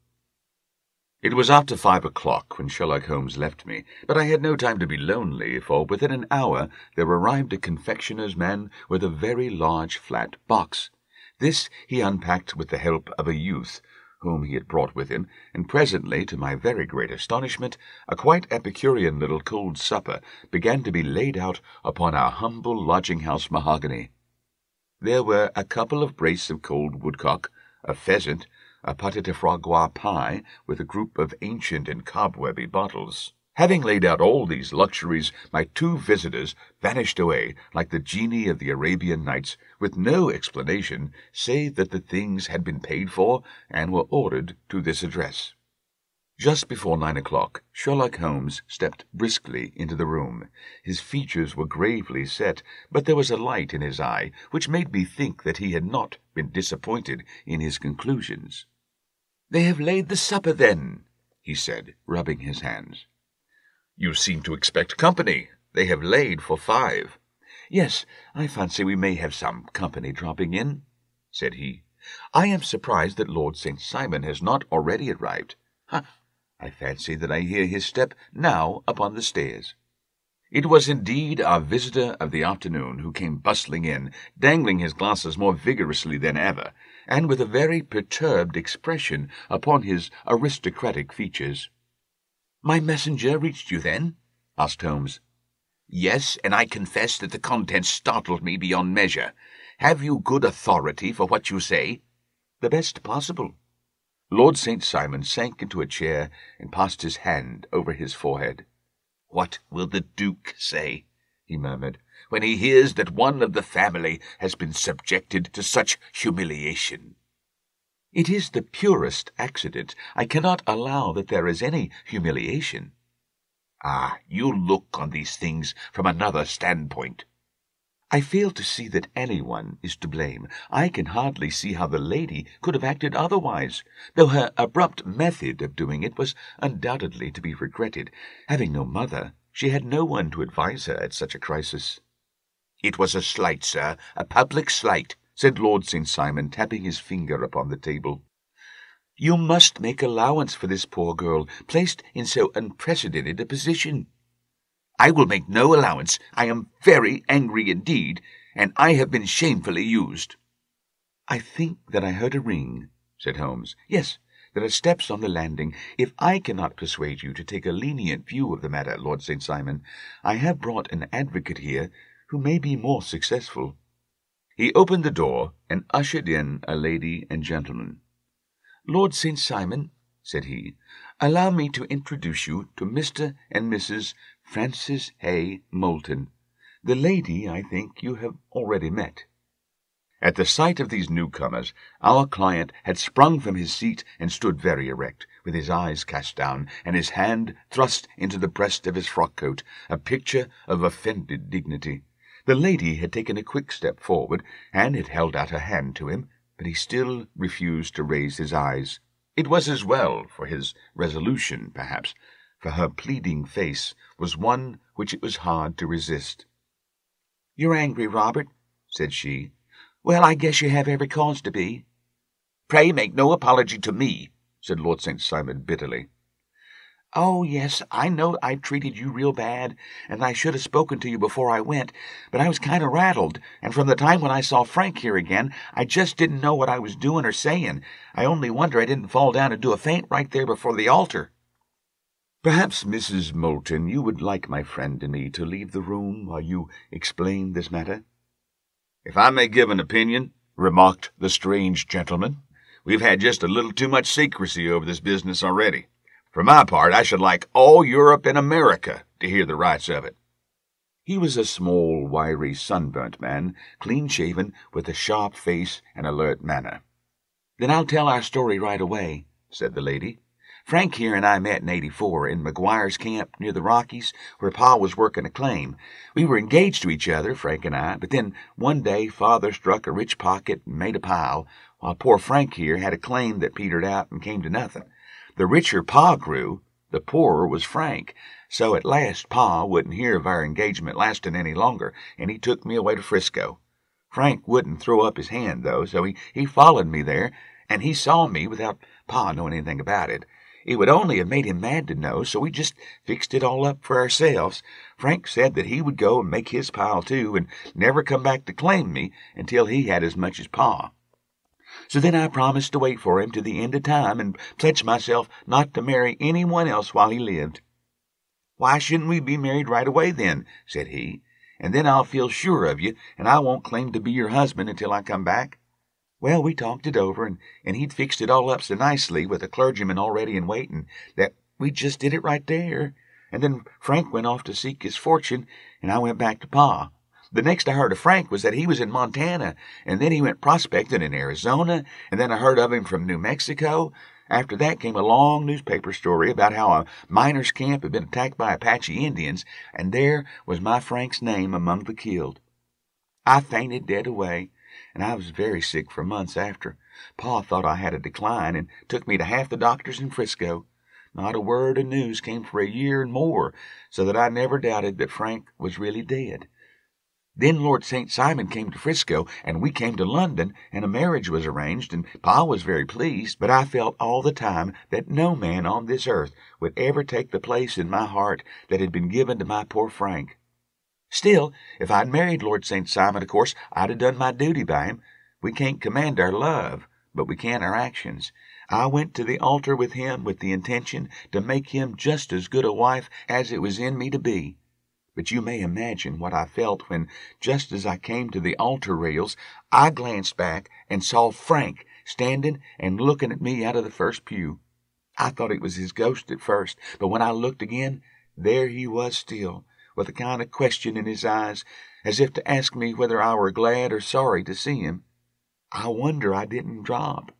It was after 5 o'clock when Sherlock Holmes left me, but I had no time to be lonely, for within an hour there arrived a confectioner's man with a very large flat box. This he unpacked with the help of a youth whom he had brought with him, and presently, to my very great astonishment, a quite Epicurean little cold supper began to be laid out upon our humble lodging-house mahogany. There were a couple of brace of cold woodcock, a pheasant, a pâté de foie gras pie, with a group of ancient and cobwebby bottles. Having laid out all these luxuries, my 2 visitors vanished away like the genii of the Arabian Nights, with no explanation save that the things had been paid for and were ordered to this address. Just before 9 o'clock, Sherlock Holmes stepped briskly into the room. His features were gravely set, but there was a light in his eye which made me think that he had not been disappointed in his conclusions. "They have laid the supper, then," he said, rubbing his hands. "You seem to expect company. They have laid for 5. "Yes, I fancy we may have some company dropping in," said he. "I am surprised that Lord St. Simon has not already arrived. Ha! I fancy that I hear his step now upon the stairs." It was indeed our visitor of the afternoon who came bustling in, dangling his glasses more vigorously than ever, and with a very perturbed expression upon his aristocratic features. "My messenger reached you, then?" asked Holmes. "Yes, and I confess that the contents startled me beyond measure. Have you good authority for what you say?" "The best possible." Lord St. Simon sank into a chair and passed his hand over his forehead. "What will the Duke say," he murmured, "when he hears that one of the family has been subjected to such humiliation?" "It is the purest accident. I cannot allow that there is any humiliation." "Ah, you look on these things from another standpoint." "I fail to see that anyone is to blame. I can hardly see how the lady could have acted otherwise, though her abrupt method of doing it was undoubtedly to be regretted. Having no mother, she had no one to advise her at such a crisis." "It was a slight, sir, a public slight," said Lord St. Simon, tapping his finger upon the table. "You must make allowance for this poor girl, placed in so unprecedented a position." "I will make no allowance. I am very angry indeed, and I have been shamefully used." "I think that I heard a ring," said Holmes. "Yes, there are steps on the landing. If I cannot persuade you to take a lenient view of the matter, Lord St. Simon, I have brought an advocate here who may be more successful." He opened the door and ushered in a lady and gentleman. "Lord St. Simon," said he, "allow me to introduce you to Mr. and Mrs. Francis Hay Moulton. The lady, I think, you have already met." At the sight of these newcomers, our client had sprung from his seat and stood very erect, with his eyes cast down and his hand thrust into the breast of his frock-coat, a picture of offended dignity. The lady had taken a quick step forward and had held out her hand to him, but he still refused to raise his eyes. It was as well for his resolution, perhaps, for her pleading face was one which it was hard to resist. "You're angry, Robert," said she. "Well, I guess you have every cause to be." "Pray make no apology to me," said Lord St. Simon bitterly. "Oh, yes, I know I treated you real bad, and I should have spoken to you before I went, but I was kind of rattled, and from the time when I saw Frank here again, I just didn't know what I was doing or saying. I only wonder I didn't fall down and do a faint right there before the altar." "Perhaps, Mrs. Moulton, you would like my friend and me to leave the room while you explain this matter?" "If I may give an opinion," remarked the strange gentleman, "we've had just a little too much secrecy over this business already. For my part, I should like all Europe and America to hear the rights of it." He was a small, wiry, sunburnt man, clean-shaven, with a sharp face and alert manner. "Then I'll tell our story right away," said the lady. "Frank here and I met in '84 in McGuire's camp near the Rockies, where Pa was working a claim. We were engaged to each other, Frank and I, but then one day Father struck a rich pocket and made a pile, while poor Frank here had a claim that petered out and came to nothing. The richer Pa grew, the poorer was Frank, so at last Pa wouldn't hear of our engagement lasting any longer, and he took me away to Frisco. Frank wouldn't throw up his hand, though, so he followed me there, and he saw me without Pa knowing anything about it. It would only have made him mad to know, so we just fixed it all up for ourselves. Frank said that he would go and make his pile too, and never come back to claim me until he had as much as Pa. So then I promised to wait for him to the end of time and pledged myself not to marry anyone else while he lived. 'Why shouldn't we be married right away then?' said he, 'and then I'll feel sure of you, and I won't claim to be your husband until I come back.' Well, we talked it over, and he'd fixed it all up so nicely with a clergyman already in waiting that we just did it right there. And then Frank went off to seek his fortune, and I went back to Pa. The next I heard of Frank was that he was in Montana, and then he went prospecting in Arizona, and then I heard of him from New Mexico. After that came a long newspaper story about how a miners' camp had been attacked by Apache Indians, and there was my Frank's name among the killed. I fainted dead away, and I was very sick for months after. Pa thought I had a decline and took me to half the doctors in Frisco. Not a word of news came for a year and more, so that I never doubted that Frank was really dead. Then Lord St. Simon came to Frisco, and we came to London, and a marriage was arranged, and Pa was very pleased, but I felt all the time that no man on this earth would ever take the place in my heart that had been given to my poor Frank. Still, if I'd married Lord St. Simon, of course, I'd have done my duty by him. We can't command our love, but we can our actions. I went to the altar with him with the intention to make him just as good a wife as it was in me to be. But you may imagine what I felt when, just as I came to the altar rails, I glanced back and saw Frank standing and looking at me out of the first pew. I thought it was his ghost at first, but when I looked again, there he was still, with a kind of question in his eyes, as if to ask me whether I were glad or sorry to see him. I wonder I didn't drop.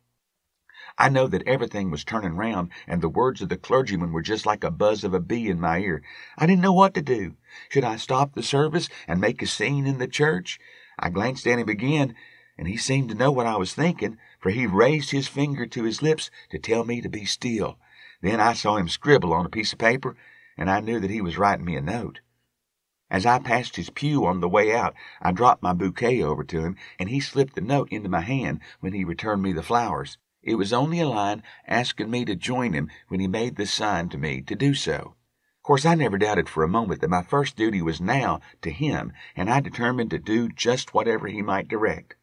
I know that everything was turning round, and the words of the clergyman were just like a buzz of a bee in my ear. I didn't know what to do. Should I stop the service and make a scene in the church? I glanced at him again, and he seemed to know what I was thinking, for he raised his finger to his lips to tell me to be still. Then I saw him scribble on a piece of paper, and I knew that he was writing me a note. As I passed his pew on the way out, I dropped my bouquet over to him, and he slipped the note into my hand when he returned me the flowers. It was only a line asking me to join him when he made the sign to me to do so. Of course, I never doubted for a moment that my first duty was now to him, and I determined to do just whatever he might direct.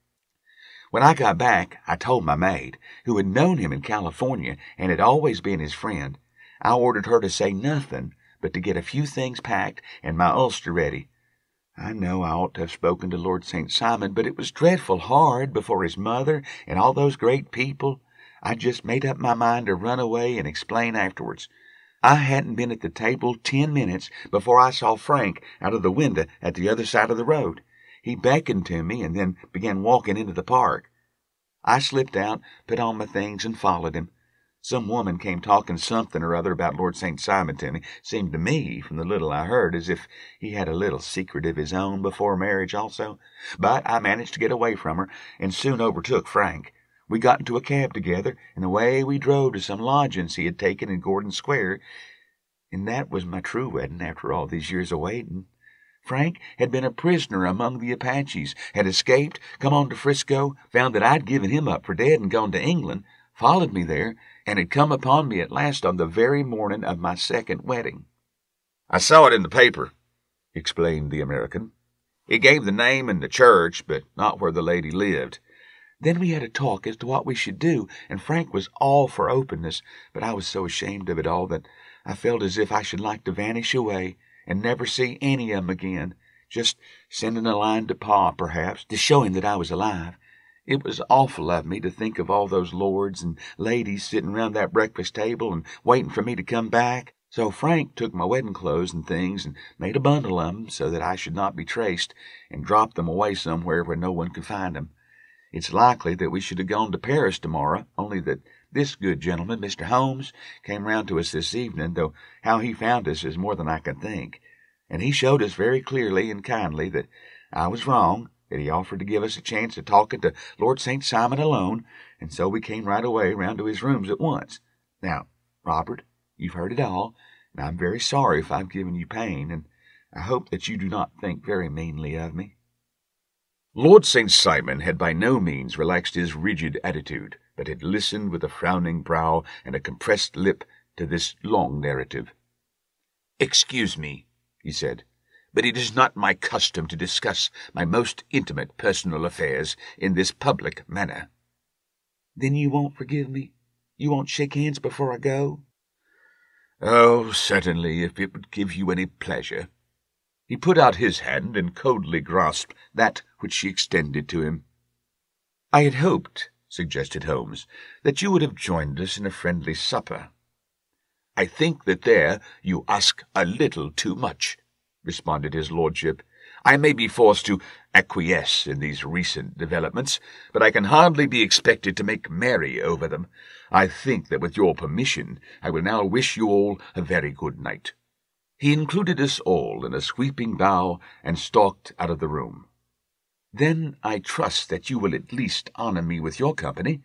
When I got back, I told my maid, who had known him in California and had always been his friend. I ordered her to say nothing, but to get a few things packed and my ulster ready. I know I ought to have spoken to Lord St. Simon, but it was dreadful hard before his mother and all those great people. I just made up my mind to run away and explain afterwards. I hadn't been at the table 10 minutes before I saw Frank out of the window at the other side of the road. He beckoned to me and then began walking into the park. I slipped out, put on my things, and followed him. Some woman came talking something or other about Lord St. Simon to me. Seemed to me, from the little I heard, as if he had a little secret of his own before marriage also. But I managed to get away from her, and soon overtook Frank. We got into a cab together, and away we drove to some lodgings he had taken in Gordon Square. And that was my true wedding after all these years of waiting. Frank had been a prisoner among the Apaches, had escaped, come on to Frisco, found that I'd given him up for dead and gone to England, followed me there, and had come upon me at last on the very morning of my second wedding. I saw it in the paper, explained the American. It gave the name and the church, but not where the lady lived. Then we had a talk as to what we should do, and Frank was all for openness, but I was so ashamed of it all that I felt as if I should like to vanish away and never see any of 'em again, just sending a line to Pa, perhaps, to show him that I was alive. It was awful of me to think of all those lords and ladies sitting round that breakfast table and waiting for me to come back. So Frank took my wedding clothes and things and made a bundle of 'em so that I should not be traced, and dropped them away somewhere where no one could find 'em. It's likely that we should have gone to Paris tomorrow, only that this good gentleman, Mr. Holmes, came round to us this evening, though how he found us is more than I can think. And he showed us very clearly and kindly that I was wrong, that he offered to give us a chance of talking to Lord St. Simon alone, and so we came right away round to his rooms at once. Now, Robert, you've heard it all, and I'm very sorry if I've given you pain, and I hope that you do not think very meanly of me." Lord St. Simon had by no means relaxed his rigid attitude, but had listened with a frowning brow and a compressed lip to this long narrative. "Excuse me," he said, "but it is not my custom to discuss my most intimate personal affairs in this public manner." "Then you won't forgive me? You won't shake hands before I go?" "Oh, certainly, if it would give you any pleasure." He put out his hand and coldly grasped that which she extended to him. "I had hoped," suggested Holmes, "that you would have joined us in a friendly supper." "I think that there you ask a little too much," responded his lordship. "I may be forced to acquiesce in these recent developments, but I can hardly be expected to make merry over them. I think that with your permission I will now wish you all a very good night." He included us all in a sweeping bow and stalked out of the room. "Then I trust that you will at least honour me with your company,"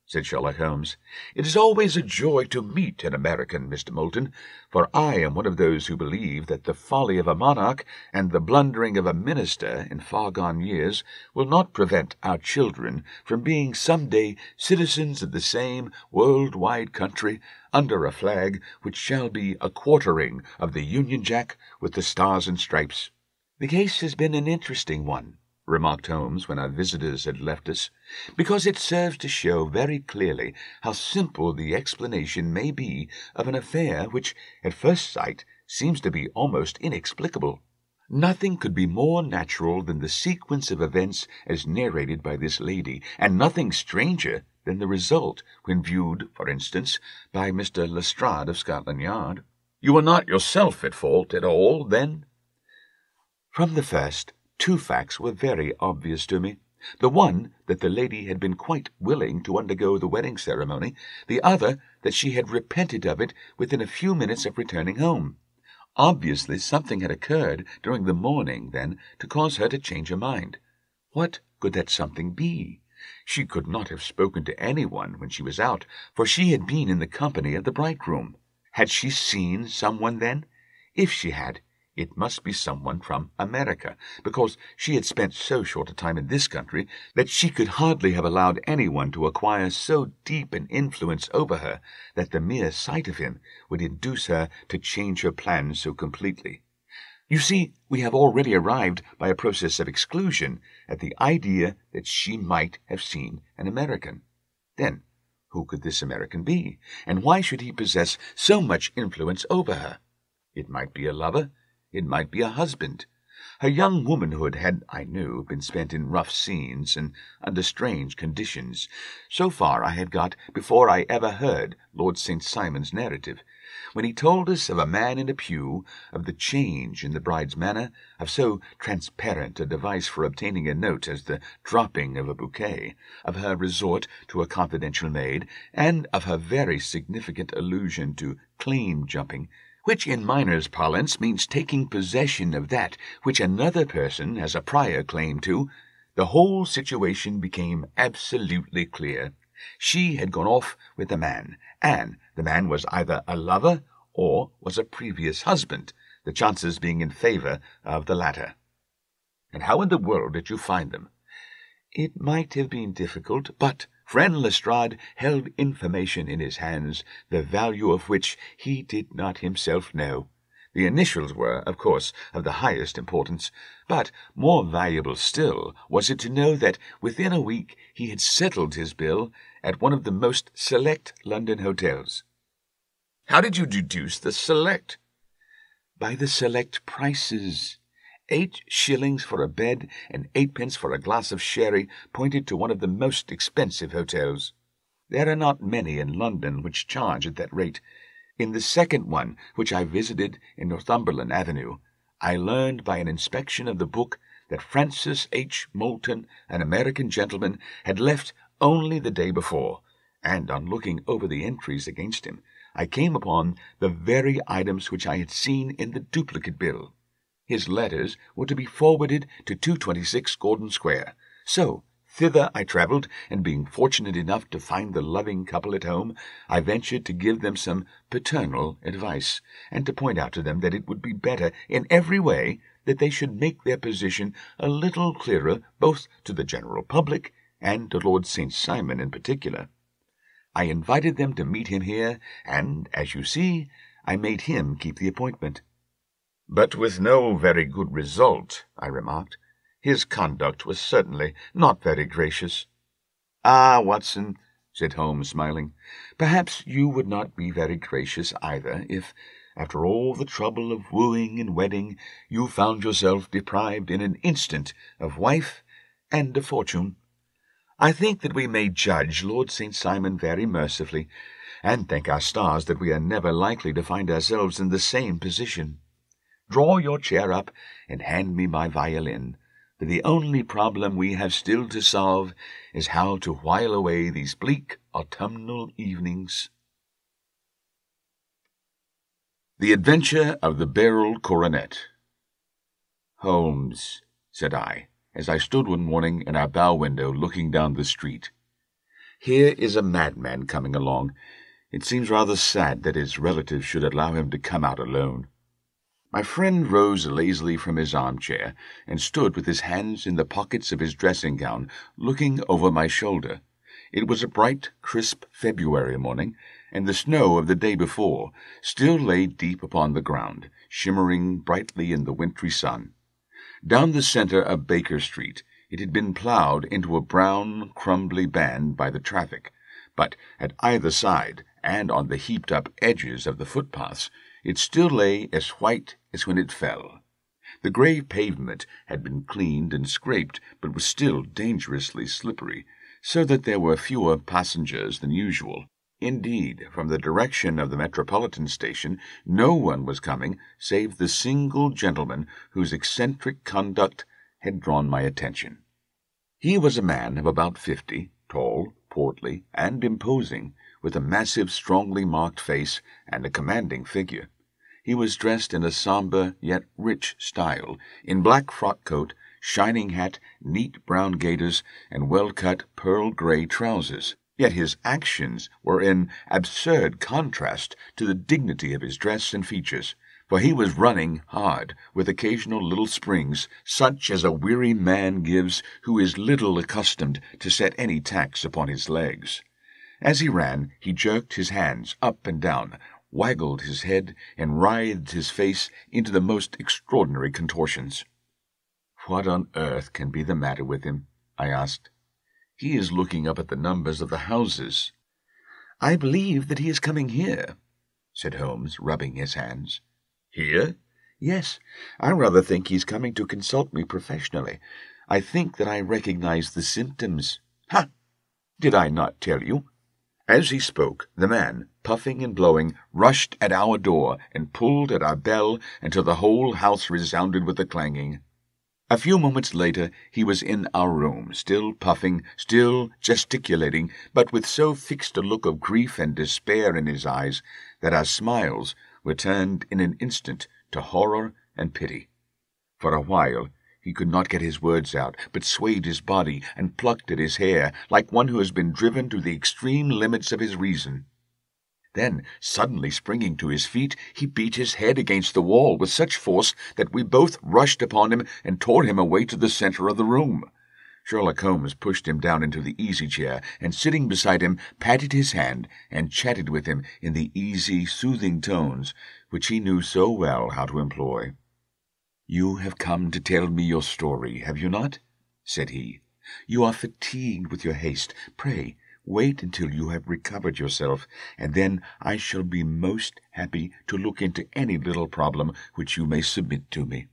said Sherlock Holmes. "It is always a joy to meet an American, Mr. Moulton, for I am one of those who believe that the folly of a monarch and the blundering of a minister in far-gone years will not prevent our children from being some day citizens of the same world-wide country under a flag which shall be a quartering of the Union Jack with the Stars and Stripes." "The case has been an interesting one," remarked Holmes when our visitors had left us, "because it serves to show very clearly how simple the explanation may be of an affair which, at first sight, seems to be almost inexplicable. Nothing could be more natural than the sequence of events as narrated by this lady, and nothing stranger than the result when viewed, for instance, by Mr. Lestrade of Scotland Yard." "You were not yourself at fault at all, then?" "From the first, two facts were very obvious to me. The one, that the lady had been quite willing to undergo the wedding ceremony. The other, that she had repented of it within a few minutes of returning home. Obviously something had occurred during the morning, then, to cause her to change her mind. What could that something be? She could not have spoken to anyone when she was out, for she had been in the company of the bridegroom. Had she seen someone then? If she had, it must be someone from America, because she had spent so short a time in this country that she could hardly have allowed anyone to acquire so deep an influence over her that the mere sight of him would induce her to change her plans so completely. You see, we have already arrived by a process of exclusion at the idea that she might have seen an American. Then, who could this American be, and why should he possess so much influence over her? It might be a lover. It might be a husband. Her young womanhood had, I knew, been spent in rough scenes and under strange conditions. So far I had got before I ever heard Lord St. Simon's narrative, when he told us of a man in a pew, of the change in the bride's manner, of so transparent a device for obtaining a note as the dropping of a bouquet, of her resort to a confidential maid, and of her very significant allusion to claim jumping, which in miners' parlance means taking possession of that which another person has a prior claim to. The whole situation became absolutely clear. She had gone off with the man, and the man was either a lover or was a previous husband, the chances being in favour of the latter. And how in the world did you find them? It might have been difficult, but friend Lestrade held information in his hands, the value of which he did not himself know. The initials were, of course, of the highest importance, but more valuable still was it to know that within a week he had settled his bill at one of the most select London hotels. How did you deduce the select? By the select prices. 8 shillings for a bed and 8 pence for a glass of sherry pointed to one of the most expensive hotels. There are not many in London which charge at that rate. In the second one, which I visited in Northumberland Avenue, I learned by an inspection of the book that Francis H. Moulton, an American gentleman, had left only the day before, and on looking over the entries against him, I came upon the very items which I had seen in the duplicate bill. His letters were to be forwarded to 226 Gordon Square. So thither I travelled, and being fortunate enough to find the loving couple at home, I ventured to give them some paternal advice, and to point out to them that it would be better in every way that they should make their position a little clearer both to the general public and to Lord St. Simon in particular. I invited them to meet him here, and, as you see, I made him keep the appointment. But with no very good result, I remarked. His conduct was certainly not very gracious. Ah, Watson, said Holmes, smiling, perhaps you would not be very gracious either if, after all the trouble of wooing and wedding, you found yourself deprived in an instant of wife and of fortune. I think that we may judge Lord St. Simon very mercifully, and thank our stars that we are never likely to find ourselves in the same position. Draw your chair up and hand me my violin, for the only problem we have still to solve is how to while away these bleak autumnal evenings. The Adventure of the Beryl Coronet. Holmes, said I, as I stood one morning in our bow window looking down the street, here is a madman coming along. It seems rather sad that his relatives should allow him to come out alone. My friend rose lazily from his armchair and stood with his hands in the pockets of his dressing gown, looking over my shoulder. It was a bright, crisp February morning, and the snow of the day before still lay deep upon the ground, shimmering brightly in the wintry sun. Down the centre of Baker Street it had been ploughed into a brown, crumbly band by the traffic, but at either side, and on the heaped-up edges of the footpaths, it still lay as white as when it fell. The grey pavement had been cleaned and scraped, but was still dangerously slippery, so that there were fewer passengers than usual. Indeed, from the direction of the Metropolitan Station, no one was coming save the single gentleman whose eccentric conduct had drawn my attention. He was a man of about 50, tall, portly, and imposing, with a massive, strongly marked face and a commanding figure. He was dressed in a sombre yet rich style, in black frock-coat, shining hat, neat brown gaiters, and well-cut pearl-grey trousers. Yet his actions were in absurd contrast to the dignity of his dress and features, for he was running hard, with occasional little springs, such as a weary man gives who is little accustomed to set any tax upon his legs. As he ran, he jerked his hands up and down, waggled his head, and writhed his face into the most extraordinary contortions. "What on earth can be the matter with him?" I asked. "He is looking up at the numbers of the houses." "I believe that he is coming here," said Holmes, rubbing his hands. "Here? "Yes, I rather think he's coming to consult me professionally. I think that I recognize the symptoms." "Ha! Did I not tell you?" As he spoke, the man, puffing and blowing, rushed at our door and pulled at our bell until the whole house resounded with the clanging. A few moments later he was in our room, still puffing, still gesticulating, but with so fixed a look of grief and despair in his eyes that our smiles were turned in an instant to horror and pity. For a while he could not get his words out, but swayed his body and plucked at his hair like one who has been driven to the extreme limits of his reason. Then, suddenly springing to his feet, he beat his head against the wall with such force that we both rushed upon him and tore him away to the center of the room. Sherlock Holmes pushed him down into the easy-chair, and sitting beside him, patted his hand and chatted with him in the easy, soothing tones which he knew so well how to employ. "You have come to tell me your story, have you not?" said he. "You are fatigued with your haste. Pray, wait until you have recovered yourself, and then I shall be most happy to look into any little problem which you may submit to me."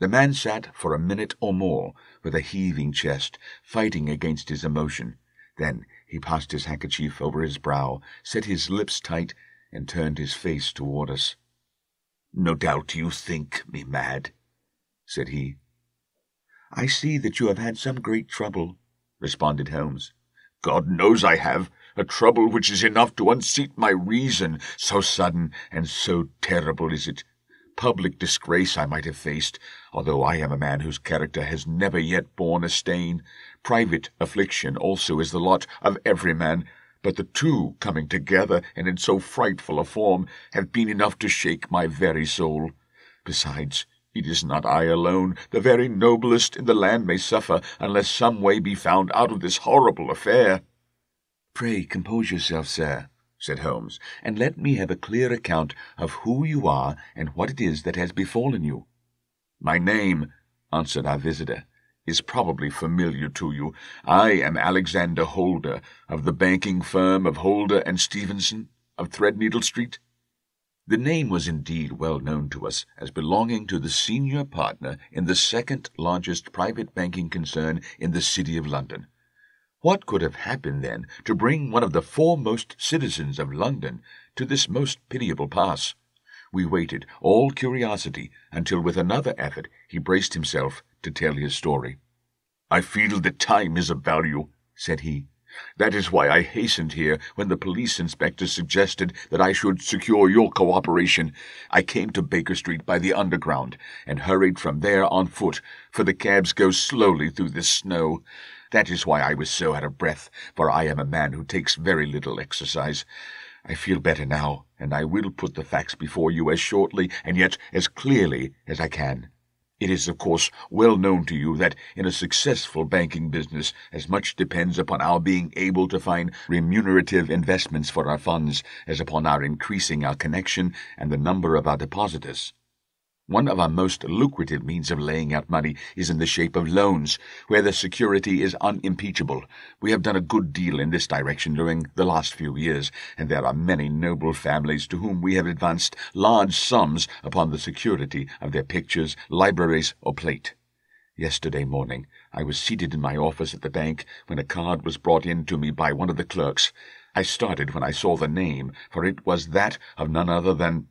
The man sat for a minute or more with a heaving chest, fighting against his emotion. Then he passed his handkerchief over his brow, set his lips tight, and turned his face toward us. "No doubt you think me mad," said he. "I see that you have had some great trouble," responded Holmes. "God knows I have, a trouble which is enough to unseat my reason, so sudden and so terrible is it. Public disgrace I might have faced, although I am a man whose character has never yet borne a stain. Private affliction also is the lot of every man, but the two, coming together and in so frightful a form, have been enough to shake my very soul. Besides, it is not I alone. The very noblest in the land may suffer unless some way be found out of this horrible affair." "Pray compose yourself, sir," said Holmes, "and let me have a clear account of who you are and what it is that has befallen you." "My name," answered our visitor, "is probably familiar to you. I am Alexander Holder, of the banking firm of Holder and Stevenson, of Threadneedle Street." The name was indeed well known to us as belonging to the senior partner in the second largest private banking concern in the city of London. What could have happened, then, to bring one of the foremost citizens of London to this most pitiable pass? We waited, all curiosity, until with another effort he braced himself to tell his story. "I feel that time is of value," said he. "That is why I hastened here when the police inspector suggested that I should secure your cooperation. I came to Baker Street by the Underground, and hurried from there on foot, for the cabs go slowly through this snow. That is why I was so out of breath, for I am a man who takes very little exercise. I feel better now, and I will put the facts before you as shortly and yet as clearly as I can. It is, of course, well known to you that in a successful banking business as much depends upon our being able to find remunerative investments for our funds as upon our increasing our connection and the number of our depositors. One of our most lucrative means of laying out money is in the shape of loans, where the security is unimpeachable. We have done a good deal in this direction during the last few years, and there are many noble families to whom we have advanced large sums upon the security of their pictures, libraries, or plate. Yesterday morning I was seated in my office at the bank when a card was brought in to me by one of the clerks. I started when I saw the name, for it was that of none other than—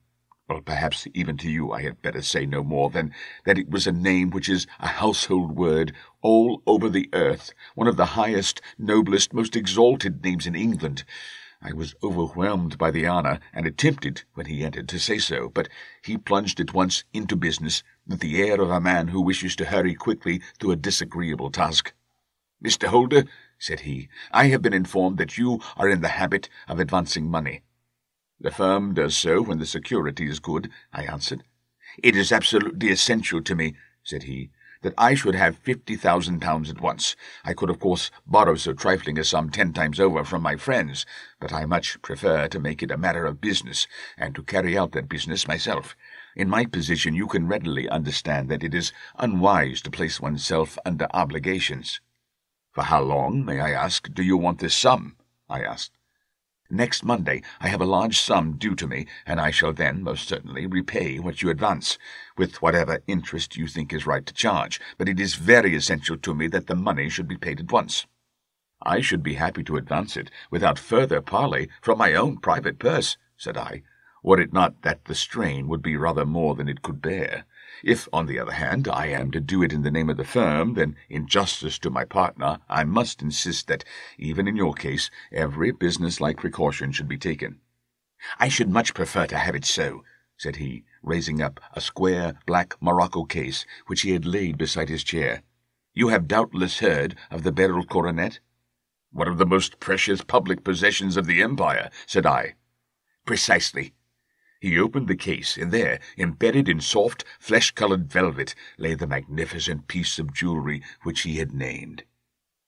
well, perhaps even to you I had better say no more than that it was a name which is a household word all over the earth, one of the highest, noblest, most exalted names in England. I was overwhelmed by the honour, and attempted, when he entered, to say so, but he plunged at once into business, with the air of a man who wishes to hurry quickly through a disagreeable task. "Mr. Holder," said he, "I have been informed that you are in the habit of advancing money." "The firm does so when the security is good," I answered. "It is absolutely essential to me," said he, "that I should have £50,000 at once. I could, of course, borrow so trifling a sum 10 times over from my friends, but I much prefer to make it a matter of business, and to carry out that business myself. In my position you can readily understand that it is unwise to place oneself under obligations." "For how long, may I ask, do you want this sum?" I asked. Next Monday I have a large sum due to me, and I shall then most certainly repay what you advance, with whatever interest you think is right to charge, but it is very essential to me that the money should be paid at once. I should be happy to advance it without further parley from my own private purse, said I, were it not that the strain would be rather more than it could bear. If, on the other hand, I am to do it in the name of the firm, then, in justice to my partner, I must insist that, even in your case, every business-like precaution should be taken. I should much prefer to have it so, said he, raising up a square black morocco case which he had laid beside his chair. You have doubtless heard of the Beryl Coronet? One of the most precious public possessions of the Empire, said I. Precisely. He opened the case, and there, embedded in soft, flesh-coloured velvet, lay the magnificent piece of jewellery which he had named.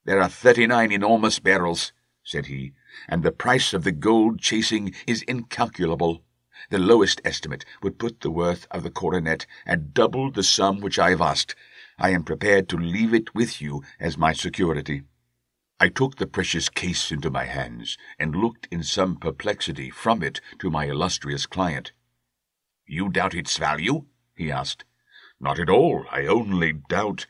There are 39 enormous barrels, said he, and the price of the gold chasing is incalculable. The lowest estimate would put the worth of the coronet at double the sum which I have asked. I am prepared to leave it with you as my security. I took the precious case into my hands, and looked in some perplexity from it to my illustrious client. You doubt its value? He asked. Not at all. I only doubt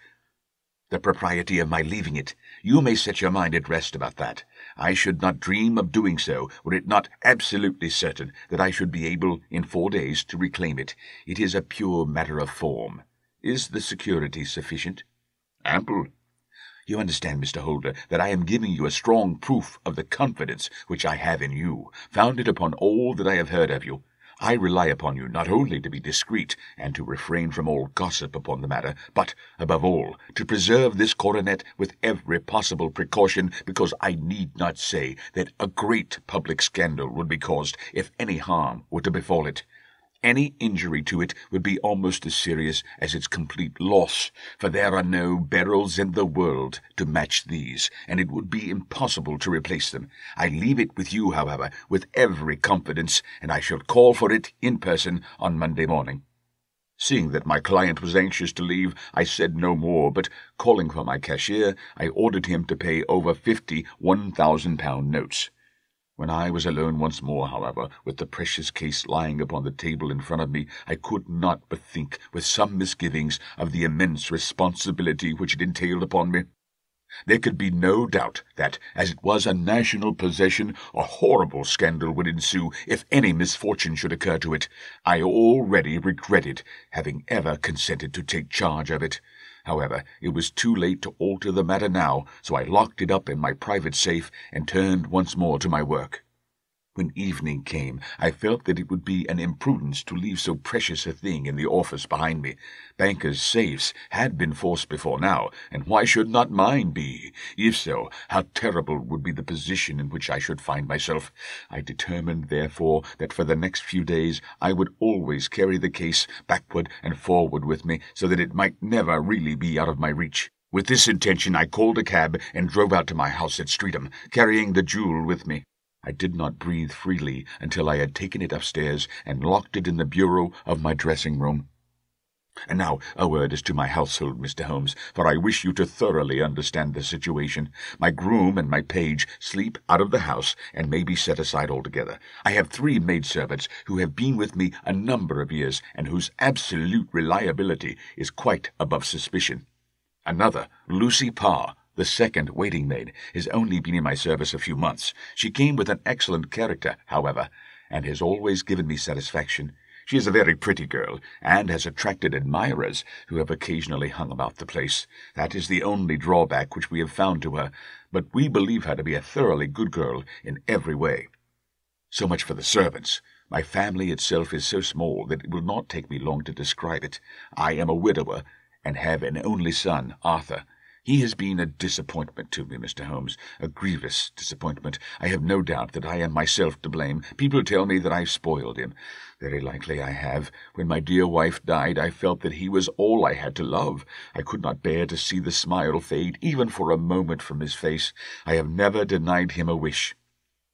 the propriety of my leaving it. You may set your mind at rest about that. I should not dream of doing so, were it not absolutely certain that I should be able, in 4 days, to reclaim it. It is a pure matter of form. Is the security sufficient? Ample. You understand, Mr. Holder, that I am giving you a strong proof of the confidence which I have in you, founded upon all that I have heard of you. I rely upon you not only to be discreet and to refrain from all gossip upon the matter, but, above all, to preserve this coronet with every possible precaution, because I need not say that a great public scandal would be caused if any harm were to befall it. Any injury to it would be almost as serious as its complete loss, for there are no Beryls in the world to match these, and it would be impossible to replace them. I leave it with you, however, with every confidence, and I shall call for it in person on Monday morning. Seeing that my client was anxious to leave, I said no more, but, calling for my cashier, I ordered him to pay over 50 £1,000 notes. When I was alone once more, however, with the precious case lying upon the table in front of me, I could not but think with some misgivings of the immense responsibility which it entailed upon me. There could be no doubt that, as it was a national possession, a horrible scandal would ensue if any misfortune should occur to it. I already regretted having ever consented to take charge of it. However, it was too late to alter the matter now, so I locked it up in my private safe and turned once more to my work. When evening came, I felt that it would be an imprudence to leave so precious a thing in the office behind me. Bankers' safes had been forced before now, and why should not mine be? If so, how terrible would be the position in which I should find myself. I determined, therefore, that for the next few days I would always carry the case backward and forward with me, so that it might never really be out of my reach. With this intention I called a cab and drove out to my house at Streatham, carrying the jewel with me. I did not breathe freely until I had taken it upstairs and locked it in the bureau of my dressing-room. And now a word as to my household, Mr. Holmes, for I wish you to thoroughly understand the situation. My groom and my page sleep out of the house and may be set aside altogether. I have 3 maidservants who have been with me a number of years and whose absolute reliability is quite above suspicion. Another, Lucy Parr, the second waiting-maid, has only been in my service a few months. She came with an excellent character, however, and has always given me satisfaction. She is a very pretty girl, and has attracted admirers who have occasionally hung about the place. That is the only drawback which we have found to her, but we believe her to be a thoroughly good girl in every way. So much for the servants. My family itself is so small that it will not take me long to describe it. I am a widower, and have an only son, Arthur. He has been a disappointment to me, Mr. Holmes, a grievous disappointment. I have no doubt that I am myself to blame. People tell me that I spoiled him. Very likely I have. When my dear wife died, I felt that he was all I had to love. I could not bear to see the smile fade, even for a moment, from his face. I have never denied him a wish.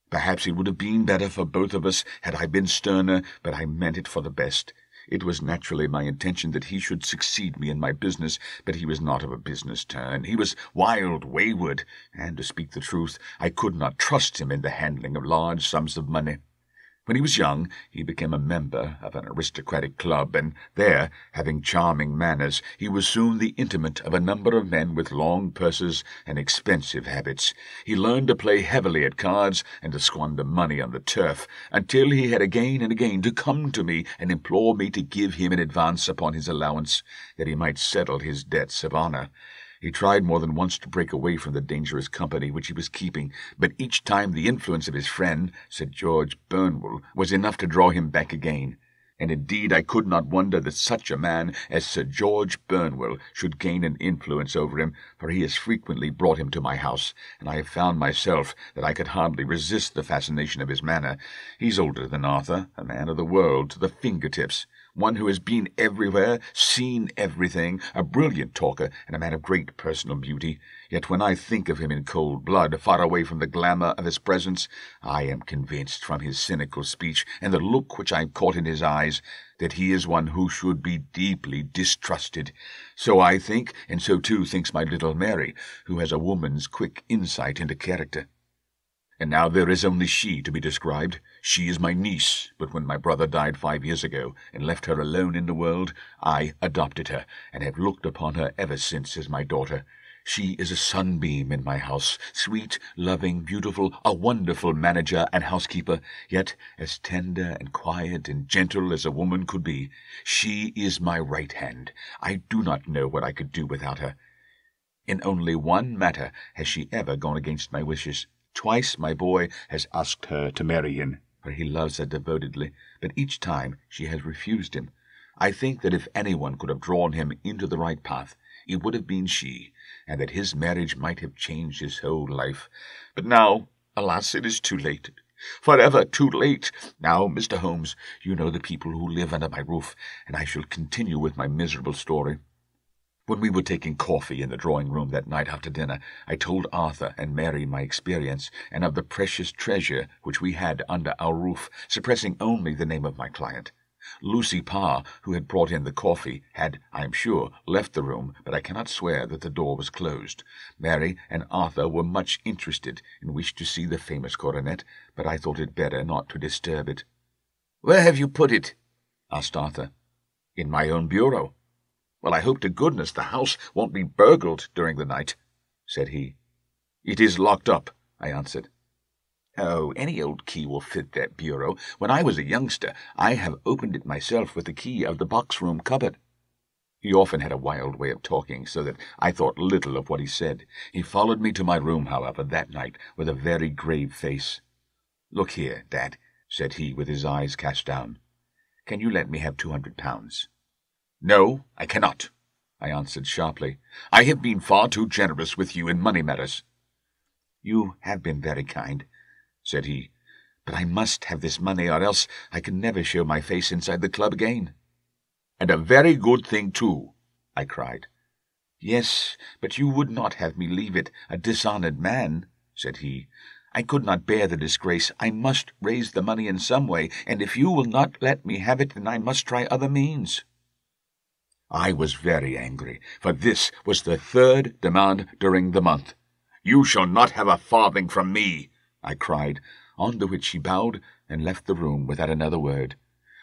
Perhaps it would have been better for both of us had I been sterner, but I meant it for the best. It was naturally my intention that he should succeed me in my business, but he was not of a business turn. He was wild, wayward, and, to speak the truth, I could not trust him in the handling of large sums of money. When he was young, he became a member of an aristocratic club, and there, having charming manners, he was soon the intimate of a number of men with long purses and expensive habits. He learned to play heavily at cards and to squander money on the turf, until he had again and again to come to me and implore me to give him an advance upon his allowance, that he might settle his debts of honour. He tried more than once to break away from the dangerous company which he was keeping, but each time the influence of his friend, Sir George Burnwell, was enough to draw him back again. And indeed I could not wonder that such a man as Sir George Burnwell should gain an influence over him, for he has frequently brought him to my house, and I have found myself that I could hardly resist the fascination of his manner. He's older than Arthur, a man of the world to the fingertips, one who has been everywhere, seen everything, a brilliant talker, and a man of great personal beauty. Yet when I think of him in cold blood, far away from the glamour of his presence, I am convinced from his cynical speech and the look which I caught in his eyes that he is one who should be deeply distrusted. So I think, and so too thinks my little Mary, who has a woman's quick insight into character. And now there is only she to be described. She is my niece, but when my brother died 5 years ago and left her alone in the world, I adopted her, and have looked upon her ever since as my daughter. She is a sunbeam in my house, sweet, loving, beautiful, a wonderful manager and housekeeper, yet as tender and quiet and gentle as a woman could be. She is my right hand. I do not know what I could do without her. In only one matter has she ever gone against my wishes. Twice my boy has asked her to marry him, for he loves her devotedly, but each time she has refused him. I think that if anyone could have drawn him into the right path, it would have been she, and that his marriage might have changed his whole life. But now, alas, it is too late. Forever too late. Now, Mr. Holmes, you know the people who live under my roof, and I shall continue with my miserable story. When we were taking coffee in the drawing-room that night after dinner, I told Arthur and Mary my experience, and of the precious treasure which we had under our roof, suppressing only the name of my client. Lucy Parr, who had brought in the coffee, had, I am sure, left the room, but I cannot swear that the door was closed. Mary and Arthur were much interested, and wished to see the famous coronet, but I thought it better not to disturb it. "Where have you put it?" asked Arthur. "In my own bureau." "Well, I hope to goodness the house won't be burgled during the night," said he. "It is locked up," I answered. "Oh, any old key will fit that bureau. When I was a youngster, I have opened it myself with the key of the box-room cupboard." He often had a wild way of talking, so that I thought little of what he said. He followed me to my room, however, that night, with a very grave face. "Look here, Dad," said he, with his eyes cast down. "Can you let me have £200? "No, I cannot," I answered sharply. "I have been far too generous with you in money matters." "You have been very kind," said he, "but I must have this money, or else I can never show my face inside the club again." "And a very good thing, too," I cried. "Yes, but you would not have me leave it a dishonoured man," said he. "I could not bear the disgrace. I must raise the money in some way, and if you will not let me have it, then I must try other means." I was very angry, for this was the third demand during the month. "You shall not have a farthing from me," I cried, on to which he bowed and left the room without another word.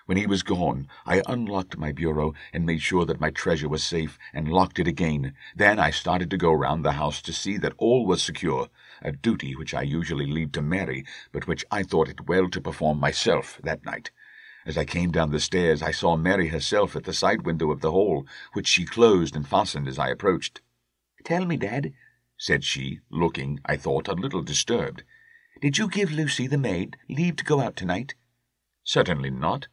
When he was gone, I unlocked my bureau and made sure that my treasure was safe, and locked it again. Then I started to go round the house to see that all was secure, a duty which I usually leave to Mary, but which I thought it well to perform myself that night. As I came down the stairs, I saw Mary herself at the side window of the hall, which she closed and fastened as I approached. "Tell me, Dad," said she, looking, I thought, a little disturbed, "did you give Lucy, the maid, leave to go out tonight?" "Certainly not."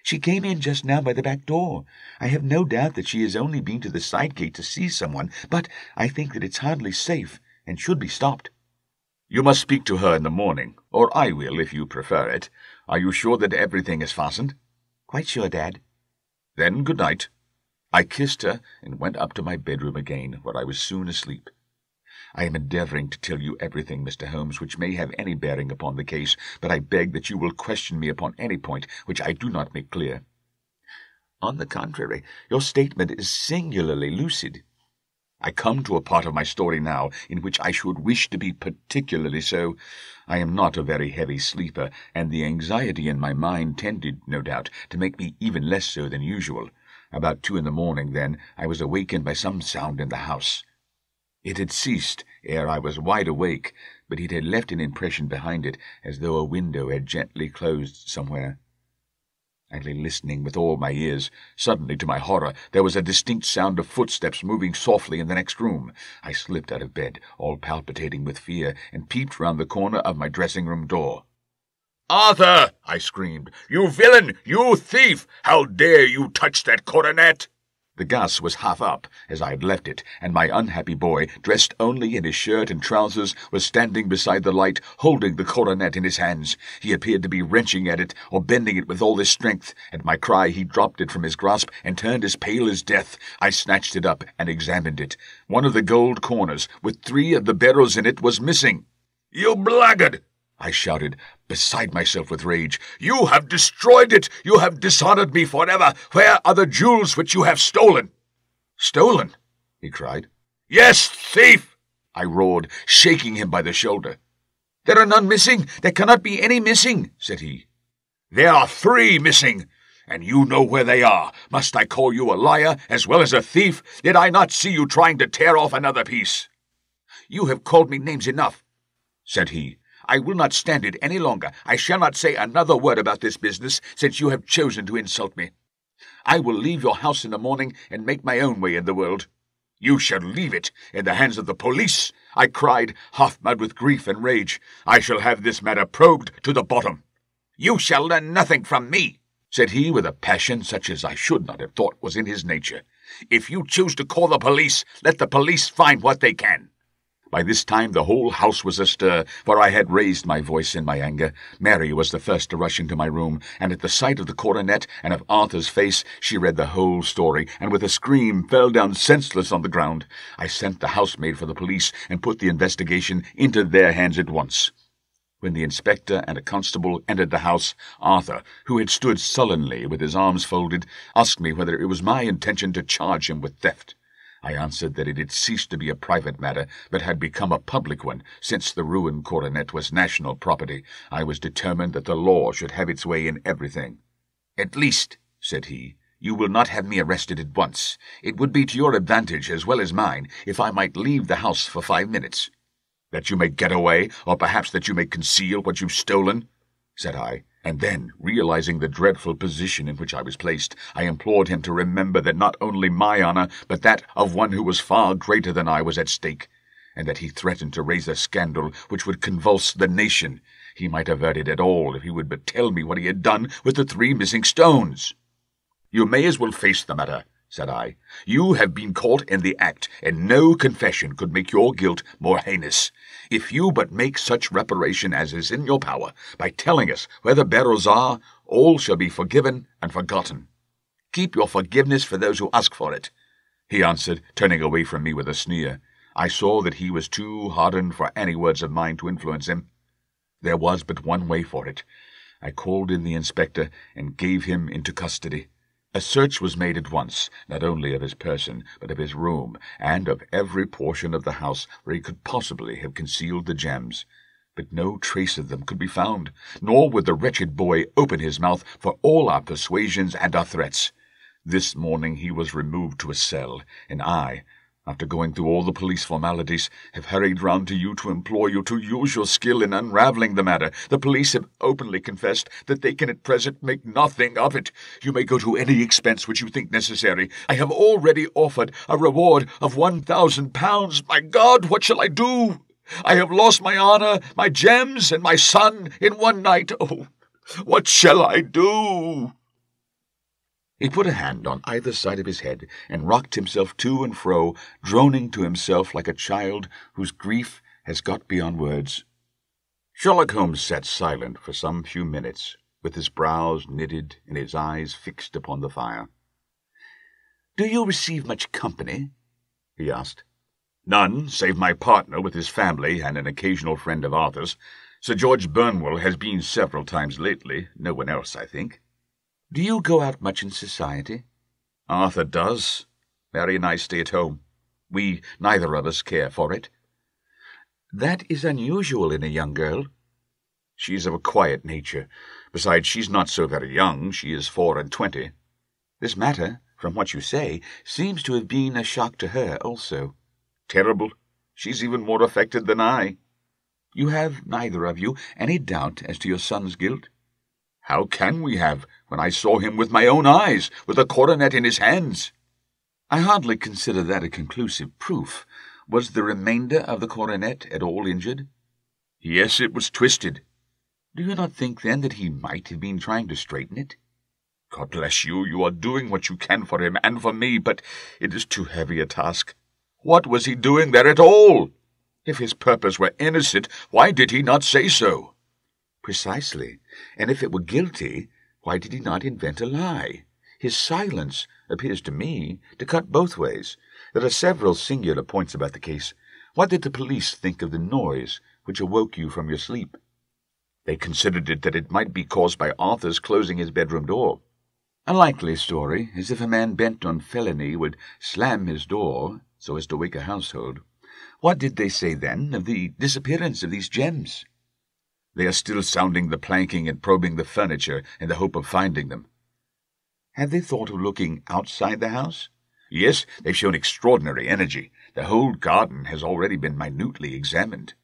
"She came in just now by the back door. I have no doubt that she has only been to the side gate to see someone, but I think that it's hardly safe, and should be stopped." "You must speak to her in the morning, or I will, if you prefer it. Are you sure that everything is fastened?" "Quite sure, Dad." "Then good night." I kissed her and went up to my bedroom again, where I was soon asleep. I am endeavouring to tell you everything, Mr. Holmes, which may have any bearing upon the case, but I beg that you will question me upon any point which I do not make clear. On the contrary, your statement is singularly lucid. I come to a part of my story now in which I should wish to be particularly so. I am not a very heavy sleeper, and the anxiety in my mind tended, no doubt, to make me even less so than usual. About 2 a.m, then, I was awakened by some sound in the house. It had ceased ere I was wide awake, but it had left an impression behind it, as though a window had gently closed somewhere. I lay listening with all my ears. Suddenly, to my horror, there was a distinct sound of footsteps moving softly in the next room. I slipped out of bed, all palpitating with fear, and peeped round the corner of my dressing-room door. "Arthur!" I screamed. "You villain! You thief! How dare you touch that coronet?" The gas was half up, as I had left it, and my unhappy boy, dressed only in his shirt and trousers, was standing beside the light, holding the coronet in his hands. He appeared to be wrenching at it, or bending it with all his strength. At my cry he dropped it from his grasp, and turned as pale as death. I snatched it up, and examined it. One of the gold corners, with 3 of the beryls in it, was missing. "You blackguard!" I shouted, beside myself with rage. "You have destroyed it! You have dishonored me forever! Where are the jewels which you have stolen?" "Stolen?" he cried. "Yes, thief!" I roared, shaking him by the shoulder. "There are none missing! There cannot be any missing!" said he. "There are 3 missing, and you know where they are. Must I call you a liar as well as a thief? Did I not see you trying to tear off another piece?" "You have called me names enough," said he. "I will not stand it any longer. I shall not say another word about this business, since you have chosen to insult me. I will leave your house in the morning and make my own way in the world." "You shall leave it in the hands of the police," I cried, half-mad with grief and rage. "I shall have this matter probed to the bottom." "You shall learn nothing from me," said he, with a passion such as I should not have thought was in his nature. "If you choose to call the police, let the police find what they can." By this time the whole house was astir, for I had raised my voice in my anger. Mary was the first to rush into my room, and at the sight of the coronet and of Arthur's face, she read the whole story, and with a scream fell down senseless on the ground. I sent the housemaid for the police, and put the investigation into their hands at once. When the inspector and a constable entered the house, Arthur, who had stood sullenly with his arms folded, asked me whether it was my intention to charge him with theft. I answered that it had ceased to be a private matter, but had become a public one, since the ruined coronet was national property. I was determined that the law should have its way in everything. "At least," said he, "you will not have me arrested at once. It would be to your advantage as well as mine if I might leave the house for 5 minutes." "That you may get away, or perhaps that you may conceal what you've stolen?" said I. And then, realizing the dreadful position in which I was placed, I implored him to remember that not only my honor, but that of one who was far greater than I, was at stake, and that he threatened to raise a scandal which would convulse the nation. He might avert it at all if he would but tell me what he had done with the 3 missing stones. "You may as well face the matter," said I. "You have been caught in the act, and no confession could make your guilt more heinous. If you but make such reparation as is in your power, by telling us where the beryls are, all shall be forgiven and forgotten." "Keep your forgiveness for those who ask for it," he answered, turning away from me with a sneer. I saw that he was too hardened for any words of mine to influence him. There was but one way for it. I called in the inspector and gave him into custody. A search was made at once, not only of his person, but of his room, and of every portion of the house where he could possibly have concealed the gems. But no trace of them could be found, nor would the wretched boy open his mouth for all our persuasions and our threats. This morning he was removed to a cell, and I, after going through all the police formalities, have hurried round to you to implore you to use your skill in unravelling the matter. The police have openly confessed that they can at present make nothing of it. You may go to any expense which you think necessary. I have already offered a reward of £1,000. My God, what shall I do? I have lost my honour, my gems, and my son in one night. Oh, what shall I do?" He put a hand on either side of his head and rocked himself to and fro, droning to himself like a child whose grief has got beyond words. Sherlock Holmes sat silent for some few minutes, with his brows knitted and his eyes fixed upon the fire. "Do you receive much company?" he asked. "None, save my partner with his family and an occasional friend of Arthur's. Sir George Burnwell has been several times lately. No one else, I think." Do you go out much in society?" "Arthur does. Mary and I stay at home. We neither of us care for it." "That is unusual in a young girl." "She's of a quiet nature. Besides, she's not so very young. She is 24. This matter, from what you say, seems to have been a shock to her also." "Terrible. She's even more affected than I." "You have, neither of you, any doubt as to your son's guilt?" "How can we have, when I saw him with my own eyes, with a coronet in his hands?" "I hardly consider that a conclusive proof. Was the remainder of the coronet at all injured?" "Yes, it was twisted." "Do you not think, then, that he might have been trying to straighten it?" "God bless you, you are doing what you can for him and for me, but it is too heavy a task. What was he doing there at all? If his purpose were innocent, why did he not say so?" "Precisely. And if it were guilty, why did he not invent a lie? His silence appears to me to cut both ways. There are several singular points about the case. What did the police think of the noise which awoke you from your sleep?" "They considered that it might be caused by Arthur's closing his bedroom door." "A likely story, as if a man bent on felony would slam his door so as to wake a household. What did they say, then, of the disappearance of these gems?" "They are still sounding the planking and probing the furniture in the hope of finding them." "Have they thought of looking outside the house?" "Yes, they've shown extraordinary energy. The whole garden has already been minutely examined."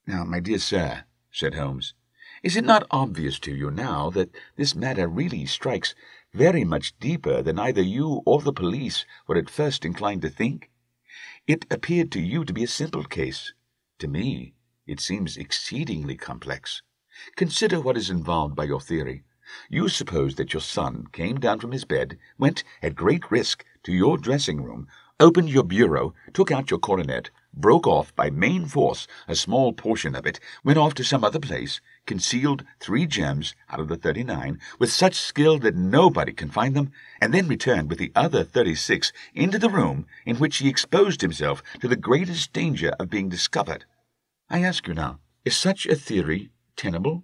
"Now, my dear sir," said Holmes, "is it not obvious to you now that this matter really strikes very much deeper than either you or the police were at first inclined to think? It appeared to you to be a simple case. To me, it seems exceedingly complex. Consider what is involved by your theory. You suppose that your son came down from his bed, went at great risk to your dressing-room, opened your bureau, took out your coronet, broke off by main force a small portion of it, went off to some other place, concealed 3 gems out of the 39 with such skill that nobody can find them, and then returned with the other 36 into the room in which he exposed himself to the greatest danger of being discovered. I ask you now, is such a theory tenable?"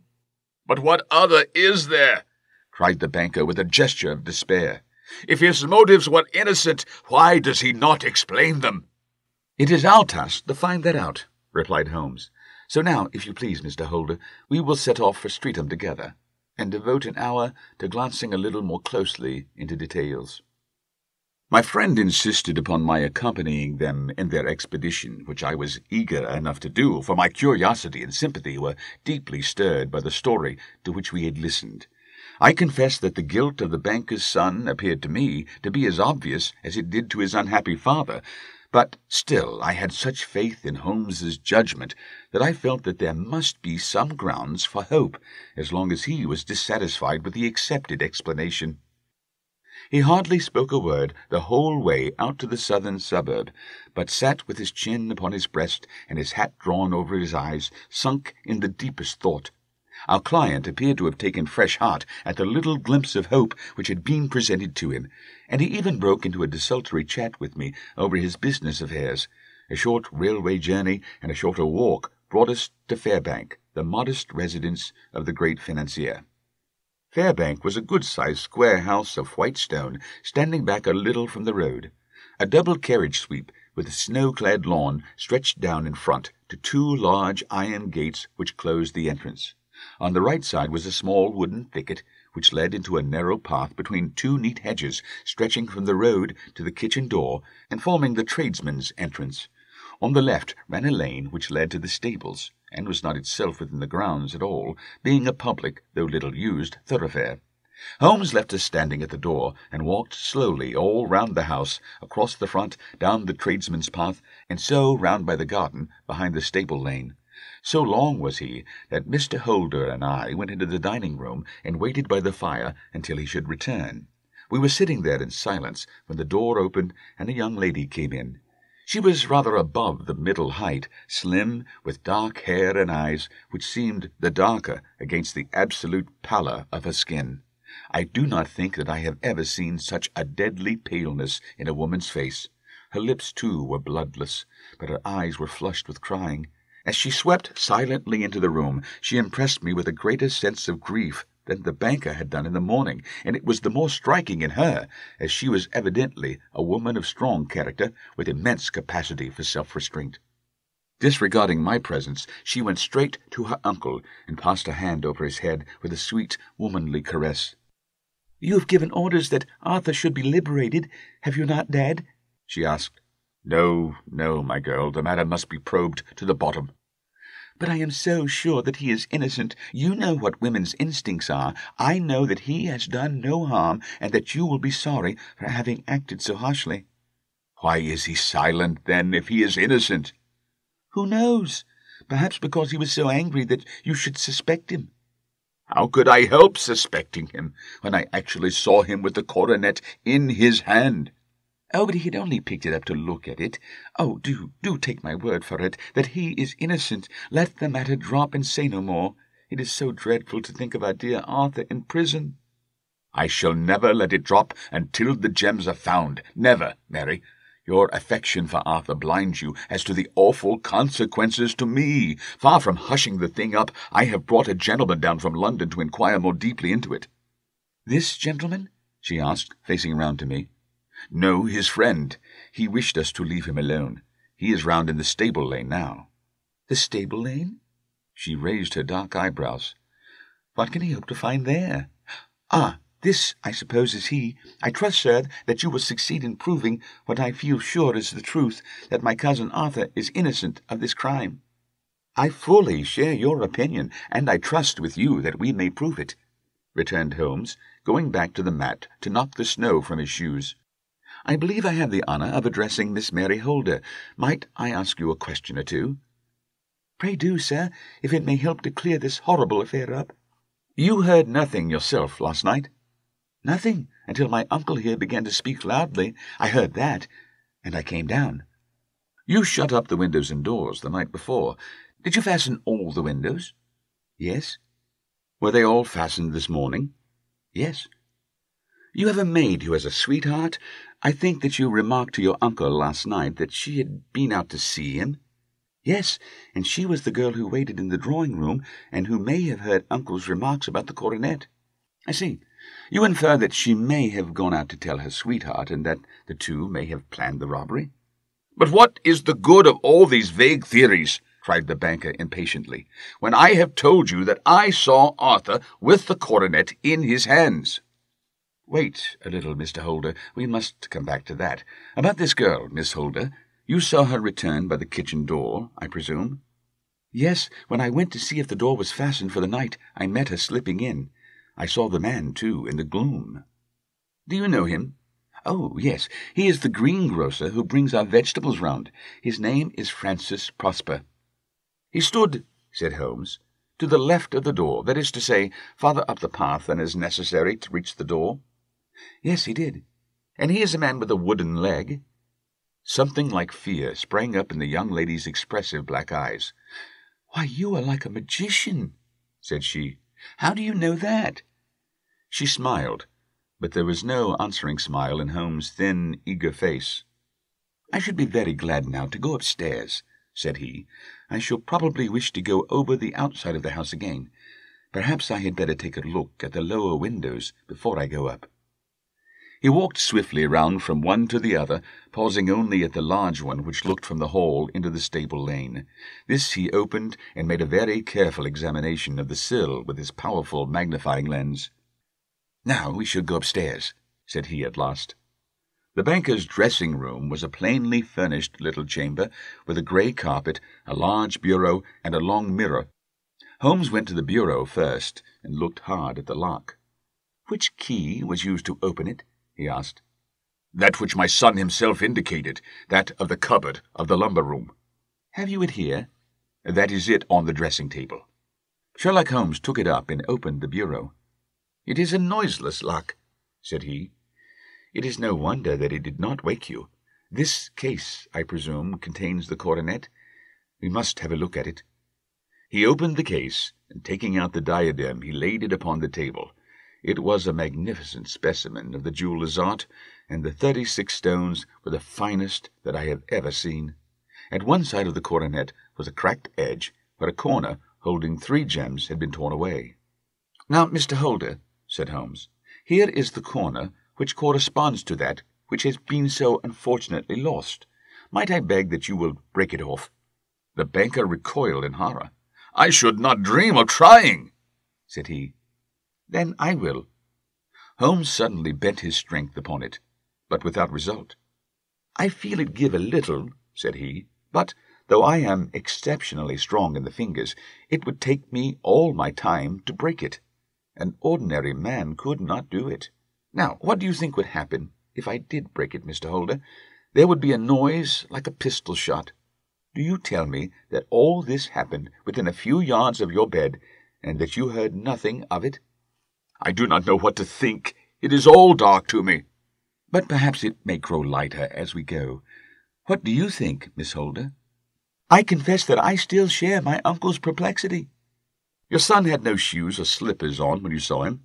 "But what other is there?" cried the banker with a gesture of despair. "If his motives were innocent, why does he not explain them?" "It is our task to find that out," replied Holmes. "So now, if you please, Mr. Holder, we will set off for Streatham together, and devote an hour to glancing a little more closely into details." My friend insisted upon my accompanying them in their expedition, which I was eager enough to do, for my curiosity and sympathy were deeply stirred by the story to which we had listened. I confess that the guilt of the banker's son appeared to me to be as obvious as it did to his unhappy father, but still I had such faith in Holmes's judgment that I felt that there must be some grounds for hope, as long as he was dissatisfied with the accepted explanation. He hardly spoke a word the whole way out to the southern suburb, but sat with his chin upon his breast and his hat drawn over his eyes, sunk in the deepest thought. Our client appeared to have taken fresh heart at the little glimpse of hope which had been presented to him, and he even broke into a desultory chat with me over his business affairs. A short railway journey and a shorter walk brought us to Fairbank, the modest residence of the great financier. Fairbank was a good-sized square house of white stone, standing back a little from the road. A double carriage sweep with a snow-clad lawn stretched down in front to 2 large iron gates which closed the entrance. On the right side was a small wooden thicket which led into a narrow path between 2 neat hedges stretching from the road to the kitchen door and forming the tradesman's entrance. On the left ran a lane which led to the stables, and was not itself within the grounds at all, being a public, though little used, thoroughfare. Holmes left us standing at the door, and walked slowly all round the house, across the front, down the tradesman's path, and so round by the garden behind the stable lane. So long was he that Mr. Holder and I went into the dining-room and waited by the fire until he should return. We were sitting there in silence when the door opened and a young lady came in. She was rather above the middle height, slim, with dark hair and eyes, which seemed the darker against the absolute pallor of her skin. I do not think that I have ever seen such a deadly paleness in a woman's face. Her lips, too, were bloodless, but her eyes were flushed with crying. As she swept silently into the room, she impressed me with a greater sense of grief than the banker had done in the morning, and it was the more striking in her, as she was evidently a woman of strong character with immense capacity for self-restraint. Disregarding my presence, she went straight to her uncle and passed a hand over his head with a sweet, womanly caress. "You have given orders that Arthur should be liberated, have you not, Dad?" she asked. No, my girl, the matter must be probed to the bottom." "But I am so sure that he is innocent. You know what women's instincts are. I know that he has done no harm, and that you will be sorry for having acted so harshly." "Why is he silent, then, if he is innocent?" "Who knows? Perhaps because he was so angry that you should suspect him." "How could I help suspecting him, when I actually saw him with the coronet in his hand?" "Oh, but he had only picked it up to look at it. Oh, do take my word for it, that he is innocent. Let the matter drop and say no more. It is so dreadful to think of our dear Arthur in prison." "I shall never let it drop until the gems are found. Never, Mary. Your affection for Arthur blinds you as to the awful consequences to me. Far from hushing the thing up, I have brought a gentleman down from London to inquire more deeply into it." "This gentleman?" she asked, facing round to me. "No, his friend. He wished us to leave him alone. He is round in the stable lane now." "The stable lane?" She raised her dark eyebrows. "What can he hope to find there? Ah, this, I suppose, is he. I trust, sir, that you will succeed in proving what I feel sure is the truth, that my cousin Arthur is innocent of this crime." "I fully share your opinion, and I trust with you that we may prove it," returned Holmes, going back to the mat to knock the snow from his shoes. "I believe I have the honour of addressing Miss Mary Holder. Might I ask you a question or two?" "Pray do, sir, if it may help to clear this horrible affair up." "You heard nothing yourself last night?" "Nothing, until my uncle here began to speak loudly. I heard that, and I came down." "You shut up the windows and doors the night before. Did you fasten all the windows?" "Yes." "Were they all fastened this morning?" "Yes." "You have a maid who has a sweetheart. I think that you remarked to your uncle last night that she had been out to see him." "Yes, and she was the girl who waited in the drawing-room, and who may have heard uncle's remarks about the coronet." "I see. You infer that she may have gone out to tell her sweetheart, and that the two may have planned the robbery?" "But what is the good of all these vague theories?" cried the banker impatiently, "when I have told you that I saw Arthur with the coronet in his hands?" "Wait a little, Mr. Holder. We must come back to that. About this girl, Miss Holder. You saw her return by the kitchen door, I presume?" "Yes, when I went to see if the door was fastened for the night, I met her slipping in. I saw the man, too, in the gloom." "Do you know him?" "Oh, yes. He is the greengrocer who brings our vegetables round. His name is Francis Prosper." "He stood," said Holmes, "to the left of the door, that is to say, farther up the path than is necessary to reach the door?" "Yes, he did." "And he is a man with a wooden leg?" Something like fear sprang up in the young lady's expressive black eyes. "Why, you are like a magician," said she. "How do you know that?" She smiled, but there was no answering smile in Holmes' thin, eager face. "I should be very glad now to go upstairs," said he. "I shall probably wish to go over the outside of the house again. Perhaps I had better take a look at the lower windows before I go up." He walked swiftly round from one to the other, pausing only at the large one which looked from the hall into the stable lane. This he opened and made a very careful examination of the sill with his powerful magnifying lens. "Now we shall go upstairs," said he at last. The banker's dressing-room was a plainly furnished little chamber, with a grey carpet, a large bureau, and a long mirror. Holmes went to the bureau first, and looked hard at the lock. "Which key was used to open it?" he asked. "That which my son himself indicated, that of the cupboard of the lumber room." "Have you it here?" "That is it on the dressing-table." Sherlock Holmes took it up and opened the bureau. "It is a noiseless lock," said he. "It is no wonder that it did not wake you. This case, I presume, contains the coronet. We must have a look at it." He opened the case, and taking out the diadem, he laid it upon the table. It was a magnificent specimen of the jeweller's art, and the 36 stones were the finest that I have ever seen. At one side of the coronet was a cracked edge, where a corner holding 3 gems had been torn away. "Now, Mr. Holder," said Holmes, "here is the corner which corresponds to that which has been so unfortunately lost. Might I beg that you will break it off?" The banker recoiled in horror. "I should not dream of trying," said he. "Then I will." Holmes suddenly bent his strength upon it, but without result. "I feel it give a little," said he, "but, though I am exceptionally strong in the fingers, it would take me all my time to break it. An ordinary man could not do it. Now, what do you think would happen if I did break it, Mr. Holder? There would be a noise like a pistol shot. Do you tell me that all this happened within a few yards of your bed, and that you heard nothing of it?" "I do not know what to think. It is all dark to me." "But perhaps it may grow lighter as we go. What do you think, Miss Holder?" "I confess that I still share my uncle's perplexity." "Your son had no shoes or slippers on when you saw him?"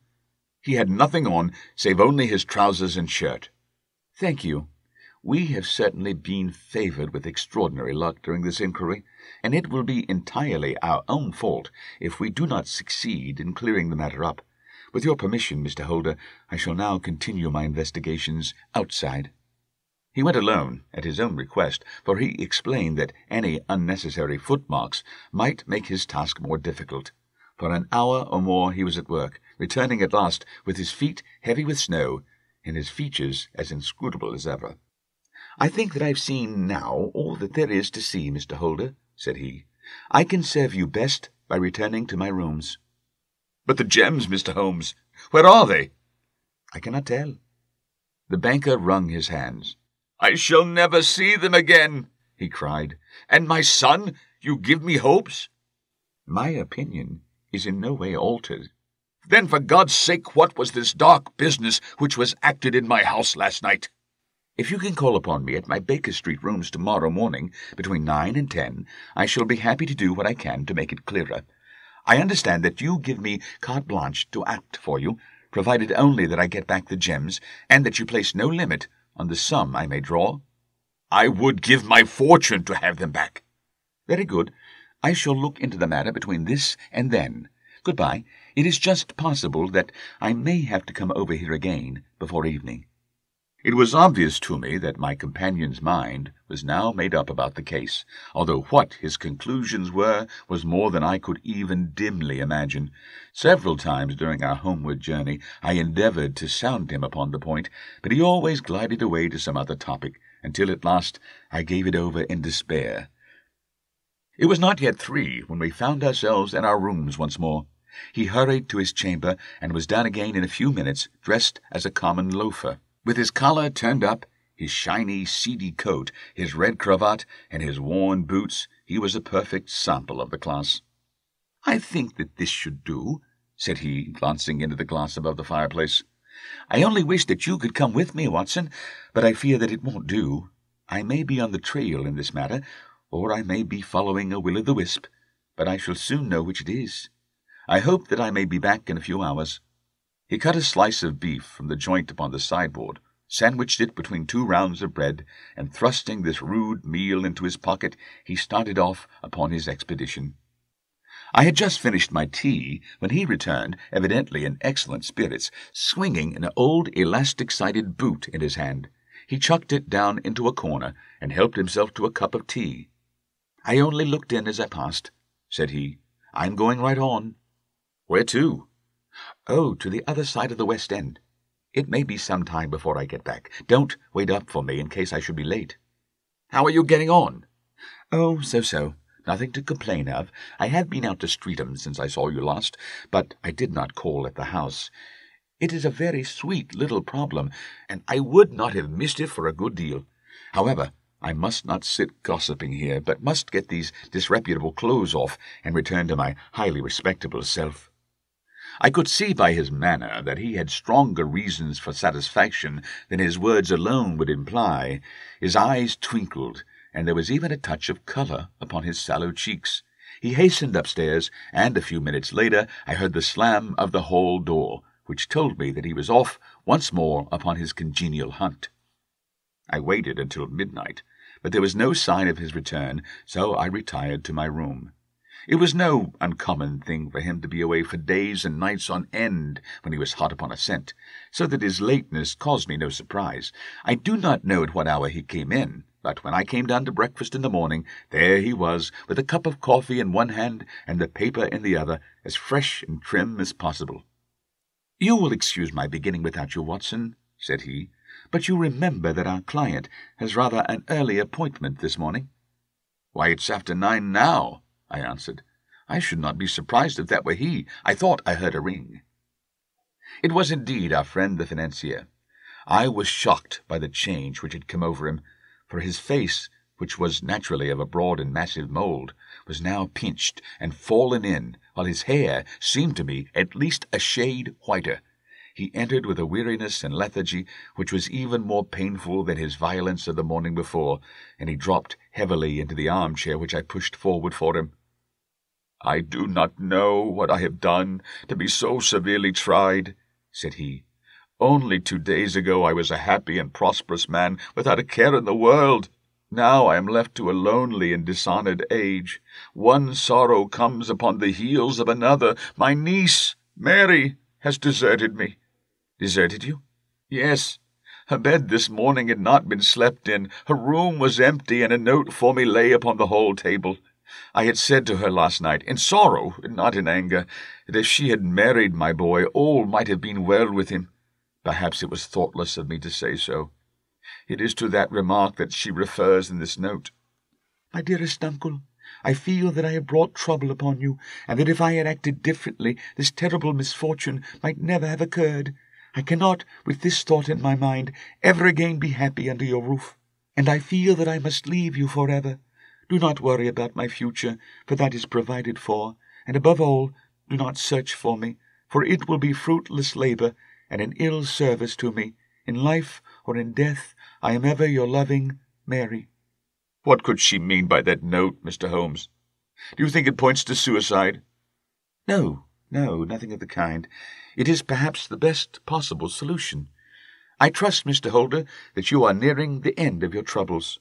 "He had nothing on save only his trousers and shirt." "Thank you. We have certainly been favored with extraordinary luck during this inquiry, and it will be entirely our own fault if we do not succeed in clearing the matter up. With your permission, Mr. Holder, I shall now continue my investigations outside." He went alone, at his own request, for he explained that any unnecessary footmarks might make his task more difficult. For an hour or more he was at work, returning at last with his feet heavy with snow, and his features as inscrutable as ever. "I think that I have seen now all that there is to see, Mr. Holder," said he. "I can serve you best by returning to my rooms." "But the gems, Mr. Holmes, where are they?" "I cannot tell." The banker wrung his hands. "I shall never see them again," he cried. "And my son, you give me hopes?" "My opinion is in no way altered." "Then for God's sake, what was this dark business which was acted in my house last night?" "If you can call upon me at my Baker Street rooms tomorrow morning between 9 and 10, I shall be happy to do what I can to make it clearer. I understand that you give me carte blanche to act for you, provided only that I get back the gems, and that you place no limit on the sum I may draw." "I would give my fortune to have them back." "Very good. I shall look into the matter between this and then. Goodbye. It is just possible that I may have to come over here again before evening." It was obvious to me that my companion's mind was now made up about the case, although what his conclusions were was more than I could even dimly imagine. Several times during our homeward journey I endeavored to sound him upon the point, but he always glided away to some other topic, until at last I gave it over in despair. It was not yet 3 when we found ourselves in our rooms once more. He hurried to his chamber, and was down again in a few minutes, dressed as a common loafer, with his collar turned up, his shiny, seedy coat, his red cravat, and his worn boots. He was a perfect sample of the class. "I think that this should do," said he, glancing into the glass above the fireplace. "I only wish that you could come with me, Watson, but I fear that it won't do. I may be on the trail in this matter, or I may be following a will-o'-the-wisp, but I shall soon know which it is. I hope that I may be back in a few hours." He cut a slice of beef from the joint upon the sideboard, sandwiched it between 2 rounds of bread, and thrusting this rude meal into his pocket, he started off upon his expedition. I had just finished my tea when he returned, evidently in excellent spirits, swinging an old elastic-sided boot in his hand. He chucked it down into a corner and helped himself to a cup of tea. "I only looked in as I passed," said he. "I'm going right on." "Where to?" "Oh, to the other side of the West End. It may be some time before I get back. Don't wait up for me in case I should be late." "How are you getting on?" "Oh, so-so. Nothing to complain of. I have been out to Streatham since I saw you last, but I did not call at the house. It is a very sweet little problem, and I would not have missed it for a good deal. However, I must not sit gossiping here, but must get these disreputable clothes off and return to my highly respectable self." I could see by his manner that he had stronger reasons for satisfaction than his words alone would imply. His eyes twinkled, and there was even a touch of colour upon his sallow cheeks. He hastened upstairs, and a few minutes later I heard the slam of the hall door, which told me that he was off once more upon his congenial hunt. I waited until midnight, but there was no sign of his return, so I retired to my room. It was no uncommon thing for him to be away for days and nights on end when he was hot upon a scent, so that his lateness caused me no surprise. I do not know at what hour he came in, but when I came down to breakfast in the morning, there he was, with a cup of coffee in one hand and the paper in the other, as fresh and trim as possible. "You will excuse my beginning without you, Watson," said he, "but you remember that our client has rather an early appointment this morning." "Why, it's after 9 now," I answered. "I should not be surprised if that were he. I thought I heard a ring." It was indeed our friend the financier. I was shocked by the change which had come over him, for his face, which was naturally of a broad and massive mould, was now pinched and fallen in, while his hair seemed to me at least a shade whiter. He entered with a weariness and lethargy which was even more painful than his violence of the morning before, and he dropped heavily into the armchair which I pushed forward for him. "I do not know what I have done to be so severely tried," said he. "Only 2 days ago I was a happy and prosperous man without a care in the world. Now I am left to a lonely and dishonoured age. One sorrow comes upon the heels of another. My niece, Mary, has deserted me." "Deserted you?" "Yes. Her bed this morning had not been slept in. Her room was empty, and a note for me lay upon the hall table. I had said to her last night, in sorrow, not in anger, that if she had married my boy, all might have been well with him. Perhaps it was thoughtless of me to say so. It is to that remark that she refers in this note. My dearest uncle, I feel that I have brought trouble upon you, and that if I had acted differently, this terrible misfortune might never have occurred. I cannot, with this thought in my mind, ever again be happy under your roof, and I feel that I must leave you forever. Do not worry about my future, for that is provided for, and above all, do not search for me, for it will be fruitless labour and an ill service to me. In life or in death, I am ever your loving Mary." "What could she mean by that note, Mr. Holmes? Do you think it points to suicide?" No, nothing of the kind. It is perhaps the best possible solution. I trust, Mr. Holder, that you are nearing the end of your troubles."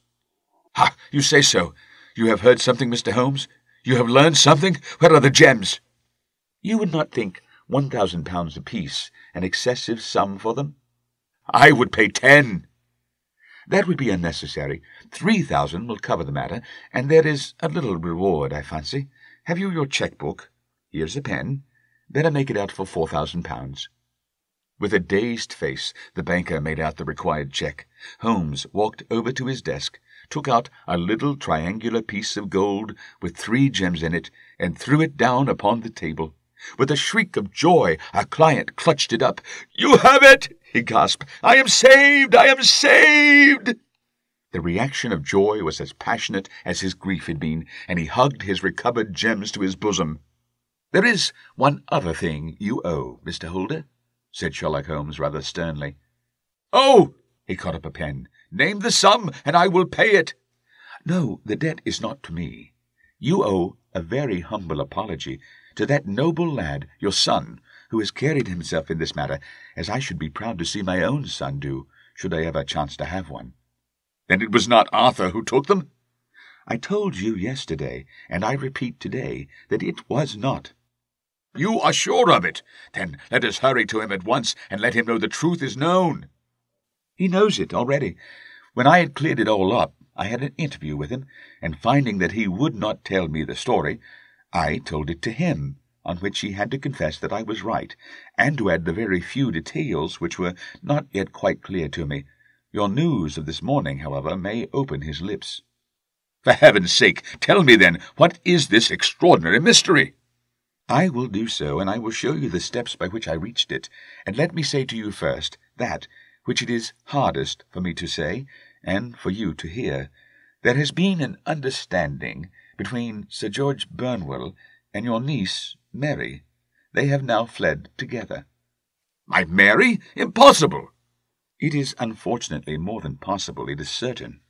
"Ha! You say so. You have heard something, Mr. Holmes? You have learned something? Where are the gems?" "You would not think £1,000 apiece an excessive sum for them?" "I would pay 10. "That would be unnecessary. 3,000 will cover the matter, and there is a little reward, I fancy. Have you your cheque-book? Here's a pen. Better make it out for £4,000. With a dazed face, the banker made out the required cheque. Holmes walked over to his desk, took out a little triangular piece of gold with 3 gems in it, and threw it down upon the table. With a shriek of joy, our client clutched it up. "You have it!" he gasped. "I am saved! I am saved!" The reaction of joy was as passionate as his grief had been, and he hugged his recovered gems to his bosom. "There is one other thing you owe, Mr. Holder," said Sherlock Holmes rather sternly. "Oh!" He caught up a pen. "Name the sum, and I will pay it." "No, the debt is not to me. You owe a very humble apology to that noble lad, your son, who has carried himself in this matter as I should be proud to see my own son do, should I ever chance to have one." "Then it was not Arthur who took them?" "I told you yesterday, and I repeat today, that it was not." "You are sure of it? Then let us hurry to him at once, and let him know the truth is known." "He knows it already. When I had cleared it all up, I had an interview with him, and finding that he would not tell me the story, I told it to him, on which he had to confess that I was right, and to add the very few details which were not yet quite clear to me. Your news of this morning, however, may open his lips." "For heaven's sake, tell me then, what is this extraordinary mystery?" "I will do so, and I will show you the steps by which I reached it. And let me say to you first that which it is hardest for me to say, and for you to hear. There has been an understanding between Sir George Burnwell and your niece, Mary. They have now fled together." "My Mary? Impossible!" "It is unfortunately more than possible, it is certain.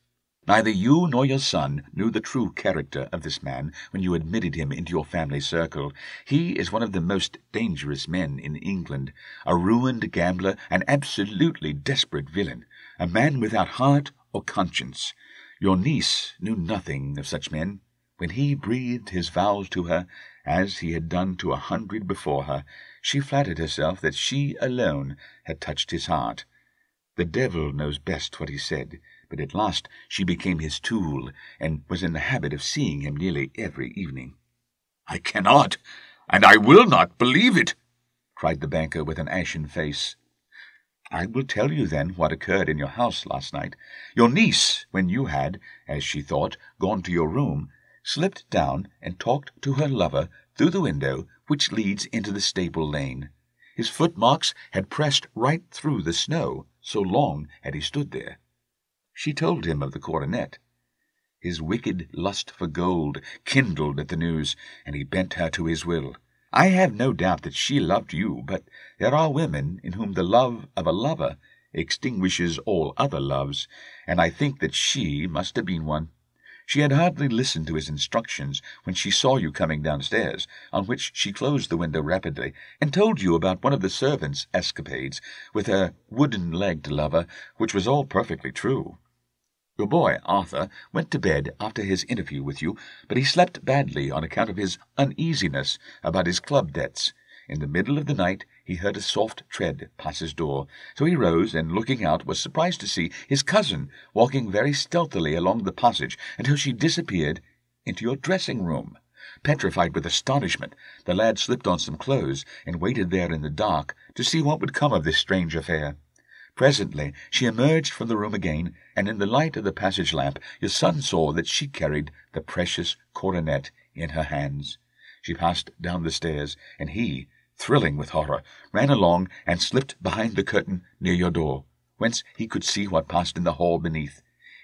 Neither you nor your son knew the true character of this man when you admitted him into your family circle. He is one of the most dangerous men in England, a ruined gambler, an absolutely desperate villain, a man without heart or conscience. Your niece knew nothing of such men. When he breathed his vows to her, as he had done to 100 before her, she flattered herself that she alone had touched his heart. The devil knows best what he said, but at last she became his tool, and was in the habit of seeing him nearly every evening. "I cannot, and I will not believe it," cried the banker with an ashen face. "I will tell you then what occurred in your house last night. Your niece, when you had, as she thought, gone to your room, slipped down and talked to her lover through the window which leads into the stable lane. His footmarks had pressed right through the snow, so long had he stood there. She told him of the coronet. His wicked lust for gold kindled at the news, and he bent her to his will. I have no doubt that she loved you, but there are women in whom the love of a lover extinguishes all other loves, and I think that she must have been one. She had hardly listened to his instructions when she saw you coming downstairs, on which she closed the window rapidly, and told you about one of the servants' escapades with her wooden-legged lover, which was all perfectly true. Your boy, Arthur, went to bed after his interview with you, but he slept badly on account of his uneasiness about his club debts. In the middle of the night he heard a soft tread pass his door, so he rose, and looking out was surprised to see his cousin walking very stealthily along the passage until she disappeared into your dressing-room. Petrified with astonishment, the lad slipped on some clothes and waited there in the dark to see what would come of this strange affair. Presently she emerged from the room again, and in the light of the passage lamp your son saw that she carried the precious coronet in her hands. She passed down the stairs, and he, thrilling with horror, ran along and slipped behind the curtain near your door, whence he could see what passed in the hall beneath.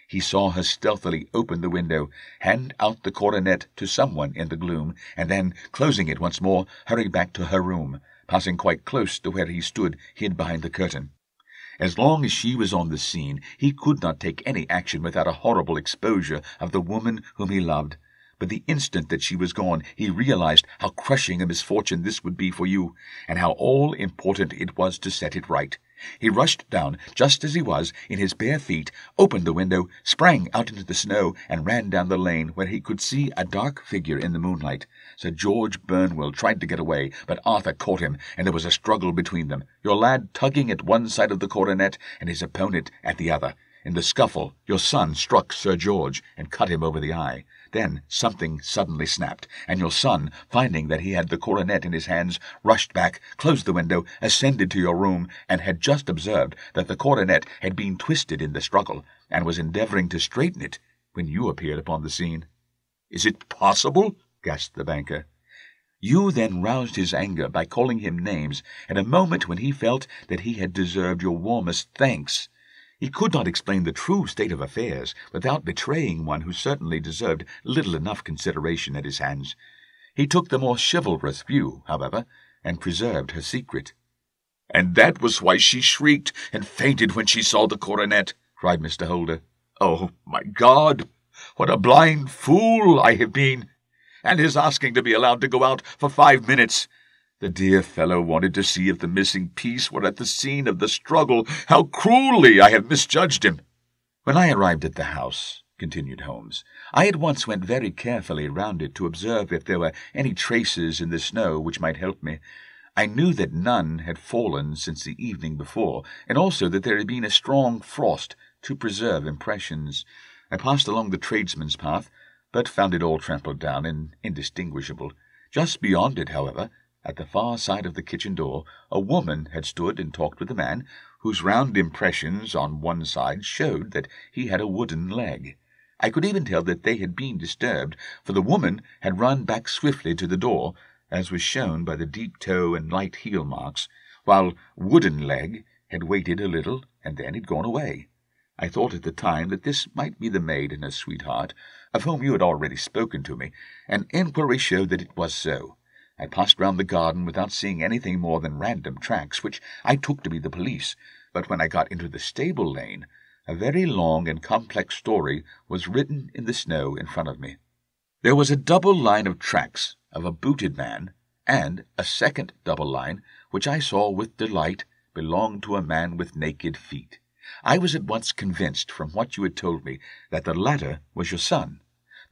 He saw her stealthily open the window, hand out the coronet to someone in the gloom, and then, closing it once more, hurry back to her room, passing quite close to where he stood hid behind the curtain. As long as she was on the scene, he could not take any action without a horrible exposure of the woman whom he loved. But the instant that she was gone, he realized how crushing a misfortune this would be for you, and how all-important it was to set it right. He rushed down, just as he was, in his bare feet, opened the window, sprang out into the snow, and ran down the lane, where he could see a dark figure in the moonlight. Sir George Burnwell tried to get away, but Arthur caught him, and there was a struggle between them, your lad tugging at one side of the coronet, and his opponent at the other. In the scuffle, your son struck Sir George, and cut him over the eye. Then something suddenly snapped, and your son, finding that he had the coronet in his hands, rushed back, closed the window, ascended to your room, and had just observed that the coronet had been twisted in the struggle, and was endeavouring to straighten it, when you appeared upon the scene. "Is it possible?" gasped the banker. You then roused his anger by calling him names at a moment when he felt that he had deserved your warmest thanks. He could not explain the true state of affairs without betraying one who certainly deserved little enough consideration at his hands. He took the more chivalrous view, however, and preserved her secret. "And that was why she shrieked and fainted when she saw the coronet," cried Mr. Holder. "Oh, my God, what a blind fool I have been! And his asking to be allowed to go out for 5 minutes. The dear fellow wanted to see if the missing piece were at the scene of the struggle. How cruelly I have misjudged him!" "When I arrived at the house," continued Holmes, "I at once went very carefully round it to observe if there were any traces in the snow which might help me. I knew that none had fallen since the evening before, and also that there had been a strong frost to preserve impressions. I passed along the tradesman's path, but found it all trampled down and indistinguishable. Just beyond it, however, at the far side of the kitchen door, a woman had stood and talked with a man, whose round impressions on one side showed that he had a wooden leg. I could even tell that they had been disturbed, for the woman had run back swiftly to the door, as was shown by the deep toe and light heel marks, while wooden leg had waited a little, and then had gone away. I thought at the time that this might be the maid and her sweetheart, of whom you had already spoken to me, and inquiry showed that it was so. I passed round the garden without seeing anything more than random tracks, which I took to be the police, but when I got into the stable lane, a very long and complex story was written in the snow in front of me. There was a double line of tracks of a booted man, and a second double line, which I saw with delight belonged to a man with naked feet. I was at once convinced from what you had told me that the latter was your son.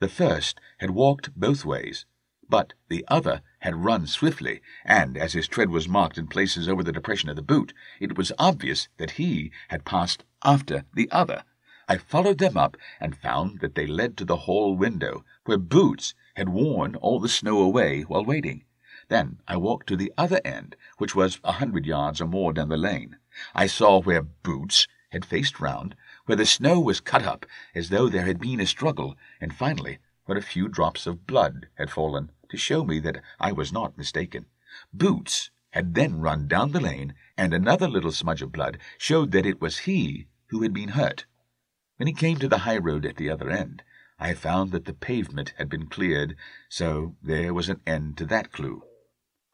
The first had walked both ways, but the other had run swiftly, and as his tread was marked in places over the depression of the boot, it was obvious that he had passed after the other. I followed them up and found that they led to the hall window, where Boots had worn all the snow away while waiting. Then I walked to the other end, which was 100 yards or more down the lane. I saw where Boots had faced round, where the snow was cut up as though there had been a struggle, and finally where a few drops of blood had fallen, to show me that I was not mistaken. Boots had then run down the lane, and another little smudge of blood showed that it was he who had been hurt. When he came to the high road at the other end, I found that the pavement had been cleared, so there was an end to that clue.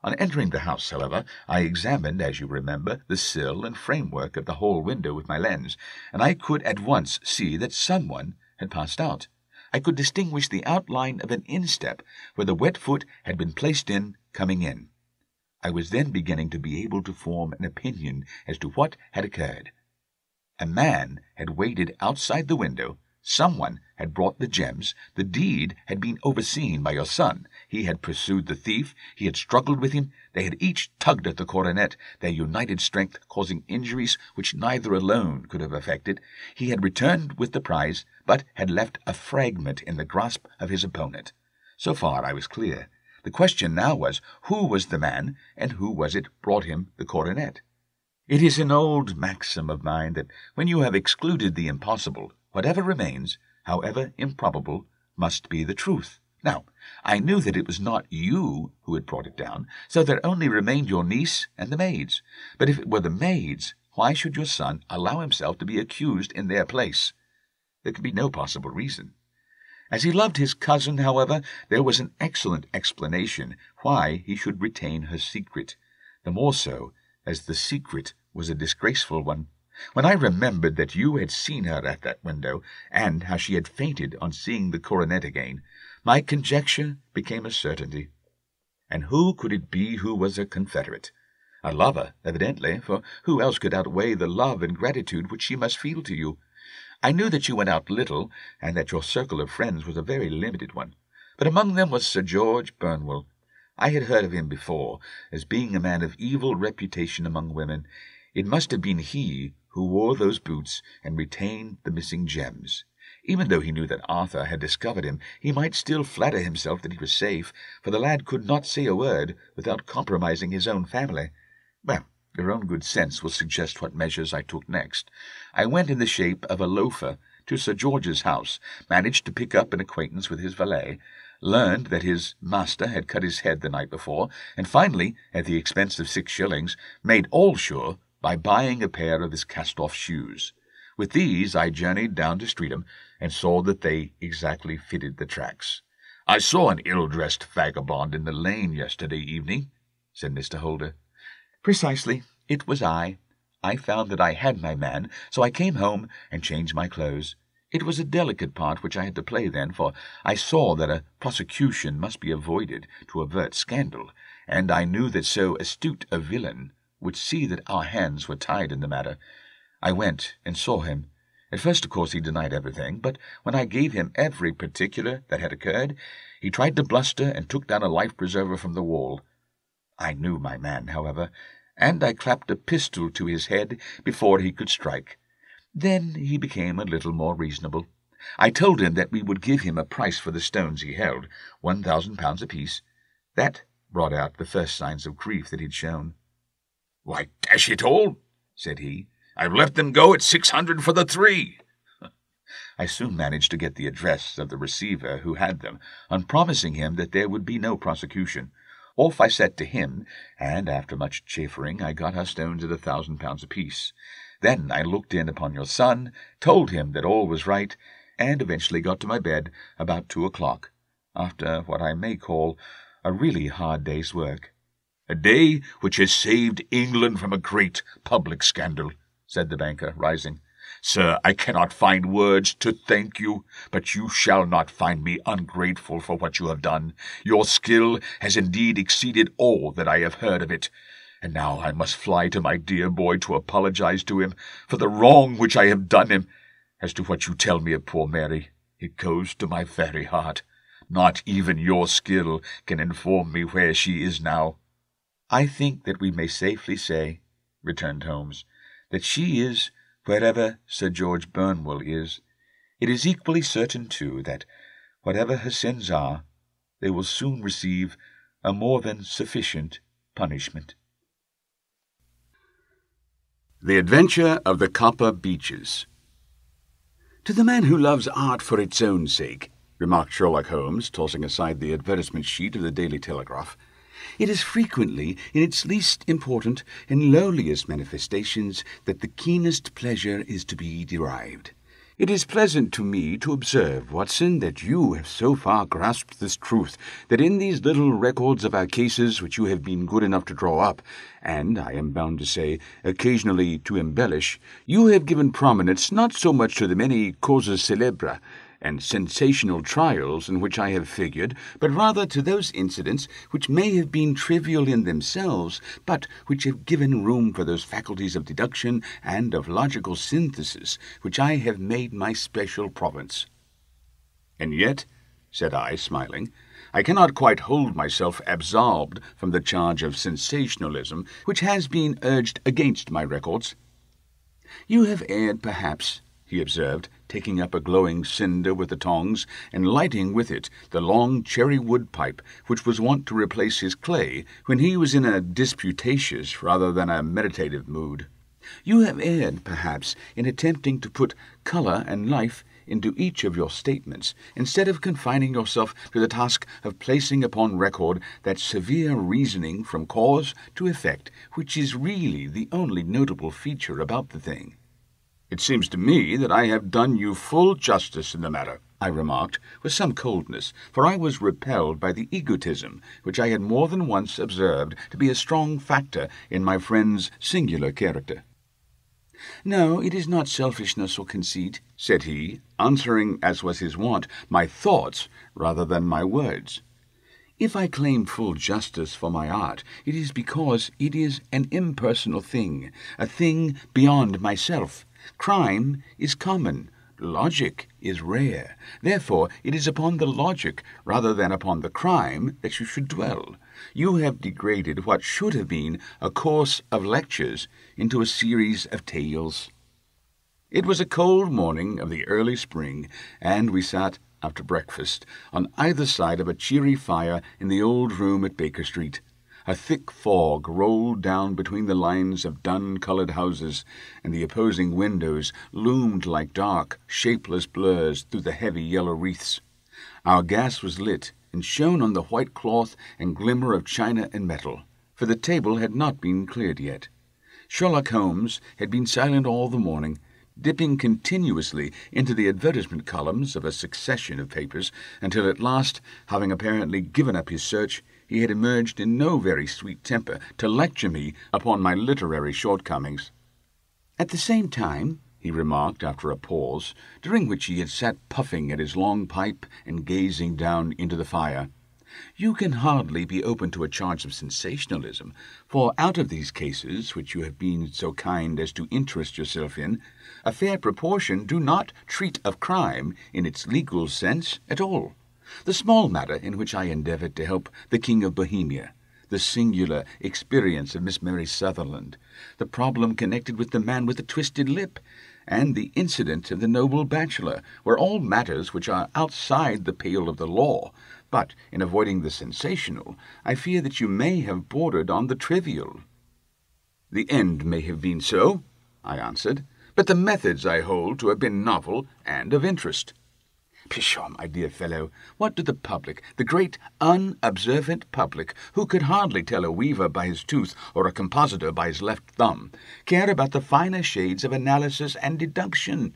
On entering the house, however, I examined, as you remember, the sill and framework of the hall window with my lens, and I could at once see that someone had passed out. I could distinguish the outline of an instep where the wet foot had been placed in, coming in. I was then beginning to be able to form an opinion as to what had occurred. A man had waited outside the window. Someone had brought the gems. The deed had been overseen by your son. He had pursued the thief. He had struggled with him. They had each tugged at the coronet, their united strength causing injuries which neither alone could have effected. He had returned with the prize, but had left a fragment in the grasp of his opponent. So far I was clear. The question now was, who was the man, and who was it brought him the coronet? It is an old maxim of mine that when you have excluded the impossible, whatever remains, however improbable, must be the truth. Now, I knew that it was not you who had brought it down, so there only remained your niece and the maids. But if it were the maids, why should your son allow himself to be accused in their place? There could be no possible reason. As he loved his cousin, however, there was an excellent explanation why he should retain her secret, the more so as the secret was a disgraceful one. When I remembered that you had seen her at that window, and how she had fainted on seeing the coronet again, my conjecture became a certainty. And who could it be who was a confederate? A lover, evidently, for who else could outweigh the love and gratitude which she must feel to you? I knew that you went out little, and that your circle of friends was a very limited one, but among them was Sir George Burnwell. I had heard of him before, as being a man of evil reputation among women. It must have been he who wore those boots and retained the missing gems. Even though he knew that Arthur had discovered him, he might still flatter himself that he was safe, for the lad could not say a word without compromising his own family. Well, your own good sense will suggest what measures I took next. I went in the shape of a loafer to Sir George's house, managed to pick up an acquaintance with his valet, learned that his master had cut his head the night before, and finally, at the expense of 6 shillings, made all sure by buying a pair of his cast-off shoes. With these I journeyed down to Streatham, and saw that they exactly fitted the tracks. "I saw an ill-dressed vagabond in the lane yesterday evening," said Mr. Holder. "Precisely. It was I. I found that I had my man, so I came home and changed my clothes. It was a delicate part which I had to play then, for I saw that a prosecution must be avoided to avert scandal, and I knew that so astute a villain would see that our hands were tied in the matter. I went and saw him. At first, of course, he denied everything, but when I gave him every particular that had occurred, he tried to bluster and took down a life-preserver from the wall. I knew my man, however, and I clapped a pistol to his head before he could strike. Then he became a little more reasonable. I told him that we would give him a price for the stones he held, £1,000 apiece. That brought out the first signs of grief that he'd shown. "Why, dash it all," said he, "I've let them go at 600 for the 3. I soon managed to get the address of the receiver who had them, on promising him that there would be no prosecution. Off I set to him, and after much chaffering I got our stones at £1,000 apiece. Then I looked in upon your son, told him that all was right, and eventually got to my bed about 2 o'clock, after what I may call a really hard day's work." "A day which has saved England from a great public scandal," said the banker, rising. "Sir, I cannot find words to thank you, but you shall not find me ungrateful for what you have done. Your skill has indeed exceeded all that I have heard of it. And now I must fly to my dear boy to apologize to him for the wrong which I have done him. As to what you tell me of poor Mary, It goes to my very heart. Not even your skill can inform me where she is now." "I think that we may safely say," returned Holmes, "that she is wherever Sir George Burnwell is. It is equally certain, too, that, whatever her sins are, they will soon receive a more than sufficient punishment." The Adventure of the Copper Beeches. "To the man who loves art for its own sake," remarked Sherlock Holmes, tossing aside the advertisement sheet of the Daily Telegraph, "it is frequently in its least important and lowliest manifestations that the keenest pleasure is to be derived. It is pleasant to me to observe, Watson, that you have so far grasped this truth, that in these little records of our cases which you have been good enough to draw up, and, I am bound to say, occasionally to embellish, you have given prominence not so much to the many causes célèbres and sensational trials in which I have figured, but rather to those incidents which may have been trivial in themselves, but which have given room for those faculties of deduction and of logical synthesis which I have made my special province." "And yet," said I, smiling, "I cannot quite hold myself absolved from the charge of sensationalism which has been urged against my records." "You have erred, perhaps," he observed, taking up a glowing cinder with the tongs, and lighting with it the long cherry-wood pipe which was wont to replace his clay when he was in a disputatious rather than a meditative mood. "You have erred, perhaps, in attempting to put colour and life into each of your statements, instead of confining yourself to the task of placing upon record that severe reasoning from cause to effect which is really the only notable feature about the thing." "It seems to me that I have done you full justice in the matter," I remarked, with some coldness, for I was repelled by the egotism which I had more than once observed to be a strong factor in my friend's singular character. "No, it is not selfishness or conceit," said he, answering, as was his wont, my thoughts rather than my words. "If I claim full justice for my art, it is because it is an impersonal thing, a thing beyond myself. Crime is common, logic is rare. Therefore it is upon the logic rather than upon the crime that you should dwell. You have degraded what should have been a course of lectures into a series of tales." It was a cold morning of the early spring, and we sat, after breakfast, on either side of a cheery fire in the old room at Baker Street. A thick fog rolled down between the lines of dun-coloured houses, and the opposing windows loomed like dark, shapeless blurs through the heavy yellow wreaths. Our gas was lit, and shone on the white cloth and glimmer of china and metal, for the table had not been cleared yet. Sherlock Holmes had been silent all the morning, dipping continuously into the advertisement columns of a succession of papers, until at last, having apparently given up his search, he had emerged in no very sweet temper to lecture me upon my literary shortcomings. "At the same time," he remarked after a pause, during which he had sat puffing at his long pipe and gazing down into the fire, "you can hardly be open to a charge of sensationalism, for out of these cases which you have been so kind as to interest yourself in, a fair proportion do not treat of crime in its legal sense at all. The small matter in which I endeavoured to help the King of Bohemia, the singular experience of Miss Mary Sutherland, the problem connected with the man with the twisted lip, and the incident of the noble Bachelor, were all matters which are outside the pale of the law, but in avoiding the sensational, I fear that you may have bordered on the trivial." "The end may have been so," I answered, "but the methods I hold to have been novel and of interest." "Pshaw, my dear fellow, what do the public, the great unobservant public, who could hardly tell a weaver by his tooth or a compositor by his left thumb, care about the finer shades of analysis and deduction?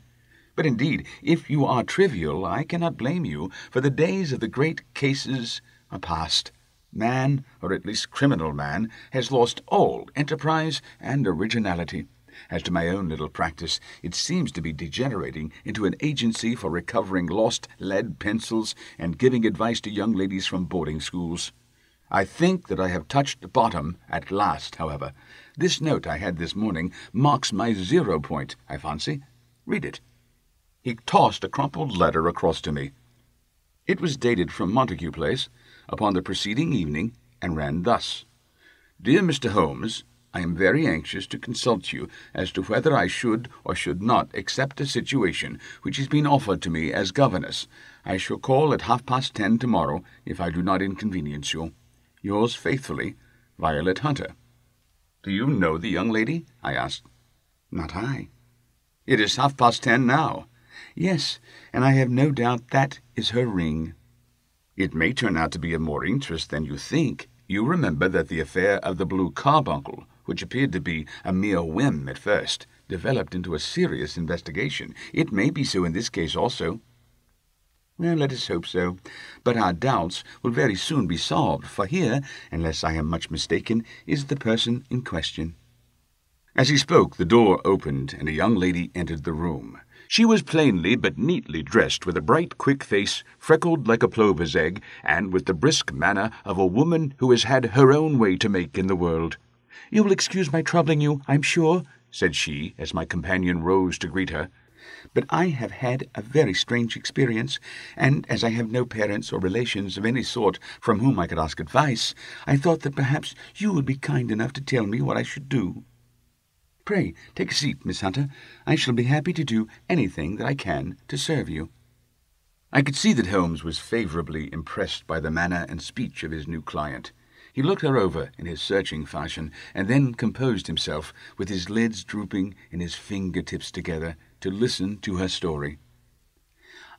But indeed, if you are trivial, I cannot blame you, for the days of the great cases are past. Man, or at least criminal man, has lost all enterprise and originality. As to my own little practice, it seems to be degenerating into an agency for recovering lost lead pencils and giving advice to young ladies from boarding schools. I think that I have touched bottom at last, however. This note I had this morning marks my 0 point, I fancy. Read it." He tossed a crumpled letter across to me. It was dated from Montague Place upon the preceding evening, and ran thus: "Dear Mr. Holmes, I am very anxious to consult you as to whether I should or should not accept a situation which has been offered to me as governess. I shall call at 10:30 tomorrow, if I do not inconvenience you. Yours faithfully, Violet Hunter." "Do you know the young lady?" I asked. "Not I." "It is 10:30 now." "Yes, and I have no doubt that is her ring." "It may turn out to be of more interest than you think. You remember that the affair of the blue carbuncle, which appeared to be a mere whim at first, developed into a serious investigation. It may be so in this case also." "Well, let us hope so. But our doubts will very soon be solved, for here, unless I am much mistaken, is the person in question." As he spoke, the door opened, and a young lady entered the room. She was plainly but neatly dressed, with a bright, quick face, freckled like a plover's egg, and with the brisk manner of a woman who has had her own way to make in the world. "You will excuse my troubling you, I'm sure," said she, as my companion rose to greet her. "But I have had a very strange experience, and as I have no parents or relations of any sort from whom I could ask advice, I thought that perhaps you would be kind enough to tell me what I should do." "Pray, take a seat, Miss Hunter. I shall be happy to do anything that I can to serve you." I could see that Holmes was favourably impressed by the manner and speech of his new client. He looked her over in his searching fashion, and then composed himself, with his lids drooping and his finger-tips together, to listen to her story.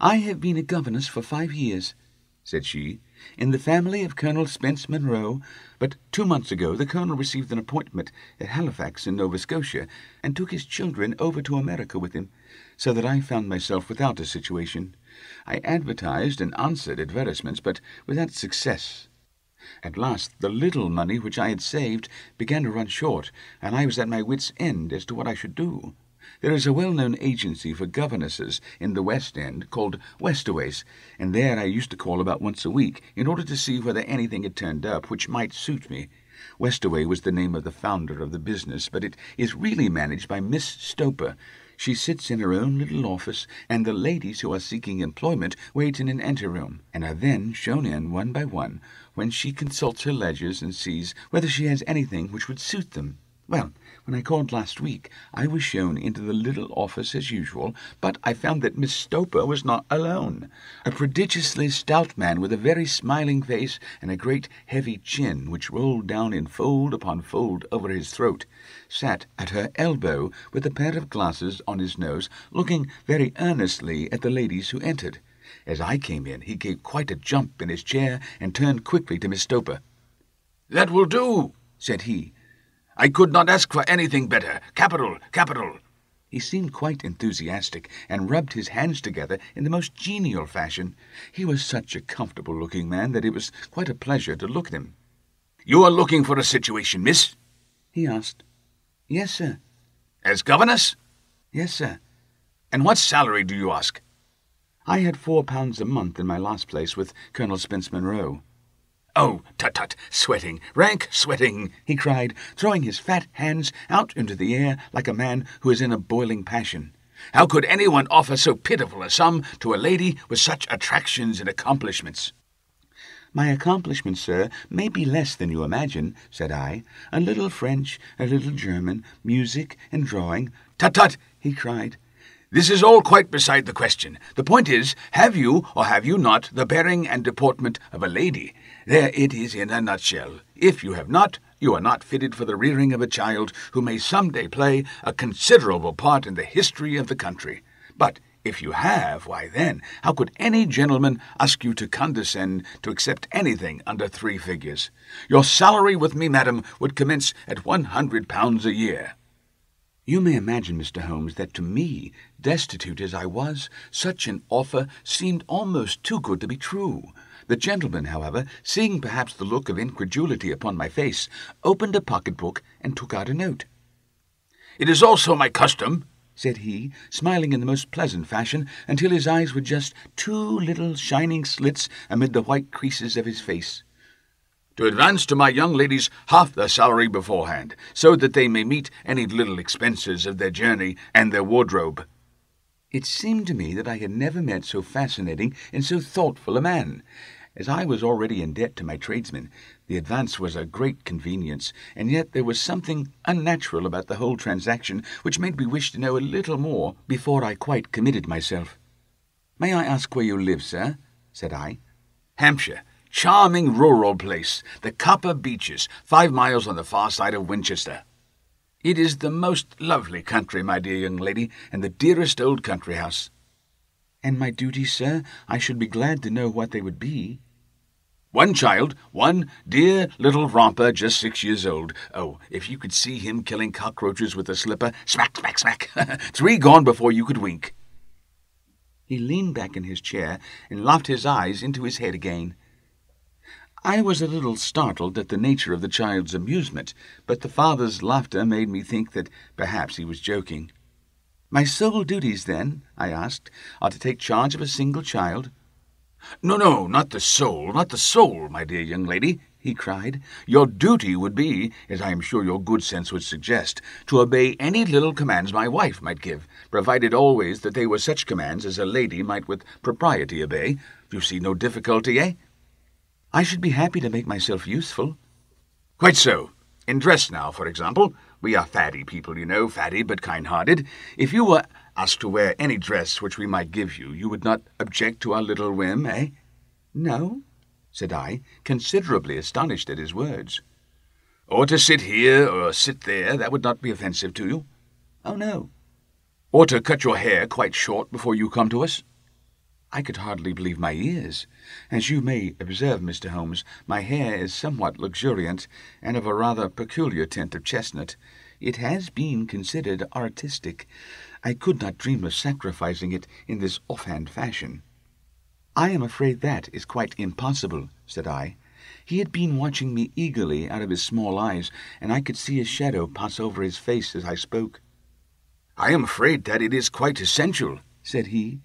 "I have been a governess for 5 years," said she, "in the family of Colonel Spence Monroe, but 2 months ago the Colonel received an appointment at Halifax in Nova Scotia, and took his children over to America with him, so that I found myself without a situation. I advertised and answered advertisements, but without success. At last the little money which I had saved began to run short, and I was at my wits' end as to what I should do. There is a well-known agency for governesses in the West End called Westaway's, and there I used to call about once a week in order to see whether anything had turned up which might suit me. Westaway was the name of the founder of the business, but it is really managed by Miss Stoper. She sits in her own little office, and the ladies who are seeking employment wait in an anteroom, and are then shown in one by one, when she consults her ledgers and sees whether she has anything which would suit them. Well, when I called last week, I was shown into the little office as usual, but I found that Miss Stoper was not alone. A prodigiously stout man with a very smiling face and a great heavy chin which rolled down in fold upon fold over his throat, sat at her elbow with a pair of glasses on his nose, looking very earnestly at the ladies who entered. As I came in, he gave quite a jump in his chair and turned quickly to Miss Stoper. "That will do," said he. "I could not ask for anything better. Capital, capital." He seemed quite enthusiastic, and rubbed his hands together in the most genial fashion. He was such a comfortable-looking man that it was quite a pleasure to look at him. "You are looking for a situation, miss?" he asked. "Yes, sir." "As governess?" "Yes, sir." "And what salary do you ask?" "I had £4 a month in my last place with Colonel Spence Monroe." "Oh, tut-tut, sweating, rank sweating," he cried, throwing his fat hands out into the air like a man who is in a boiling passion. "How could anyone offer so pitiful a sum to a lady with such attractions and accomplishments?" "My accomplishments, sir, may be less than you imagine," said I. "A little French, a little German, music and drawing—" "Tut-tut," he cried. "This is all quite beside the question. The point is, have you or have you not the bearing and deportment of a lady? There it is in a nutshell. If you have not, you are not fitted for the rearing of a child who may some day play a considerable part in the history of the country. But if you have, why then, how could any gentleman ask you to condescend to accept anything under 3 figures? Your salary with me, madam, would commence at £100 a year." You may imagine, Mr. Holmes, that to me, destitute as I was, such an offer seemed almost too good to be true. The gentleman, however, seeing perhaps the look of incredulity upon my face, opened a pocket-book and took out a note. "It is also my custom," said he, smiling in the most pleasant fashion, until his eyes were just 2 little shining slits amid the white creases of his face, "to advance to my young ladies half their salary beforehand, so that they may meet any little expenses of their journey and their wardrobe." It seemed to me that I had never met so fascinating and so thoughtful a man. As I was already in debt to my tradesmen, the advance was a great convenience, and yet there was something unnatural about the whole transaction which made me wish to know a little more before I quite committed myself. "May I ask where you live, sir?" said I. "Hampshire. Charming rural place, the Copper Beeches, 5 miles on the far side of Winchester. It is the most lovely country, my dear young lady, and the dearest old country house." "And my duties, sir? I should be glad to know what they would be." "One child, one dear little romper just 6 years old. Oh, if you could see him killing cockroaches with a slipper, smack, smack, smack, 3 gone before you could wink." He leaned back in his chair and laughed his eyes into his head again. I was a little startled at the nature of the child's amusement, but the father's laughter made me think that perhaps he was joking. "My sole duties, then," I asked, "are to take charge of a single child?" No, not the soul, my dear young lady," he cried. "Your duty would be, as I am sure your good sense would suggest, to obey any little commands my wife might give, provided always that they were such commands as a lady might with propriety obey. You see no difficulty, eh?" "I should be happy to make myself useful." "Quite so. In dress now, for example. We are faddy people, you know, faddy but kind-hearted. If you were asked to wear any dress which we might give you, you would not object to our little whim, eh?" "No," said I, considerably astonished at his words. "Or to sit here or sit there, that would not be offensive to you?" "Oh, no." "Or to cut your hair quite short before you come to us?" I could hardly believe my ears. As you may observe, Mr. Holmes, my hair is somewhat luxuriant, and of a rather peculiar tint of chestnut. It has been considered artistic. I could not dream of sacrificing it in this offhand fashion. "I am afraid that is quite impossible," said I. He had been watching me eagerly out of his small eyes, and I could see a shadow pass over his face as I spoke. "I am afraid that it is quite essential," said he.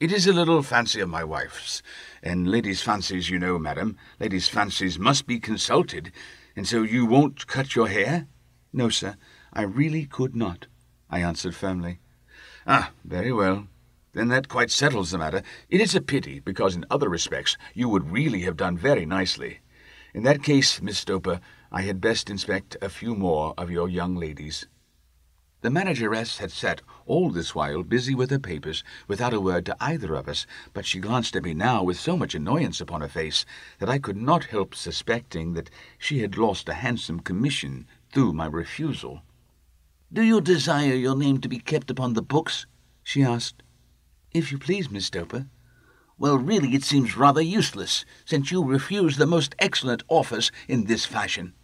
"It is a little fancy of my wife's, and ladies' fancies, you know, madam, ladies' fancies must be consulted, and so you won't cut your hair?" "No, sir, I really could not," I answered firmly. "Ah, very well. Then that quite settles the matter. It is a pity, because in other respects you would really have done very nicely. In that case, Miss Stoper, I had best inspect a few more of your young ladies." The manageress had sat all this while busy with her papers, without a word to either of us, but she glanced at me now with so much annoyance upon her face that I could not help suspecting that she had lost a handsome commission through my refusal. "Do you desire your name to be kept upon the books?" she asked. "If you please, Miss Stoper." "Well, really it seems rather useless, since you refuse the most excellent offers in this fashion,"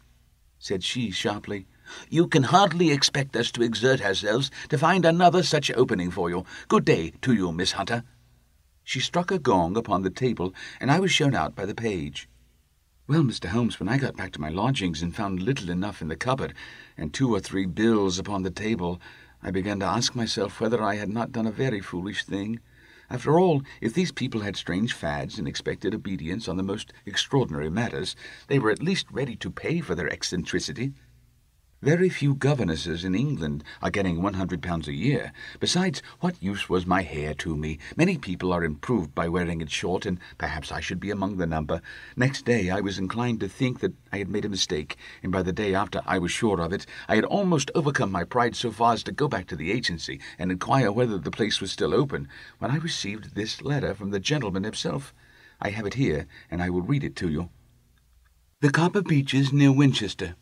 said she sharply. "You can hardly expect us to exert ourselves to find another such opening for you. Good day to you, Miss Hunter." She struck a gong upon the table, and I was shown out by the page. Well, Mr. Holmes, when I got back to my lodgings and found little enough in the cupboard, and 2 or 3 bills upon the table, I began to ask myself whether I had not done a very foolish thing. After all, if these people had strange fads and expected obedience on the most extraordinary matters, they were at least ready to pay for their eccentricity. Very few governesses in England are getting £100 a year. Besides, what use was my hair to me? Many people are improved by wearing it short, and perhaps I should be among the number. Next day I was inclined to think that I had made a mistake, and by the day after I was sure of it. I had almost overcome my pride so far as to go back to the agency and inquire whether the place was still open, when I received this letter from the gentleman himself. I have it here, and I will read it to you. "The Copper Beeches, near Winchester.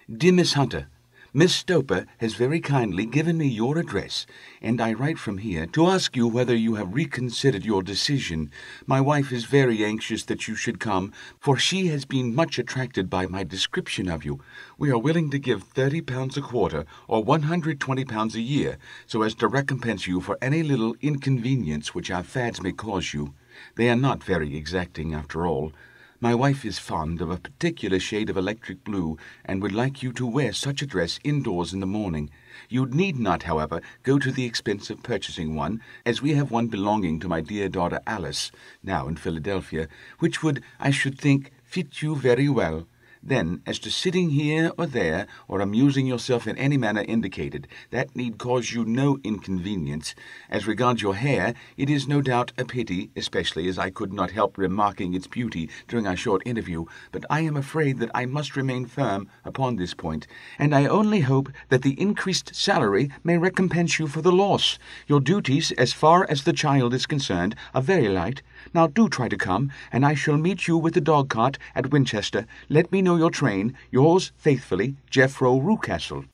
Dear Miss Hunter, Miss Stoper has very kindly given me your address, and I write from here to ask you whether you have reconsidered your decision. My wife is very anxious that you should come, for she has been much attracted by my description of you. We are willing to give £30 a quarter, or £120 a year, so as to recompense you for any little inconvenience which our fads may cause you. They are not very exacting, after all. My wife is fond of a particular shade of electric blue, and would like you to wear such a dress indoors in the morning. You need not, however, go to the expense of purchasing one, as we have one belonging to my dear daughter Alice, now in Philadelphia, which would, I should think, fit you very well. Then, as to sitting here or there, or amusing yourself in any manner indicated, that need cause you no inconvenience. As regards your hair, it is no doubt a pity, especially as I could not help remarking its beauty during our short interview, but I am afraid that I must remain firm upon this point, and I only hope that the increased salary may recompense you for the loss. Your duties, as far as the child is concerned, are very light. Now do try to come, and I shall meet you with the dog-cart at Winchester. Let me know your train. Yours faithfully, Jeffro Rucastle.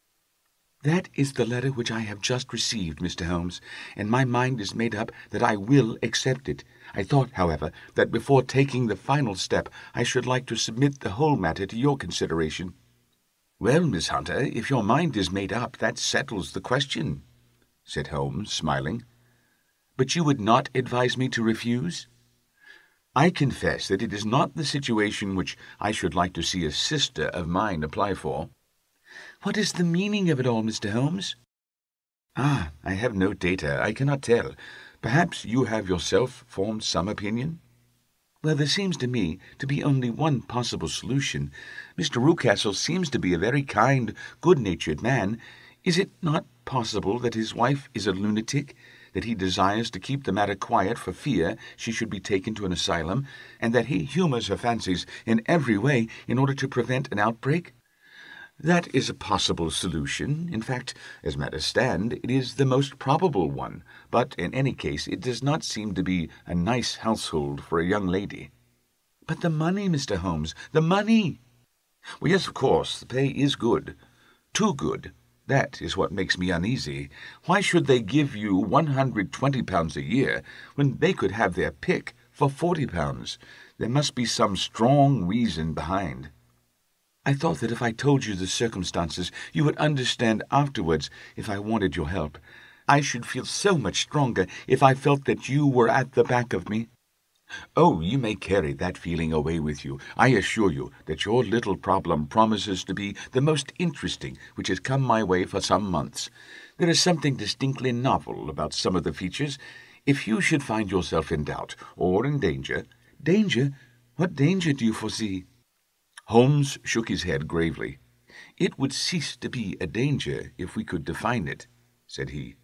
That is the letter which I have just received, Mr. Holmes, and my mind is made up that I will accept it. I thought, however, that before taking the final step, I should like to submit the whole matter to your consideration. Well, Miss Hunter, if your mind is made up, that settles the question, said Holmes, smiling. But you would not advise me to refuse? I confess that it is not the situation which I should like to see a sister of mine apply for. What is the meaning of it all, Mr. Holmes? I have no data. I cannot tell. Perhaps you have yourself formed some opinion? Well, there seems to me to be only one possible solution. Mr. Rucastle seems to be a very kind, good-natured man. Is it not possible that his wife is a lunatic, that he desires to keep the matter quiet for fear she should be taken to an asylum, and that he humours her fancies in every way in order to prevent an outbreak? That is a possible solution. In fact, as matters stand, it is the most probable one, but in any case it does not seem to be a nice household for a young lady. But the money, Mr. Holmes, the money! Well, yes, of course, the pay is good. Too good. That is what makes me uneasy. Why should they give you £120 a year when they could have their pick for £40? There must be some strong reason behind. I thought that if I told you the circumstances, you would understand afterwards if I wanted your help. I should feel so much stronger if I felt that you were at the back of me. Oh, you may carry that feeling away with you. I assure you that your little problem promises to be the most interesting which has come my way for some months. There is something distinctly novel about some of the features. If you should find yourself in doubt or in danger— Danger? What danger do you foresee? Holmes shook his head gravely. It would cease to be a danger if we could define it, said he.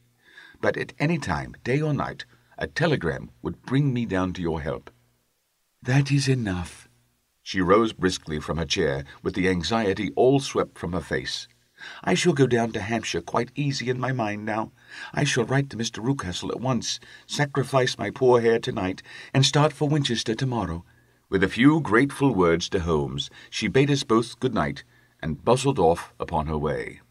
But at any time, day or night, a telegram would bring me down to your help. That is enough. She rose briskly from her chair, with the anxiety all swept from her face. I shall go down to Hampshire quite easy in my mind now. I shall write to Mr. Rucastle at once, sacrifice my poor hair tonight, and start for Winchester tomorrow. With a few grateful words to Holmes, she bade us both good night, and bustled off upon her way.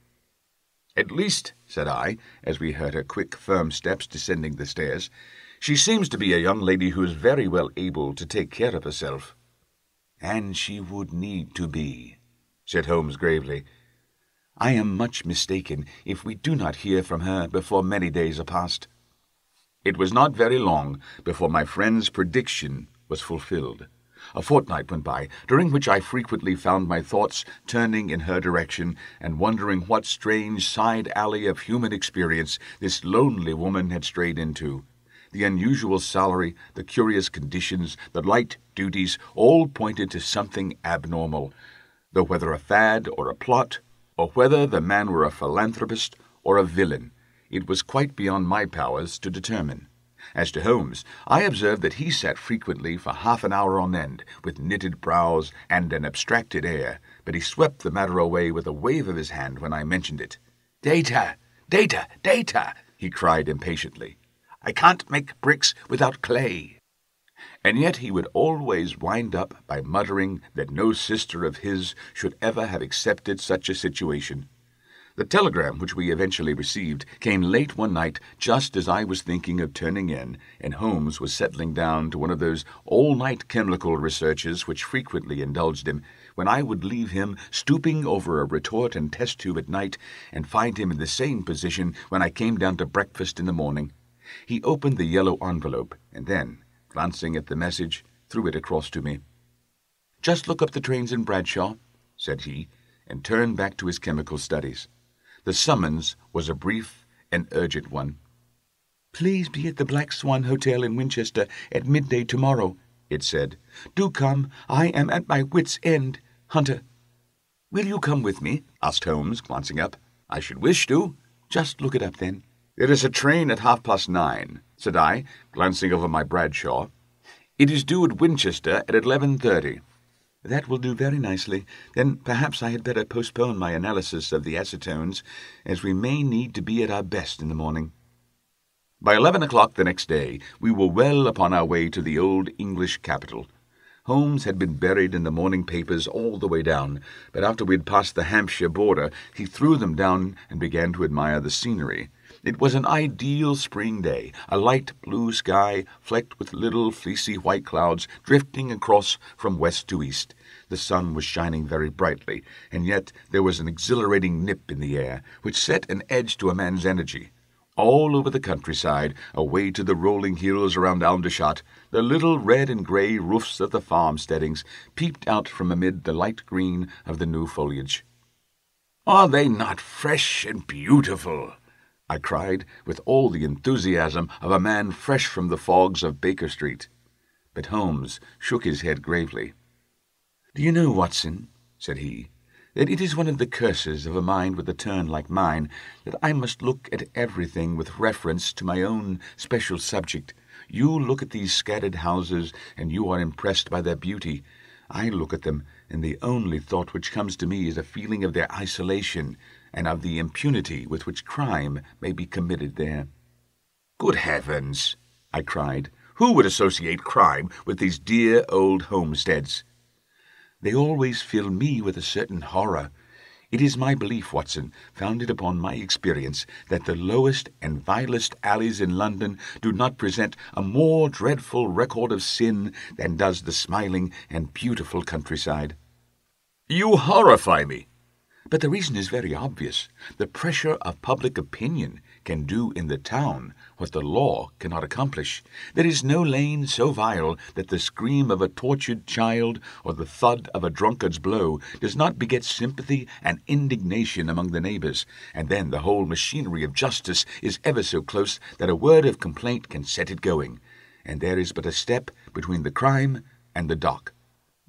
At least, said I, as we heard her quick, firm steps descending the stairs, she seems to be a young lady who is very well able to take care of herself. And she would need to be, said Holmes gravely. I am much mistaken if we do not hear from her before many days are past. It was not very long before my friend's prediction was fulfilled. A fortnight went by, during which I frequently found my thoughts turning in her direction and wondering what strange side alley of human experience this lonely woman had strayed into. The unusual salary, the curious conditions, the light duties, all pointed to something abnormal, though whether a fad or a plot, or whether the man were a philanthropist or a villain, it was quite beyond my powers to determine. As to Holmes, I observed that he sat frequently for half an hour on end, with knitted brows and an abstracted air, but he swept the matter away with a wave of his hand when I mentioned it. Data, data, data, he cried impatiently. I can't make bricks without clay. And yet he would always wind up by muttering that no sister of his should ever have accepted such a situation. The telegram which we eventually received came late one night, just as I was thinking of turning in, and Holmes was settling down to one of those all-night chemical researches which frequently indulged him, when I would leave him stooping over a retort and test tube at night, and find him in the same position when I came down to breakfast in the morning. He opened the yellow envelope, and then, glancing at the message, threw it across to me. Just look up the trains in Bradshaw, said he, and turned back to his chemical studies. The summons was a brief and urgent one. Please be at the Black Swan Hotel in Winchester at midday tomorrow, it said. Do come. I am at my wits' end. Hunter. "Will you come with me?" asked Holmes, glancing up. "I should wish to." "Just look it up, then." "There is a train at 9:30, said I, glancing over my Bradshaw. "It is due at Winchester at 11:30. "That will do very nicely. Then perhaps I had better postpone my analysis of the acetones, as we may need to be at our best in the morning." By 11 o'clock the next day, we were well upon our way to the old English capital. Holmes had been buried in the morning papers all the way down, but after we had passed the Hampshire border, he threw them down and began to admire the scenery. It was an ideal spring day, a light blue sky flecked with little fleecy white clouds drifting across from west to east. The sun was shining very brightly, and yet there was an exhilarating nip in the air, which set an edge to a man's energy. All over the countryside, away to the rolling hills around Aldershot, the little red and grey roofs of the farmsteadings peeped out from amid the light green of the new foliage. "Are they not fresh and beautiful?" I cried, with all the enthusiasm of a man fresh from the fogs of Baker Street. But Holmes shook his head gravely. "Do you know, Watson," said he, "that it is one of the curses of a mind with a turn like mine that I must look at everything with reference to my own special subject. You look at these scattered houses, and you are impressed by their beauty. I look at them, and the only thought which comes to me is a feeling of their isolation, and of the impunity with which crime may be committed there." "Good heavens!" I cried. "Who would associate crime with these dear old homesteads?" "They always fill me with a certain horror. It is my belief, Watson, founded upon my experience, that the lowest and vilest alleys in London do not present a more dreadful record of sin than does the smiling and beautiful countryside." "You horrify me." "But the reason is very obvious. The pressure of public opinion can do in the town what the law cannot accomplish. There is no lane so vile that the scream of a tortured child or the thud of a drunkard's blow does not beget sympathy and indignation among the neighbours, and then the whole machinery of justice is ever so close that a word of complaint can set it going, and there is but a step between the crime and the dock.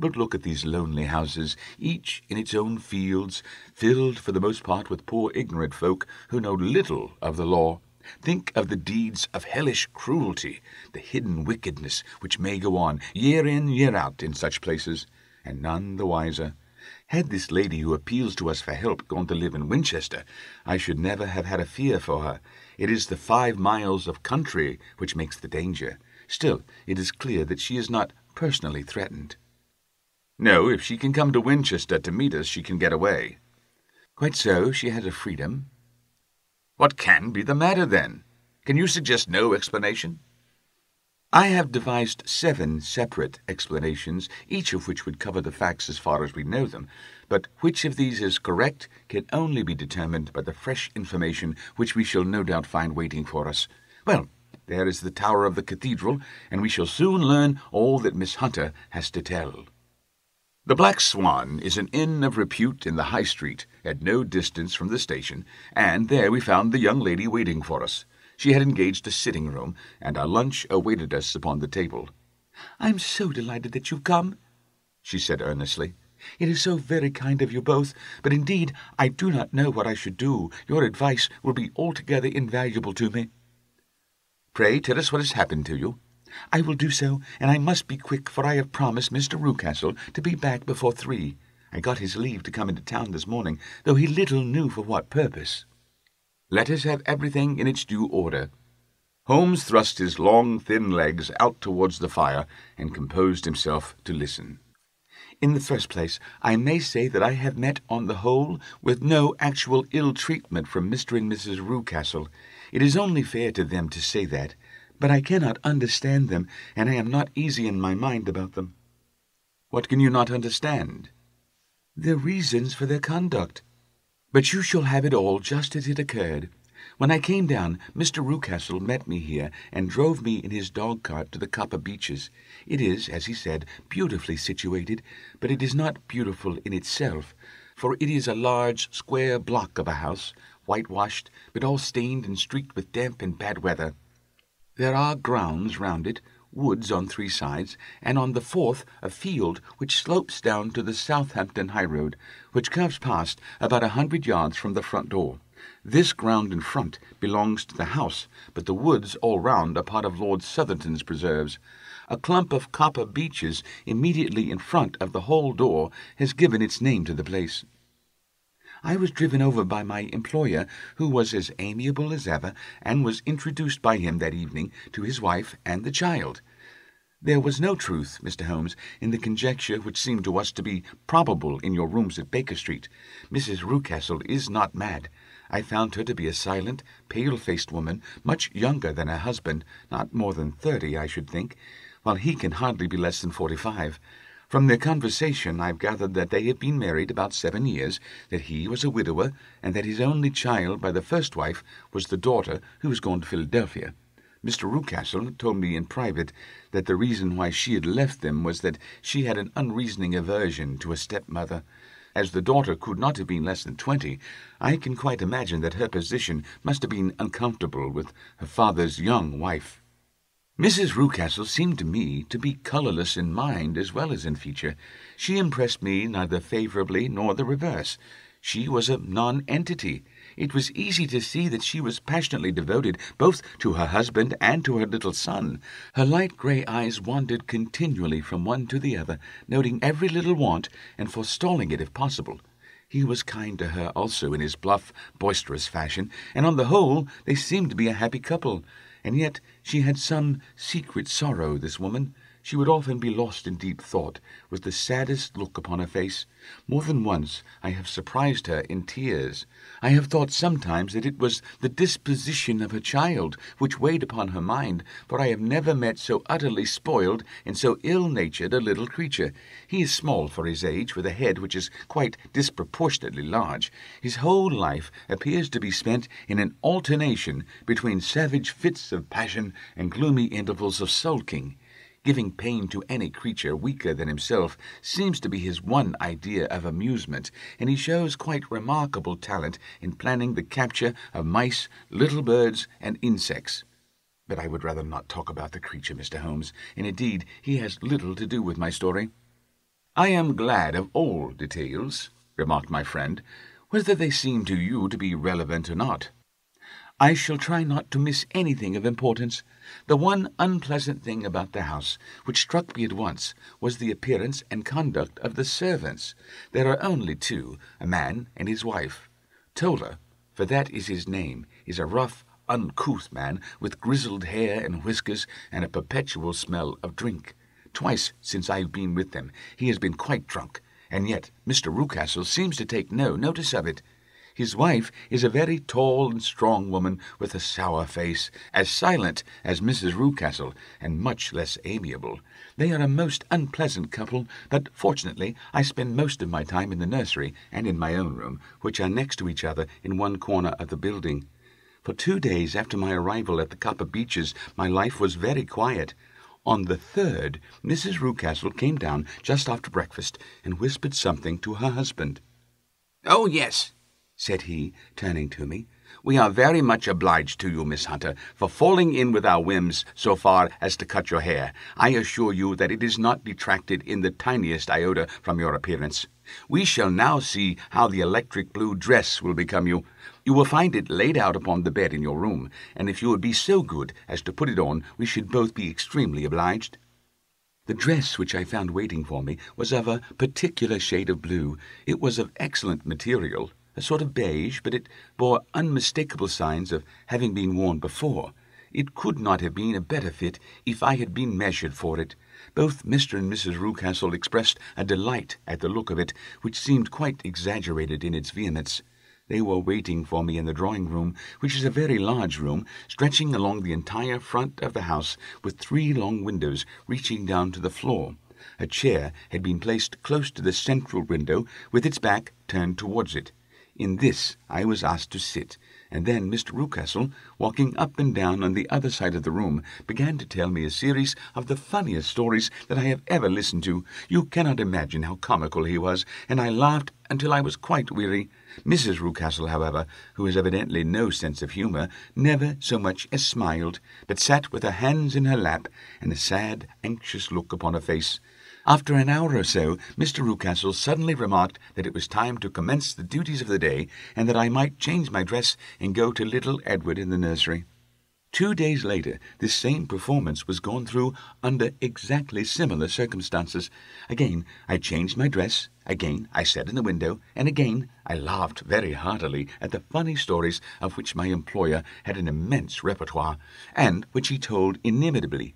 But look at these lonely houses, each in its own fields, filled for the most part with poor ignorant folk who know little of the law. Think of the deeds of hellish cruelty, the hidden wickedness which may go on year in, year out in such places, and none the wiser. Had this lady who appeals to us for help gone to live in Winchester, I should never have had a fear for her. It is the 5 miles of country which makes the danger. Still, it is clear that she is not personally threatened." "No, if she can come to Winchester to meet us, she can get away." "Quite so. She has a freedom." "What can be the matter, then? Can you suggest no explanation?" "I have devised 7 separate explanations, each of which would cover the facts as far as we know them, but which of these is correct can only be determined by the fresh information which we shall no doubt find waiting for us. Well, there is the tower of the cathedral, and we shall soon learn all that Miss Hunter has to tell." The Black Swan is an inn of repute in the High Street, at no distance from the station, and there we found the young lady waiting for us. She had engaged a sitting-room, and our lunch awaited us upon the table. "I'm so delighted that you've come," she said earnestly. "It is so very kind of you both, but indeed I do not know what I should do. Your advice will be altogether invaluable to me." "Pray tell us what has happened to you." "I will do so, and I must be quick, for I have promised Mr. Rucastle to be back before 3. I got his leave to come into town this morning, though he little knew for what purpose." "Let us have everything in its due order." Holmes thrust his long, thin legs out towards the fire and composed himself to listen. "In the first place, I may say that I have met, on the whole, with no actual ill-treatment from Mr. and Mrs. Rucastle. It is only fair to them to say that. But I cannot understand them, and I am not easy in my mind about them." "What can you not understand?" "The reasons for their conduct. But you shall have it all just as it occurred. When I came down, Mr. Rucastle met me here and drove me in his dog-cart to the Copper Beeches. It is, as he said, beautifully situated, but it is not beautiful in itself, for it is a large square block of a house, whitewashed, but all stained and streaked with damp and bad weather. There are grounds round it, woods on 3 sides, and on the 4th a field which slopes down to the Southampton high road, which curves past about 100 yards from the front door. This ground in front belongs to the house, but the woods all round are part of Lord Southerton's preserves. A clump of copper beeches immediately in front of the hall door has given its name to the place. I was driven over by my employer, who was as amiable as ever, and was introduced by him that evening to his wife and the child. There was no truth, Mr. Holmes, in the conjecture which seemed to us to be probable in your rooms at Baker Street. Mrs. Rucastle is not mad. I found her to be a silent, pale-faced woman, much younger than her husband, not more than 30, I should think, while he can hardly be less than 45. From their conversation I've gathered that they have been married about 7 years, that he was a widower, and that his only child by the first wife was the daughter who was gone to Philadelphia. Mr. Rucastle told me in private that the reason why she had left them was that she had an unreasoning aversion to a stepmother. As the daughter could not have been less than 20, I can quite imagine that her position must have been uncomfortable with her father's young wife. Mrs. Rucastle seemed to me to be colourless in mind as well as in feature. She impressed me neither favourably nor the reverse. She was a non-entity. It was easy to see that she was passionately devoted both to her husband and to her little son. Her light grey eyes wandered continually from one to the other, noting every little want and forestalling it if possible. He was kind to her also in his bluff, boisterous fashion, and on the whole they seemed to be a happy couple. And yet she had some secret sorrow, this woman. She would often be lost in deep thought, with the saddest look upon her face. More than once I have surprised her in tears. I have thought sometimes that it was the disposition of her child which weighed upon her mind, for I have never met so utterly spoiled and so ill-natured a little creature. He is small for his age, with a head which is quite disproportionately large. His whole life appears to be spent in an alternation between savage fits of passion and gloomy intervals of sulking. Giving pain to any creature weaker than himself seems to be his one idea of amusement, and he shows quite remarkable talent in planning the capture of mice, little birds, and insects. But I would rather not talk about the creature, Mr. Holmes, and indeed he has little to do with my story. I am glad of all details, remarked my friend, whether they seem to you to be relevant or not. I shall try not to miss anything of importance. The one unpleasant thing about the house, which struck me at once, was the appearance and conduct of the servants. There are only 2, a man and his wife. Toller, for that is his name, is a rough, uncouth man with grizzled hair and whiskers and a perpetual smell of drink. Twice since I've been with them he has been quite drunk, and yet Mr. Rucastle seems to take no notice of it. His wife is a very tall and strong woman with a sour face, as silent as Mrs. Rucastle, and much less amiable. They are a most unpleasant couple, but fortunately I spend most of my time in the nursery and in my own room, which are next to each other in one corner of the building. For 2 days after my arrival at the Copper Beeches, my life was very quiet. On the 3rd, Mrs. Rucastle came down just after breakfast and whispered something to her husband. "Oh, yes," said he, turning to me. "We are very much obliged to you, Miss Hunter, for falling in with our whims so far as to cut your hair. I assure you that it is not detracted in the tiniest iota from your appearance. We shall now see how the electric blue dress will become you. You will find it laid out upon the bed in your room, and if you would be so good as to put it on, we should both be extremely obliged." The dress which I found waiting for me was of a particular shade of blue. It was of excellent material, a sort of beige, but it bore unmistakable signs of having been worn before. It could not have been a better fit if I had been measured for it. Both Mr. and Mrs. Rucastle expressed a delight at the look of it, which seemed quite exaggerated in its vehemence. They were waiting for me in the drawing-room, which is a very large room, stretching along the entire front of the house, with 3 long windows reaching down to the floor. A chair had been placed close to the central window, with its back turned towards it. In this I was asked to sit, and then Mr. Rucastle, walking up and down on the other side of the room, began to tell me a series of the funniest stories that I have ever listened to. You cannot imagine how comical he was, and I laughed until I was quite weary. Mrs. Rucastle, however, who has evidently no sense of humour, never so much as smiled, but sat with her hands in her lap and a sad, anxious look upon her face. After an hour or so, Mr. Rucastle suddenly remarked that it was time to commence the duties of the day, and that I might change my dress and go to little Edward in the nursery. 2 days later, this same performance was gone through under exactly similar circumstances. Again, I changed my dress, again I sat in the window, and again I laughed very heartily at the funny stories of which my employer had an immense repertoire, and which he told inimitably.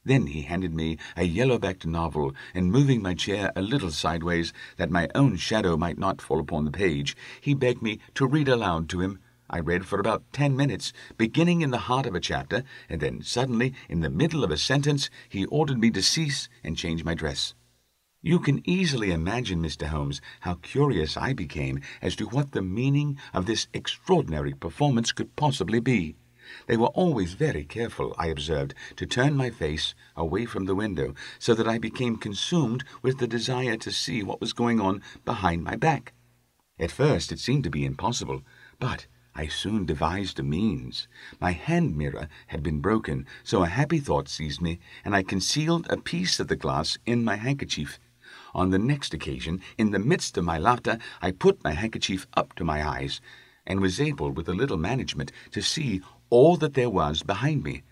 Then he handed me a yellow-backed novel, and moving my chair a little sideways, that my own shadow might not fall upon the page, he begged me to read aloud to him. I read for about 10 minutes, beginning in the heart of a chapter, and then suddenly, in the middle of a sentence, he ordered me to cease and change my dress. You can easily imagine, Mr. Holmes, how curious I became as to what the meaning of this extraordinary performance could possibly be. They were always very careful, I observed, to turn my face away from the window, so that I became consumed with the desire to see what was going on behind my back. At first it seemed to be impossible, but I soon devised a means. My hand mirror had been broken, so a happy thought seized me, and I concealed a piece of the glass in my handkerchief. On the next occasion, in the midst of my laughter, I put my handkerchief up to my eyes, and was able, with a little management, to see all that there was behind me.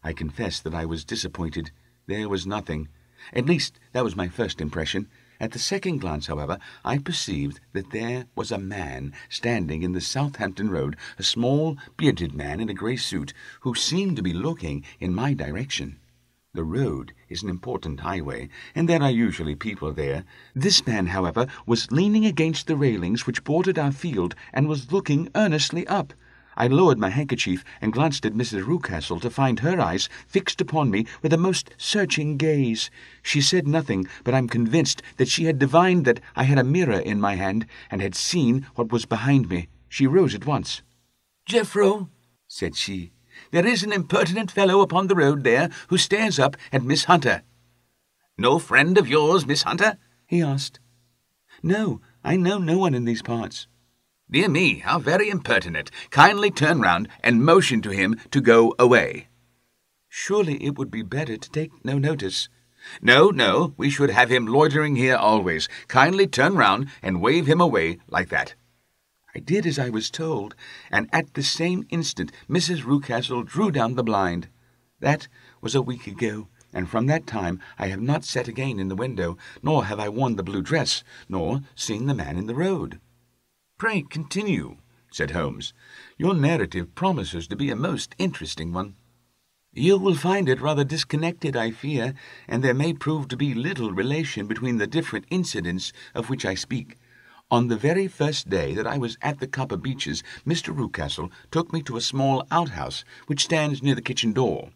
I confess that I was disappointed. There was nothing. At least, that was my first impression. At the second glance, however, I perceived that there was a man standing in the Southampton Road, a small, bearded man in a grey suit, who seemed to be looking in my direction. The road is an important highway, and there are usually people there. This man, however, was leaning against the railings which bordered our field, and was looking earnestly up. I lowered my handkerchief and glanced at Mrs. Rucastle to find her eyes fixed upon me with a most searching gaze. She said nothing, but I'm convinced that she had divined that I had a mirror in my hand, and had seen what was behind me. She rose at once. "Jeffro," said she, "there is an impertinent fellow upon the road there who stares up at Miss Hunter." "No friend of yours, Miss Hunter?" he asked. "No, I know no one in these parts." "Dear me, how very impertinent. Kindly turn round and motion to him to go away." "Surely it would be better to take no notice." No, we should have him loitering here always. Kindly turn round and wave him away like that." I did as I was told, and at the same instant Mrs. Rucastle drew down the blind. That was a week ago, and from that time I have not sat again in the window, nor have I worn the blue dress, nor seen the man in the road. "Pray continue," said Holmes. "Your narrative promises to be a most interesting one." "You will find it rather disconnected, I fear, and there may prove to be little relation between the different incidents of which I speak. On the very first day that I was at the Copper Beeches, Mr. Rucastle took me to a small outhouse which stands near the kitchen door.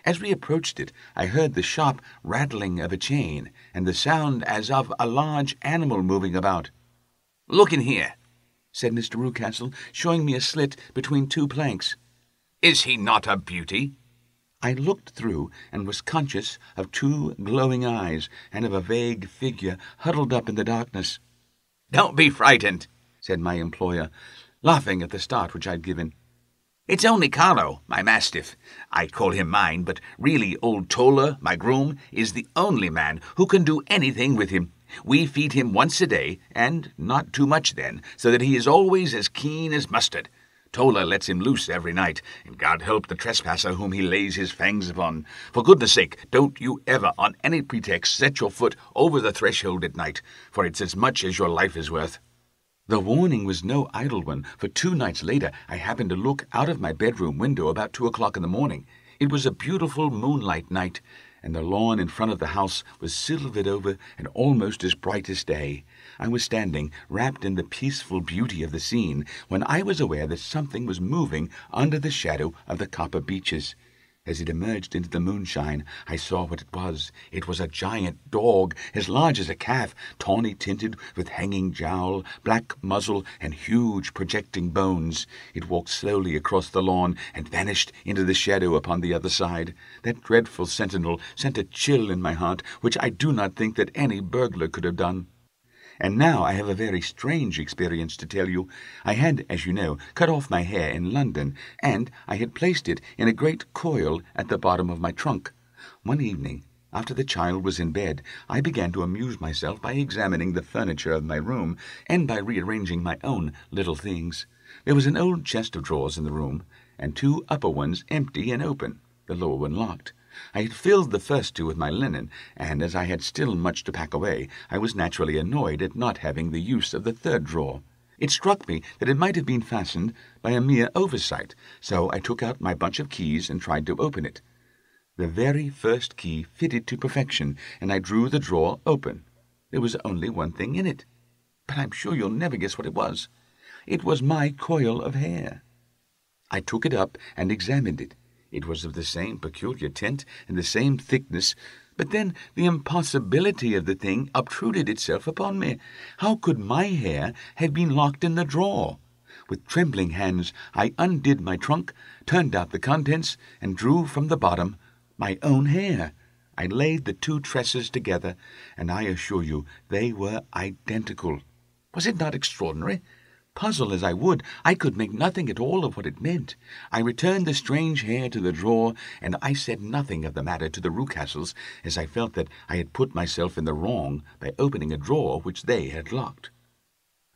As we approached it, I heard the sharp rattling of a chain, and the sound as of a large animal moving about. "Look in here," said Mr. Rucastle, showing me a slit between 2 planks. "Is he not a beauty?" I looked through, and was conscious of 2 glowing eyes, and of a vague figure huddled up in the darkness. "Don't be frightened," said my employer, laughing at the start which I'd given. "It's only Caro, my mastiff. I call him mine, but really old Toller, my groom, is the only man who can do anything with him. We feed him once a day, and not too much then, so that he is always as keen as mustard. Toller lets him loose every night, and God help the trespasser whom he lays his fangs upon. For goodness sake, don't you ever on any pretext set your foot over the threshold at night, for it's as much as your life is worth." The warning was no idle one, for 2 nights later I happened to look out of my bedroom window about 2 o'clock in the morning. It was a beautiful moonlight night, and the lawn in front of the house was silvered over and almost as bright as day. I was standing, wrapped in the peaceful beauty of the scene, when I was aware that something was moving under the shadow of the Copper Beeches. As it emerged into the moonshine, I saw what it was. It was a giant dog, as large as a calf, tawny tinted, with hanging jowl, black muzzle, and huge projecting bones. It walked slowly across the lawn and vanished into the shadow upon the other side. That dreadful sentinel sent a chill in my heart, which I do not think that any burglar could have done. And now I have a very strange experience to tell you. I had, as you know, cut off my hair in London, and I had placed it in a great coil at the bottom of my trunk. One evening, after the child was in bed, I began to amuse myself by examining the furniture of my room, and by rearranging my own little things. There was an old chest of drawers in the room, and 2 upper ones empty and open, the lower one locked. I had filled the first 2 with my linen, and as I had still much to pack away, I was naturally annoyed at not having the use of the 3rd drawer. It struck me that it might have been fastened by a mere oversight, so I took out my bunch of keys and tried to open it. The very first key fitted to perfection, and I drew the drawer open. There was only one thing in it, but I'm sure you'll never guess what it was. It was my coil of hair. I took it up and examined it. It was of the same peculiar tint and the same thickness, but then the impossibility of the thing obtruded itself upon me. How could my hair have been locked in the drawer? With trembling hands I undid my trunk, turned out the contents, and drew from the bottom my own hair. I laid the 2 tresses together, and I assure you they were identical. Was it not extraordinary? Puzzle as I would, I could make nothing at all of what it meant. I returned the strange hair to the drawer, and I said nothing of the matter to the Rucastles, as I felt that I had put myself in the wrong by opening a drawer which they had locked.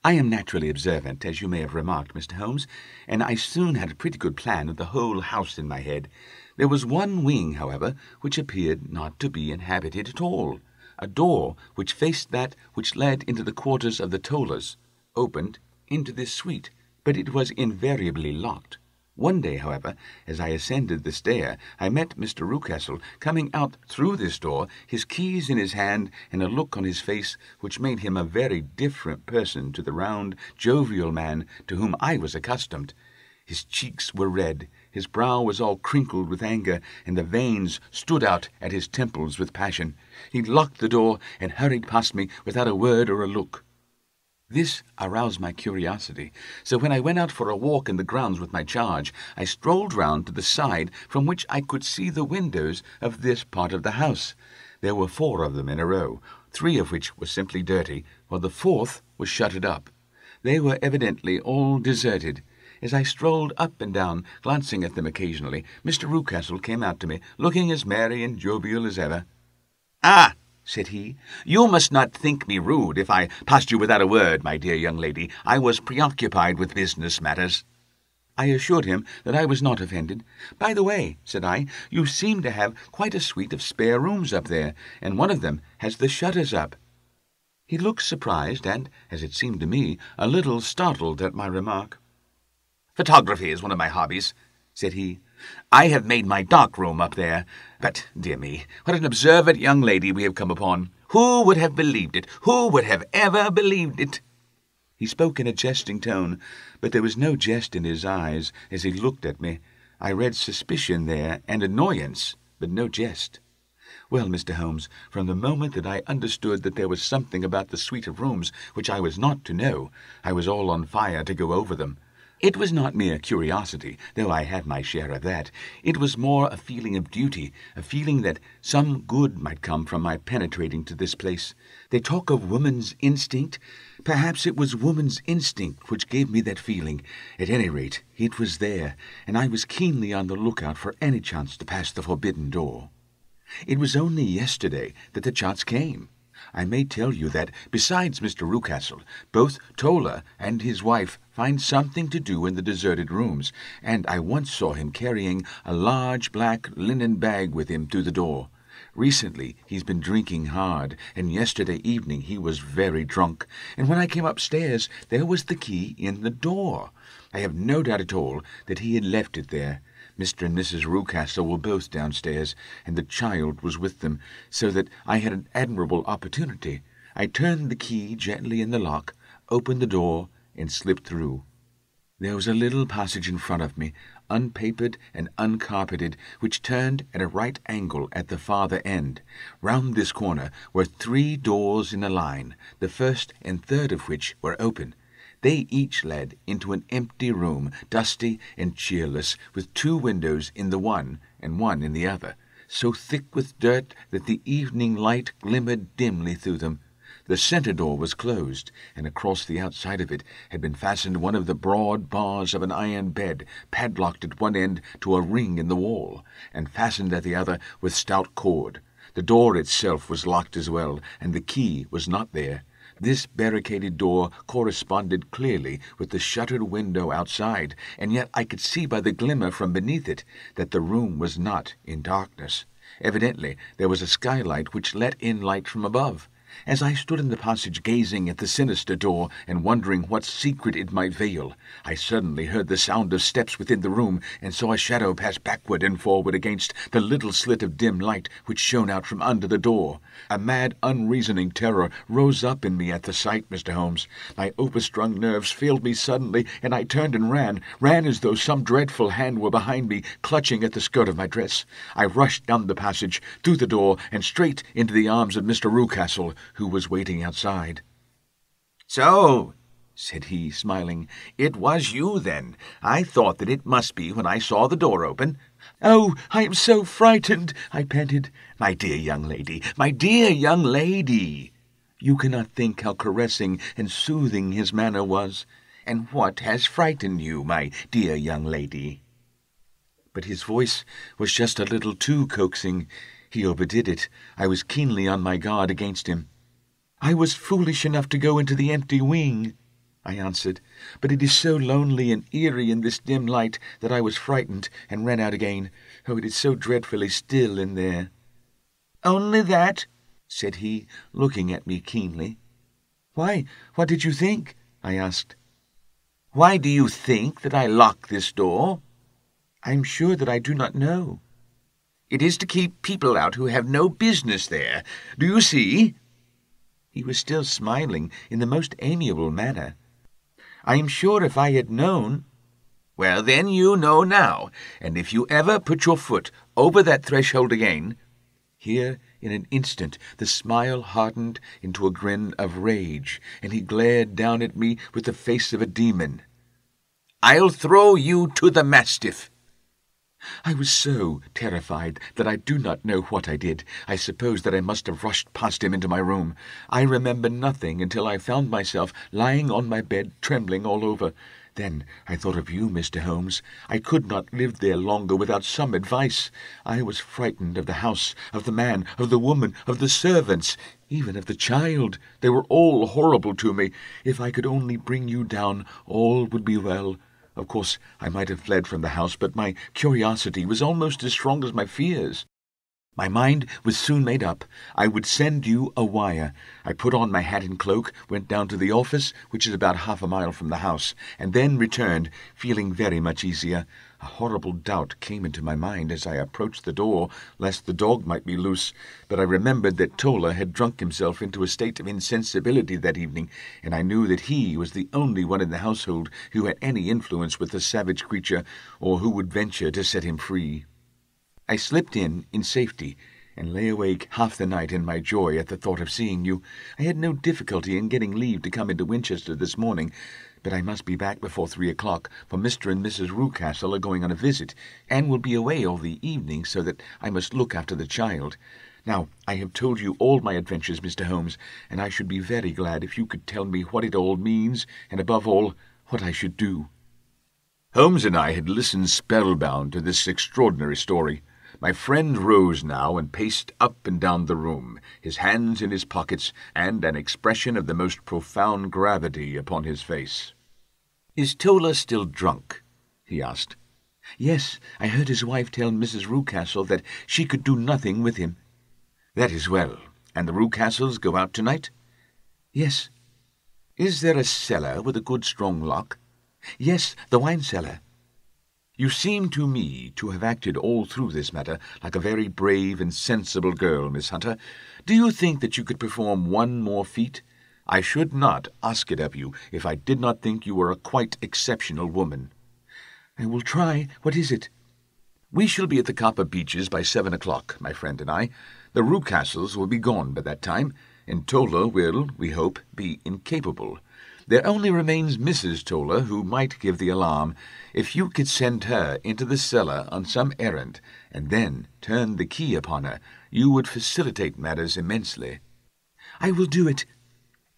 I am naturally observant, as you may have remarked, Mr. Holmes, and I soon had a pretty good plan of the whole house in my head. There was one wing, however, which appeared not to be inhabited at all. A door which faced that which led into the quarters of the Tollers opened into this suite, but it was invariably locked. One day, however, as I ascended the stair, I met Mr. Rucastle coming out through this door, his keys in his hand, and a look on his face which made him a very different person to the round, jovial man to whom I was accustomed. His cheeks were red, his brow was all crinkled with anger, and the veins stood out at his temples with passion. He locked the door and hurried past me without a word or a look. This aroused my curiosity, so when I went out for a walk in the grounds with my charge, I strolled round to the side from which I could see the windows of this part of the house. There were 4 of them in a row, 3 of which were simply dirty, while the 4th was shuttered up. They were evidently all deserted. As I strolled up and down, glancing at them occasionally, Mr. Rucastle came out to me, looking as merry and jovial as ever. "Ah!" said he, "you must not think me rude if I passed you without a word, my dear young lady. I was preoccupied with business matters." I assured him that I was not offended. "By the way," said I, "you seem to have quite a suite of spare rooms up there, and one of them has the shutters up." He looked surprised and, as it seemed to me, a little startled at my remark. "Photography is one of my hobbies," said he. "I have made my dark room up there. But, dear me, what an observant young lady we have come upon. Who would have believed it? Who would have ever believed it?" He spoke in a jesting tone, but there was no jest in his eyes as he looked at me. I read suspicion there and annoyance, but no jest. Well, Mr. Holmes, from the moment that I understood that there was something about the suite of rooms which I was not to know, I was all on fire to go over them. It was not mere curiosity, though I had my share of that. It was more a feeling of duty, a feeling that some good might come from my penetrating to this place. They talk of woman's instinct. Perhaps it was woman's instinct which gave me that feeling. At any rate, it was there, and I was keenly on the lookout for any chance to pass the forbidden door. It was only yesterday that the chance came. I may tell you that, besides Mr. Rucastle, both Toller and his wife find something to do in the deserted rooms, and I once saw him carrying a large black linen bag with him through the door. Recently he's been drinking hard, and yesterday evening he was very drunk, and when I came upstairs there was the key in the door. I have no doubt at all that he had left it there. Mr. and Mrs. Rucastle were both downstairs, and the child was with them, so that I had an admirable opportunity. I turned the key gently in the lock, opened the door, and slipped through. There was a little passage in front of me, unpapered and uncarpeted, which turned at a right angle at the farther end. Round this corner were 3 doors in a line, the first and third of which were open. They each led into an empty room, dusty and cheerless, with 2 windows in the one and one in the other, so thick with dirt that the evening light glimmered dimly through them. The centre door was closed, and across the outside of it had been fastened one of the broad bars of an iron bed, padlocked at one end to a ring in the wall, and fastened at the other with stout cord. The door itself was locked as well, and the key was not there. This barricaded door corresponded clearly with the shuttered window outside, and yet I could see by the glimmer from beneath it that the room was not in darkness. Evidently there was a skylight which let in light from above. As I stood in the passage gazing at the sinister door and wondering what secret it might veil, I suddenly heard the sound of steps within the room and saw a shadow pass backward and forward against the little slit of dim light which shone out from under the door. A mad, unreasoning terror rose up in me at the sight, Mr. Holmes. My overstrung nerves failed me suddenly, and I turned and ran as though some dreadful hand were behind me, clutching at the skirt of my dress. I rushed down the passage, through the door, and straight into the arms of Mr. Rucastle, who was waiting outside. "So," said he, smiling, "it was you, then. I thought that it must be when I saw the door open." "Oh, I am so frightened," I panted. My dear young lady, my dear young lady!" You cannot think how caressing and soothing his manner was. "And what has frightened you, my dear young lady?" But his voice was just a little too coaxing. He overdid it. I was keenly on my guard against him. "I was foolish enough to go into the empty wing," I answered, "but it is so lonely and eerie in this dim light that I was frightened and ran out again. Oh, it is so dreadfully still in there." "Only that?" said he, looking at me keenly. "Why, what did you think?" I asked. "Why do you think that I lock this door?" "I am sure that I do not know." "It is to keep people out who have no business there. Do you see?" He was still smiling in the most amiable manner. "I am sure if I had known—" "Well, then you know now, and if you ever put your foot over that threshold again—" Here, in an instant, the smile hardened into a grin of rage, and he glared down at me with the face of a demon. "I'll throw you to the mastiff." I was so terrified that I do not know what I did. I suppose that I must have rushed past him into my room. I remember nothing until I found myself lying on my bed, trembling all over. Then I thought of you, Mr. Holmes. I could not live there longer without some advice. I was frightened of the house, of the man, of the woman, of the servants, even of the child. They were all horrible to me. If I could only bring you down, all would be well. Of course, I might have fled from the house, but my curiosity was almost as strong as my fears. My mind was soon made up. I would send you a wire. I put on my hat and cloak, went down to the office, which is about 1/2 mile from the house, and then returned, feeling very much easier. A horrible doubt came into my mind as I approached the door, lest the dog might be loose, but I remembered that Tola had drunk himself into a state of insensibility that evening, and I knew that he was the only one in the household who had any influence with the savage creature, or who would venture to set him free. I slipped in safety, and lay awake half the night in my joy at the thought of seeing you. I had no difficulty in getting leave to come into Winchester this morning, but I must be back before 3 o'clock, for Mr. and Mrs. Rucastle are going on a visit, and will be away all the evening, so that I must look after the child. Now, I have told you all my adventures, Mr. Holmes, and I should be very glad if you could tell me what it all means, and above all, what I should do." Holmes and I had listened spellbound to this extraordinary story. My friend rose now and paced up and down the room, his hands in his pockets, and an expression of the most profound gravity upon his face. "Is Tola still drunk?" he asked. "Yes, I heard his wife tell Mrs. Rucastle that she could do nothing with him." "That is well. And the Rucastles go out tonight?" "Yes." "Is there a cellar with a good strong lock?" "Yes, the wine cellar." "You seem to me to have acted all through this matter like a very brave and sensible girl, Miss Hunter. Do you think that you could perform one more feat? I should not ask it of you if I did not think you were a quite exceptional woman." I will try. What is it?" "We shall be at the Copper Beeches by 7 o'clock, my friend and I. The Rucastles will be gone by that time, and Toller will, we hope, be incapable. There only remains Mrs. Toller, who might give the alarm. If you could send her into the cellar on some errand, and then turn the key upon her, you would facilitate matters immensely." "I will do it."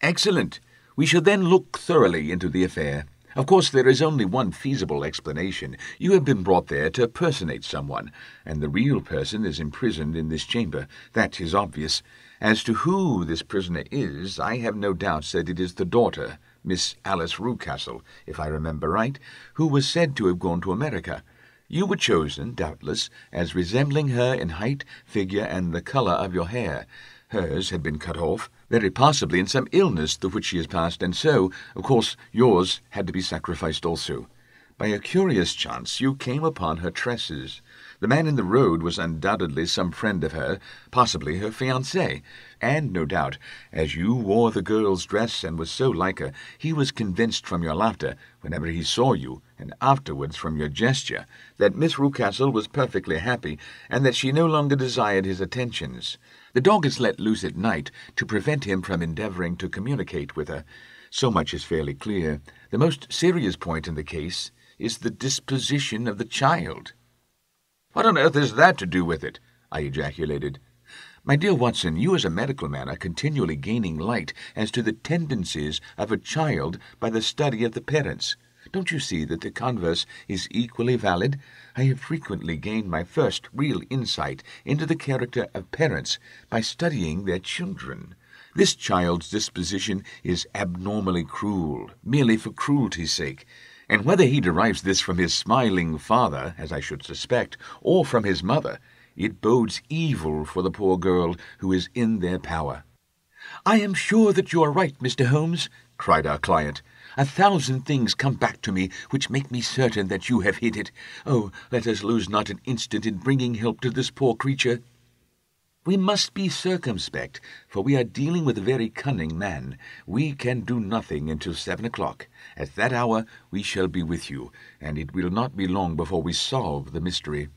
"Excellent. We shall then look thoroughly into the affair. Of course, there is only one feasible explanation. You have been brought there to personate someone, and the real person is imprisoned in this chamber. That is obvious. As to who this prisoner is, I have no doubts that it is the daughter, Miss Alice Rucastle, if I remember right, who was said to have gone to America. You were chosen, doubtless, as resembling her in height, figure, and the colour of your hair. Hers had been cut off, very possibly in some illness through which she has passed, and so, of course, yours had to be sacrificed also. By a curious chance you came upon her tresses. The man in the road was undoubtedly some friend of her, possibly her fiancé, and, no doubt, as you wore the girl's dress and was so like her, he was convinced from your laughter, whenever he saw you, and afterwards from your gesture, that Miss Rucastle was perfectly happy, and that she no longer desired his attentions. The dog is let loose at night to prevent him from endeavouring to communicate with her. So much is fairly clear. The most serious point in the case is the disposition of the child." "What on earth has that to do with it?" I ejaculated. "My dear Watson, you as a medical man are continually gaining light as to the tendencies of a child by the study of the parents. Don't you see that the converse is equally valid? I have frequently gained my first real insight into the character of parents by studying their children. This child's disposition is abnormally cruel, merely for cruelty's sake, and whether he derives this from his smiling father, as I should suspect, or from his mother, it bodes evil for the poor girl who is in their power." "I am sure that you are right, Mr. Holmes," cried our client. "1,000 things come back to me which make me certain that you have hit it. Oh, let us lose not an instant in bringing help to this poor creature." "We must be circumspect, for we are dealing with a very cunning man. We can do nothing until 7 o'clock. At that hour we shall be with you, and it will not be long before we solve the mystery."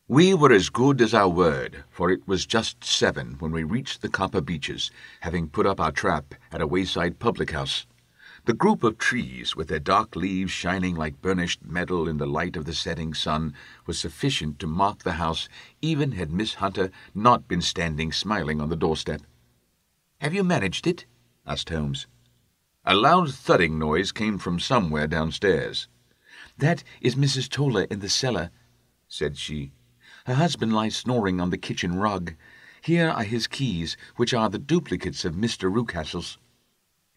We were as good as our word, for it was just 7 when we reached the Copper Beeches, having put up our trap at a wayside public-house. The group of trees, with their dark leaves shining like burnished metal in the light of the setting sun, was sufficient to mark the house, even had Miss Hunter not been standing smiling on the doorstep. "Have you managed it?" asked Holmes. A loud thudding noise came from somewhere downstairs. "That is Mrs. Toller in the cellar," said she. "Her husband lies snoring on the kitchen rug. Here are his keys, which are the duplicates of Mr. Rucastle's."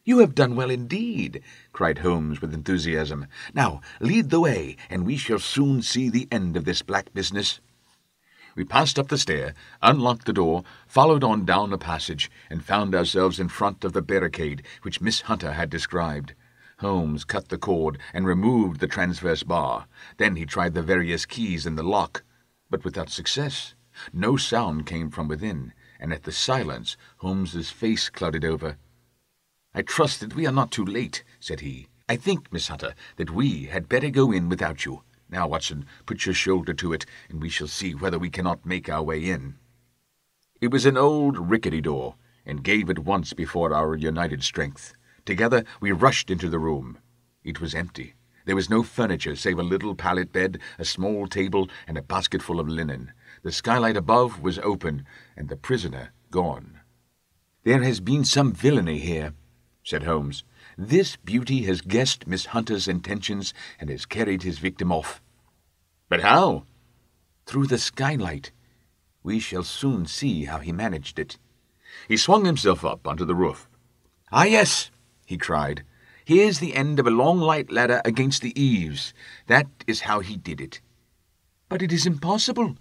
"You have done well indeed," cried Holmes with enthusiasm. "Now lead the way, and we shall soon see the end of this black business." We passed up the stair, unlocked the door, followed on down a passage, and found ourselves in front of the barricade which Miss Hunter had described. Holmes cut the cord and removed the transverse bar. Then he tried the various keys in the lock, but without success. No sound came from within, and at the silence Holmes's face clouded over. "I trust that we are not too late," said he. "I think, Miss Hunter, that we had better go in without you. Now, Watson, put your shoulder to it, and we shall see whether we cannot make our way in." It was an old rickety door, and gave at once before our united strength. Together we rushed into the room. It was empty. There was no furniture save a little pallet bed, a small table, and a basketful of linen. The skylight above was open, and the prisoner gone. "There has been some villainy here," said Holmes. "This beauty has guessed Miss Hunter's intentions and has carried his victim off." "But how?" "Through the skylight. We shall soon see how he managed it." He swung himself up onto the roof. "Ah, yes," he cried. "Here's the end of a long light ladder against the eaves. That is how he did it." "But it is impossible,"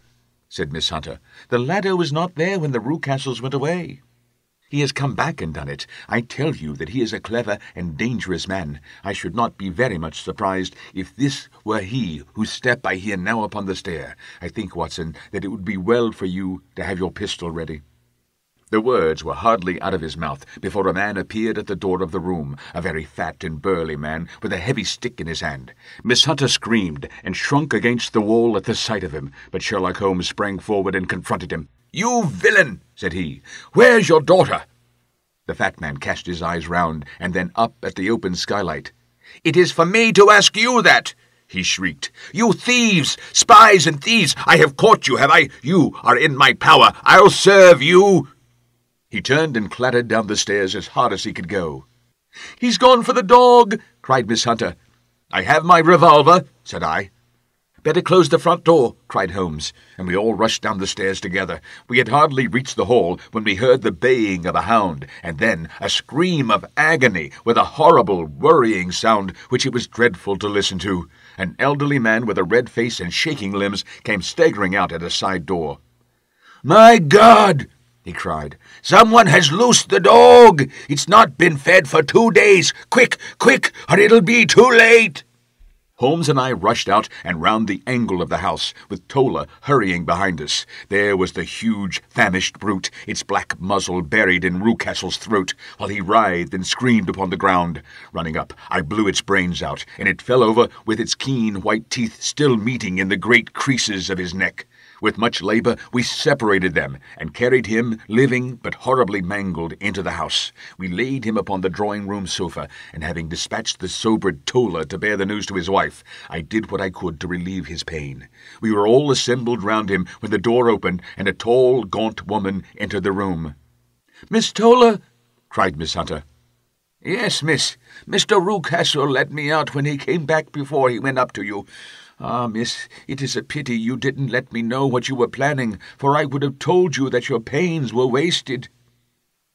said Miss Hunter. "The ladder was not there when the Rucastles went away." "He has come back and done it. I tell you that he is a clever and dangerous man. I should not be very much surprised if this were he whose step I hear now upon the stair. I think, Watson, that it would be well for you to have your pistol ready." The words were hardly out of his mouth before a man appeared at the door of the room, a very fat and burly man with a heavy stick in his hand. Miss Hunter screamed and shrunk against the wall at the sight of him, but Sherlock Holmes sprang forward and confronted him. "You villain," said he, "where's your daughter?" The fat man cast his eyes round and then up at the open skylight. "It is for me to ask you that," he shrieked. "You thieves, spies and thieves! I have caught you, have I? You are in my power. I'll serve you." He turned and clattered down the stairs as hard as he could go. "He's gone for the dog," cried Miss Hunter. "I have my revolver," said I. "Better close the front door," cried Holmes, and we all rushed down the stairs together. We had hardly reached the hall when we heard the baying of a hound, and then a scream of agony with a horrible, worrying sound which it was dreadful to listen to. An elderly man with a red face and shaking limbs came staggering out at a side door. "My God!" he cried. "Someone has loosed the dog! It's not been fed for 2 days! Quick, quick, or it'll be too late!" Holmes and I rushed out and round the angle of the house, with Tola hurrying behind us. There was the huge, famished brute, its black muzzle buried in Rucastle's throat, while he writhed and screamed upon the ground. Running up, I blew its brains out, and it fell over with its keen white teeth still meeting in the great creases of his neck. With much labor, we separated them, and carried him, living but horribly mangled, into the house. We laid him upon the drawing-room sofa, and having dispatched the sobered Tola to bear the news to his wife, I did what I could to relieve his pain. We were all assembled round him when the door opened, and a tall, gaunt woman entered the room. "Miss Tola!" cried Miss Hunter. "Yes, miss. Mr. Rucastle let me out when he came back before he went up to you. Ah, miss, it is a pity you didn't let me know what you were planning, for I would have told you that your pains were wasted."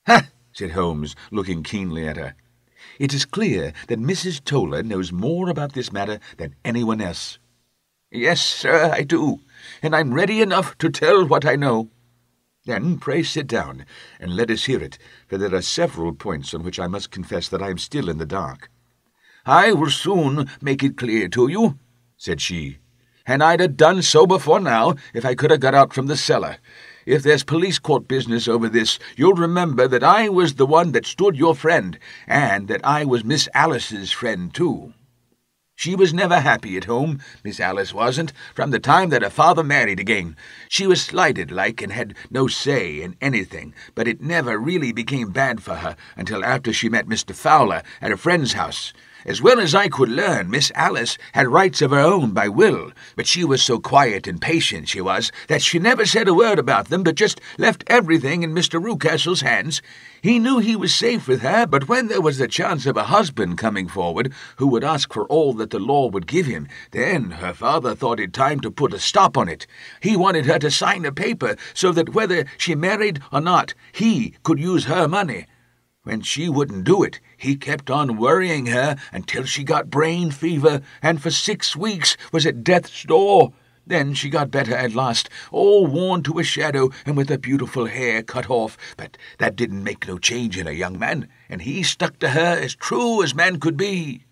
"Ha!" said Holmes, looking keenly at her. "It is clear that Mrs. Tola knows more about this matter than anyone else." "Yes, sir, I do, and I'm ready enough to tell what I know." "Then pray sit down, and let us hear it, for there are several points on which I must confess that I am still in the dark." "I will soon make it clear to you," said she, "and I'd have done so before now if I could have got out from the cellar. If there's police court business over this, you'll remember that I was the one that stood your friend, and that I was Miss Alice's friend too. She was never happy at home, Miss Alice wasn't, from the time that her father married again. She was slighted like and had no say in anything, but it never really became bad for her until after she met Mr. Fowler at a friend's house. As well as I could learn, Miss Alice had rights of her own by will, but she was so quiet and patient, she was, that she never said a word about them, but just left everything in Mr. Rucastle's hands. He knew he was safe with her, but when there was the chance of a husband coming forward who would ask for all that the law would give him, then her father thought it time to put a stop on it. He wanted her to sign a paper so that whether she married or not, he could use her money. When she wouldn't do it, he kept on worrying her until she got brain fever, and for 6 weeks was at death's door. Then she got better at last, all worn to a shadow and with her beautiful hair cut off, but that didn't make no change in a young man, and he stuck to her as true as man could be."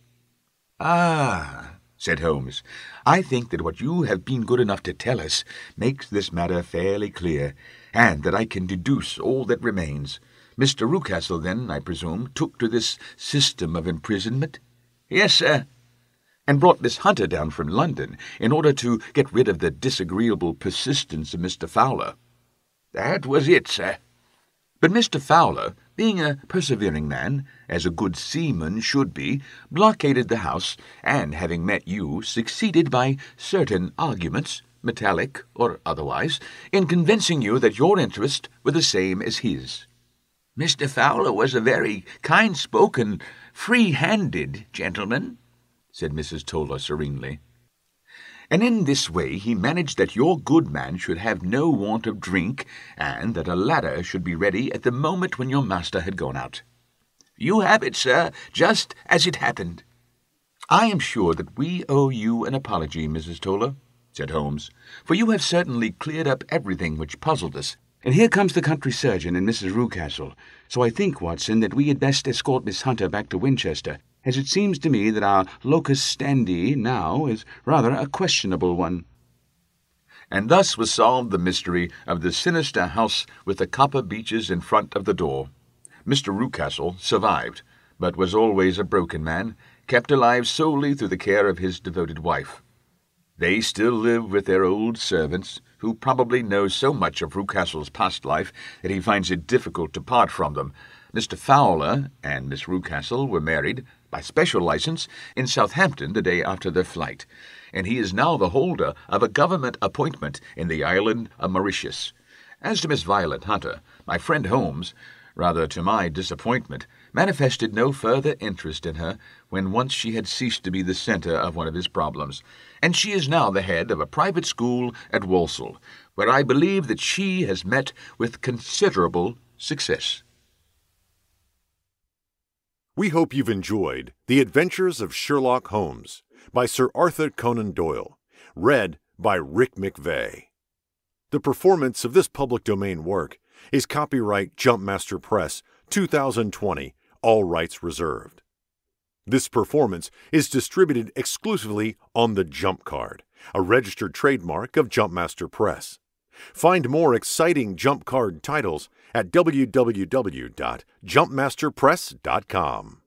"Ah," said Holmes, "I think that what you have been good enough to tell us makes this matter fairly clear, and that I can deduce all that remains. Mr. Rucastle, then, I presume, took to this system of imprisonment?" "Yes, sir." "And brought Miss Hunter down from London in order to get rid of the disagreeable persistence of Mr. Fowler?" "That was it, sir." "But Mr. Fowler, being a persevering man, as a good seaman should be, blockaded the house, and having met you, succeeded by certain arguments, metallic or otherwise, in convincing you that your interests were the same as his." "Mr. Fowler was a very kind-spoken, free-handed gentleman," said Mrs. Tola serenely. "And in this way he managed that your good man should have no want of drink, and that a ladder should be ready at the moment when your master had gone out." "You have it, sir, just as it happened." "I am sure that we owe you an apology, Mrs. Tola," said Holmes, "for you have certainly cleared up everything which puzzled us. And here comes the country surgeon and Mrs. Rucastle, so I think, Watson, that we had best escort Miss Hunter back to Winchester, as it seems to me that our locus standi now is rather a questionable one." And thus was solved the mystery of the sinister house with the copper beeches in front of the door. Mr. Rucastle survived, but was always a broken man, kept alive solely through the care of his devoted wife. They still live with their old servants, who probably know so much of Rucastle's past life that he finds it difficult to part from them. Mr. Fowler and Miss Rucastle were married, by special license, in Southampton the day after their flight, and he is now the holder of a government appointment in the island of Mauritius. As to Miss Violet Hunter, my friend Holmes, rather to my disappointment, manifested no further interest in her when once she had ceased to be the centre of one of his problems, and she is now the head of a private school at Walsall, where I believe that she has met with considerable success. We hope you've enjoyed The Adventures of Sherlock Holmes by Sir Arthur Conan Doyle, read by Rick McVey. The performance of this public domain work is copyright Jumpmaster Press 2020, all rights reserved. This performance is distributed exclusively on the Jump Card, a registered trademark of Jumpmaster Press. Find more exciting Jump Card titles at www.jumpmasterpress.com.